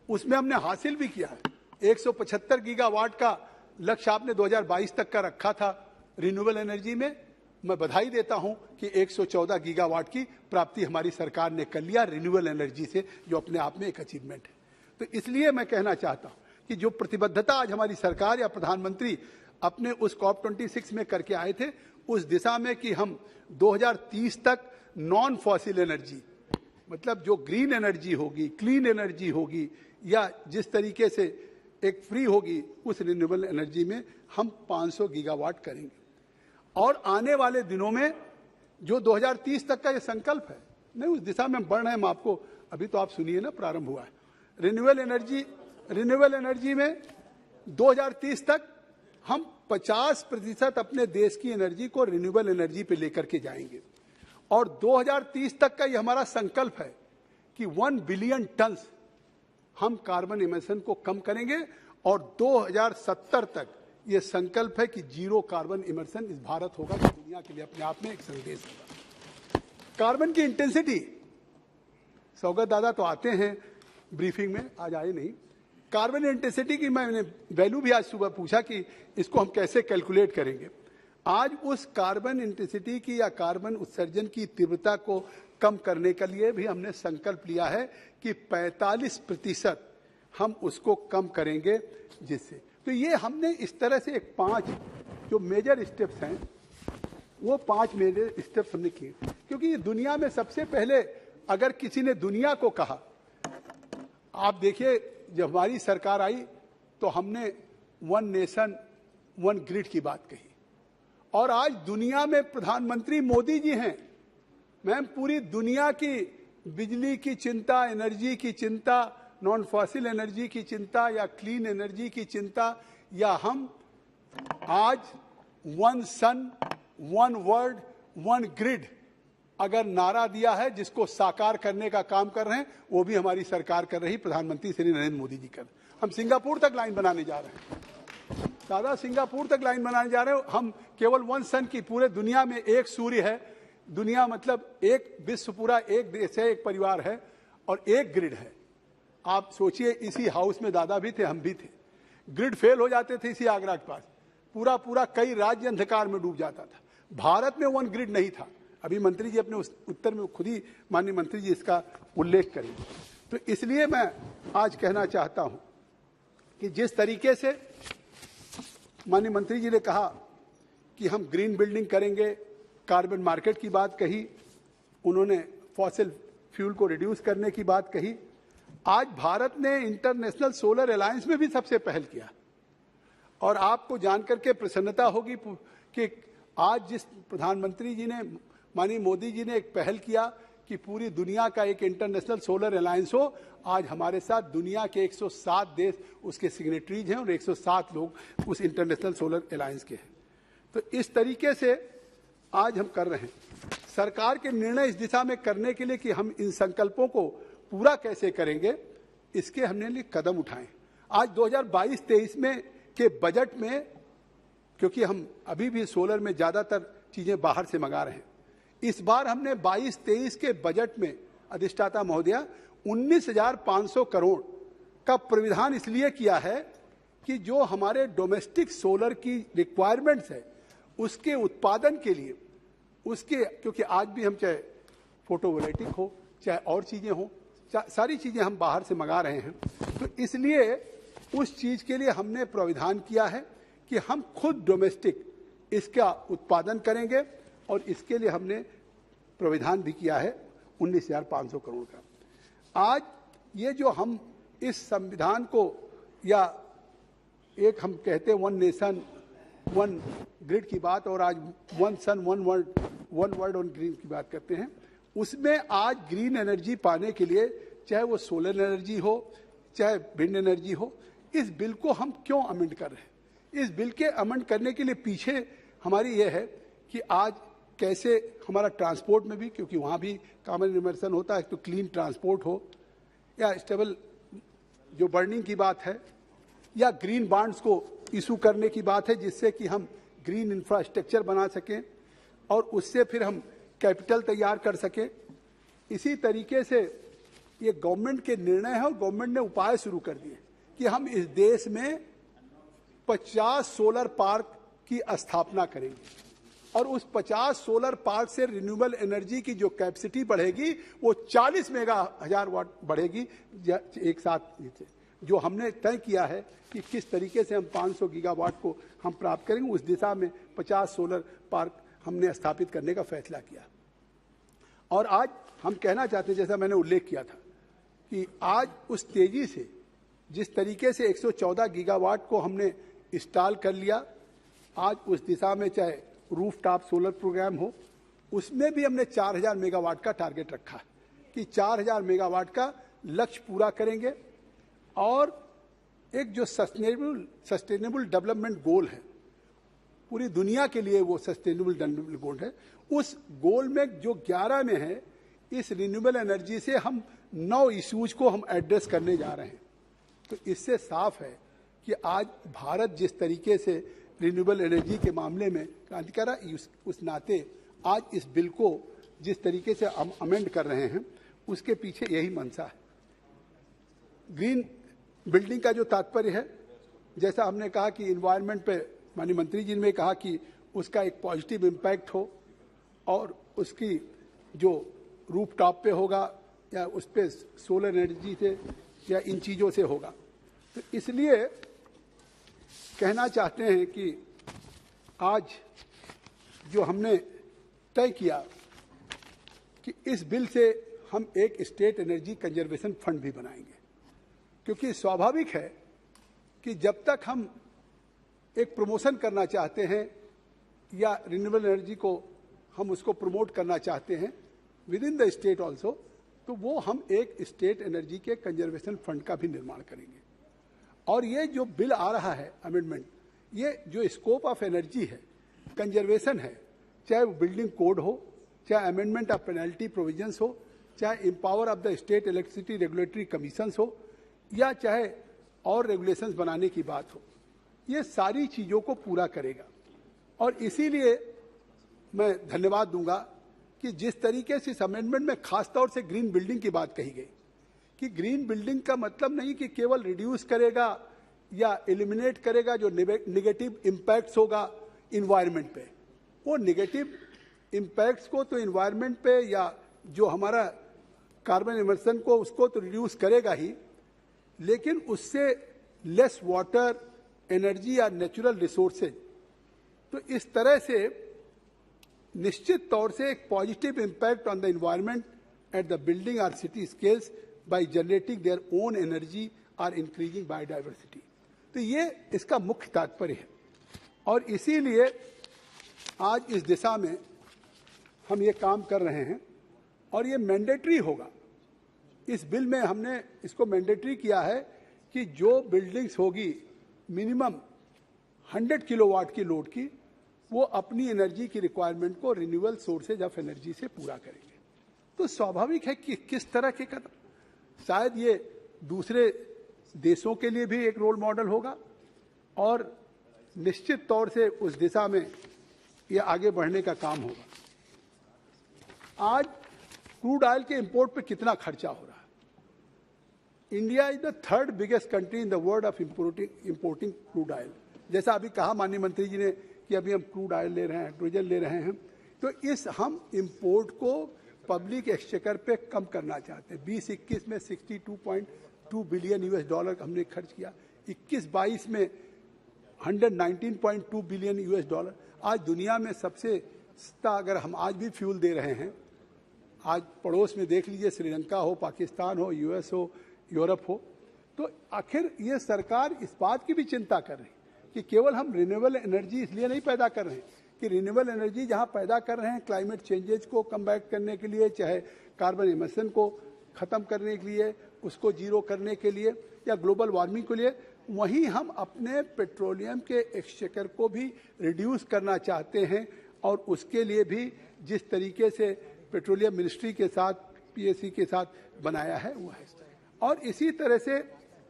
उसमें हमने हासिल भी किया है। 175 गीगावाट का लक्ष्य आपने 2022 तक का रखा था रिन्यूएबल एनर्जी में। मैं बधाई देता हूं कि 114 गीगावाट की प्राप्ति हमारी सरकार ने कर लिया रिन्यूएबल एनर्जी से, जो अपने आप में एक अचीवमेंट है। तो इसलिए मैं कहना चाहता हूं कि जो प्रतिबद्धता आज हमारी सरकार या प्रधानमंत्री अपने उस COP26 में करके आए थे, उस दिशा में कि हम 2030 तक नॉन फॉसिल एनर्जी, मतलब जो ग्रीन एनर्जी होगी, क्लीन एनर्जी होगी या जिस तरीके से एक फ्री होगी, उस रिन्यूएबल एनर्जी में हम 500 गीगावाट करेंगे। और आने वाले दिनों में जो 2030 तक का ये संकल्प है, नहीं उस दिशा में बढ़ रहे हैं। हम आपको अभी तो आप सुनिए ना, प्रारंभ हुआ है। रिन्यूएबल एनर्जी में 2030 तक हम 50% अपने देश की एनर्जी को रिन्यूएबल एनर्जी पे लेकर के जाएंगे और 2030 तक का ये हमारा संकल्प है कि 1 बिलियन टन हम कार्बन इमिशन को कम करेंगे और 2070 तक ये संकल्प है कि जीरो कार्बन इमिशन इस भारत होगा, जो दुनिया के लिए अपने आप में एक संदेश होगा। कार्बन की इंटेंसिटी, सौगत दादा तो आते हैं ब्रीफिंग में, आज आए नहीं। कार्बन इंटेंसिटी की मैंने वैल्यू भी आज सुबह पूछा कि इसको हम कैसे कैलकुलेट करेंगे। आज उस कार्बन इंटेंसिटी की या कार्बन उत्सर्जन की तीव्रता को कम करने के लिए भी हमने संकल्प लिया है कि 45% हम उसको कम करेंगे। जिससे तो ये हमने इस तरह से एक 5 जो मेजर स्टेप्स हैं, वो 5 मेजर स्टेप्स हमने किए, क्योंकि ये दुनिया में सबसे पहले अगर किसी ने दुनिया को कहा, आप देखिए जब हमारी सरकार आई तो हमने 1 नेशन 1 ग्रिड की बात कही और आज दुनिया में प्रधानमंत्री मोदी जी हैं। मैम, पूरी दुनिया की बिजली की चिंता, एनर्जी की चिंता, नॉन फॉसिल एनर्जी की चिंता या क्लीन एनर्जी की चिंता, या हम आज 1 सन 1 वर्ल्ड 1 ग्रिड अगर नारा दिया है, जिसको साकार करने का काम कर रहे हैं, वो भी हमारी सरकार कर रही, प्रधानमंत्री श्री नरेंद्र मोदी जी कर। हम सिंगापुर तक लाइन बनाने जा रहे हैं दादा, सिंगापुर तक लाइन बनाने जा रहे हैं। हम केवल 1 सन की, पूरे दुनिया में एक सूर्य है, दुनिया मतलब एक विश्व पूरा एक देश है, एक परिवार है और एक ग्रिड है। आप सोचिए, इसी हाउस में दादा भी थे, हम भी थे। ग्रिड फेल हो जाते थे इसी आगरा के पास, पूरा पूरा कई राज्य अंधकार में डूब जाता था। भारत में वन ग्रिड नहीं था। अभी मंत्री जी अपने उस उत्तर में खुद ही माननीय मंत्री जी इसका उल्लेख करें। तो इसलिए मैं आज कहना चाहता हूं कि जिस तरीके से माननीय मंत्री जी ने कहा कि हम ग्रीन बिल्डिंग करेंगे, कार्बन मार्केट की बात कही, उन्होंने फॉसिल फ्यूल को रिड्यूस करने की बात कही। आज भारत ने इंटरनेशनल सोलर अलायंस में भी सबसे पहल किया और आपको जानकर के प्रसन्नता होगी कि आज जिस प्रधानमंत्री जी ने, माननीय मोदी जी ने एक पहल किया कि पूरी दुनिया का एक इंटरनेशनल सोलर अलायंस हो। आज हमारे साथ दुनिया के 107 देश उसके सिग्नेटरीज हैं और 107 लोग उस इंटरनेशनल सोलर अलायंस के हैं। तो इस तरीके से आज हम कर रहे हैं। सरकार के निर्णय इस दिशा में करने के लिए कि हम इन संकल्पों को पूरा कैसे करेंगे, इसके हमने लिए कदम उठाए। आज 2022-23 में के बजट में, क्योंकि हम अभी भी सोलर में ज्यादातर चीजें बाहर से मंगा रहे हैं, इस बार हमने 22-23 के बजट में अधिष्ठाता महोदया 19,500 करोड़ का प्राविधान इसलिए किया है कि जो हमारे डोमेस्टिक सोलर की रिक्वायरमेंट्स है उसके उत्पादन के लिए, उसके, क्योंकि आज भी हम चाहे फोटोवोल्टिक हो चाहे और चीजें हो, सारी चीजें हम बाहर से मंगा रहे हैं। तो इसलिए उस चीज के लिए हमने प्राविधान किया है कि हम खुद डोमेस्टिक इसका उत्पादन करेंगे और इसके लिए हमने प्राविधान भी किया है 19,500 करोड़ का। आज ये जो हम इस संविधान को, या एक हम कहते हैं वन नेशन वन ग्रिड की बात, और आज one sun one world on green की बात करते हैं, उसमें आज ग्रीन एनर्जी पाने के लिए, चाहे वो सोलर एनर्जी हो चाहे विंड एनर्जी हो, इस बिल को हम क्यों अमेंड कर रहे हैं। इस बिल के अमेंड करने के लिए पीछे हमारी ये है कि आज कैसे हमारा ट्रांसपोर्ट में भी, क्योंकि वहाँ भी कॉमन इमर्सन होता है, तो क्लीन ट्रांसपोर्ट हो, या स्टेबल जो बर्निंग की बात है, या ग्रीन बॉन्ड्स को इशू करने की बात है, जिससे कि हम ग्रीन इंफ्रास्ट्रक्चर बना सकें और उससे फिर हम कैपिटल तैयार कर सकें। इसी तरीके से ये गवर्नमेंट के निर्णय है और गवर्नमेंट ने उपाय शुरू कर दिए कि हम इस देश में 50 सोलर पार्क की स्थापना करेंगे और उस 50 सोलर पार्क से रिन्यूएबल एनर्जी की जो कैपेसिटी बढ़ेगी वो 40 मेगाहजार वाट बढ़ेगी एक साथ। जो हमने तय किया है कि किस तरीके से हम 500 गीगावाट को हम प्राप्त करेंगे, उस दिशा में 50 सोलर पार्क हमने स्थापित करने का फैसला किया। और आज हम कहना चाहते हैं, जैसा मैंने उल्लेख किया था, कि आज उस तेजी से जिस तरीके से 114 गीगावाट को हमने इंस्टॉल कर लिया, आज उस दिशा में चाहे रूफटॉप सोलर प्रोग्राम हो, उसमें भी हमने 4000 मेगावाट का टारगेट रखा है कि 4000 मेगावाट का लक्ष्य पूरा करेंगे। और एक जो सस्टेनेबल डेवलपमेंट गोल है, पूरी दुनिया के लिए वो सस्टेनेबल डेवलपमेंट गोल है, उस गोल में जो 11 में है, इस रिन्यूएबल एनर्जी से हम 9 इश्यूज को हम एड्रेस करने जा रहे हैं। तो इससे साफ है कि आज भारत जिस तरीके से रिन्यूएबल एनर्जी के मामले में क्रांति कर रहा है, उस नाते आज इस बिल को जिस तरीके से हम अमेंड कर रहे हैं, उसके पीछे यही मंशा है। ग्रीन बिल्डिंग का जो तात्पर्य है, जैसा हमने कहा कि इन्वायरमेंट पे माननीय मंत्री जी ने कहा कि उसका एक पॉजिटिव इम्पैक्ट हो और उसकी जो रूफटॉप पे होगा या उस पे सोलर एनर्जी से या इन चीज़ों से होगा। तो इसलिए कहना चाहते हैं कि आज जो हमने तय किया कि इस बिल से हम एक स्टेट एनर्जी कंजर्वेशन फंड भी बनाएंगे, क्योंकि स्वाभाविक है कि जब तक हम एक प्रमोशन करना चाहते हैं या रिन्यूएबल एनर्जी को हम उसको प्रमोट करना चाहते हैं with in the state also, तो वो हम एक स्टेट एनर्जी के कंजर्वेशन फंड का भी निर्माण करेंगे। और ये जो बिल आ रहा है अमेंडमेंट, ये जो स्कोप ऑफ एनर्जी है, कंजर्वेशन है, चाहे वो बिल्डिंग कोड हो, चाहे अमेंडमेंट ऑफ पेनल्टी प्रोविजंस हो, चाहे empower of the state electricity regulatory commissions हो, या चाहे और रेगुलेशंस बनाने की बात हो, ये सारी चीज़ों को पूरा करेगा। और इसीलिए मैं धन्यवाद दूंगा कि जिस तरीके से इस अमेंडमेंट में खास तौर से ग्रीन बिल्डिंग की बात कही गई कि ग्रीन बिल्डिंग का मतलब नहीं कि केवल रिड्यूस करेगा या एलिमिनेट करेगा जो नेगेटिव इम्पैक्ट्स होगा इन्वायरमेंट पे, वो नेगेटिव इम्पैक्ट्स को तो इन्वायरमेंट पे या जो हमारा कार्बन इमिशन को उसको तो रिड्यूस करेगा ही, लेकिन उससे लेस वाटर, एनर्जी या नेचुरल रिसोर्सेज, तो इस तरह से निश्चित तौर से एक positive impact on the environment at the building or city scales by generating their own energy or increasing biodiversity. तो ये इसका मुख्य तात्पर्य है और इसीलिए आज इस दिशा में हम ये काम कर रहे हैं और ये मैंडेटरी होगा। इस बिल में हमने इसको मैंडेटरी किया है कि जो बिल्डिंग्स होगी मिनिमम 100 किलोवाट की लोड की, वो अपनी एनर्जी की रिक्वायरमेंट को रिन्यूएबल सोर्सेज ऑफ एनर्जी से पूरा करेंगे। तो स्वाभाविक है कि किस तरह के कदम, शायद ये दूसरे देशों के लिए भी एक रोल मॉडल होगा और निश्चित तौर से उस दिशा में ये आगे बढ़ने का काम होगा। आज क्रूड ऑयल के इंपोर्ट पे कितना खर्चा हो रहा है? India is the third biggest country in the world of importing crude oil. जैसा अभी कहा माननीय मंत्री जी ने कि अभी हम क्रूड ऑयल ले रहे हैं, हाइड्रोजन ले रहे हैं, तो इस हम इंपोर्ट को पब्लिक एक्सचेकर पे कम करना चाहते हैं। 2021 में 62.2 बिलियन यूएस डॉलर हमने खर्च किया, 21-22 में 119.2 बिलियन यूएस डॉलर। आज दुनिया में सबसे सस्ता अगर हम आज भी फ्यूल दे रहे हैं, आज पड़ोस में देख लीजिए, श्रीलंका हो, पाकिस्तान हो, यूएस हो, यूरोप हो, तो आखिर ये सरकार इस बात की भी चिंता कर रही है कि केवल हम रिन्यूएबल एनर्जी इसलिए नहीं पैदा कर रहे हैं कि रिन्यूएबल एनर्जी जहां पैदा कर रहे हैं क्लाइमेट चेंजेज को कम्बैट करने के लिए, चाहे कार्बन इमिशन को खत्म करने के लिए, उसको जीरो करने के लिए या ग्लोबल वार्मिंग के लिए, वहीं हम अपने पेट्रोलियम के एक्सचेकर को भी रिड्यूस करना चाहते हैं और उसके लिए भी जिस तरीके से पेट्रोलियम मिनिस्ट्री के साथ, पीएससी के साथ बनाया है वो है। और इसी तरह से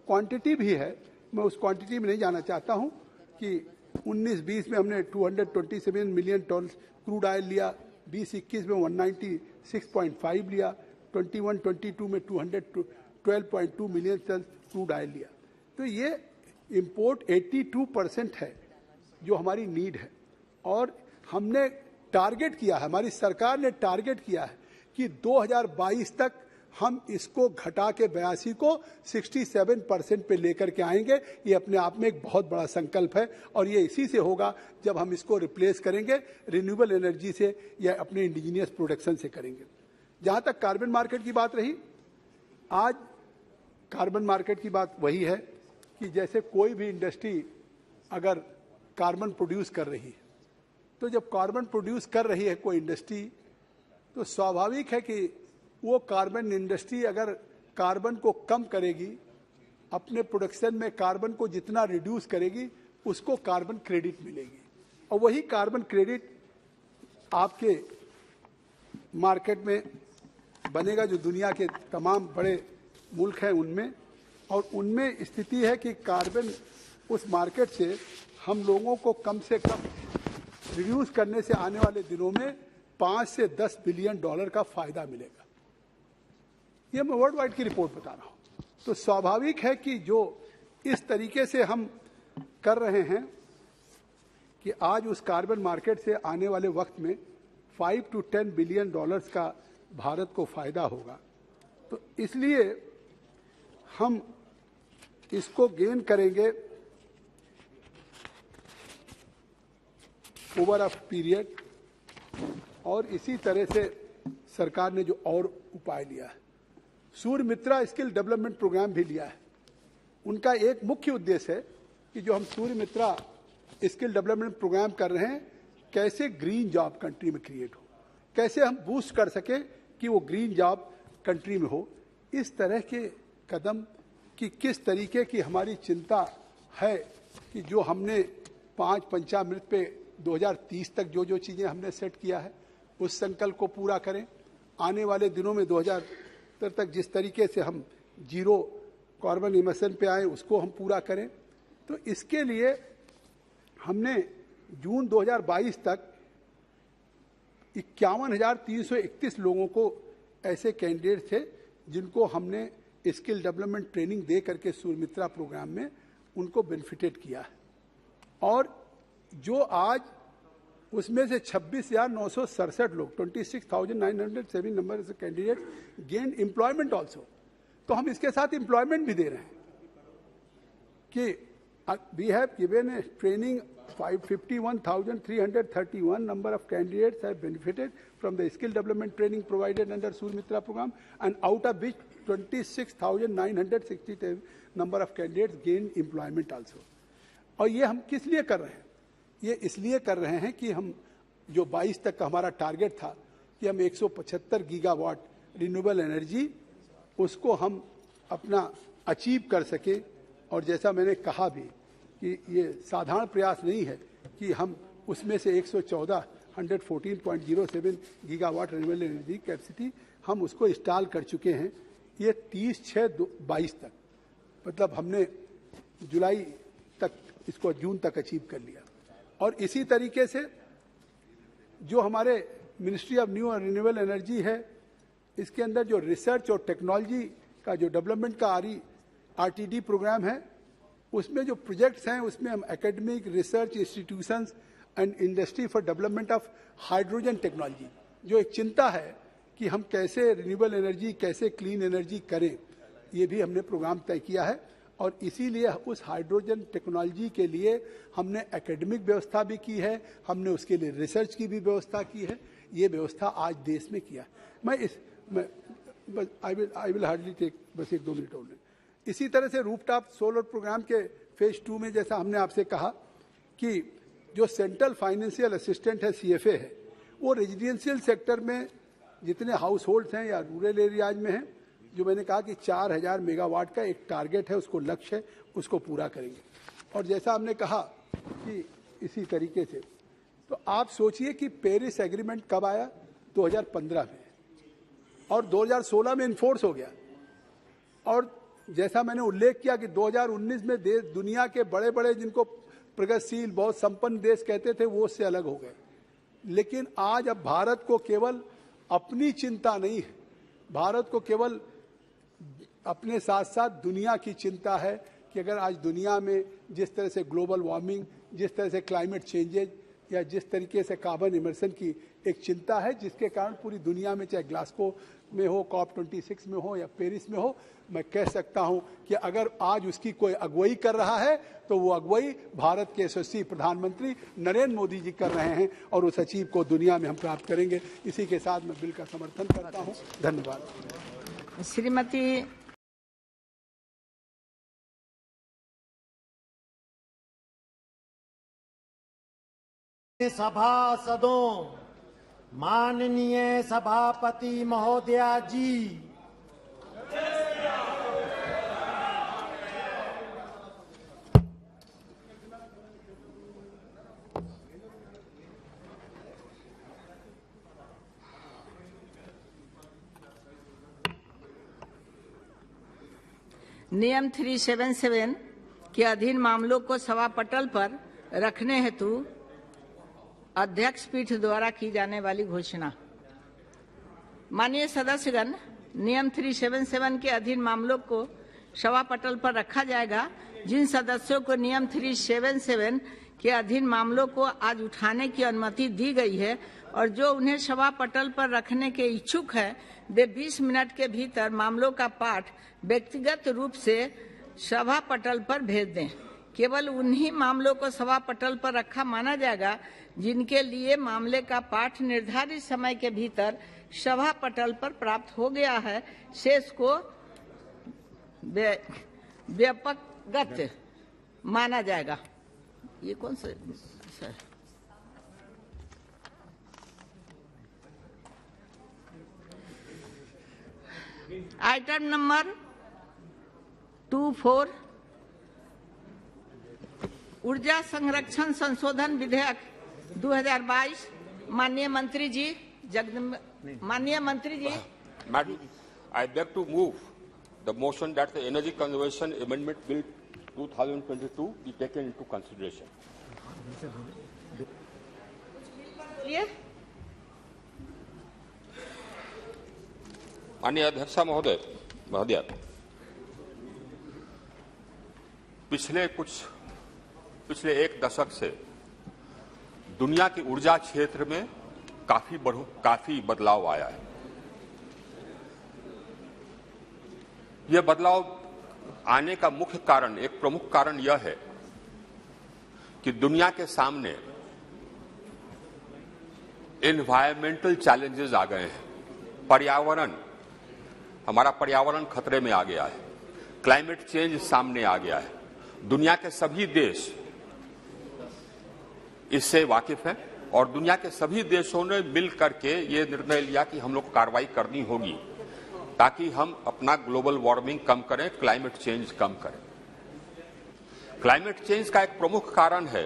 क्वांटिटी भी है, मैं उस क्वांटिटी में नहीं जाना चाहता हूं कि 19-20 में हमने 227 मिलियन टन क्रूड ऑयल लिया, 20-21 में 196.5 लिया, 21-22 में 212.2 मिलियन टन क्रूड ऑयल लिया। तो ये इंपोर्ट 82% है जो हमारी नीड है और हमने टारगेट किया है, हमारी सरकार ने टारगेट किया है कि 2022 तक हम इसको घटा के 82 को 67% पे लेकर के आएंगे। ये अपने आप में एक बहुत बड़ा संकल्प है और ये इसी से होगा जब हम इसको रिप्लेस करेंगे रिन्यूएबल एनर्जी से या अपने इंडिजीनियस प्रोडक्शन से करेंगे। जहां तक कार्बन मार्केट की बात रही, आज कार्बन मार्केट की बात वही है कि जैसे कोई भी इंडस्ट्री अगर कार्बन प्रोड्यूस कर रही है, तो जब कार्बन प्रोड्यूस कर रही है कोई इंडस्ट्री, तो स्वाभाविक है कि वो कार्बन इंडस्ट्री अगर कार्बन को कम करेगी, अपने प्रोडक्शन में कार्बन को जितना रिड्यूस करेगी, उसको कार्बन क्रेडिट मिलेगी और वही कार्बन क्रेडिट आपके मार्केट में बनेगा जो दुनिया के तमाम बड़े मुल्क हैं उनमें, और उनमें स्थिति है कि कार्बन उस मार्केट से हम लोगों को कम से कम रिड्यूस करने से आने वाले दिनों में 5 से 10 बिलियन डॉलर का फायदा मिलेगा। ये मैं वर्ल्ड वाइड की रिपोर्ट बता रहा हूं। तो स्वाभाविक है कि जो इस तरीके से हम कर रहे हैं कि आज उस कार्बन मार्केट से आने वाले वक्त में 5 to 10 बिलियन डॉलर्स का भारत को फायदा होगा। तो इसलिए हम इसको गेन करेंगे ओवर अ पीरियड, और इसी तरह से सरकार ने जो और उपाय लिया है, सूर्य मित्रा स्किल डेवलपमेंट प्रोग्राम भी लिया है। उनका एक मुख्य उद्देश्य है कि जो हम सूर्य मित्रा स्किल डेवलपमेंट प्रोग्राम कर रहे हैं, कैसे ग्रीन जॉब कंट्री में क्रिएट हो, कैसे हम बूस्ट कर सके कि वो ग्रीन जॉब कंट्री में हो। इस तरह के कदम की किस तरीके की हमारी चिंता है कि जो हमने 5 पंचामृत पे 2030 तक जो जो चीज़ें हमने सेट किया है उस संकल्प को पूरा करें। आने वाले दिनों में 2070 तक जिस तरीके से हम जीरो कार्बन इमिशन पे आए उसको हम पूरा करें। तो इसके लिए हमने जून 2022 तक 51,331 लोगों को ऐसे कैंडिडेट थे जिनको हमने स्किल डेवलपमेंट ट्रेनिंग दे करके सूर्यमित्रा प्रोग्राम में उनको बेनिफिटेड किया है। और जो आज उसमें से 26,967 लोग 26,907 number of candidate gain employment also. तो हम इसके साथ एम्प्लॉयमेंट भी दे रहे हैं कि we have given a training 51,331 number of candidates have benefited from the skill development training provided under Surmitra program, and out of which 26,960 number of candidates gained employment also. और ये हम किस लिए कर रहे हैं? ये इसलिए कर रहे हैं कि हम जो 22 तक का हमारा टारगेट था कि हम 175 गीगावाट रिन्यूएबल एनर्जी उसको हम अपना अचीव कर सके। और जैसा मैंने कहा भी कि ये साधारण प्रयास नहीं है कि हम उसमें से 114.07 गीगावाट रिन्यूएबल एनर्जी कैपेसिटी हम उसको इंस्टॉल कर चुके हैं। ये 30/6/22 तक, मतलब हमने जुलाई तक इसको जून तक अचीव कर लिया। और इसी तरीके से जो हमारे मिनिस्ट्री ऑफ न्यू और रिन्यूएबल एनर्जी है, इसके अंदर जो रिसर्च और टेक्नोलॉजी का जो डेवलपमेंट का RTD प्रोग्राम है, उसमें जो प्रोजेक्ट्स हैं उसमें हम academic research institutions and industry for development of hydrogen technology, जो एक चिंता है कि हम कैसे रिन्यूएबल एनर्जी, कैसे क्लीन एनर्जी करें, ये भी हमने प्रोग्राम तय किया है। और इसीलिए उस हाइड्रोजन टेक्नोलॉजी के लिए हमने एकेडमिक व्यवस्था भी की है, हमने उसके लिए रिसर्च की भी व्यवस्था की है। ये व्यवस्था आज देश में किया। आई विल हार्डली टेक बस 1-2 मिनट और। इसी तरह से रूफटॉप सोलर प्रोग्राम के फेज 2 में जैसा हमने आपसे कहा कि जो सेंट्रल फाइनेंशियल असिस्टेंट है, CFA है, वो रेजिडेंशियल सेक्टर में जितने हाउस होल्ड्स हैं या रूरल एरियाज में हैं, जो मैंने कहा कि 4,000 मेगावाट का एक टारगेट है, उसको लक्ष्य है, उसको पूरा करेंगे। और जैसा हमने कहा कि इसी तरीके से तो आप सोचिए कि पेरिस एग्रीमेंट कब आया? 2015 में, और 2016 में इन्फोर्स हो गया। और जैसा मैंने उल्लेख किया कि 2019 में देश, दुनिया के बड़े बड़े जिनको प्रगतिशील बहुत संपन्न देश कहते थे, वो उससे अलग हो गए। लेकिन आज अब भारत को केवल अपनी चिंता नहीं है, भारत को केवल अपने साथ साथ दुनिया की चिंता है कि अगर आज दुनिया में जिस तरह से ग्लोबल वार्मिंग, जिस तरह से क्लाइमेट चेंजेज या जिस तरीके से कार्बन इमर्शन की एक चिंता है, जिसके कारण पूरी दुनिया में, चाहे ग्लासगो में हो, COP26 में हो या पेरिस में हो, मैं कह सकता हूं कि अगर आज उसकी कोई अगुवाई कर रहा है तो वो अगुवाई भारत के यशस्वी प्रधानमंत्री नरेंद्र मोदी जी कर रहे हैं, और उस अचीव को दुनिया में हम प्राप्त करेंगे। इसी के साथ मैं बिल का समर्थन करता हूं। धन्यवाद। श्रीमती सभासदों, माननीय सभापति महोदया जी, नियम 377 के अधीन मामलों को सभा पटल पर रखने हेतु अध्यक्ष पीठ द्वारा की जाने वाली घोषणा। माननीय सदस्यगण, नियम 377 के अधीन मामलों को सभा पटल पर रखा जाएगा। जिन सदस्यों को नियम 377 के अधीन मामलों को आज उठाने की अनुमति दी गई है और जो उन्हें सभा पटल पर रखने के इच्छुक है, वे 20 मिनट के भीतर मामलों का पाठ व्यक्तिगत रूप से सभा पटल पर भेज दें। केवल उन्हीं मामलों को सभा पटल पर रखा माना जाएगा जिनके लिए मामले का पाठ निर्धारित समय के भीतर सभा पटल पर प्राप्त हो गया है। शेष को व्यापकगत माना जाएगा। ये कौन सा सर? आइटम नंबर 24, ऊर्जा संरक्षण संशोधन विधेयक 2022। माननीय मंत्री जी, माननीय मंत्री जी, Madam, I beg to move the motion that the Energy Conservation Amendment Bill 2022 be taken into consideration. माननीय अध्यक्ष महोदय, पिछले एक दशक से दुनिया की ऊर्जा क्षेत्र में काफी बदलाव आया है। यह बदलाव आने का मुख्य कारण, एक प्रमुख कारण यह है कि दुनिया के सामने एनवायरमेंटल चैलेंजेस आ गए हैं। हमारा पर्यावरण खतरे में आ गया है, क्लाइमेट चेंज सामने आ गया है। दुनिया के सभी देश इससे वाकिफ हैं और दुनिया के सभी देशों ने मिल करके ये निर्णय लिया कि हम लोग को कार्रवाई करनी होगी ताकि हम अपना ग्लोबल वार्मिंग कम करें, क्लाइमेट चेंज कम करें। क्लाइमेट चेंज का एक प्रमुख कारण है,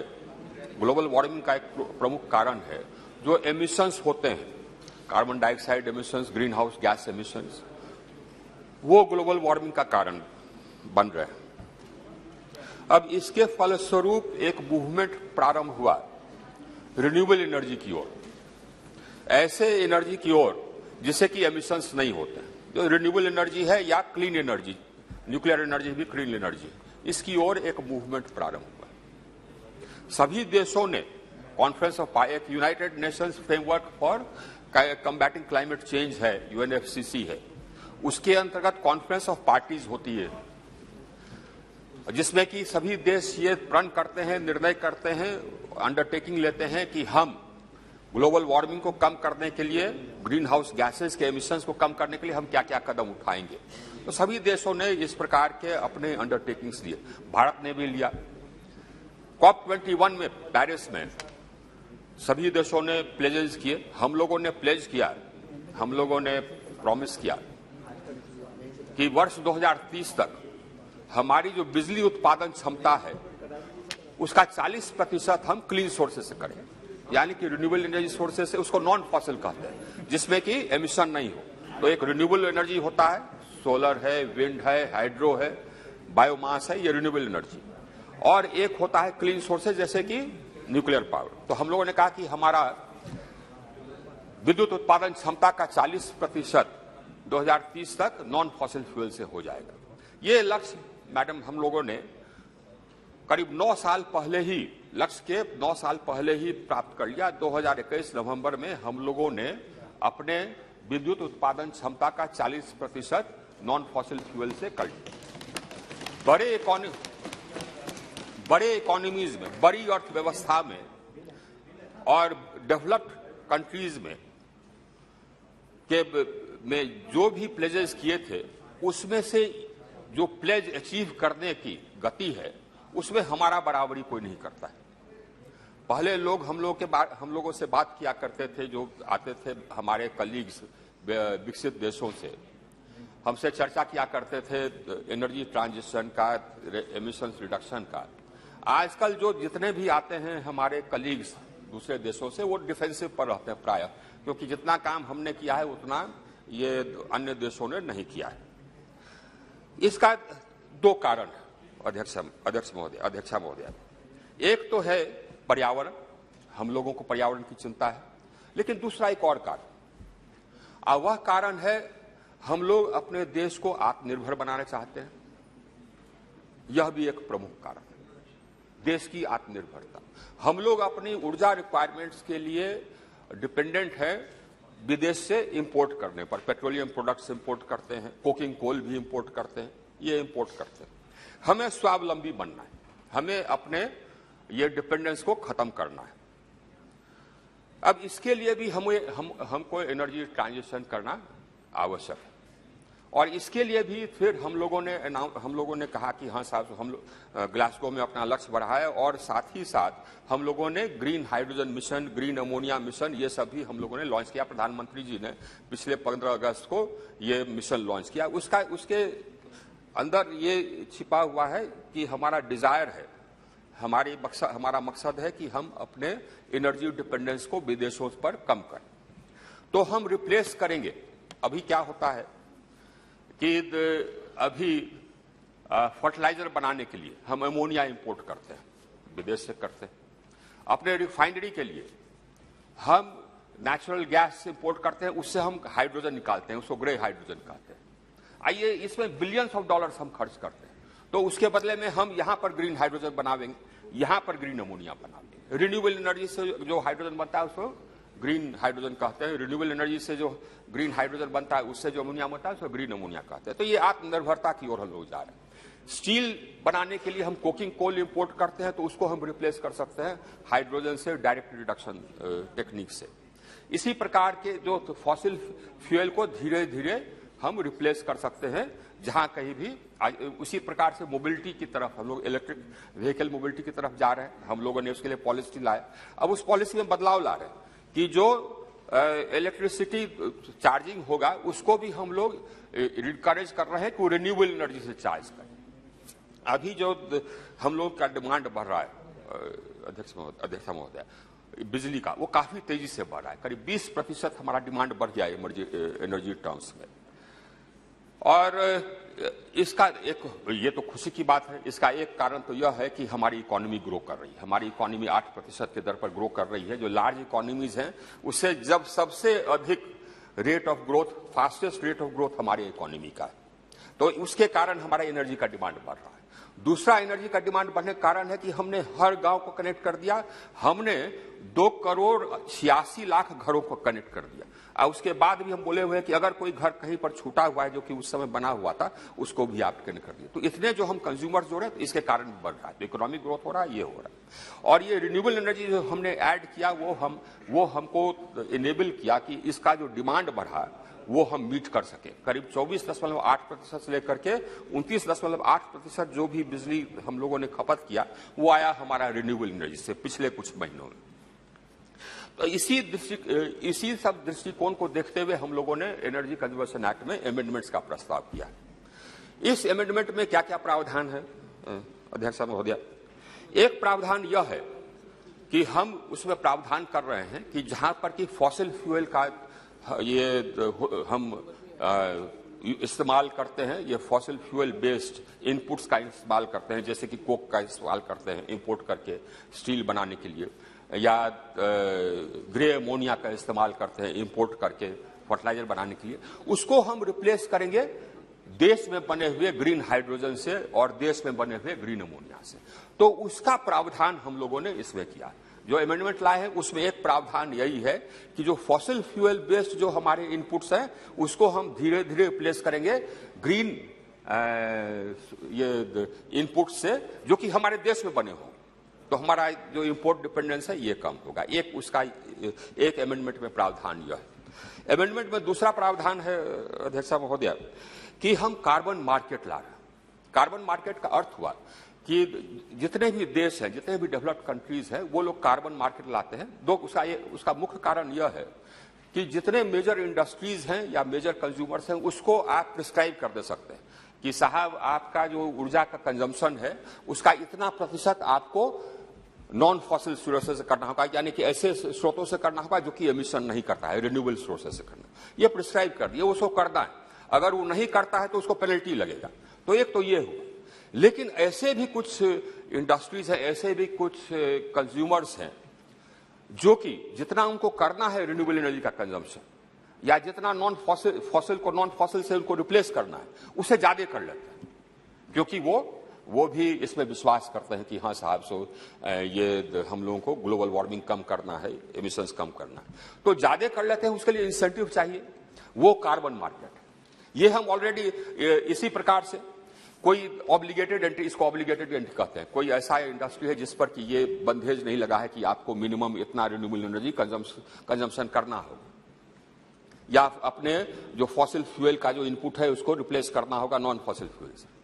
ग्लोबल वार्मिंग का एक प्रमुख कारण है जो एमिशंस होते हैं, carbon dioxide emissions, green house gas emissions, वो ग्लोबल वार्मिंग का कारण बन रहे हैं। अब इसके फलस्वरूप एक मूवमेंट प्रारंभ हुआ रिन्यूएबल एनर्जी की ओर, ऐसे एनर्जी की ओर जिससे कि एमिशंस नहीं होते, जो रिन्यूएबल एनर्जी है या क्लीन एनर्जी, न्यूक्लियर एनर्जी भी क्लीन एनर्जी, इसकी ओर एक मूवमेंट प्रारंभ हुआ। सभी देशों ने कॉन्फ्रेंस ऑफ एक United Nations framework for combating climate change है, UNFCCC है, उसके अंतर्गत कॉन्फ्रेंस ऑफ पार्टीज होती है जिसमें कि सभी देश ये प्रण करते हैं, निर्णय करते हैं, अंडरटेकिंग लेते हैं कि हम ग्लोबल वार्मिंग को कम करने के लिए, ग्रीन हाउस गैसेस के एमिशंस को कम करने के लिए हम क्या क्या कदम उठाएंगे। तो सभी देशों ने इस प्रकार के अपने अंडरटेकिंग्स लिए, भारत ने भी लिया। COP21 में पेरिस में सभी देशों ने प्लेजेस किए, हम लोगों ने प्लेज किया, हम लोगों ने प्रॉमिस किया कि वर्ष 2030 तक हमारी जो बिजली उत्पादन क्षमता है उसका 40% हम क्लीन सोर्सेज से करें, यानी कि रिन्यूएबल एनर्जी सोर्सेज से, उसको नॉन फॉसिल कहते हैं, जिसमें कि एमिशन नहीं हो। तो एक रिन्यूएबल एनर्जी होता है, सोलर है, विंड है, हाइड्रो है, बायोमास है, ये रिन्यूएबल एनर्जी, और एक होता है क्लीन सोर्सेज जैसे कि न्यूक्लियर पावर। तो हम लोगों ने कहा कि हमारा विद्युत उत्पादन क्षमता का 40% 2030 तक नॉन फॉसिल फ्यूल से हो जाएगा। ये लक्ष्य मैडम हम लोगों ने करीब 9 साल पहले ही, लक्ष्य के 9 साल पहले ही प्राप्त कर लिया। 2021 नवंबर में हम लोगों ने अपने विद्युत उत्पादन क्षमता का 40% नॉन फॉसिल फ्यूल से कर लिया। बड़े इकोनॉमीज में, बड़ी अर्थव्यवस्था में और डेवलप्ड कंट्रीज में जो भी प्लेजेस किए थे उसमें से जो प्लेज अचीव करने की गति है उसमें हमारा बराबरी कोई नहीं करता है। पहले लोग हम लोगों से बात किया करते थे, जो आते थे हमारे कलीग्स विकसित देशों से, हमसे चर्चा किया करते थे एनर्जी ट्रांजिशन का, एमिशंस रिडक्शन का। आजकल जो जितने भी आते हैं हमारे कलीग्स दूसरे देशों से, वो डिफेंसिव पर रहते हैं प्रायः, क्योंकि जितना काम हमने किया है उतना ये अन्य देशों ने नहीं किया है। इसका 2 कारण अध्यक्षा महोदय। एक तो है पर्यावरण, हम लोगों को पर्यावरण की चिंता है, लेकिन दूसरा एक और कारण, वह कारण है हम लोग अपने देश को आत्मनिर्भर बनाना चाहते हैं। यह भी एक प्रमुख कारण है, देश की आत्मनिर्भरता। हम लोग अपनी ऊर्जा रिक्वायरमेंट्स के लिए डिपेंडेंट है विदेश से इंपोर्ट करने पर। पेट्रोलियम प्रोडक्ट्स इंपोर्ट करते हैं, कोकिंग कोल भी इंपोर्ट करते हैं, ये इंपोर्ट करते हैं। हमें स्वावलंबी बनना है, हमें अपने ये डिपेंडेंस को खत्म करना है। अब इसके लिए भी हमको एनर्जी ट्रांजिशन करना आवश्यक है, और इसके लिए भी फिर हम लोगों ने कहा कि हाँ साहब, हम लोग ग्लासगो में अपना लक्ष्य बढ़ाया, और साथ ही साथ हम लोगों ने green hydrogen mission, green ammonia mission, ये सब भी हम लोगों ने लॉन्च किया। प्रधानमंत्री जी ने पिछले 15 अगस्त को ये मिशन लॉन्च किया। उसके अंदर ये छिपा हुआ है कि हमारा डिजायर है, हमारा मकसद है कि हम अपने एनर्जी डिपेंडेंस को विदेशों पर कम करें। तो हम रिप्लेस करेंगे। अभी क्या होता है कि अभी फर्टिलाइजर बनाने के लिए हम अमोनिया इंपोर्ट करते हैं, विदेश से करते हैं। अपने रिफाइनरी के लिए हम नेचुरल गैस इंपोर्ट करते हैं, उससे हम हाइड्रोजन निकालते हैं, उसको ग्रे हाइड्रोजन कहते हैं। आइए, इसमें बिलियंस ऑफ डॉलर्स हम खर्च करते हैं, तो उसके बदले में हम यहां पर ग्रीन हाइड्रोजन बनावेंगे, यहां पर ग्रीन अमोनिया बनावेंगे। रिन्यूएबल एनर्जी से जो हाइड्रोजन बनता है उसको ग्रीन हाइड्रोजन कहते हैं। रिन्यूएबल एनर्जी से जो ग्रीन हाइड्रोजन बनता है, उससे जो अमोनिया बनता है उसको ग्रीन अमोनिया कहते हैं। तो ये आत्मनिर्भरता की ओर हम लोग जा रहे हैं। स्टील बनाने के लिए हम कोकिंग कोल इंपोर्ट करते हैं, तो उसको हम रिप्लेस कर सकते हैं हाइड्रोजन से, डायरेक्ट रिडक्शन टेक्निक से। इसी प्रकार के जो फॉसिल फ्यूल को धीरे धीरे हम रिप्लेस कर सकते हैं जहां कहीं भी। उसी प्रकार से मोबिलिटी की तरफ हम लोग इलेक्ट्रिक व्हीकल मोबिलिटी की तरफ जा रहे हैं। हम लोगों ने उसके लिए पॉलिसी लाया। अब उस पॉलिसी में बदलाव ला रहे हैं कि जो इलेक्ट्रिसिटी चार्जिंग होगा उसको भी हम लोग इनकरेज कर रहे हैं कि वो रिन्यूएबल एनर्जी से चार्ज करें। अभी जो हम लोग का डिमांड बढ़ रहा है अध्यक्ष महोदय, बिजली का, वो काफी तेजी से बढ़ रहा है। करीब 20% हमारा डिमांड बढ़ गया एनर्जी टर्म्स में। और इसका एक, ये तो खुशी की बात है, इसका एक कारण तो यह है कि हमारी इकोनॉमी ग्रो कर रही है। हमारी इकोनॉमी 8% के दर पर ग्रो कर रही है। जो लार्ज इकोनॉमीज हैं उससे जब सबसे अधिक rate of growth, fastest rate of growth हमारी इकोनॉमी का है, तो उसके कारण हमारा एनर्जी का डिमांड बढ़ रहा है। दूसरा एनर्जी का डिमांड बढ़ने का कारण है कि हमने हर गांव को कनेक्ट कर दिया। हमने 2,86,00,000 घरों को कनेक्ट कर दिया। और उसके बाद भी हम बोले हुए हैं कि अगर कोई घर कहीं पर छूटा हुआ है जो कि उस समय बना हुआ था, उसको भी आप कनेक्ट कर दिए। तो इतने जो हम कंज्यूमर्स जोड़े, तो इसके कारण बढ़ रहा है। तो इकोनॉमिक ग्रोथ हो रहा है, ये हो रहा है। और ये रिन्यूएबल एनर्जी जो हमने ऐड किया, वो हमको इनेबल किया कि इसका जो डिमांड बढ़ा वो हम मीट कर सके। करीब 24.8% से लेकर के 29.8% जो भी बिजली हम लोगों ने खपत किया, वो आया हमारा रिन्यूएबल एनर्जी से पिछले कुछ महीनों में। तो इसी सब दृष्टिकोण को देखते हुए हम लोगों ने एनर्जी कंजर्वेशन एक्ट में अमेंडमेंट्स का प्रस्ताव किया। इस अमेंडमेंट में क्या क्या प्रावधान है अध्यक्ष महोदय? एक प्रावधान यह है कि हम उसमें प्रावधान कर रहे हैं कि जहां पर कि फॉसिल फ्यूल का ये हम इस्तेमाल करते हैं, ये फॉसिल फ्यूल बेस्ड इनपुट्स का इस्तेमाल करते हैं, जैसे कि कोक का इस्तेमाल करते हैं इंपोर्ट करके स्टील बनाने के लिए, या ग्रे अमोनिया का इस्तेमाल करते हैं इंपोर्ट करके फर्टिलाइजर बनाने के लिए, उसको हम रिप्लेस करेंगे देश में बने हुए ग्रीन हाइड्रोजन से और देश में बने हुए ग्रीन अमोनिया से। तो उसका प्रावधान हम लोगों ने इसमें किया। जो अमेंडमेंट लाए हैं उसमें एक प्रावधान यही है कि जो फॉसिल फ्यूल बेस्ड जो हमारे इनपुट्स हैं उसको हम धीरे धीरे रिप्लेस करेंगे ग्रीन ये इनपुट से, जो कि हमारे देश में बने हों। तो हमारा जो इंपोर्ट डिपेंडेंस है ये कम होगा। एक उसका एक अमेंडमेंट में प्रावधान यह है। अमेंडमेंट में दूसरा प्रावधान है अध्यक्ष महोदय कि हम कार्बन मार्केट ला रहे हैं। कार्बन मार्केट का अर्थ हुआ कि जितने भी देश हैं, जितने भी डेवलप्ड कंट्रीज हैं, वो लोग कार्बन मार्केट लाते हैं। उसका मुख्य कारण यह है कि जितने मेजर इंडस्ट्रीज हैं या मेजर कंज्यूमर्स हैं, उसको आप प्रिस्क्राइब कर दे सकते हैं कि साहब आपका जो ऊर्जा का कंजम्पशन है उसका इतना प्रतिशत आपको नॉन फॉसिल सोर्सेज से करना होगा, यानी कि ऐसे स्रोतों से करना होगा जो कि एमिशन नहीं करता है, रिन्यूएबल सोर्सेज से करना। ये प्रिस्क्राइब कर दिया, उसको करना है। अगर वो नहीं करता है तो उसको पेनल्टी लगेगा। तो एक तो ये हुआ। लेकिन ऐसे भी कुछ इंडस्ट्रीज हैं, ऐसे भी कुछ कंज्यूमर्स हैं जो कि जितना उनको करना है रिन्यूएबल एनर्जी का कंजम्पशन, या जितना नॉन फॉसिल को नॉन फॉसिल से उनको रिप्लेस करना है, उससे ज्यादा कर लेते हैं, क्योंकि वो भी इसमें विश्वास करते हैं कि हाँ साहब ये हम लोगों को ग्लोबल वार्मिंग कम करना है, एमिशंस कम करना है, तो ज्यादा कर लेते हैं। उसके लिए इंसेंटिव चाहिए, वो कार्बन मार्केट। ये हम ऑलरेडी इसी प्रकार से कोई ऑब्लिगेटेड एंट्री, इसको ऑब्लिगेटेड एंट्री कहते हैं। कोई ऐसा इंडस्ट्री है जिस पर कि ये बंधेज नहीं लगा है कि आपको मिनिमम इतना रिन्यूएबल एनर्जी कंजम्पशन करना होगा, या अपने जो फॉसिल फ्यूल का जो इनपुट है उसको रिप्लेस करना होगा नॉन फॉसिल फ्यूल से।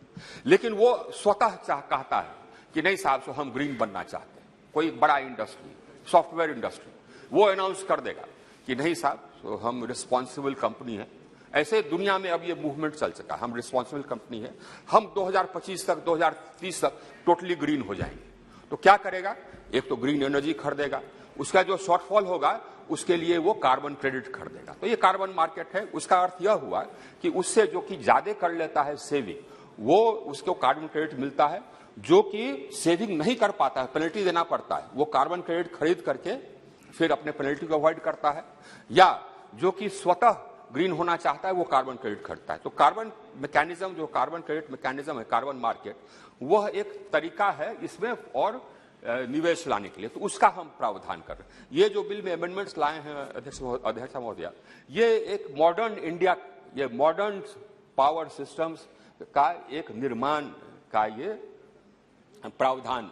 लेकिन वो स्वतः कहता है कि नहीं साहब, सो हम ग्रीन बनना चाहते हैं। कोई बड़ा इंडस्ट्री, सॉफ्टवेयर इंडस्ट्री, वो अनाउंस कर देगा कि नहीं साहब, सो हम रिस्पॉन्सिबल कंपनी है। ऐसे दुनिया में अब ये मूवमेंट चल सका, हम रिस्पॉन्सिबल कंपनी है, हम 2025 तक 2030 तक टोटली ग्रीन हो जाएंगे। तो क्या करेगा? एक तो ग्रीन एनर्जी खरीदेगा, उसका जो शॉर्टफॉल होगा उसके लिए वो कार्बन क्रेडिट खरीदेगा। तो ये कार्बन मार्केट है। उसका अर्थ यह हुआ कि उससे जो कि ज्यादा कर लेता है सेविंग, वो उसको कार्बन क्रेडिट मिलता है। जो कि सेविंग नहीं कर पाता है, पेनल्टी देना पड़ता है, वो कार्बन क्रेडिट खरीद करके फिर अपने पेनल्टी को अवॉइड करता है, या जो कि स्वतः ग्रीन होना चाहता है वो कार्बन क्रेडिट खरीदता है। तो कार्बन मैकेनिज्म, जो कार्बन क्रेडिट मैकेनिज्म है, कार्बन मार्केट, वह एक तरीका है इसमें और निवेश लाने के लिए, तो उसका हम प्रावधान कर रहे हैं। ये जो बिल में अमेंडमेंट्स लाए हैं अध्यक्ष महोदया, ये एक मॉडर्न इंडिया, ये मॉडर्न पावर सिस्टम्स का एक निर्माण का ये प्रावधान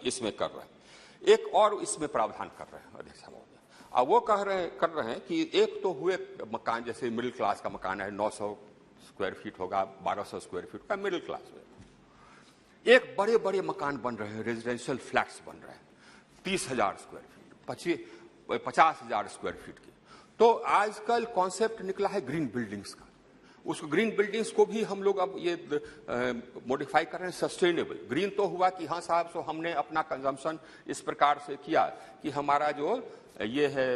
इसमें कर रहे हैं। एक और इसमें प्रावधान कर रहे हैं अध्यक्ष महोदय, अब वो कर रहे हैं कि एक तो हुए मकान, जैसे मिडिल क्लास का मकान है, 900 स्क्वायर फीट होगा, 1200 स्क्वायर फीट का मिडिल क्लास में। एक बड़े बड़े मकान बन रहे हैं, रेजिडेंशियल फ्लैट्स बन रहे हैं, 30,000 स्क्वायर फीट, 50,000 स्क्वायर फीट की। तो आजकल कॉन्सेप्ट निकला है ग्रीन बिल्डिंग्स का। उस ग्रीन बिल्डिंग्स को भी हम लोग अब ये मॉडिफाई कर रहे हैं, सस्टेनेबल। ग्रीन तो हुआ कि हाँ साहब, सो हमने अपना कंजम्पशन इस प्रकार से किया कि हमारा जो ये है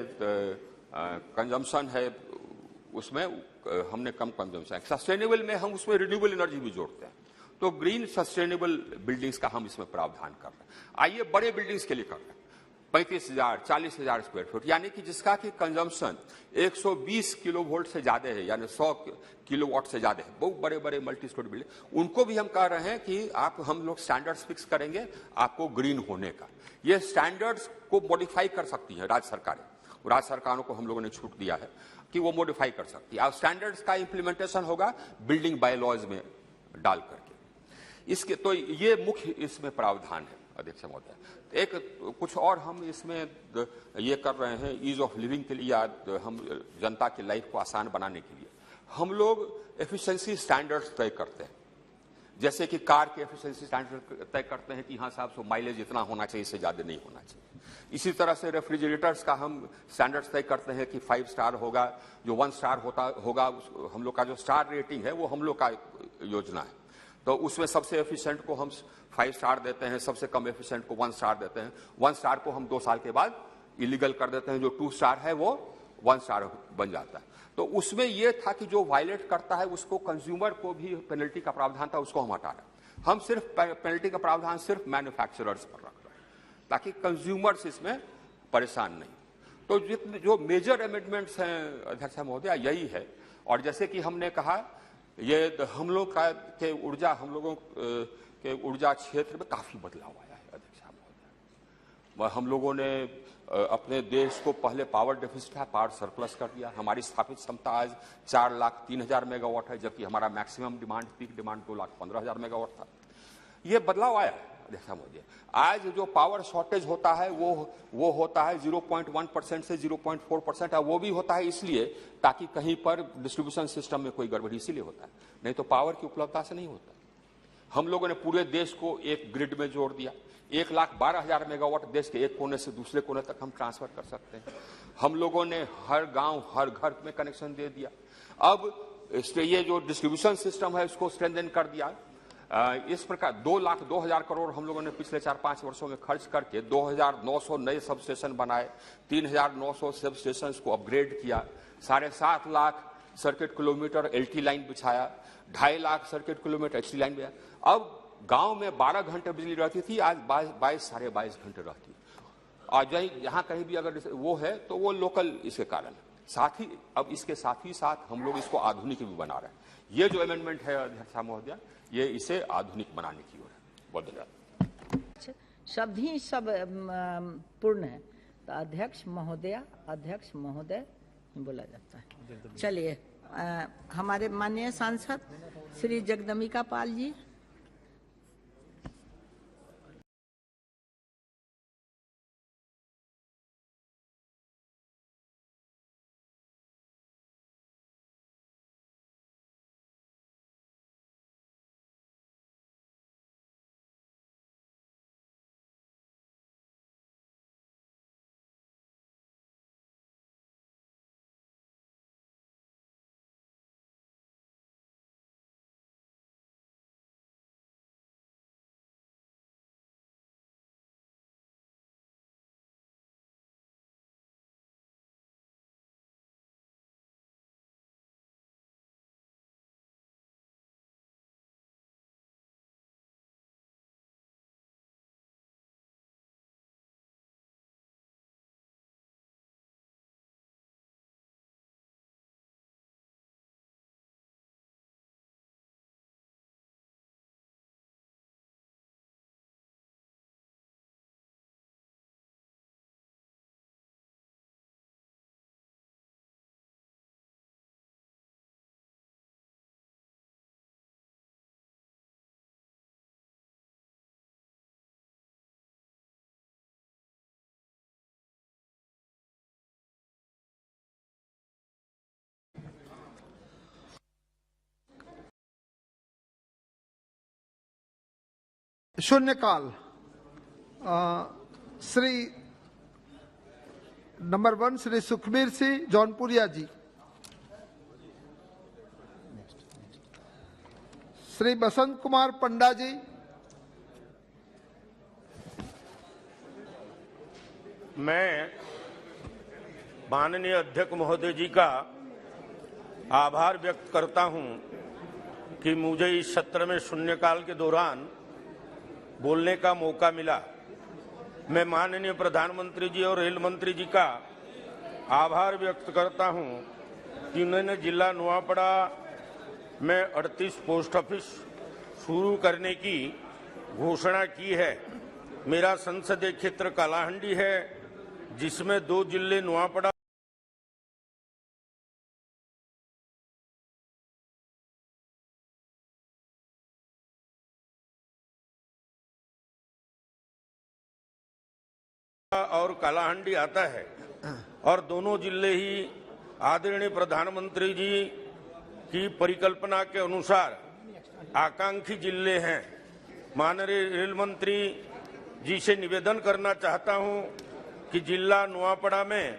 कंजम्पशन है उसमें हमने कम कंजम्पशन है। सस्टेनेबल में हम उसमें रिन्यूएबल एनर्जी भी जोड़ते हैं, तो ग्रीन सस्टेनेबल बिल्डिंग्स का हम इसमें प्रावधान कर रहे हैं। आइए बड़े बिल्डिंग्स के लिए कर रहे हैं, 35,000 40,000 स्क्वायर फीट, यानी कि जिसका कि कंजम्पशन 120 किलोवोल्ट से ज्यादा है, यानी 100 किलोवाट से ज्यादा है, बहुत बड़े बड़े मल्टी स्टोरी बिल्डिंग, उनको भी हम कह रहे हैं कि हम लोग स्टैंडर्ड्स फिक्स करेंगे आपको ग्रीन होने का। ये स्टैंडर्ड्स को मॉडिफाई कर सकती है राज्य सरकारें, राज्य सरकारों को हम लोगों ने छूट दिया है कि वो मॉडिफाई कर सकती है। अब स्टैंडर्ड्स का इंप्लीमेंटेशन होगा बिल्डिंग बायलॉज में डाल करके। इसके तो ये मुख्य इसमें प्रावधान है अध्यक्ष महोदय। एक कुछ और हम इसमें ये कर रहे हैं ईज ऑफ लिविंग के लिए, या हम जनता की लाइफ को आसान बनाने के लिए हम लोग एफिशिएंसी स्टैंडर्ड्स तय करते हैं। जैसे कि कार के एफिशिएंसी स्टैंडर्ड तय करते हैं कि हाँ साहब, सो माइलेज इतना होना चाहिए, इससे ज्यादा नहीं होना चाहिए। इसी तरह से रेफ्रिजरेटर्स का हम स्टैंडर्ड्स तय करते हैं कि 5 स्टार होगा, जो 1 स्टार होगा हम लोग का जो स्टार रेटिंग है वो हम लोग का योजना है। तो उसमें सबसे एफिशिएंट को हम 5 स्टार देते हैं, सबसे कम एफिशिएंट को 1 स्टार देते हैं। 1 स्टार को हम 2 साल के बाद इलीगल कर देते हैं, जो 2 स्टार है वो 1 स्टार बन जाता है। तो उसमें ये था कि जो वायलेट करता है उसको कंज्यूमर को भी पेनल्टी का प्रावधान था, उसको हम हटा रहे हैं। हम सिर्फ पेनल्टी का प्रावधान सिर्फ मैन्युफैक्चरर्स पर रख रहे हैं ताकि कंज्यूमर्स इसमें परेशान नहीं। तो जितने जो मेजर अमेंडमेंट्स हैं अध्यक्ष महोदय यही है। और जैसे कि हमने कहा, ये हम लोग का के ऊर्जा, हम लोगों के ऊर्जा क्षेत्र में काफी बदलाव आया है अध्यक्ष महोदय। हम लोगों ने अपने देश को पहले पावर डेफिसिट था, पावर सरप्लस कर दिया। हमारी स्थापित क्षमता आज 4,03,000 मेगावाट है, जबकि हमारा maximum demand, peak demand 2,15,000 megawatt था। ये बदलाव आया अध्यक्ष महोदय। आज जो पावर शॉर्टेज होता है वो होता है 0.1% से 0.4%, और वो भी होता है इसलिए ताकि कहीं पर डिस्ट्रीब्यूशन सिस्टम में कोई गड़बड़ी इसीलिए होता है, नहीं तो पावर की उपलब्धता से नहीं होता। हम लोगों ने पूरे देश को एक ग्रिड में जोड़ दिया। 1,12,000 मेगावाट देश के एक कोने से दूसरे कोने तक हम ट्रांसफर कर सकते हैं। हम लोगों ने हर गांव हर घर में कनेक्शन दे दिया। अब ये जो डिस्ट्रीब्यूशन सिस्टम है उसको स्ट्रेंथन कर दिया। इस प्रकार 2,02,000 करोड़ हम लोगों ने पिछले 4-5 वर्षों में खर्च करके 2,900 नए सब स्टेशन बनाए, 3,900 सब स्टेशन को अपग्रेड किया, 7.5 lakh circuit kilometre LT line बिछाया, 2.5 lakh circuit kilometre HT line बिछाया। अब गांव में 12 घंटे बिजली रहती थी, आज 22 साढ़े 22 घंटे रहती है। आज जहां कहीं भी अगर वो है तो वो लोकल इसके कारण। साथ ही अब इसके साथ ही साथ हम लोग इसको आधुनिक भी बना रहे हैं। ये जो अमेंडमेंट है अध्यक्ष महोदय, ये इसे आधुनिक बनाने की ओर है। बहुत धन्यवाद। शब्द ही सब पूर्ण है, तो अध्यक्ष महोदय बोला जाता है। चलिए, हमारे माननीय सांसद श्री जगदम्बिका पाल जी। शून्यकाल। श्री नंबर 1 श्री सुखबीर सिंह जौनपुरिया जी। श्री बसंत कुमार पंडा जी। मैं माननीय अध्यक्ष महोदय जी का आभार व्यक्त करता हूं कि मुझे इस सत्र में शून्यकाल के दौरान बोलने का मौका मिला। मैं माननीय प्रधानमंत्री जी और रेल मंत्री जी का आभार व्यक्त करता हूं कि उन्होंने जिला नुआपड़ा में 38 पोस्ट ऑफिस शुरू करने की घोषणा की है। मेरा संसदीय क्षेत्र कालाहांडी है, जिसमें 2 जिले नुआपड़ा और कालाहांडी आता है, और दोनों जिले ही आदरणीय प्रधानमंत्री जी की परिकल्पना के अनुसार आकांक्षी जिले हैं। माननीय रेल मंत्री जी से निवेदन करना चाहता हूं कि जिला नुआपड़ा में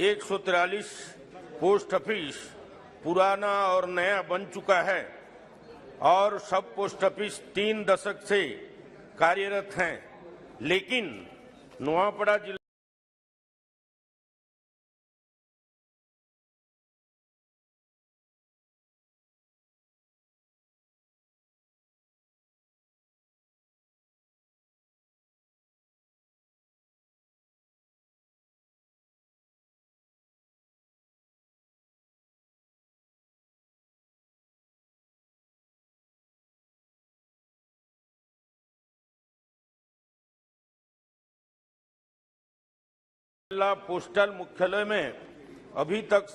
143 पोस्ट ऑफिस पुराना और नया बन चुका है और सब पोस्ट ऑफिस 3 दशक से कार्यरत हैं, लेकिन नुआपड़ा जिला पोस्टल मुख्यालय में अभी तक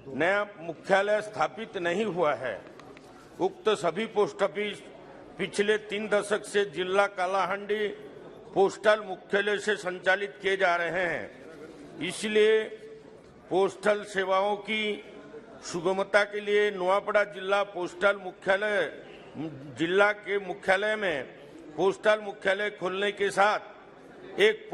नया मुख्यालय स्थापित नहीं हुआ है। उक्त सभी पोस्ट ऑफिस पिछले 3 दशक से जिला कालाहांडी पोस्टल मुख्यालय से संचालित किए जा रहे हैं। इसलिए पोस्टल सेवाओं की सुगमता के लिए नुआपड़ा जिला पोस्टल मुख्यालय जिला के मुख्यालय में पोस्टल मुख्यालय खोलने के साथ एक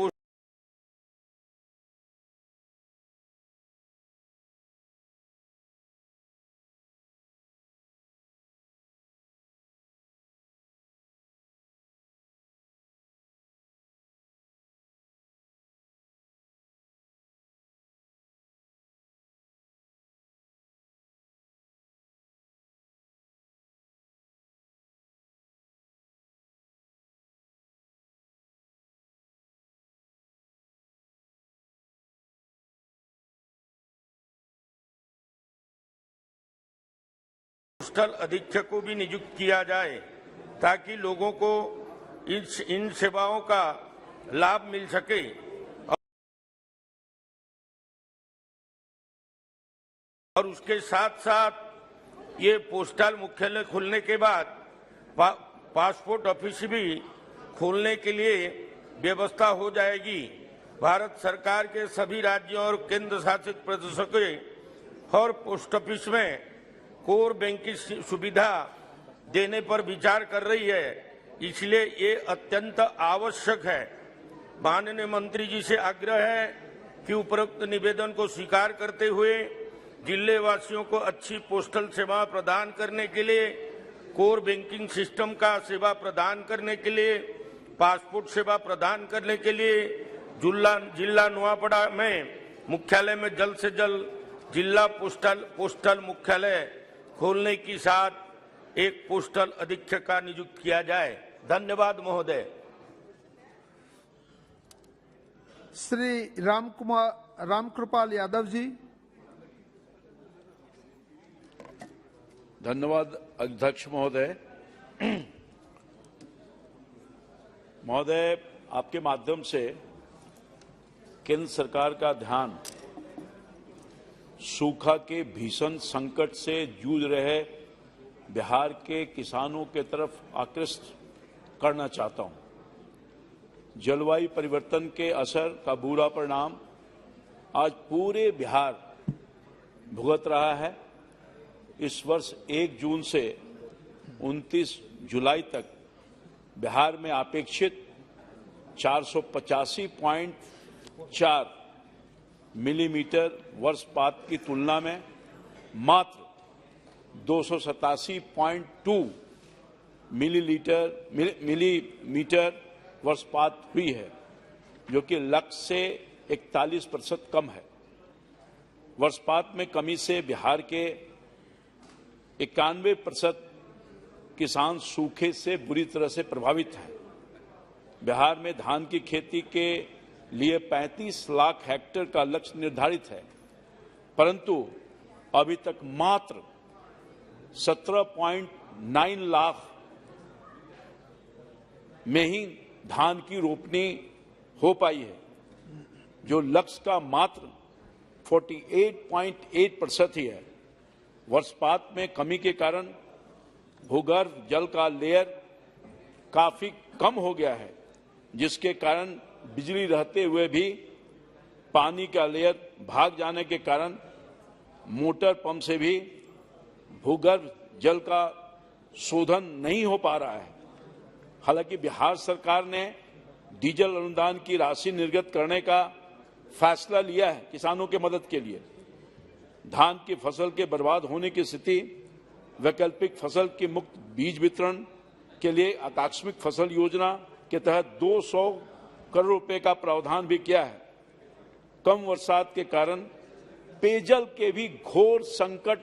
पोस्टल अधीक्षक को भी नियुक्त किया जाए ताकि लोगों को इन सेवाओं का लाभ मिल सके। और उसके साथ साथ ये पोस्टल मुख्यालय खुलने के बाद पासपोर्ट ऑफिस भी खोलने के लिए व्यवस्था हो जाएगी। भारत सरकार के सभी राज्यों और केंद्र शासित प्रदेशों के हर पोस्ट ऑफिस में कोर बैंकिंग सुविधा देने पर विचार कर रही है, इसलिए ये अत्यंत आवश्यक है। माननीय मंत्री जी से आग्रह है कि उपरोक्त निवेदन को स्वीकार करते हुए जिले वासियों को अच्छी पोस्टल सेवा प्रदान करने के लिए, कोर बैंकिंग सिस्टम का सेवा प्रदान करने के लिए, पासपोर्ट सेवा प्रदान करने के लिए जिला नुआपड़ा में मुख्यालय में जल्द से जल्द जिला पोस्टल मुख्यालय खोलने के साथ एक पोस्टल अधीक्षक का नियुक्त किया जाए। धन्यवाद महोदय। श्री रामकृपाल यादव जी। धन्यवाद अध्यक्ष महोदय। महोदय, आपके माध्यम से केंद्र सरकार का ध्यान सूखा के भीषण संकट से जूझ रहे बिहार के किसानों के तरफ आकृष्ट करना चाहता हूं। जलवायु परिवर्तन के असर का बुरा परिणाम आज पूरे बिहार भुगत रहा है। इस वर्ष 1 जून से 29 जुलाई तक बिहार में अपेक्षित 485.4 मिलीमीटर वर्षपात की तुलना में मात्र 287.2 मिलीमीटर वर्षपात हुई है, जो कि लक्ष्य से 41% कम है। वर्षपात में कमी से बिहार के 91% किसान सूखे से बुरी तरह से प्रभावित हैं। बिहार में धान की खेती के लिए 35 लाख हेक्टेयर का लक्ष्य निर्धारित है, परंतु अभी तक मात्र 17.9 लाख में ही धान की रोपनी हो पाई है, जो लक्ष्य का मात्र 48.8% ही है। वर्षपात में कमी के कारण भूगर्भ जल का लेयर काफी कम हो गया है, जिसके कारण बिजली रहते हुए भी पानी का लेयर भाग जाने के कारण मोटर पंप से भी भूगर्भ जल का शोधन नहीं हो पा रहा है। हालांकि बिहार सरकार ने डीजल अनुदान की राशि निर्गत करने का फैसला लिया है किसानों के मदद के लिए। धान की फसल के बर्बाद होने की स्थिति, वैकल्पिक फसल के मुक्त बीज वितरण के लिए आकस्मिक फसल योजना के तहत 200 करोड़ रुपए का प्रावधान भी किया है। कम बरसात के कारण पेयजल के भी घोर संकट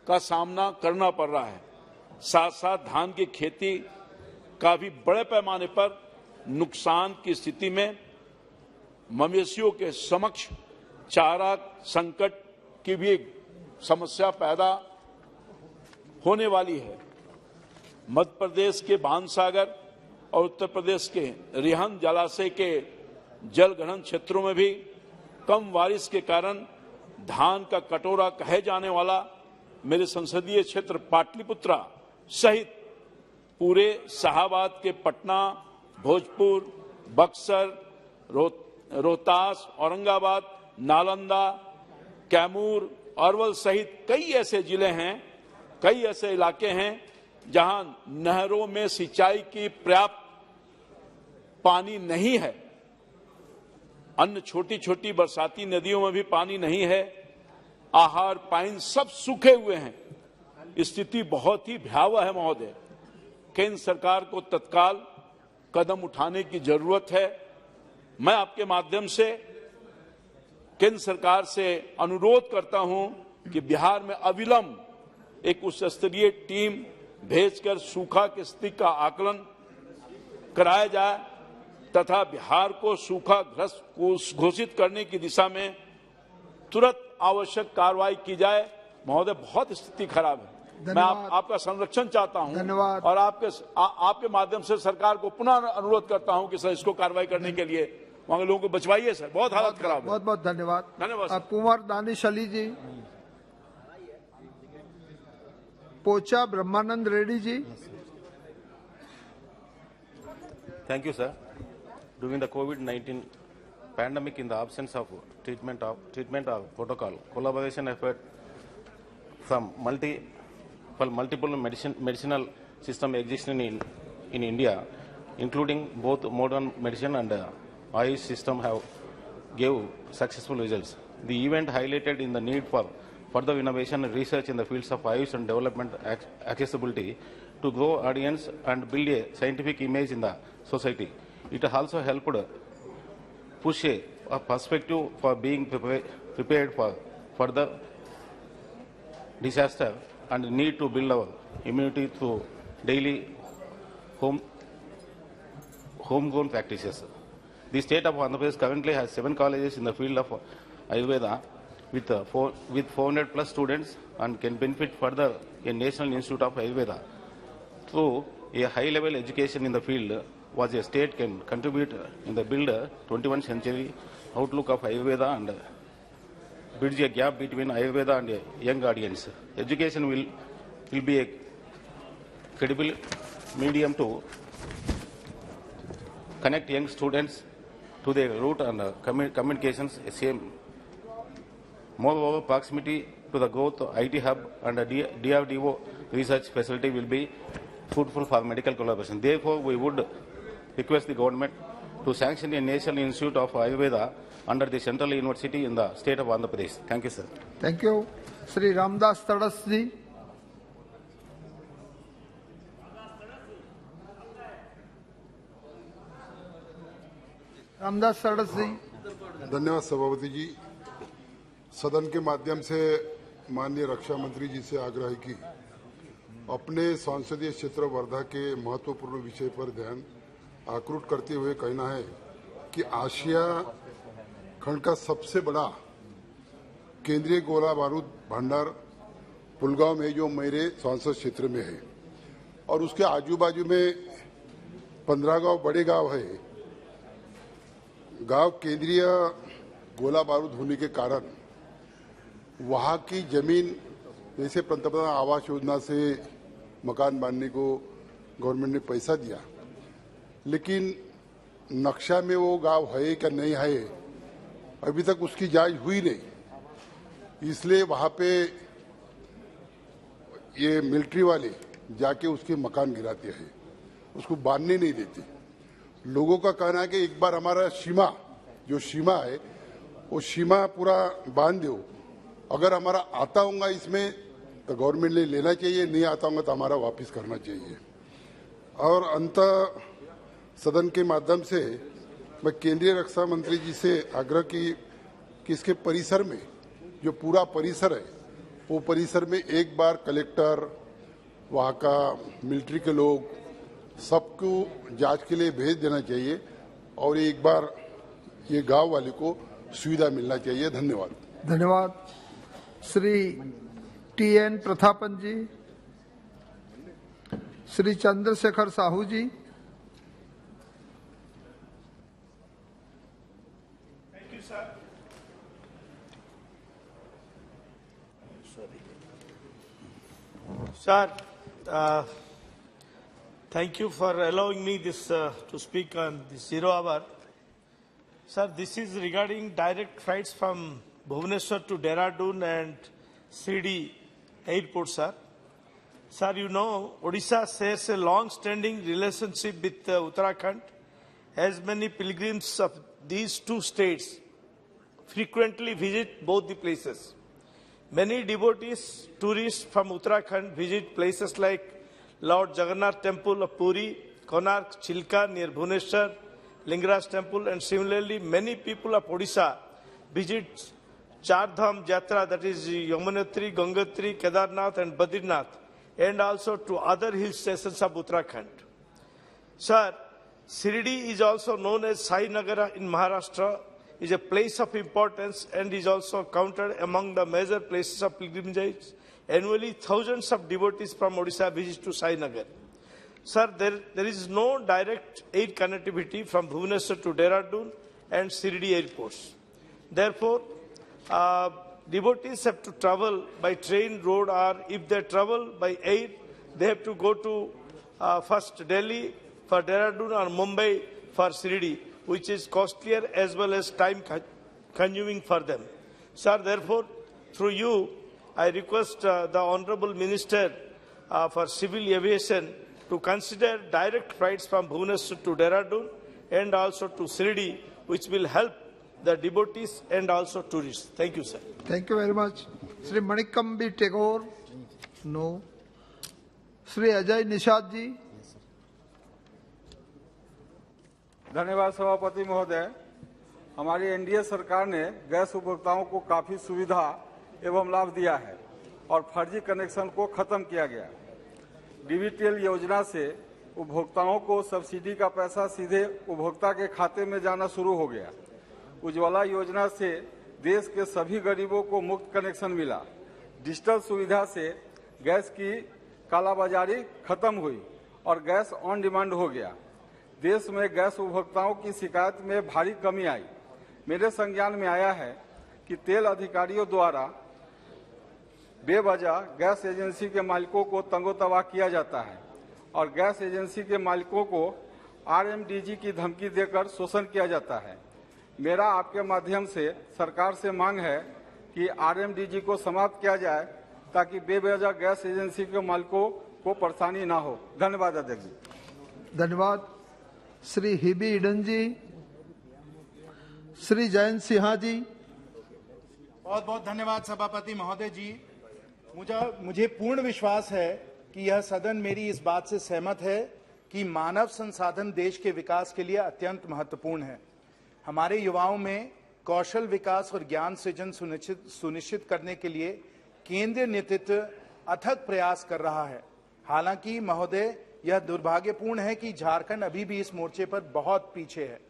का सामना करना पड़ रहा है। साथ साथ धान की खेती का भी बड़े पैमाने पर नुकसान की स्थिति में मवेशियों के समक्ष चारा संकट की भी समस्या पैदा होने वाली है। मध्य प्रदेश के बाणसागर और उत्तर प्रदेश के रिहंद जलाशय के जलग्रहण क्षेत्रों में भी कम बारिश के कारण धान का कटोरा कहे जाने वाला मेरे संसदीय क्षेत्र पाटलिपुत्रा सहित पूरे शाहाबाद के पटना, भोजपुर, बक्सर, रोहतास, औरंगाबाद, नालंदा, कैमूर, अरवल सहित कई ऐसे जिले हैं, कई ऐसे इलाके हैं जहां नहरों में सिंचाई की पर्याप्त पानी नहीं है। अन्य छोटी छोटी बरसाती नदियों में भी पानी नहीं है। आहार, पाइन सब सूखे हुए हैं। स्थिति बहुत ही भयावह है महोदय। केंद्र सरकार को तत्काल कदम उठाने की जरूरत है। मैं आपके माध्यम से केंद्र सरकार से अनुरोध करता हूं कि बिहार में अविलंब एक उच्च स्तरीय टीम भेजकर सूखा की स्थिति का आकलन कराया जाए तथा बिहार को सूखा ग्रस्त घोषित करने की दिशा में तुरंत आवश्यक कार्रवाई की जाए। महोदय, बहुत स्थिति खराब है। मैं आपका संरक्षण चाहता हूं और आपके माध्यम से सरकार को पुनः अनुरोध करता हूं कि सर इसको कार्रवाई करने के लिए वहां लोगों को बचवाइए सर, बहुत हालत खराब है। बहुत बहुत धन्यवाद। धन्यवाद। कुंवर दानिश अली जी, पोचा ब्रह्मानंद Reddy ji. Thank you, sir. During the COVID-19 pandemic, in the absence of treatment of protocol, collaboration effort from multiple medicinal system existing in India, including both modern medicine and Ayush system, have gave successful results. The event highlighted in the need for further innovation and research in the fields of Ayush and development accessibility to grow audience and build a scientific image in the society. It also helped push a perspective for being prepared for further disaster and need to build our immunity through daily homegrown practices. The state of Andhra Pradesh currently has 7 colleges in the field of Ayurveda with 400 plus students and can benefit further a National Institute of Ayurveda. Through a high-level education in the field, was a state can contribute in the build 21st century outlook of Ayurveda and bridge a gap between Ayurveda and a young audience. Education will be a credible medium to connect young students to their root and communications same. Moreover, proximity to the growth IT hub and a DRDO research facility will be fruitful for medical collaboration. Therefore, we would request the government to sanction a National Institute of Ayurveda under the Central University in the state of Andhra Pradesh. Thank you, sir. Thank you. Sri Ramdas Tadas ji. Ramdas ताड़स जी। धन्यवाद सभापति जी। सदन के माध्यम से माननीय रक्षा मंत्री जी से आग्रह की अपने संसदीय क्षेत्र वर्धा के महत्वपूर्ण विषय पर ध्यान आकृत करते हुए कहना है कि आशिया खंड का सबसे बड़ा केंद्रीय गोला बारूद भंडार पुलगांव में जो मेरे संसद क्षेत्र में है और उसके आजू बाजू में 15 गांव बड़े गांव है। गांव केंद्रीय गोला बारूद होने के कारण वहां की जमीन जैसे पंतप्रधान आवास योजना से मकान बांधने को गवर्नमेंट ने पैसा दिया, लेकिन नक्शा में वो गांव है क्या नहीं है अभी तक उसकी जांच हुई नहीं। इसलिए वहां पे ये मिलिट्री वाले जाके उसके मकान गिराते हैं, उसको बांधने नहीं देते। लोगों का कहना है कि एक बार हमारा सीमा है वो सीमा पूरा बांध दो। अगर हमारा आता होगा इसमें तो गवर्नमेंट ने लेना चाहिए, नहीं आता होगा तो हमारा वापस करना चाहिए। और अंत सदन के माध्यम से मैं केंद्रीय रक्षा मंत्री जी से आग्रह की कि इसके परिसर में जो पूरा परिसर है वो परिसर में एक बार कलेक्टर, वहाँ का मिलिट्री के लोग सबको जांच के लिए भेज देना चाहिए और एक बार ये गांव वाले को सुविधा मिलना चाहिए। धन्यवाद। धन्यवाद। Shri TN Prathapan ji, Shri Chandrashekhar Sahu ji. Thank you, sir. Sir, thank you for allowing me this to speak on this 0 hour. Sir, this is regarding direct flights from Bhubaneswar to Dehradun and Sirdi airport, sir. Sir, you know, Odisha shares a long-standing relationship with Uttarakhand, as many pilgrims of these two states frequently visit both the places. Many devotees, tourists from Uttarakhand visit places like Lord Jagannath Temple of Puri, Konark, Chilka near Bhubaneswar, Lingaraj Temple, and similarly many people of Odisha visit Char Dham Yatra, that is Yamunotri, Gangotri, Kedarnath and Badrinath, and also to other hill stations of Uttarakhand. Sir, Sirdi is also known as Sai Nagara in Maharashtra, is a place of importance and is also counted among the major places of pilgrimage. Annually, thousands of devotees from Odisha visit to Sai Nagar. Sir, there is no direct air connectivity from Bhubaneswar to Dehradun and Sirdi airports. Therefore, devotees have to travel by train, road, or if they travel by air, they have to go to first Delhi for Dehradun or Mumbai for Sirdi, which is costlier as well as time consuming for them. Sir, therefore, through you, I request the Honorable Minister for Civil Aviation to consider direct flights from Bhubaneswar to Dehradun and also to Sirdi, which will help the devotees and also tourists. Thank you, sir. Thank you very much. Sri Manikambi Tagore? No. Sri Ajay Nishad ji? धन्यवाद सभापति महोदय। हमारी NDA सरकार ने gas उपभोक्ताओं को काफी सुविधा एवं लाभ दिया है और फर्जी कनेक्शन को खत्म किया गया। डीबीटीएल योजना से उपभोक्ताओं को सब्सिडी का पैसा सीधे उपभोक्ता के खाते में जाना शुरू हो गया। उज्ज्वला योजना से देश के सभी गरीबों को मुफ्त कनेक्शन मिला। डिजिटल सुविधा से गैस की कालाबाजारी खत्म हुई और गैस ऑन डिमांड हो गया। देश में गैस उपभोक्ताओं की शिकायत में भारी कमी आई। मेरे संज्ञान में आया है कि तेल अधिकारियों द्वारा बेवजह गैस एजेंसी के मालिकों को तंगोतवा किया जाता है और गैस एजेंसी के मालिकों को आरएमडीजी की धमकी देकर शोषण किया जाता है। मेरा आपके माध्यम से सरकार से मांग है कि आरएमडीजी को समाप्त किया जाए ताकि बेवजह गैस एजेंसी के मालिकों को परेशानी ना हो। धन्यवाद अध्यक्ष जी। धन्यवाद। श्री हिबी ईडन जी, श्री जयंत सिन्हा जी। बहुत बहुत धन्यवाद सभापति महोदय जी। मुझे पूर्ण विश्वास है कि यह सदन मेरी इस बात से सहमत है कि मानव संसाधन देश के विकास के लिए अत्यंत महत्वपूर्ण है। हमारे युवाओं में कौशल विकास और ज्ञान सृजन सुनिश्चित करने के लिए केंद्रीय नेतृत्व अथक प्रयास कर रहा है। हालांकि महोदय, यह दुर्भाग्यपूर्ण है कि झारखंड अभी भी इस मोर्चे पर बहुत पीछे है।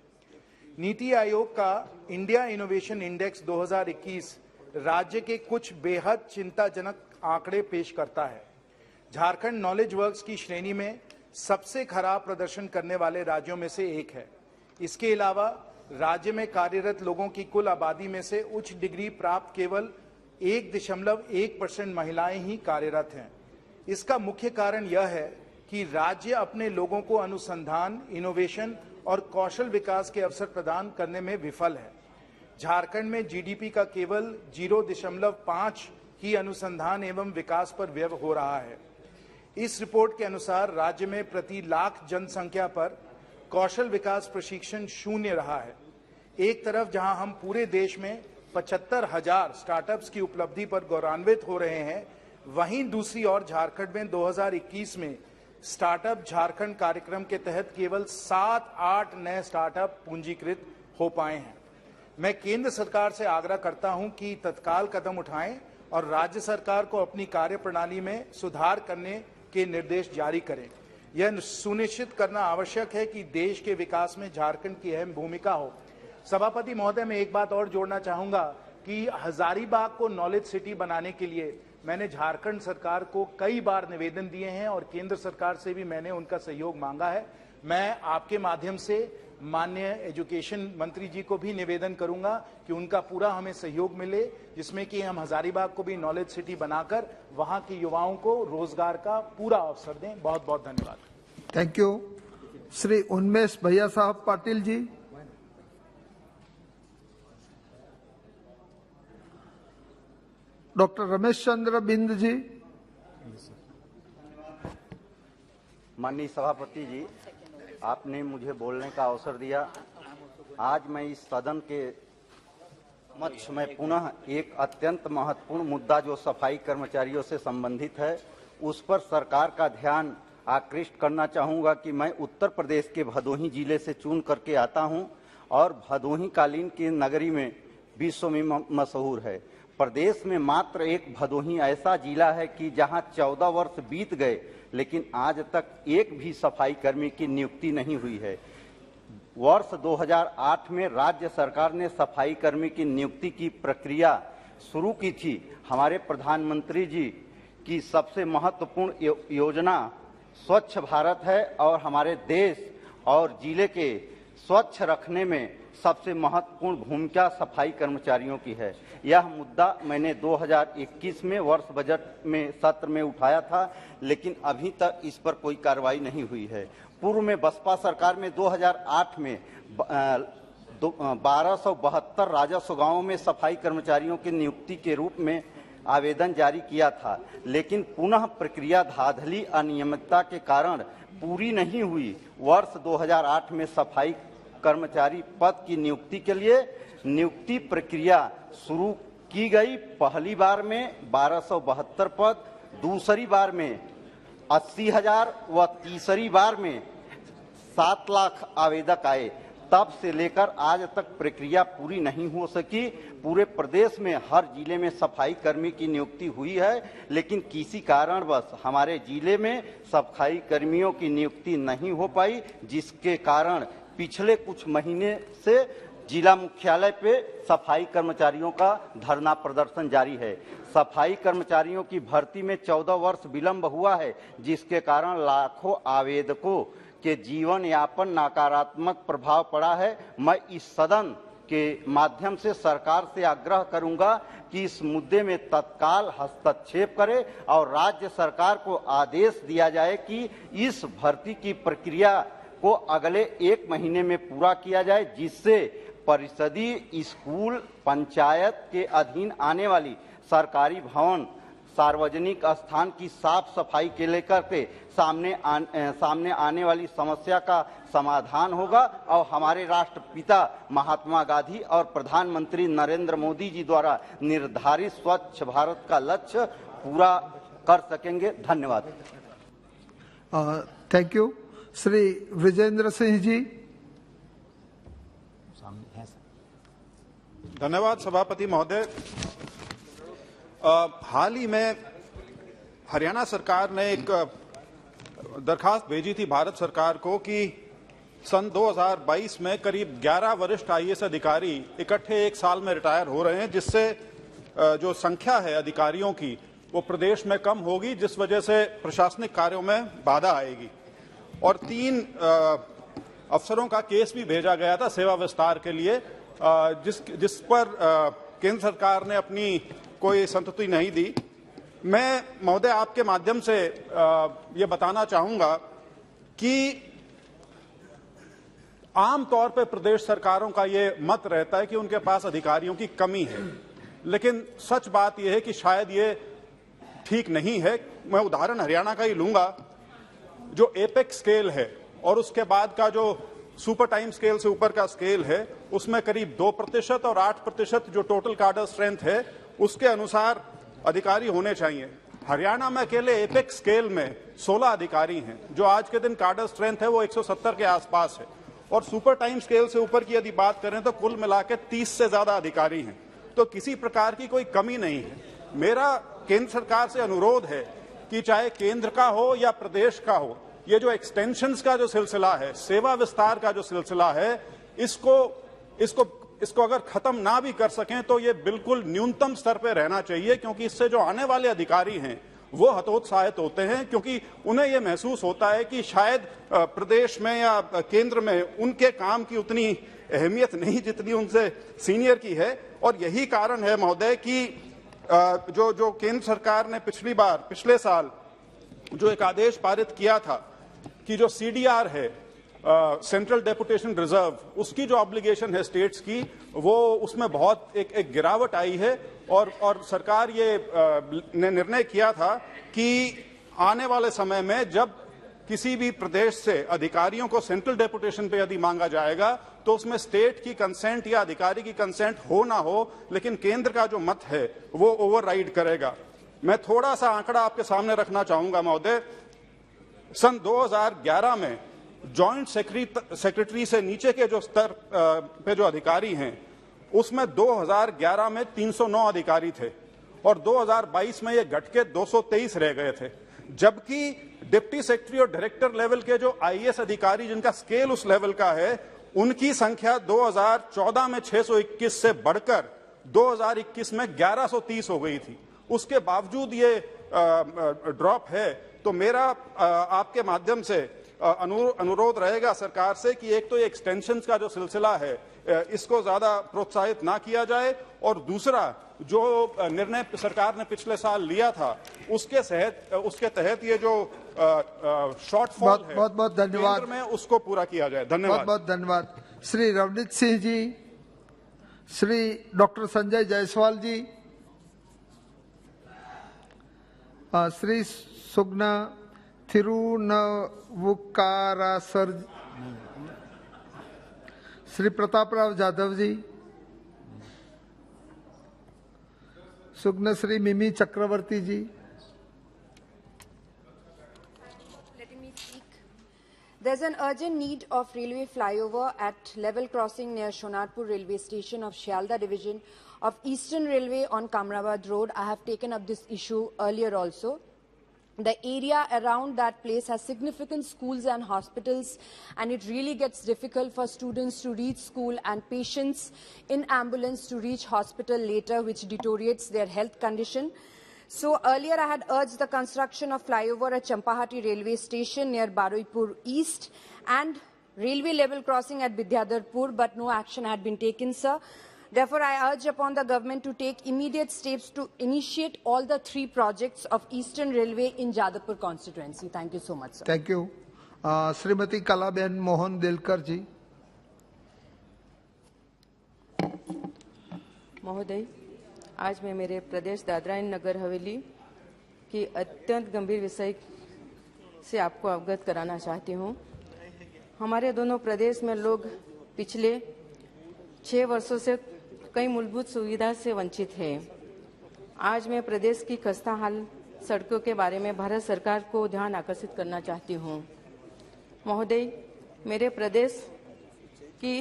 नीति आयोग का इंडिया इनोवेशन इंडेक्स 2021 राज्य के कुछ बेहद चिंताजनक आंकड़े पेश करता है। झारखंड नॉलेज वर्क्स की श्रेणी में सबसे खराब प्रदर्शन करने वाले राज्यों में से एक है। इसके अलावा राज्य में कार्यरत लोगों की कुल आबादी में से उच्च डिग्री प्राप्त केवल 1.1% महिलाएं ही कार्यरत हैं। इसका मुख्य कारण यह है कि राज्य अपने लोगों को अनुसंधान, इनोवेशन और कौशल विकास के अवसर प्रदान करने में विफल है। झारखंड में जीडीपी का केवल 0.5 ही अनुसंधान एवं विकास पर व्यय हो रहा है। इस रिपोर्ट के अनुसार राज्य में प्रति लाख जनसंख्या पर कौशल विकास प्रशिक्षण शून्य रहा है। एक तरफ जहां हम पूरे देश में 75,000 स्टार्टअप्स की उपलब्धि पर गौरवान्वित हो रहे हैं, वहीं दूसरी ओर झारखंड में 2021 में स्टार्टअप झारखंड कार्यक्रम के तहत केवल 7-8 नए स्टार्टअप पूंजीकृत हो पाए हैं। मैं केंद्र सरकार से आग्रह करता हूं कि तत्काल कदम उठाएं और राज्य सरकार को अपनी कार्यप्रणाली में सुधार करने के निर्देश जारी करें। यह सुनिश्चित करना आवश्यक है कि देश के विकास में झारखंड की अहम भूमिका हो। सभापति महोदय, मैं एक बात और जोड़ना चाहूंगा कि हजारीबाग को नॉलेज सिटी बनाने के लिए मैंने झारखंड सरकार को कई बार निवेदन दिए हैं और केंद्र सरकार से भी मैंने उनका सहयोग मांगा है। मैं आपके माध्यम से माननीय एजुकेशन मंत्री जी को भी निवेदन करूंगा कि उनका पूरा हमें सहयोग मिले, जिसमें कि हम हजारीबाग को भी नॉलेज सिटी बनाकर वहां के युवाओं को रोजगार का पूरा अवसर दें। बहुत बहुत धन्यवाद। Thank you. श्री उन्मेष भैया साहब पाटिल जी। डॉक्टर रमेश चंद्र बिंद जी। माननीय सभापति जी, आपने मुझे बोलने का अवसर दिया। आज मैं इस सदन के समक्ष में पुनः एक अत्यंत महत्वपूर्ण मुद्दा जो सफाई कर्मचारियों से संबंधित है, उस पर सरकार का ध्यान आकृष्ट करना चाहूँगा कि मैं उत्तर प्रदेश के भदोही जिले से चुन करके आता हूँ और भदोही कालीन की नगरी में विश्व में मशहूर है। प्रदेश में मात्र एक भदोही ऐसा जिला है कि जहाँ 14 वर्ष बीत गए लेकिन आज तक एक भी सफाई कर्मी की नियुक्ति नहीं हुई है। वर्ष 2008 में राज्य सरकार ने सफाई कर्मी की नियुक्ति की प्रक्रिया शुरू की थी। हमारे प्रधानमंत्री जी की सबसे महत्वपूर्ण योजना स्वच्छ भारत है और हमारे देश और जिले के स्वच्छ रखने में सबसे महत्वपूर्ण भूमिका सफाई कर्मचारियों की है। यह मुद्दा मैंने 2021 में वर्ष बजट में सत्र में उठाया था, लेकिन अभी तक इस पर कोई कार्रवाई नहीं हुई है। पूर्व में बसपा सरकार में 2008 में 1272 राजस्व गांवों में सफाई कर्मचारियों की नियुक्ति के रूप में आवेदन जारी किया था, लेकिन पुनः प्रक्रिया धांधली अनियमितता के कारण पूरी नहीं हुई। वर्ष 2008 में सफाई कर्मचारी पद की नियुक्ति के लिए नियुक्ति प्रक्रिया शुरू की गई। पहली बार में 1272 पद, दूसरी बार में 80,000 व तीसरी बार में 7 लाख आवेदक आए। तब से लेकर आज तक प्रक्रिया पूरी नहीं हो सकी। पूरे प्रदेश में हर जिले में सफाई कर्मी की नियुक्ति हुई है, लेकिन किसी कारणवश हमारे जिले में सफाई कर्मियों की नियुक्ति नहीं हो पाई, जिसके कारण पिछले कुछ महीने से जिला मुख्यालय पे सफाई कर्मचारियों का धरना प्रदर्शन जारी है। सफाई कर्मचारियों की भर्ती में 14 वर्ष विलंब हुआ है, जिसके कारण लाखों आवेदकों के जीवन यापन नकारात्मक प्रभाव पड़ा है। मैं इस सदन के माध्यम से सरकार से आग्रह करूंगा कि इस मुद्दे में तत्काल हस्तक्षेप करे और राज्य सरकार को आदेश दिया जाए कि इस भर्ती की प्रक्रिया को अगले 1 महीने में पूरा किया जाए, जिससे परिषदीय, स्कूल, पंचायत के अधीन आने वाली सरकारी भवन, सार्वजनिक स्थान की साफ सफाई के लेकर के सामने आने वाली समस्या का समाधान होगा और हमारे राष्ट्रपिता महात्मा गांधी और प्रधानमंत्री नरेंद्र मोदी जी द्वारा निर्धारित स्वच्छ भारत का लक्ष्य पूरा कर सकेंगे। धन्यवाद। Thank you. श्री विजेंद्र सिंह जी। धन्यवाद सभापति महोदय। हाल ही में हरियाणा सरकार ने एक दरखास्त भेजी थी भारत सरकार को कि सन 2022 में करीब 11 वरिष्ठ आईएएस अधिकारी इकट्ठे एक साल में रिटायर हो रहे हैं, जिससे जो संख्या है अधिकारियों की वो प्रदेश में कम होगी, जिस वजह से प्रशासनिक कार्यों में बाधा आएगी। और 3 अफसरों का केस भी भेजा गया था सेवा विस्तार के लिए, जिस पर केंद्र सरकार ने अपनी कोई संतुष्टि नहीं दी। मैं महोदय आपके माध्यम से ये बताना चाहूंगा कि आमतौर पर प्रदेश सरकारों का ये मत रहता है कि उनके पास अधिकारियों की कमी है, लेकिन सच बात यह है कि शायद ये ठीक नहीं है। मैं उदाहरण हरियाणा का ही लूंगा। जो एपेक्स स्केल है और उसके बाद का जो सुपर टाइम स्केल से ऊपर का स्केल है, उसमें करीब 2% और 8% जो टोटल कार्डर स्ट्रेंथ है उसके अनुसार अधिकारी होने चाहिए। हरियाणा में अकेले एपेक्स स्केल में 16 अधिकारी हैं, जो आज के दिन कार्डर स्ट्रेंथ है वो 170 के आसपास है। और सुपर टाइम स्केल से ऊपर की यदि बात करें तो कुल मिलाकर 30 से ज्यादा अधिकारी हैं। तो किसी प्रकार की कोई कमी नहीं है। मेरा केंद्र सरकार से अनुरोध है कि चाहे केंद्र का हो या प्रदेश का हो, ये जो एक्सटेंशंस का जो सिलसिला है, सेवा विस्तार का जो सिलसिला है, इसको अगर खत्म ना भी कर सकें तो ये बिल्कुल न्यूनतम स्तर पे रहना चाहिए, क्योंकि इससे जो आने वाले अधिकारी हैं वो हतोत्साहित होते हैं, क्योंकि उन्हें ये महसूस होता है कि शायद प्रदेश में या केंद्र में उनके काम की उतनी अहमियत नहीं जितनी उनसे सीनियर की है। और यही कारण है महोदय कि जो केंद्र सरकार ने पिछले साल जो एक आदेश पारित किया था कि जो सीडीआर है, सेंट्रल डेपुटेशन रिजर्व, उसकी जो ऑब्लिगेशन है स्टेट्स की, वो उसमें बहुत एक गिरावट आई है। और सरकार ये ने निर्णय किया था कि आने वाले समय में जब किसी भी प्रदेश से अधिकारियों को सेंट्रल डेपुटेशन पे यदि मांगा जाएगा तो उसमें स्टेट की कंसेंट या अधिकारी की कंसेंट हो ना हो, लेकिन केंद्र का जो मत है वो ओवरराइड करेगा। मैं थोड़ा सा आंकड़ा आपके सामने रखना चाहूंगा महोदय। सन 2011 में जॉइंट सेक्रेटरी से नीचे के जो स्तर पे जो अधिकारी हैं, उसमें 2011 में 309 अधिकारी थे और 2022 में ये घट के 223 रह गए थे। जबकि डिप्टी सेक्रेटरी और डायरेक्टर लेवल के जो आईएएस अधिकारी जिनका स्केल उस लेवल का है, उनकी संख्या 2014 में 621 से बढ़कर 2021 में 1130 हो गई थी। उसके बावजूद ये ड्रॉप है। तो मेरा आपके माध्यम से अनुरोध रहेगा सरकार से कि एक तो ये एक्सटेंशंस का जो सिलसिला है इसको ज्यादा प्रोत्साहित ना किया जाए, और दूसरा जो निर्णय सरकार ने पिछले साल लिया था उसके तहत ये जो शॉर्टफॉल है बहुत बहुत धन्यवाद में उसको पूरा किया जाए। धन्यवाद। बहुत बहुत धन्यवाद। श्री रवनीत सिंह जी, श्री डॉक्टर संजय जायसवाल जी, श्री सुगना थिरुनवुकारासर, श्री प्रतापराव जाधव जी, सुगना श्री मिमी चक्रवर्ती जी। There's an urgent need of railway flyover at level crossing near Shonatpur railway station of Shialda division of Eastern Railway on Kamrabad Road. I have taken up this issue earlier also. The area around that place has significant schools and hospitals, and it really gets difficult for students to reach school and patients in ambulance to reach hospital later, which deteriorates their health condition. So earlier I had urged the construction of flyover at Champahati railway station near Baruipur East and railway level crossing at Bidyadarpur, but no action had been taken, sir. Therefore, I urge upon the government to take immediate steps to initiate all the 3 projects of Eastern Railway in Jadavpur constituency. Thank you so much, sir. Thank you. Shrimati Kalaben Mohan Dilkar जी। महोदय, आज मैं मेरे प्रदेश Dadra and Nagar Haveli कि अत्यंत गंभीर विषय से आपको अवगत कराना चाहती हूँ। हमारे दोनों प्रदेश में लोग पिछले 6 वर्षों से कई मूलभूत सुविधा से वंचित हैं। आज मैं प्रदेश की खस्ता हाल सड़कों के बारे में भारत सरकार को ध्यान आकर्षित करना चाहती हूँ। महोदय, मेरे प्रदेश की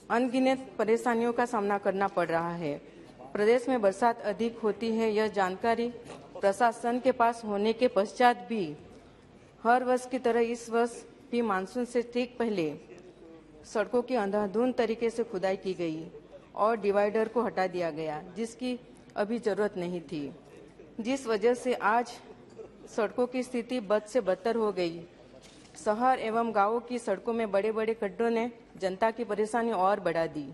अनगिनत परेशानियों का सामना करना पड़ रहा है। प्रदेश में बरसात अधिक होती है, यह जानकारी प्रशासन के पास होने के पश्चात भी हर वर्ष की तरह इस वर्ष भी मानसून से ठीक पहले सड़कों की अंधाधुंध तरीके से खुदाई की गई और डिवाइडर को हटा दिया गया, जिसकी अभी जरूरत नहीं थी, जिस वजह से आज सड़कों की स्थिति बद से बदतर हो गई। शहर एवं गांवों की सड़कों में बड़े बड़े खड्डों ने जनता की परेशानी और बढ़ा दी।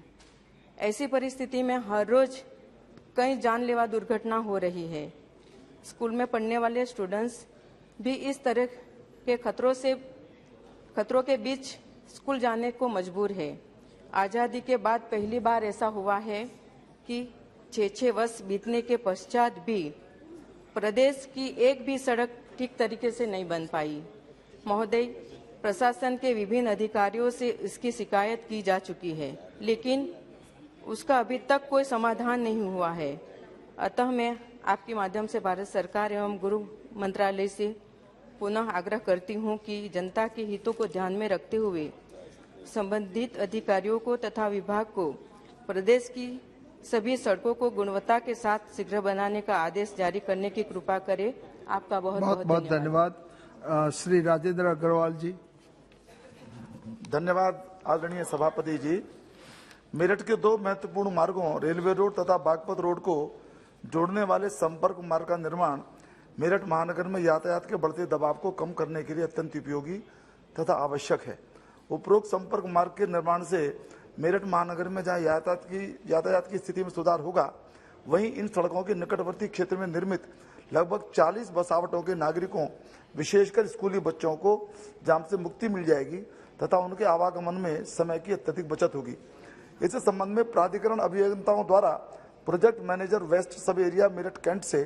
ऐसी परिस्थिति में हर रोज कई जानलेवा दुर्घटना हो रही है। स्कूल में पढ़ने वाले स्टूडेंट्स भी इस तरह के खतरों के बीच स्कूल जाने को मजबूर है। आज़ादी के बाद पहली बार ऐसा हुआ है कि 6 वर्ष बीतने के पश्चात भी प्रदेश की एक भी सड़क ठीक तरीके से नहीं बन पाई। महोदय, प्रशासन के विभिन्न अधिकारियों से इसकी शिकायत की जा चुकी है, लेकिन उसका अभी तक कोई समाधान नहीं हुआ है। अतः मैं आपके माध्यम से भारत सरकार एवं गृह मंत्रालय से पुनः आग्रह करती हूं कि जनता के हितों को ध्यान में रखते हुए संबंधित अधिकारियों को तथा विभाग को प्रदेश की सभी सड़कों को गुणवत्ता के साथ शीघ्र बनाने का आदेश जारी करने की कृपा करें। आपका बहुत बहुत धन्यवाद। श्री राजेंद्र अग्रवाल जी। धन्यवाद आदरणीय सभापति जी। मेरठ के 2 महत्वपूर्ण मार्गों रेलवे रोड तथा बागपत रोड को जोड़ने वाले संपर्क मार्ग का निर्माण मेरठ महानगर में यातायात के बढ़ते दबाव को कम करने के लिए अत्यंत उपयोगी तथा आवश्यक है। उपरोक्त संपर्क मार्ग के निर्माण से मेरठ महानगर में जहां यातायात की स्थिति में सुधार होगा, वहीं इन सड़कों के निकटवर्ती क्षेत्र में निर्मित लगभग 40 बसावटों के नागरिकों, विशेषकर स्कूली बच्चों को जाम से मुक्ति मिल जाएगी तथा उनके आवागमन में समय की अत्यधिक बचत होगी। इस संबंध में प्राधिकरण अभियंताओं द्वारा प्रोजेक्ट मैनेजर वेस्ट सब एरिया मेरठ कैंट से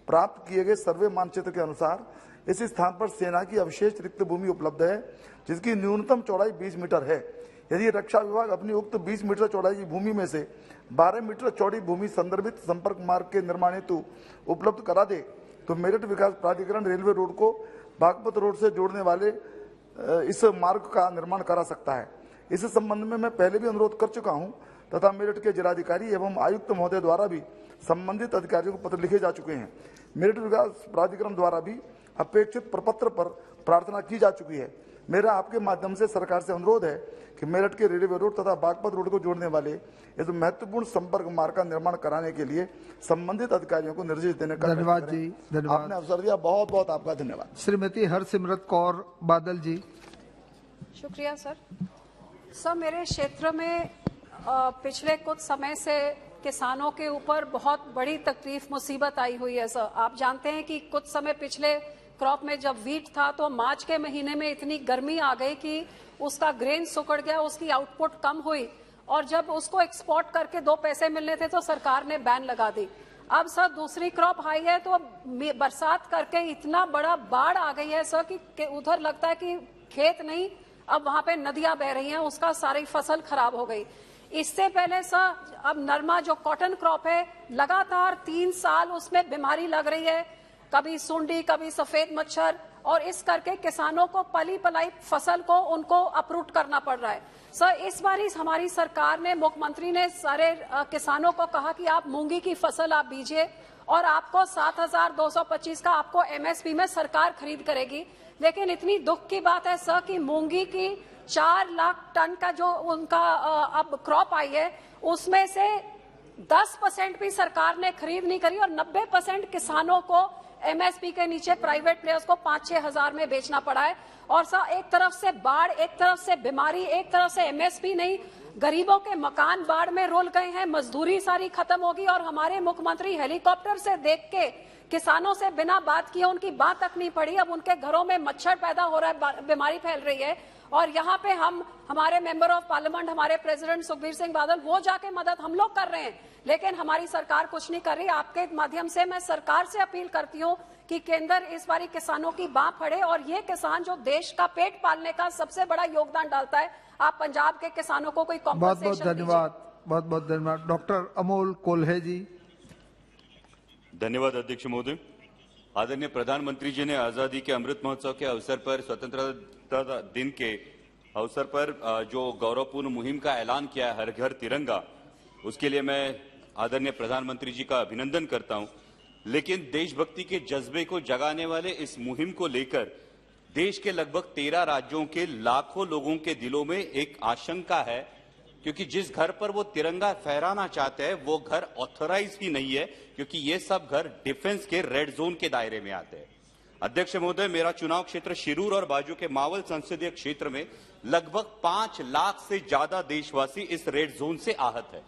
प्राप्त किए गए सर्वे मानचित्र के अनुसार इस स्थान पर सेना की अवशेष रिक्त भूमि उपलब्ध है, जिसकी न्यूनतम चौड़ाई 20 मीटर है। यदि रक्षा विभाग अपनी उक्त 20 मीटर चौड़ाई की भूमि में से 12 मीटर चौड़ी भूमि संदर्भित संपर्क मार्ग के निर्माण हेतु उपलब्ध करा दे, तो मेरठ विकास प्राधिकरण रेलवे रोड को बागपत रोड से जोड़ने वाले इस मार्ग का निर्माण करा सकता है। इस संबंध में मैं पहले भी अनुरोध कर चुका हूं तथा मेरठ के जिलाधिकारी एवं आयुक्त महोदय द्वारा भी संबंधित अधिकारियों को पत्र लिखे जा चुके हैं। मेरठ विकास प्राधिकरण द्वारा भी अपेक्षित प्रपत्र पर प्रार्थना की जा चुकी है। मेरा आपके माध्यम से सरकार से अनुरोध है कि मेरठ के रेलवे रोड तथा बागपत रोड को जोड़ने वाले इस महत्वपूर्ण संपर्क मार्ग का निर्माण कराने के लिए संबंधित अधिकारियों को निर्देश देने का धन्यवाद जी। धन्यवाद। आपने अवसर दिया, बहुत बहुत आपका धन्यवाद। श्रीमती हरसिमरत कौर बादल जी। शुक्रिया सर। सर, मेरे क्षेत्र में पिछले कुछ समय से किसानों के ऊपर बहुत बड़ी तकलीफ मुसीबत आई हुई है सर। आप जानते हैं कि कुछ समय पिछले क्रॉप में जब वीट था तो मार्च के महीने में इतनी गर्मी आ गई कि उसका ग्रेन सुकड़ गया, उसकी आउटपुट कम हुई और जब उसको एक्सपोर्ट करके 2 पैसे मिलने थे तो सरकार ने बैन लगा दी। अब सर दूसरी क्रॉप आई है तो बरसात करके इतना बड़ा बाढ़ आ गई है सर कि उधर लगता है कि खेत नहीं, अब वहां पे नदियां बह रही हैं, उसका सारी फसल खराब हो गई। इससे पहले सर अब नरमा जो कॉटन क्रॉप है, लगातार 3 साल उसमें बीमारी लग रही है, कभी सुंडी कभी सफेद मच्छर, और इस करके किसानों को पली पलाई फसल को उनको अपरूट करना पड़ रहा है। सर इस बार हमारी सरकार ने, मुख्यमंत्री ने सारे किसानों को कहा कि आप मूंगी की फसल आप बीजिए और आपको 7,225 का आपको एमएसपी में सरकार खरीद करेगी। लेकिन इतनी दुख की बात है सर कि मूंगी की 4 लाख टन का जो उनका अब क्रॉप आई है उसमें से 10% भी सरकार ने खरीद नहीं करी और 90% किसानों को एमएसपी के नीचे प्राइवेट प्लेयर्स को 5-6 हजार में बेचना पड़ा है। और सर एक तरफ से बाढ़, एक तरफ से बीमारी, एक तरफ से एमएसपी नहीं, गरीबों के मकान बाढ़ में रुल गए हैं, मजदूरी सारी खत्म होगी और हमारे मुख्यमंत्री हेलीकॉप्टर से देख के किसानों से बिना बात किए, उनकी बात तक नहीं पड़ी, अब उनके घरों में मच्छर पैदा हो रहा है, बीमारी फैल रही है और यहाँ पे हमारे मेंबर ऑफ पार्लियामेंट, हमारे प्रेसिडेंट सुखबीर सिंह बादल, वो जाके मदद हम लोग कर रहे हैं, लेकिन हमारी सरकार कुछ नहीं कर रही। आपके माध्यम से मैं सरकार से अपील करती हूँ कि केंद्र इस बारी किसानों की बांह फड़े, और ये किसान जो देश का पेट पालने का सबसे बड़ा योगदान डालता है, आप पंजाब के किसानों को कोई कॉम्पनसेशन बहुत बहुत धन्यवाद, बहुत बहुत धन्यवाद। डॉक्टर अमोल कोल्हे जी। धन्यवाद अध्यक्ष महोदय। आदरणीय प्रधानमंत्री जी ने आजादी के अमृत महोत्सव के अवसर पर, स्वतंत्रता दिन के अवसर पर जो गौरवपूर्ण मुहिम का ऐलान किया है, हर घर तिरंगा, उसके लिए मैं आदरणीय प्रधानमंत्री जी का अभिनंदन करता हूं। लेकिन देशभक्ति के जज्बे को जगाने वाले इस मुहिम को लेकर देश के लगभग 13 राज्यों के लाखों लोगों के दिलों में एक आशंका है, क्योंकि जिस घर पर वो तिरंगा फहराना चाहते हैं वो घर ऑथराइज ही नहीं है, क्योंकि ये सब घर डिफेंस के रेड जोन के दायरे में आते हैं। अध्यक्ष महोदय, मेरा चुनाव क्षेत्र शिरूर और बाजू के मावल संसदीय क्षेत्र में लगभग 5 लाख से ज्यादा देशवासी इस रेड जोन से आहत है।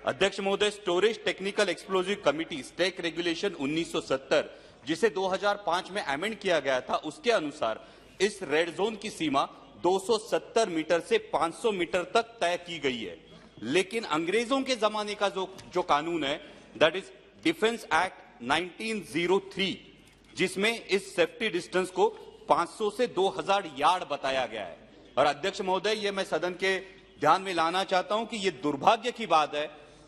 अध्यक्ष महोदय, storage technical explosive committee stake regulation 1970, जिसे 2005 में अमेंड किया गया था, उसके अनुसार इस रेड जोन की सीमा 270 मीटर से 500 मीटर तक तय की गई है। लेकिन अंग्रेजों के जमाने का जो कानून है, दैट इज डिफेंस एक्ट 1903, जिसमें इस सेफ्टी डिस्टेंस को 500 से 2000 यार्ड बताया गया है। और अध्यक्ष महोदय, ये मैं सदन के ध्यान में लाना चाहता हूं कि ये दुर्भाग्य की बात है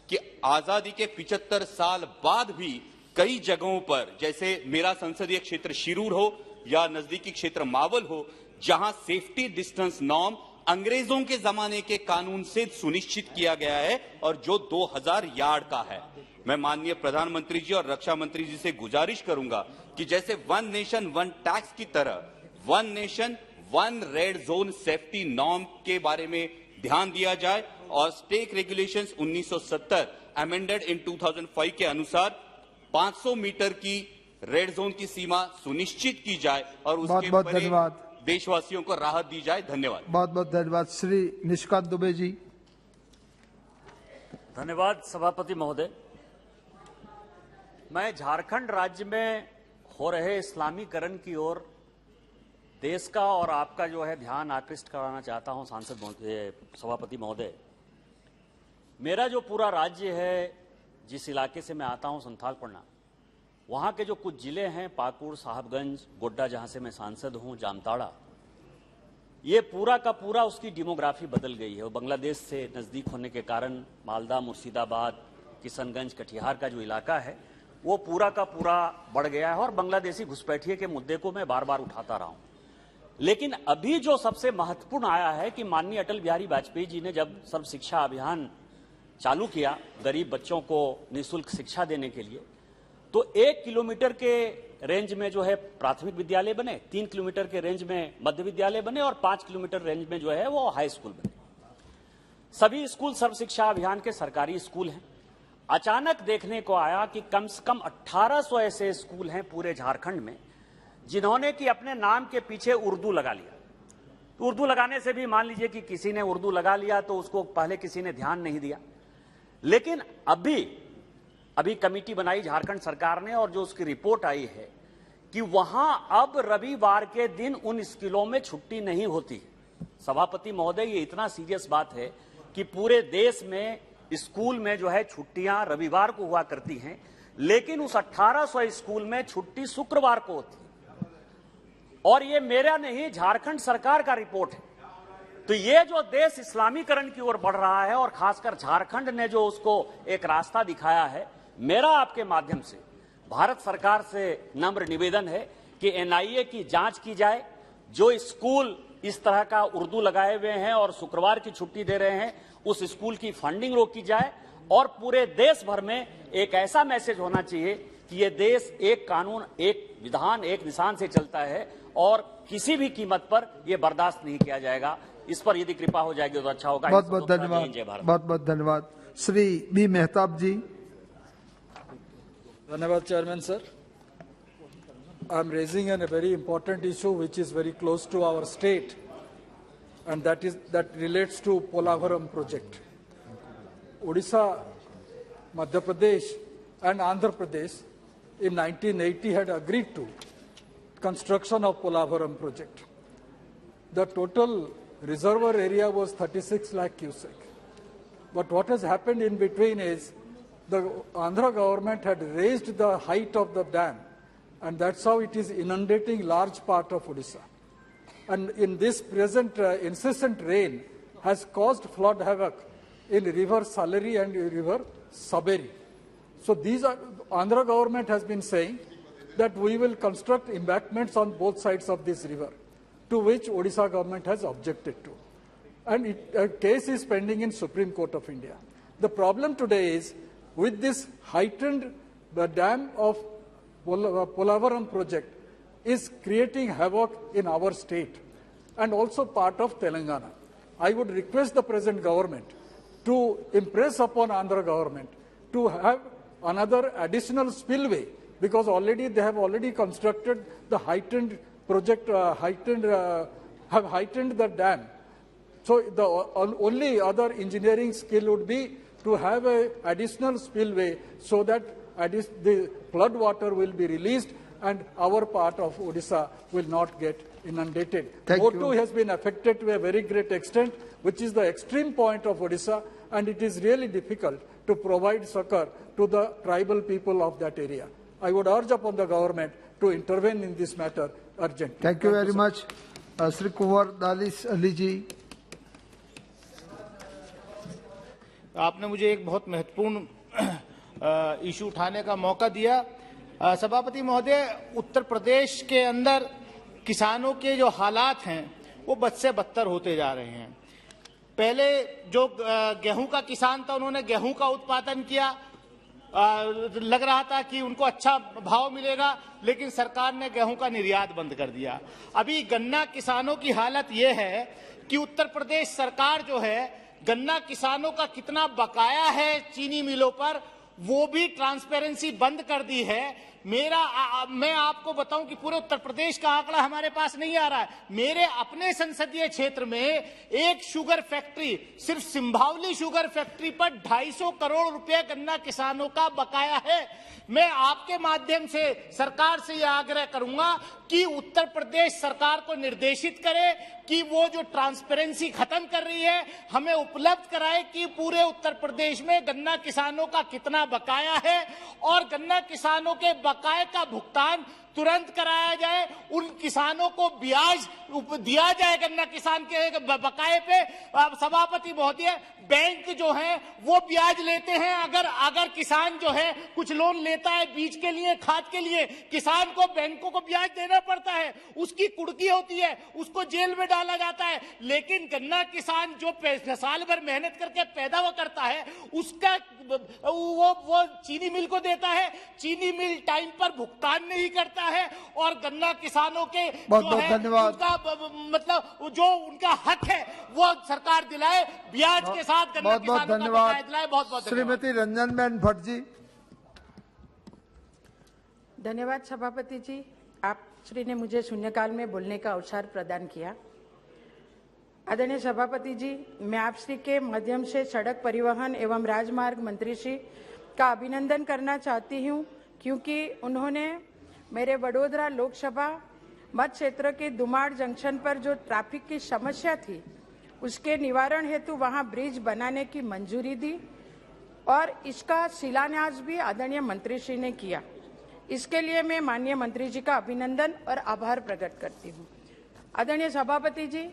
कि आजादी के 75 साल बाद भी कई जगहों पर, जैसे मेरा संसदीय क्षेत्र शिरूर हो या नजदीकी क्षेत्र मावल हो, जहां सेफ्टी डिस्टेंस नॉर्म अंग्रेजों के जमाने के कानून से सुनिश्चित किया गया है और जो 2000 यार्ड का है। मैं माननीय प्रधानमंत्री जी और रक्षा मंत्री जी से गुजारिश करूंगा कि जैसे वन नेशन वन टैक्स की तरह one nation one red zone safety norm के बारे में ध्यान दिया जाए और स्टेक रेगुलेशंस 1970 अमेंडेड इन 2005 के अनुसार 500 मीटर की रेड जोन की सीमा सुनिश्चित की जाए और उसके परे देशवासियों को राहत दी जाए। धन्यवाद। बहुत बहुत धन्यवाद। श्री निष्कांत दुबे जी। धन्यवाद सभापति महोदय। मैं झारखंड राज्य में हो रहे इस्लामीकरण की ओर देश का और आपका जो है ध्यान आकृष्ट कराना चाहता हूं सांसद महोदय, सभापति महोदय। मेरा जो पूरा राज्य है, जिस इलाके से मैं आता हूं, संथालपन्ना, वहां के जो कुछ जिले हैं, पाकुड़, साहबगंज, गोड्डा, जहां से मैं सांसद हूं, जामताड़ा, ये पूरा का पूरा उसकी डेमोग्राफी बदल गई है। और बांग्लादेश से नजदीक होने के कारण मालदा, मुर्शिदाबाद, किशनगंज, कटिहार का जो इलाका है वो पूरा का पूरा बढ़ गया है और बांग्लादेशी घुसपैठिए के मुद्दे को मैं बार बार उठाता रहा हूं। लेकिन अभी जो सबसे महत्वपूर्ण आया है कि माननीय अटल बिहारी वाजपेयी जी ने जब सर्व शिक्षा अभियान चालू किया गरीब बच्चों को निःशुल्क शिक्षा देने के लिए, तो 1 किलोमीटर के रेंज में जो है प्राथमिक विद्यालय बने, 3 किलोमीटर के रेंज में मध्य विद्यालय बने और 5 किलोमीटर रेंज में जो है वो हाई स्कूल बने। सभी स्कूल सर्व शिक्षा अभियान के सरकारी स्कूल हैं। अचानक देखने को आया कि कम से कम 1800 ऐसे स्कूल हैं पूरे झारखंड में जिन्होंने कि अपने नाम के पीछे उर्दू लगा लिया। तो उर्दू लगाने से भी मान लीजिए कि किसी ने उर्दू लगा लिया तो उसको पहले किसी ने ध्यान नहीं दिया। लेकिन अभी कमेटी बनाई झारखंड सरकार ने और जो उसकी रिपोर्ट आई है कि वहां अब रविवार के दिन उन स्कूलों में छुट्टी नहीं होती। सभापति महोदय, ये इतना सीरियस बात है कि पूरे देश में स्कूल में जो है छुट्टियां रविवार को हुआ करती हैं, लेकिन उस 1800 स्कूल में छुट्टी शुक्रवार को होती है। और ये मेरा नहीं, झारखंड सरकार का रिपोर्ट है। तो ये जो देश इस्लामीकरण की ओर बढ़ रहा है और खासकर झारखंड ने जो उसको एक रास्ता दिखाया है, मेरा आपके माध्यम से भारत सरकार से नम्र निवेदन है कि एनआईए की जांच की जाए। जो स्कूल इस तरह का उर्दू लगाए हुए हैं और शुक्रवार की छुट्टी दे रहे हैं, उस स्कूल की फंडिंग रोकी जाए और पूरे देश भर में एक ऐसा मैसेज होना चाहिए कि ये देश एक कानून, एक विधान, एक निशान से चलता है और किसी भी कीमत पर यह बर्दाश्त नहीं किया जाएगा। इस पर यदि कृपा हो जाएगी तो अच्छा होगा। बहुत बहुत धन्यवाद। बहुत बहुत धन्यवाद। श्री बी मेहताब जी। धन्यवाद chairman sir. I am raising a very important issue which is very close to our state, and that relates to Polavaram project. Odisha, Madhya Pradesh and Andhra Pradesh in 1980 had agreed to construction of Polavaram project. The total reservoir area was 36 lakh cubic. But what has happened in between is the Andhra government had raised the height of the dam, and that's how it is inundating large part of Odisha. And in this present incessant rain has caused flood havoc in river Salari and river Saberi. So these are, Andhra government has been saying that we will construct embankments on both sides of this river, to which Odisha government has objected to. And a case is pending in Supreme Court of India. The problem today is, with this heightened, the dam of Polavaram project is creating havoc in our state and also part of Telangana. I would request the present government to impress upon Andhra government to have another additional spillway, because already they have already constructed the heightened project, have heightened the dam. So the only other engineering skill would be to have an additional spillway so that the flood water will be released and our part of Odisha will not get inundated. Motu has been affected to a very great extent, which is the extreme point of Odisha, and it is really difficult to provide succor to the tribal people of that area. I would urge upon the government to intervene in this matter urgently. Thank you very much. Sri Kunwar Dalis Ali ji. आपने मुझे एक बहुत महत्वपूर्ण issue उठाने का मौका दिया। सभापति महोदय, उत्तर प्रदेश के अंदर किसानों के जो हालात हैं वो बद से बदतर होते जा रहे हैं। पहले जो गेहूं का किसान था, उन्होंने गेहूं का उत्पादन किया, लग रहा था कि उनको अच्छा भाव मिलेगा, लेकिन सरकार ने गेहूं का निर्यात बंद कर दिया। अभी गन्ना किसानों की हालत ये है कि उत्तर प्रदेश सरकार जो है, गन्ना किसानों का कितना बकाया है चीनी मिलों पर, वो भी ट्रांसपेरेंसी बंद कर दी है। मैं आपको बताऊं कि पूरे उत्तर प्रदेश का आंकड़ा हमारे पास नहीं आ रहा है। मेरे अपने संसदीय क्षेत्र में एक शुगर फैक्ट्री, सिर्फ सिंभावली शुगर फैक्ट्री पर 250 करोड़ रुपए गन्ना किसानों का बकाया है। मैं आपके माध्यम से सरकार से यह आग्रह करूंगा कि उत्तर प्रदेश सरकार को निर्देशित करे कि वो जो ट्रांसपेरेंसी खत्म कर रही है, हमें उपलब्ध कराए कि पूरे उत्तर प्रदेश में गन्ना किसानों का कितना बकाया है और गन्ना किसानों के बकाये का भुगतान तुरंत कराया जाए। उन किसानों को ब्याज दिया जाए गन्ना किसान के बकाये पे। सभापति महोदय, बैंक जो है वो ब्याज लेते हैं। अगर किसान जो है कुछ लोन लेता है बीज के लिए, खाद के लिए, किसान को बैंकों को ब्याज देना पड़ता है, उसकी कुड़की होती है, उसको जेल में डाला जाता है। लेकिन गन्ना किसान जो साल भर मेहनत करके पैदा करता है, उसका वो चीनी मिल को देता है, चीनी मिल टाइम पर भुगतान नहीं करता है और गन्ना किसानों के जो है उनका मतलब जो उनका हक है वो सरकार दिलाए, ब्याज के साथ गन्ना किसानों का बकाया दिलाए। बहुत बहुत श्रीमती रंजन बेन भट्ट जी। धन्यवाद सभापति जी, आप श्री ने मुझे शून्यकाल में बोलने का अवसर प्रदान किया। आदरणीय सभापति जी, मैं आप श्री के माध्यम से सड़क परिवहन एवं राजमार्ग मंत्री श्री का अभिनंदन करना चाहती हूं, क्योंकि उन्होंने मेरे वडोदरा लोकसभा मत क्षेत्र के दुमाड़ जंक्शन पर जो ट्रैफिक की समस्या थी, उसके निवारण हेतु वहां ब्रिज बनाने की मंजूरी दी और इसका शिलान्यास भी आदरणीय मंत्री श्री ने किया। इसके लिए मैं माननीय मंत्री जी का अभिनंदन और आभार प्रकट करती हूँ। आदरणीय सभापति जी,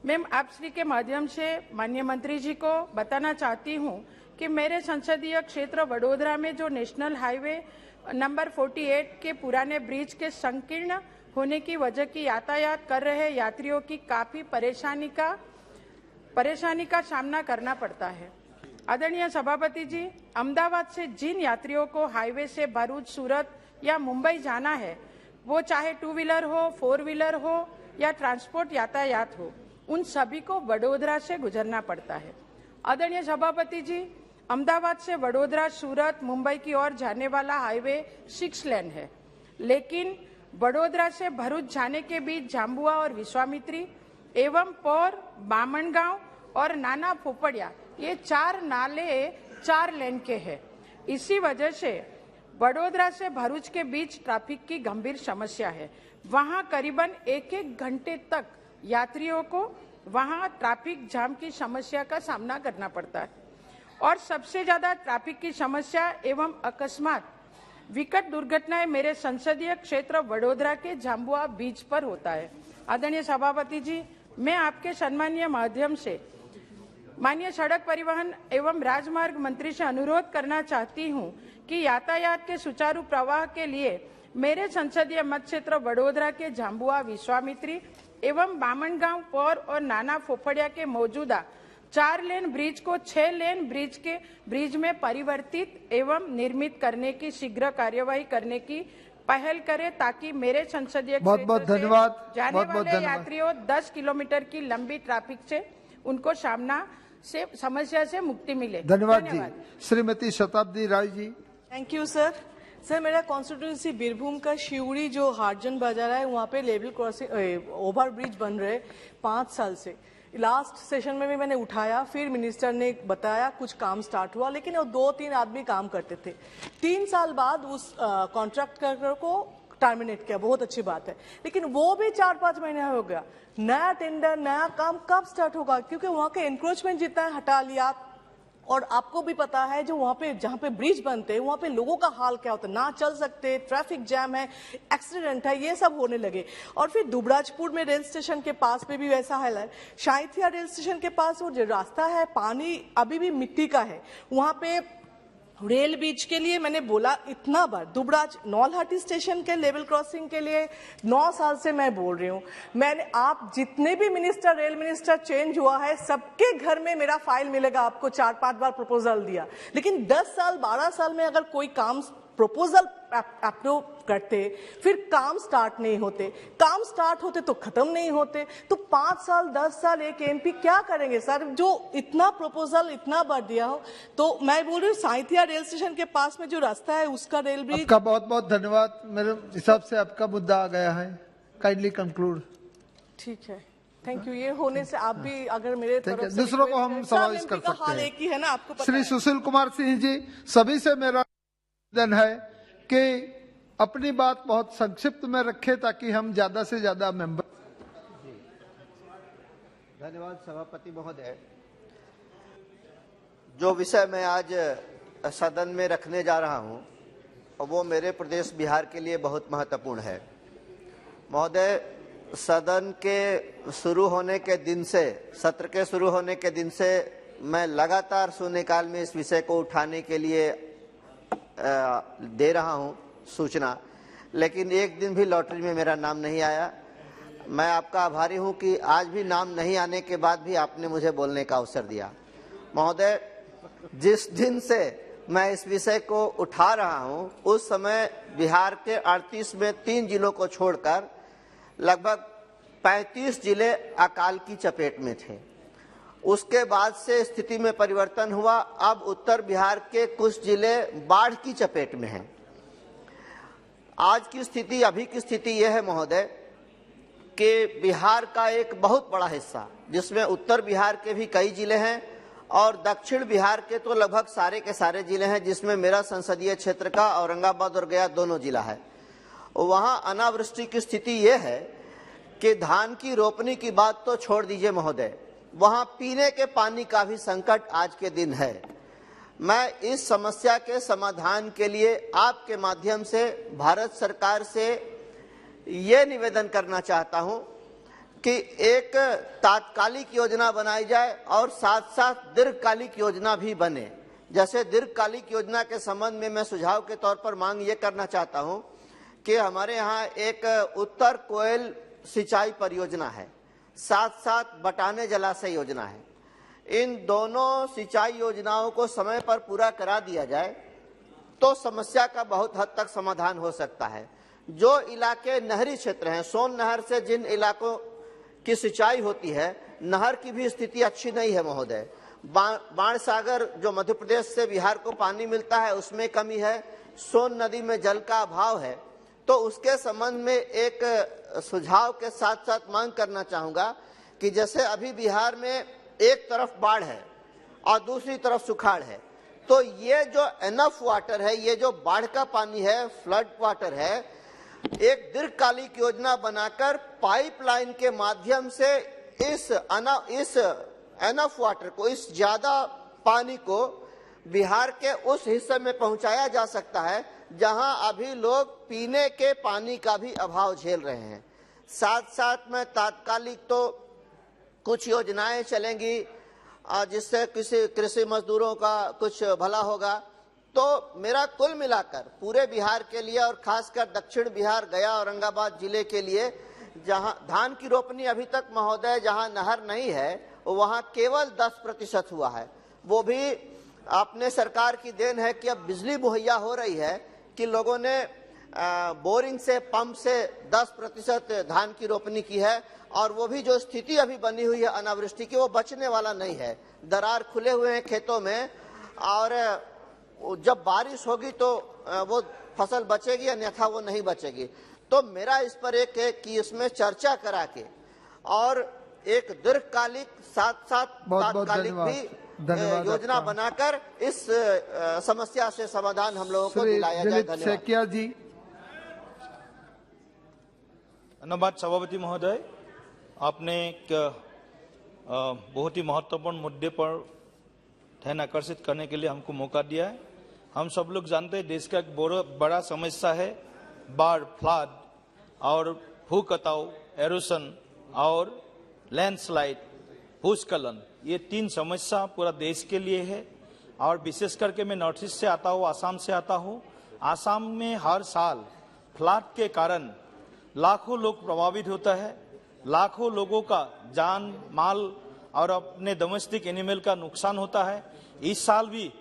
मैं आप श्री के माध्यम से माननीय मंत्री जी को बताना चाहती हूँ कि मेरे संसदीय क्षेत्र वडोदरा में जो नेशनल हाईवे नंबर 48 के पुराने ब्रिज के संकीर्ण होने की वजह की यातायात कर रहे यात्रियों की काफी परेशानी का सामना करना पड़ता है। आदरणीय सभापति जी, अहमदाबाद से जिन यात्रियों को हाईवे से भरूच, सूरत या मुंबई जाना है, वो चाहे 2 व्हीलर हो, 4 व्हीलर हो या ट्रांसपोर्ट यातायात हो, उन सभी को वडोदरा से गुजरना पड़ता है। आदरणीय सभापति जी, अहमदाबाद से वडोदरा, सूरत, मुंबई की ओर जाने वाला हाईवे 6 लेन है, लेकिन वडोदरा से भरूच जाने के बीच जांबुआ और विश्वामित्री एवं पौर, बामणगांव और नाना फोपड़िया, ये 4 नाले 4 लेन के हैं। इसी वजह से वडोदरा से भरूच के बीच ट्रैफिक की गंभीर समस्या है। वहां करीबन 1-1 घंटे तक यात्रियों को वहाँ ट्रैफिक जाम की समस्या का सामना करना पड़ता है और सबसे ज्यादा ट्रैफिक की समस्या एवं अकस्मात विकट दुर्घटनाएं मेरे संसदीय क्षेत्र वडोदरा के जाम्बुआ बीच पर होता है। आदरणीय सभापति जी, मैं आपके सम्मानीय माध्यम से माननीय सड़क परिवहन एवं राजमार्ग मंत्री से अनुरोध करना चाहती हूं कि यातायात के सुचारू प्रवाह के लिए मेरे संसदीय मत क्षेत्र वडोदरा के जाम्बुआ, विश्वामित्री एवं बामनगांव, पौर और नाना फोफड़िया के मौजूदा 4 लेन ब्रिज को 6 लेन ब्रिज में परिवर्तित एवं निर्मित करने की शीघ्र कार्यवाही करने की पहल करें ताकि मेरे संसदीय बहुत धन्यवाद। जाने वाले यात्रियों 10 किलोमीटर की लंबी ट्रैफिक से उनको समस्या से मुक्ति मिले। धन्यवाद जी। Shrimati Shatabdi Roy ji. Thank you sir. Sir, मेरा कॉन्स्टिट्यूंसी बीरभूम का शिवड़ी जो हार्जन बाजार है, वहाँ पे लेवल क्रॉसिंग ओवर ब्रिज बन रहे 5 साल से। लास्ट सेशन में भी मैंने उठाया, फिर मिनिस्टर ने बताया कुछ काम स्टार्ट हुआ, लेकिन वो 2-3 आदमी काम करते थे। 3 साल बाद उस कॉन्ट्रैक्टर को टर्मिनेट किया, बहुत अच्छी बात है, लेकिन वो भी 4-5 महीने हो गया। नया टेंडर, नया काम कब स्टार्ट होगा? क्योंकि वहाँ के एंक्रोचमेंट जितना है हटा लिया, और आपको भी पता है जो वहाँ पे जहाँ पे ब्रिज बनते हैं वहाँ पे लोगों का हाल क्या होता है, ना चल सकते, ट्रैफिक जैम है, एक्सीडेंट है, ये सब होने लगे। और फिर दुबराजपुर में रेल स्टेशन के पास पे भी वैसा हाल है। शायथिया रेल स्टेशन के पास वो जो रास्ता है, पानी अभी भी मिट्टी का है। वहाँ पे रेल ब्रिज के लिए मैंने बोला इतना बार, दुबराज नौलहाटी स्टेशन के लेवल क्रॉसिंग के लिए 9 साल से मैं बोल रही हूँ। मैंने, आप जितने भी मिनिस्टर, रेल मिनिस्टर चेंज हुआ है, सबके घर में मेरा फाइल मिलेगा आपको। 4-5 बार प्रपोजल दिया, लेकिन 10 साल 12 साल में अगर कोई काम प्रपोजल अप्रूव करते, फिर काम स्टार्ट नहीं होते, काम स्टार्ट होते तो खत्म नहीं होते, तो 5 साल 10 साल एक एमपी क्या करेंगे सर? जो इतना प्रपोजल इतना बार दिया हो, तो मैं बोल रही हूँ साइथिया रेल स्टेशन के पास में जो रास्ता है उसका रेल ब्रिज। आपका बहुत बहुत धन्यवाद। मेरे हिसाब से आपका मुद्दा आ गया है, काइंडली कंक्लूड। ठीक है, थैंक यू। ये होने से आप भी अगर मेरे तरफ से दूसरों को हम समावेश कर सकते हाल हैं। एक ही है ना, आपको पता श्री है। सुशील कुमार सिंह जी, सभी से मेरा निवेदन है कि अपनी बात बहुत संक्षिप्त में रखें ताकि हम ज्यादा से ज्यादा मेंबर। धन्यवाद सभापति महोदय। जो विषय मैं आज सदन में रखने जा रहा हूं, वो मेरे प्रदेश बिहार के लिए बहुत महत्वपूर्ण है। महोदय, सदन के शुरू होने के दिन से, सत्र के शुरू होने के दिन से मैं लगातार शून्यकाल में इस विषय को उठाने के लिए दे रहा हूं सूचना, लेकिन एक दिन भी लॉटरी में मेरा नाम नहीं आया। मैं आपका आभारी हूं कि आज भी नाम नहीं आने के बाद भी आपने मुझे बोलने का अवसर दिया। महोदय, जिस दिन से मैं इस विषय को उठा रहा हूं, उस समय बिहार के 38 में 3 जिलों को छोड़कर लगभग 35 जिले अकाल की चपेट में थे। उसके बाद से स्थिति में परिवर्तन हुआ। अब उत्तर बिहार के कुछ जिले बाढ़ की चपेट में हैं। आज की स्थिति, अभी की स्थिति यह है महोदय कि बिहार का एक बहुत बड़ा हिस्सा, जिसमें उत्तर बिहार के भी कई जिले हैं और दक्षिण बिहार के तो लगभग सारे के सारे जिले हैं, जिसमें मेरा संसदीय क्षेत्र का औरंगाबाद और गया दोनों जिला है। वहां अनावृष्टि की स्थिति यह है कि धान की रोपनी की बात तो छोड़ दीजिए महोदय, वहां पीने के पानी का भी संकट आज के दिन है। मैं इस समस्या के समाधान के लिए आपके माध्यम से भारत सरकार से ये निवेदन करना चाहता हूं कि एक तात्कालिक योजना बनाई जाए और साथ साथ दीर्घकालिक योजना भी बने। जैसे दीर्घकालिक योजना के संबंध में मैं सुझाव के तौर पर मांग ये करना चाहता हूं कि हमारे यहाँ एक उत्तर कोयल सिंचाई परियोजना है, साथ साथ बटाने जलाशय योजना है। इन दोनों सिंचाई योजनाओं को समय पर पूरा करा दिया जाए तो समस्या का बहुत हद तक समाधान हो सकता है। जो इलाके नहरी क्षेत्र हैं, सोन नहर से जिन इलाकों की सिंचाई होती है, नहर की भी स्थिति अच्छी नहीं है महोदय। बाण सागर जो मध्य प्रदेश से बिहार को पानी मिलता है उसमें कमी है, सोन नदी में जल का अभाव है। तो उसके संबंध में एक सुझाव के साथ साथ मांग करना चाहूंगा कि जैसे अभी बिहार में एक तरफ बाढ़ है और दूसरी तरफ सुखाड़ है, तो ये जो एनफ वाटर है, ये जो बाढ़ का पानी है, फ्लड वाटर है, एक दीर्घकालिक योजना बनाकर पाइपलाइन के माध्यम से इस एनफ वाटर को, इस ज्यादा पानी को बिहार के उस हिस्से में पहुंचाया जा सकता है जहां अभी लोग पीने के पानी का भी अभाव झेल रहे हैं। साथ साथ में तात्कालिक तो कुछ योजनाएं चलेंगी जिससे किसी कृषि मजदूरों का कुछ भला होगा। तो मेरा कुल मिलाकर पूरे बिहार के लिए और खासकर दक्षिण बिहार गया औरंगाबाद जिले के लिए, जहां धान की रोपनी अभी तक महोदय जहां नहर नहीं है वहां केवल 10% हुआ है। वो भी अपने सरकार की देन है कि अब बिजली मुहैया हो रही है कि लोगों ने बोरिंग से, पंप से 10% धान की रोपनी की है, और वो भी जो स्थिति अभी बनी हुई है अनावृष्टि की, वो बचने वाला नहीं है। दरार खुले हुए हैं खेतों में, और जब बारिश होगी तो वो फसल बचेगी, अन्यथा वो नहीं बचेगी। तो मेरा इस पर एक है कि इसमें चर्चा करा के और एक दीर्घकालिक साथ साथ तात्कालिक भी योजना बनाकर इस समस्या से समाधान हम लोगों को दिलाया जाए। धन्यवाद जी। धन्यवाद सभापति महोदय, आपने एक बहुत ही महत्वपूर्ण मुद्दे पर ध्यान आकर्षित करने के लिए हमको मौका दिया है। हम सब लोग जानते हैं देश का एक बड़ा समस्या है बाढ़, फ्लड और भूकटाव, एरोशन और लैंडस्लाइड, भूस्खलन। ये 3 समस्या पूरा देश के लिए है। और विशेष करके मैं नॉर्थ ईस्ट से आता हूँ, आसाम से आता हूँ। आसाम में हर साल फ्लड के कारण लाखों लोग प्रभावित होता है, लाखों लोगों का जान माल और अपने डोमेस्टिक एनिमल का नुकसान होता है। इस साल भी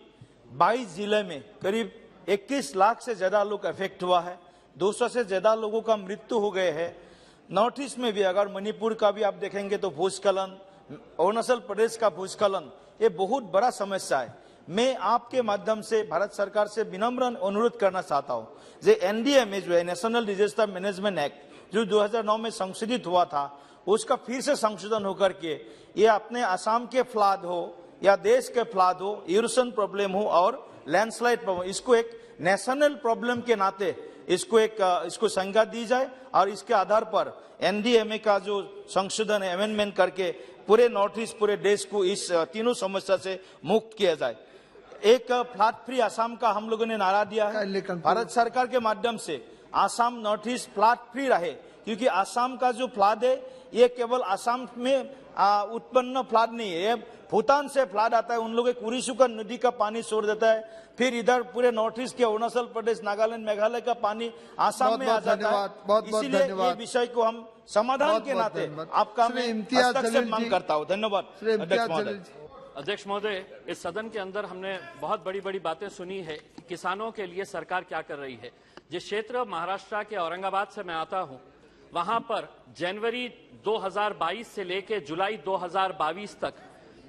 22 जिले में करीब 21 लाख से ज्यादा लोग अफेक्ट हुआ है, 200 से ज्यादा लोगों का मृत्यु हो गए हैं। नॉर्थ ईस्ट में भी अगर मणिपुर का भी आप देखेंगे तो भूस्खलन, अरुणाचल प्रदेश का भूस्खलन, ये बहुत बड़ा समस्या है। मैं आपके माध्यम से भारत सरकार से विनम्र अनुरोध करना चाहता हूँ, जो एनडीए में जो है नेशनल डिजास्टर मैनेजमेंट एक्ट जो 2009 में संशोधित हुआ था, उसका फिर से संशोधन होकर के ये अपने असम के फ्लड हो या देश के फ्लड हो, इरोशन प्रॉब्लम हो और लैंडस्लाइड प्रॉब्लम, इसको एक नेशनल प्रॉब्लम के नाते इसको संज्ञा दी जाए और इसके आधार पर एनडीएमए का जो संशोधन है, अमेंडमेंट करके पूरे नॉर्थ ईस्ट, पूरे देश को इस तीनों समस्या से मुक्त किया जाए। एक फ्लड फ्री आसाम का हम लोगों ने नारा दिया है। भारत सरकार के माध्यम से Assam, north east flood free रहे, क्योंकि आसाम का जो फ्लड है ये केवल आसाम में उत्पन्न फ्लड नहीं है, भूटान से फ्लड आता है। उन लोग कुरिशुका नदी का पानी छोड़ देता है, फिर इधर पूरे नॉर्थ ईस्ट के अरुणाचल प्रदेश, नागालैंड, मेघालय का पानी आसाम में आ जाता है। इसीलिए ये विषय को हम समाधान के नाते आपका हस्तक्षेप मांग करता हूँ। धन्यवाद अध्यक्ष महोदय। इस सदन के अंदर हमने बहुत बड़ी बड़ी बातें सुनी है कि किसानों के लिए सरकार क्या कर रही है। जिस क्षेत्र महाराष्ट्र के औरंगाबाद से मैं आता हूं, वहां पर जनवरी 2022 से लेकर जुलाई 2022 तक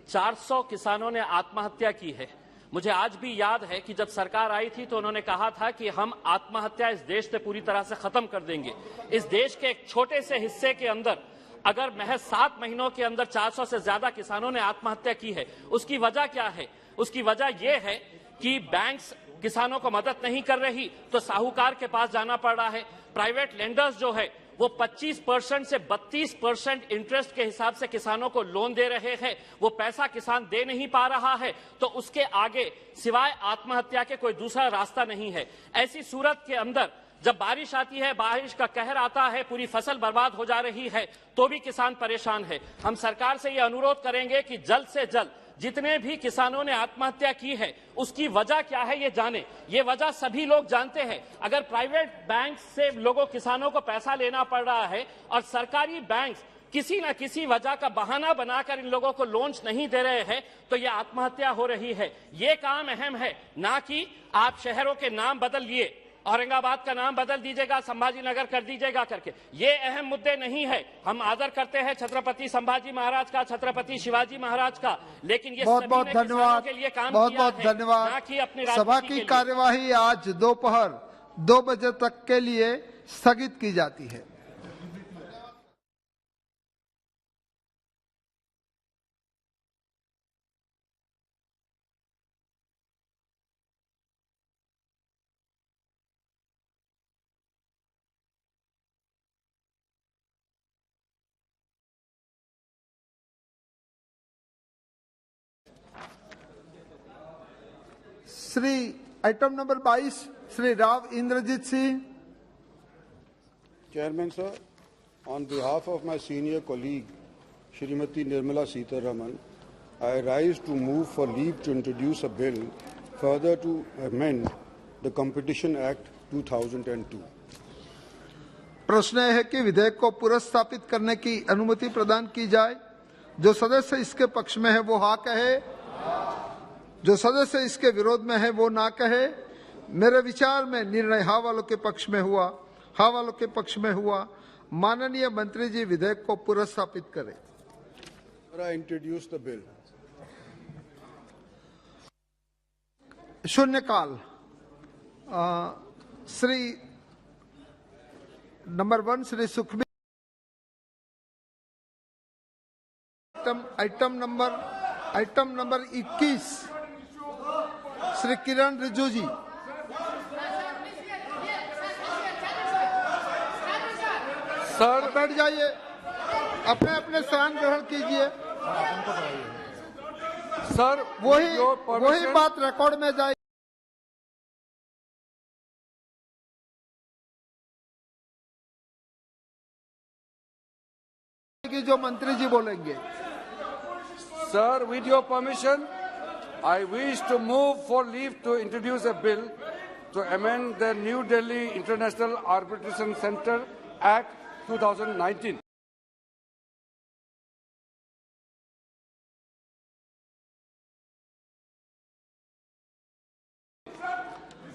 400 किसानों ने आत्महत्या की है। मुझे आज भी याद है कि जब सरकार आई थी तो उन्होंने कहा था कि हम आत्महत्या इस देश से पूरी तरह से खत्म कर देंगे। इस देश के एक छोटे से हिस्से के अंदर अगर महज 7 महीनों के अंदर 400 से ज्यादा किसानों ने आत्महत्या की है, उसकी वजह क्या है? उसकी वजह यह है कि बैंक्स किसानों को मदद नहीं कर रही तो साहूकार के पास जाना पड़ रहा है। प्राइवेट लेंडर्स जो है वो 25% से 32% इंटरेस्ट के हिसाब से किसानों को लोन दे रहे हैं। वो पैसा किसान दे नहीं पा रहा है तो उसके आगे सिवाय आत्महत्या के कोई दूसरा रास्ता नहीं है। ऐसी सूरत के अंदर जब बारिश आती है, बारिश का कहर आता है, पूरी फसल बर्बाद हो जा रही है तो भी किसान परेशान है। हम सरकार से ये अनुरोध करेंगे कि जल्द से जल्द जितने भी किसानों ने आत्महत्या की है उसकी वजह क्या है ये जाने। ये वजह सभी लोग जानते हैं। अगर प्राइवेट बैंक से लोगों किसानों को पैसा लेना पड़ रहा है और सरकारी बैंक किसी न किसी वजह का बहाना बनाकर इन लोगों को लोन्स नहीं दे रहे हैं तो ये आत्महत्या हो रही है। ये काम अहम है, ना कि आप शहरों के नाम बदल लिए, औरंगाबाद का नाम बदल दीजिएगा, संभाजी नगर कर दीजिएगा करके। ये अहम मुद्दे नहीं है। हम आदर करते हैं छत्रपति संभाजी महाराज का, छत्रपति शिवाजी महाराज का, लेकिन ये बहुत सभी बहुत ने धन्यवाद, किसानों के लिए काम बहुत किया बहुत है, धन्यवाद। ना कि अपनी सभा राजनीति की के लिए। कार्यवाही आज दोपहर 2 बजे तक के लिए स्थगित की जाती है। Shri item number 22 Shri Rao Indrajit Singh. Chairman sir, on behalf of my senior colleague Shrimati Nirmala Sitharaman, I rise to move for leave to introduce a bill further to amend the Competition Act 2002. प्रश्न है कि विधेयक को पुनर्स्थापित करने की अनुमति प्रदान की जाए। जो सदस्य इसके पक्ष में है वो हाँ कहे, जो सदस्य इसके विरोध में है वो ना कहे। मेरे विचार में निर्णय हाँ वालों के पक्ष में हुआ, हाँ वालों के पक्ष में हुआ। माननीय मंत्री जी विधेयक को पुनर्स्थापित करें। I introduce the bill. शून्यकाल। Shri number 1 Shri Sukhbir. Item number 21 Shri Kiren Rijiju ji. Sir बैठ जाइए, अपने अपने स्थान ग्रहण कीजिए। सर वही बात रिकॉर्ड में जाए। जो मंत्री जी बोलेंगे। Sir, with your permission, I wish to move for leave to introduce a bill to amend the New Delhi International Arbitration Center Act 2019.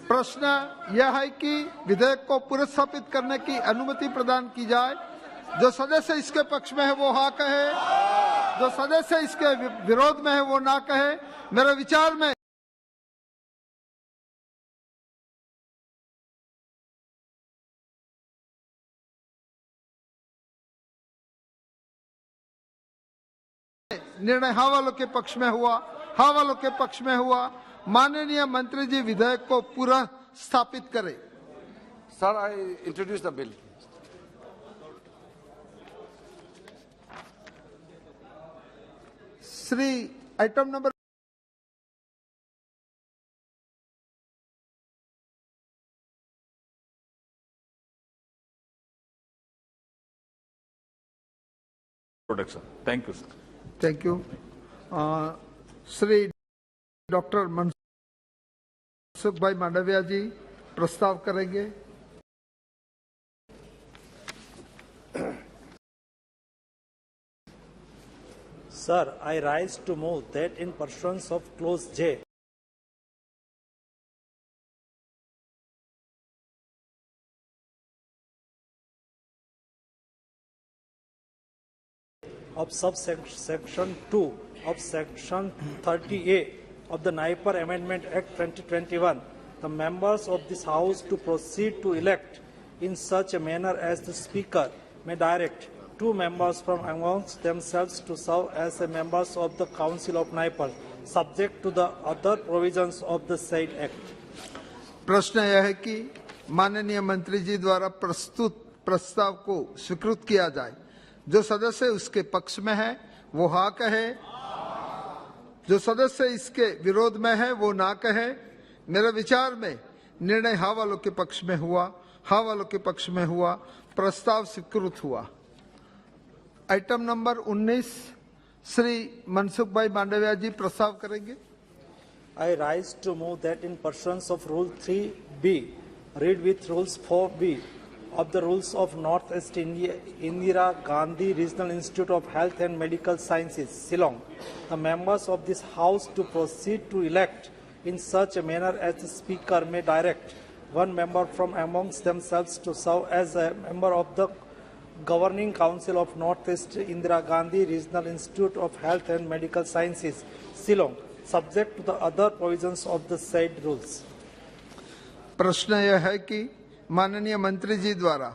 प्रश्न यह है कि विधेयक को पुनर्स्थापित करने की अनुमति प्रदान की जाए। जो सदस्य इसके पक्ष में है वो हाँ कहे, जो सदस्य इसके विरोध में है वो ना कहे। मेरे विचार में निर्णय हाँ वालों के पक्ष में हुआ, हाँ वालों के पक्ष में हुआ। माननीय मंत्री जी विधेयक को पुनर्स्थापित करें। Sir, I introduce the bill. Shri item number production. Thank you sir. Thank you. Shri doctor Mansukh भाई मांडविया जी प्रस्ताव करेंगे। Sir, I rise to move that in pursuance of clause J of subsection 2 of section 30A of the Naipur Amendment Act 2021, the members of this House to proceed to elect in such a manner as the Speaker may direct 2 members from amongst themselves to serve as members of the Council of Naipur, subject to the other provisions of the said Act. प्रश्न यह है कि माननीय मंत्री जी द्वारा प्रस्तुत प्रस्ताव को स्वीकृत किया जाए। जो सदस्य उसके पक्ष में है वो हाँ कहे, जो सदस्य इसके विरोध में है वो ना कहे। मेरे विचार में निर्णय हाँ वालों के पक्ष में हुआ, हाँ वालों के पक्ष में हुआ। प्रस्ताव स्वीकृत हुआ। आइटम नंबर 19 श्री मनसुख भाई मांडविया जी प्रस्ताव करेंगे। I rise to move that in pursuance of Rule 3B, read with Rules 4B of the Rules of Northeast Indira Gandhi Regional Institute of Health and Medical Sciences, Shillong, the members of this House to proceed to elect in such a manner as the Speaker may direct 1 member from amongst themselves to serve as a member of the Governing Council of Northeast Indira Gandhi Regional Institute of Health and Medical Sciences, Shillong, subject to the other provisions of the said rules. प्रश्न यह है कि माननीय मंत्री जी द्वारा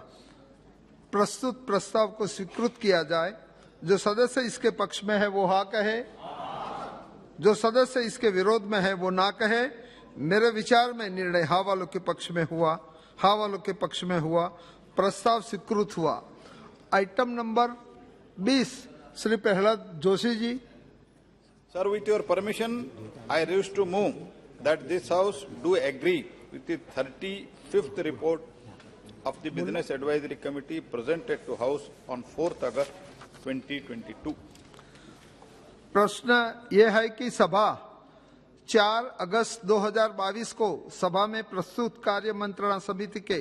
प्रस्तुत प्रस्ताव को स्वीकृत किया जाए। जो सदस्य इसके पक्ष में है वो हाँ कहे, जो सदस्य इसके विरोध में है वो ना कहे। मेरे विचार में निर्णय हाँ वालों के पक्ष में हुआ, हाँ वालों के पक्ष में हुआ। प्रस्ताव स्वीकृत हुआ। Item number 20 Shri Pralhad Joshi ji. Sir, with your permission, I wish to move that this House do agree with the 35th report of the Business Advisory Committee presented to House on 4th August 2022. प्रश्न यह है कि सभा 4 अगस्त 2022 को सभा में प्रस्तुत कार्य मंत्रणा समिति के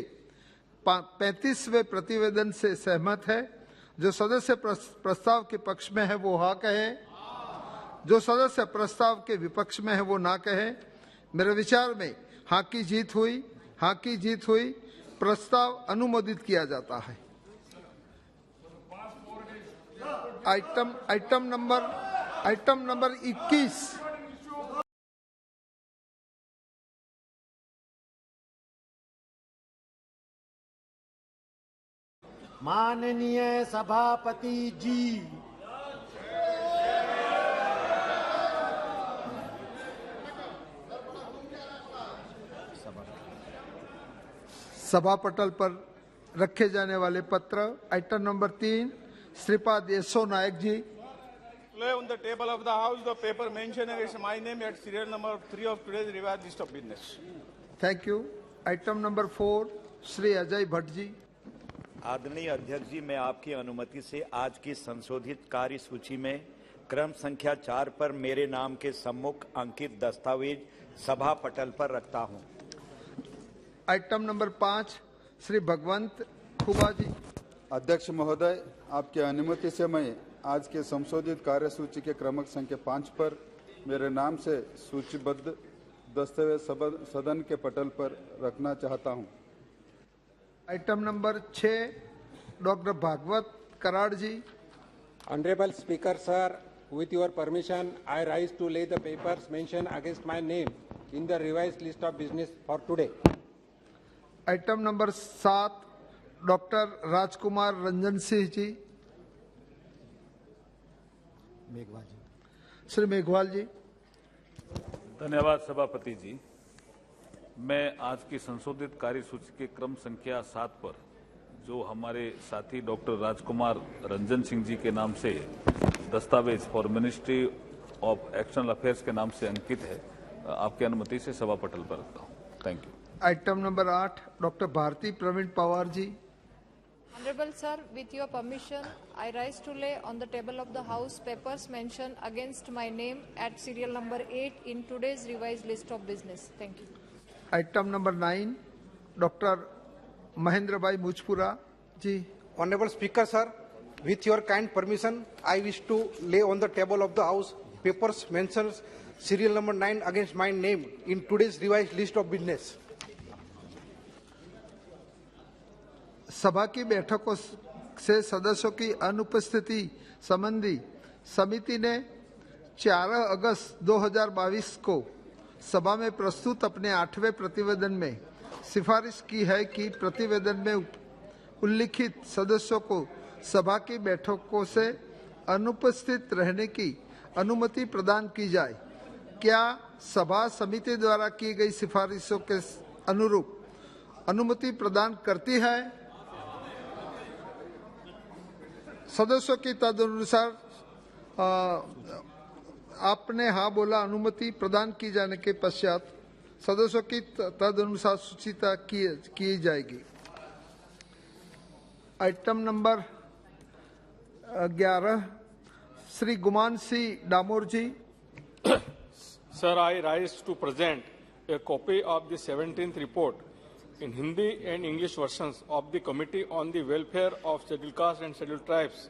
35वें प्रतिवेदन से सहमत है। जो सदस्य प्रस्ताव के पक्ष में है वो हाँ कहे, जो सदस्य प्रस्ताव के विपक्ष में है वो ना कहे। मेरे विचार में हाँ की जीत हुई, प्रस्ताव अनुमोदित किया जाता है। Item number 21। माननीय सभापति जी, सभा पटल पर रखे जाने वाले पत्र। Item number 3, Shripad Yesso Naik ji. Lay on the table of the House the paper mentioned against my name at serial number 3 of today's revised list of business. Thank you. Item number 4, Shri Ajay Bhatt ji. आदरणीय अध्यक्ष जी, मैं आपकी अनुमति से आज की संशोधित कार्य सूची में क्रम संख्या 4 पर मेरे नाम के सम्मुख अंकित दस्तावेज सभा पटल पर रखता हूं। आइटम नंबर 5, श्री भगवंत खुबा जी। अध्यक्ष महोदय, आपकी अनुमति से मैं आज के संशोधित कार्य सूची के क्रमांक संख्या 5 पर मेरे नाम से सूचीबद्ध दस्तावेज सदन के पटल पर रखना चाहता हूं। Item number 6, doctor Bhagwat Karad ji. Honorable Speaker, sir, with your permission, I rise to lay the papers mentioned against my name in the revised list of business for today. Item number 7, doctor Rajkumar Ranjan Singh ji. Meghwal ji. Shri Meghwal ji. धन्यवाद सभापति जी। मैं आज की संशोधित कार्य सूची के क्रम संख्या 7 पर जो हमारे साथी डॉक्टर राजकुमार रंजन सिंह जी के नाम से दस्तावेज for ministry of external affairs के नाम से अंकित है, आपकी अनुमति से सभा पटल पर रखता हूं। Thank you. Item number 8, doctor Bharati Pravin Pawar ji. Honorable sir, with your permission, I rise to lay on the table of the House papers mentioned against my name at serial number 8 in today's revised list of business. Thank you. Item number 9, doctor Mahendra भाई मुजपुरा जी। Honorable Speaker, sir, with your kind permission, I wish to lay on the table of the House papers mentioned serial number 9 against my name in today's revised list of business. सभा की बैठकों से सदस्यों की अनुपस्थिति संबंधी समिति ने 4 अगस्त 2022 को सभा में प्रस्तुत अपने 8वें प्रतिवेदन में सिफारिश की है कि प्रतिवेदन में उल्लिखित सदस्यों को सभा की बैठकों से अनुपस्थित रहने की अनुमति प्रदान की जाए। क्या सभा समिति द्वारा की गई सिफारिशों के अनुरूप अनुमति प्रदान करती है? सदस्यों की तदनुसार आपने हाँ बोला, अनुमति प्रदान की जाने के पश्चात सदस्यों की तदनुसार सूचिता की जाएगी। Item number 11, Shri Guman Singh Damor ji. Sir, I rise to present a copy of the 17th report in Hindi and English versions of the Committee on the Welfare of Scheduled Castes and Scheduled Tribes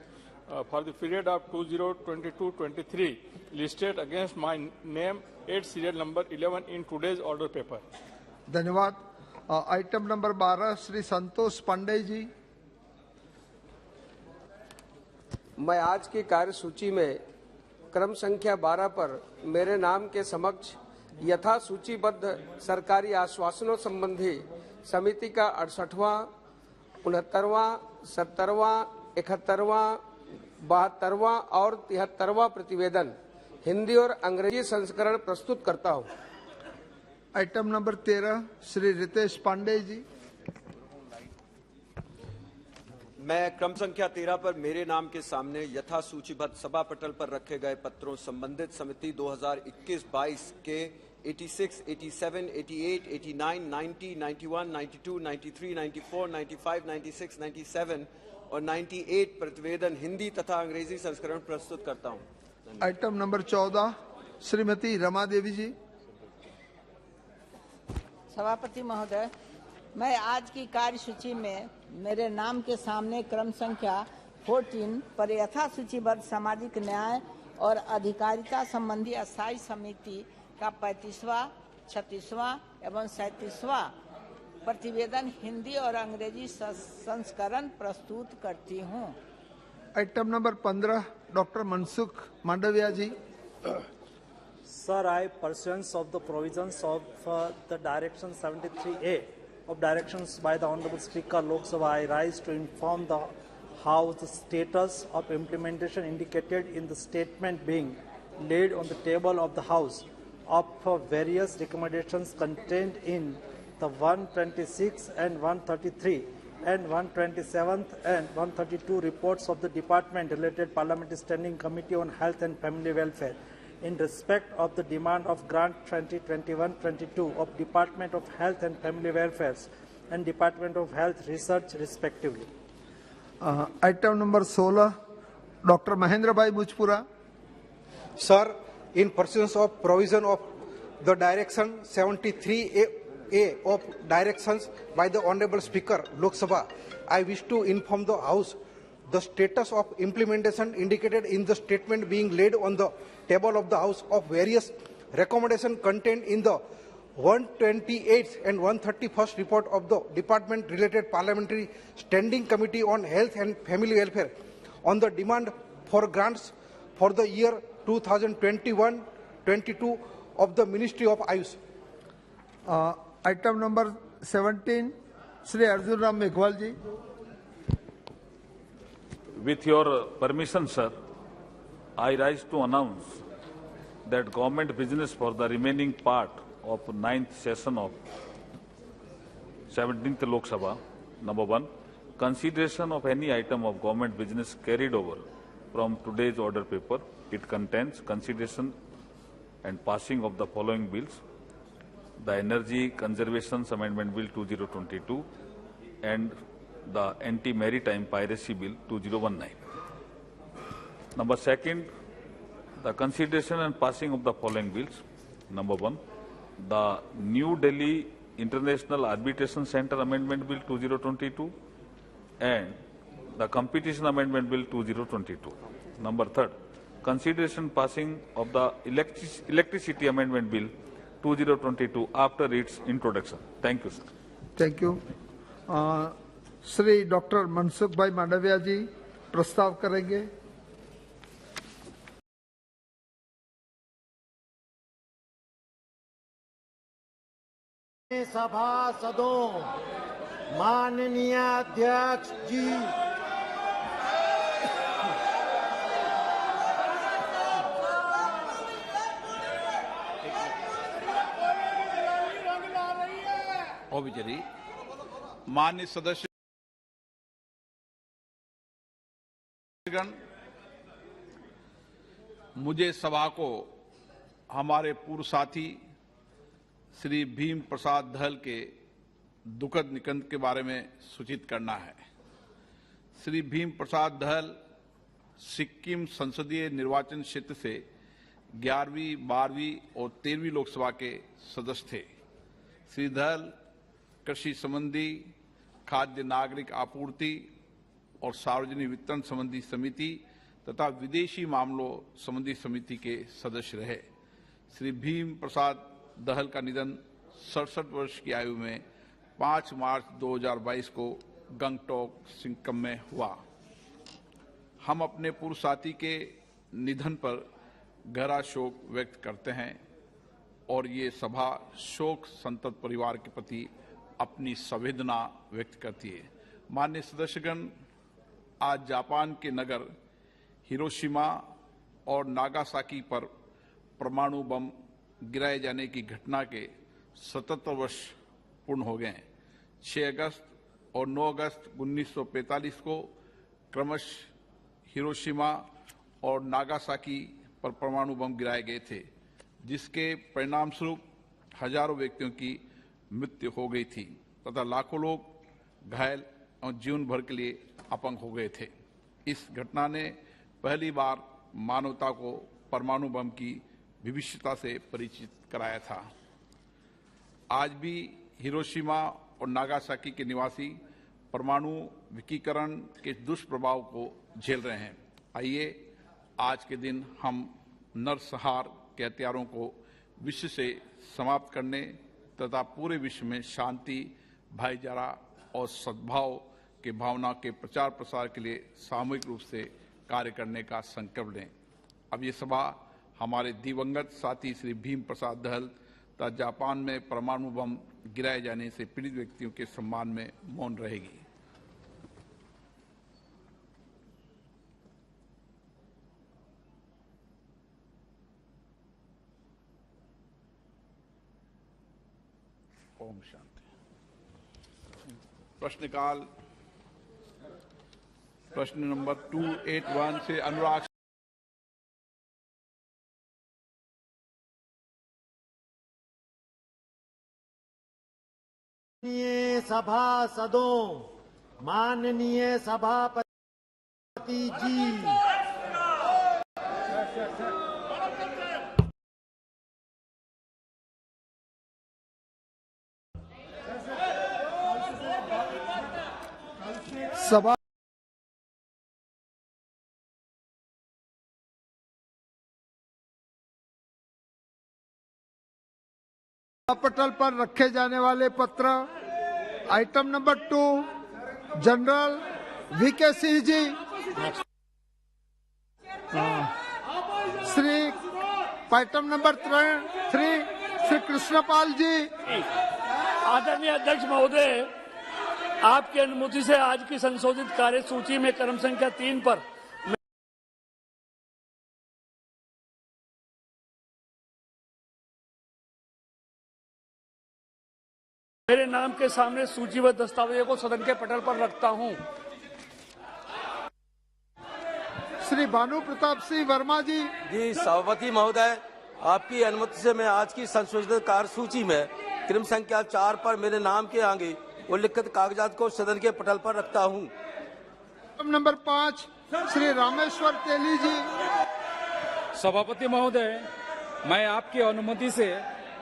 for the period of 2022-23 listed against my name at serial number 11 in today's order paper. धन्यवाद। Item number 12, Shri Santosh Pandey ji. मैं आज की कार्य सूची में क्रम संख्या 12 पर मेरे नाम के समक्ष यथा सूचीबद्ध सरकारी आश्वासनों संबंधी समिति का 68वां, 69वां, 70वां, 71वां, 72वां और 73वां प्रतिवेदन हिंदी और अंग्रेजी संस्करण प्रस्तुत करता हूं। Item number 13, Shri Ritesh Pandey ji. मैं क्रम संख्या 13 पर मेरे नाम के सामने यथा सूचीबद्ध सभा पटल पर रखे गए पत्रों संबंधित समिति 2021-22 के 86, 87, 88, 89, 90, 91, 92, 93, 94, 95, 96, 97 और 98 प्रतिवेदन हिंदी तथा अंग्रेजी संस्करण प्रस्तुत करता हूं। आइटम नंबर 14 श्रीमती रमा देवी जी। सभापति महोदय, मैं आज की कार्यसूची में मेरे नाम के सामने क्रम संख्या 14 पर यथा सूचीबद्ध सामाजिक न्याय और अधिकारिता संबंधी अस्थायी समिति का 35वां, 36वां एवं 37वां प्रतिवेदन हिंदी और अंग्रेजी संस्करण प्रस्तुत करती हूं। Item number 15 doctor Mansukh Mandaviya ji. Sir, I, pursuant of the provisions of the Direction 73A of Directions by the Honorable Speaker Lok Sabha, I rise to inform the House the status of implementation indicated in the statement being laid on the table of the House of various recommendations contained in the 126 and 133 and 127th and 132 reports of the Department related Parliamentary Standing Committee on Health and Family Welfare in respect of the demand of Grant 2021-22 of Department of Health and Family Welfare and Department of Health Research respectively. Item number 16 doctor Mahendra भाई मुजपुरा। Sir, in pursuance of provision of the Direction 73A of Directions by the Honorable Speaker Lok Sabha, I wish to inform the House the status of implementation indicated in the statement being laid on the table of the House of various recommendations contained in the 128th and 131st report of the Department related Parliamentary Standing Committee on Health and Family Welfare on the demand for grants for the year 2021-22 of the Ministry of Ayush. Item number 17 Shri Arjun Ram Meghwal ji. With your permission, sir, I rise to announce that government business for the remaining part of 9th session of 17th Lok Sabha, number 1, consideration of any item of government business carried over from today's order paper. It contains consideration and passing of the following bills: the Energy Conservation Amendment Bill 2022 and the Anti-Maritime Piracy Bill 2019. Number 2, the consideration and passing of the following bills. Number 1, the New Delhi International Arbitration Center Amendment Bill 2022 and the Competition Amendment Bill 2022. Number 3, consideration passing of the Electricity Amendment Bill 2022 after its introduction. Thank you, sir. Thank you. Shri doctor Mansukh भाई मांडविया जी प्रस्ताव करेंगे। सभासदों, माननीय अध्यक्ष जी, ऑब्जरी माननीय सदस्य मुझे सभा को हमारे पूर्व साथी श्री भीम प्रसाद दहल के दुखद निधन के बारे में सूचित करना है। श्री भीम प्रसाद दहल सिक्किम संसदीय निर्वाचन क्षेत्र से 11वीं, 12वीं और 13वीं लोकसभा के सदस्य थे। श्री दहल कृषि संबंधी, खाद्य नागरिक आपूर्ति और सार्वजनिक वितरण संबंधी समिति तथा विदेशी मामलों संबंधी समिति के सदस्य रहे। श्री भीम प्रसाद दहल का निधन 67 वर्ष की आयु में 5 मार्च 2022 को गंगटोक सिक्किम में हुआ। हम अपने पूर्व साथी के निधन पर गहरा शोक व्यक्त करते हैं और ये सभा शोक संतप्त परिवार के प्रति अपनी संवेदना व्यक्त करती है। माननीय सदस्यगण, आज जापान के नगर हिरोशिमा और नागासाकी पर परमाणु बम गिराए जाने की घटना के 77 वर्ष पूर्ण हो गए। 6 अगस्त और 9 अगस्त 1945 को क्रमशः हिरोशिमा और नागासाकी पर परमाणु बम गिराए गए थे, जिसके परिणाम स्वरूप हजारों व्यक्तियों की मृत्यु हो गई थी तथा लाखों लोग घायल और जीवन भर के लिए अपंग हो गए थे। इस घटना ने पहली बार मानवता को परमाणु बम की भविष्यता से परिचित कराया था। आज भी हिरोशिमा और नागासाकी के निवासी परमाणु विकीकरण के दुष्प्रभाव को झेल रहे हैं। आइए आज के दिन हम नरसंहार के हथियारों को विश्व से समाप्त करने तथा पूरे विश्व में शांति, भाईचारा और सद्भाव के भावना के प्रचार प्रसार के लिए सामूहिक रूप से कार्य करने का संकल्प लें। अब ये सभा हमारे दिवंगत साथी श्री भीम प्रसाद दहल तथा जापान में परमाणु बम गिराए जाने से पीड़ित व्यक्तियों के सम्मान में मौन रहेगी। ओम शांति। प्रश्नकाल प्रश्न नंबर 281 से अनुराग सभासदों, माननीय सभापति जी, सभा पटल पर रखे जाने वाले पत्र item number 2 general VK Singh ji, Shri item number 3 Shri Krishnapal ji. आदरणीय अध्यक्ष महोदय, आपकी अनुमति से आज की संशोधित कार्यसूची में क्रम संख्या 3 पर मेरे नाम के सामने सूचीबद्ध दस्तावेजों को सदन के पटल पर रखता हूं। श्री भानु प्रताप सिंह वर्मा जी। जी सभापति महोदय, आपकी अनुमति से मैं आज की संशोधित कार्यसूची में क्रम संख्या 4 पर मेरे नाम के आगे उल्लिखित कागजात को सदन के पटल पर रखता हूं। नंबर 5 श्री रामेश्वर तेली जी। सभापति महोदय, मैं आपकी अनुमति से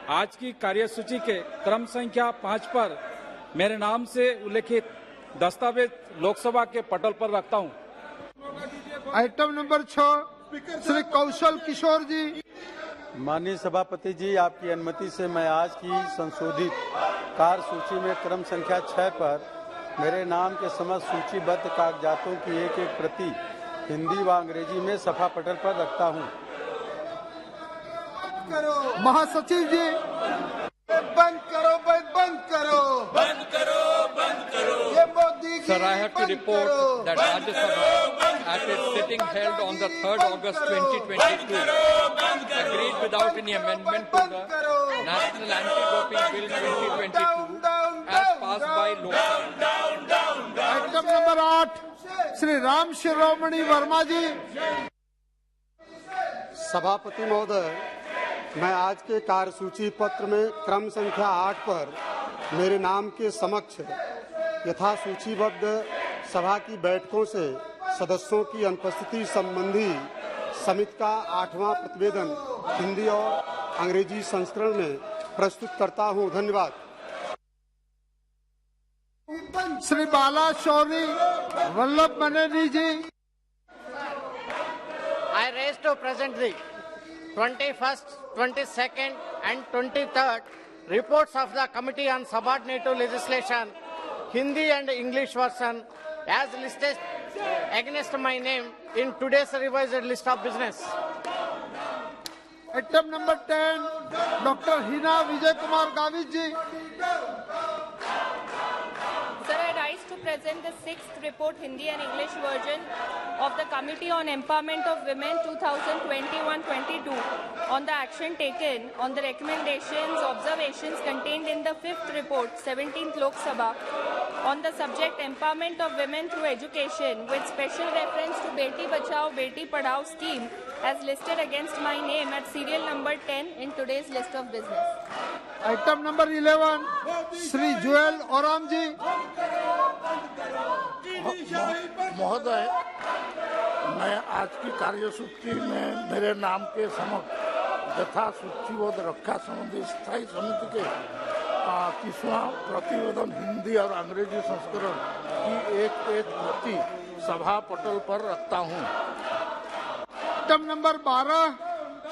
आज की कार्यसूची के क्रम संख्या 5 पर मेरे नाम से उल्लिखित दस्तावेज लोकसभा के पटल पर रखता हूं। आइटम नंबर 6 श्री कौशल किशोर जी। माननीय सभापति जी, आपकी अनुमति से मैं आज की संशोधित कार्यसूची में क्रम संख्या 6 पर मेरे नाम के समस्त सूचीबद्ध कागजातों की एक प्रति हिंदी व अंग्रेजी में सभा पटल पर रखता हूं। महासचिव जी, बंद करो, बंद करो, बंद करो, बंद करो। ये Modi Sir, I have to report that Rajya Sabha, at its sitting held on the 3rd August 2022, agreed without any amendment to the National Anti-Doping Bill 2022 as passed by law. Item number 8 Shri Ram Shiromani Verma ji. सभापति महोदय, मैं आज के कार्यसूची पत्र में क्रम संख्या 8 पर मेरे नाम के समक्ष यथा सूचीबद्ध सभा की बैठकों से सदस्यों की अनुपस्थिति संबंधी समिति का 8वां प्रतिवेदन हिंदी और अंग्रेजी संस्करण में प्रस्तुत करता हूं। धन्यवाद। श्री बाला शौरी वल्लभ मनेरी जी। I raise to present the 21st, 22nd and 23rd reports of the Committee on Subordinative Legislation, Hindi and English version as listed against my name in today's revised list of business. Item number 10, Dr. Hina Vijay Kumar Gavit ji. Sir, I rise to present the 6th report Hindi and English version of the Committee on Empowerment of Women 2021-22 on the action taken on the recommendations, observations contained in the 5th report, 17th Lok Sabha, on the subject empowerment of women through education with special reference to Beti Bachao, Beti Padhao scheme as listed against my name at serial number 10 in today's list of business. Item number 11 Shri Jual Oram ji. महोदय, मैं आज की कार्यसूची में मेरे नाम के समक्ष यथा सूचीबद्ध रक्षा संबंधी स्थायी समिति के 30वां प्रतिवेदन हिंदी और अंग्रेजी संस्करण की एक प्रति सभा पटल पर रखता हूँ। आइटम नंबर 12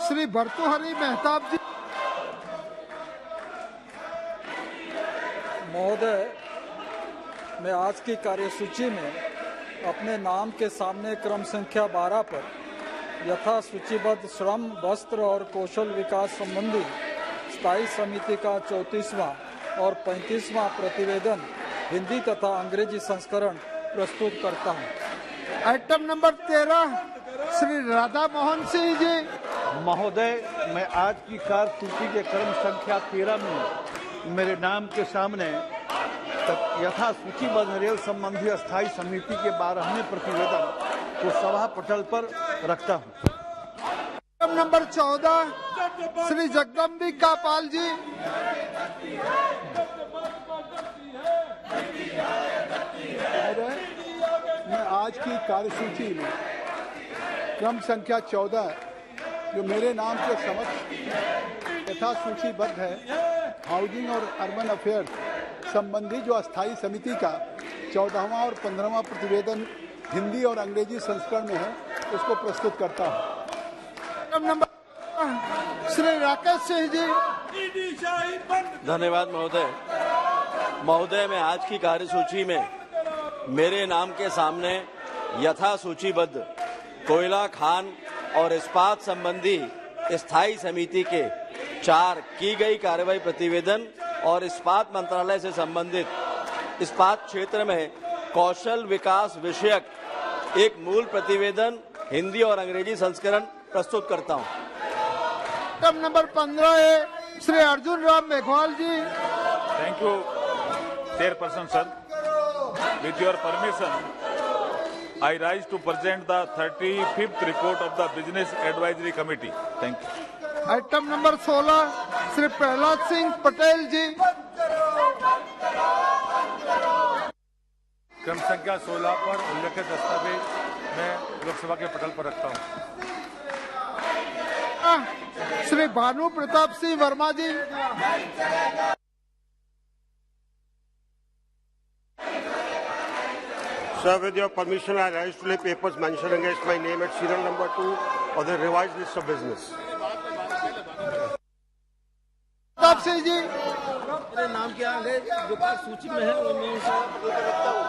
श्री भर्तृहरि मेहताब जी। महोदय, मैं आज की कार्यसूची में अपने नाम के सामने क्रम संख्या 12 पर यथा सूचीबद्ध श्रम, वस्त्र और कौशल विकास संबंधी स्थायी समिति का 34वां और 35वां प्रतिवेदन हिंदी तथा अंग्रेजी संस्करण प्रस्तुत करता हूं। Item number 13 Shri Radha Mohan Singh ji. महोदय, मैं आज की कार्यसूची के क्रम संख्या 13 में मेरे नाम के सामने यथा सूचीबद्ध रेल संबंधी स्थायी समिति के 12वें प्रतिवेदन को सभा पटल पर रखता हूँ। Item number 14 Shri Jagdambika Pal ji. मैं आज की कार्यसूची में क्रम संख्या 14 जो मेरे नाम के समक्ष यथा सूचीबद्ध है, हाउसिंग और अर्बन अफेयर्स संबंधी जो अस्थायी समिति का 14वां और 15वां प्रतिवेदन हिंदी और अंग्रेजी संस्करण में है, उसको प्रस्तुत करता हूँ। नंबर श्री राकेश सिंह जी। धन्यवाद महोदय। महोदय, मैं आज की कार्यसूची में मेरे नाम के सामने यथा सूचीबद्ध कोयला खान और इस्पात संबंधी स्थायी समिति के 4 की गई कार्रवाई प्रतिवेदन और इस्पात मंत्रालय से संबंधित इस्पात क्षेत्र में कौशल विकास विषयक एक मूल प्रतिवेदन हिंदी और अंग्रेजी संस्करण प्रस्तुत करता हूं। आइटम नंबर 15 है Shri Arjun Ram Meghwal ji. Thank you chairperson sir. With your permission I rise to present the 35th report of the Business Advisory Committee. Thank you. Item number 16 Shri Prahlad Singh Patel ji. क्रम संख्या 16 पर उल्लेखित दस्तावेज मैं लोकसभा के पटल पर रखता हूं। श्री भानु प्रताप सिंह वर्मा जी। Sir, with your permission, I rise to lay papers mentioned against my name at serial number 2 of the revised list of business. Pratap Singh ji. मेरे नाम क्या है जो सूची में है वो मैं रखता हूँ।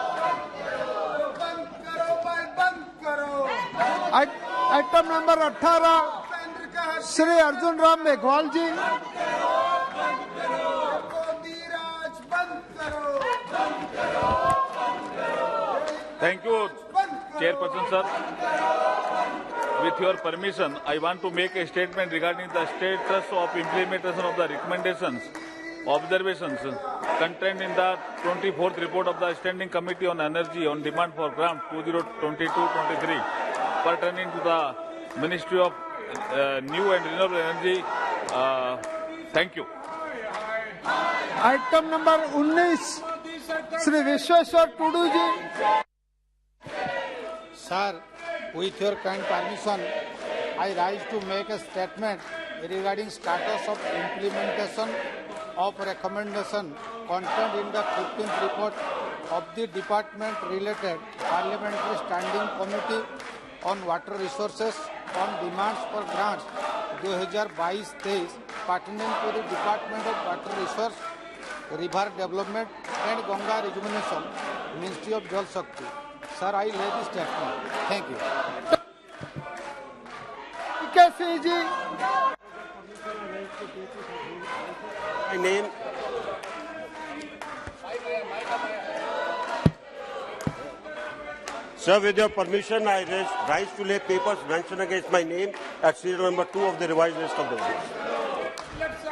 Item number 18 Shri Arjun Ram Meghwal ji. Thank you, Chairperson sir. With your permission, I want to make a statement regarding the status of implementation of the recommendations, observations contained in the 24th report of the Standing Committee on Energy on demand for grant 2022-23 pertaining to the Ministry of New and Renewable Energy. Thank you. Item number 19 Shri Bishweswar Tudu ji. Sir, with your kind permission, I rise to make a statement regarding status of implementation of recommendation contained in the 15th report of the department-related Parliamentary Standing Committee on Water Resources on demands for grants 2022-23 pertaining to the Department of Water Resource, River Development and Ganga Rejuvenation, Ministry of Jal Shakti. Sir, I lay this statement. Thank you. कैसे जी? My name. Sir, with your permission, I rise to lay papers mentioned against my name at serial number 2 of the revised list of business.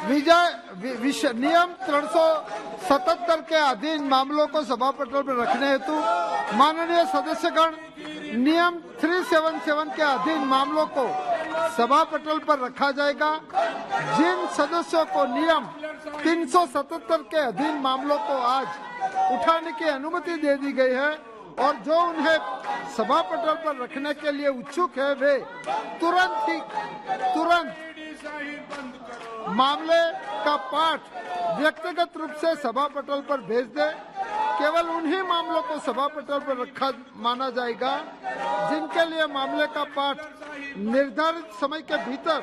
नियम 377 के अधीन मामलों को सभा पटल पर रखने हेतु माननीय सदस्यगण नियम 377 के अधीन मामलों को सभा पटल पर रखा जाएगा। जिन सदस्यों को नियम 377 के अधीन मामलों को आज उठाने की अनुमति दे दी गई है और जो उन्हें सभा पटल पर रखने के लिए उत्सुक है, वे तुरंत मामले का पाठ व्यक्तिगत रूप से सभा पटल पर भेज दे। केवल उन्हीं मामलों को सभा पटल पर रखा माना जाएगा जिनके लिए मामले का पाठ निर्धारित समय के भीतर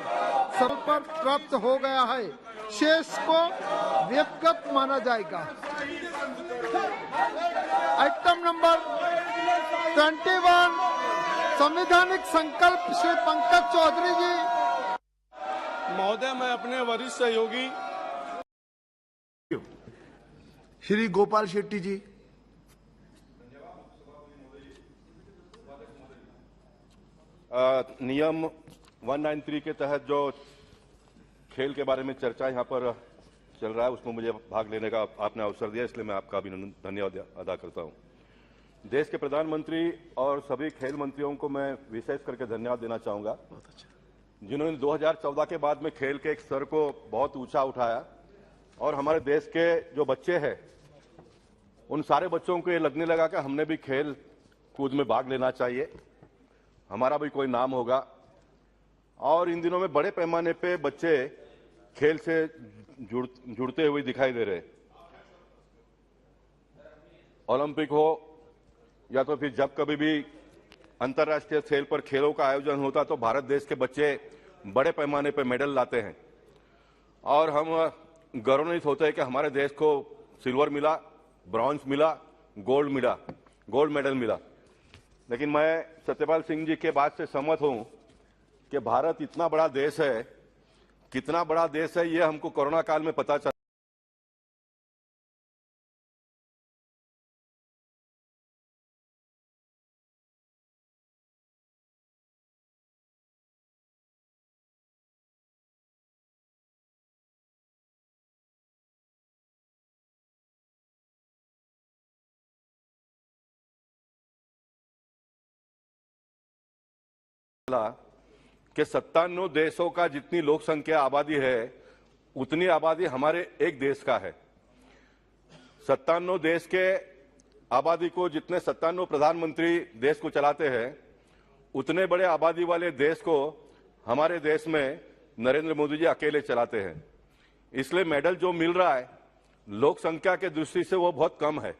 सभा पर प्राप्त हो गया है। शेष को व्यक्तिगत माना जाएगा। आइटम नंबर 21 संवैधानिक संकल्प श्री पंकज चौधरी जी। महोदय, मैं अपने वरिष्ठ सहयोगी श्री गोपाल शेट्टी जी। नियम 193 के तहत जो खेल के बारे में चर्चा यहाँ पर चल रहा है उसमें मुझे भाग लेने का आपने अवसर दिया, इसलिए मैं आपका अभिनंदन धन्यवाद अदा करता हूँ। देश के प्रधानमंत्री और सभी खेल मंत्रियों को मैं विशेष करके धन्यवाद देना चाहूंगा, जिन्होंने 2014 के बाद में खेल के एक स्तर को बहुत ऊंचा उठाया और हमारे देश के जो बच्चे हैं उन सारे बच्चों को ये लगने लगा कि हमने भी खेल कूद में भाग लेना चाहिए, हमारा भी कोई नाम होगा। और इन दिनों में बड़े पैमाने पे बच्चे खेल से जुड़ते हुए दिखाई दे रहे। ओलंपिक हो या तो फिर जब कभी भी अंतर्राष्ट्रीय स्तर पर खेलों का आयोजन होता तो भारत देश के बच्चे बड़े पैमाने पर मेडल लाते हैं और हम गौरवान्वित होते हैं कि हमारे देश को सिल्वर मिला, ब्रॉन्ज मिला, गोल्ड मेडल मिला। लेकिन मैं सत्यपाल सिंह जी के बात से सहमत हूं कि भारत इतना बड़ा देश है, कितना बड़ा देश है ये हमको कोरोना काल में पता चला। कि 97 देशों का जितनी लोक संख्या आबादी है उतनी आबादी हमारे एक देश का है। 97 देश के आबादी को जितने 97 प्रधानमंत्री देश को चलाते हैं उतने बड़े आबादी वाले देश को हमारे देश में नरेंद्र मोदी जी अकेले चलाते हैं। इसलिए मेडल जो मिल रहा है लोक संख्या के दृष्टि से वो बहुत कम है।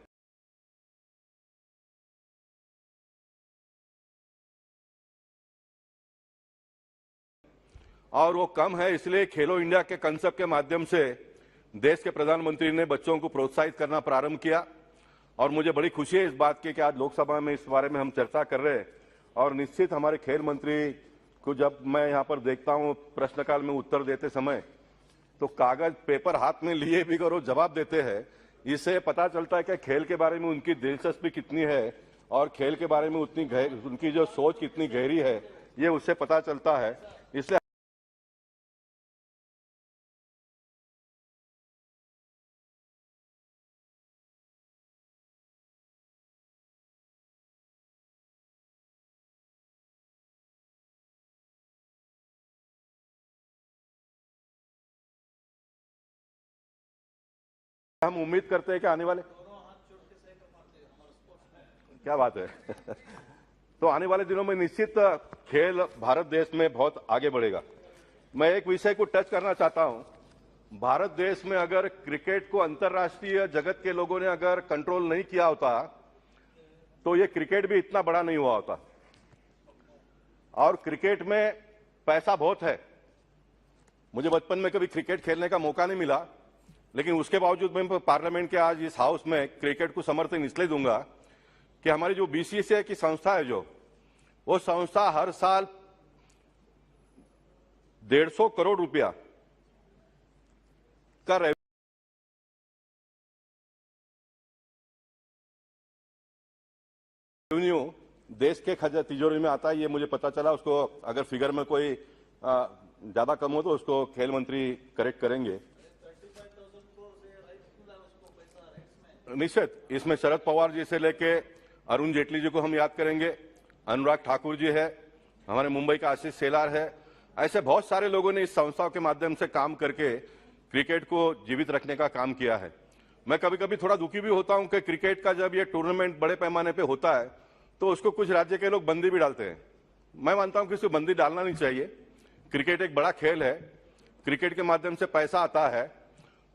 और वो कम है इसलिए खेलो इंडिया के कंसेप्ट के माध्यम से देश के प्रधानमंत्री ने बच्चों को प्रोत्साहित करना प्रारंभ किया और मुझे बड़ी खुशी है इस बात की कि आज लोकसभा में इस बारे में हम चर्चा कर रहे हैं। और निश्चित हमारे खेल मंत्री को जब मैं यहाँ पर देखता हूँ प्रश्नकाल में उत्तर देते समय तो कागज पेपर हाथ में लिए भी करो जवाब देते हैं। इससे पता चलता है कि खेल के बारे में उनकी दिलचस्पी कितनी है और खेल के बारे में उनकी जो सोच कितनी गहरी है ये उससे पता चलता है। इसलिए हम उम्मीद करते हैं कि आने वाले क्या बात है तो आने वाले दिनों में निश्चित खेल भारत देश में बहुत आगे बढ़ेगा। मैं एक विषय को टच करना चाहता हूं। भारत देश में अगर क्रिकेट को अंतर्राष्ट्रीय जगत के लोगों ने अगर कंट्रोल नहीं किया होता तो ये क्रिकेट भी इतना बड़ा नहीं हुआ होता। और क्रिकेट में पैसा बहुत है। मुझे बचपन में कभी क्रिकेट खेलने का मौका नहीं मिला, लेकिन उसके बावजूद मैं पार्लियामेंट के आज इस हाउस में क्रिकेट को समर्थन इसलिए दूंगा कि हमारी जो बीसीसीआई की संस्था है वो संस्था हर साल 150 करोड़ रुपया का रेवेन्यू देश के तिजोरी में आता है। ये मुझे पता चला। उसको अगर फिगर में कोई ज्यादा कम हो तो उसको खेल मंत्री करेक्ट करेंगे। निश्चित इसमें शरद पवार जी से लेके अरुण जेटली जी को हम याद करेंगे, अनुराग ठाकुर जी है, हमारे मुंबई का आशीष सेलार है, ऐसे बहुत सारे लोगों ने इस संस्थाओं के माध्यम से काम करके क्रिकेट को जीवित रखने का काम किया है। मैं कभी कभी थोड़ा दुखी भी होता हूं कि क्रिकेट का जब ये टूर्नामेंट बड़े पैमाने पे होता है तो उसको कुछ राज्य के लोग बंदी भी डालते हैं। मैं मानता हूं कि इसको बंदी डालना नहीं चाहिए। क्रिकेट एक बड़ा खेल है, क्रिकेट के माध्यम से पैसा आता है,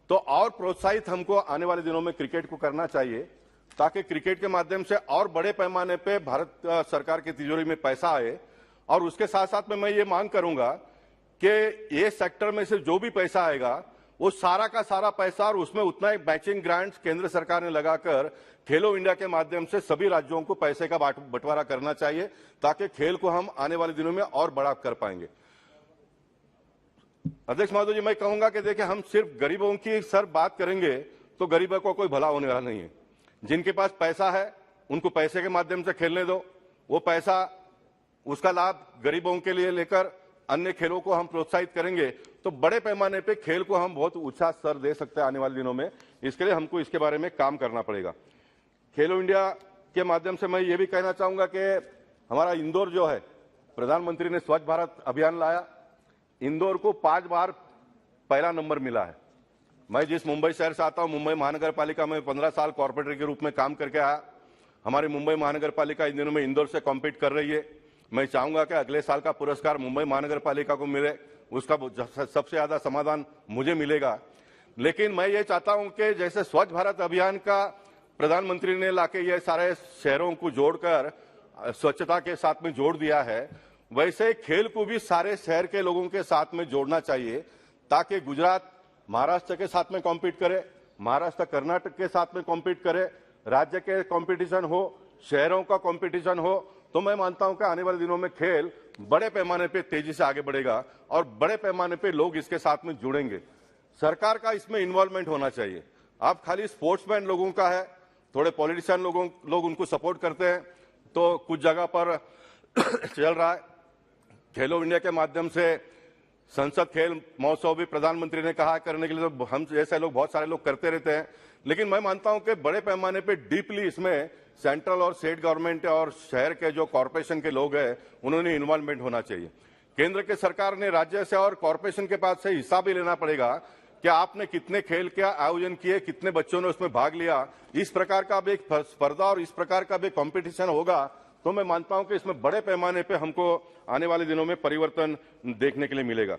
तो और प्रोत्साहित हमको आने वाले दिनों में क्रिकेट को करना चाहिए ताकि क्रिकेट के माध्यम से और बड़े पैमाने पे भारत सरकार की तिजोरी में पैसा आए। और उसके साथ साथ में मैं ये मांग करूंगा कि ये सेक्टर में से जो भी पैसा आएगा वो सारा का सारा पैसा और उसमें उतना एक मैचिंग ग्रांट्स केंद्र सरकार ने लगाकर खेलो इंडिया के माध्यम से सभी राज्यों को पैसे का बंटवारा करना चाहिए ताकि खेल को हम आने वाले दिनों में और बड़ा कर पाएंगे। अध्यक्ष महोदय जी, मैं कहूंगा कि देखिए, हम सिर्फ गरीबों की बात करेंगे तो गरीबों को कोई भला होने वाला नहीं है। जिनके पास पैसा है उनको पैसे के माध्यम से खेलने दो, वो पैसा उसका लाभ गरीबों के लिए लेकर अन्य खेलों को हम प्रोत्साहित करेंगे तो बड़े पैमाने पे खेल को हम बहुत ऊंचा स्तर दे सकते हैं आने वाले दिनों में। इसके लिए हमको इसके बारे में काम करना पड़ेगा। खेलो इंडिया के माध्यम से मैं ये भी कहना चाहूंगा कि हमारा इंदौर जो है, प्रधानमंत्री ने स्वच्छ भारत अभियान लाया, इंदौर को 5 बार पहला नंबर मिला है। मैं जिस मुंबई शहर से आता हूं, मुंबई महानगर पालिका में 15 साल कॉर्पोरेटर के रूप में काम करके आया। हमारी मुंबई महानगर पालिका इन दिनों में इंदौर से कॉम्पीट कर रही है। मैं चाहूंगा कि अगले साल का पुरस्कार मुंबई महानगर पालिका को मिले, उसका सबसे ज्यादा समाधान मुझे मिलेगा। लेकिन मैं ये चाहता हूं कि जैसे स्वच्छ भारत अभियान का प्रधानमंत्री ने लाके ये सारे शहरों को जोड़कर स्वच्छता के साथ में जोड़ दिया है, वैसे खेल को भी सारे शहर के लोगों के साथ में जोड़ना चाहिए ताकि गुजरात महाराष्ट्र के साथ में कॉम्पीट करे, महाराष्ट्र कर्नाटक के साथ में कॉम्पीट करे, राज्य के कॉम्पिटिशन हो, शहरों का कॉम्पिटिशन हो। तो मैं मानता हूं कि आने वाले दिनों में खेल बड़े पैमाने पे तेजी से आगे बढ़ेगा और बड़े पैमाने पे लोग इसके साथ में जुड़ेंगे। सरकार का इसमें इन्वॉल्वमेंट होना चाहिए। अब खाली स्पोर्ट्समैन लोगों का है, थोड़े पॉलिटिशियन लोग उनको सपोर्ट करते हैं, तो कुछ जगह पर चल रहा है। खेलो इंडिया के माध्यम से संसद खेल महोत्सव भी प्रधानमंत्री ने कहा करने के लिए, तो हम जैसे लोग बहुत सारे लोग करते रहते हैं। लेकिन मैं मानता हूं कि बड़े पैमाने पे डीपली इसमें सेंट्रल और स्टेट गवर्नमेंट और शहर के जो कॉर्पोरेशन के लोग हैं उन्होंने इन्वॉल्वमेंट होना चाहिए। केंद्र के सरकार ने राज्य से और कॉर्पोरेशन के पास से हिसाब भी लेना पड़ेगा कि आपने कितने खेल के आयोजन किए, कितने बच्चों ने उसमें भाग लिया। इस प्रकार का अब एक स्पर्धा और इस प्रकार का भी कॉम्पिटिशन होगा तो मैं मानता हूं कि इसमें बड़े पैमाने पे हमको आने वाले दिनों में परिवर्तन देखने के लिए मिलेगा।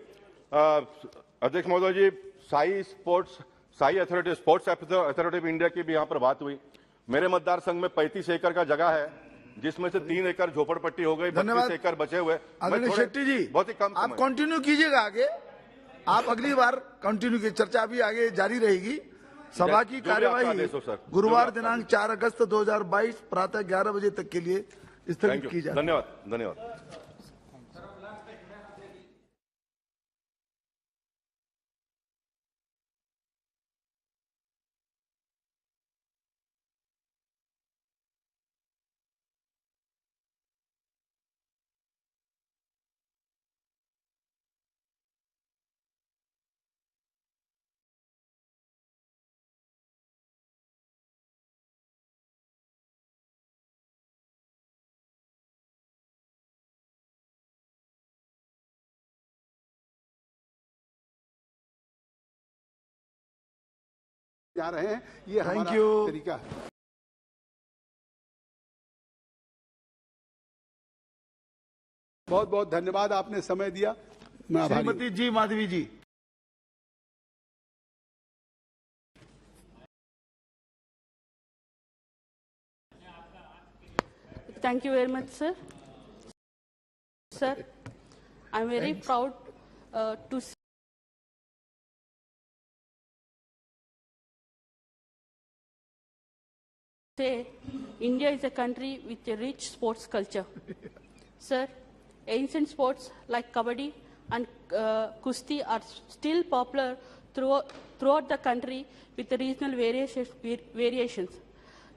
अध्यक्ष महोदय जी, SAI authority sports authority of India की भी यहाँ पर बात हुई। मेरे मतदार संघ में 35 एकड़ का जगह है जिसमें से 3 एकड़ झोपड़पट्टी हो गई, 32 एकड़ बचे हुए। आदरणीय शेट्टी जी, बहुत ही कम आप कंटिन्यू कीजिएगा आगे, आप अगली बार कंटिन्यू कीजिए, चर्चा अभी आगे जारी रहेगी। सभा की कार्यवाही गुरुवार दिनांक 4 अगस्त 2022 प्रातः 11 बजे तक के लिए स्थगित की जाए। धन्यवाद। जा रहे हैं, ये हमारा तरीका है। बहुत बहुत धन्यवाद, आपने समय दिया। मैं श्रीमती जी माधवी जी। Thank you very much, sir. Sir, I'm very proud to say India is a country with a rich sports culture. Sir, ancient sports like kabaddi and kusti are still popular throughout the country with regional variations.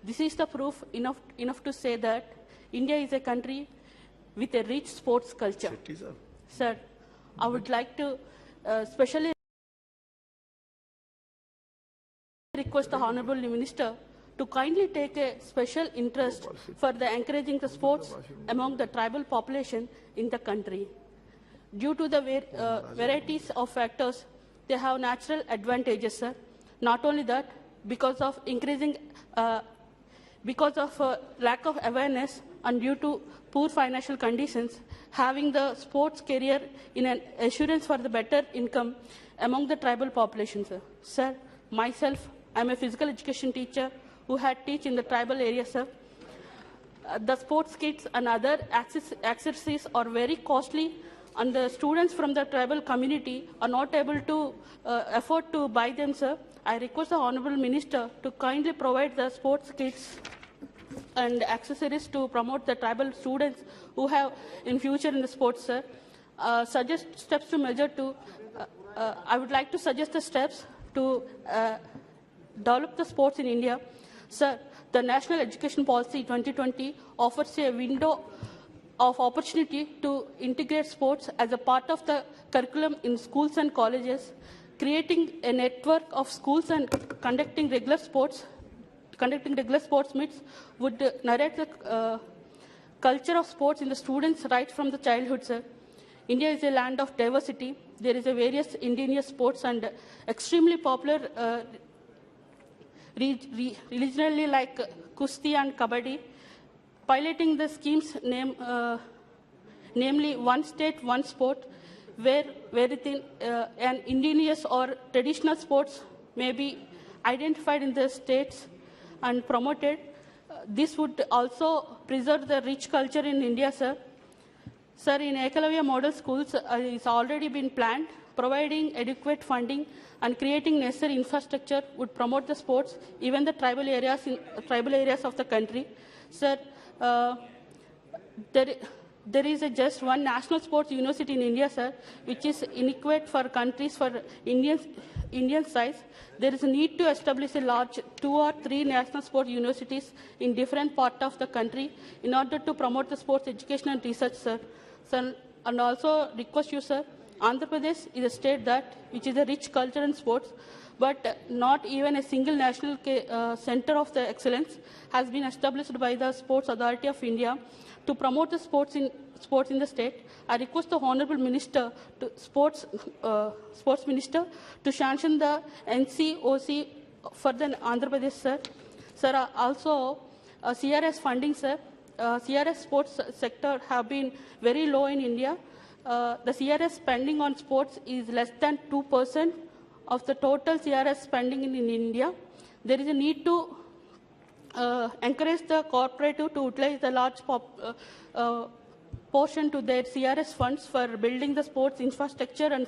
This is the proof enough to say that India is a country with a rich sports culture. Sir, I would like to specially request the Honorable Minister to kindly take a special interest for the encouraging the sports among the tribal population in the country. Due to the varieties of factors, they have natural advantages, sir. Not only that, because of lack of awareness and due to poor financial conditions, having the sports career in an assurance for the better income among the tribal population, sir. Sir, myself, I'm a physical education teacher who had teach in the tribal area, sir. The sports kits and other accessories are very costly, and the students from the tribal community are not able to afford to buy them, sir. I request the Honourable Minister to kindly provide the sports kits and accessories to promote the tribal students who have in future in the sports, sir. Suggest steps to measure to. I would like to suggest the steps to develop the sports in India, sir. The National Education Policy 2020 offers a window of opportunity to integrate sports as a part of the curriculum in schools and colleges, creating a network of schools and conducting regular sports meets would narrate the culture of sports in the students right from the childhood, sir. India is a land of diversity. There is a various indigenous sports and extremely popular regionally like Kusti and Kabaddi. Piloting the schemes namely one state, one sport, where an indigenous or traditional sports may be identified in the states and promoted. This would also preserve the rich culture in India, sir. Sir, in Ekalavya model schools, it's already been planned. Providing adequate funding and creating necessary infrastructure would promote the sports, even the tribal areas of the country. Sir, there is just one national sports university in India, sir, which is inadequate for countries for Indian size. There is a need to establish a large 2 or 3 national sports universities in different parts of the country in order to promote the sports education and research, sir. Sir, and also request you, sir, Andhra Pradesh is a state which is a rich culture and sports, but not even a single national center of the excellence has been established by the Sports Authority of India to promote the sports in the state. I request the Honourable Minister, Sports Minister, to sanction the NCOC for the Andhra Pradesh, sir. Sir, also CRS funding, sir. CRS sports sector have been very low in India. The CRS spending on sports is less than 2% of the total CRS spending in India. There is a need to encourage the cooperative to utilize the large portion to their CRS funds for building the sports infrastructure and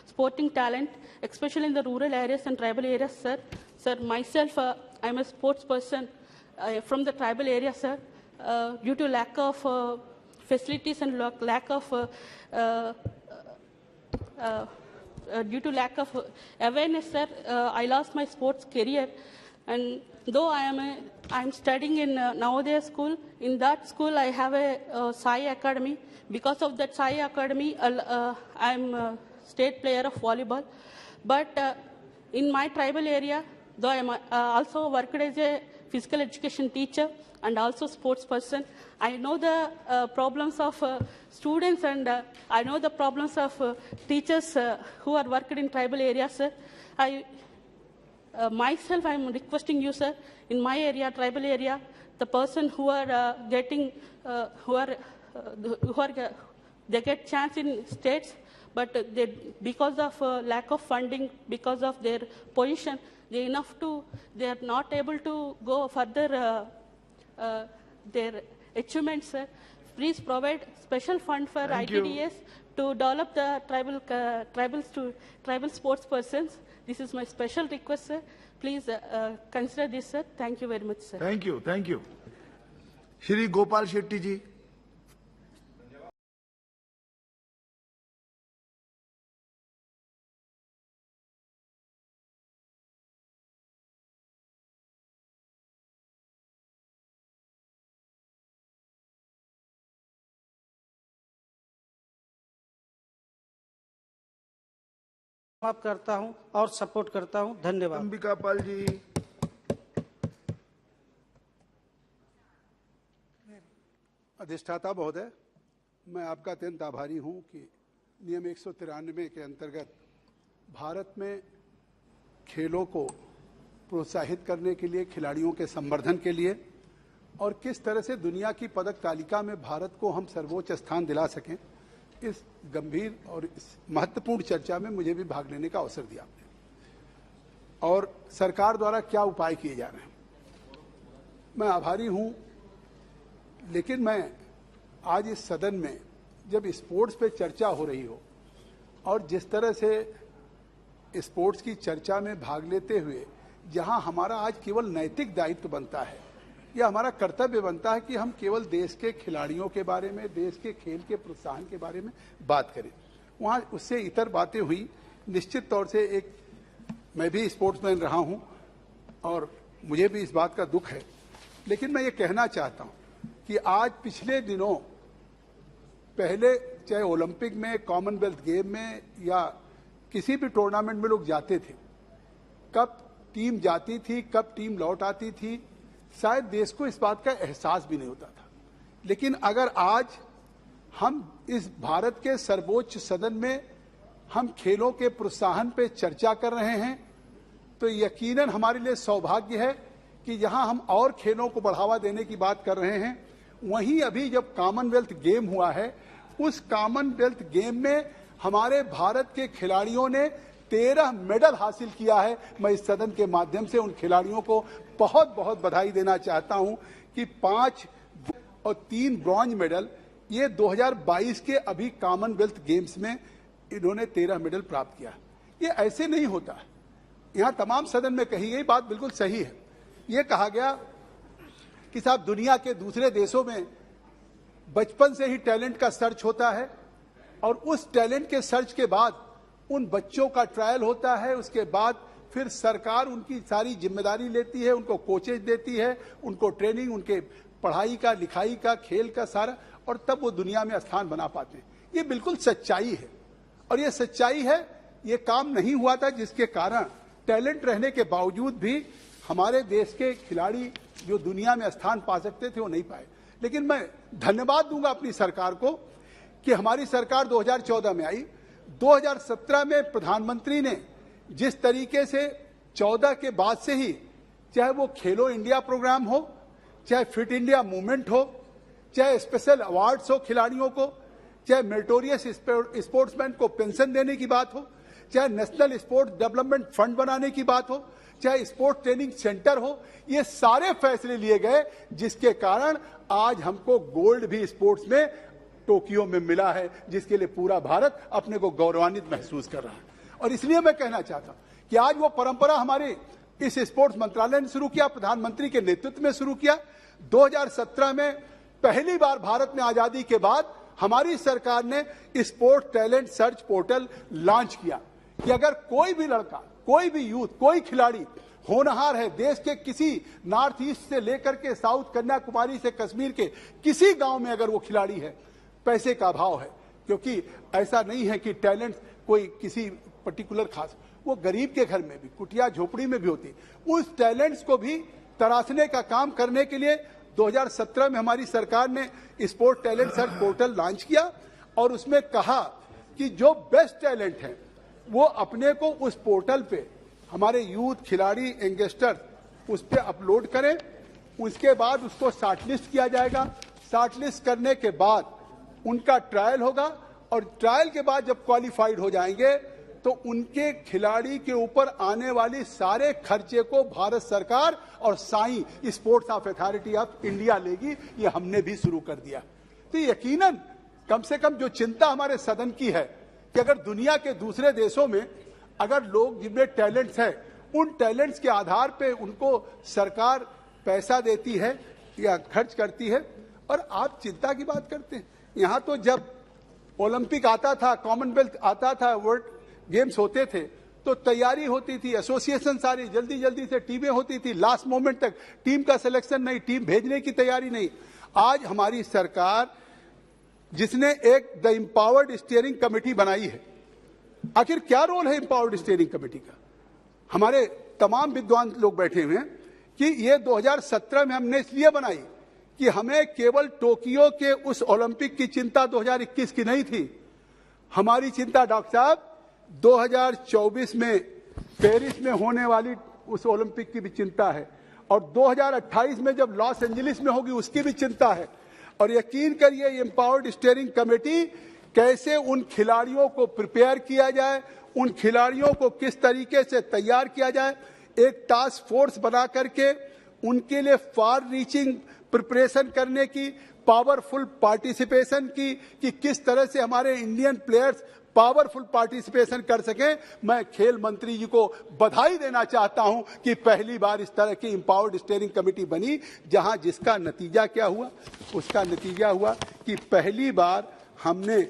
sporting talent, especially in the rural areas and tribal areas, sir. Sir, myself, I am a sports person from the tribal area, sir. Due to lack of facilities and lack of awareness, sir, I lost my sports career. And though I am studying in Navodaya school, in that school I have a Sai Academy. Because of that Sai Academy, I am a state player of volleyball. But in my tribal area, though I am also worked as a physical education teacher and also sports person, I know the problems of students and I know the problems of teachers who are working in tribal areas, sir. Myself, I am requesting you, sir, in my area, tribal area, the person who are they get chance in states, but because of lack of funding, because of their position, they are not able to go further their achievements, sir. Please provide special fund for ITDS to develop the tribal sports persons. This is my special request, sir. Please consider this, sir. Thank you very much, sir. Thank you. Thank you. Shri Gopal Shetty ji. समाप्त करता हूं और support करता हूं। धन्यवाद। अंबिका पाल जी। अधिष्ठाता महोदय, मैं आपका अत्यंत आभारी हूं कि नियम 193 के अंतर्गत भारत में खेलों को प्रोत्साहित करने के लिए, खिलाड़ियों के संवर्धन के लिए और किस तरह से दुनिया की पदक तालिका में भारत को हम सर्वोच्च स्थान दिला सकें, इस गंभीर और इस महत्वपूर्ण चर्चा में मुझे भी भाग लेने का अवसर दिया और सरकार द्वारा क्या उपाय किए जा रहे हैं। मैं आभारी हूं, लेकिन मैं आज इस सदन में जब स्पोर्ट्स पे चर्चा हो रही हो और जिस तरह से स्पोर्ट्स की चर्चा में भाग लेते हुए जहां हमारा आज केवल नैतिक दायित्व बनता है या हमारा कर्तव्य बनता है कि हम केवल देश के खिलाड़ियों के बारे में, देश के खेल के प्रोत्साहन के बारे में बात करें, वहां उससे इतर बातें हुई। निश्चित तौर से मैं भी स्पोर्ट्समैन रहा हूं और मुझे भी इस बात का दुख है, लेकिन मैं ये कहना चाहता हूं कि आज पिछले दिनों पहले चाहे ओलंपिक में, कॉमनवेल्थ गेम में या किसी भी टूर्नामेंट में लोग जाते थे, कब टीम जाती थी, कब टीम लौट आती थी, शायद देश को इस बात का एहसास भी नहीं होता था। लेकिन अगर आज हम इस भारत के सर्वोच्च सदन में हम खेलों के प्रोत्साहन पे चर्चा कर रहे हैं, तो यकीनन हमारे लिए सौभाग्य है कि जहां हम और खेलों को बढ़ावा देने की बात कर रहे हैं, वहीं अभी जब कॉमनवेल्थ गेम हुआ है, उस कॉमनवेल्थ गेम में हमारे भारत के खिलाड़ियों ने 13 मेडल हासिल किया है। मैं इस सदन के माध्यम से उन खिलाड़ियों को बहुत बहुत बधाई देना चाहता हूं कि 5 और 3 ब्रॉन्ज मेडल, ये 2022 के अभी कॉमनवेल्थ गेम्स में इन्होंने 13 मेडल प्राप्त किया। ये ऐसे नहीं होता। यहां तमाम सदन में कही गई बात बिल्कुल सही है। ये कहा गया कि साहब दुनिया के दूसरे देशों में बचपन से ही टैलेंट का सर्च होता है और उस टैलेंट के सर्च के बाद उन बच्चों का ट्रायल होता है, उसके बाद फिर सरकार उनकी सारी जिम्मेदारी लेती है, उनको कोचेज देती है, उनको ट्रेनिंग, उनके पढ़ाई का, लिखाई का, खेल का सारा, और तब वो दुनिया में स्थान बना पाते हैं। ये बिल्कुल सच्चाई है और ये सच्चाई है। ये काम नहीं हुआ था जिसके कारण टैलेंट रहने के बावजूद भी हमारे देश के खिलाड़ी जो दुनिया में स्थान पा सकते थे वो नहीं पाए। लेकिन मैं धन्यवाद दूंगा अपनी सरकार को कि हमारी सरकार 2014 में आई, 2017 में प्रधानमंत्री ने जिस तरीके से 14 के बाद से ही, चाहे वो खेलो इंडिया प्रोग्राम हो, चाहे फिट इंडिया मूवमेंट हो, चाहे स्पेशल अवार्ड्स हो खिलाड़ियों को, चाहे मेरिटोरियस स्पोर्ट्समैन को पेंशन देने की बात हो, चाहे नेशनल स्पोर्ट्स डेवलपमेंट फंड बनाने की बात हो, चाहे स्पोर्ट्स ट्रेनिंग सेंटर हो, ये सारे फैसले लिए गए जिसके कारण आज हमको गोल्ड भी स्पोर्ट्स में टोक्यो में मिला है, जिसके लिए पूरा भारत अपने को गौरवान्वित महसूस कर रहा है। और इसलिए मैं कहना चाहता हूं कि आज वो परंपरा हमारे इस स्पोर्ट्स मंत्रालय ने शुरू किया, प्रधानमंत्री के नेतृत्व में शुरू किया। 2017 में पहली बार भारत में आजादी के बाद हमारी सरकार ने sports talent search portal launch किया कि अगर कोई भी लड़का, कोई भी यूथ, कोई खिलाड़ी होनहार है, देश के किसी नॉर्थ ईस्ट से लेकर के साउथ, कन्याकुमारी से कश्मीर के किसी गांव में अगर वो खिलाड़ी है, पैसे का अभाव है, क्योंकि ऐसा नहीं है कि टैलेंट कोई किसी पर्टिकुलर खास, वो गरीब के घर में भी, कुटिया झोपड़ी में भी होती, उस टैलेंट्स को भी तराशने का काम करने के लिए 2017 में हमारी सरकार ने sport talent search portal launch किया और उसमें कहा कि जो बेस्ट टैलेंट है वो अपने को उस पोर्टल पे, हमारे यूथ, खिलाड़ी, यंगस्टर उस पे अपलोड करें। उसके बाद उसको शॉर्टलिस्ट किया जाएगा। शॉर्टलिस्ट करने के बाद उनका ट्रायल होगा और ट्रायल के बाद जब क्वालिफाइड हो जाएंगे तो उनके खिलाड़ी के ऊपर आने वाली सारे खर्चे को भारत सरकार और Sai sports of authority of India लेगी। ये हमने भी शुरू कर दिया। तो यकीनन कम से कम जो चिंता हमारे सदन की है कि अगर दुनिया के दूसरे देशों में अगर लोग जिनमें टैलेंट्स है, उन टैलेंट्स के आधार पे उनको सरकार पैसा देती है या खर्च करती है, और आप चिंता की बात करते हैं। यहाँ तो जब ओलंपिक आता था, कॉमनवेल्थ आता था, वर्ल्ड गेम्स होते थे, तो तैयारी होती थी, एसोसिएशन सारी जल्दी जल्दी से टीमें होती थी, लास्ट मोमेंट तक टीम का सिलेक्शन नहीं, टीम भेजने की तैयारी नहीं। आज हमारी सरकार जिसने एक द एम्पावर्ड स्टीयरिंग कमेटी बनाई है, आखिर क्या रोल है एम्पावर्ड स्टीयरिंग कमेटी का? हमारे तमाम विद्वान लोग बैठे हुए हैं कि ये 2017 में हमने इसलिए बनाई कि हमें केवल टोक्यो के उस ओलंपिक की चिंता 2021 की नहीं थी, हमारी चिंता डॉक्टर साहब 2024 में पेरिस में होने वाली उस ओलंपिक की भी चिंता है, और 2028 में जब लॉस एंजलिस में होगी उसकी भी चिंता है। और यकीन करिए एम्पावर्ड स्टीयरिंग कमेटी कैसे उन खिलाड़ियों को प्रिपेयर किया जाए, उन खिलाड़ियों को किस तरीके से तैयार किया जाए, एक टास्क फोर्स बना करके उनके लिए फार रीचिंग प्रिपरेशन करने की, पावरफुल पार्टिसिपेशन की, कि किस तरह से हमारे इंडियन प्लेयर्स पावरफुल पार्टिसिपेशन कर सकें। मैं खेल मंत्री जी को बधाई देना चाहता हूं कि पहली बार इस तरह की एम्पावर्ड स्टीयरिंग कमेटी बनी, जहां जिसका नतीजा क्या हुआ, उसका नतीजा हुआ कि पहली बार हमने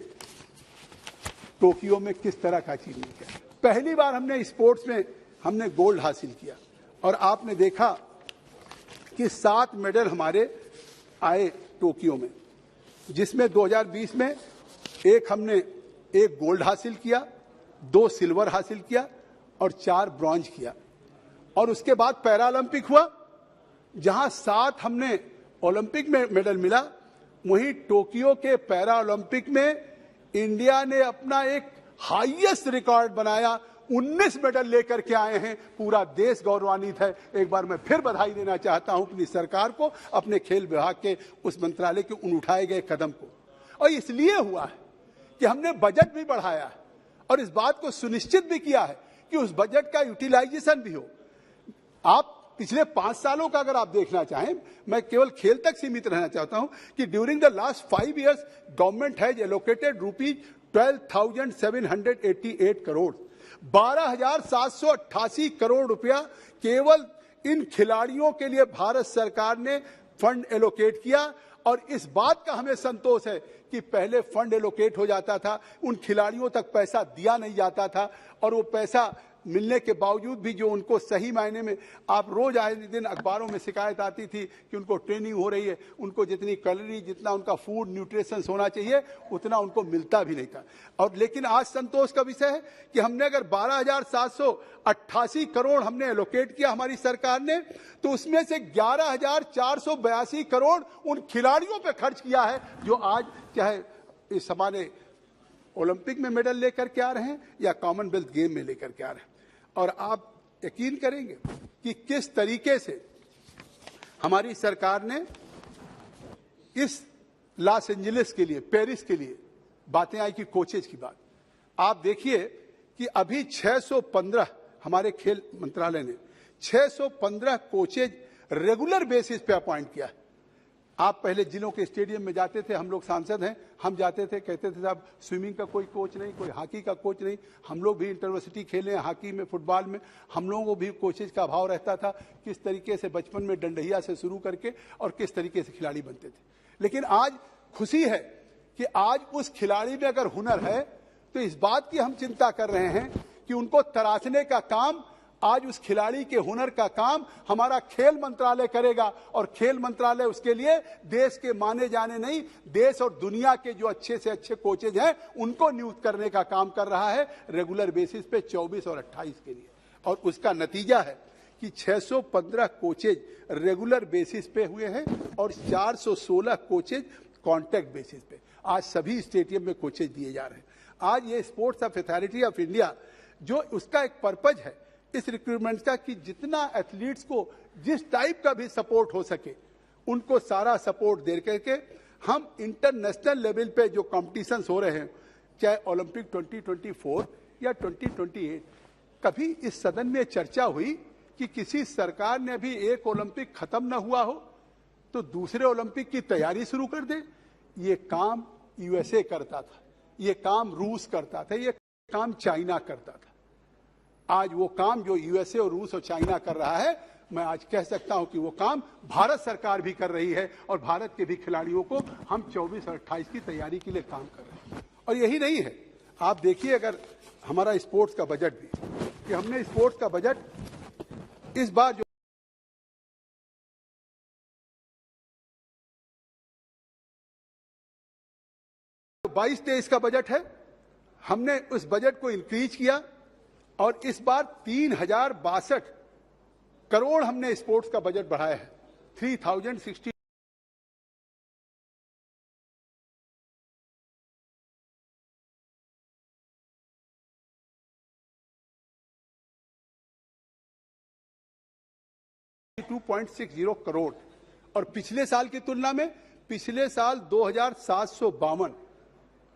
टोक्यो में किस तरह का अचीवमेंट किया, पहली बार हमने स्पोर्ट्स में हमने गोल्ड हासिल किया। और आपने देखा कि 7 मेडल हमारे आए टोक्यो में, जिसमें 2020 में हमने 1 गोल्ड हासिल किया, 2 सिल्वर हासिल किया और 4 ब्रॉन्ज किया। और उसके बाद पैरालंपिक हुआ, जहां 7 हमने ओलंपिक में मेडल मिला। वहीं टोक्यो के पैरालंपिक में इंडिया ने अपना एक हाईएस्ट रिकॉर्ड बनाया, 19 मेडल लेकर के आए हैं। पूरा देश गौरवान्वित है। एक बार मैं फिर बधाई देना चाहता हूं अपनी सरकार को, अपने खेल विभाग के उस मंत्रालय के उन उठाए गए कदम को। और इसलिए हुआ है कि हमने बजट भी बढ़ाया है और इस बात को सुनिश्चित भी किया है कि उस बजट का यूटिलाइजेशन भी हो। आप पिछले 5 सालों का अगर आप देखना चाहें, मैं केवल खेल तक सीमित रहना चाहता हूं कि during the last 5 years government has allocated ₹12,788 crore, 12,788 crore रुपया केवल इन खिलाड़ियों के लिए भारत सरकार ने फंड एलोकेट किया। और इस बात का हमें संतोष है कि पहले फंड एलोकेट हो जाता था, उन खिलाड़ियों तक पैसा दिया नहीं जाता था, और वो पैसा मिलने के बावजूद भी जो उनको सही मायने में, आप रोज आए दिन अखबारों में शिकायत आती थी कि उनको ट्रेनिंग हो रही है, उनको जितनी कैलोरी, जितना उनका फूड न्यूट्रिशन होना चाहिए उतना उनको मिलता भी नहीं था। और लेकिन आज संतोष का विषय है कि हमने अगर 12,788 करोड़ हमने एलोकेट किया हमारी सरकार ने, तो उसमें से 11,482 करोड़ उन खिलाड़ियों पर खर्च किया है जो आज चाहे इस हमारे ओलंपिक में मेडल लेकर के आ रहे हैं या कॉमनवेल्थ गेम में लेकर के आ रहे हैं। और आप यकीन करेंगे कि किस तरीके से हमारी सरकार ने इस लॉस एंजलिस के लिए, पेरिस के लिए बातें आई कि कोचेज की बात। आप देखिए कि अभी 615 हमारे खेल मंत्रालय ने 615 कोचेज रेगुलर बेसिस पे अपॉइंट किया है। आप पहले जिलों के स्टेडियम में जाते थे, हम लोग सांसद हैं, हम जाते थे, कहते थे साहब स्विमिंग का कोई कोच नहीं, कोई हॉकी का कोच नहीं। हम लोग भी इंटरवर्सिटी खेले हैं, हॉकी में, फुटबॉल में, हम लोगों को भी कोचेज का अभाव रहता था। किस तरीके से बचपन में डंडहिया से शुरू करके और किस तरीके से खिलाड़ी बनते थे। लेकिन आज खुशी है कि आज उस खिलाड़ी में अगर हुनर है तो इस बात की हम चिंता कर रहे हैं कि उनको तराशने का काम, आज उस खिलाड़ी के हुनर का काम हमारा खेल मंत्रालय करेगा। और खेल मंत्रालय उसके लिए देश के माने जाने नहीं, देश और दुनिया के जो अच्छे से अच्छे कोचेज हैं उनको नियुक्त करने का काम कर रहा है रेगुलर बेसिस पे 24 और 28 के लिए। और उसका नतीजा है कि 615 कोचेज रेगुलर बेसिस पे हुए हैं और 416 कोचेज कॉन्ट्रैक्ट बेसिस पे आज सभी स्टेडियम में कोचेज दिए जा रहे हैं। आज ये स्पोर्ट्स अथॉरिटी ऑफ इंडिया जो उसका एक पर्पज है इस रिक्रूटमेंट का कि जितना एथलीट्स को जिस टाइप का भी सपोर्ट हो सके उनको सारा सपोर्ट दे करके हम इंटरनेशनल लेवल पे जो कॉम्पिटिशन्स हो रहे हैं, चाहे ओलंपिक 2024 या 2028, कभी इस सदन में चर्चा हुई कि किसी सरकार ने अभी एक ओलंपिक खत्म न हुआ हो तो दूसरे ओलंपिक की तैयारी शुरू कर दे? ये काम यूएसए करता था, ये काम रूस करता था, ये काम चाइना करता था। आज वो काम जो यूएसए और रूस और चाइना कर रहा है, मैं आज कह सकता हूं कि वो काम भारत सरकार भी कर रही है और भारत के भी खिलाड़ियों को हम 24 और 28 की तैयारी के लिए काम कर रहे हैं। और यही नहीं है, आप देखिए अगर हमारा स्पोर्ट्स का बजट भी, कि हमने स्पोर्ट्स का बजट इस बार जो 22-23 का बजट है, हमने उस बजट को इंक्रीज किया और इस बार 3062 करोड़ हमने स्पोर्ट्स का बजट बढ़ाया है। 3060 2.60 करोड़ और पिछले साल की तुलना में पिछले साल 2752,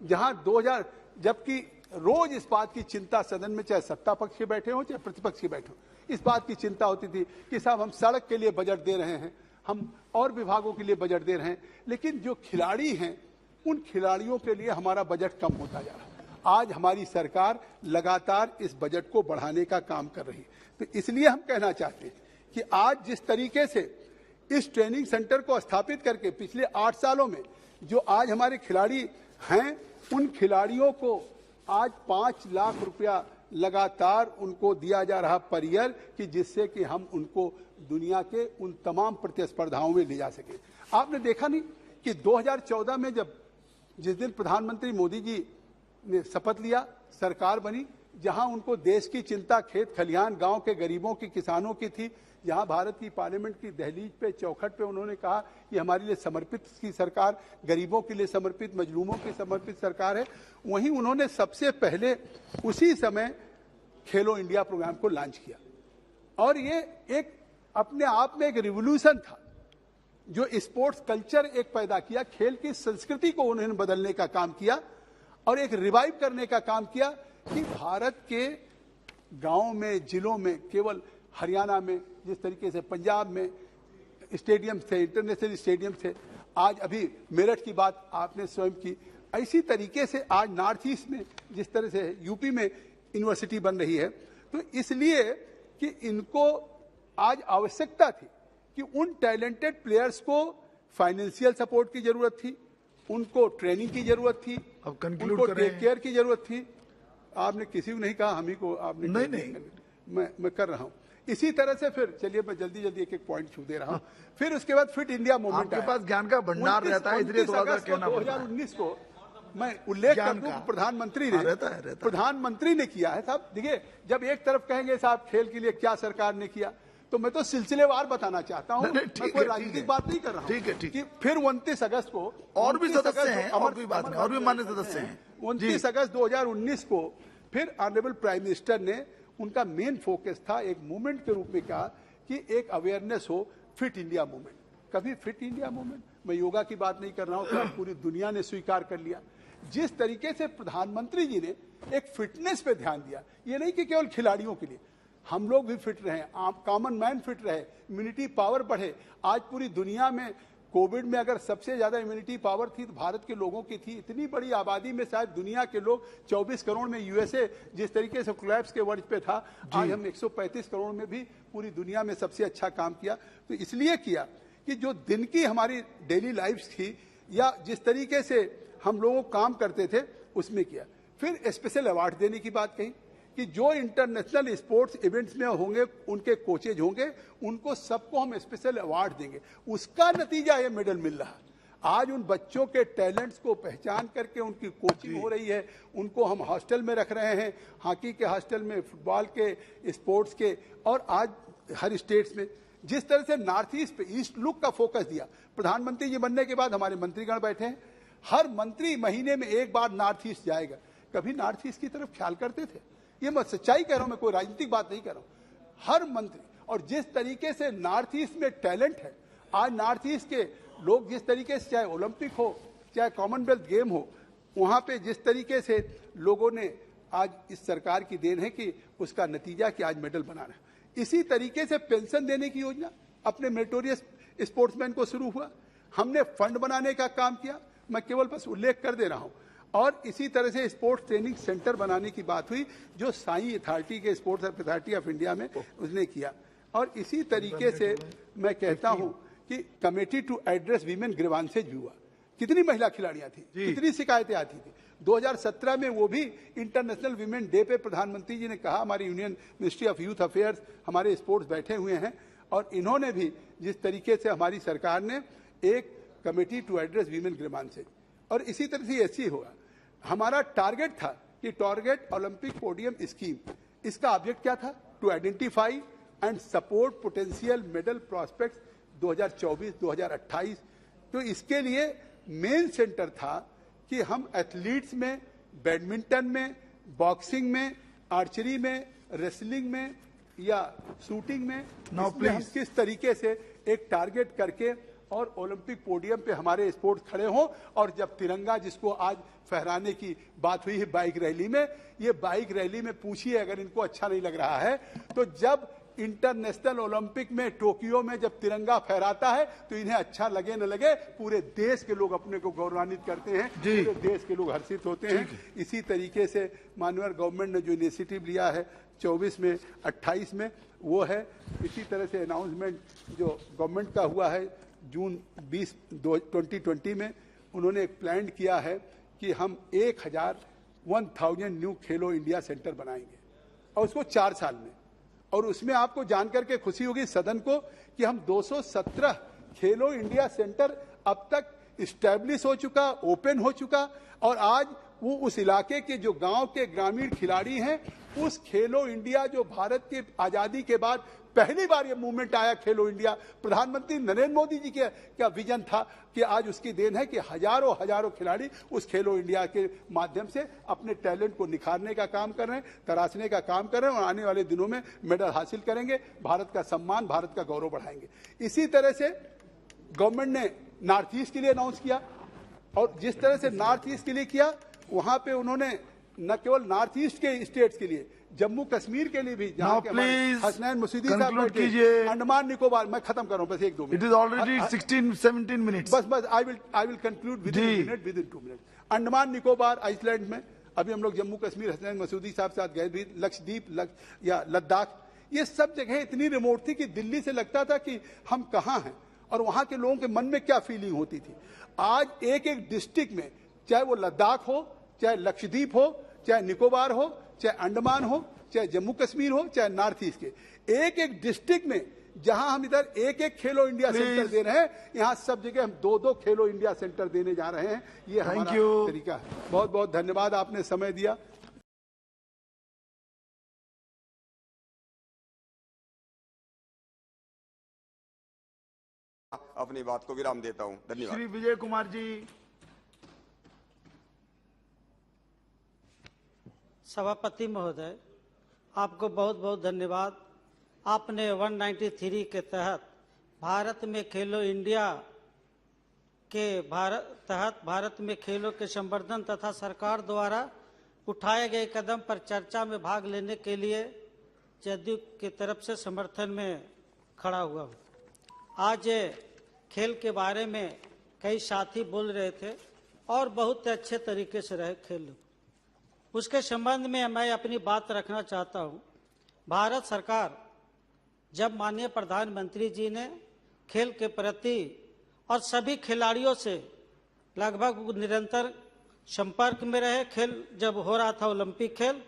जहां 2000, जबकि रोज इस बात की चिंता सदन में चाहे सत्ता पक्ष के बैठे हो चाहे प्रतिपक्ष के बैठे हो, इस बात की चिंता होती थी कि साहब हम सड़क के लिए बजट दे रहे हैं, हम और विभागों के लिए बजट दे रहे हैं, लेकिन जो खिलाड़ी हैं उन खिलाड़ियों के लिए हमारा बजट कम होता जा रहा है। आज हमारी सरकार लगातार इस बजट को बढ़ाने का काम कर रही है। तो इसलिए हम कहना चाहते हैं कि आज जिस तरीके से इस ट्रेनिंग सेंटर को स्थापित करके पिछले 8 सालों में जो आज हमारे खिलाड़ी हैं, उन खिलाड़ियों को आज 5 लाख रुपया लगातार उनको दिया जा रहा पर ईयर, कि जिससे कि हम उनको दुनिया के उन तमाम प्रतिस्पर्धाओं में ले जा सके। आपने देखा नहीं कि 2014 में जब जिस दिन प्रधानमंत्री मोदी जी ने शपथ लिया, सरकार बनी, जहां उनको देश की चिंता खेत खलिहान गांव के गरीबों की किसानों की थी, जहां भारत की पार्लियामेंट की दहलीज पे चौखट पे उन्होंने कहा कि हमारे लिए समर्पित की सरकार, गरीबों के लिए समर्पित, मजलूमों की समर्पित सरकार है, वहीं उन्होंने सबसे पहले उसी समय खेलो इंडिया प्रोग्राम को लॉन्च किया। और ये एक अपने आप में एक रिवोल्यूशन था जो स्पोर्ट्स कल्चर एक पैदा किया, खेल की संस्कृति को उन्होंने बदलने का काम किया और एक रिवाइव करने का काम किया कि भारत के गांवों में, जिलों में, केवल हरियाणा में जिस तरीके से पंजाब में स्टेडियम थे, इंटरनेशनल स्टेडियम थे, आज अभी मेरठ की बात आपने स्वयं की, इसी तरीके से आज नॉर्थ ईस्ट में जिस तरह से यूपी में यूनिवर्सिटी बन रही है, तो इसलिए कि इनको आज आवश्यकता थी कि उन टैलेंटेड प्लेयर्स को फाइनेंशियल सपोर्ट की जरूरत थी, उनको ट्रेनिंग की जरूरत थी, उनको टेक केयर की जरूरत थी। आपने किसी को नहीं कहा, हम ही को आपने नहीं। मैं कर रहा हूं इसी तरह से। फिर चलिए मैं जल्दी जल्दी एक एक पॉइंट छू दे रहा हूं। फिर उसके बाद फिट इंडिया मूवमेंट, आपके पास ज्ञान का भंडार रहता है, इसलिए 2019 को मैं उल्लेख कर दूं, प्रधानमंत्री ने किया है। साहब देखिए, जब एक तरफ कहेंगे साहब खेल के लिए क्या सरकार ने किया, तो मैं तो सिलसिलेवार बताना चाहता हूं, मैं कोई राजनीतिक बात नहीं कर रहा हूं। ठीक है, ठीक है। फिर 29 अगस्त को और भी सदस्य हैं, और कोई बात नहीं, और भी मान्य सदस्य हैं। 29 अगस्त 2019 को फिर ऑनरेबल प्राइम मिनिस्टर ने, उनका मेन फोकस था एक मूवमेंट के रूप में कहा कि एक अवेयरनेस हो, फिट इंडिया मूवमेंट। कभी फिट इंडिया मूवमेंट, मैं योगा की बात नहीं कर रहा हूं, तो पूरी दुनिया ने स्वीकार कर लिया। जिस तरीके से प्रधानमंत्री जी ने एक फिटनेस पे ध्यान दिया, ये नहीं कि केवल खिलाड़ियों के लिए, हम लोग भी फिट रहे, कॉमन मैन फिट रहे, इम्यूनिटी पावर बढ़े। आज पूरी दुनिया में कोविड में अगर सबसे ज्यादा इम्यूनिटी पावर थी तो भारत के लोगों की थी। इतनी बड़ी आबादी में शायद दुनिया के लोग 24 करोड़ में यूएसए जिस तरीके से कोलैप्स के वर्ज पे था, आज हम 135 करोड़ में भी पूरी दुनिया में सबसे अच्छा काम किया। तो इसलिए किया कि जो दिन की हमारी डेली लाइफ थी या जिस तरीके से हम लोग काम करते थे उसमें किया। फिर स्पेशल अवार्ड देने की बात कही कि जो इंटरनेशनल स्पोर्ट्स इवेंट्स में होंगे, उनके कोचेज होंगे, उनको सबको हम स्पेशल अवार्ड देंगे। उसका नतीजा ये मेडल मिल रहा। आज उन बच्चों के टैलेंट्स को पहचान करके उनकी कोचिंग हो रही है, उनको हम हॉस्टल में रख रहे हैं, हॉकी के हॉस्टल में, फुटबॉल के, स्पोर्ट्स के, और आज हर स्टेट्स में जिस तरह से नॉर्थ ईस्ट पे ईस्ट लुक का फोकस दिया। प्रधानमंत्री जी बनने के बाद हमारे मंत्रीगण बैठे हैं, हर मंत्री महीने में एक बार नॉर्थ ईस्ट जाएगा। कभी नॉर्थ ईस्ट की तरफ ख्याल करते थे? ये मैं सच्चाई कह रहा हूं, मैं कोई राजनीतिक बात नहीं कर रहा हूं। हर मंत्री, और जिस तरीके से नॉर्थ ईस्ट में टैलेंट है, आज नॉर्थ ईस्ट के लोग जिस तरीके से, चाहे ओलंपिक हो चाहे कॉमनवेल्थ गेम हो, वहां पे जिस तरीके से लोगों ने, आज इस सरकार की देन है कि उसका नतीजा कि आज मेडल बना रहे हैं। इसी तरीके से पेंशन देने की योजना अपने मेरिटोरियस स्पोर्ट्समैन को शुरू हुआ, हमने फंड बनाने का काम किया, मैं केवल बस उल्लेख कर दे रहा हूं। और इसी तरह से स्पोर्ट्स ट्रेनिंग सेंटर बनाने की बात हुई जो साई अथॉरिटी के स्पोर्ट्स अथॉरिटी ऑफ इंडिया में उसने किया। और इसी तरीके से मैं कहता हूं कि committee to address women grievances भी हुआ। कितनी महिला खिलाड़ियां थी, कितनी शिकायतें आती थी। 2017 में वो भी इंटरनेशनल वीमेन डे पे प्रधानमंत्री जी ने कहा, हमारी union ministry of youth affairs, हमारे स्पोर्ट्स बैठे हुए हैं, और इन्होंने भी जिस तरीके से हमारी सरकार ने एक committee to address women grievances, और इसी तरह से ऐसी होगा। हमारा टारगेट था कि टारगेट ओलंपिक पोडियम स्कीम, इसका ऑब्जेक्ट क्या था? To identify and support potential medal prospects 2024-2028। तो इसके लिए मेन सेंटर था कि हम एथलीट्स में, बैडमिंटन में, बॉक्सिंग में, आर्चरी में, रेसलिंग में, या शूटिंग में, Now, इसमें हम please. किस तरीके से एक टारगेट करके और ओलंपिक पोडियम पे हमारे स्पोर्ट्स खड़े हों। और जब तिरंगा जिसको आज फहराने की बात हुई है बाइक रैली में, ये बाइक रैली में पूछिए अगर इनको अच्छा नहीं लग रहा है, तो जब इंटरनेशनल ओलंपिक में टोक्यो में जब तिरंगा फहराता है तो इन्हें अच्छा लगे न लगे, पूरे देश के लोग अपने को गौरवान्वित करते हैं, पूरे देश के लोग हर्षित होते हैं। इसी तरीके से माननीय गवर्नमेंट ने जो इनिशिएटिव लिया है 24 में 28 में, वो है इसी तरह से अनाउंसमेंट जो गवर्नमेंट का हुआ है जून 2020 में, उन्होंने एक प्लान किया है कि हम 1000 न्यू खेलो इंडिया सेंटर बनाएंगे और उसको 4 साल में। और उसमें आपको जानकर के खुशी होगी सदन को कि हम 217 खेलो इंडिया सेंटर अब तक इस्टेब्लिश हो चुका, ओपन हो चुका। और आज वो उस इलाके के जो गांव के ग्रामीण खिलाड़ी हैं, उस खेलो इंडिया जो भारत के आजादी के बाद पहली बार ये मूवमेंट आया खेलो इंडिया, प्रधानमंत्री नरेंद्र मोदी जी के क्या विजन था कि आज उसकी देन है कि हजारों खिलाड़ी उस खेलो इंडिया के माध्यम से अपने टैलेंट को निखारने का काम कर रहे हैं, तराशने का काम कर रहे हैं और आने वाले दिनों में मेडल हासिल करेंगे, भारत का सम्मान, भारत का गौरव बढ़ाएंगे। इसी तरह से गवर्नमेंट ने नॉर्थ ईस्ट के लिए अनाउंस किया और जिस तरह से नॉर्थ ईस्ट के लिए किया, वहां पे उन्होंने न केवल नॉर्थ ईस्ट के स्टेट्स के लिए, जम्मू कश्मीर के लिए भी, जहां के हसनैन मसूदी साहब बैठे, अंडमान निकोबार, मैं खत्म कर रहा हूं बस 1-2 मिनट। It is already 16-17 minutes. बस I will conclude within 2 minute. Andaman Nicobar island में अभी हम लोग जम्मू कश्मीर हसनैन मसूदी साहब साथ गए भी, लक्षद्वीप या लद्दाख, ये सब जगह इतनी रिमोट थी कि दिल्ली से लगता था कि हम कहाँ हैं और वहां के लोगों के मन में क्या फीलिंग होती थी। आज एक एक डिस्ट्रिक्ट में, चाहे वो लद्दाख हो, चाहे लक्षद्वीप हो, चाहे निकोबार हो, चाहे अंडमान हो, चाहे जम्मू कश्मीर हो, चाहे नॉर्थ ईस्ट के, एक एक डिस्ट्रिक्ट में जहां हम इधर एक एक खेलो इंडिया सेंटर दे रहे हैं, यहां सब जगह हम 2-2 खेलो इंडिया सेंटर देने जा रहे हैं। ये हमारा तरीका है। बहुत बहुत धन्यवाद, आपने समय दिया। अपनी बात को विराम देता हूं। धन्यवाद। श्री विजय कुमार जी। सभापति महोदय, आपको बहुत बहुत धन्यवाद। आपने 193 के तहत भारत में खेलो इंडिया के तहत भारत में खेलों के संवर्धन तथा सरकार द्वारा उठाए गए कदम पर चर्चा में भाग लेने के लिए जदयू की तरफ से समर्थन में खड़ा हुआ हूँ। आज खेल के बारे में कई साथी बोल रहे थे और बहुत अच्छे तरीके से रहे खेल। उसके संबंध में मैं अपनी बात रखना चाहता हूं। भारत सरकार जब माननीय प्रधानमंत्री जी ने खेल के प्रति और सभी खिलाड़ियों से लगभग निरंतर संपर्क में रहे, खेल जब हो रहा था ओलंपिक खेल,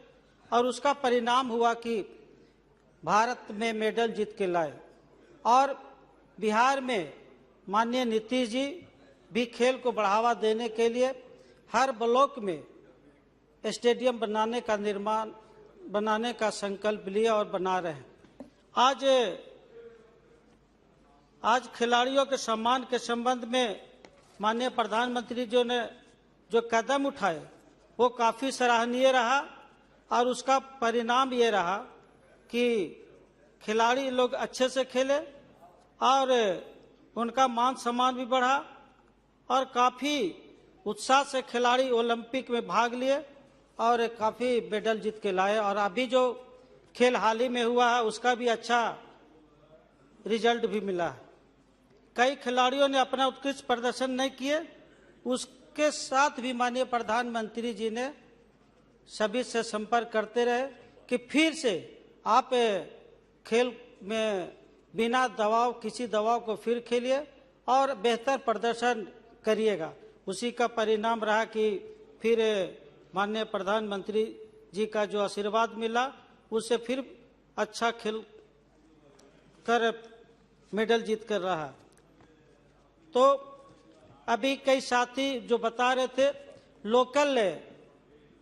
और उसका परिणाम हुआ कि भारत में मेडल जीत के लाए। और बिहार में माननीय नीतीश जी भी खेल को बढ़ावा देने के लिए हर ब्लॉक में स्टेडियम बनाने का संकल्प लिया और बना रहे हैं। आज खिलाड़ियों के सम्मान के संबंध में माननीय प्रधानमंत्री जी ने जो कदम उठाए वो काफी सराहनीय रहा और उसका परिणाम ये रहा कि खिलाड़ी लोग अच्छे से खेले और उनका मान सम्मान भी बढ़ा और काफी उत्साह से खिलाड़ी ओलंपिक में भाग लिए और काफी मेडल जीत के लाए। और अभी जो खेल हाल ही में हुआ है उसका भी अच्छा रिजल्ट भी मिला है। कई खिलाड़ियों ने अपना उत्कृष्ट प्रदर्शन नहीं किए, उसके साथ भी माननीय प्रधानमंत्री जी ने सभी से संपर्क करते रहे कि फिर से आप खेल में बिना दबाव किसी दबाव को फिर खेलिए और बेहतर प्रदर्शन करिएगा। उसी का परिणाम रहा कि फिर माननीय प्रधानमंत्री जी का जो आशीर्वाद मिला उससे फिर अच्छा खेल कर मेडल जीत कर रहा। तो अभी कई साथी जो बता रहे थे लोकल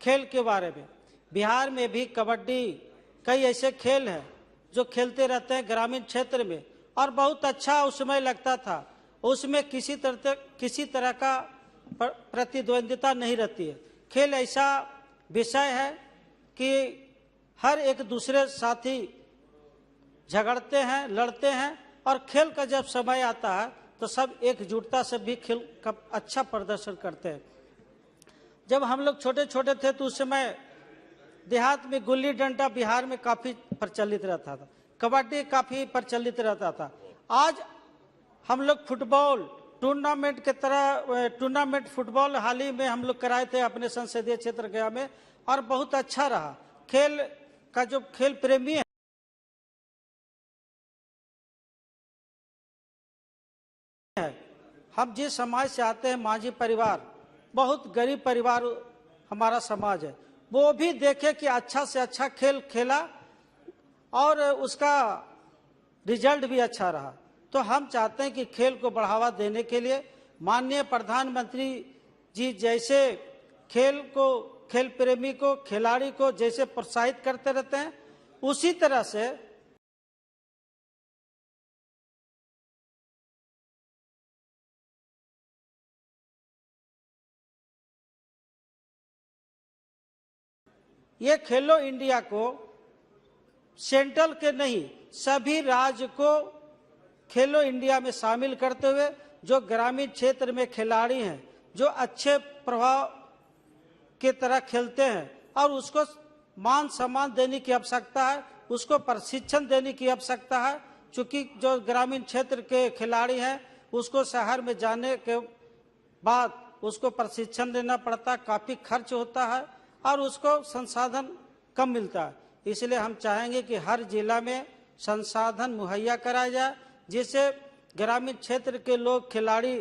खेल के बारे में, बिहार में भी कबड्डी कई ऐसे खेल हैं जो खेलते रहते हैं ग्रामीण क्षेत्र में और बहुत अच्छा उसमें लगता था। उसमें किसी तरह का प्रतिद्वंदिता नहीं रहती है। खेल ऐसा विषय है कि हर एक दूसरे साथी झगड़ते हैं, लड़ते हैं, और खेल का जब समय आता है तो सब एकजुटता से भी खेल का अच्छा प्रदर्शन करते हैं। जब हम लोग छोटे छोटे थे तो उस समय देहात में गुल्ली डंडा बिहार में काफी प्रचलित रहता था, कबड्डी काफी प्रचलित रहता था। आज हम लोग फुटबॉल टूर्नामेंट के तरह टूर्नामेंट फुटबॉल हाल ही में हम लोग कराए थे अपने संसदीय क्षेत्र गया में, और बहुत अच्छा रहा। खेल का जो खेल प्रेमी है हम जिस समाज से आते हैं, माझी परिवार, बहुत गरीब परिवार हमारा समाज है, वो भी देखे कि अच्छा से अच्छा खेल खेला और उसका रिजल्ट भी अच्छा रहा। तो हम चाहते हैं कि खेल को बढ़ावा देने के लिए माननीय प्रधानमंत्री जी जैसे खेल प्रेमी को, खिलाड़ी को जैसे प्रोत्साहित करते रहते हैं, उसी तरह से ये खेलो इंडिया को सेंट्रल के नहीं सभी राज्य को खेलो इंडिया में शामिल करते हुए जो ग्रामीण क्षेत्र में खिलाड़ी हैं, जो अच्छे प्रभाव के तरह खेलते हैं और उसको मान सम्मान देने की आवश्यकता है, उसको प्रशिक्षण देने की आवश्यकता है। चूंकि जो ग्रामीण क्षेत्र के खिलाड़ी हैं उसको शहर में जाने के बाद उसको प्रशिक्षण देना पड़ता, काफी खर्च होता है और उसको संसाधन कम मिलता है। इसलिए हम चाहेंगे कि हर जिला में संसाधन मुहैया कराया जाए, जिससे ग्रामीण क्षेत्र के लोग खिलाड़ी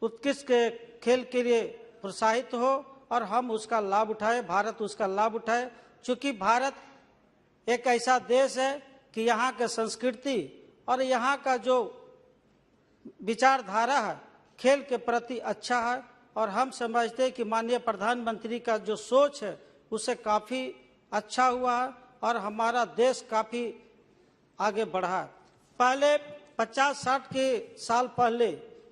उत्कृष्ट के खेल के लिए प्रोत्साहित हो और हम उसका लाभ उठाए, भारत उसका लाभ उठाए। चूंकि भारत एक ऐसा देश है कि यहाँ की संस्कृति और यहाँ का जो विचारधारा है खेल के प्रति अच्छा है, और हम समझते हैं कि माननीय प्रधानमंत्री का जो सोच है उससे काफ़ी अच्छा हुआ है और हमारा देश काफ़ी आगे बढ़ा है। पहले 50-60 के साल पहले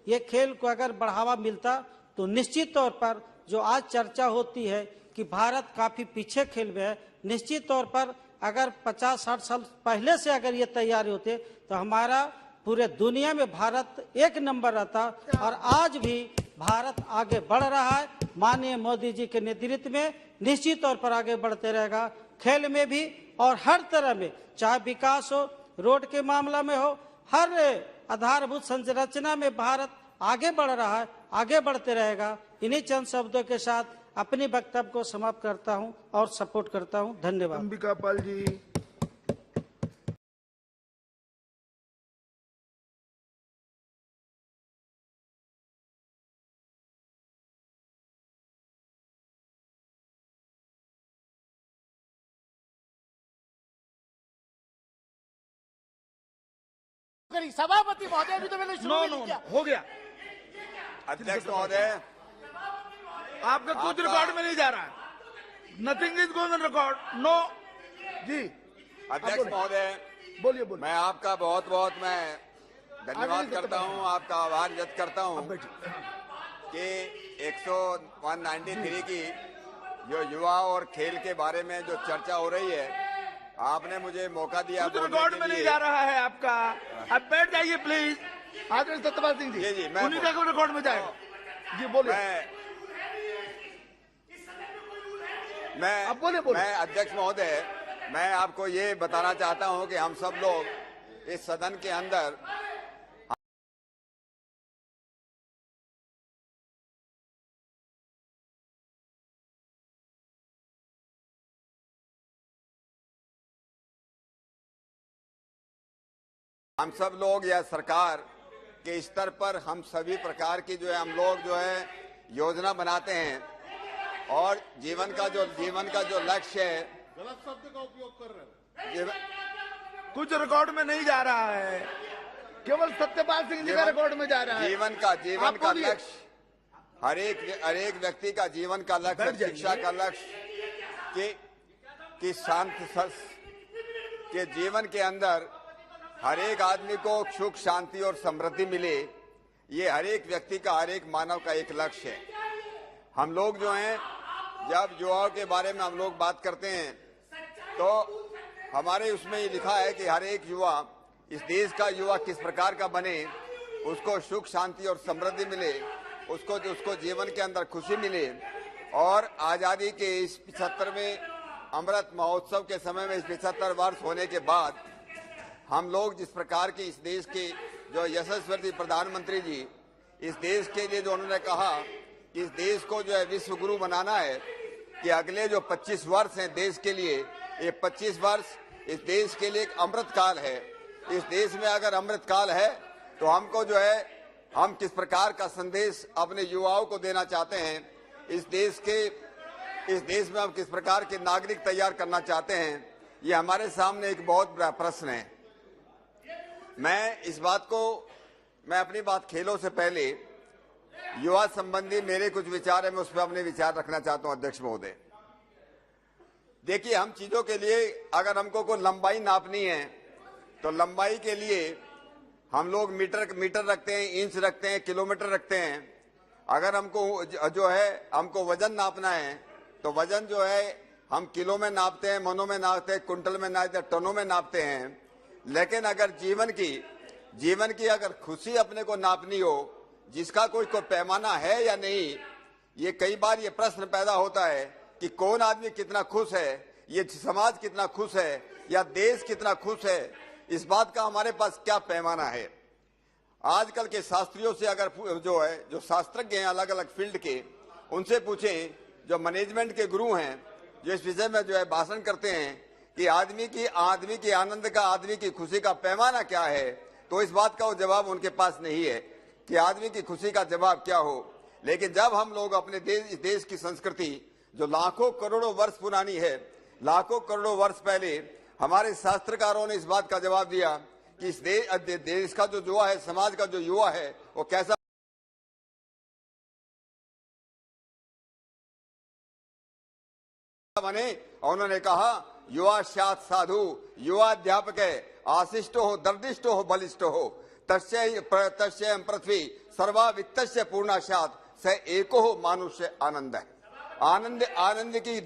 ये खेल को अगर बढ़ावा मिलता तो निश्चित तौर पर जो आज चर्चा होती है कि भारत काफ़ी पीछे खेल में है, निश्चित तौर पर अगर 50-60 साल पहले से अगर ये तैयारी होते तो हमारा पूरे दुनिया में भारत एक नंबर रहता। और आज भी भारत आगे बढ़ रहा है, माननीय मोदी जी के नेतृत्व में निश्चित तौर पर आगे बढ़ते रहेगा, खेल में भी और हर तरह में, चाहे विकास हो, रोड के मामला में हो, हर आधारभूत संरचना में भारत आगे बढ़ रहा है, आगे बढ़ते रहेगा। इन्हीं चंद शब्दों के साथ अपनी वक्तव्य को समाप्त करता हूं और सपोर्ट करता हूं। धन्यवाद। अंबिका पाल जी। सभापति महोदय अभी तो मैंने शुरू नहीं किया। हो गया। अध्यक्ष महोदय, आपका कुछ रिकॉर्ड में नहीं जा रहा है। Nothing is going on record. No जी। अध्यक्ष महोदय, बोलिए। मैं आपका बहुत बहुत मैं धन्यवाद करता हूं, आपका आभार व्यक्त करता हूं कि 193 की जो युवा और खेल के बारे में जो चर्चा हो रही है, आपने मुझे मौका दिया। कुछ रिकॉर्ड में नहीं जा रहा है आपका। आप बैठ जाइए प्लीज। आदरणीय सत्यपाल सिंह जी। जी, उन्हीं का रिकॉर्ड में जाएगा। जी बोलिए। मैं अध्यक्ष महोदय, मैं आपको ये बताना चाहता हूं कि हम सब लोग इस सदन के अंदर हम सब लोग या सरकार के स्तर पर हम सभी प्रकार की जो है हम लोग जो है योजना बनाते हैं और जीवन का जो लक्ष्य है। गलत शब्द का उपयोग कर रहे हैं। कुछ रिकॉर्ड में नहीं जा रहा है, केवल सत्यपाल सिंह जी का रिकॉर्ड में जा रहा है। जीवन का लक्ष्य, हर एक व्यक्ति का जीवन का लक्ष्य, शिक्षा का लक्ष्य कि शांति के जीवन के अंदर हर एक आदमी को सुख, शांति और समृद्धि मिले, ये हर एक व्यक्ति का, हर एक मानव का एक लक्ष्य है। हम लोग जो हैं, जब युवाओं के बारे में हम लोग बात करते हैं तो हमारे उसमें ये लिखा है कि हर एक युवा, इस देश का युवा किस प्रकार का बने, उसको सुख शांति और समृद्धि मिले, उसको जीवन के अंदर खुशी मिले। और आज़ादी के इस 75वें अमृत महोत्सव के समय में, इस 75 वर्ष होने के बाद, हम लोग जिस प्रकार की इस देश के जो यशस्वी प्रधानमंत्री जी, इस देश के लिए जो उन्होंने कहा कि इस देश को जो है विश्व गुरु बनाना है, कि अगले जो 25 वर्ष हैं देश के लिए, ये 25 वर्ष इस देश के लिए एक अमृत काल है। इस देश में अगर अमृत काल है तो हमको जो है, हम किस प्रकार का संदेश अपने युवाओं को देना चाहते हैं, इस देश में हम किस प्रकार के नागरिक तैयार करना चाहते हैं, ये हमारे सामने एक बहुत बड़ा प्रश्न है। मैं अपनी बात खेलों से पहले युवा संबंधी मेरे कुछ विचार है, मैं उस पर अपने विचार रखना चाहता हूं। अध्यक्ष महोदय, देखिए, हम चीजों के लिए अगर हमको कोई लंबाई नापनी है तो लंबाई के लिए हम लोग मीटर रखते हैं, इंच रखते हैं, किलोमीटर रखते हैं। अगर हमको जो है हमको वजन नापना है तो वजन जो है हम किलो में नापते हैं, मनों में नापते हैं, कुंटल में नापते हैं, टनों में नापते हैं। लेकिन अगर जीवन की अगर खुशी अपने को नापनी हो, जिसका कोई पैमाना है या नहीं, ये कई बार ये प्रश्न पैदा होता है कि कौन आदमी कितना खुश है, ये समाज कितना खुश है, या देश कितना खुश है, इस बात का हमारे पास क्या पैमाना है। आजकल के शास्त्रियों से अगर जो शास्त्रज्ञ हैं अलग अलग फील्ड के, उनसे पूछें, जो मैनेजमेंट के गुरु हैं, जो इस विषय में जो है भाषण करते हैं कि आदमी की आनंद का, आदमी की खुशी का पैमाना क्या है, तो इस बात का वो जवाब उनके पास नहीं है कि आदमी की खुशी का जवाब क्या हो। लेकिन जब हम लोग अपने देश की संस्कृति जो लाखों करोड़ों वर्ष पुरानी है, लाखों करोड़ों वर्ष पहले हमारे शास्त्रकारों ने इस बात का जवाब दिया कि इस देश का जो युवा है, समाज का जो युवा है, वो कैसा बने। और उन्होंने कहा, युवा सात साधु, युवा अध्यापक है, आशिष्टो हो, दर्दिष्टो हो, बलिष्ठो हो, तस्य पृथ्वी सर्वा वित्तस्य पूर्णाशात स एको हो मानुष्य आनंद है। आनंद की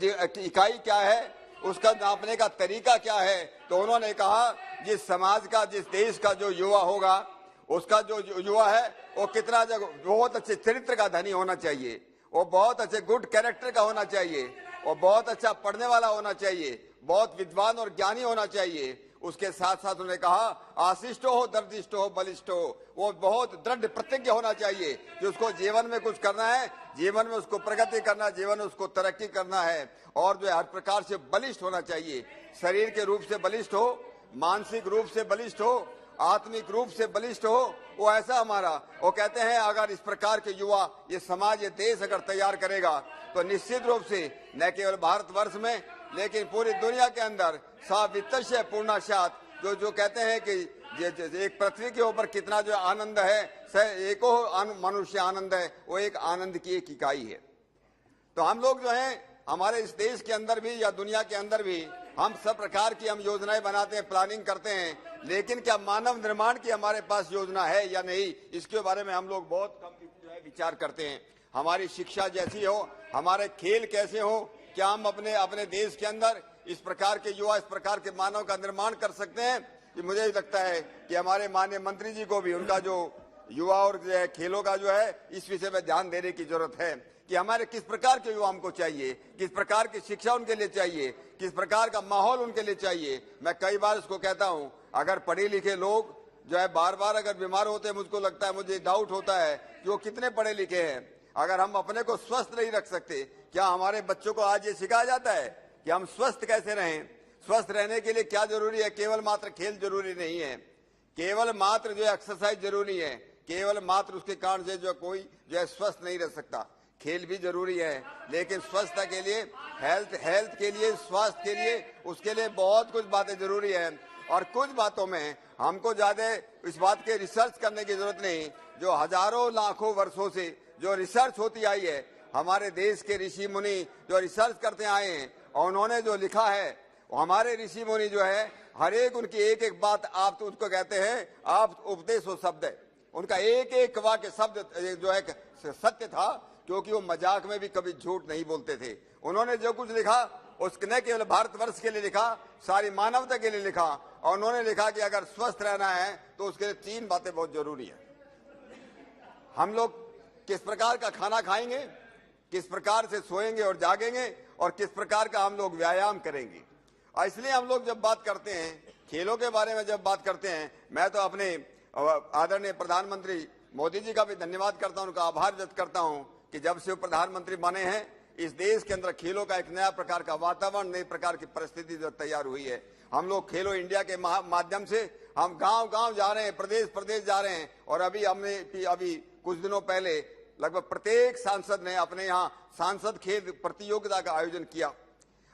इकाई क्या है, उसका नापने का तरीका क्या है। तो उन्होंने कहा, जिस समाज का, जिस देश का जो युवा होगा, उसका जो युवा है वो कितना बहुत अच्छे चरित्र का धनी होना चाहिए, वो बहुत अच्छे गुड कैरेक्टर का होना चाहिए, वो बहुत अच्छा पढ़ने वाला होना चाहिए, बहुत विद्वान और ज्ञानी होना चाहिए। उसके साथ साथ उन्होंने कहा, आशिष्टो हो, दर्दिष्टो हो, बलिष्ठो हो, वो बहुत दृढ़ प्रतिज्ञ होना चाहिए कि उसको जीवन में कुछ करना है, जीवन में उसको प्रगति करना है, जीवन में उसको तरक्की करना है, और जो हर प्रकार से बलिष्ठ होना चाहिए। शरीर के रूप से बलिष्ठ हो, मानसिक रूप से बलिष्ठ हो, आत्मिक रूप से बलिष्ठ हो, वो ऐसा हमारा, वो कहते हैं अगर इस प्रकार के युवा, ये समाज, ये देश अगर तैयार करेगा तो निश्चित रूप से न केवल भारतवर्ष में लेकिन पूरी दुनिया के अंदर सावित्तस्य पूर्णाशात, जो कहते हैं कि एक पृथ्वी के ऊपर कितना जो आनंद है, एको मनुष्य आनंद है, वो एक आनंद की एक इकाई है। तो हम लोग जो हैं, हमारे इस देश के अंदर भी या दुनिया के अंदर भी हम सब प्रकार की हम योजनाएं बनाते हैं, प्लानिंग करते हैं, लेकिन क्या मानव निर्माण की हमारे पास योजना है या नहीं, इसके बारे में हम लोग बहुत कम विचार करते हैं। हमारी शिक्षा जैसी हो, हमारे खेल कैसे हो, क्या हम अपने देश के अंदर इस प्रकार के युवा, इस प्रकार के मानव का निर्माण कर सकते हैं। ये मुझे लगता है कि हमारे माननीय मंत्री जी को भी उनका जो युवा और खेलों का जो है, इस विषय में ध्यान देने की जरूरत है कि हमारे किस प्रकार के युवा हमको चाहिए, किस प्रकार की शिक्षा उनके लिए चाहिए, किस प्रकार का माहौल उनके लिए चाहिए। मैं कई बार उसको कहता हूं, अगर पढ़े लिखे लोग जो है बार बार अगर बीमार होते हैं, मुझको लगता है, मुझे डाउट होता है कि वो कितने पढ़े लिखे हैं। अगर हम अपने को स्वस्थ नहीं रख सकते, क्या हमारे बच्चों को आज ये सिखाया जाता है कि हम स्वस्थ कैसे रहें? स्वस्थ रहने के लिए क्या जरूरी है? केवल मात्र खेल जरूरी नहीं है, केवल मात्र जो एक्सरसाइज जरूरी है, केवल मात्र उसके कारण से जो कोई जो है स्वस्थ नहीं रह सकता। खेल भी जरूरी है, लेकिन स्वस्थता के लिए, हेल्थ के लिए, स्वास्थ्य के लिए, उसके लिए बहुत कुछ बातें जरूरी है। और कुछ बातों में हमको ज्यादा इस बात के रिसर्च करने की जरूरत नहीं। जो हजारों लाखों वर्षों से जो रिसर्च होती आई है, हमारे देश के ऋषि मुनि जो रिसर्च करते आए हैं और उन्होंने जो लिखा है, हमारे ऋषि मुनि जो है हर एक उनकी एक एक बात, आप तो उसको कहते हैं आप उपदेश हो शब्द है, उनका एक एक वाक्य शब्द जो है सत्य था, क्योंकि वो मजाक में भी कभी झूठ नहीं बोलते थे। उन्होंने जो कुछ लिखा उसने केवल भारतवर्ष के लिए लिखा, सारी मानवता के लिए लिखा। और उन्होंने लिखा कि अगर स्वस्थ रहना है तो उसके लिए 3 बातें बहुत जरूरी है। हम लोग किस प्रकार का खाना खाएंगे, किस प्रकार से सोएंगे और जागेंगे, और किस प्रकार का हम लोग व्यायाम करेंगे। और इसलिए हम लोग जब बात करते हैं खेलों के बारे में, जब बात करते हैं, मैं तो अपने आदरणीय प्रधानमंत्री मोदी जी का भी धन्यवाद करता हूं, उनका आभार व्यक्त करता हूं कि जब से वो प्रधानमंत्री बने हैं इस देश के अंदर खेलों का एक नया प्रकार का वातावरण, नई प्रकार की परिस्थिति जो तैयार हुई है। हम लोग खेलो इंडिया के माध्यम से हम गांव-गांव जा रहे हैं, प्रदेश जा रहे हैं। और अभी कुछ दिनों पहले लगभग प्रत्येक सांसद ने अपने यहाँ सांसद खेल प्रतियोगिता का आयोजन किया।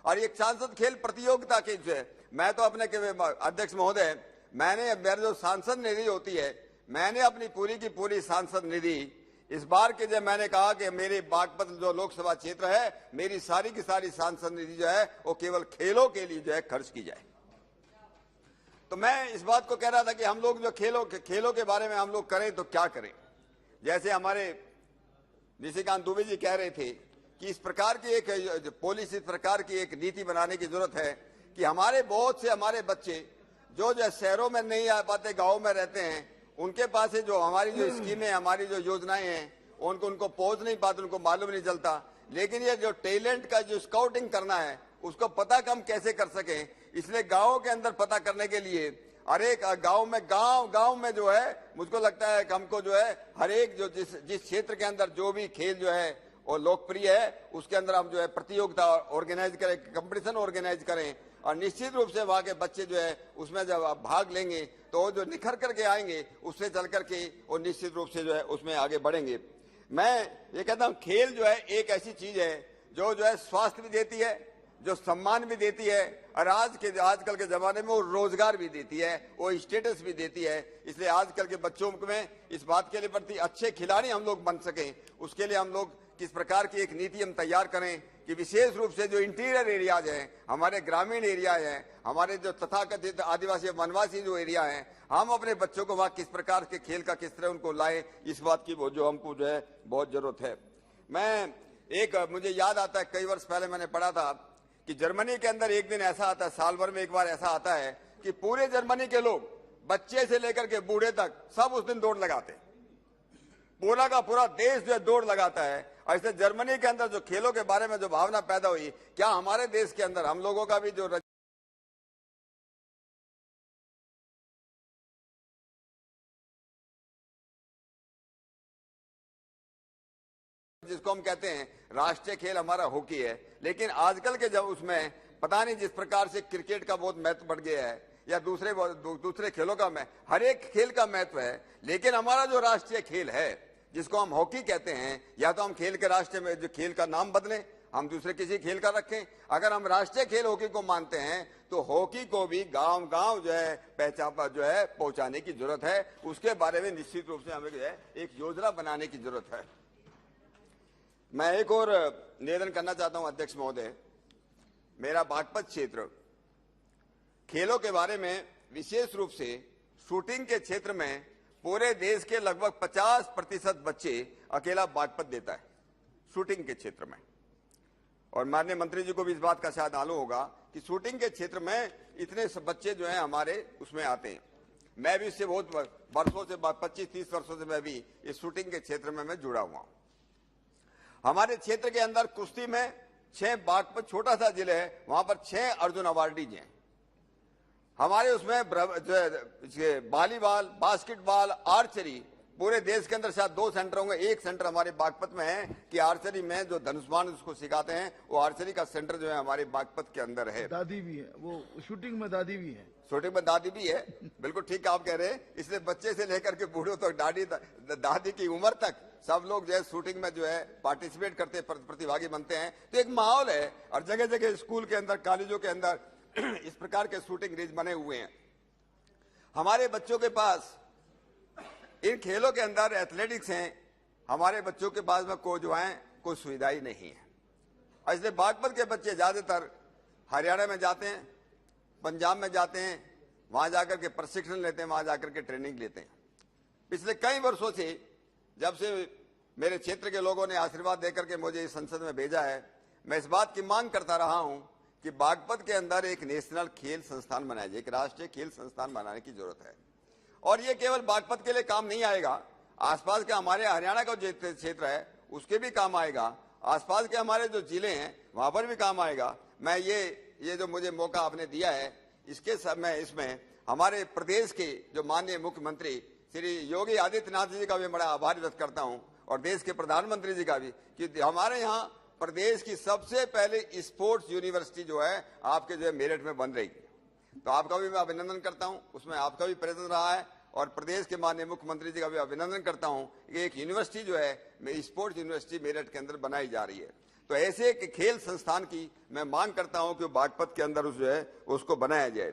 और एक सांसद खेल प्रतियोगिता के जो है, मैं तो अपने अध्यक्ष महोदय, मेरे जो सांसद निधि होती है, मैंने अपनी पूरी की पूरी सांसद निधि इस बार के जब मैंने कहा कि मेरे बागपत जो लोकसभा क्षेत्र है, मेरी सारी की सारी सांसद निधि जो है वो केवल खेलों के लिए जो है खर्च की जाए। तो मैं इस बात को कह रहा था कि हम लोग जो खेलों के बारे में हम लोग करें तो क्या करें। जैसे हमारे निशिकांत दुबे जी कह रहे थे कि इस प्रकार की एक पॉलिसी, इस प्रकार की एक नीति बनाने की जरूरत है कि हमारे बहुत से हमारे बच्चे जो शहरों में नहीं आ पाते, गाँव में रहते हैं, उनके पास जो हमारी जो स्कीमें, हमारी जो योजनाएं हैं, उनको पहुंच नहीं पाते, उनको मालूम नहीं चलता। लेकिन ये जो टैलेंट का जो स्काउटिंग करना है उसको पता हम कैसे कर सकें, इसलिए गाँव के अंदर पता करने के लिए हर एक गांव में जो है, मुझको लगता है कि हमको जो है हर एक जो जिस क्षेत्र के अंदर जो भी खेल जो है वो लोकप्रिय है, उसके अंदर हम जो है प्रतियोगिता ऑर्गेनाइज करें, कंपटीशन ऑर्गेनाइज करें। और निश्चित रूप से वहाँ के बच्चे जो है उसमें जब भाग लेंगे तो जो निखर करके आएंगे, उससे चल करके वो निश्चित रूप से जो है उसमें आगे बढ़ेंगे। मैं ये कहता हूँ खेल जो है एक ऐसी चीज है जो है स्वास्थ्य भी देती है, जो सम्मान भी देती है, और आजकल के जमाने में वो रोजगार भी देती है, वो स्टेटस भी देती है। इसलिए आजकल के बच्चों में इस बात के लिए प्रति अच्छे खिलाड़ी हम लोग बन सकें, उसके लिए हम लोग किस प्रकार की एक नीति हम तैयार करें कि विशेष रूप से जो इंटीरियर एरियाज हैं, हमारे ग्रामीण एरिया हैं, हमारे जो तथाकथित आदिवासी वनवासी जो एरिया हैं, हम अपने बच्चों को वहाँ किस प्रकार के खेल का किस तरह उनको लाएं, इस बात की जो हमको जो है बहुत जरूरत है। मुझे याद आता है, कई वर्ष पहले मैंने पढ़ा था कि जर्मनी के अंदर एक दिन ऐसा आता है, साल भर में एक बार ऐसा आता है कि पूरे जर्मनी के लोग, बच्चे से लेकर के बूढ़े तक, सब उस दिन दौड़ लगाते, पूरा का पूरा देश जो है दौड़ लगाता है। ऐसे जर्मनी के अंदर जो खेलों के बारे में जो भावना पैदा हुई, क्या हमारे देश के अंदर हम लोगों का भी जो जिसको हम कहते हैं राष्ट्रीय खेल हमारा हॉकी है, लेकिन आजकल के जब उसमें पता नहीं जिस प्रकार से क्रिकेट का बहुत महत्व बढ़ गया है या दूसरे खेलों का हर एक खेल का महत्व है, लेकिन हमारा जो राष्ट्रीय खेल है जिसको हम हॉकी कहते हैं, या तो हम खेल के राष्ट्रीय में जो खेल का नाम बदलें, हम दूसरे किसी खेल का रखें। अगर हम राष्ट्रीय खेल हॉकी को मानते हैं तो हॉकी को भी गांव-गांव जो है पहुंचाने की जरूरत है। उसके बारे में निश्चित रूप से हमें जो है एक योजना बनाने की जरूरत है। मैं एक और निवेदन करना चाहता हूं अध्यक्ष महोदय, मेरा बागपत क्षेत्र खेलों के बारे में विशेष रूप से शूटिंग के क्षेत्र में पूरे देश के लगभग 50% बच्चे अकेला बागपत देता है शूटिंग के क्षेत्र में। और माननीय मंत्री जी को भी इस बात का शायद मालूम होगा कि शूटिंग के क्षेत्र में इतने बच्चे जो हैं हमारे उसमें आते हैं। मैं भी इससे बहुत वर्षों से 25-30 वर्षों से मैं भी इस शूटिंग के क्षेत्र में मैं जुड़ा हुआ हूं। हमारे क्षेत्र के अंदर कुश्ती में 6 बागपत छोटा सा जिले है, वहां पर 6 अर्जुन अवार्डीज हैं। हमारे उसमें वॉलीबॉल, बास्केटबॉल, आर्चरी पूरे देश के अंदर शायद 2 सेंटर होंगे। एक सेंटर हमारे बागपत में है कि आर्चरी में जो धनुष्मान उसको सिखाते हैं, वो आर्चरी का सेंटर जो है हमारे बागपत के अंदर है। दादी भी है, वो शूटिंग में दादी भी है, शूटिंग में दादी भी है, बिल्कुल ठीक आप कह रहे हैं। इसलिए बच्चे से लेकर के बूढ़ों तक, दादी की उम्र तक सब लोग जो है शूटिंग में जो है पार्टिसिपेट करते, प्रतिभागी बनते हैं। तो एक माहौल है, और जगह जगह स्कूल के अंदर, कॉलेजों के अंदर इस प्रकार के शूटिंग रेंज बने हुए हैं। हमारे बच्चों के पास इन खेलों के अंदर एथलेटिक्स हैं, हमारे बच्चों के पास में कोई सुविधा ही नहीं है। इसलिए बागपत के बच्चे ज्यादातर हरियाणा में जाते हैं, पंजाब में जाते हैं, वहां जाकर के प्रशिक्षण लेते हैं, वहां जाकर के ट्रेनिंग लेते हैं। पिछले कई वर्षों से जब से मेरे क्षेत्र के लोगों ने आशीर्वाद देकर के मुझे इस संसद में भेजा है, मैं इस बात की मांग करता रहा हूं कि बागपत के अंदर एक नेशनल खेल संस्थान बनाया जाए, एक राष्ट्रीय खेल संस्थान बनाने की जरूरत है। और ये केवल बागपत के लिए काम नहीं आएगा, आसपास के हमारे हरियाणा का जो क्षेत्र है उसके भी काम आएगा, आसपास के हमारे जो जिले हैं वहां पर भी काम आएगा। मैं ये जो मुझे मौका आपने दिया है इसके समय इसमें हमारे प्रदेश के जो माननीय मुख्यमंत्री श्री योगी आदित्यनाथ जी का भी बड़ा आभार व्यक्त करता हूं और देश के प्रधानमंत्री जी का भी, कि हमारे यहाँ प्रदेश की सबसे पहले स्पोर्ट्स यूनिवर्सिटी जो है आपके जो है मेरठ में बन रही है। तो आपका भी मैं अभिनंदन करता हूं, उसमें आपका भी प्रेजेंस रहा है और प्रदेश के माननीय मुख्यमंत्री जी का भी अभिनंदन करता हूं कि एक यूनिवर्सिटी जो है स्पोर्ट्स यूनिवर्सिटी मेरठ के अंदर बनाई जा रही है। तो ऐसे एक खेल संस्थान की मैं मांग करता हूं कि बागपत के अंदर जो है उसको बनाया जाए।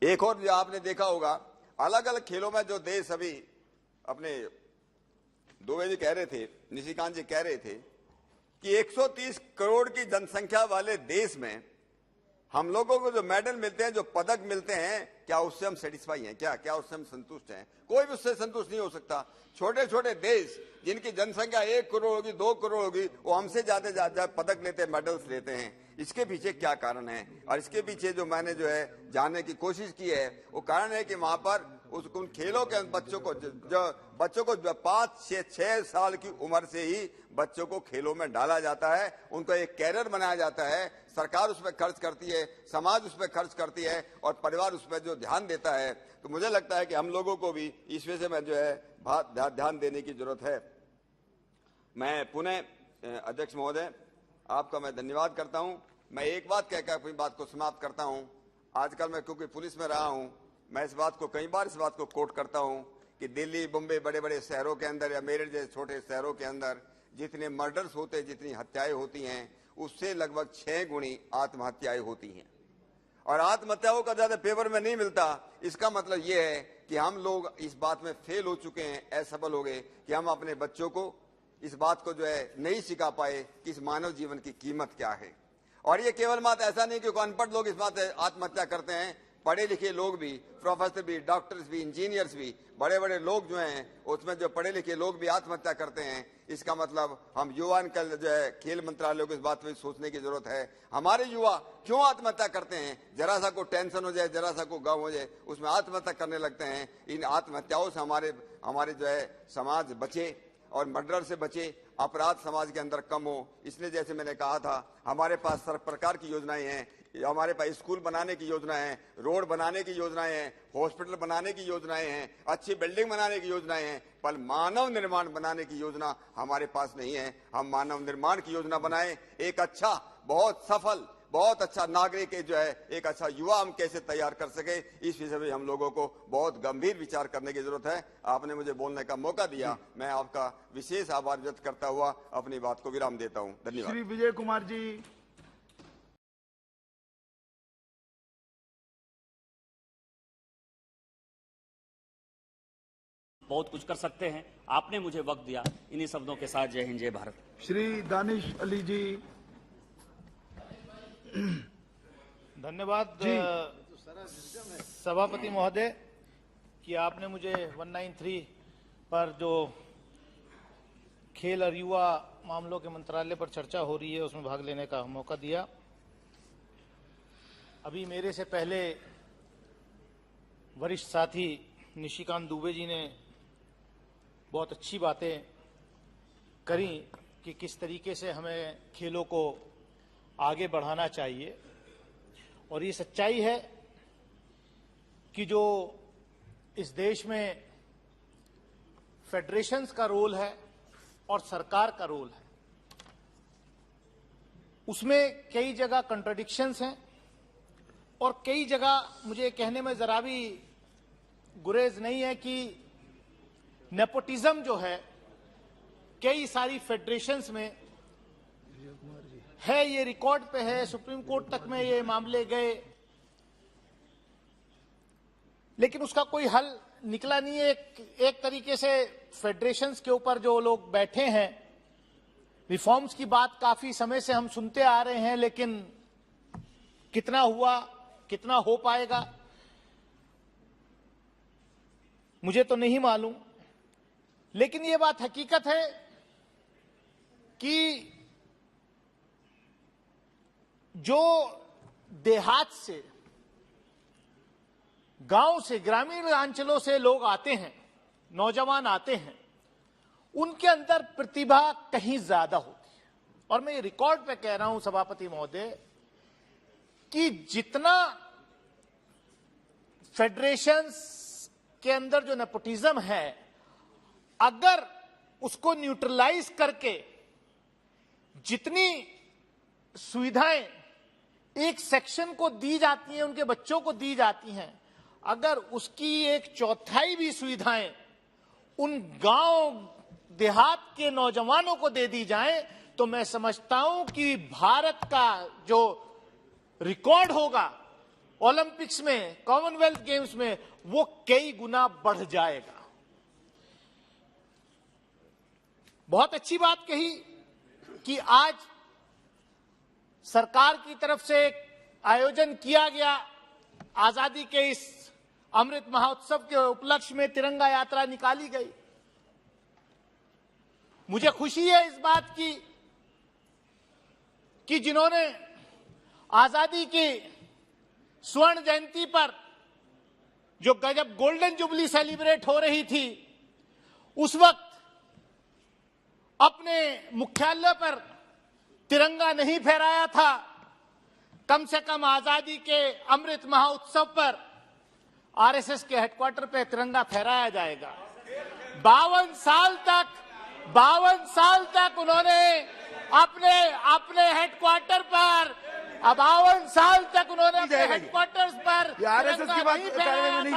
एक और जो आपने देखा होगा, अलग अलग खेलों में जो देश अभी अपने दुबे जी कह रहे थे, निशिकांत जी कह रहे थे कि 130 करोड़ की जनसंख्या वाले देश में हम लोगों को जो मेडल मिलते हैं, जो पदक मिलते हैं, क्या उससे हम सेटिस्फाई हैं? क्या उससे हम संतुष्ट हैं? कोई भी उससे संतुष्ट नहीं हो सकता। छोटे छोटे देश जिनकी जनसंख्या 1 करोड़ होगी, 2 करोड़ होगी, वो हमसे ज्यादा पदक लेते हैं, मेडल्स लेते हैं। इसके पीछे क्या कारण है? और इसके पीछे जो मैंने जो है जानने की कोशिश की है, वो कारण है कि वहां पर उन खेलों के बच्चों को 5-6 साल की उम्र से ही बच्चों को खेलों में डाला जाता है, उनको एक कैरियर बनाया जाता है। सरकार उस पर खर्च करती है, समाज उस पर खर्च करती है और परिवार उस पर जो ध्यान देता है। तो मुझे लगता है कि हम लोगों को भी इस विषय में जो है ध्यान देने की जरूरत है। मैं पुनः अध्यक्ष महोदय आपका मैं धन्यवाद करता हूं। मैं एक बात कहकर अपनी बात को समाप्त करता हूं। आजकल मैं क्योंकि पुलिस में रहा हूं, मैं इस बात को कई बार कोट करता हूं कि दिल्ली, मुंबई, बड़े बड़े शहरों के अंदर या मेरठ जैसे छोटे शहरों के अंदर जितने मर्डर्स होते हैं, जितनी हत्याएं होती हैं, उससे लगभग 6 गुणी आत्महत्याएं होती हैं। और आत्महत्याओं का ज्यादा पेपर में नहीं मिलता। इसका मतलब यह है कि हम लोग इस बात में फेल हो चुके हैं, असफल हो गए कि हम अपने बच्चों को इस बात को जो है नहीं सिखा पाए कि इस मानव जीवन की कीमत क्या है। और ये केवल बात ऐसा नहीं कि अनपढ़ लोग इस बात आत्महत्या करते हैं, पढ़े लिखे लोग भी, प्रोफेसर भी, डॉक्टर्स भी, इंजीनियर्स भी, बड़े बड़े लोग जो हैं उसमें जो पढ़े लिखे लोग भी आत्महत्या करते हैं। इसका मतलब हम युवा का जो है खेल मंत्रालय को इस बात पर सोचने की जरूरत है। हमारे युवा क्यों आत्महत्या करते हैं? जरा सा को टेंशन हो जाए, जरा सा को गम हो जाए, उसमें आत्महत्या करने लगते हैं। इन आत्महत्याओं से हमारे जो है समाज बचे और मर्डर से बचे, अपराध समाज के अंदर कम हो। इसलिए जैसे मैंने कहा था, हमारे पास सब प्रकार की योजनाएं हैं। हमारे पास स्कूल बनाने की योजनाएं हैं, रोड बनाने की योजनाएं हैं, हॉस्पिटल बनाने की योजनाएं हैं, अच्छी बिल्डिंग बनाने की योजनाएं हैं, पर मानव निर्माण बनाने की योजना हमारे पास नहीं है। हम मानव निर्माण की योजना बनाएं, एक अच्छा, बहुत सफल, बहुत अच्छा नागरिक जो है, एक अच्छा युवा हम कैसे तैयार कर सके, इस विषय में हम लोगों को बहुत गंभीर विचार करने की जरूरत है। आपने मुझे बोलने का मौका दिया, मैं आपका विशेष आभार व्यक्त करता हुआ अपनी बात को विराम देता हूं। धन्यवाद। श्री विजय कुमार जी। बहुत कुछ कर सकते हैं, आपने मुझे वक्त दिया। इन्हीं शब्दों के साथ जय हिंद, जय भारत। श्री दानिश अली जी। धन्यवाद सभापति महोदय कि आपने मुझे 193 पर जो खेल और युवा मामलों के मंत्रालय पर चर्चा हो रही है उसमें भाग लेने का मौका दिया। अभी मेरे से पहले वरिष्ठ साथी निशिकांत दुबे जी ने बहुत अच्छी बातें करी कि किस तरीके से हमें खेलों को आगे बढ़ाना चाहिए। और ये सच्चाई है कि जो इस देश में फेडरेशंस का रोल है और सरकार का रोल है, उसमें कई जगह कंट्राडिक्शंस हैं और कई जगह मुझे कहने में जरा भी गुरेज नहीं है कि नेपोटिज्म जो है कई सारी फेडरेशंस में है। ये रिकॉर्ड पे है, सुप्रीम कोर्ट तक में ये मामले गए, लेकिन उसका कोई हल निकला नहीं है। एक तरीके से फेडरेशंस के ऊपर जो लोग बैठे हैं, रिफॉर्म्स की बात काफी समय से हम सुनते आ रहे हैं, लेकिन कितना हुआ, कितना हो पाएगा मुझे तो नहीं मालूम। लेकिन ये बात हकीकत है कि जो देहात से, गांव से, ग्रामीण अंचलों से लोग आते हैं, नौजवान आते हैं, उनके अंदर प्रतिभा कहीं ज्यादा होती है। और मैं ये रिकॉर्ड पे कह रहा हूं सभापति महोदय कि जितना फेडरेशंस के अंदर जो नेपोटिज्म है, अगर उसको न्यूट्रलाइज करके जितनी सुविधाएं एक सेक्शन को दी जाती हैं, उनके बच्चों को दी जाती हैं, अगर उसकी 1/4 भी सुविधाएं उन गांव देहात के नौजवानों को दे दी जाए, तो मैं समझता हूं कि भारत का जो रिकॉर्ड होगा ओलंपिक्स में, कॉमनवेल्थ गेम्स में, वो कई गुना बढ़ जाएगा। बहुत अच्छी बात कही कि आज सरकार की तरफ से एक आयोजन किया गया, आजादी के इस अमृत महोत्सव के उपलक्ष्य में तिरंगा यात्रा निकाली गई। मुझे खुशी है इस बात की कि जिन्होंने आजादी की स्वर्ण जयंती पर, जो गजब गोल्डन जुबली सेलिब्रेट हो रही थी, उस वक्त अपने मुख्यालय पर तिरंगा नहीं फहराया था, कम से कम आजादी के अमृत महोत्सव पर आरएसएस के हेडक्वार्टर पे तिरंगा फहराया जाएगा। 52 साल तक उन्होंने अपने हेडक्वार्टर पर, 52 साल तक उन्होंने अपने हेडक्वार्टर्स पर आरएसएस की बात नहीं जाएगी।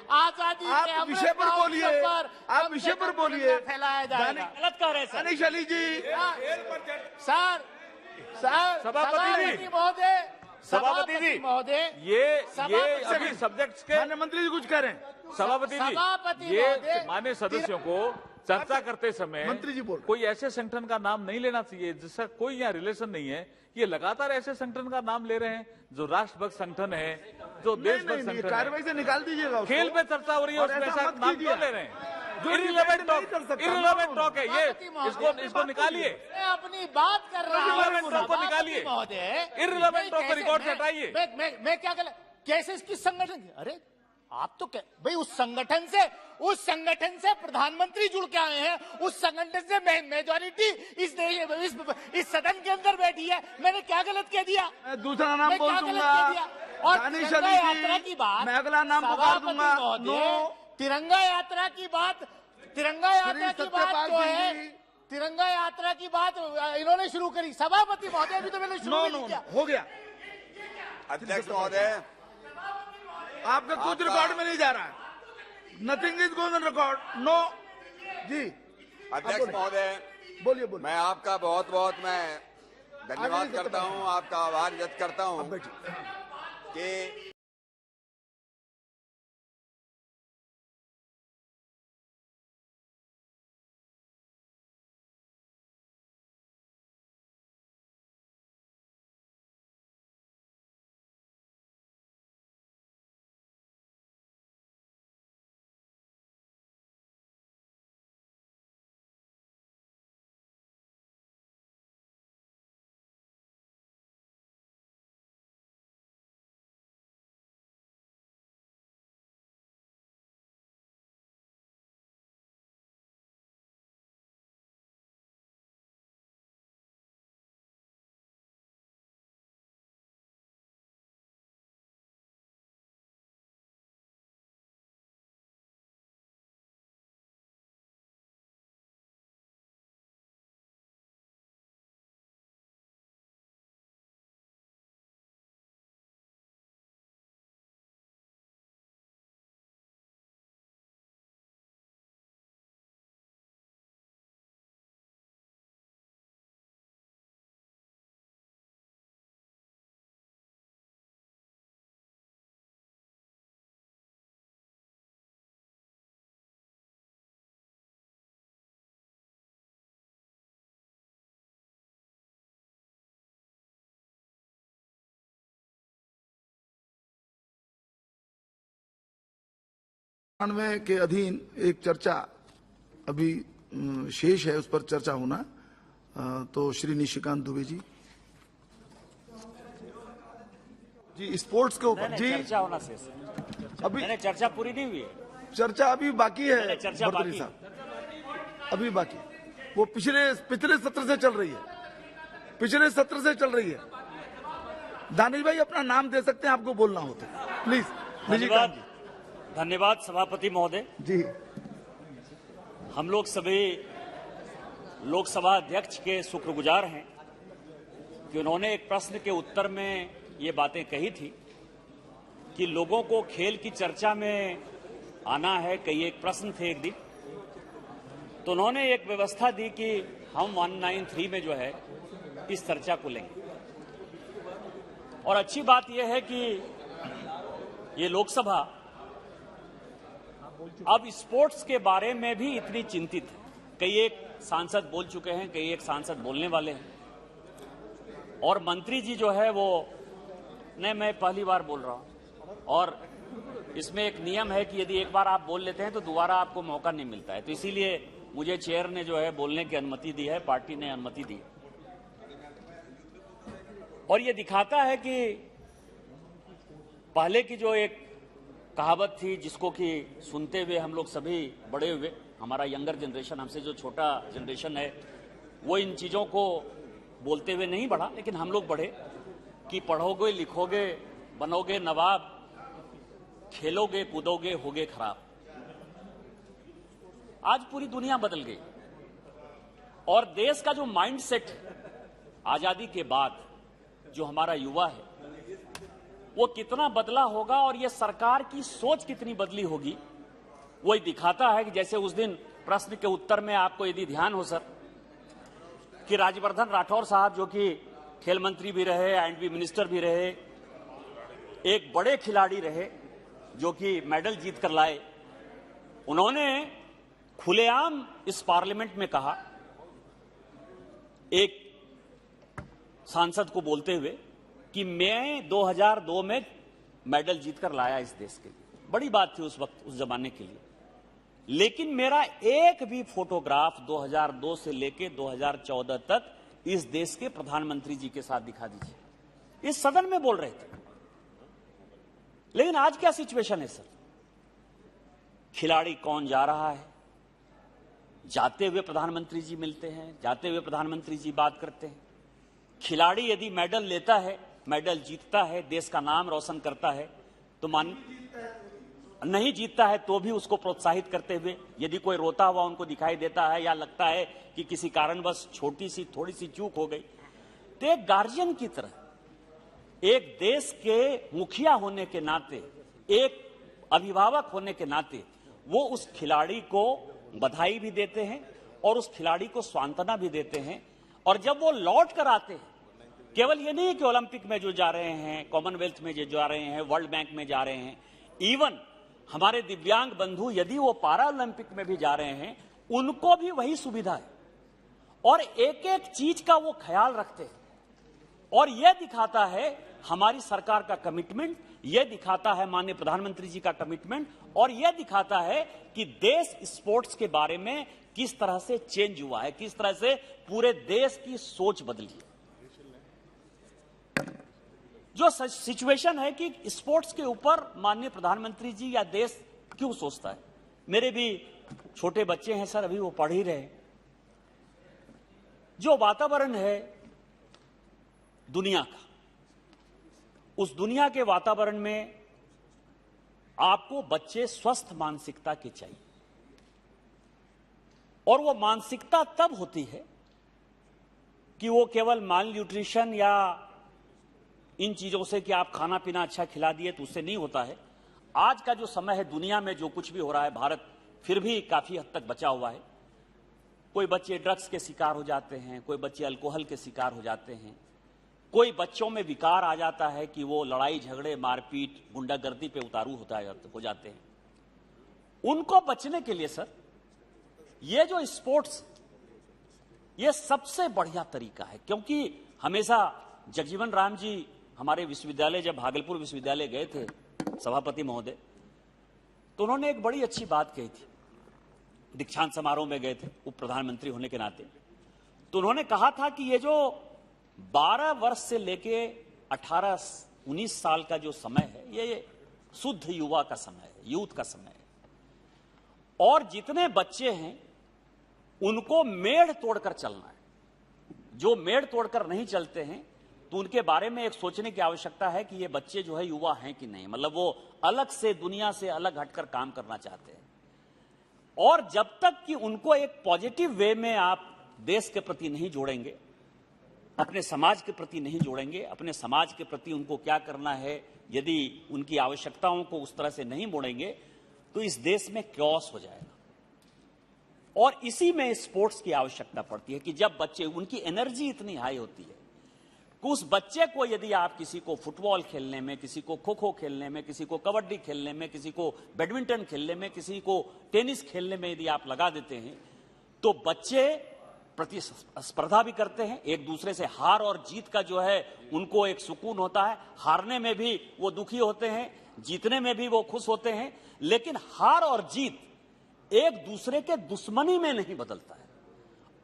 आजादी के आप विषय पर बोलिए, आप विषय पर बोलिए। फैलाया जाएगा। गलत कह रहे हैं अनिश अली जी। सर सभापति महोदय, ये अभी सब्जेक्ट्स के माननीय मंत्री जी कुछ कह रहे हैं। सभापति जी, ये माननीय सदस्यों को चर्चा करते समय मंत्री जी बोल, कोई ऐसे संगठन का नाम नहीं लेना चाहिए जिसका कोई यहाँ रिलेशन नहीं है। ये लगातार ऐसे संगठन का नाम ले रहे हैं जो राष्ट्रभक्त संगठन है, जो देशभक्त संगठन है। कार्रवाई से निकाल दीजिएगा। खेल पे चर्चा हो रही है, उसमें ऐसा नाम क्यों ले रहे हैं? इर्रिलेवेंट टॉक है ये, इसको निकालिए। मैं अपनी बात कर रहा हूँ, इर्रिलेवेंट टॉक को निकालिए, इर्रिलेवेंट टॉक को रिकॉर्ड से हटाइए। मैं क्या कर, कैसे किस संगठन? अरे आप तो भाई उस संगठन से प्रधानमंत्री जुड़ के आए हैं, उस संगठन से मेजॉरिटी इस सदन के अंदर बैठी है। मैंने क्या गलत कह दिया? मैं दूसरा नाम बोल दूंगा। और तिरंगा यात्रा की बात, मैं अगला नाम पुकार दूंगा। तिरंगा यात्रा की बात जो है, तिरंगा यात्रा की बात इन्होंने शुरू करी। सभापति महोदय, अभी तो मैंने शुरू नहीं किया। हो गया। अध्यक्ष महोदय, आपका कुछ रिकॉर्ड में नहीं जा रहा है। Nothing is going on record. No जी। अध्यक्ष महोदय, बोलिए। मैं आपका बहुत बहुत मैं धन्यवाद करता हूं, आपका आभार व्यक्त करता हूं कि के अधीन एक चर्चा अभी शेष है, उस पर चर्चा होना। तो श्री निशिकांत दुबे जी। जी स्पोर्ट्स के ऊपर जी चर्चा होना शेष। अभी चर्चा पूरी नहीं हुई है, चर्चा अभी बाकी है चर्चा बाकी साहब, अभी बाकी। वो पिछले सत्र से चल रही है, पिछले सत्र से चल रही है। दानिश भाई अपना नाम दे सकते हैं आपको बोलना हो तो प्लीज। धन्यवाद, धन्यवाद सभापति महोदय जी। हम लोग सभी लोकसभा अध्यक्ष के शुक्रगुजार हैं कि उन्होंने एक प्रश्न के उत्तर में ये बातें कही थी कि लोगों को खेल की चर्चा में आना है। कई एक प्रश्न थे एक दिन, तो उन्होंने एक व्यवस्था दी कि हम 193 में जो है इस चर्चा को लेंगे। और अच्छी बात यह है कि ये लोकसभा अब स्पोर्ट्स के बारे में भी इतनी चिंतित है। कई एक सांसद बोल चुके हैं, कई एक सांसद बोलने वाले हैं, और मंत्री जी जो है वो नहीं, मैं पहली बार बोल रहा हूं, और इसमें एक नियम है कि यदि एक बार आप बोल लेते हैं तो दोबारा आपको मौका नहीं मिलता है। तो इसीलिए मुझे चेयर ने जो है बोलने की अनुमति दी है, पार्टी ने अनुमति दी। और ये दिखाता है कि पहले की जो एक कहावत थी जिसको कि सुनते हुए हम लोग सभी बड़े हुए, हमारा यंगर जनरेशन, हमसे जो छोटा जनरेशन है, वो इन चीजों को बोलते हुए नहीं बढ़ा, लेकिन हम लोग बढ़े कि पढ़ोगे, लिखोगे, बनोगे नवाब, खेलोगे, कूदोगे, होगे खराब। आज पूरी दुनिया बदल गई और देश का जो माइंडसेट आजादी के बाद जो हमारा युवा है वो कितना बदला होगा और ये सरकार की सोच कितनी बदली होगी, वही दिखाता है कि जैसे उस दिन प्रश्न के उत्तर में आपको यदि ध्यान हो सर कि राज्यवर्धन राठौर साहब जो कि खेल मंत्री भी रहे, एंड मिनिस्टर भी रहे, एक बड़े खिलाड़ी रहे जो कि मेडल जीत कर लाए, उन्होंने खुलेआम इस पार्लियामेंट में कहा एक सांसद को बोलते हुए कि मैं 2002 में मेडल जीतकर लाया इस देश के लिए। बड़ी बात थी उस वक्त, उस जमाने के लिए। लेकिन मेरा एक भी फोटोग्राफ 2002 से लेके 2014 तक इस देश के प्रधानमंत्री जी के साथ दिखा दीजिए। इस सदन में बोल रहे थे। लेकिन आज क्या सिचुएशन है सर? खिलाड़ी कौन जा रहा है, जाते हुए प्रधानमंत्री जी मिलते हैं, जाते हुए प्रधानमंत्री जी बात करते हैं। खिलाड़ी यदि मेडल लेता है, मेडल जीतता है, देश का नाम रोशन करता है, तो नहीं जीतता है तो भी उसको प्रोत्साहित करते हुए, यदि कोई रोता हुआ उनको दिखाई देता है या लगता है कि किसी कारणवश छोटी सी थोड़ी सी चूक हो गई, तो एक गार्जियन की तरह, एक देश के मुखिया होने के नाते, एक अभिभावक होने के नाते वो उस खिलाड़ी को बधाई भी देते हैं और उस खिलाड़ी को सांत्वना भी देते हैं। और जब वो लौट कर आते हैं, केवल ये नहीं कि ओलंपिक में जो जा रहे हैं, कॉमनवेल्थ में जो जा रहे हैं, वर्ल्ड बैंक में जा रहे हैं, इवन हमारे दिव्यांग बंधु यदि वो पारा ओलंपिक में भी जा रहे हैं, उनको भी वही सुविधा है और एक एक चीज का वो ख्याल रखते हैं। और यह दिखाता है हमारी सरकार का कमिटमेंट, यह दिखाता है माननीय प्रधानमंत्री जी का कमिटमेंट, और यह दिखाता है कि देश स्पोर्ट्स के बारे में किस तरह से चेंज हुआ है, किस तरह से पूरे देश की सोच बदली है। जो सिचुएशन है कि स्पोर्ट्स के ऊपर माननीय प्रधानमंत्री जी या देश क्यों सोचता है। मेरे भी छोटे बच्चे हैं सर, अभी वो पढ़ ही रहे। जो वातावरण है दुनिया का, उस दुनिया के वातावरण में आपको बच्चे स्वस्थ मानसिकता के चाहिए, और वो मानसिकता तब होती है कि वो केवल माल न्यूट्रिशन या इन चीजों से कि आप खाना पीना अच्छा खिला दिए तो उससे नहीं होता है। आज का जो समय है, दुनिया में जो कुछ भी हो रहा है, भारत फिर भी काफी हद तक बचा हुआ है। कोई बच्चे ड्रग्स के शिकार हो जाते हैं, कोई बच्चे अल्कोहल के शिकार हो जाते हैं, कोई बच्चों में विकार आ जाता है कि वो लड़ाई झगड़े, मारपीट, गुंडागर्दी पे उतारू हो जाते हैं। उनको बचने के लिए सर ये जो स्पोर्ट्स, ये सबसे बढ़िया तरीका है। क्योंकि हमेशा जगजीवन राम जी हमारे विश्वविद्यालय, जब भागलपुर विश्वविद्यालय गए थे सभापति महोदय, तो उन्होंने एक बड़ी अच्छी बात कही थी। दीक्षांत समारोह में गए थे उप प्रधानमंत्री होने के नाते, तो उन्होंने कहा था कि ये जो 12 वर्ष से लेके 18 19 साल का जो समय है ये शुद्ध युवा का समय है, यूथ का समय है। और जितने बच्चे हैं उनको मेड़ तोड़कर चलना है। जो मेड़ तोड़कर नहीं चलते हैं तो उनके बारे में एक सोचने की आवश्यकता है कि ये बच्चे जो है युवा हैं कि नहीं, मतलब वो अलग से, दुनिया से अलग हटकर काम करना चाहते हैं। और जब तक कि उनको एक पॉजिटिव वे में आप देश के प्रति नहीं जोड़ेंगे, अपने समाज के प्रति नहीं जोड़ेंगे, अपने समाज के प्रति उनको क्या करना है, यदि उनकी आवश्यकताओं को उस तरह से नहीं मोड़ेंगे तो इस देश में क्योस हो जाएगा। और इसी में स्पोर्ट्स की आवश्यकता पड़ती है कि जब बच्चे, उनकी एनर्जी इतनी हाई होती है कि उस बच्चे को यदि आप किसी को फुटबॉल खेलने में, किसी को खो खो खेलने में, किसी को कबड्डी खेलने में, किसी को बैडमिंटन खेलने में, किसी को टेनिस खेलने में यदि आप लगा देते हैं तो बच्चे प्रतिस्पर्धा भी करते हैं, एक दूसरे से हार और जीत का जो है उनको एक सुकून होता है। हारने में भी वो दुखी होते हैं, जीतने में भी वो खुश होते हैं, लेकिन हार और जीत एक दूसरे के दुश्मनी में नहीं बदलता है।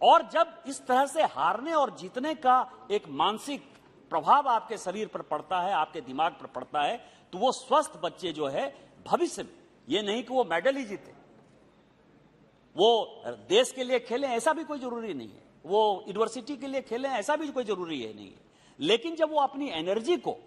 और जब इस तरह से हारने और जीतने का एक मानसिक प्रभाव आपके शरीर पर पड़ता है, आपके दिमाग पर पड़ता है, तो वो स्वस्थ बच्चे जो है भविष्य में, ये नहीं कि वो मेडल ही जीते, वो देश के लिए खेलें ऐसा भी कोई जरूरी नहीं है, वो यूनिवर्सिटी के लिए खेलें ऐसा भी कोई जरूरी है नहीं है, लेकिन जब वो अपनी एनर्जी को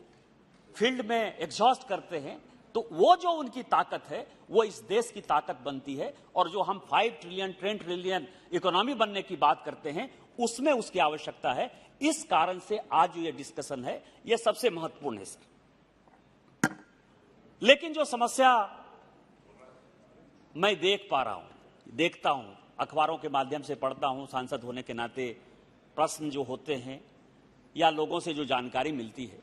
फील्ड में एग्जॉस्ट करते हैं तो वो जो उनकी ताकत है वो इस देश की ताकत बनती है। और जो हम 5 ट्रिलियन 10 ट्रिलियन इकोनॉमी बनने की बात करते हैं उसमें उसकी आवश्यकता है। इस कारण से आज जो ये डिस्कशन है ये सबसे महत्वपूर्ण है सर। लेकिन जो समस्या मैं देख पा रहा हूं, देखता हूं, अखबारों के माध्यम से पढ़ता हूं, सांसद होने के नाते प्रश्न जो होते हैं या लोगों से जो जानकारी मिलती है,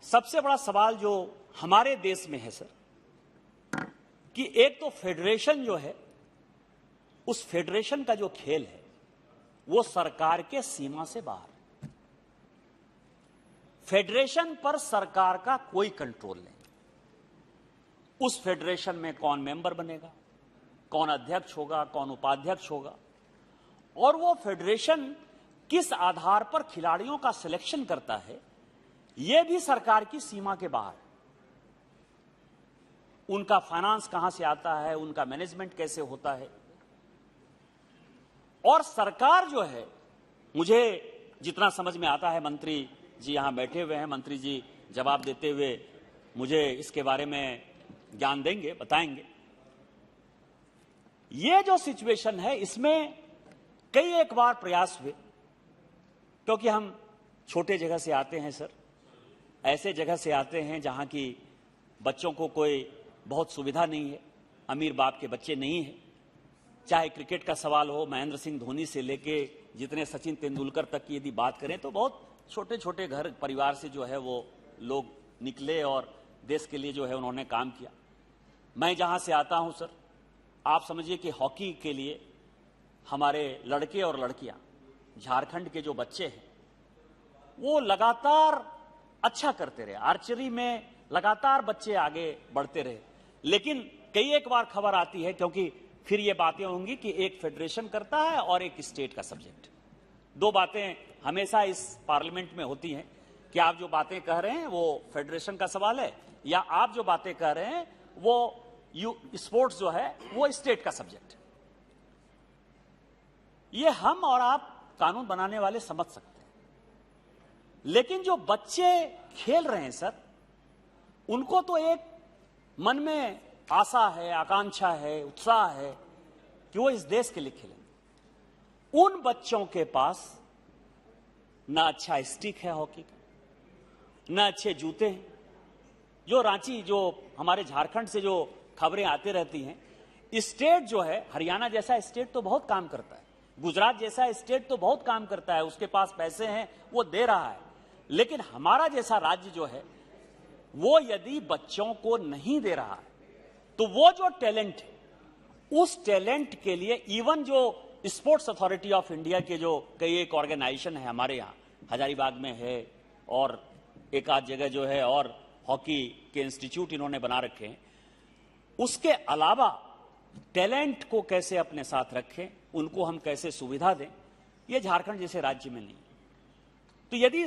सबसे बड़ा सवाल जो हमारे देश में है सर कि एक तो फेडरेशन जो है, उस फेडरेशन का जो खेल है वो सरकार के सीमा से बाहर। फेडरेशन पर सरकार का कोई कंट्रोल नहीं। उस फेडरेशन में कौन मेंबर बनेगा, कौन अध्यक्ष होगा, कौन उपाध्यक्ष होगा, और वो फेडरेशन किस आधार पर खिलाड़ियों का सिलेक्शन करता है यह भी सरकार की सीमा के बाहर। उनका फाइनेंस कहां से आता है, उनका मैनेजमेंट कैसे होता है। और सरकार जो है, मुझे जितना समझ में आता है, मंत्री जी यहां बैठे हुए हैं, मंत्री जी जवाब देते हुए मुझे इसके बारे में ज्ञान देंगे, बताएंगे। ये जो सिचुएशन है इसमें कई एक बार प्रयास हुए, क्योंकि हम छोटे जगह से आते हैं सर, ऐसे जगह से आते हैं जहां की बच्चों को कोई बहुत सुविधा नहीं है, अमीर बाप के बच्चे नहीं हैं। चाहे क्रिकेट का सवाल हो, महेंद्र सिंह धोनी से लेके जितने सचिन तेंदुलकर तक की यदि बात करें तो बहुत छोटे छोटे घर परिवार से जो है वो लोग निकले और देश के लिए जो है उन्होंने काम किया। मैं जहां से आता हूं सर, आप समझिए कि हॉकी के लिए हमारे लड़के और लड़कियां, झारखंड के जो बच्चे हैं वो लगातार अच्छा करते रहे, आर्चरी में लगातार बच्चे आगे बढ़ते रहे। लेकिन कई एक बार खबर आती है, क्योंकि फिर ये बातें होंगी कि एक फेडरेशन करता है और एक स्टेट का सब्जेक्ट। दो बातें हमेशा इस पार्लियामेंट में होती हैं कि आप जो बातें कह रहे हैं वो फेडरेशन का सवाल है, या आप जो बातें कह रहे हैं वो स्पोर्ट्स जो है वो स्टेट का सब्जेक्ट है। ये हम और आप कानून बनाने वाले समझ सकते हैं, लेकिन जो बच्चे खेल रहे हैं सर, उनको तो एक मन में आशा है, आकांक्षा है, उत्साह है कि वो इस देश के लिए खेलेंगे। उन बच्चों के पास ना अच्छा स्टिक है हॉकी का, ना अच्छे जूते हैं। जो रांची, जो हमारे झारखंड से जो खबरें आती रहती हैं, स्टेट जो है, हरियाणा जैसा स्टेट तो बहुत काम करता है, गुजरात जैसा स्टेट तो बहुत काम करता है, उसके पास पैसे हैं, वो दे रहा है। लेकिन हमारा जैसा राज्य जो है वो यदि बच्चों को नहीं दे रहा है तो वो जो टैलेंट है, उस टैलेंट के लिए इवन जो स्पोर्ट्स अथॉरिटी ऑफ इंडिया के जो कई एक ऑर्गेनाइजेशन है हमारे यहाँ, हजारीबाग में है और एक आध जगह जो है, और हॉकी के इंस्टीट्यूट इन्होंने बना रखे हैं, उसके अलावा टैलेंट को कैसे अपने साथ रखें, उनको हम कैसे सुविधा दें, ये झारखंड जैसे राज्य में नहीं। तो यदि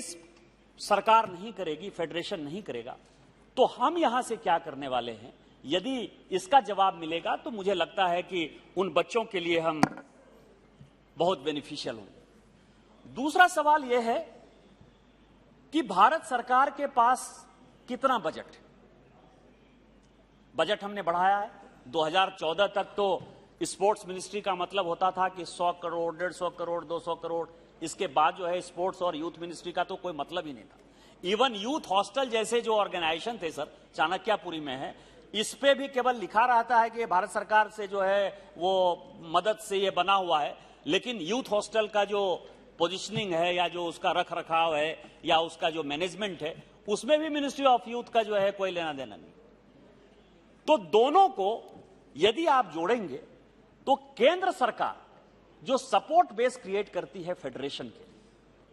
सरकार नहीं करेगी, फेडरेशन नहीं करेगा, तो हम यहां से क्या करने वाले हैं? यदि इसका जवाब मिलेगा तो मुझे लगता है कि उन बच्चों के लिए हम बहुत बेनिफिशियल होंगे। दूसरा सवाल यह है कि भारत सरकार के पास कितना बजट है? बजट हमने बढ़ाया है। 2014 तक तो स्पोर्ट्स मिनिस्ट्री का मतलब होता था कि 100 करोड़, 150 करोड़, 200 करोड़। इसके बाद जो है स्पोर्ट्स और यूथ मिनिस्ट्री का तो कोई मतलब ही नहीं था। इवन यूथ हॉस्टल जैसे जो ऑर्गेनाइजेशन थे सर, चाणक्यपुरी में है, इस पे भी केवल लिखा रहता है कि भारत सरकार से जो है वो मदद से ये बना हुआ है, लेकिन यूथ हॉस्टल का जो पोजीशनिंग है या जो उसका रख रखाव है या उसका जो मैनेजमेंट है, उसमें भी मिनिस्ट्री ऑफ यूथ का जो है कोई लेना देना नहीं। तो दोनों को यदि आप जोड़ेंगे तो केंद्र सरकार जो सपोर्ट बेस क्रिएट करती है फेडरेशन के,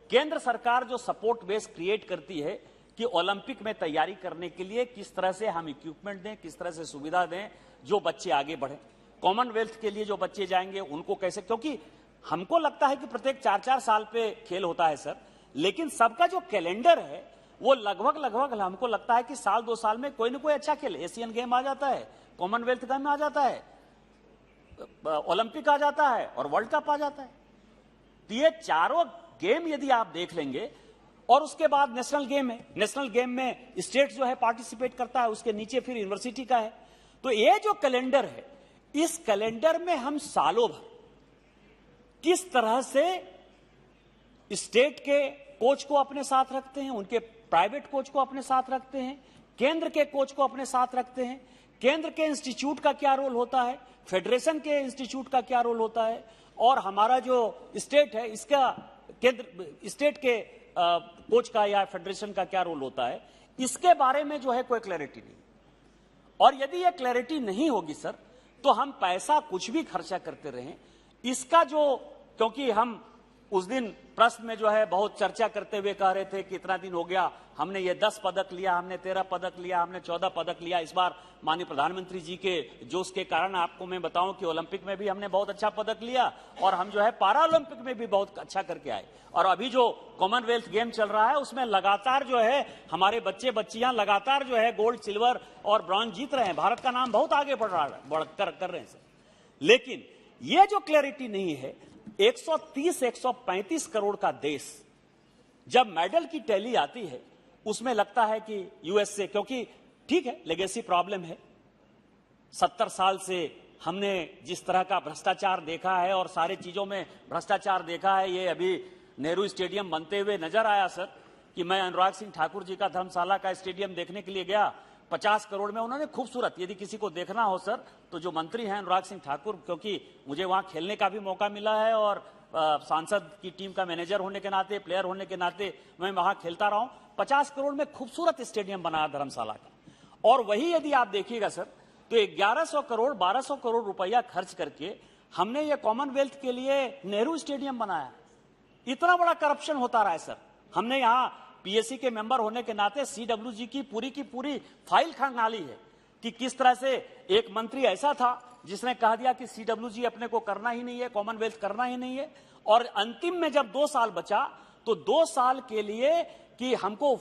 केंद्र सरकार जो सपोर्ट बेस क्रिएट करती है कि ओलंपिक में तैयारी करने के लिए किस तरह से हम इक्विपमेंट दें, किस तरह से सुविधा दें, जो बच्चे आगे बढ़े। कॉमनवेल्थ के लिए जो बच्चे जाएंगे उनको कैसे, क्योंकि हमको लगता है कि प्रत्येक 4-4 साल पे खेल होता है सर, लेकिन सबका जो कैलेंडर है वो लगभग हमको लगता है कि साल 2 साल में कोई ना कोई अच्छा खेल, एशियन गेम आ जाता है, कॉमनवेल्थ गेम आ जाता है, ओलंपिक आ जाता है और वर्ल्ड कप आ जाता है। तो ये चारों गेम यदि आप देख लेंगे, और उसके बाद नेशनल गेम है, नेशनल गेम में स्टेट जो है पार्टिसिपेट करता है, उसके नीचे फिर यूनिवर्सिटी का है। तो ये जो कैलेंडर है, इस कैलेंडर में हम सालों भर किस तरह से स्टेट के कोच को अपने साथ रखते हैं, उनके प्राइवेट कोच को अपने साथ रखते हैं, केंद्र के कोच को अपने साथ रखते हैं, केंद्र के इंस्टीट्यूट का क्या रोल होता है, फेडरेशन के इंस्टीट्यूट का क्या रोल होता है, और हमारा जो स्टेट है इसका केंद्र स्टेट के कोच का या फेडरेशन का क्या रोल होता है, इसके बारे में जो है कोई क्लैरिटी नहीं। और यदि यह क्लैरिटी नहीं होगी सर, तो हम पैसा कुछ भी खर्चा करते रहें, इसका जो, क्योंकि हम उस दिन प्रश्न में जो है बहुत चर्चा करते हुए कह रहे थे कि इतना दिन हो गया, हमने ये 10 पदक लिया, हमने 13 पदक लिया, हमने 14 पदक लिया। इस बार माननीय प्रधानमंत्री जी के जोश के कारण आपको मैं बताऊं कि ओलंपिक में भी हमने बहुत अच्छा पदक लिया और हम जो है पैरा ओलंपिक में भी बहुत अच्छा करके आए। और अभी जो कॉमनवेल्थ गेम चल रहा है उसमें लगातार जो है हमारे बच्चे बच्चियां लगातार जो है गोल्ड, सिल्वर और ब्रॉन्ज जीत रहे हैं। भारत का नाम बहुत आगे बढ़ रहा है, कर रहे हैं सर। लेकिन ये जो क्लैरिटी नहीं है, 130-135 करोड़ का देश जब मेडल की टैली आती है, उसमें लगता है कि यूएस से, क्योंकि ठीक है लेगेसी प्रॉब्लम है, 70 साल से हमने जिस तरह का भ्रष्टाचार देखा है और सारे चीजों में भ्रष्टाचार देखा है। ये अभी नेहरू स्टेडियम बनते हुए नजर आया सर, कि मैं अनुराग सिंह ठाकुर जी का धर्मशाला का स्टेडियम देखने के लिए गया, 50 करोड़ में उन्होंने खूबसूरत, यदि किसी को देखना हो सर तो जो मंत्री हैं अनुराग सिंह ठाकुर, क्योंकि मुझे वहां खेलने का भी मौका मिला है और सांसद की टीम का मैनेजर होने के नाते, प्लेयर होने के नाते मैं वहां खेलता रहा हूं। 50 करोड़ में खूबसूरत स्टेडियम बनाया धर्मशाला का। और वही यदि आप देखिएगा सर तो 1100 करोड़ 1200 करोड़ रुपया खर्च करके हमने ये कॉमनवेल्थ के लिए नेहरू स्टेडियम बनाया। इतना बड़ा करप्शन होता रहा है सर। हमने यहाँ पीएससी के मेंबर होने के नाते सीडब्ल्यूजी की पूरी फाइल खंगाली है कि किस तरह से एक मंत्री ऐसा था जिसने कह दिया कि सीडब्ल्यूजी अपने को करना ही नहीं है, कॉमनवेल्थ करना ही नहीं है, और अंतिम में जब 2 साल बचा तो 2 साल के लिए कि हमको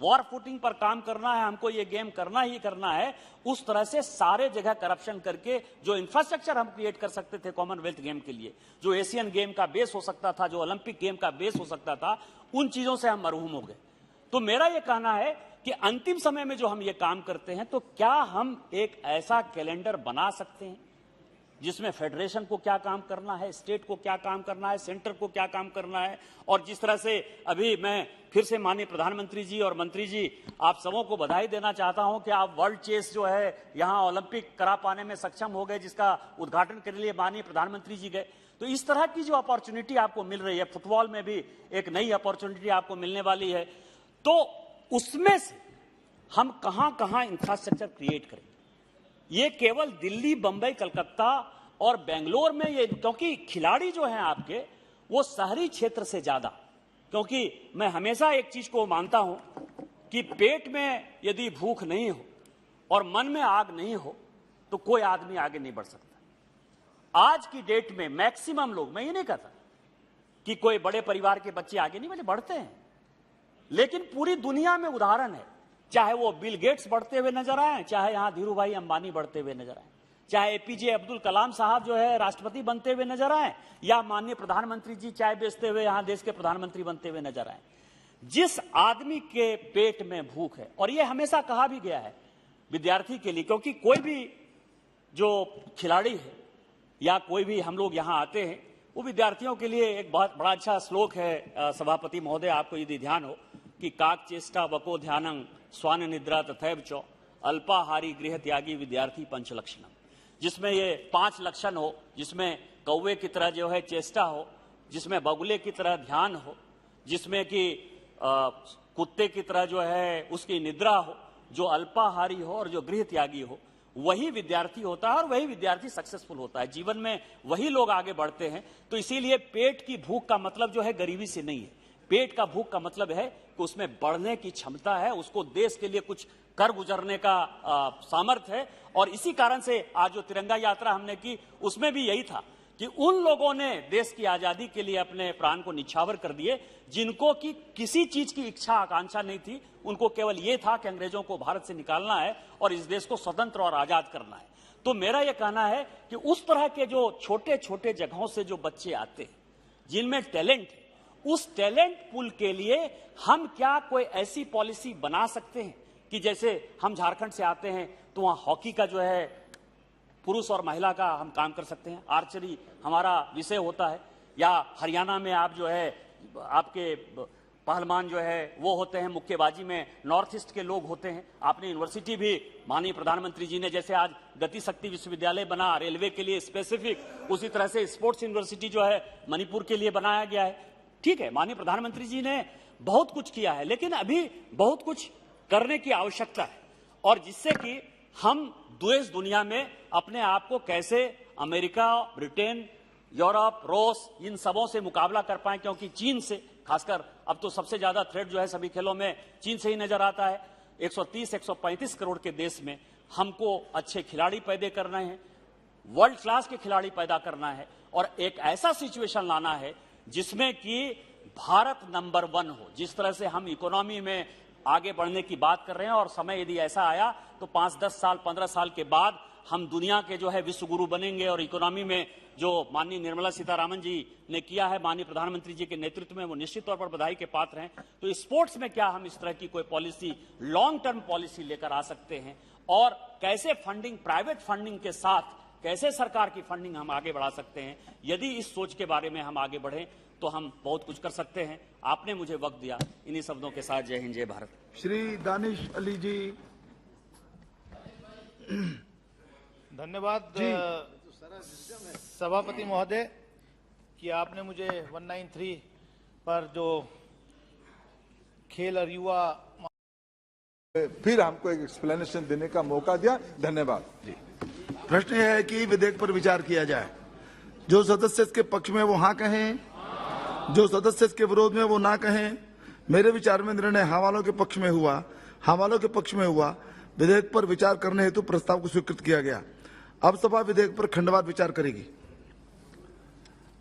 वॉर फुटिंग पर काम करना है, हमको ये गेम करना ही करना है, उस तरह से सारे जगह करप्शन करके जो इंफ्रास्ट्रक्चर हम क्रिएट कर सकते थे कॉमनवेल्थ गेम के लिए, जो एशियन गेम का बेस हो सकता था, जो ओलंपिक गेम का बेस हो सकता था, उन चीजों से हम मरहूम हो गए। तो मेरा यह कहना है कि अंतिम समय में जो हम ये काम करते हैं, तो क्या हम एक ऐसा कैलेंडर बना सकते हैं जिसमें फेडरेशन को क्या काम करना है, स्टेट को क्या काम करना है, सेंटर को क्या काम करना है। और जिस तरह से अभी मैं फिर से माननीय प्रधानमंत्री जी और मंत्री जी आप सबों को बधाई देना चाहता हूं कि आप वर्ल्ड चेस जो है यहां ओलंपिक करा पाने में सक्षम हो गए, जिसका उद्घाटन के लिए माननीय प्रधानमंत्री जी गए। तो इस तरह की जो अपॉर्चुनिटी आपको मिल रही है, फुटबॉल में भी एक नई अपॉर्चुनिटी आपको मिलने वाली है, तो उसमें से हम कहां कहां इंफ्रास्ट्रक्चर क्रिएट करें। ये केवल दिल्ली, बंबई, कलकत्ता और बेंगलोर में ये, क्योंकि खिलाड़ी जो हैं आपके वो शहरी क्षेत्र से ज्यादा, क्योंकि मैं हमेशा एक चीज को मानता हूं कि पेट में यदि भूख नहीं हो और मन में आग नहीं हो तो कोई आदमी आगे नहीं बढ़ सकता। आज की डेट में मैक्सिमम लोग, मैं ये नहीं कहता कि कोई बड़े परिवार के बच्चे आगे नहीं बढ़ते हैं, लेकिन पूरी दुनिया में उदाहरण है, चाहे वो बिल गेट्स बढ़ते हुए नजर आए, चाहे यहां धीरू भाई अंबानी बढ़ते हुए नजर आए, चाहे एपीजे अब्दुल कलाम साहब जो है राष्ट्रपति बनते हुए नजर आए, या माननीय प्रधानमंत्री जी चाय बेचते हुए यहां देश के प्रधानमंत्री बनते हुए नजर आए। जिस आदमी के पेट में भूख है, और यह हमेशा कहा भी गया है विद्यार्थी के लिए, क्योंकि कोई भी जो खिलाड़ी है या कोई भी हम लोग यहां आते हैं, वो विद्यार्थियों के लिए एक बहुत बड़ा अच्छा श्लोक है सभापति महोदय, आपको यदि ध्यान हो कि काक चेष्टा वको ध्यानं स्वान निद्रा तथैव च अल्पाहारी गृह त्यागी विद्यार्थी पंचलक्षणम, जिसमें ये 5 लक्षण हो, जिसमें कौवे की तरह जो है चेष्टा हो, जिसमें बगुले की तरह ध्यान हो, जिसमें कि कुत्ते की तरह जो है उसकी निद्रा हो, जो अल्पाहारी हो और जो गृह त्यागी हो, वही विद्यार्थी होता है और वही विद्यार्थी सक्सेसफुल होता है जीवन में, वही लोग आगे बढ़ते हैं। तो इसीलिए पेट की भूख का मतलब जो है गरीबी से नहीं है, पेट का भूख का मतलब है कि उसमें बढ़ने की क्षमता है, उसको देश के लिए कुछ कर गुजरने का सामर्थ्य है। और इसी कारण से आज जो तिरंगा यात्रा हमने की उसमें भी यही था कि उन लोगों ने देश की आजादी के लिए अपने प्राण को निछावर कर दिए, जिनको कि किसी चीज की इच्छा आकांक्षा नहीं थी, उनको केवल यह था कि अंग्रेजों को भारत से निकालना है और इस देश को स्वतंत्र और आजाद करना है। तो मेरा यह कहना है कि उस तरह के जो छोटे छोटे जगहों से जो बच्चे आते हैं जिनमें टैलेंट है, उस टैलेंट पूल के लिए हम क्या कोई ऐसी पॉलिसी बना सकते हैं कि जैसे हम झारखंड से आते हैं तो वहां हॉकी का जो है पुरुष और महिला का हम काम कर सकते हैं, आर्चरी हमारा विषय होता है, या हरियाणा में आप जो है आपके पहलवान जो है वो होते हैं, मुक्केबाजी में नॉर्थ ईस्ट के लोग होते हैं। आपने यूनिवर्सिटी भी माननीय प्रधानमंत्री जी ने जैसे आज गति शक्ति विश्वविद्यालय बना रेलवे के लिए स्पेसिफिक, उसी तरह से स्पोर्ट्स यूनिवर्सिटी जो है मणिपुर के लिए बनाया गया है। ठीक है, माननीय प्रधानमंत्री जी ने बहुत कुछ किया है, लेकिन अभी बहुत कुछ करने की आवश्यकता है, और जिससे कि हम देश दुनिया में अपने आप को कैसे अमेरिका, ब्रिटेन, यूरोप, रूस इन सबों से मुकाबला कर पाए, क्योंकि चीन से खासकर अब तो सबसे ज्यादा थ्रेट जो है सभी खेलों में चीन से ही नजर आता है। 130-135 करोड़ के देश में हमको अच्छे खिलाड़ी पैदा करना है, वर्ल्ड क्लास के खिलाड़ी पैदा करना है, और एक ऐसा सिचुएशन लाना है जिसमें कि भारत नंबर 1 हो। जिस तरह से हम इकोनॉमी में आगे बढ़ने की बात कर रहे हैं, और समय यदि ऐसा आया तो 5-10 साल 15 साल के बाद हम दुनिया के जो है विश्व गुरु बनेंगे, और इकोनॉमी में जो माननीय निर्मला सीतारामन जी ने किया है माननीय प्रधानमंत्री जी के नेतृत्व में, वो निश्चित तौर पर बधाई के पात्र हैं। तो स्पोर्ट्स में क्या हम इस तरह की कोई पॉलिसी, लॉन्ग टर्म पॉलिसी लेकर आ सकते हैं, और कैसे फंडिंग, प्राइवेट फंडिंग के साथ कैसे सरकार की फंडिंग हम आगे बढ़ा सकते हैं। यदि इस सोच के बारे में हम आगे बढ़ें तो हम बहुत कुछ कर सकते हैं। आपने मुझे वक्त दिया, इन्हीं शब्दों के साथ जय हिंद, जय भारत। श्री दानिश अली जी। धन्यवाद सभापति महोदय कि आपने मुझे 193 पर जो खेल और युवा फिर हमको एक एक्सप्लेनेशन देने का मौका दिया, धन्यवाद जी। प्रश्न यह है कि विधेयक पर विचार किया जाए। जो सदस्य इसके पक्ष में वो हाँ कहें, जो सदस्य इसके विरोध में वो ना कहें। मेरे विचार में निर्णय हाँ वालों के पक्ष में हुआ, हाँ वालों के पक्ष में हुआ। विधेयक पर विचार करने हेतु प्रस्ताव को स्वीकृत किया गया। अब सभा विधेयक पर खंडवार विचार करेगी।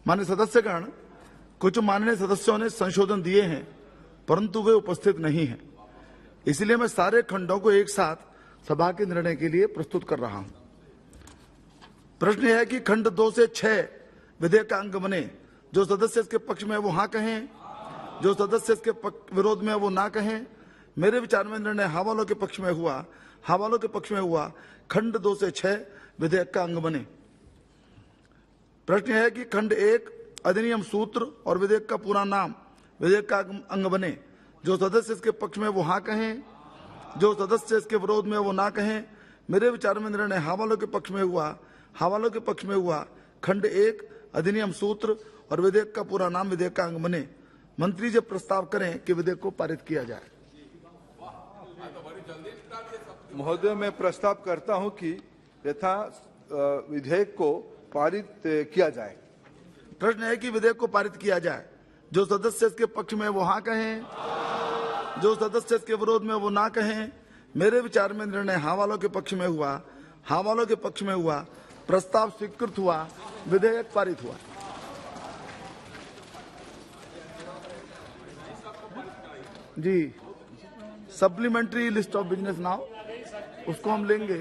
माननीय सदस्यगण, कुछ माननीय सदस्यों ने संशोधन दिए हैं परंतु वे उपस्थित नहीं हैं, इसलिए मैं सारे खंडों को एक साथ सभा के निर्णय के लिए प्रस्तुत कर रहा हूं। प्रश्न यह है कि खंड 2 से 6 विधेयक का अंग बने। जो सदस्य इसके पक्ष में वो हाँ कहें, जो सदस्य इसके विरोध में वो ना कहें। मेरे विचार में निर्णय हाँ वालों के पक्ष में हुआ, हाँ वालों के पक्ष में हुआ। खंड 2 से 6 विधेयक का अंग बने। प्रश्न यह है कि खंड 1 अधिनियम सूत्र और विधेयक का पूरा नाम विधेयक का अंग बने। जो सदस्य इसके पक्ष में वो हाँ कहें, जो सदस्य इसके विरोध में वो ना कहें। मेरे विचार में निर्णय हाँ वालों के पक्ष में हुआ, हाँ वालों के पक्ष में हुआ। खंड 1 अधिनियम सूत्र और विधेयक का पूरा नाम विधेयक का अंग बने। मंत्री जब प्रस्ताव करें कि विधेयक को पारित किया जाए। महोदय, मैं प्रस्ताव करता हूं कि यथा विधेयक को पारित किया जाए। प्रश्न है कि विधेयक को पारित किया जाए। जो सदस्य इसके पक्ष में वो हाँ कहें, जो सदस्य इसके विरोध में वो ना कहें। मेरे विचार में निर्णय हाँ वालों के पक्ष में हुआ, हाँ वालों के पक्ष में हुआ। प्रस्ताव स्वीकृत हुआ, विधेयक पारित हुआ। जी supplementary list of business now उसको हम लेंगे।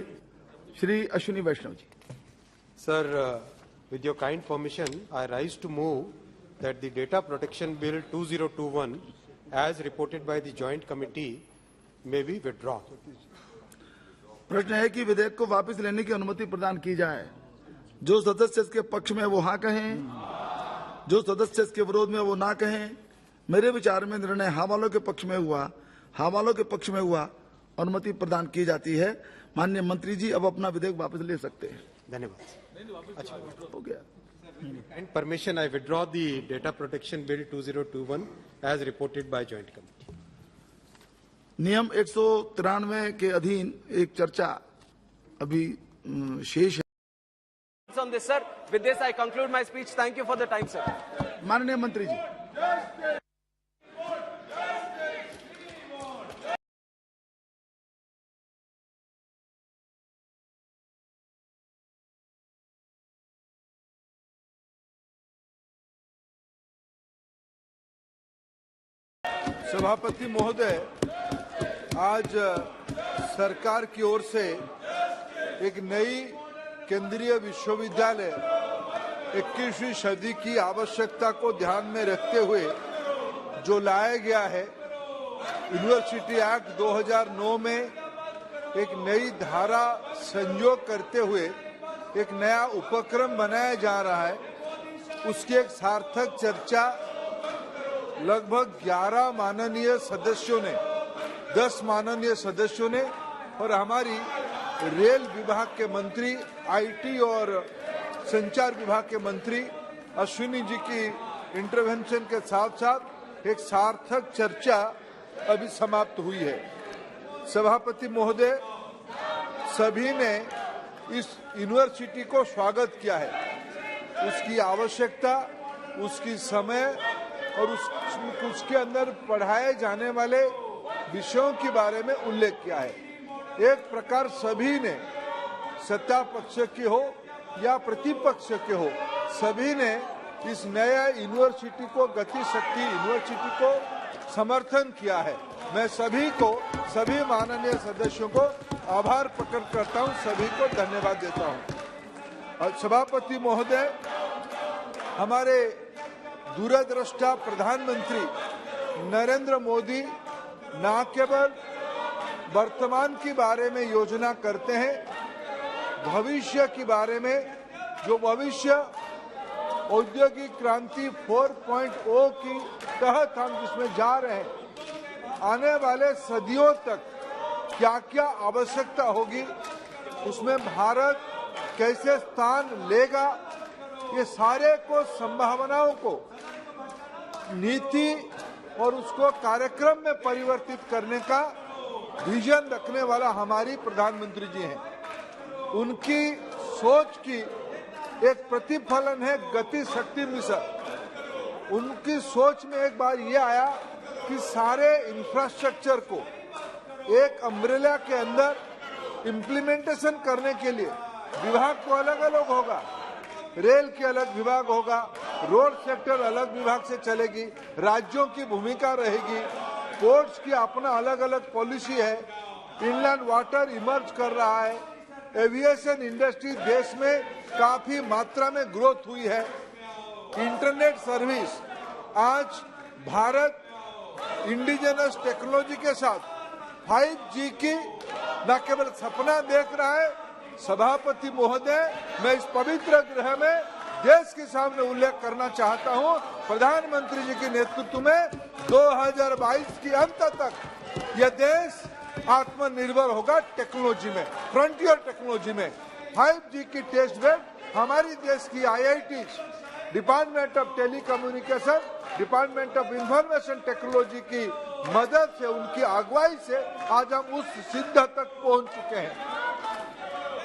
श्री अश्विनी वैष्णव जी। Sir, with your kind permission, I rise to move that the Data Protection Bill 2021, as reported by the Joint Committee, may be withdrawn. प्रश्न है कि विधेयक को वापस लेने की अनुमति प्रदान की जाए। जो सदस्य इसके पक्ष में वो हाँ कहें, जो सदस्य इसके विरोध में वो ना कहें। मेरे विचार में निर्णय हाँ वालों के पक्ष में हुआ, हाँ वालों के पक्ष में हुआ, अनुमति प्रदान की जाती है। माननीय मंत्री जी अब अपना विधेयक वापस ले सकते हैं। धन्यवाद। अच्छा हो गया। And permission, I withdraw the Data Protection Bill 2021 as reported by Joint Committee. नियम 193 के अधीन एक चर्चा अभी शेष है। On this, sir. With this, I conclude my speech. Thank you for the time, sir. माननीय मंत्री जी। सभापति महोदय, आज सरकार की ओर से एक नई केंद्रीय विश्वविद्यालय 21वीं सदी की आवश्यकता को ध्यान में रखते हुए जो लाया गया है, यूनिवर्सिटी एक्ट 2009 में एक नई धारा संयोग करते हुए एक नया उपक्रम बनाया जा रहा है। उसकी एक सार्थक चर्चा लगभग 11 माननीय सदस्यों ने, 10 माननीय सदस्यों ने और हमारी रेल विभाग के मंत्री, आईटी और संचार विभाग के मंत्री अश्विनी जी की इंटरवेंशन के साथ साथ एक सार्थक चर्चा अभी समाप्त हुई है। सभापति महोदय, सभी ने इस यूनिवर्सिटी को स्वागत किया है, उसकी आवश्यकता, उसकी समय और उसके अंदर पढ़ाए जाने वाले विषयों के बारे में उल्लेख किया है। एक प्रकार सभी ने, सत्ता पक्ष के हो या प्रतिपक्ष के हो, सभी ने इस नया यूनिवर्सिटी को, गति शक्ति यूनिवर्सिटी को समर्थन किया है। मैं सभी को, सभी माननीय सदस्यों को आभार प्रकट करता हूं, सभी को धन्यवाद देता हूं। सभापति महोदय, हमारे दूरदृष्टा प्रधानमंत्री नरेंद्र मोदी न केवल वर्तमान के बारे में योजना करते हैं, भविष्य के बारे में, जो भविष्य औद्योगिक क्रांति 4.0 की तहत हम जिसमें जा रहे हैं, आने वाले सदियों तक क्या क्या आवश्यकता होगी, उसमें भारत कैसे स्थान लेगा, ये सारे को संभावनाओं को नीति और उसको कार्यक्रम में परिवर्तित करने का विजन रखने वाला हमारी प्रधानमंत्री जी हैं। उनकी सोच की एक प्रतिफलन है गति शक्ति मिशन। उनकी सोच में एक बार ये आया कि सारे इंफ्रास्ट्रक्चर को एक अम्ब्रेला के अंदर इम्प्लीमेंटेशन करने के लिए विभाग को अलग अलग होगा, रेल के अलग विभाग होगा, रोड सेक्टर अलग विभाग से चलेगी, राज्यों की भूमिका रहेगी, पोर्ट्स की अपना अलग अलग पॉलिसी है, इनलैंड वाटर इमर्ज कर रहा है, एविएशन इंडस्ट्री देश में काफी मात्रा में ग्रोथ हुई है, इंटरनेट सर्विस, आज भारत इंडिजिनस टेक्नोलॉजी के साथ 5G की न केवल सपना देख रहा है। सभापति महोदय, मैं इस पवित्र ग्रह में देश के सामने उल्लेख करना चाहता हूं, प्रधानमंत्री जी के नेतृत्व में 2022 के अंत तक यह देश आत्मनिर्भर होगा टेक्नोलॉजी में, फ्रंटियर टेक्नोलॉजी में। 5G की टेस्ट बेड हमारी देश की IIT, department of telecommunication, department of information technology की मदद से, उनकी अगुवाई से आज हम उस सिद्ध तक पहुंच चुके हैं।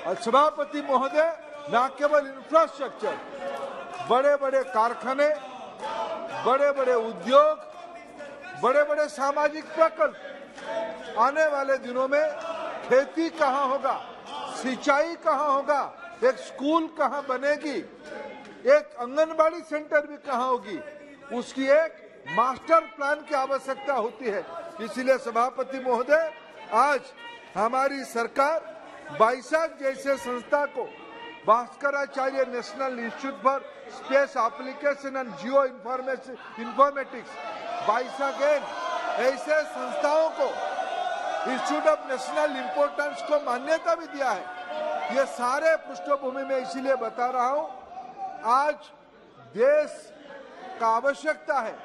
और सभापति महोदय, न केवल इंफ्रास्ट्रक्चर, बड़े बड़े कारखाने, बड़े बड़े उद्योग, बड़े बड़े सामाजिक प्रकल्प, आने वाले दिनों में खेती कहाँ होगा, सिंचाई कहाँ होगा, एक स्कूल कहाँ बनेगी, एक आंगनबाड़ी सेंटर भी कहाँ होगी, उसकी एक मास्टर प्लान की आवश्यकता होती है। इसीलिए सभापति महोदय, आज हमारी सरकार बाइसाख जैसे संस्था को Bhaskaracharya national institute for space application and geo informatics BISAG ऐसे संस्थाओं को इंस्टीट्यूट ऑफ नेशनल इंपोर्टेंस को मान्यता भी दिया है। ये सारे पृष्ठभूमि में इसीलिए बता रहा हूं, आज देश का आवश्यकता है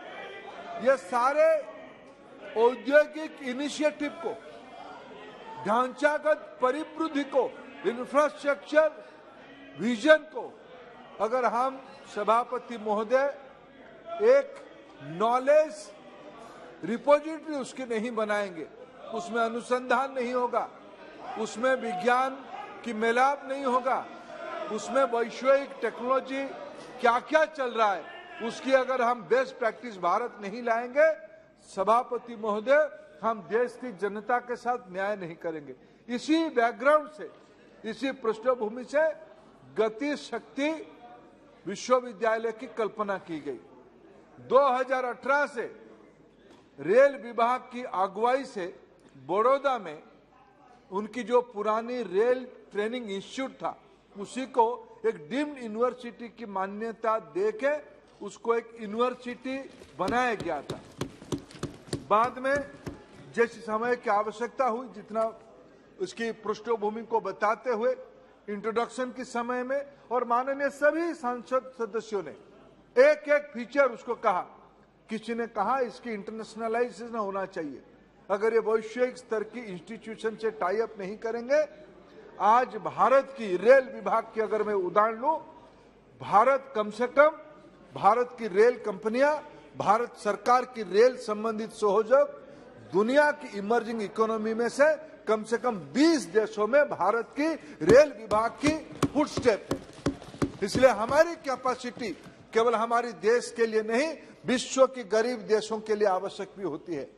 ये सारे औद्योगिक इनिशिएटिव को, ढांचागत परिवृद्धि को, इंफ्रास्ट्रक्चर विजन को अगर हम सभापति महोदय एक नॉलेज रिपोजिटरी उसकी नहीं बनाएंगे, उसमें अनुसंधान नहीं होगा, उसमें विज्ञान की मेलाप नहीं होगा, उसमें वैश्विक टेक्नोलॉजी क्या क्या चल रहा है उसकी अगर हम बेस्ट प्रैक्टिस भारत नहीं लाएंगे, सभापति महोदय, हम देश की जनता के साथ न्याय नहीं करेंगे। इसी बैकग्राउंड से, इसी पृष्ठभूमि से गति शक्ति विश्वविद्यालय की कल्पना की गई। 2018 से रेल विभाग की अगुवाई से बड़ौदा में उनकी जो पुरानी रेल ट्रेनिंग इंस्टीट्यूट था उसी को एक डीम्ड यूनिवर्सिटी की मान्यता देके उसको एक यूनिवर्सिटी बनाया गया था। बाद में जिस समय की आवश्यकता हुई, जितना उसकी पृष्ठभूमि को बताते हुए इंट्रोडक्शन के समय में और माननीय सभी सांसद सदस्यों ने एक एक फीचर उसको कहा। किसी ने कहा इसकी इंटरनेशनलाइजेशन होना चाहिए, अगर ये वैश्विक स्तर की इंस्टीट्यूशन से टाई अप नहीं करेंगे। आज भारत की रेल विभाग की अगर मैं उदाहरण लूं, भारत कम से कम भारत की रेल कंपनियां, भारत सरकार की रेल संबंधित सहयोग दुनिया की इमर्जिंग इकोनॉमी में से कम 20 देशों में भारत की रेल विभाग की फुटस्टेप है। इसलिए हमारी कैपेसिटी केवल हमारे देश के लिए नहीं, विश्व के गरीब देशों के लिए आवश्यक भी होती है।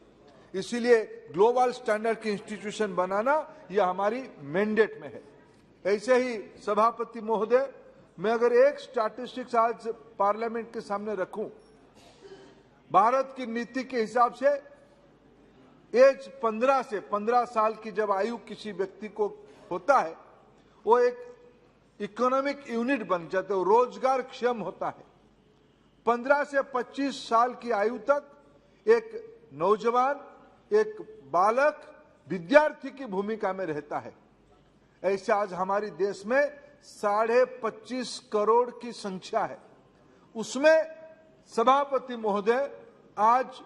इसीलिए ग्लोबल स्टैंडर्ड की इंस्टीट्यूशन बनाना यह हमारी मैंडेट में है। ऐसे ही सभापति महोदय, मैं अगर एक स्टैटिस्टिक्स आज पार्लियामेंट के सामने रखूं, भारत की नीति के हिसाब से एज 15 साल की जब आयु किसी व्यक्ति को होता है, वो एक इकोनॉमिक यूनिट बन जाते हो, रोजगार क्षम होता है। 15 से 25 साल की आयु तक एक नौजवान, एक बालक, विद्यार्थी की भूमिका में रहता है। ऐसे आज हमारे देश में 25.5 करोड़ की संख्या है। उसमें सभापति महोदय आज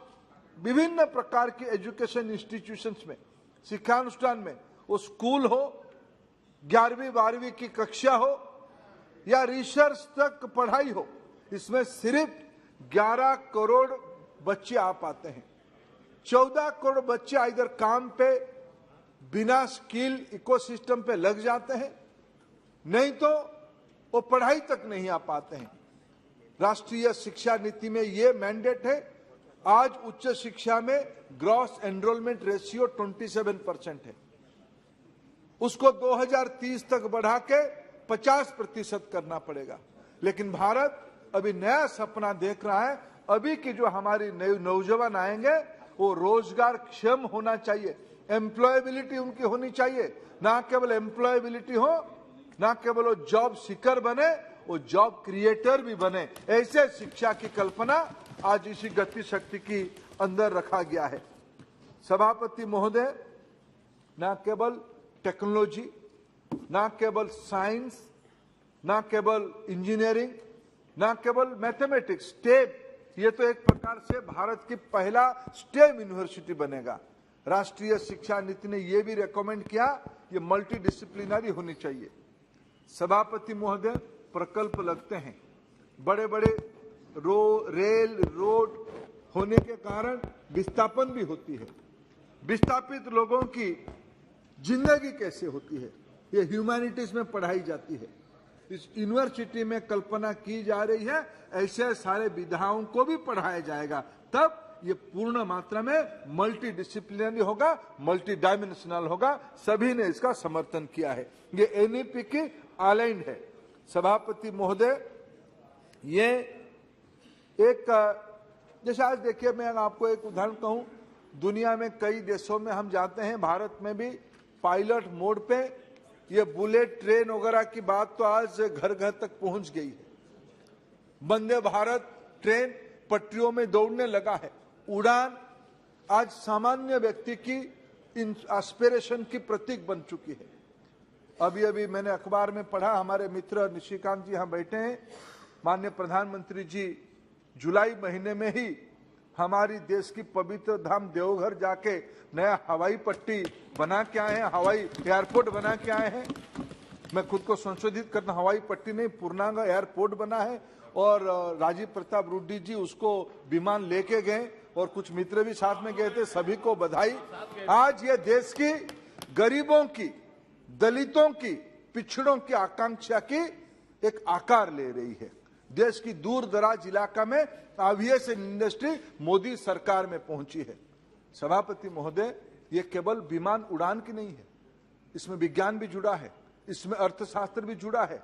विभिन्न प्रकार के एजुकेशन इंस्टीट्यूशंस में, शिक्षानुष्ठान में, वो स्कूल हो, 11वीं 12वीं की कक्षा हो या रिसर्च तक पढ़ाई हो, इसमें सिर्फ 11 करोड़ बच्चे आ पाते हैं। 14 करोड़ बच्चे इधर काम पे बिना स्किल इकोसिस्टम पे लग जाते हैं, नहीं तो वो पढ़ाई तक नहीं आ पाते हैं। राष्ट्रीय शिक्षा नीति में ये मैंडेट है। आज उच्च शिक्षा में ग्रॉस एनरोलमेंट रेशियो 27% है, उसको 2030 तक बढ़ा के 50% करना पड़ेगा। लेकिन भारत अभी नया सपना देख रहा है। अभी की जो हमारी नौजवान आएंगे वो रोजगार क्षम होना चाहिए, एम्प्लॉयबिलिटी उनकी होनी चाहिए। ना केवल एम्प्लॉयबिलिटी हो, ना केवल वो जॉब सीकर बने, वो जॉब क्रिएटर भी बने। ऐसे शिक्षा की कल्पना आज इसी गति शक्ति की अंदर रखा गया है। सभापति महोदय, ना केवल टेक्नोलॉजी, ना केवल साइंस, ना केवल इंजीनियरिंग, ना केवल मैथमेटिक्स, स्टेम, ये तो एक प्रकार से भारत की पहला स्टेम यूनिवर्सिटी बनेगा। राष्ट्रीय शिक्षा नीति ने यह भी रेकमेंड किया ये मल्टी डिसिप्लिनरी होनी चाहिए। सभापति महोदय, प्रकल्प लगते हैं, बड़े बड़े रेल रोड होने के कारण विस्थापन भी होती है। विस्थापित लोगों की जिंदगी कैसे होती है, ये ह्यूमैनिटीज में पढ़ाई जाती है। इस यूनिवर्सिटी में कल्पना की जा रही है ऐसे सारे विधाओं को भी पढ़ाया जाएगा, तब ये पूर्ण मात्रा में मल्टी डिसिप्लिनरी होगा, मल्टी डायमेंशनल होगा। सभी ने इसका समर्थन किया है। ये एनईपी की अलाइंड है। सभापति महोदय, ये एक जैसे आज देखिए, मैं आपको एक उदाहरण कहूं, दुनिया में कई देशों में हम जाते हैं, भारत में भी पायलट मोड पे ये बुलेट ट्रेन वगैरह की बात तो आज घर घर तक पहुंच गई है। वंदे भारत ट्रेन पटरियों में दौड़ने लगा है। उड़ान आज सामान्य व्यक्ति की इन एस्पिरेशन की प्रतीक बन चुकी है। अभी अभी मैंने अखबार में पढ़ा, हमारे मित्र निशिकांत जी यहाँ बैठे हैं, माननीय प्रधानमंत्री जी जुलाई महीने में ही हमारी देश की पवित्र धाम देवघर जाके नया हवाई पट्टी बना के आए हैं, हवाई एयरपोर्ट बना के आए हैं। मैं खुद को संशोधित करना, हवाई पट्टी नहीं, पूर्णांग एयरपोर्ट बना है और राजीव प्रताप रूडी जी उसको विमान लेके गए और कुछ मित्र भी साथ में गए थे। सभी को बधाई। आज ये देश की गरीबों की, दलितों की, पिछड़ों की आकांक्षा की एक आकार ले रही है। देश की दूर दराज इलाका में एविएशन इंडस्ट्री मोदी सरकार में पहुंची है। सभापति महोदय, ये केवल विमान उड़ान की नहीं है, इसमें विज्ञान भी जुड़ा है, इसमें अर्थशास्त्र भी जुड़ा है,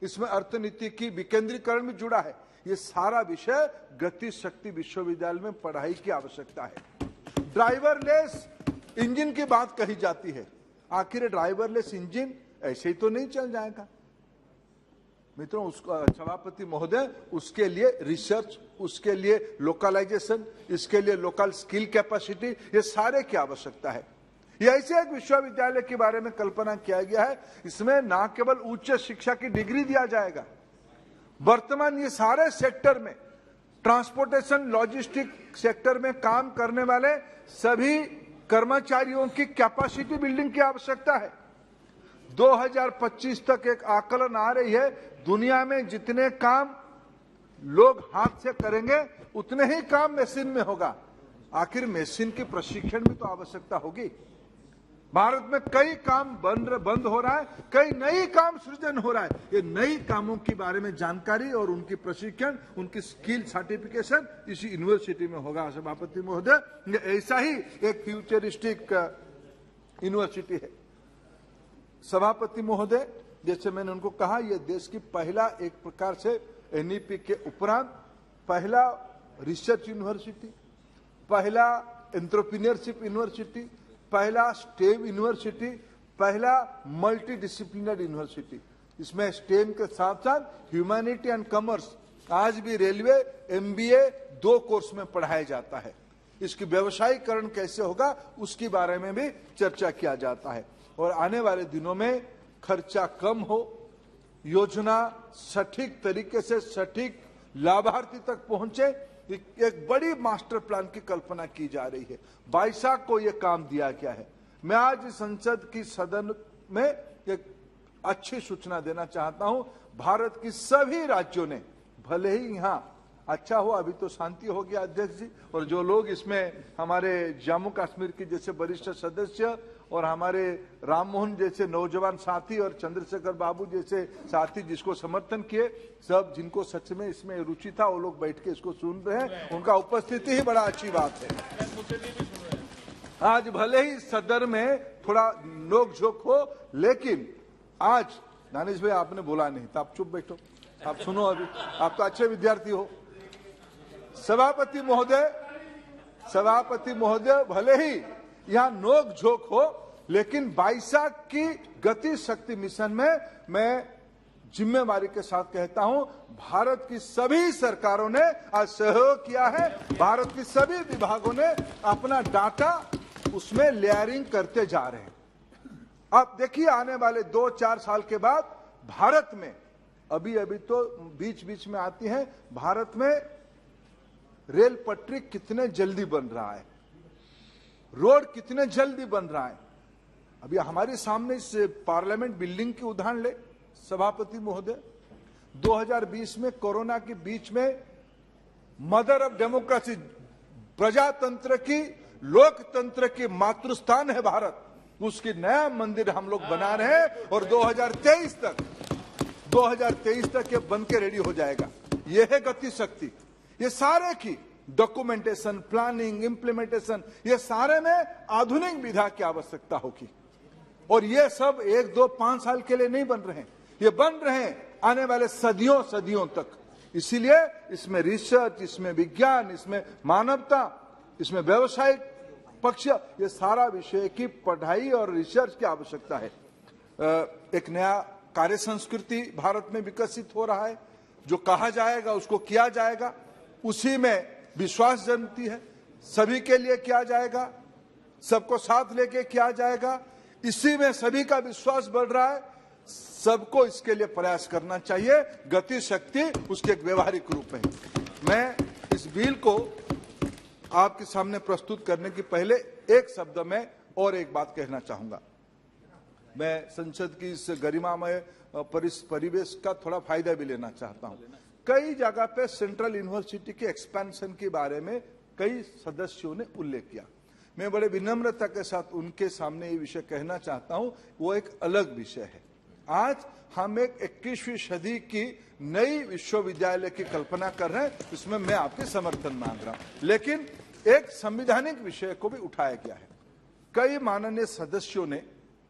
इसमें अर्थनीति की विकेंद्रीकरण भी जुड़ा है। ये सारा विषय गति शक्ति विश्वविद्यालय में पढ़ाई की आवश्यकता है। ड्राइवरलेस इंजन की बात कही जाती है, आखिर ड्राइवरलेस इंजन ऐसे ही तो नहीं चल जाएगा मित्रों। उसका सभापति महोदय, उसके लिए रिसर्च, उसके लिए लोकलाइजेशन, इसके लिए लोकल स्किल कैपेसिटी, ये सारे की आवश्यकता है। ये ऐसे एक विश्वविद्यालय के बारे में कल्पना किया गया है, इसमें न केवल उच्च शिक्षा की डिग्री दिया जाएगा, वर्तमान ये सारे सेक्टर में, ट्रांसपोर्टेशन, लॉजिस्टिक सेक्टर में काम करने वाले सभी कर्मचारियों की कैपेसिटी बिल्डिंग की आवश्यकता है। 2025 तक एक आकलन आ रही है, दुनिया में जितने काम लोग हाथ से करेंगे उतने ही काम मशीन में होगा। आखिर मशीन की प्रशिक्षण भी तो आवश्यकता होगी। भारत में कई काम बंद हो रहा है, कई नई काम सृजन हो रहा है। ये नई कामों के बारे में जानकारी और उनकी प्रशिक्षण, उनकी स्किल सर्टिफिकेशन इसी यूनिवर्सिटी में होगा। सभापति महोदय, ये ऐसा ही एक फ्यूचरिस्टिक यूनिवर्सिटी है। सभापति महोदय, जैसे मैंने उनको कहा, यह देश की पहला एक प्रकार से एनईपी के उपरांत पहला रिसर्च यूनिवर्सिटी, पहला एंटरप्रेन्योरशिप यूनिवर्सिटी, पहला स्टेम यूनिवर्सिटी, पहला मल्टी डिसिप्लिनरी यूनिवर्सिटी। इसमें स्टेम के साथ साथ ह्यूमैनिटी एंड कॉमर्स, आज भी रेलवे एमबीए 2 कोर्स में पढ़ाया जाता है। इसकी व्यवसायीकरण कैसे होगा उसके बारे में भी चर्चा किया जाता है। और आने वाले दिनों में खर्चा कम हो, योजना सटीक तरीके से सटीक लाभार्थी तक पहुंचे, एक बड़ी मास्टर प्लान की कल्पना की जा रही है। 22 को यह काम दिया गया है। मैं आज संसद की सदन में एक अच्छी सूचना देना चाहता हूं। भारत की सभी राज्यों ने, भले ही यहां अच्छा हो, अभी तो शांति हो गया अध्यक्ष जी, और जो लोग इसमें हमारे जम्मू कश्मीर के जैसे वरिष्ठ सदस्य और हमारे राम मोहन जैसे नौजवान साथी और चंद्रशेखर बाबू जैसे साथी जिसको समर्थन किए, सब जिनको सच में इसमें रुचि था, वो लोग बैठ के इसको सुन रहे हैं। उनका उपस्थिति ही बड़ा अच्छी बात है। आज भले ही सदन में थोड़ा नोक झोंक हो, लेकिन आज दानिश भाई आपने बोला नहीं तो आप चुप बैठो, आप सुनो। अभी आप तो अच्छे विद्यार्थी हो। सभापति महोदय, भले ही यहाँ नोक झोंक हो, लेकिन 22 की गति शक्ति मिशन में मैं जिम्मेवारी के साथ कहता हूं, भारत की सभी सरकारों ने आज सहयोग किया है। भारत की सभी विभागों ने अपना डाटा उसमें लेयरिंग करते जा रहे हैं। अब देखिए, आने वाले 2-4 साल के बाद भारत में, अभी तो बीच बीच में आती है, भारत में रेल पटरी कितने जल्दी बन रहा है, रोड कितने जल्दी बन रहा है। अभी हमारे सामने इस पार्लियामेंट बिल्डिंग की उदाहरण ले सभापति महोदय, 2020 में कोरोना के बीच में मदर ऑफ डेमोक्रेसी, प्रजातंत्र की, लोकतंत्र की मातृस्थान है भारत, उसकी नया मंदिर हम लोग बना रहे हैं और 2023 तक ये बन के रेडी हो जाएगा। यह है गति शक्ति। ये सारे की डॉक्यूमेंटेशन, प्लानिंग, इंप्लीमेंटेशन, ये सारे में आधुनिक विधा की आवश्यकता होगी। और ये सब 1, 2, 5 साल के लिए नहीं बन रहे हैं, ये बन रहे हैं आने वाले सदियों तक। इसीलिए इसमें रिसर्च, इसमें विज्ञान, इसमें मानवता, इसमें व्यवसायिक पक्ष, ये सारा विषय की पढ़ाई और रिसर्च की आवश्यकता है। एक नया कार्य संस्कृति भारत में विकसित हो रहा है। जो कहा जाएगा उसको किया जाएगा, उसी में विश्वास जन्मती है। सभी के लिए किया जाएगा, सबको साथ लेके किया जाएगा, इसी में सभी का विश्वास बढ़ रहा है। सबको इसके लिए प्रयास करना चाहिए। गति शक्ति उसके एक व्यवहारिक रूप है। मैं इस बिल को आपके सामने प्रस्तुत करने के पहले एक शब्द में और एक बात कहना चाहूंगा। मैं संसद की इस गरिमामय परिवेश का थोड़ा फायदा भी लेना चाहता हूं। कई जगह पे सेंट्रल यूनिवर्सिटी के एक्सपेंशन के बारे में कई सदस्यों ने उल्लेख किया। मैं बड़े विनम्रता के साथ उनके सामने ये विषय कहना चाहता हूं, वो एक अलग विषय है। आज हम एक 21वीं सदी की नई विश्वविद्यालय की कल्पना कर रहे हैं, इसमें मैं आपके समर्थन मांग रहा हूं। लेकिन एक संवैधानिक विषय को भी उठाया गया है। कई माननीय सदस्यों ने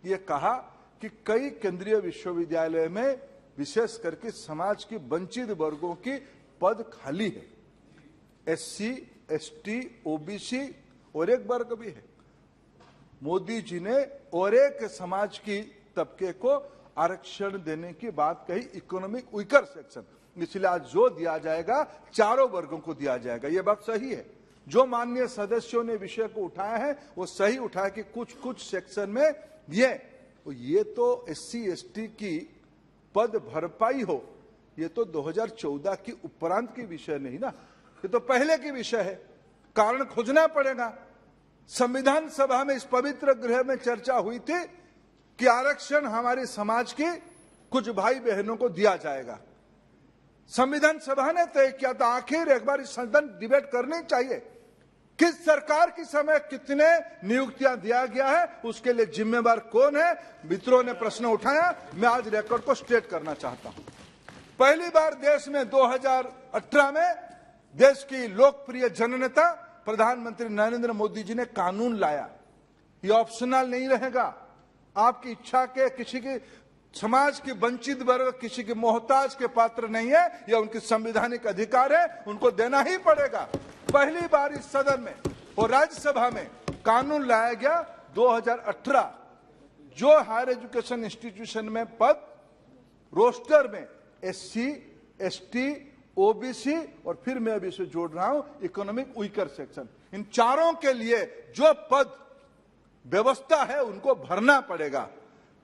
ये कहा कि कई केंद्रीय विश्वविद्यालय में विशेष करके समाज की वंचित वर्गों की पद खाली है। SC, ST, OBC और एक वर्ग भी है। मोदी जी ने और एक समाज की तबके को आरक्षण देने की बात कही, इकोनॉमिक वीकर सेक्शन। इसलिए आज जो दिया जाएगा चारों वर्गों को दिया जाएगा। ये बात सही है। जो माननीय सदस्यों ने विषय को उठाया है वो सही उठाया कि कुछ सेक्शन में ये तो SC, ST की पद भरपाई हो, ये तो 2014 की उपरांत की विषय नहीं ना, ये तो पहले की विषय है। कारण खोजना पड़ेगा। संविधान सभा में इस पवित्र गृह में चर्चा हुई थी कि आरक्षण हमारे समाज के कुछ भाई बहनों को दिया जाएगा। संविधान सभा ने तय किया था। आखिर एक बार इस सदन डिबेट करनी चाहिए। किस सरकार के समय कितने नियुक्तियां दिया गया है, उसके लिए जिम्मेवार कौन है? मित्रों ने प्रश्न उठाया, मैं आज रिकॉर्ड को स्टेट करना चाहता हूं। पहली बार देश में 2018 में देश की लोकप्रिय जननेता प्रधानमंत्री नरेंद्र मोदी जी ने कानून लाया। ये ऑप्शनल नहीं रहेगा। आपकी इच्छा के किसी की समाज की वंचित वर्ग किसी के मोहताज के पात्र नहीं है, यह उनकी संवैधानिक अधिकार है, उनको देना ही पड़ेगा। पहली बार इस सदन में और राज्यसभा में कानून लाया गया 2018। जो हायर एजुकेशन इंस्टीट्यूशन में पद रोस्टर में SC, ST, OBC और फिर मैं अभी इसे जोड़ रहा हूं इकोनॉमिक वीकर सेक्शन, इन चारों के लिए जो पद व्यवस्था है उनको भरना पड़ेगा।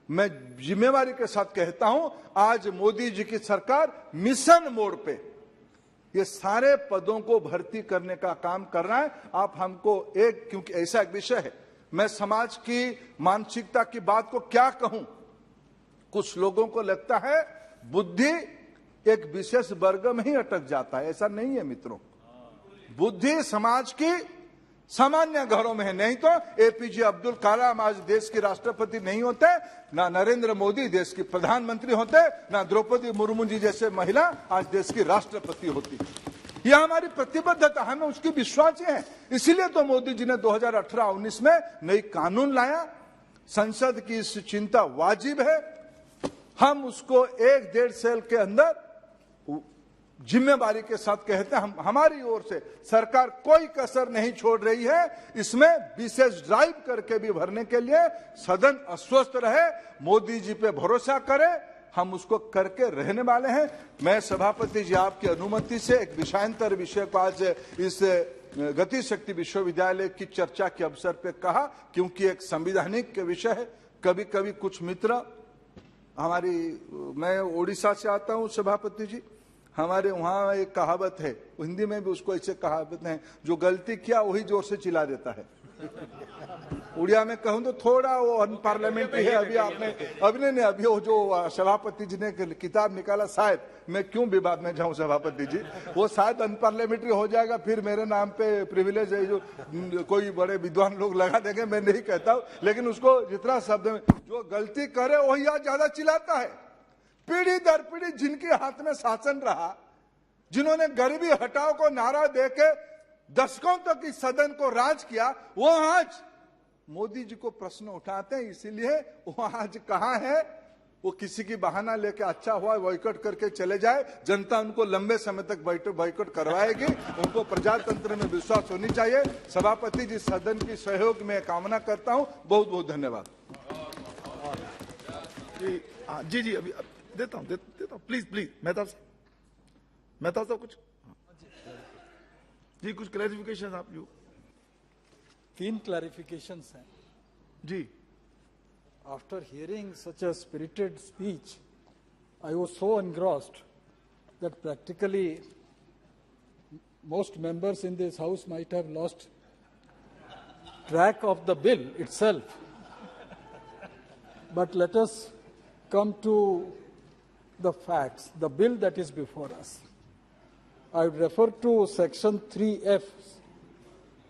मैं जिम्मेवारी के साथ कहता हूं, आज मोदी जी की सरकार मिशन मोड पे ये सारे पदों को भर्ती करने का काम कर रहा है। आप हमको क्योंकि ऐसा एक विषय है, मैं समाज की मानसिकता की बात को क्या कहूं। कुछ लोगों को लगता है बुद्धि एक विशेष वर्ग में ही अटक जाता है। ऐसा नहीं है मित्रों। बुद्धि समाज की सामान्य घरों में है। नहीं तो APJ अब्दुल कलाम आज देश के राष्ट्रपति नहीं होते, ना नरेंद्र मोदी देश की प्रधानमंत्री होते, ना द्रौपदी मुर्मू जी जैसे महिला आज देश की राष्ट्रपति होती। यह हमारी प्रतिबद्धता, हमें उसकी विश्वास है। इसलिए तो मोदी जी ने 2018-19 में नई कानून लाया। संसद की इस चिंता वाजिब है। हम उसको 1-1.5 साल के अंदर जिम्मेवारी के साथ कहते हैं। हमारी ओर से सरकार कोई कसर नहीं छोड़ रही है। इसमें विशेष ड्राइव करके भी भरने के लिए सदन अस्वस्थ रहे, मोदी जी पे भरोसा करे, हम उसको करके रहने वाले हैं। मैं सभापति जी आपकी अनुमति से एक विषयांतर विषय को आज इस गति शक्ति विश्वविद्यालय की चर्चा के अवसर पे कहा, क्योंकि एक संवैधानिक विषय है। कभी कभी कुछ मित्र मैं ओडिशा से आता हूं सभापति जी, हमारे वहां एक कहावत है, हिंदी में भी उसको ऐसे कहावत है, जो गलती किया वही जोर से चिल्ला देता है। उड़िया में कहूं तो थोड़ा वो अनपार्लियामेंट्री है। अभी वो जो सभापति जी ने किताब निकाला, शायद मैं क्यों विवाद में जाऊं सभापति जी, वो शायद अनपार्लियामेंट्री हो जाएगा, फिर मेरे नाम पे प्रिविलेज है जो कोई बड़े विद्वान लोग लगा देंगे। मैं नहीं कहता हूं, लेकिन उसको जितना शब्द में जो गलती करे वही आज ज्यादा चिल्लाता है। पीढ़ी दर पीढ़ी जिनके हाथ में शासन रहा, जिन्होंने गरीबी हटाओ को नारा देके दशकों तक इस सदन को राज किया, वो आज मोदी जी को प्रश्न उठाते हैं। इसीलिए वो आज कहां है, वो किसी की बहाना लेके अच्छा हुआ बॉयकॉट करके चले जाए, जनता उनको लंबे समय तक बॉयकॉट करवाएगी। उनको प्रजातंत्र में विश्वास होनी चाहिए। सभापति जी, सदन की सहयोग में कामना करता हूं। बहुत बहुत धन्यवाद। जी अभी देता हूं प्लीज मेहता साहब कुछ जी, कुछ क्लैरिफिकेशन आप जो 3 clarifications हैं जी। After hearing such a spirited speech, I was so engrossed that practically most members in this House might have lost track of the bill itself. But let us come to the facts, the bill that is before us. I would refer to Section 3F,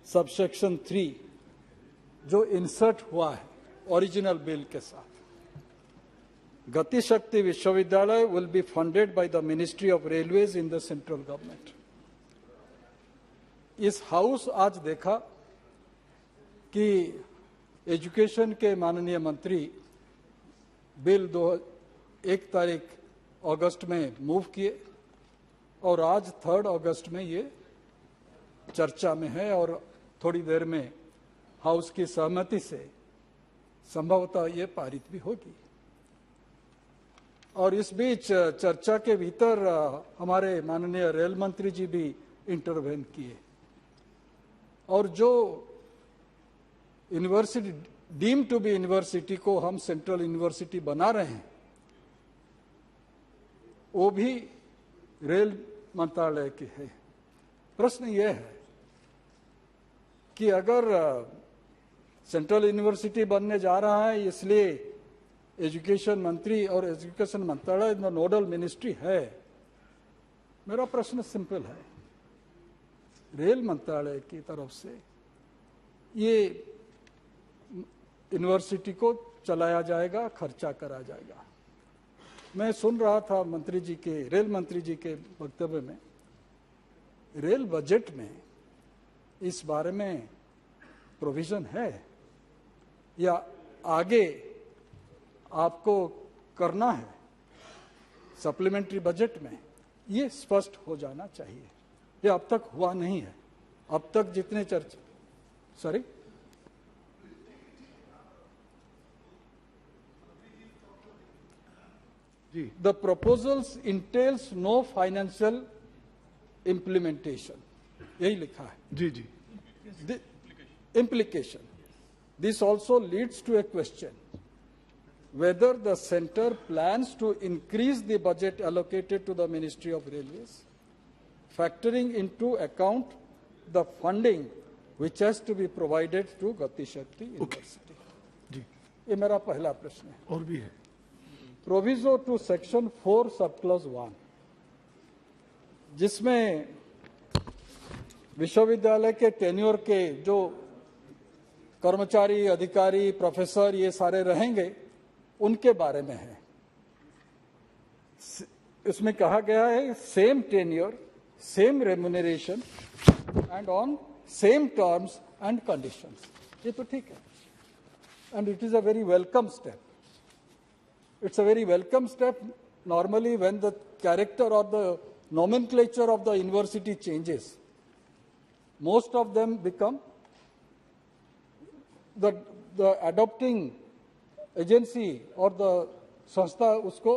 subsection 3, जो insert हुआ है original bill के साथ। गति शक्ति विश्वविद्यालय will be funded by the ministry of railways in the central government. इस house आज देखा कि एजुकेशन के माननीय मंत्री बिल 1 तारीख अगस्त में मूव किए और आज 3 अगस्त में ये चर्चा में है और थोड़ी देर में हाउस की सहमति से संभवतः ये पारित भी होगी। और इस बीच चर्चा के भीतर हमारे माननीय रेल मंत्री जी भी इंटरवेन किए और जो university deem to be university को हम सेंट्रल यूनिवर्सिटी बना रहे हैं वो भी रेल मंत्रालय की है। प्रश्न यह है कि अगर सेंट्रल यूनिवर्सिटी बनने जा रहा है इसलिए एजुकेशन मंत्री और एजुकेशन मंत्रालय नोडल मिनिस्ट्री है, मेरा प्रश्न सिंपल है। रेल मंत्रालय की तरफ से ये यूनिवर्सिटी को चलाया जाएगा, खर्चा करा जाएगा। मैं सुन रहा था मंत्री जी के, रेल मंत्री जी के वक्तव्य में, रेल बजट में इस बारे में प्रोविजन है या आगे आपको करना है सप्लीमेंट्री बजट में, ये स्पष्ट हो जाना चाहिए। ये अब तक हुआ नहीं है। अब तक जितने चर्चा sorry the proposals entails no financial implementation, यही लिखा है। जी The implication. This also leads to a question whether the center plans to increase the budget allocated to the Ministry of Railways, factoring into account the funding which has to be provided to Gati Shakti University. जी ये मेरा पहला प्रश्न है। और भी है proviso to section 4 sub clause 1, जिसमें विश्वविद्यालय के टेन्योर के जो कर्मचारी, अधिकारी, प्रोफेसर ये सारे रहेंगे उनके बारे में है। इसमें कहा गया है same tenure, same remuneration and on same terms and conditions. ये तो ठीक है and it is a very welcome step. It's a very welcome step. Normally, when the character or the nomenclature of the university changes, most of them become the adopting agency or the संस्था उसको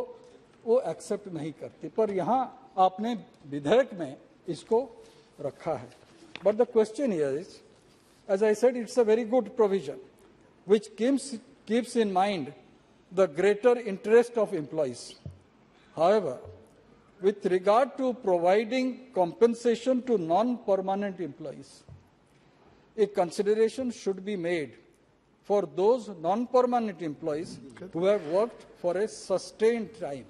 वो accept नहीं करती, पर यहाँ आपने विधेयक में इसको रखा है। But the question here is, as I said, it's a very good provision which keeps in mind the greater interest of employees. However, with regard to providing compensation to non-permanent employees, a consideration should be made for those non-permanent employees who have worked for a sustained time.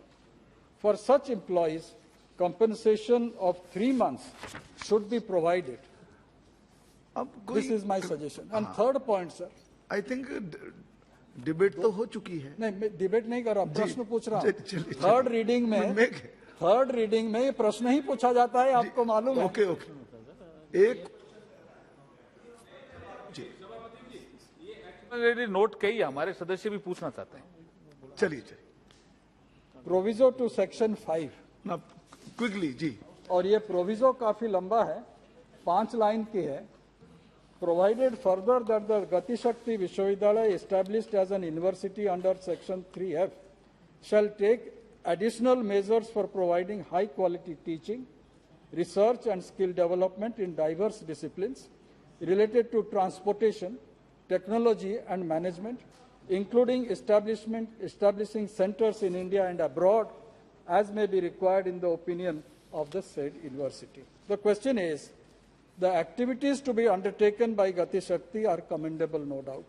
For such employees, compensation of 3 months should be provided. This is my suggestion. And third point, sir. I think debate तो हो चुकी है। नहीं, मैं debate नहीं कर रहा, प्रश्न पूछ रहा हूँ। थर्ड रीडिंग में ये प्रश्न ही पूछा जाता है, आपको मालूम है। ओके एक नोट कही हमारे सदस्य भी पूछना चाहते हैं। चलिए प्रोविजो टू सेक्शन 5। क्विकली जी। और ये प्रोविजो काफी लंबा है, 5 लाइन की है। Provided further that the Gati Shakti Vishwavidyalaya established as an university under section 3F shall take additional measures for providing high quality teaching, research and skill development in diverse disciplines related to transportation, technology and management, including establishing centers in India and abroad as may be required in the opinion of the said university. The question is, the activities to be undertaken by Gati Shakti are commendable, no doubt.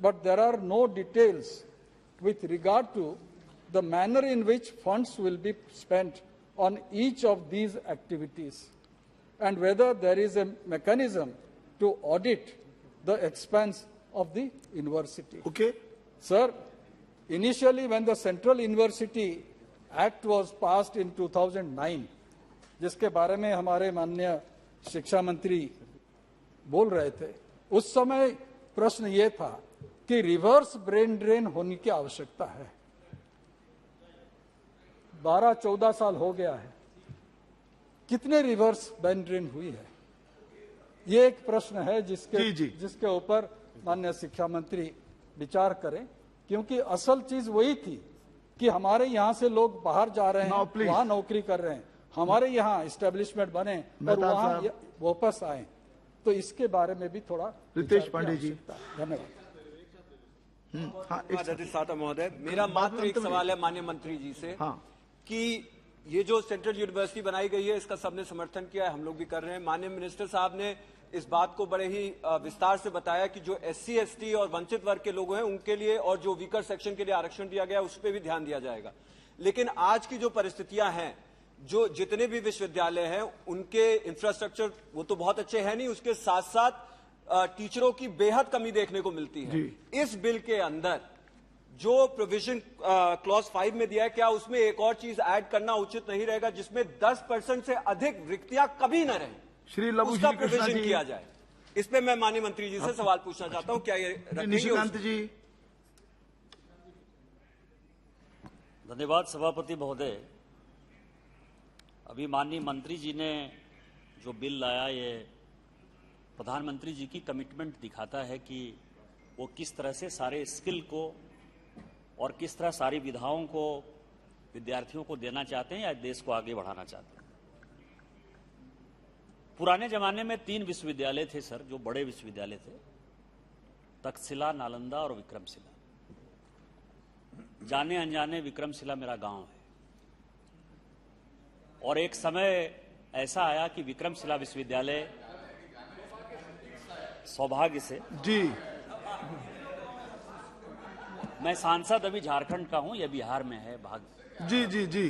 But there are no details with regard to the manner in which funds will be spent on each of these activities and whether there is a mechanism to audit the expense of the university. Okay. Sir, initially when the Central University Act was passed in 2009, जिसके बारे में हमारे माननीय शिक्षा मंत्री बोल रहे थे, उस समय प्रश्न ये था कि रिवर्स ब्रेन ड्रेन होने की आवश्यकता है। 12-14 साल हो गया है, कितने रिवर्स ब्रेन ड्रेन हुई है, ये एक प्रश्न है जिसके ऊपर माननीय शिक्षा मंत्री विचार करें, क्योंकि असल चीज वही थी कि हमारे यहाँ से लोग बाहर जा रहे हैं, वहां नौकरी कर रहे हैं, हमारे यहाँ एस्टेब्लिशमेंट बने और वहाँ वापस आए, तो इसके बारे में भी थोड़ा रितेश पांडे जी। धन्यवाद महोदय। मेरा मात्र एक सवाल है माननीय मंत्री जी से कि ये जो सेंट्रल यूनिवर्सिटी बनाई गई है इसका सबने समर्थन किया है, हम लोग भी कर रहे हैं। माननीय मिनिस्टर साहब ने इस बात को बड़े ही विस्तार से बताया कि जो SC ST और वंचित वर्ग के लोग हैं उनके लिए और जो वीकर सेक्शन के लिए आरक्षण दिया गया उस पर भी ध्यान दिया जाएगा। लेकिन आज की जो परिस्थितियां हैं, जो जितने भी विश्वविद्यालय हैं उनके इंफ्रास्ट्रक्चर वो तो बहुत अच्छे हैं नहीं, उसके साथ साथ टीचरों की बेहद कमी देखने को मिलती है। इस बिल के अंदर जो प्रोविजन क्लॉज 5 में दिया है, क्या उसमें एक और चीज ऐड करना उचित नहीं रहेगा जिसमें 10% से अधिक रिक्तियां कभी न रहें, उसका प्रोविजन किया जाए? इस पे मैं माननीय मंत्री जी से सवाल पूछना चाहता हूं, क्या ये निशिकांत जी। धन्यवाद सभापति महोदय। अभी माननीय मंत्री जी ने जो बिल लाया, ये प्रधानमंत्री जी की कमिटमेंट दिखाता है कि वो किस तरह से सारे स्किल को और किस तरह सारी विधाओं को विद्यार्थियों को देना चाहते हैं या देश को आगे बढ़ाना चाहते हैं। पुराने जमाने में 3 विश्वविद्यालय थे सर, जो बड़े विश्वविद्यालय थे, तक्षशिला, नालंदा और विक्रमशिला। जाने अनजाने विक्रमशिला मेरा गांव है, और एक समय ऐसा आया कि विक्रमशिला विश्वविद्यालय सौभाग्य से जी, मैं सांसद अभी झारखंड का हूं, यह बिहार में है भाग्य। जी जी जी,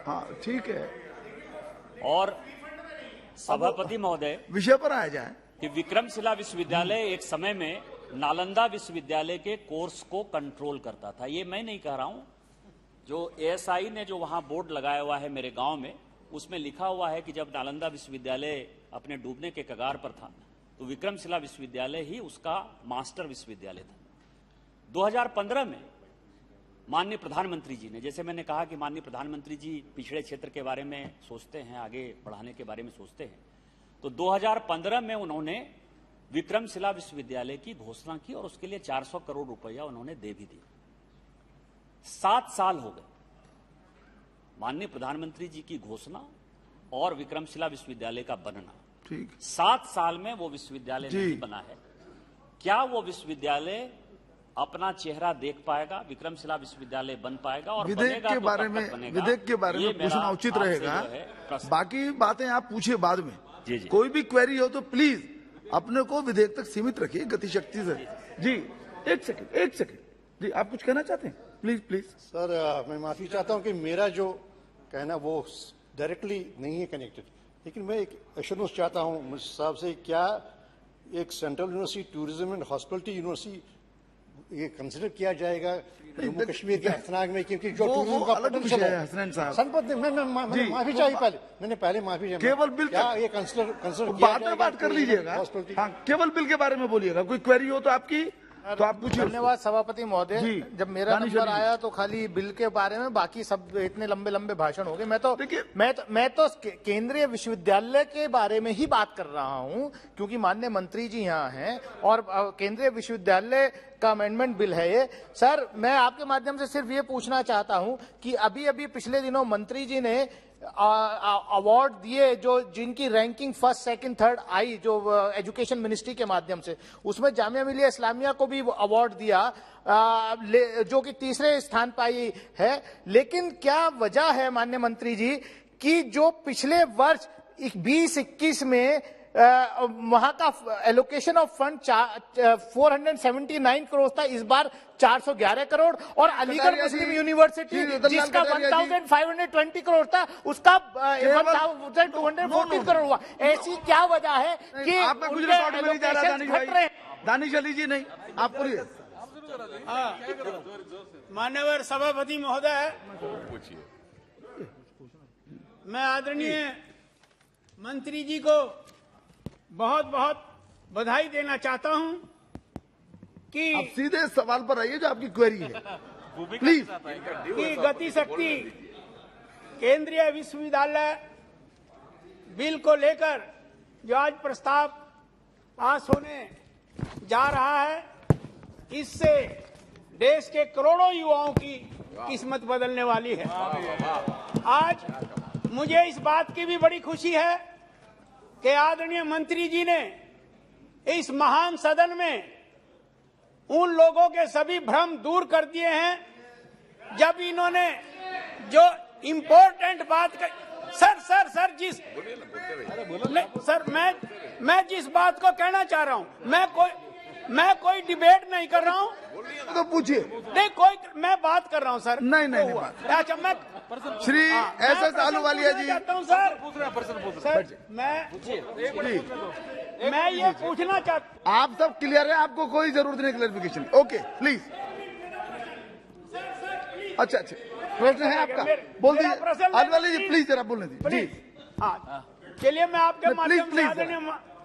हाँ ठीक है। और सभापति महोदय, विषय पर आ जाए कि विक्रमशिला विश्वविद्यालय एक समय में नालंदा विश्वविद्यालय के कोर्स को कंट्रोल करता था। ये मैं नहीं कह रहा हूं, जो ASI ने जो वहां बोर्ड लगाया हुआ है मेरे गांव में, उसमें लिखा हुआ है कि जब नालंदा विश्वविद्यालय अपने डूबने के कगार पर था तो विक्रमशिला विश्वविद्यालय ही उसका मास्टर विश्वविद्यालय था। 2015 में माननीय प्रधानमंत्री जी ने, जैसे मैंने कहा कि माननीय प्रधानमंत्री जी पिछड़े क्षेत्र के बारे में सोचते हैं, आगे बढ़ाने के बारे में सोचते हैं, तो 2015 में उन्होंने विक्रमशिला विश्वविद्यालय की घोषणा की और उसके लिए 400 करोड़ रुपया उन्होंने दे भी दिया। 7 साल हो गए माननीय प्रधानमंत्री जी की घोषणा और विक्रमशिला विश्वविद्यालय का बनना। 7 साल में वो विश्वविद्यालय नहीं बना है। क्या वो विश्वविद्यालय अपना चेहरा देख पाएगा? विक्रमशिला विश्वविद्यालय बन पाएगा? और विधेयक के बारे में पूछना उचित रहेगा। बाकी बातें आप पूछिए बाद में। जी जी। कोई भी क्वेरी हो तो प्लीज अपने को विधेयक तक सीमित रखिए, गतिशक्ति से। जी एक सेकंड जी, आप कुछ कहना चाहते हैं? प्लीज। सर मैं माफी चाहता हूं कि मेरा जो कहना वो डायरेक्टली नहीं है कनेक्टेड, लेकिन मैं एक एश्योरेंस चाहता हूं मुझ साहब से, क्या एक central university tourism and hospitality university ये कंसिडर किया जाएगा जम्मू कश्मीर के हसनाग में, क्योंकि जो टूरिज्म का पोटेंशियल है संपत मैं माफी चाहिए, मैंने पहले माफी चाहिए। केवल बिल क्या ये कंसिडर बाद में बात कर लीजिएगा। हाँ, केवल बिल के बारे में बोलिएगा। कोई क्वेरी हो तो आपकी तो आप पूछिए। धन्यवाद सभापति महोदय। जब मेरा नंबर आया तो खाली बिल के बारे में, बाकी सब इतने लंबे लंबे भाषण हो गए। मैं तो केंद्रीय विश्वविद्यालय के बारे में ही बात कर रहा हूं, क्योंकि माननीय मंत्री जी यहाँ हैं और केंद्रीय विश्वविद्यालय का अमेंडमेंट बिल है ये। सर, मैं आपके माध्यम से सिर्फ ये पूछना चाहता हूं कि अभी अभी पिछले दिनों मंत्री जी ने अवार्ड दिए, जो जिनकी रैंकिंग फर्स्ट सेकंड थर्ड आई, जो एजुकेशन मिनिस्ट्री के माध्यम से, उसमें जामिया मिलिया इस्लामिया को भी अवार्ड दिया, जो कि तीसरे स्थान पर आई है। लेकिन क्या वजह है माननीय मंत्री जी कि जो पिछले वर्ष 20-21 में वहां का एलोकेशन ऑफ फंड 479 करोड़ था, इस बार 411 करोड़, और अलीगढ़ मुस्लिम यूनिवर्सिटी जिसका 1520 करोड़ था उसका 1240 करोड़ हुआ। ऐसी क्या वजह है कि घट रहे हैं? दानिश अली जी नहीं, आप बोलिए। मान्यवर सभापति महोदय, मैं आदरणीय मंत्री जी को बहुत बहुत बधाई देना चाहता हूं कि आप सीधे सवाल पर आइए जो आपकी क्वेरी है, प्लीज। कि गति शक्ति केंद्रीय विश्वविद्यालय बिल को लेकर जो आज प्रस्ताव पास होने जा रहा है, इससे देश के करोड़ों युवाओं की किस्मत बदलने वाली है। आज मुझे इस बात की भी बड़ी खुशी है कि आदरणीय मंत्री जी ने इस महान सदन में उन लोगों के सभी भ्रम दूर कर दिए हैं जब इन्होंने जो इम्पोर्टेंट बात सर जिस सर मैं जिस बात को कहना चाह रहा हूं, मैं कोई डिबेट नहीं कर रहा हूं। तो पूछिए। नहीं, मैं बात कर रहा हूं सर। नहीं। अच्छा, मैं श्री एस अहलूवालिया जी चाहता हूं सर, मैं ये पूछना चाहता। आप सब क्लियर है, आपको कोई जरूरत नहीं क्लैरिफिकेशन। Okay, please. अच्छा, प्रश्न है आपका, बोल दीजिए। अहलूवालिया जी प्लीज जरा बोलने दीजिए जी। हाँ, चलिए, मैं आपके माध्यम से आदरणीय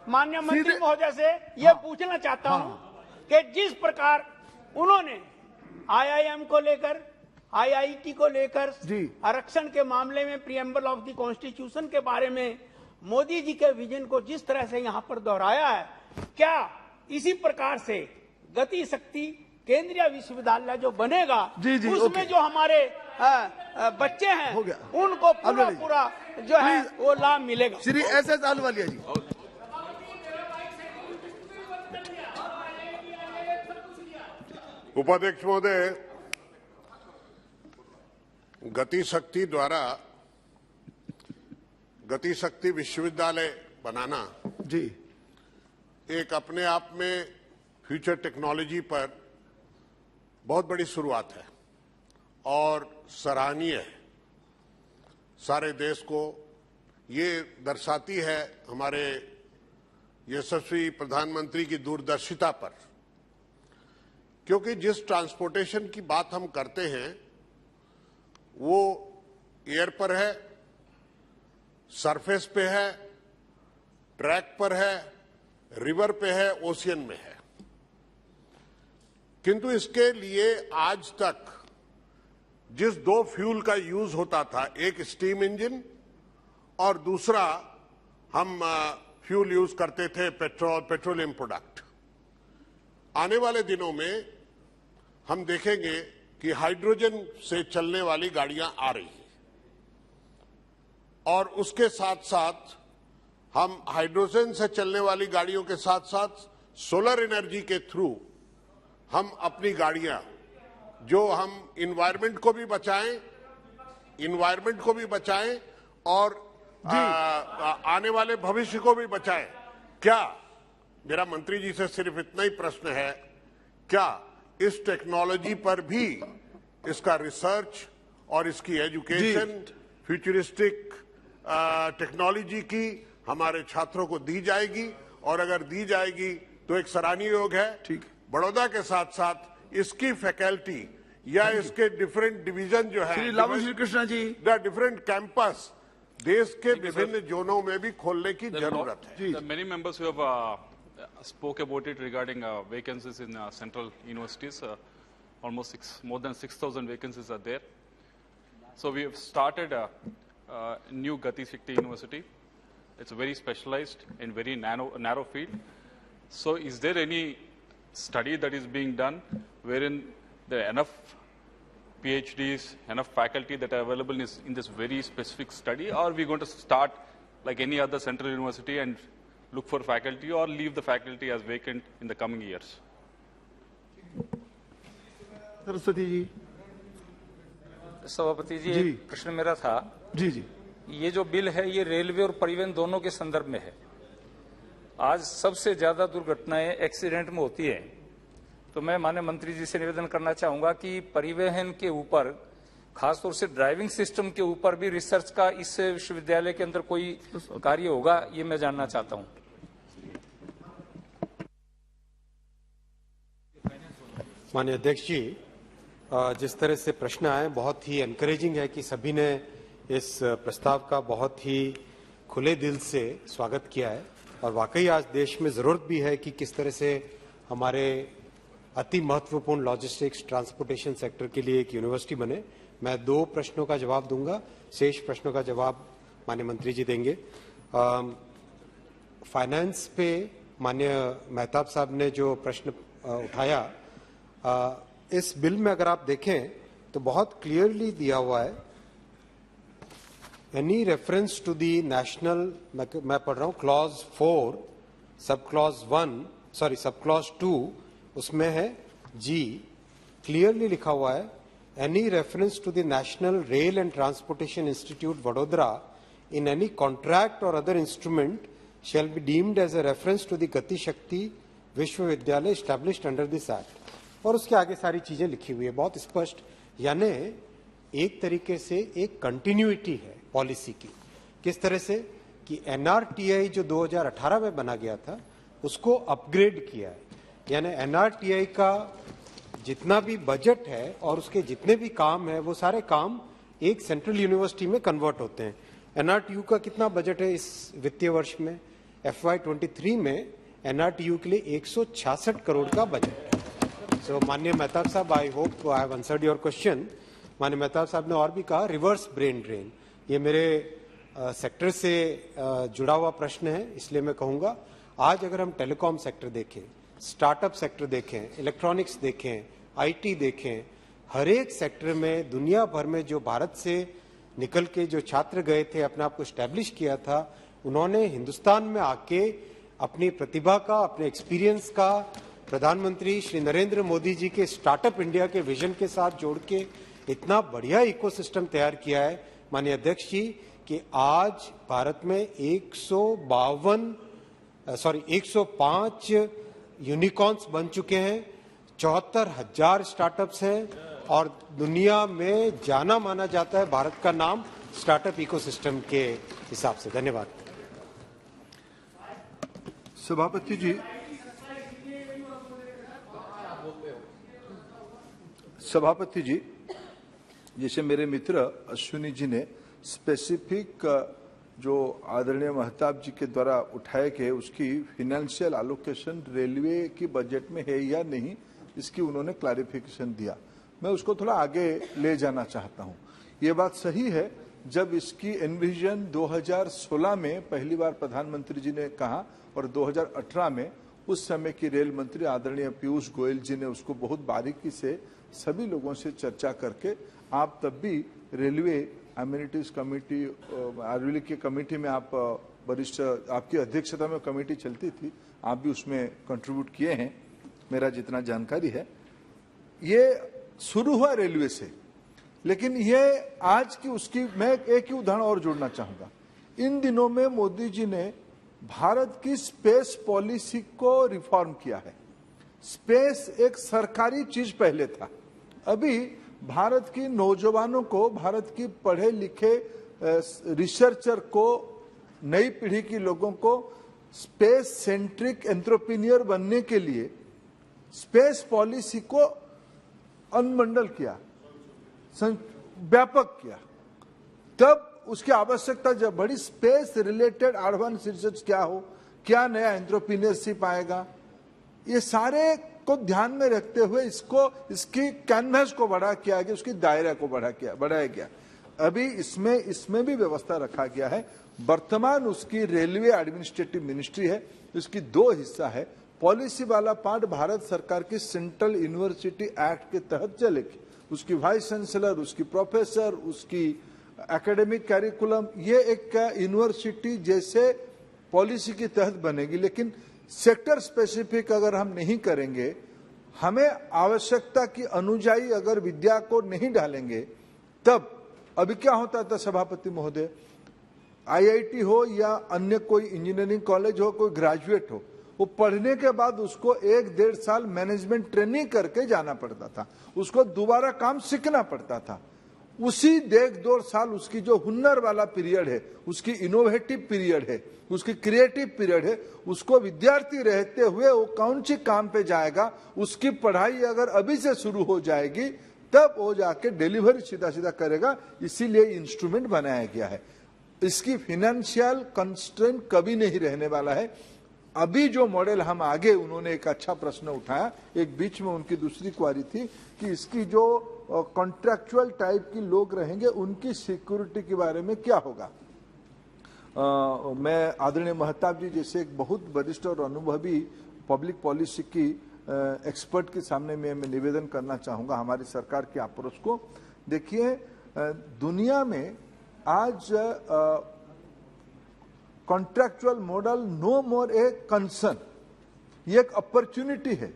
माननीय मंत्री महोदय से यह पूछना चाहता हूं कि जिस प्रकार उन्होंने IIM को लेकर, IIT को लेकर आरक्षण के मामले में प्रीएम्बल ऑफ द कॉन्स्टिट्यूशन के बारे में मोदी जी के विजन को जिस तरह से यहाँ पर दोहराया है, क्या इसी प्रकार से गति शक्ति केंद्रीय विश्वविद्यालय जो बनेगा उसमें जो हमारे बच्चे हैं उनको पूरा जो है वो लाभ मिलेगा? श्री एस अहलूवालिया जी। उपाध्यक्ष महोदय, गति शक्ति द्वारा गति शक्ति विश्वविद्यालय बनाना जी एक अपने आप में फ्यूचर टेक्नोलॉजी पर बहुत बड़ी शुरुआत है और सराहनीय है। सारे देश को ये दर्शाती है हमारे यशस्वी प्रधानमंत्री की दूरदर्शिता पर, क्योंकि जिस ट्रांसपोर्टेशन की बात हम करते हैं वो एयर पर है, सरफेस पे है, ट्रैक पर है, रिवर पे है, ओशियन में है। किंतु इसके लिए आज तक जिस दो फ्यूल का यूज होता था, एक स्टीम इंजन और दूसरा हम फ्यूल यूज करते थे पेट्रोलियम प्रोडक्ट। आने वाले दिनों में हम देखेंगे कि हाइड्रोजन से चलने वाली गाड़ियां आ रही हैं और उसके साथ साथ हम हाइड्रोजन से चलने वाली गाड़ियों के साथ साथ सोलर एनर्जी के थ्रू हम अपनी गाड़ियां, जो हम इन्वायरमेंट को भी बचाएं और आने वाले भविष्य को भी बचाएं। क्या मेरा मंत्री जी से सिर्फ इतना ही प्रश्न है, क्या इस टेक्नोलॉजी पर भी इसका रिसर्च और इसकी एजुकेशन फ्यूचरिस्टिक टेक्नोलॉजी की हमारे छात्रों को दी जाएगी? और अगर दी जाएगी तो एक सराहनीय योग है। ठीक, बड़ौदा के साथ साथ इसकी फैकल्टी या इसके डिफरेंट डिवीजन जो है, श्री कृष्णा जी, डिफरेंट कैंपस देश के विभिन्न जोनों में भी खोलने की जरूरत है। Many members who have spoke about it regarding vacancies in central universities. Almost more than 6,000 vacancies are there. So we have started a new Gati Shakti University. It's very specialized in very narrow field. So is there any study that is being done wherein there are enough PhDs, enough faculty that are available in this very specific study, or are we going to start like any other central university and look for faculty, or leave the faculty as vacant in the coming years? Saraswati ji. सभापति जी, एक प्रश्न मेरा था। जी जी। ये जो bill है ये railway और परिवहन दोनों के संदर्भ में है। आज सबसे ज्यादा दुर्घटनाएं एक्सीडेंट में होती है, तो मैं माननीय मंत्री जी से निवेदन करना चाहूंगा कि परिवहन के ऊपर, खासतौर से ड्राइविंग सिस्टम के ऊपर भी रिसर्च का इस विश्वविद्यालय के अंदर कोई कार्य होगा, ये मैं जानना चाहता हूं। माननीय अध्यक्ष जी, जिस तरह से प्रश्न आए बहुत ही एनकरेजिंग है कि सभी ने इस प्रस्ताव का बहुत ही खुले दिल से स्वागत किया है, और वाकई आज देश में जरूरत भी है कि किस तरह से हमारे अति महत्वपूर्ण लॉजिस्टिक्स ट्रांसपोर्टेशन सेक्टर के लिए एक यूनिवर्सिटी बने। मैं 2 प्रश्नों का जवाब दूंगा, शेष प्रश्नों का जवाब माननीय मंत्री जी देंगे। फाइनेंस पे माननीय मेहताब साहब ने जो प्रश्न उठाया, इस बिल में अगर आप देखें तो बहुत क्लियरली दिया हुआ है, any reference to the national, मैं पढ़ रहा हूं क्लॉज 4 सब क्लॉज 2, उसमें है जी, क्लियरली लिखा हुआ है, any reference to the national rail and transportation institute Vadodara in any contract or other instrument shall be deemed as a reference to the गति शक्ति विश्वविद्यालय established under this act। और उसके आगे सारी चीजें लिखी हुई है बहुत स्पष्ट, यानी एक तरीके से एक कंटिन्यूटी है पॉलिसी की। किस तरह से कि एनआरटीआई जो 2018 में बना गया था उसको अपग्रेड किया है, यानी एनआरटीआई का जितना भी बजट है और उसके जितने भी काम है वो सारे काम एक सेंट्रल यूनिवर्सिटी में कन्वर्ट होते हैं। एनआरटीयू का कितना बजट है इस वित्तीय वर्ष में? FY23 में एनआरटीयू के लिए 166 करोड़ का बजट है। सो माननीय मेहताब साहब, I hope I have answered your question. माननीय मेहताब साहब ने और भी कहा रिवर्स ब्रेन ड्रेन, ये मेरे सेक्टर से जुड़ा हुआ प्रश्न है, इसलिए मैं कहूंगा आज अगर हम टेलीकॉम सेक्टर देखें, स्टार्टअप सेक्टर देखें, इलेक्ट्रॉनिक्स देखें, आईटी देखें, हर एक सेक्टर में दुनिया भर में जो भारत से निकल के जो छात्र गए थे, अपने आप को स्टैब्लिश किया था, उन्होंने हिंदुस्तान में आके अपनी प्रतिभा का, अपने एक्सपीरियंस का प्रधानमंत्री श्री नरेंद्र मोदी जी के स्टार्टअप इंडिया के विजन के साथ जोड़ के इतना बढ़िया इकोसिस्टम तैयार किया है माननीय अध्यक्ष जी कि आज भारत में 105 यूनिकॉर्न्स बन चुके हैं, 74,000 स्टार्टअप्स हैं और दुनिया में जाना माना जाता है भारत का नाम स्टार्टअप इकोसिस्टम के हिसाब से। धन्यवाद। सभापति जी, जैसे मेरे मित्र अश्विनी जी ने स्पेसिफिक जो आदरणीय महताब जी के द्वारा उठाए गए उसकी फिनेंशियल एलोकेशन रेलवे की बजट में है या नहीं, इसकी उन्होंने क्लैरिफिकेशन दिया। मैं उसको थोड़ा आगे ले जाना चाहता हूं। ये बात सही है, जब इसकी एनविजन 2016 में पहली बार प्रधानमंत्री जी ने कहा और 2018 में उस समय की रेल मंत्री आदरणीय पीयूष गोयल जी ने उसको बहुत बारीकी से सभी लोगों से चर्चा करके, आप तब भी रेलवे एमिनिटीज कमेटी रेलवे की कमेटी में आप वरिष्ठ, आपकी अध्यक्षता में कमेटी चलती थी, आप भी उसमें कंट्रीब्यूट किए हैं, मेरा जितना जानकारी है। ये शुरू हुआ रेलवे से, लेकिन ये आज की उसकी मैं एक ही उदाहरण और जोड़ना चाहूंगा। इन दिनों में मोदी जी ने भारत की स्पेस पॉलिसी को रिफॉर्म किया है। स्पेस एक सरकारी चीज पहले था, अभी भारत की नौजवानों को, भारत की पढ़े लिखे रिसर्चर को, नई पीढ़ी के लोगों को स्पेस सेंट्रिक एंटरप्रेन्योर बनने के लिए स्पेस पॉलिसी को अनुमंडल किया, व्यापक किया। तब उसकी आवश्यकता जब बड़ी, स्पेस रिलेटेड एडवांस रिसर्च क्या हो, क्या नया एंटरप्रेन्योरशिप आएगा, ये सारे को ध्यान में रखते हुए इसकी कैनवस को बड़ा किया गया, उसकी दायरा को बढ़ाया गया। अभी इसमें भी व्यवस्था रखा गया है। वर्तमान उसकी रेलवे एडमिनिस्ट्रेटिव मिनिस्ट्री है, इसकी दो हिस्सा है। पॉलिसी वाला पार्ट भारत सरकार की सेंट्रल यूनिवर्सिटी एक्ट के तहत चलेगी, उसकी वाइस चांसलर, उसकी प्रोफेसर, उसकी एकेडमिक कैरिकुलम, ये एक यूनिवर्सिटी जैसे पॉलिसी के तहत बनेगी। लेकिन सेक्टर स्पेसिफिक अगर हम नहीं करेंगे, हमें आवश्यकता की अनुजाई अगर विद्या को नहीं डालेंगे, तब अभी क्या होता था सभापति महोदय, आईआईटी हो या अन्य कोई इंजीनियरिंग कॉलेज हो, कोई ग्रेजुएट हो, वो पढ़ने के बाद उसको 1-1.5 साल मैनेजमेंट ट्रेनिंग करके जाना पड़ता था, उसको दोबारा काम सीखना पड़ता था। उसी 1-2 साल उसकी जो हुनर वाला पीरियड है, उसकी इनोवेटिव पीरियड है, उसकी क्रिएटिव पीरियड है, उसको विद्यार्थी रहते हुए वो कौन सी काम पे जाएगा, उसकी पढ़ाई अगर अभी से शुरू हो जाएगी तब वो जाके डिलीवरी सीधा करेगा। इसीलिए इंस्ट्रूमेंट बनाया गया है। इसकी फाइनेंशियल कंस्ट्रेंट कभी नहीं रहने वाला है। अभी जो मॉडल हम आगे, उन्होंने एक अच्छा प्रश्न उठाया, एक बीच में उनकी दूसरी क्वारी थी कि इसकी जो कॉन्ट्रैक्चुअल टाइप की लोग रहेंगे उनकी सिक्योरिटी के बारे में क्या होगा। मैं आदरणीय महताब जी जैसे एक बहुत वरिष्ठ और अनुभवी पब्लिक पॉलिसी की एक्सपर्ट के सामने मैं निवेदन करना चाहूंगा हमारी सरकार की अप्रोच को। देखिए, दुनिया में आज contractual model no more a concern, ये एक अपॉर्चुनिटी है।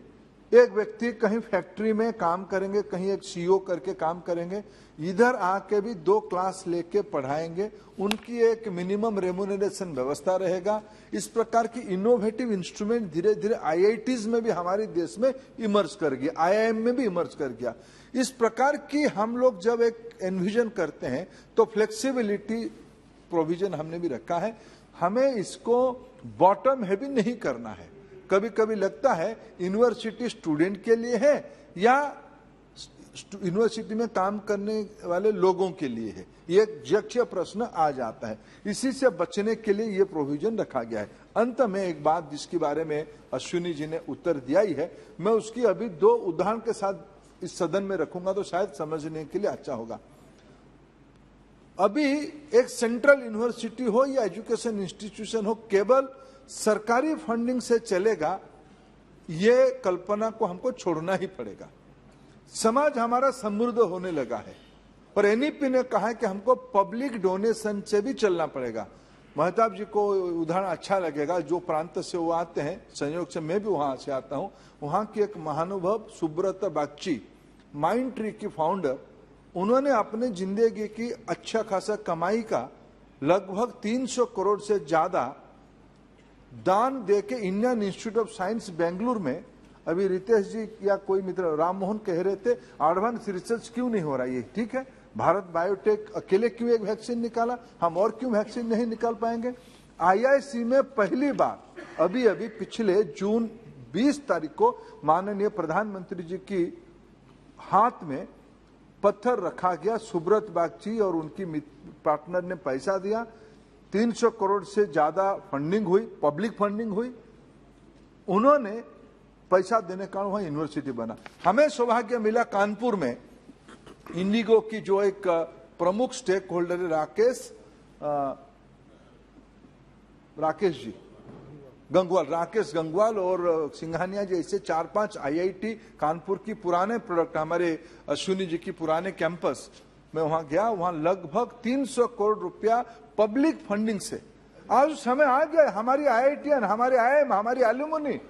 एक व्यक्ति कहीं फैक्ट्री में काम करेंगे, कहीं एक सीईओ करके काम करेंगे, इधर आके भी 2 क्लास लेके पढ़ाएंगे, उनकी एक मिनिमम रेम्यूनरेशन व्यवस्था रहेगा। इस प्रकार की इनोवेटिव इंस्ट्रूमेंट धीरे धीरे आईआईटीज में भी हमारे देश में इमर्ज कर गया, आईआईएम में भी इमर्ज कर गया। इस प्रकार की हम लोग जब एक एनविजन करते हैं तो फ्लेक्सिबिलिटी प्रोविजन हमने भी रखा है। हमें इसको बॉटम हैवी नहीं करना है। कभी कभी लगता है यूनिवर्सिटी स्टूडेंट के लिए है या यूनिवर्सिटी में काम करने वाले लोगों के लिए है, ये एक यक्ष प्रश्न आ जाता है। इसी से बचने के लिए ये प्रोविजन रखा गया है। अंत में एक बात जिसके बारे में अश्विनी जी ने उत्तर दिया ही है, मैं उसकी अभी 2 उदाहरण के साथ इस सदन में रखूंगा तो शायद समझने के लिए अच्छा होगा। अभी एक सेंट्रल यूनिवर्सिटी हो या एजुकेशन इंस्टीट्यूशन हो, केवल सरकारी फंडिंग से चलेगा, ये कल्पना को हमको छोड़ना ही पड़ेगा। समाज हमारा समृद्ध होने लगा है और एनईपी ने कहा है कि हमको पब्लिक डोनेशन से भी चलना पड़ेगा। महताब जी को उदाहरण अच्छा लगेगा, जो प्रांत से वो आते हैं, संयोग से मैं भी वहां से आता हूं। वहां की एक महानुभव सुब्रत बागची, माइंड ट्री की फाउंडर, उन्होंने अपने जिंदगी की अच्छा खासा कमाई का लगभग 300 करोड़ से ज्यादा दान देके Indian institute of science Bengaluru में, अभी रितेश जी या कोई मित्र राम मोहन कह रहे थे एडवांस रिसर्च क्यों नहीं हो रहा, ये ठीक है, भारत बायोटेक अकेले क्यों एक वैक्सीन निकाला, हम और क्यों वैक्सीन नहीं निकाल पाएंगे। आईआईसी में पहली बार अभी पिछले जून 20 तारीख को माननीय प्रधानमंत्री जी की हाथ में पत्थर रखा गया। सुब्रत बागची और उनकी पार्टनर ने पैसा दिया, 300 करोड़ से ज्यादा फंडिंग हुई, पब्लिक फंडिंग हुई। उन्होंने पैसा देने का वहां यूनिवर्सिटी बना। हमें सौभाग्य मिला कानपुर में इंडिगो की जो एक प्रमुख स्टेक होल्डर है राकेश गंगवाल और सिंघानिया जैसे 4-5 आईआईटी कानपुर की पुराने प्रोडक्ट, हमारे अश्विनी जी की पुराने कैंपस में वहां गया, वहां लगभग 300 करोड़ रुपया पब्लिक फंडिंग से आज समय आ गया। हमारी आईआईटीएन, हमारे आईएम, हमारी एल्यूमिनी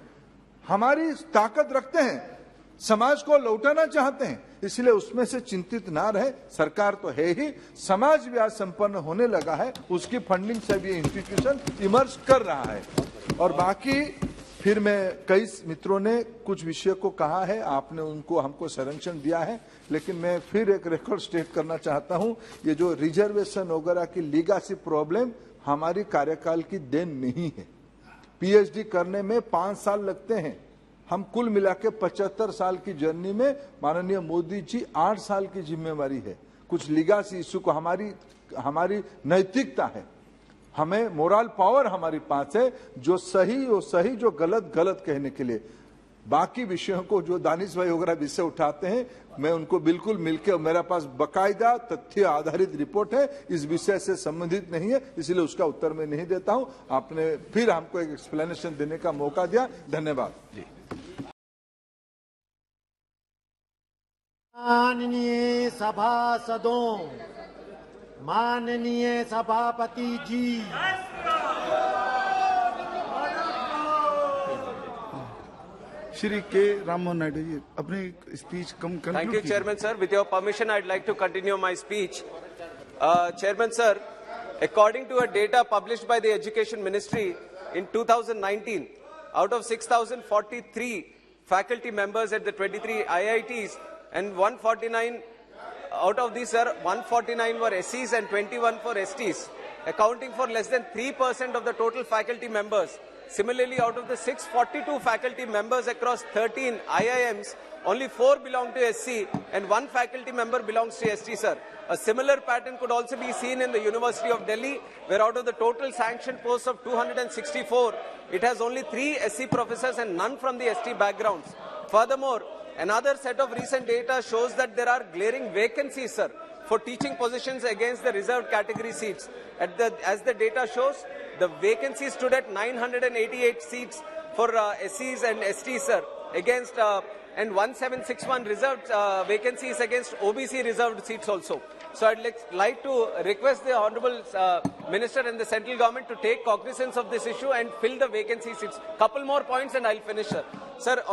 हमारी ताकत रखते हैं, समाज को लौटाना चाहते हैं, इसलिए उसमें से चिंतित ना रहे। सरकार तो है ही, समाज भी आज संपन्न होने लगा है, उसकी फंडिंग से भी इंस्टीट्यूशन इमर्ज कर रहा है। और बाकी फिर मैं, कई मित्रों ने कुछ विषय को कहा है, आपने उनको हमको संरक्षण दिया है, लेकिन मैं फिर एक रिकॉर्ड स्टेट करना चाहता हूं, ये जो रिजर्वेशन वगैरह की लीगेसी प्रॉब्लम हमारी कार्यकाल की देन नहीं है। पीएचडी करने में 5 साल लगते हैं, हम कुल मिला के 75 साल की जर्नी में माननीय मोदी जी 8 साल की जिम्मेवारी है। कुछ लीगेसी इश्यू को हमारी नैतिकता है। हमें मोरल पावर हमारे पास है, जो सही हो सही, जो गलत गलत कहने के लिए। बाकी विषयों को जो दानिश भाई वगैरह विषय उठाते हैं, मैं उनको बिल्कुल मिलकर, मेरे पास बकायदा तथ्य आधारित रिपोर्ट है, इस विषय से संबंधित नहीं है, इसलिए उसका उत्तर मैं नहीं देता हूं। आपने फिर हमको एक एक्सप्लेनेशन देने का मौका दिया, धन्यवाद जी। माननीय सभासदों, माननीय सभापति जी, श्री के राममोहन नायडू जी अपनी speech come conclude Thank you, Chairman sir. With your permission, I'd like to continue my speech. Chairman sir, according to a data published by the Education Ministry in 2019, out of 6,043 faculty members at the 23 IITs and 149, out of these, sir, 149 were SCs and 21 for STs, accounting for less than 3% of the total faculty members. Similarly, out of the 642 faculty members across 13 IIMs, only 4 belong to SC and 1 faculty member belongs to ST, sir. A similar pattern could also be seen in the University of Delhi, where out of the total sanctioned posts of 264, it has only 3 SC professors and none from the ST backgrounds. Furthermore, another set of recent data shows that there are glaring vacancies, sir, for teaching positions against the reserved category seats. As the data shows, the vacancies stood at 988 seats for SCs and STs, sir, against and 1761 reserved vacancies against OBC reserved seats also. So I'd like to request the Honourable Minister and the central government to take cognizance of this issue and fill the vacancy seats. Couple more points and I'll finish, sir. Sir,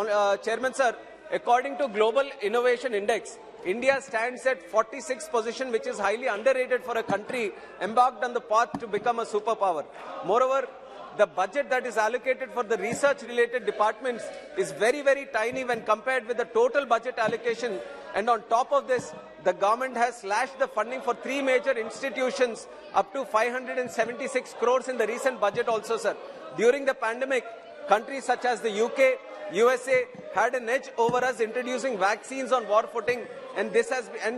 Chairman, sir, according to Global Innovation Index, India stands at 46th position, which is highly underrated for a country embarked on the path to become a superpower. Moreover, the budget that is allocated for the research-related departments is very, very tiny when compared with the total budget allocation. And on top of this, the government has slashed the funding for 3 major institutions up to 576 crores in the recent budget also, sir. During the pandemic, countries such as the UK, USA had an edge over us introducing vaccines on war footing, and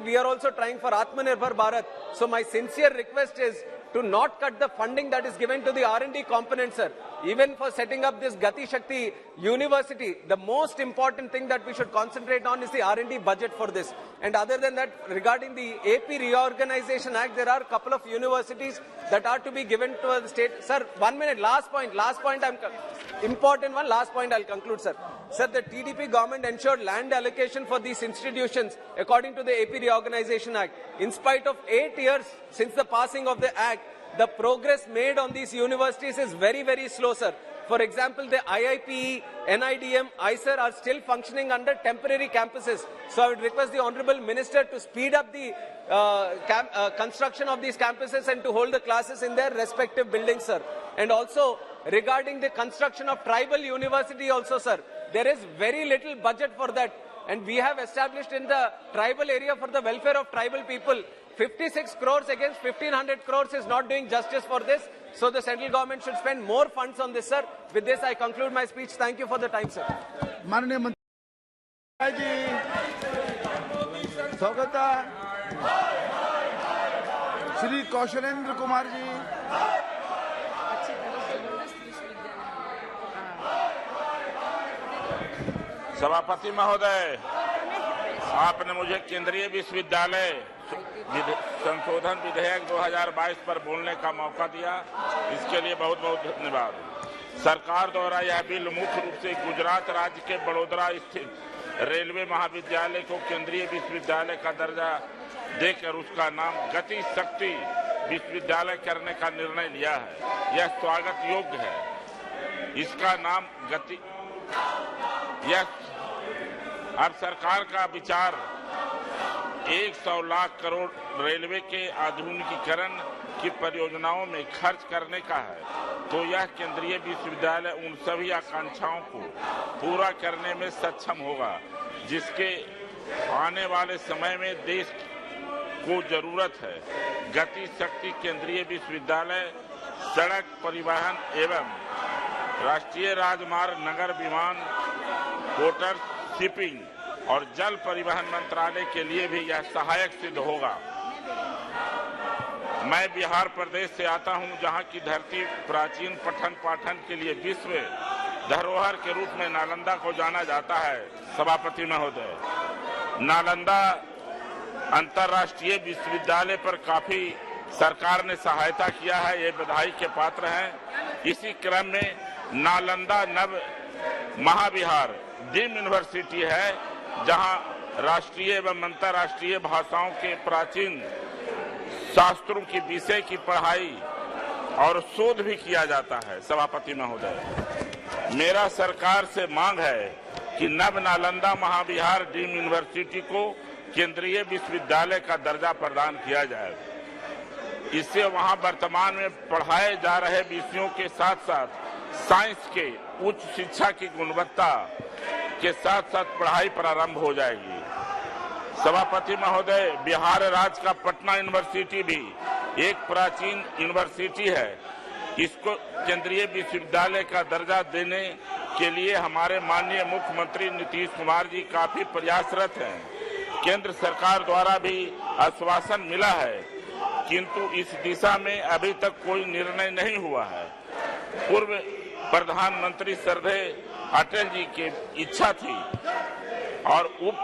we are also trying for Atmanirbhar Bharat. So my sincere request is to not cut the funding that is given to the R&D component, sir. Even for setting up this Gati Shakti University, the most important thing that we should concentrate on is the R&D budget for this. And other than that, regarding the AP Reorganization Act, there are a couple of universities that are to be given to the state. Sir, 1 minute, last point, important one, last point I'll conclude, sir. Sir, the TDP government ensured land allocation for these institutions according to the AP Reorganization Act. In spite of 8 years since the passing of the Act, the progress made on these universities is very, very slow, sir. For example, the IIPE, NIDM, ICER are still functioning under temporary campuses. So I would request the Honourable Minister to speed up the construction of these campuses and to hold the classes in their respective buildings, sir. And also, regarding the construction of tribal university also, sir, there is very little budget for that. And we have established in the tribal area for the welfare of tribal people, 56 crores against 1500 crores is not doing justice for this. So the central government should spend more funds on this, sir. With this, I conclude my speech. Thank you for the time, sir. माननीय मंत्री जी, स्वागत है श्री कौशलेंद्र कुमार जी। सभापति महोदय, आपने मुझे केंद्रीय विश्वविद्यालय संशोधन विधेयक 2022 पर बोलने का मौका दिया, इसके लिए बहुत बहुत धन्यवाद। सरकार द्वारा यह बिल मुख्य रूप से गुजरात राज्य के बड़ोदरा स्थित रेलवे महाविद्यालय को केंद्रीय विश्वविद्यालय का दर्जा देकर उसका नाम गति शक्ति विश्वविद्यालय करने का निर्णय लिया है। यह स्वागत योग्य है। इसका नाम गति, यह अब सरकार का विचार 100 लाख करोड़ रेलवे के आधुनिकीकरण की परियोजनाओं में खर्च करने का है, तो यह केंद्रीय विश्वविद्यालय उन सभी आकांक्षाओं को पूरा करने में सक्षम होगा जिसके आने वाले समय में देश को जरूरत है। गति शक्ति केंद्रीय विश्वविद्यालय सड़क परिवहन एवं राष्ट्रीय राजमार्ग, नगर विमान, मोटर शिपिंग और जल परिवहन मंत्रालय के लिए भी यह सहायक सिद्ध होगा। मैं बिहार प्रदेश से आता हूं, जहां की धरती प्राचीन पठन पाठन के लिए विश्व धरोहर के रूप में नालंदा को जाना जाता है। सभापति महोदय, नालंदा अंतर्राष्ट्रीय विश्वविद्यालय पर काफी सरकार ने सहायता किया है, ये बधाई के पात्र हैं। इसी क्रम में नालंदा नव महाविहार डीम्ड यूनिवर्सिटी है, जहां राष्ट्रीय एवं अंतर्राष्ट्रीय भाषाओं के प्राचीन शास्त्रों की विषय की पढ़ाई और शोध भी किया जाता है। सभापति महोदय, मेरा सरकार से मांग है कि नव नालंदा महाविहार डीम्ड यूनिवर्सिटी को केंद्रीय विश्वविद्यालय का दर्जा प्रदान किया जाए। इससे वहां वर्तमान में पढ़ाए जा रहे विषयों के साथ साथ साइंस के उच्च शिक्षा की गुणवत्ता के साथ साथ पढ़ाई प्रारंभ हो जाएगी। सभापति महोदय, बिहार राज्य का पटना यूनिवर्सिटी भी एक प्राचीन यूनिवर्सिटी है। इसको केंद्रीय विश्वविद्यालय का दर्जा देने के लिए हमारे माननीय मुख्यमंत्री नीतीश कुमार जी काफी प्रयासरत हैं। केंद्र सरकार द्वारा भी आश्वासन मिला है, किंतु इस दिशा में अभी तक कोई निर्णय नहीं हुआ है। पूर्व प्रधानमंत्री श्रद्धेय अटल जी की इच्छा थी और उप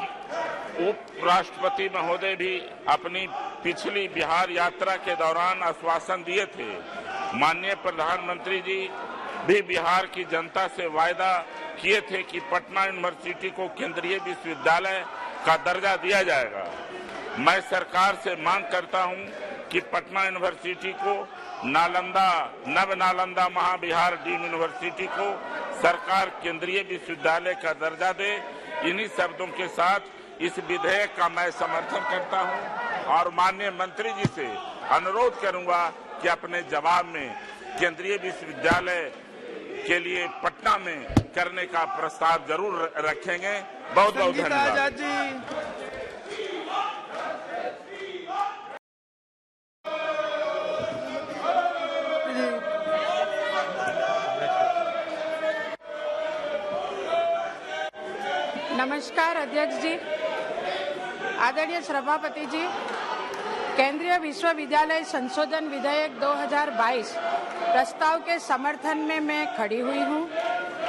राष्ट्रपति महोदय भी अपनी पिछली बिहार यात्रा के दौरान आश्वासन दिए थे। माननीय प्रधानमंत्री जी भी बिहार की जनता से वायदा किए थे कि पटना यूनिवर्सिटी को केंद्रीय विश्वविद्यालय का दर्जा दिया जाएगा। मैं सरकार से मांग करता हूं कि पटना यूनिवर्सिटी को नव नालंदा महाविहार डीम्ड यूनिवर्सिटी को सरकार केंद्रीय विश्वविद्यालय का दर्जा दे। इन्हीं शब्दों के साथ इस विधेयक का मैं समर्थन करता हूं और माननीय मंत्री जी से अनुरोध करूंगा कि अपने जवाब में केंद्रीय विश्वविद्यालय के लिए पटना में करने का प्रस्ताव जरूर रखेंगे। बहुत बहुत धन्यवाद। नमस्कार अध्यक्ष जी, आदरणीय सभापति जी, केंद्रीय विश्वविद्यालय संशोधन विधेयक 2022 प्रस्ताव के समर्थन में मैं खड़ी हुई हूँ।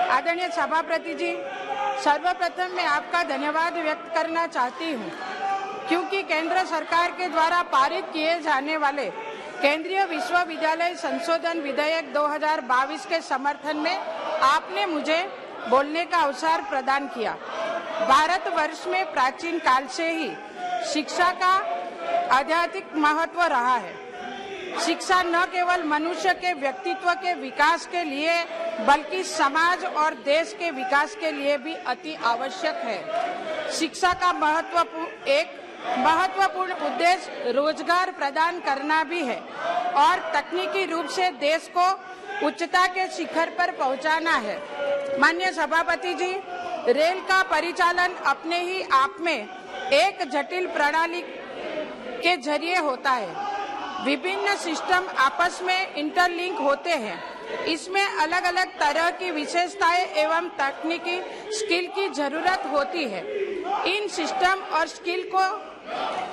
आदरणीय सभापति जी, सर्वप्रथम मैं आपका धन्यवाद व्यक्त करना चाहती हूँ, क्योंकि केंद्र सरकार के द्वारा पारित किए जाने वाले केंद्रीय विश्वविद्यालय संशोधन विधेयक 2022 के समर्थन में आपने मुझे बोलने का अवसर प्रदान किया। भारतवर्ष में प्राचीन काल से ही शिक्षा का आध्यात्मिक महत्व रहा है। शिक्षा न केवल मनुष्य के व्यक्तित्व के विकास के लिए बल्कि समाज और देश के विकास के लिए भी अति आवश्यक है। शिक्षा का महत्वपूर्ण उद्देश्य रोजगार प्रदान करना भी है और तकनीकी रूप से देश को उच्चता के शिखर पर पहुंचाना है। माननीय सभापति जी, रेल का परिचालन अपने ही आप में एक जटिल प्रणाली के जरिए होता है। विभिन्न सिस्टम आपस में इंटरलिंक होते हैं। इसमें अलग अलग तरह की विशेषताएं एवं तकनीकी स्किल की जरूरत होती है। इन सिस्टम और स्किल को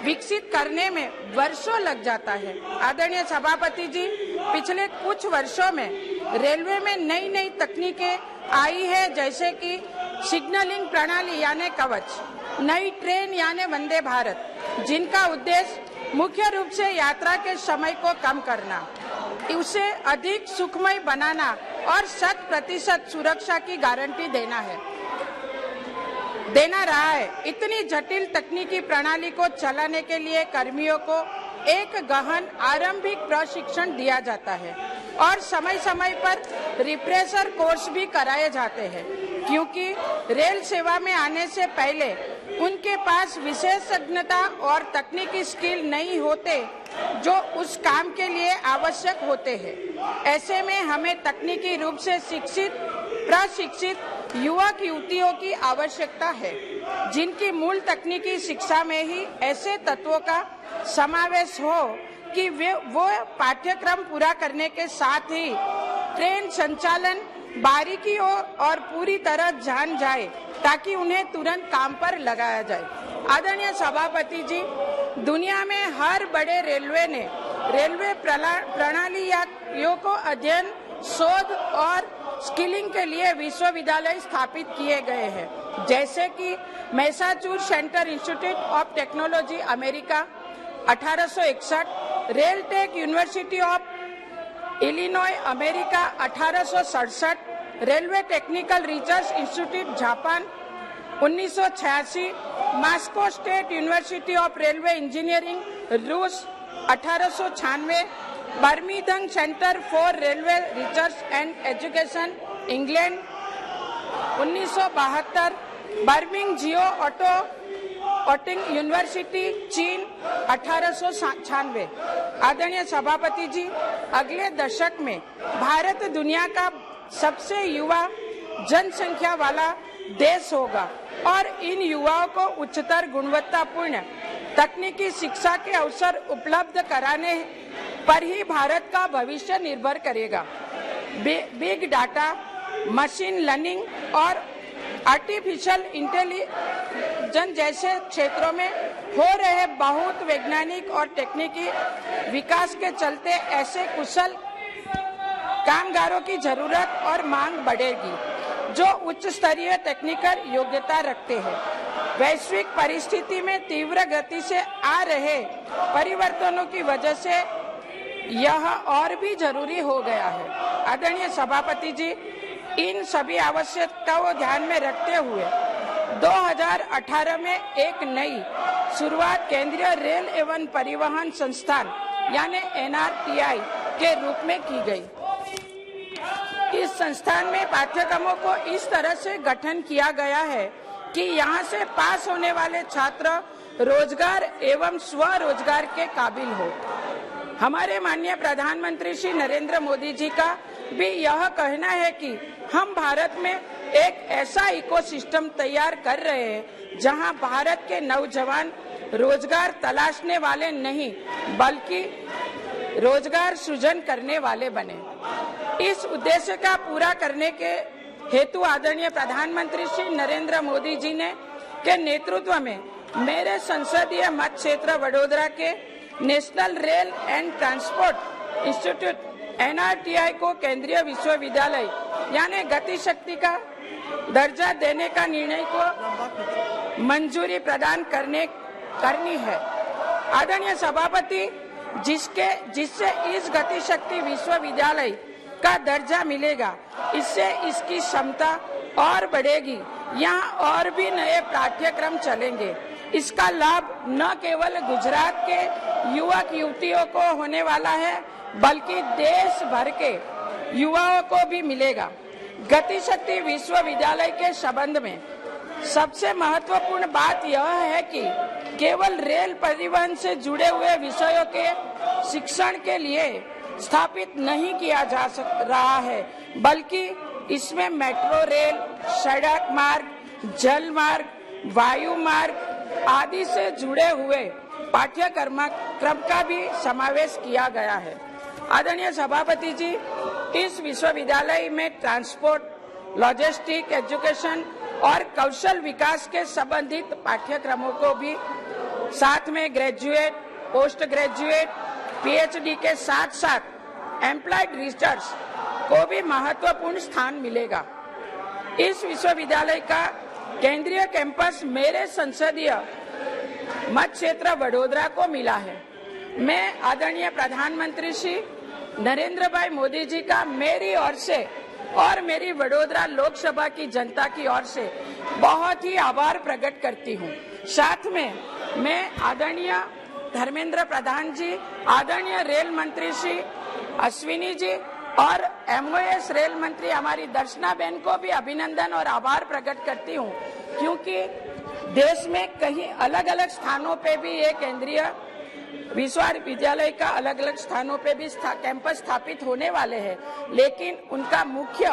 विकसित करने में वर्षों लग जाता है। आदरणीय सभापति जी, पिछले कुछ वर्षों में रेलवे में नई नई तकनीकें आई है, जैसे कि सिग्नलिंग प्रणाली यानी कवच, नई ट्रेन यानी वंदे भारत, जिनका उद्देश्य मुख्य रूप से यात्रा के समय को कम करना, उसे अधिक सुखमय बनाना और 100% सुरक्षा की गारंटी देना रहा है। इतनी जटिल तकनीकी प्रणाली को चलाने के लिए कर्मियों को एक गहन आरंभिक प्रशिक्षण दिया जाता है और समय समय पर रिफ्रेशर कोर्स भी कराए जाते हैं, क्योंकि रेल सेवा में आने से पहले उनके पास विशेषज्ञता और तकनीकी स्किल नहीं होते जो उस काम के लिए आवश्यक होते हैं। ऐसे में हमें तकनीकी रूप से प्रशिक्षित युवक युवतियों की आवश्यकता है, जिनकी मूल तकनीकी शिक्षा में ही ऐसे तत्वों का समावेश हो कि वो पाठ्यक्रम पूरा करने के साथ ही ट्रेन संचालन बारीकियों और पूरी तरह जान जाए, ताकि उन्हें तुरंत काम पर लगाया जाए। आदरणीय सभापति जी, दुनिया में हर बड़े रेलवे ने रेलवे प्रणालियों को अध्ययन, शोध और स्किलिंग के लिए विश्वविद्यालय स्थापित किए गए हैं, जैसे कि Massachusetts centre institute of technology America 1861, rail tech university of Illinois America 1867, railway technical research institute Japan 1986, Moscow state university of railway engineering रूस 1896, Birmingham centre for railway research and education England 1972, Birmingham जियो ऑटिंग university चीन 1896। आदरणीय सभापति जी, अगले दशक में भारत दुनिया का सबसे युवा जनसंख्या वाला देश होगा और इन युवाओं को उच्चतर गुणवत्तापूर्ण तकनीकी शिक्षा के अवसर उपलब्ध कराने पर ही भारत का भविष्य निर्भर करेगा। बिग डाटा, मशीन लर्निंग और आर्टिफिशियल इंटेलिजेंस जैसे क्षेत्रों में हो रहे बहुत वैज्ञानिक और तकनीकी विकास के चलते ऐसे कुशल कामगारों की जरूरत और मांग बढ़ेगी जो उच्च स्तरीय टेक्निकल योग्यता रखते हैं। वैश्विक परिस्थिति में तीव्र गति से आ रहे परिवर्तनों की वजह से यह और भी जरूरी हो गया है। आदरणीय सभापति जी, इन सभी आवश्यकताओं को ध्यान में रखते हुए 2018 में एक नई शुरुआत केंद्रीय रेल एवं परिवहन संस्थान यानी NRTI के रूप में की गई। इस संस्थान में पाठ्यक्रमों को इस तरह से गठन किया गया है कि यहाँ से पास होने वाले छात्र रोजगार एवं स्वरोजगार के काबिल हो। हमारे माननीय प्रधानमंत्री श्री नरेंद्र मोदी जी का भी यह कहना है कि हम भारत में एक ऐसा इकोसिस्टम तैयार कर रहे हैं जहां भारत के नौजवान रोजगार तलाशने वाले नहीं बल्कि रोजगार सृजन करने वाले बने। इस उद्देश्य का पूरा करने के हेतु आदरणीय प्रधानमंत्री श्री नरेंद्र मोदी जी ने के नेतृत्व में मेरे संसदीय मत क्षेत्र वडोदरा के national rail and transport institute NRTI को केंद्रीय विश्वविद्यालय यानी गति शक्ति का दर्जा देने का निर्णय को मंजूरी प्रदान करनी है। आदरणीय सभापति, जिससे इस गति शक्ति विश्वविद्यालय का दर्जा मिलेगा, इससे इसकी क्षमता और बढ़ेगी। यहाँ और भी नए पाठ्यक्रम चलेंगे। इसका लाभ न केवल गुजरात के युवक युवतियों को होने वाला है बल्कि देश भर के युवाओं को भी मिलेगा। गति शक्ति विश्वविद्यालय के संबंध में सबसे महत्वपूर्ण बात यह है कि केवल रेल परिवहन से जुड़े हुए विषयों के शिक्षण के लिए स्थापित नहीं किया जा रहा है, बल्कि इसमें मेट्रो रेल, सड़क मार्ग, जल मार्ग, वायु मार्ग आदि से जुड़े हुए पाठ्यक्रम का भी समावेश किया गया है। आदरणीय सभापति जी, इस विश्वविद्यालय में ट्रांसपोर्ट, लॉजिस्टिक, एजुकेशन और कौशल विकास के संबंधित पाठ्यक्रमों को भी साथ में ग्रेजुएट, पोस्ट ग्रेजुएट, PhD के साथ साथ एम्प्लॉयड रिसर्च को भी महत्वपूर्ण स्थान मिलेगा। इस विश्वविद्यालय का केंद्रीय कैंपस मेरे संसदीय मत क्षेत्र वडोदरा को मिला है। मैं आदरणीय प्रधानमंत्री श्री नरेंद्र भाई मोदी जी का मेरी ओर से और मेरी वडोदरा लोकसभा की जनता की ओर से बहुत ही आभार प्रकट करती हूँ। साथ में मैं आदरणीय धर्मेंद्र प्रधान जी, आदरणीय रेल मंत्री श्री अश्विनी जी और MOS रेल मंत्री हमारी दर्शना बहन को भी अभिनंदन और आभार प्रकट करती हूँ, क्योंकि देश में कहीं अलग अलग स्थानों पे भी ये केंद्रीय विश्वविद्यालय का अलग अलग स्थानों पे भी कैंपस स्थापित होने वाले हैं, लेकिन उनका मुख्य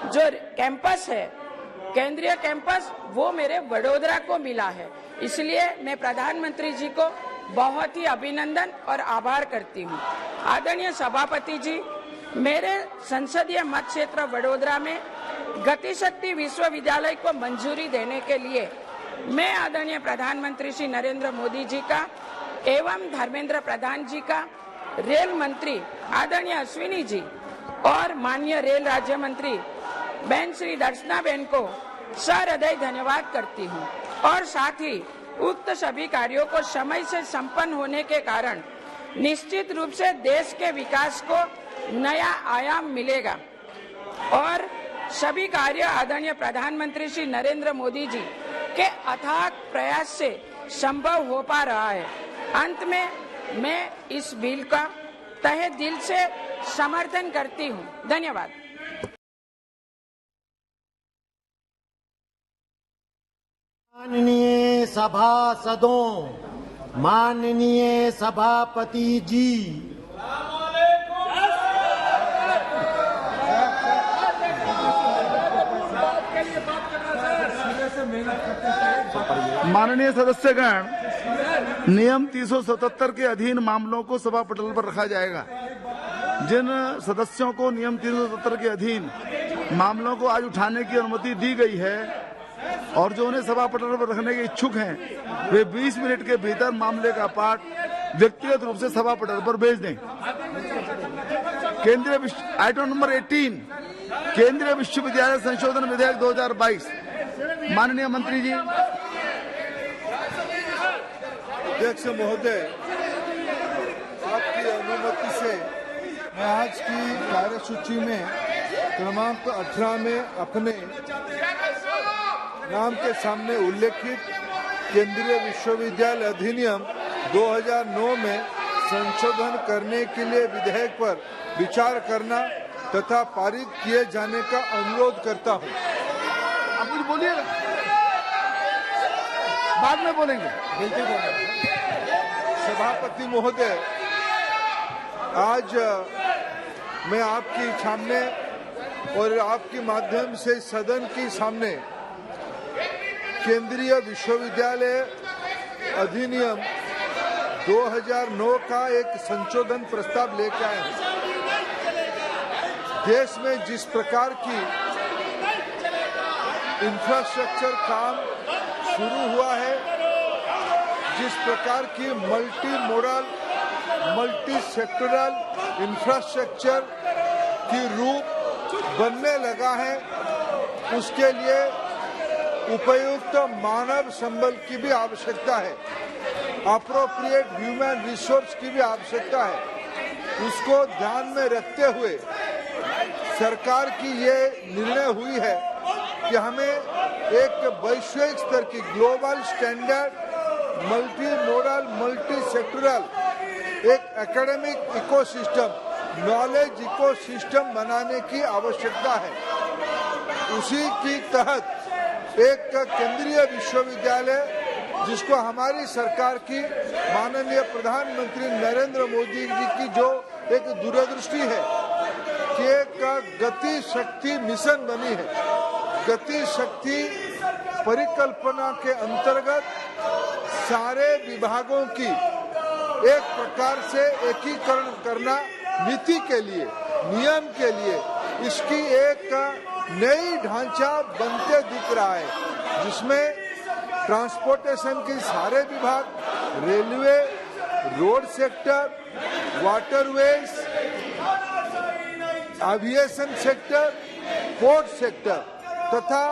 जो कैंपस है, केंद्रीय कैंपस, वो मेरे वडोदरा को मिला है। इसलिए मैं प्रधानमंत्री जी को बहुत ही अभिनंदन और आभार करती हूँ। आदरणीय सभापति जी, मेरे संसदीय मत क्षेत्र वडोदरा में गति शक्ति विश्वविद्यालय को मंजूरी देने के लिए मैं आदरणीय प्रधानमंत्री श्री नरेंद्र मोदी जी का एवं धर्मेंद्र प्रधान जी का रेल मंत्री आदरणीय अश्विनी जी और माननीय रेल राज्य मंत्री बहन श्री दर्शना बहन को सहृदय धन्यवाद करती हूँ और साथ ही उक्त सभी कार्यों को समय से संपन्न होने के कारण निश्चित रूप से देश के विकास को नया आयाम मिलेगा और सभी कार्य आदरणीय प्रधानमंत्री श्री नरेंद्र मोदी जी के अथाक प्रयास से संभव हो पा रहा है। अंत में मैं इस बिल का तहे दिल से समर्थन करती हूँ। धन्यवाद। माननीय सभासदों, माननीय सभापति जी, माननीय सदस्यगण, नियम 377 के अधीन मामलों को सभा पटल पर रखा जाएगा। जिन सदस्यों को नियम 377 के अधीन मामलों को आज उठाने की अनुमति दी गई है और जो उन्हें सभा पटल पर रखने के इच्छुक हैं, वे 20 मिनट के भीतर मामले का पाठ व्यक्तिगत रूप से सभा पटल पर भेज दें। आइटम नंबर 18, केंद्रीय विश्वविद्यालय संशोधन विधेयक 2022। माननीय मंत्री जी। अध्यक्ष महोदय, आपकी अनुमति से मैं आज की कार्यसूची में क्रमांक 18 में अपने नाम के सामने उल्लेखित केंद्रीय विश्वविद्यालय अधिनियम 2009 में संशोधन करने के लिए विधेयक पर विचार करना तथा पारित किए जाने का अनुरोध करता हूं। आप कुछ बोलिए, बाद में बोलेंगे। बिल्कुल बोलेंगे। सभापति महोदय, आज मैं आपके सामने और आपके माध्यम से सदन के सामने केंद्रीय विश्वविद्यालय अधिनियम 2009 का एक संशोधन प्रस्ताव लेकर आए हैं। देश में जिस प्रकार की इंफ्रास्ट्रक्चर काम शुरू हुआ है, जिस प्रकार की multi modal, multi sectoral infrastructure की रूप बनने लगा है, उसके लिए उपयुक्त मानव संबल की भी आवश्यकता है, अप्रोप्रिएट ह्यूमन रिसोर्स की भी आवश्यकता है। उसको ध्यान में रखते हुए सरकार की ये निर्णय हुई है कि हमें एक वैश्विक स्तर की global standard multi modal, multi sectoral एक एकेडमिक इकोसिस्टम, नॉलेज इकोसिस्टम बनाने की आवश्यकता है। उसी की तहत एक केंद्रीय विश्वविद्यालय जिसको हमारी सरकार की माननीय प्रधानमंत्री नरेंद्र मोदी जी की जो एक दूरदृष्टि है कि एक गति शक्ति मिशन बनी है, गति शक्ति परिकल्पना के अंतर्गत सारे विभागों की एक प्रकार से एकीकरण करना नीति के लिए, नियम के लिए, इसकी एक नई ढांचा बनते दिख रहा है, जिसमें ट्रांसपोर्टेशन के सारे विभाग, railway, road sector, waterways, aviation sector, port sector तथा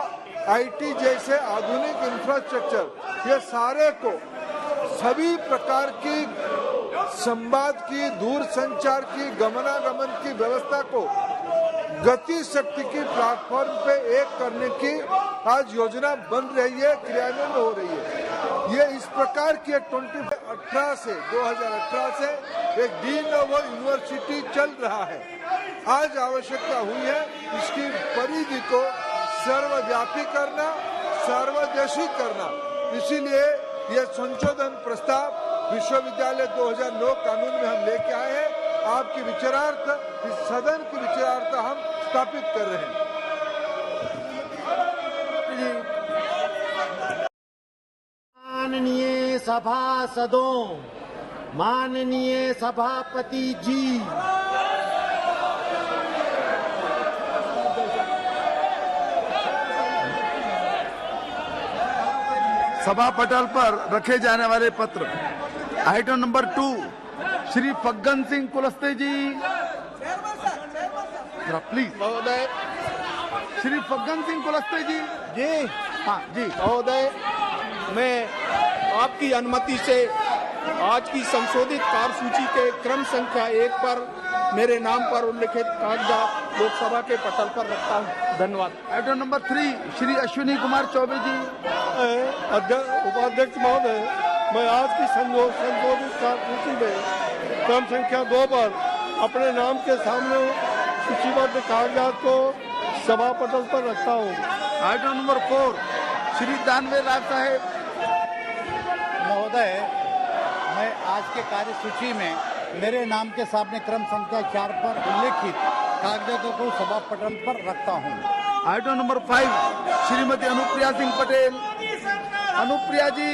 आईटी जैसे आधुनिक इंफ्रास्ट्रक्चर, ये सारे को सभी प्रकार की संवाद की, दूर संचार की, गमनागमन की व्यवस्था को गति शक्ति की प्लेटफॉर्म पे एक करने की आज योजना बन रही है, क्रियान्वयन हो रही है। ये इस प्रकार की 2018 से एक डी नोवो यूनिवर्सिटी चल रहा है। आज आवश्यकता हुई है इसकी परिधि को सर्वव्यापी करना, सर्वदेशी करना। इसीलिए यह संशोधन प्रस्ताव विश्वविद्यालय 2009 कानून में हम लेके आए हैं। आपकी विचारार्थ, इस सदन की विचारार्थ हम स्थापित कर रहे हैं। माननीय सभासदों, माननीय सभापति जी, सभा पटल पर रखे जाने वाले पत्र। Item number 2, Shri Faggan Singh Kulaste ji, please महोदय। श्री फग्गन सिंह कुलस्ते जी। जी हाँ जी महोदय, मैं आपकी अनुमति से आज की संशोधित कार्यसूची के क्रम संख्या 1 पर मेरे नाम पर उल्लिखित कागजात लोकसभा के पटल पर रखता हूँ। धन्यवाद। आइटम नंबर 3 श्री अश्विनी कुमार चौबे जी। उपाध्यक्ष महोदय, मैं आज की संशोधित कार्यसूची में क्रम संख्या 2 पर अपने नाम के सामने सूचीबद्ध कागजात को सभा पटल पर रखता हूँ। आइटम नंबर 4 श्री दानवे राज साहेब। महोदय, मैं आज के कार्यसूची में मेरे नाम के सामने क्रम संख्या 4 पर उल्लेखित कागजातों को सभा पटल पर रखता हूँ। Item number 5 Shrimati Anupriya Singh Patel. अनुप्रिया जी।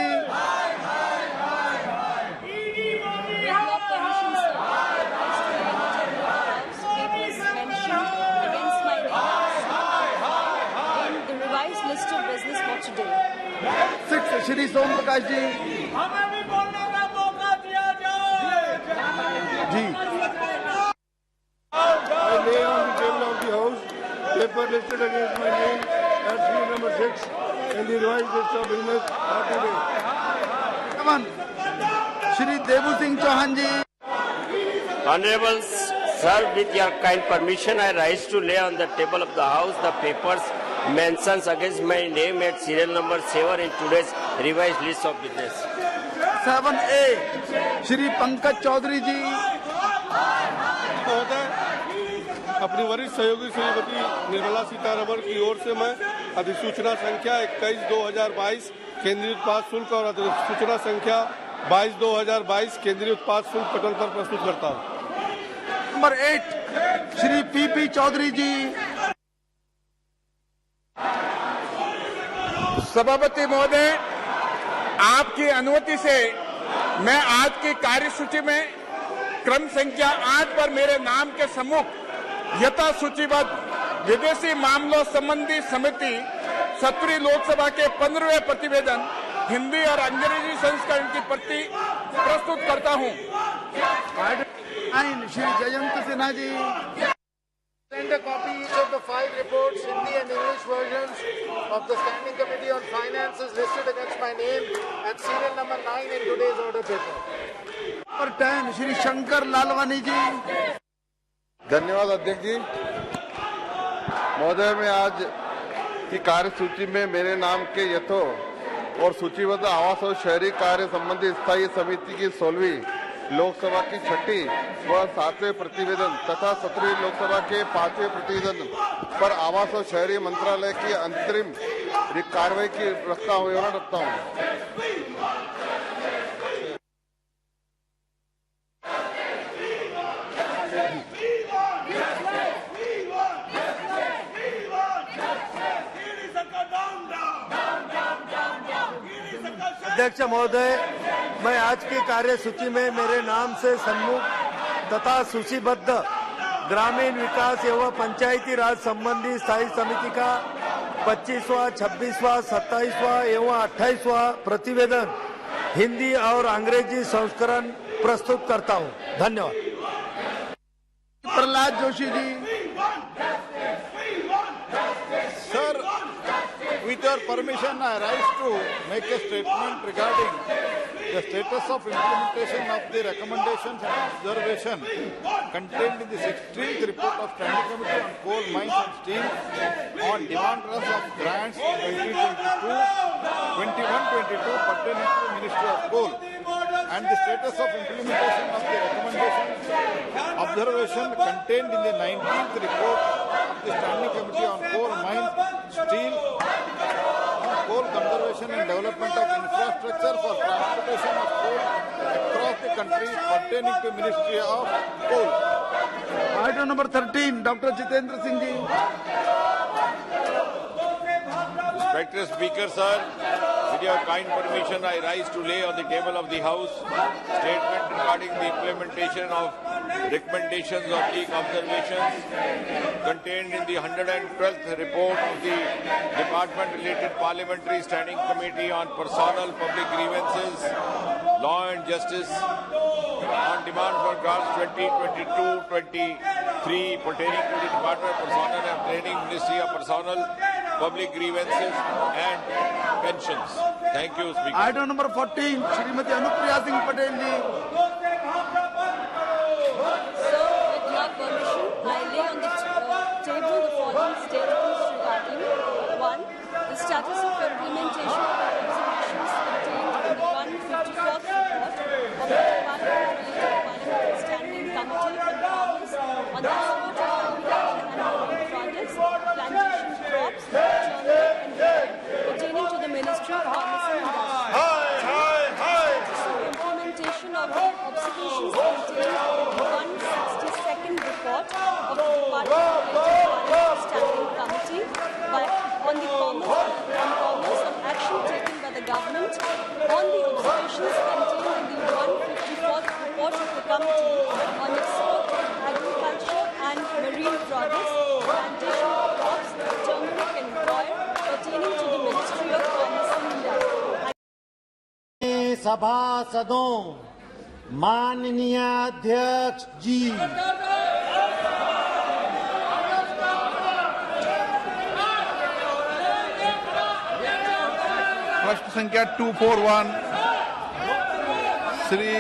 श्री सोम प्रकाश जी। हमें भी बोलने का मौका दिया जाए। जी। I lay on the table of the House paper listed against my name as serial number 6 in the revised list of business for today. Come on. Shri Daewoo Singh Chauhan ji. Honorable sir, with your kind permission, I rise to lay on the table of the House the papers mentions against my name at serial number 7 in today's revised list of business. 7A Shri Pankaj Chaudhary जी। महोदय, अपनी वरिष्ठ सहयोगी श्रीमती निर्मला सीतारमण की ओर से मैं अधिसूचना संख्या 21/2022 केंद्रीय उत्पाद शुल्क और अधिसूचना संख्या 22/2022 केंद्रीय उत्पाद शुल्क पटल पर प्रस्तुत करता हूँ। नंबर 8 श्री पीपी चौधरी जी। सभापति महोदय, आपकी अनुमति से मैं आज की कार्यसूची में क्रम संख्या 8 पर मेरे नाम के सम्मुख यथा सूचीबद्ध विदेशी मामलों संबंधी समिति 17वीं लोकसभा के 15वें प्रतिवेदन हिंदी और अंग्रेजी संस्करण की प्रति प्रस्तुत करता हूं। Shri Jayant Sinha ji. Send a copy each of the 5 reports, Hindi and English versions of the Standing Committee on Finances listed against my name and serial number 9 in today's order paper. Number 10 Shri Shankar Lalwani ji. धन्यवाद अध्यक्ष जी। महोदय, मैं आज की कार्यसूची में मेरे नाम के यथो और सूचीबद्ध आवास और शहरी कार्य संबंधी स्थायी समिति की 16वीं लोकसभा की 6ठी व 7वें प्रतिवेदन तथा 17वीं लोकसभा के 5वें प्रतिवेदन पर आवास और शहरी मंत्रालय की अंतरिम कार्रवाई की रखता हूँ। अध्यक्ष महोदय, मैं आज की कार्यसूची में मेरे नाम से सम्मुख तथा सूचीबद्ध ग्रामीण विकास एवं पंचायती राज संबंधी स्थायी समिति का 25वां, 26वां, 27वां एवं 28वां प्रतिवेदन हिंदी और अंग्रेजी संस्करण प्रस्तुत करता हूं। धन्यवाद। Prahlad Joshi ji. Sir, with your permission, I rise to make a statement regarding the status of implementation of the recommendations and observation contained in the 16th report of Standing Committee on Coal, Mines and Steel on demand rush of grants 2022, 21-22 pertaining to the Ministry of Coal, and the status of implementation of the recommendations observation contained in the 19th report of the Standing Committee on Coal, Mines, Steel, coal conservation and development of infrastructure for transportation of coal across the country pertaining to Ministry of Coal. Item number 13, Dr. Jitendra Singh ji. Respected Speaker, sir, with your kind permission, I rise to lay on the table of the House statement regarding the implementation of recommendations of leak observations contained in the 112th report of the Department-related Parliamentary Standing Committee on Personal Public Grievances, Law and Justice, on demand for grants 2022-23 pertaining to the Department of Personnel and Training, Ministry of Personnel, Public Grievances and Pensions. Thank you, Speaker. Item number 14, Shrimati Anupriya Singh Patel ji. Sir, with your permission, I lay on the table the following statements regarding 1. The status of implementation of resolutions contained in the 154th report of the Parliamentary Standing Committee on Commerce on the export of agriculture and marine products, plantation crops, adjournment and pertaining to the Ministry of Commerce and Industry. Implementation of the observations contained in the 162nd report of the Parliamentary Standing Committee on commerce on action taken by the government on the observations contained in the 154th report of the committee on export of agriculture and marine products, plantation crops, turmeric and coir pertaining to the Ministry of Commerce and Industry. सभासदों, माननीय अध्यक्ष जी, प्रश्न संख्या 241 Shri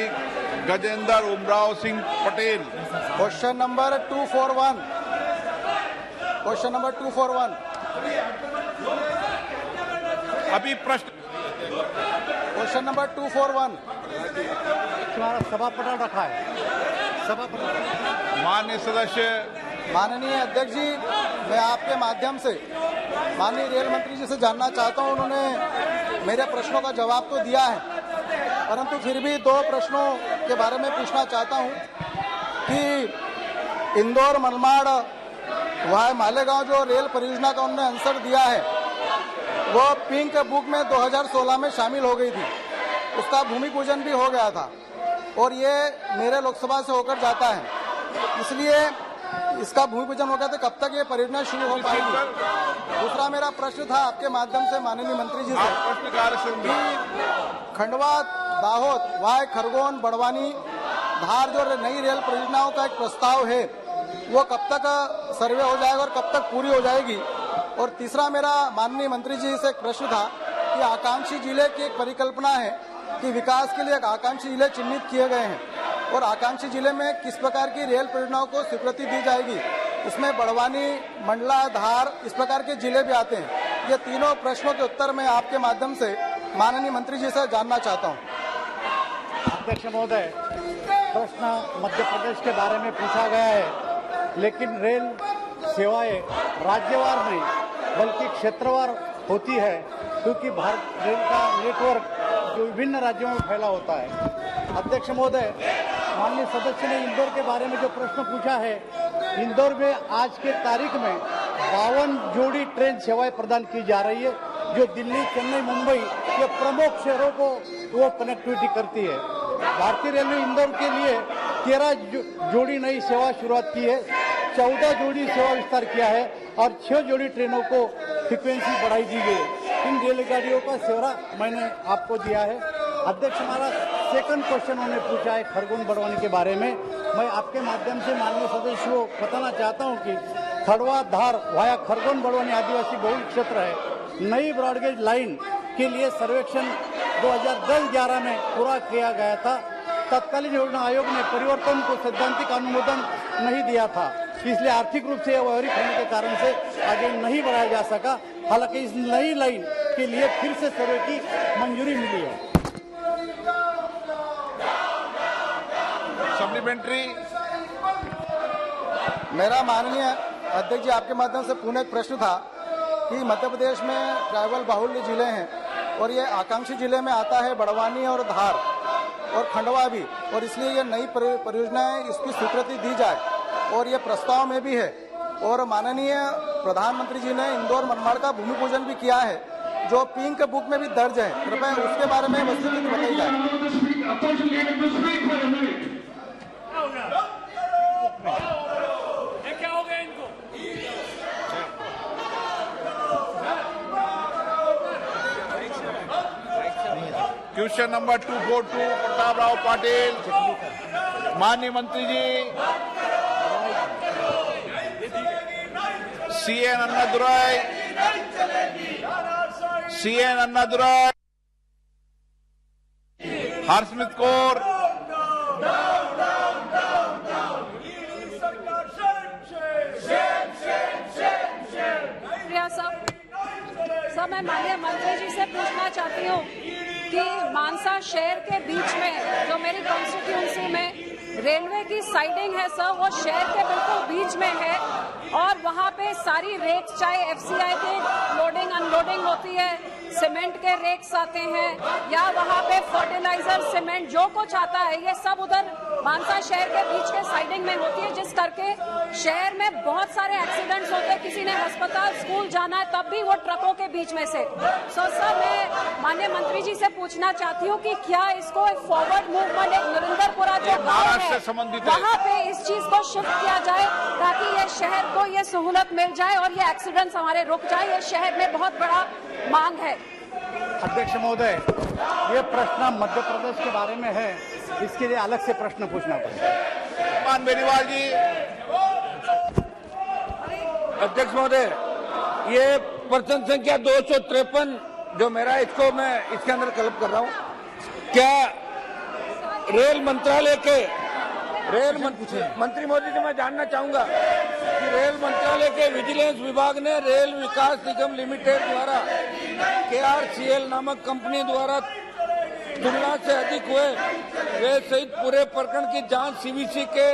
Gajendra Umrao Singh Patel. Question number 241। Question number 241। अभी प्रश्न question number 241 तुम्हारा सभा पटल रखा है। सभा पटल। माननीय सदस्य, माननीय अध्यक्ष जी, मैं आपके माध्यम से माननीय रेल मंत्री जी से जानना चाहता हूं। उन्होंने मेरे प्रश्नों का जवाब तो दिया है, परंतु फिर भी 2 प्रश्नों के बारे में पूछना चाहता हूं कि इंदौर मनमाड़ वाया मालेगांव जो रेल परियोजना का उन्होंने आंसर दिया है, वो पिंक बुक में 2016 में शामिल हो गई थी। उसका भूमि पूजन भी हो गया था और ये मेरे लोकसभा से होकर जाता है, इसलिए इसका भूमि पूजन हो गया तो कब तक ये परियोजना शुरू हो पाएगी। दूसरा मेरा प्रश्न था आपके माध्यम से माननीय मंत्री जी से कि खंडवा दाहोद वाय खरगोन बड़वानी धार जो नई रेल परियोजनाओं का एक प्रस्ताव है, वो कब तक सर्वे हो जाएगा और कब तक पूरी हो जाएगी। और तीसरा मेरा माननीय मंत्री जी से एक प्रश्न था कि आकांक्षी जिले की एक परिकल्पना है कि विकास के लिए एक आकांक्षी जिले चिन्हित किए गए हैं और आकांक्षी जिले में किस प्रकार की रेल परियोजनाओं को स्वीकृति दी जाएगी। इसमें बड़वानी, मंडला, धार इस प्रकार के जिले भी आते हैं। ये तीनों प्रश्नों के उत्तर मैं आपके माध्यम से माननीय मंत्री जी से जानना चाहता हूँ। अध्यक्ष महोदय, प्रश्न मध्य प्रदेश के बारे में पूछा गया है, लेकिन रेल सेवाएं राज्यवार नहीं बल्कि क्षेत्रवार होती है, क्योंकि भारत रेल का नेटवर्क जो विभिन्न राज्यों में फैला होता है। अध्यक्ष महोदय, माननीय सदस्य ने इंदौर के बारे में जो प्रश्न पूछा है, इंदौर में आज के तारीख में 52 जोड़ी ट्रेन सेवाएं प्रदान की जा रही है, जो दिल्ली, चेन्नई, मुंबई के प्रमुख शहरों को वो कनेक्टिविटी करती है। भारतीय रेलवे इंदौर के लिए 13 जोड़ी नई सेवा शुरुआत की है, 14 जोड़ी सेवा विस्तार किया है और 6 जोड़ी ट्रेनों को फ्रीक्वेंसी बढ़ाई दी गई। इन रेलगाड़ियों का सेवा मैंने आपको दिया है। अध्यक्ष, हमारा सेकंड क्वेश्चन उन्होंने पूछा है खरगोन बड़वानी के बारे में। मैं आपके माध्यम से माननीय सदस्य को बताना चाहता हूं कि खड़वा धार वाया खरगोन बड़वानी आदिवासी बहुल क्षेत्र है। नई ब्रॉडगेज लाइन के लिए सर्वेक्षण 2010-11 में पूरा किया गया था। तत्कालीन योजना आयोग ने परिवर्तन को सैद्धांतिक अनुमोदन नहीं दिया था, इसलिए आर्थिक रूप से व्यवहारिक होने के कारण से आगे नहीं बढ़ाया जा सका। हालांकि इस नई लाइन के लिए फिर से सर्वे की मंजूरी मिली है। सप्लीमेंट्री। मेरा माननीय अध्यक्ष जी, आपके माध्यम से पुनः एक प्रश्न था कि मध्य प्रदेश में ट्राइबल बाहुल्य जिले हैं और ये आकांक्षी जिले में आता है बड़वानी और धार और खंडवा भी, और इसलिए ये नई परियोजनाएं इसकी स्वीकृति दी जाए और ये प्रस्ताव में भी है। और माननीय प्रधानमंत्री जी ने इंदौर मनमाड़ का भूमि पूजन भी किया है, जो पिंक बुक में भी दर्ज है। कृपया उसके बारे में वस्तुस्थिति बताई जाए। क्या हो गया इनको? Question number 242 Pratap Rao Patil. माननीय मंत्री जी, CN अन्नादुराई, हर्षमित कौर, सब मैं माननीय मंत्री जी से पूछना चाहती हूँ कि मानसा शहर के बीच में जो मेरी कॉन्स्टिट्यूंसी में रेलवे की साइडिंग है सर, वो शहर के बिल्कुल बीच में है और वहाँ पे सारी रेक्स, चाहे FCI की लोडिंग अनलोडिंग होती है, सीमेंट के रेक्स आते हैं या वहाँ पे फर्टिलाइजर, सीमेंट जो कुछ आता है, ये सब उधर मानसा शहर के बीच के साइडिंग में होती है, जिस करके शहर में बहुत सारे एक्सीडेंट्स होते हैं। किसी ने अस्पताल, स्कूल जाना है तब भी वो ट्रकों के बीच में से। सर मैं माननीय मंत्री जी से पूछना चाहती हूँ कि क्या इसको फॉरवर्ड मूवमेंट, एक नरेंद्रपुरा जो गाँव है वहाँ पे इस चीज को शिफ्ट किया जाए ताकि ये शहर को ये सहूलत मिल जाए और ये एक्सीडेंट्स हमारे रुक जाए। ये शहर में बहुत बड़ा मांग है। अध्यक्ष महोदय, ये प्रश्न मध्य प्रदेश के बारे में है, इसके लिए अलग से प्रश्न पूछना पड़ेगा। मान बेनीवाल जी। अध्यक्ष महोदय, ये पर्सन संख्या 253 जो मेरा, इसको मैं इसके अंदर कल्प कर रहा हूँ। क्या रेल मंत्रालय के मंत्री मोदी से मैं जानना चाहूंगा कि रेल मंत्रालय के विजिलेंस विभाग ने रेल विकास निगम लिमिटेड द्वारा KRCL नामक कंपनी द्वारा तुलना से अधिक हुए वे सहित पूरे प्रकरण की जांच CVC के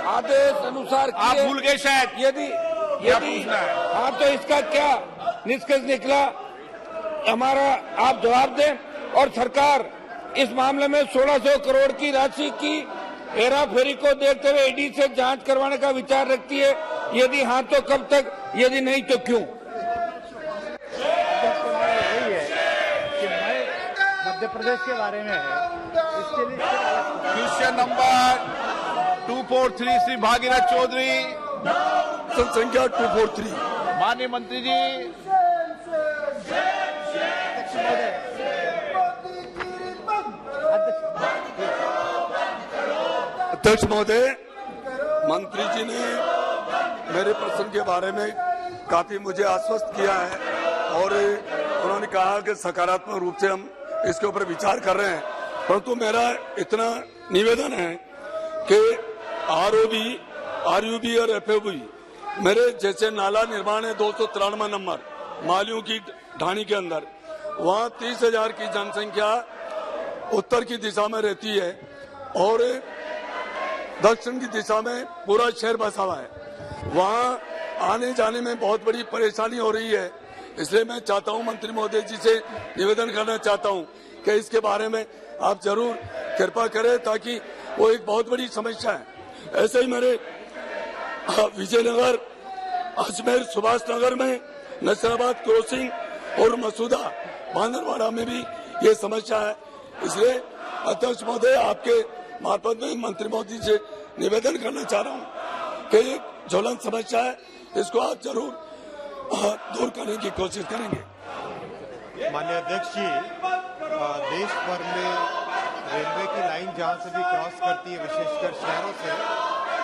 आदेश अनुसार आप भूल गए शायद। यदि हाँ तो इसका क्या निष्कर्ष निकला, हमारा आप जवाब दें। और सरकार इस मामले में 1600 करोड़ की राशि की हेराफेरी को देखते हुए ED से जांच करवाने का विचार रखती है, यदि हाँ तो कब तक, यदि नहीं तो क्यों? यही है कि मैं मध्य प्रदेश के बारे में है, इसके लिए क्वेश्चन नंबर 243 श्री भागीरथ चौधरी, संख्या 243। माननीय मंत्री जी। अध्यक्ष महोदय, मंत्री जी ने मेरे प्रश्न के बारे में काफी मुझे आश्वस्त किया है और उन्होंने कहा कि सकारात्मक रूप से हम इसके ऊपर विचार कर रहे हैं, परंतु मेरा इतना निवेदन है कि RUB और FFB मेरे जैसे नाला निर्माण है 293 नंबर मालियों की ढाणी के अंदर, वहाँ 30,000 की जनसंख्या उत्तर की दिशा में रहती है और दक्षिण की दिशा में पूरा शहर बसा हुआ है, वहाँ आने जाने में बहुत बड़ी परेशानी हो रही है। इसलिए मैं चाहता हूँ, मंत्री महोदय जी से निवेदन करना चाहता हूँ कि इसके बारे में आप जरूर कृपा करें, ताकि वो एक बहुत बड़ी समस्या है। ऐसे ही मेरे विजयनगर, अजमेर, सुभाष नगर में नसीराबाद क्रॉसिंग और मसूदा बांदरवाड़ा में भी ये समस्या है। इसलिए अध्यक्ष महोदय, आपके मार्फत में मंत्री मोदी से निवेदन करना चाह रहा हूँ कि ये ज्वलंत समस्या है, इसको आप जरूर दूर करने की कोशिश करेंगे। माननीय अध्यक्ष जी, देश भर में रेलवे की लाइन जहाँ से भी क्रॉस करती है, विशेषकर शहरों से,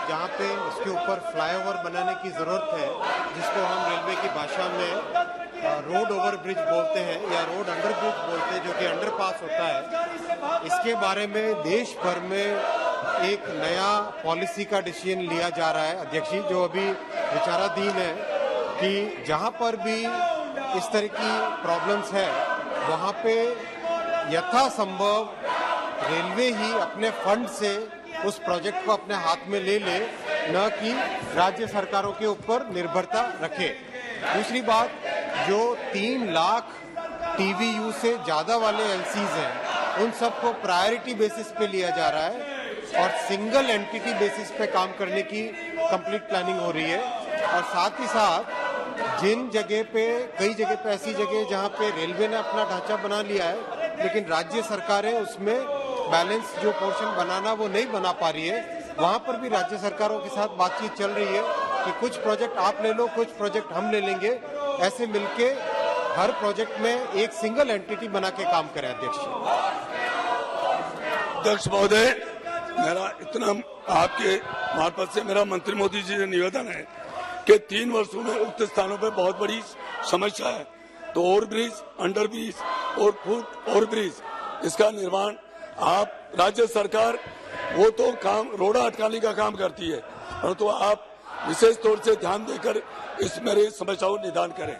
जहाँ पे उसके ऊपर फ्लाईओवर बनाने की जरूरत है, जिसको हम रेलवे की भाषा में रोड ओवर ब्रिज बोलते हैं या रोड अंडर ब्रिज बोलते हैं, जो कि अंडरपास होता है। इसके बारे में देश भर में एक नया पॉलिसी का डिसीजन लिया जा रहा है अध्यक्ष जी, जो अभी विचाराधीन है कि जहां पर भी इस तरह की प्रॉब्लम्स है, वहां पे यथासंभव रेलवे ही अपने फंड से उस प्रोजेक्ट को अपने हाथ में ले ले, न कि राज्य सरकारों के ऊपर निर्भरता रखे। दूसरी बात, जो 3 लाख TVU से ज्यादा वाले LCs हैं, उन सबको प्रायोरिटी बेसिस पे लिया जा रहा है और सिंगल एंटिटी बेसिस पे काम करने की कंप्लीट प्लानिंग हो रही है। और साथ ही साथ जिन जगह पे, कई जगह पे ऐसी जगह जहां पे रेलवे ने अपना ढांचा बना लिया है, लेकिन राज्य सरकारें उसमें बैलेंस जो पोर्शन बनाना वो नहीं बना पा रही है, वहां पर भी राज्य सरकारों के साथ बातचीत चल रही है कि कुछ प्रोजेक्ट आप ले लो, कुछ प्रोजेक्ट हम ले लेंगे, ऐसे मिलके हर प्रोजेक्ट में एक सिंगल एंटिटी बना के काम करें। अध्यक्ष महोदय, मेरा इतना आपके मार्फत से मेरा मंत्री मोदी जी से निवेदन है कि 3 वर्षों में उक्त स्थानों पर बहुत बड़ी समस्या है, तो ओवरब्रिज, अंडरब्रिज और फुट ओवरब्रिज, इसका निर्माण आप राज्य सरकार वो तो काम रोड़ा अटकाने का काम करती है, परंतु तो आप विशेष तौर से ध्यान देकर इस मेरे समस्याओं का निदान करें।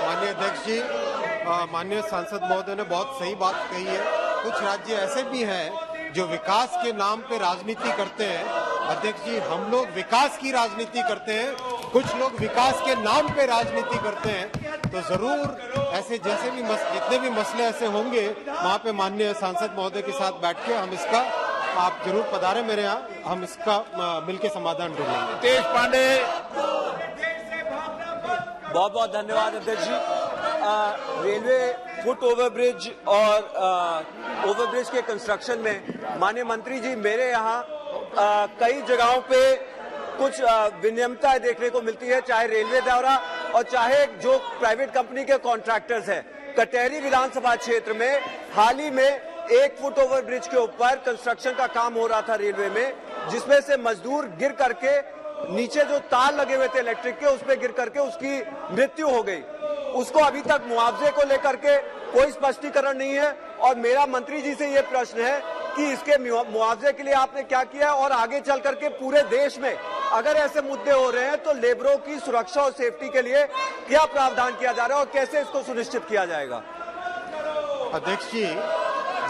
माननीय अध्यक्ष जी, माननीय सांसद महोदय ने बहुत सही बात कही है। कुछ राज्य ऐसे भी हैं जो विकास के नाम पे राजनीति करते हैं। अध्यक्ष जी, हम लोग विकास की राजनीति करते हैं, कुछ लोग विकास के नाम पे राजनीति करते हैं। तो जरूर ऐसे जैसे भी जितने भी मसले ऐसे होंगे, वहाँ पे माननीय सांसद महोदय के साथ बैठ के हम इसका, आप जरूर पधारें मेरे यहाँ, हम इसका मिलकर समाधान ढूंढेंगे। तेज पांडे। बहुत बहुत धन्यवाद अध्यक्ष जी। रेलवे फुट ओवरब्रिज और ओवरब्रिज के कंस्ट्रक्शन में माननीय मंत्री जी, मेरे यहाँ कई जगहों पे कुछ विनियमता देखने को मिलती है, चाहे रेलवे द्वारा और चाहे जो प्राइवेट कंपनी के कॉन्ट्रैक्टर्स हैं। कटहरी विधानसभा क्षेत्र में हाल ही में 1 फुट ओवरब्रिज के ऊपर कंस्ट्रक्शन का काम हो रहा था रेलवे में, जिसमें से मजदूर गिर करके नीचे जो तार लगे हुए थे इलेक्ट्रिक के, उस पे गिर करके उसकी मृत्यु हो गई। उसको अभी तक मुआवजे को लेकर के कोई स्पष्टीकरण नहीं है और मेरा मंत्री जी से ये प्रश्न है कि इसके मुआवजे के लिए आपने क्या किया और आगे चल करके पूरे देश में अगर ऐसे मुद्दे हो रहे हैं तो लेबरों की सुरक्षा और सेफ्टी के लिए क्या प्रावधान किया जा रहा है और कैसे इसको सुनिश्चित किया जाएगा? अध्यक्ष जी,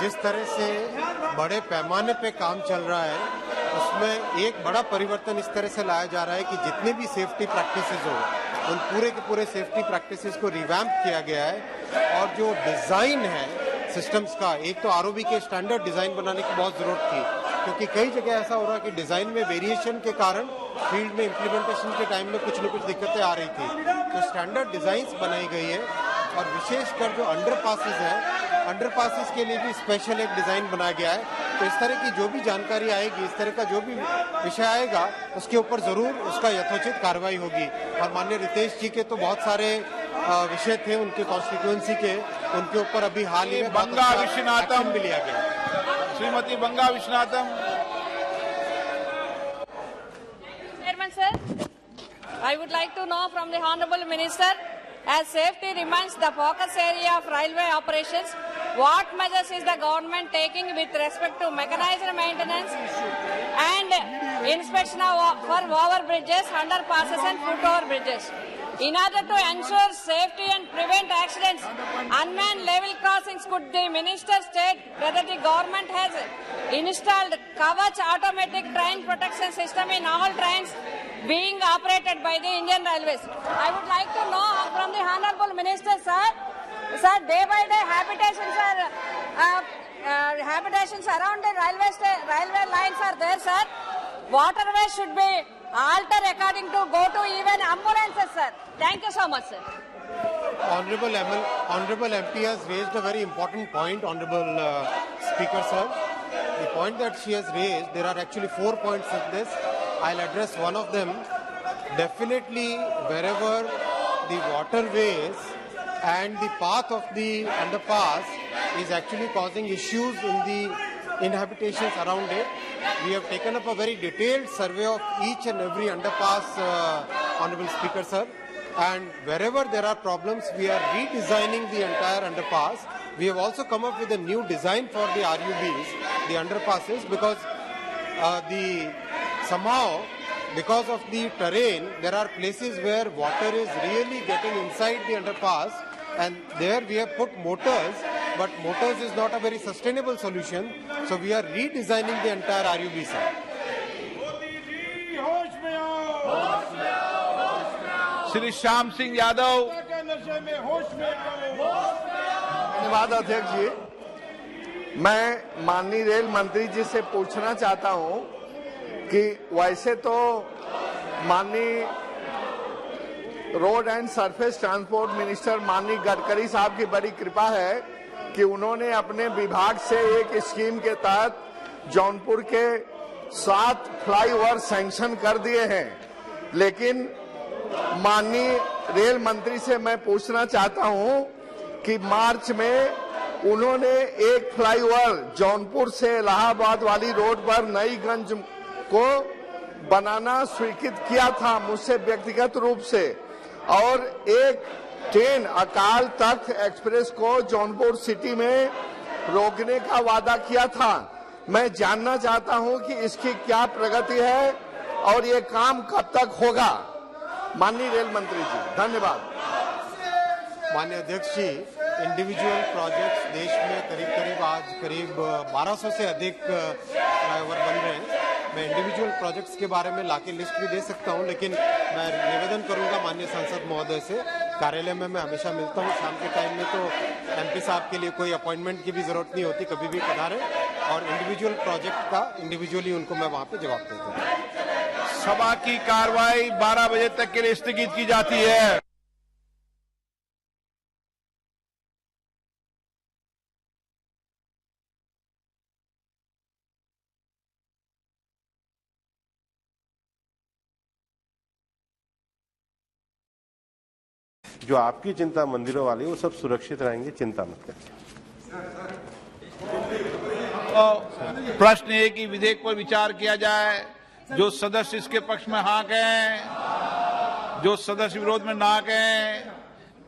जिस तरह से बड़े पैमाने पे काम चल रहा है, उसमें एक बड़ा परिवर्तन इस तरह से लाया जा रहा है कि जितने भी सेफ्टी प्रैक्टिसेस हो, उन पूरे के पूरे सेफ्टी प्रैक्टिसेस को रिवैम्प किया गया है। और जो डिजाइन है सिस्टम्स का, एक तो आरओबी के स्टैंडर्ड डिजाइन बनाने की बहुत जरूरत थी, क्योंकि कई जगह ऐसा हो रहा है कि डिजाइन में वेरिएशन के कारण फील्ड में इम्प्लीमेंटेशन के टाइम में कुछ न कुछ दिक्कतें आ रही थी। तो स्टैंडर्ड डिजाइंस बनाई गई है और विशेषकर जो अंडरपासेस हैं, अंडरपासेस के लिए भी स्पेशल एक डिजाइन बनाया गया है। तो इस तरह की जो भी जानकारी आएगी, इस तरह का जो भी विषय आएगा, उसके ऊपर जरूर उसका यथोचित कार्रवाई होगी। और माननीय रितेश जी के तो बहुत सारे विषय थे उनके कॉन्स्टिट्यूएंसी के, उनके ऊपर अभी हाल ही में बंगा विश्वनाथम भी लिया गया। श्रीमती बंगा Vishwanatham. Chairman sir, I would like to know from the Honorable Minister, as safety remains the focus area of railway operations, what measures is the government taking with respect to mechanized maintenance and inspection for overbridges, underpasses and foot-over bridges? In order to ensure safety and prevent accidents, unmanned level crossings, could the Minister state whether the government has installed Kavach automatic train protection system in all trains being operated by the Indian Railways? I would like to know from the Honorable Minister, sir. Sir, day by day habitations around the railway lines are there, sir. Waterways should be altered according to go to even ambulances, sir. Thank you so much, sir. Honorable MP has raised a very important point, Honorable Speaker, sir. The point that she has raised, there are actually 4 points in this. I'll address one of them. Definitely, wherever the waterways and the path of the underpass is actually causing issues in the inhabitations around it, we have taken up a very detailed survey of each and every underpass, Honorable Speaker, sir. And wherever there are problems, we are redesigning the entire underpass. We have also come up with a new design for the RUBs, the underpasses, because somehow, because of the terrain, there are places where water is really getting inside the underpass, and there we have put motors, but motors is not a very sustainable solution, so we are redesigning the entire RUB, sir. Shri Shyam Singh Yadav. धन्यवाद अध्यक्ष जी। मैं माननीय rail मंत्री जी से पूछना चाहता हूं कि वैसे तो माननीय road and surface transport minister माननीय गडकरी साहब की बड़ी कृपा है कि उन्होंने अपने विभाग से एक स्कीम के तहत जौनपुर के 7 फ्लाईओवर सैंक्शन कर दिए हैं, लेकिन माननीय रेल मंत्री से मैं पूछना चाहता हूं कि मार्च में उन्होंने एक फ्लाईओवर जौनपुर से इलाहाबाद वाली रोड पर नईगंज को बनाना स्वीकृत किया था मुझसे व्यक्तिगत रूप से, और एक ट्रेन अकाल तख्त एक्सप्रेस को जौनपुर सिटी में रोकने का वादा किया था। मैं जानना चाहता हूं कि इसकी क्या प्रगति है और ये काम कब तक होगा। माननीय रेल मंत्री जी, धन्यवाद। माननीय अध्यक्ष जी, इंडिविजुअल प्रोजेक्ट्स देश में करीब आज 1200 से अधिक फ्लाईओवर बन रहे हैं। मैं इंडिविजुअल प्रोजेक्ट्स के बारे में लाके लिस्ट भी दे सकता हूं, लेकिन मैं निवेदन करूंगा माननीय सांसद महोदय से, कार्यालय में मैं हमेशा मिलता हूं शाम के टाइम में, तो एमपी साहब के लिए कोई अपॉइंटमेंट की भी जरूरत नहीं होती, कभी भी पधारे, और इंडिविजुअल प्रोजेक्ट का इंडिविजुअली उनको मैं वहां पे जवाब देता हूँ। सभा की कार्रवाई 12 बजे तक के लिए स्थगित की जाती है। जो आपकी चिंता मंदिरों वाली वो सब सुरक्षित रहेंगे, चिंता मत करिए। प्रश्न है कि विधेयक पर विचार किया जाए। जो सदस्य इसके पक्ष में हाँ कहें, जो सदस्य विरोध में ना कहें।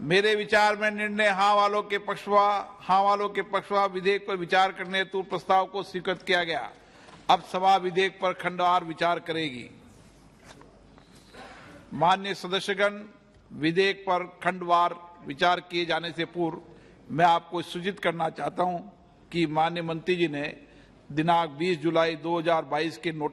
मेरे विचार में निर्णय हाँ वालों के पक्षवा विधेयक पर विचार करने हेतु प्रस्ताव को स्वीकृत किया गया। अब सभा विधेयक पर खंडवार विचार करेगी। माननीय सदस्यगण, विधेयक पर खंडवार विचार किए जाने से पूर्व मैं आपको सूचित करना चाहता हूं कि माननीय मंत्री जी ने दिनांक 20 जुलाई 2022 के नोटिस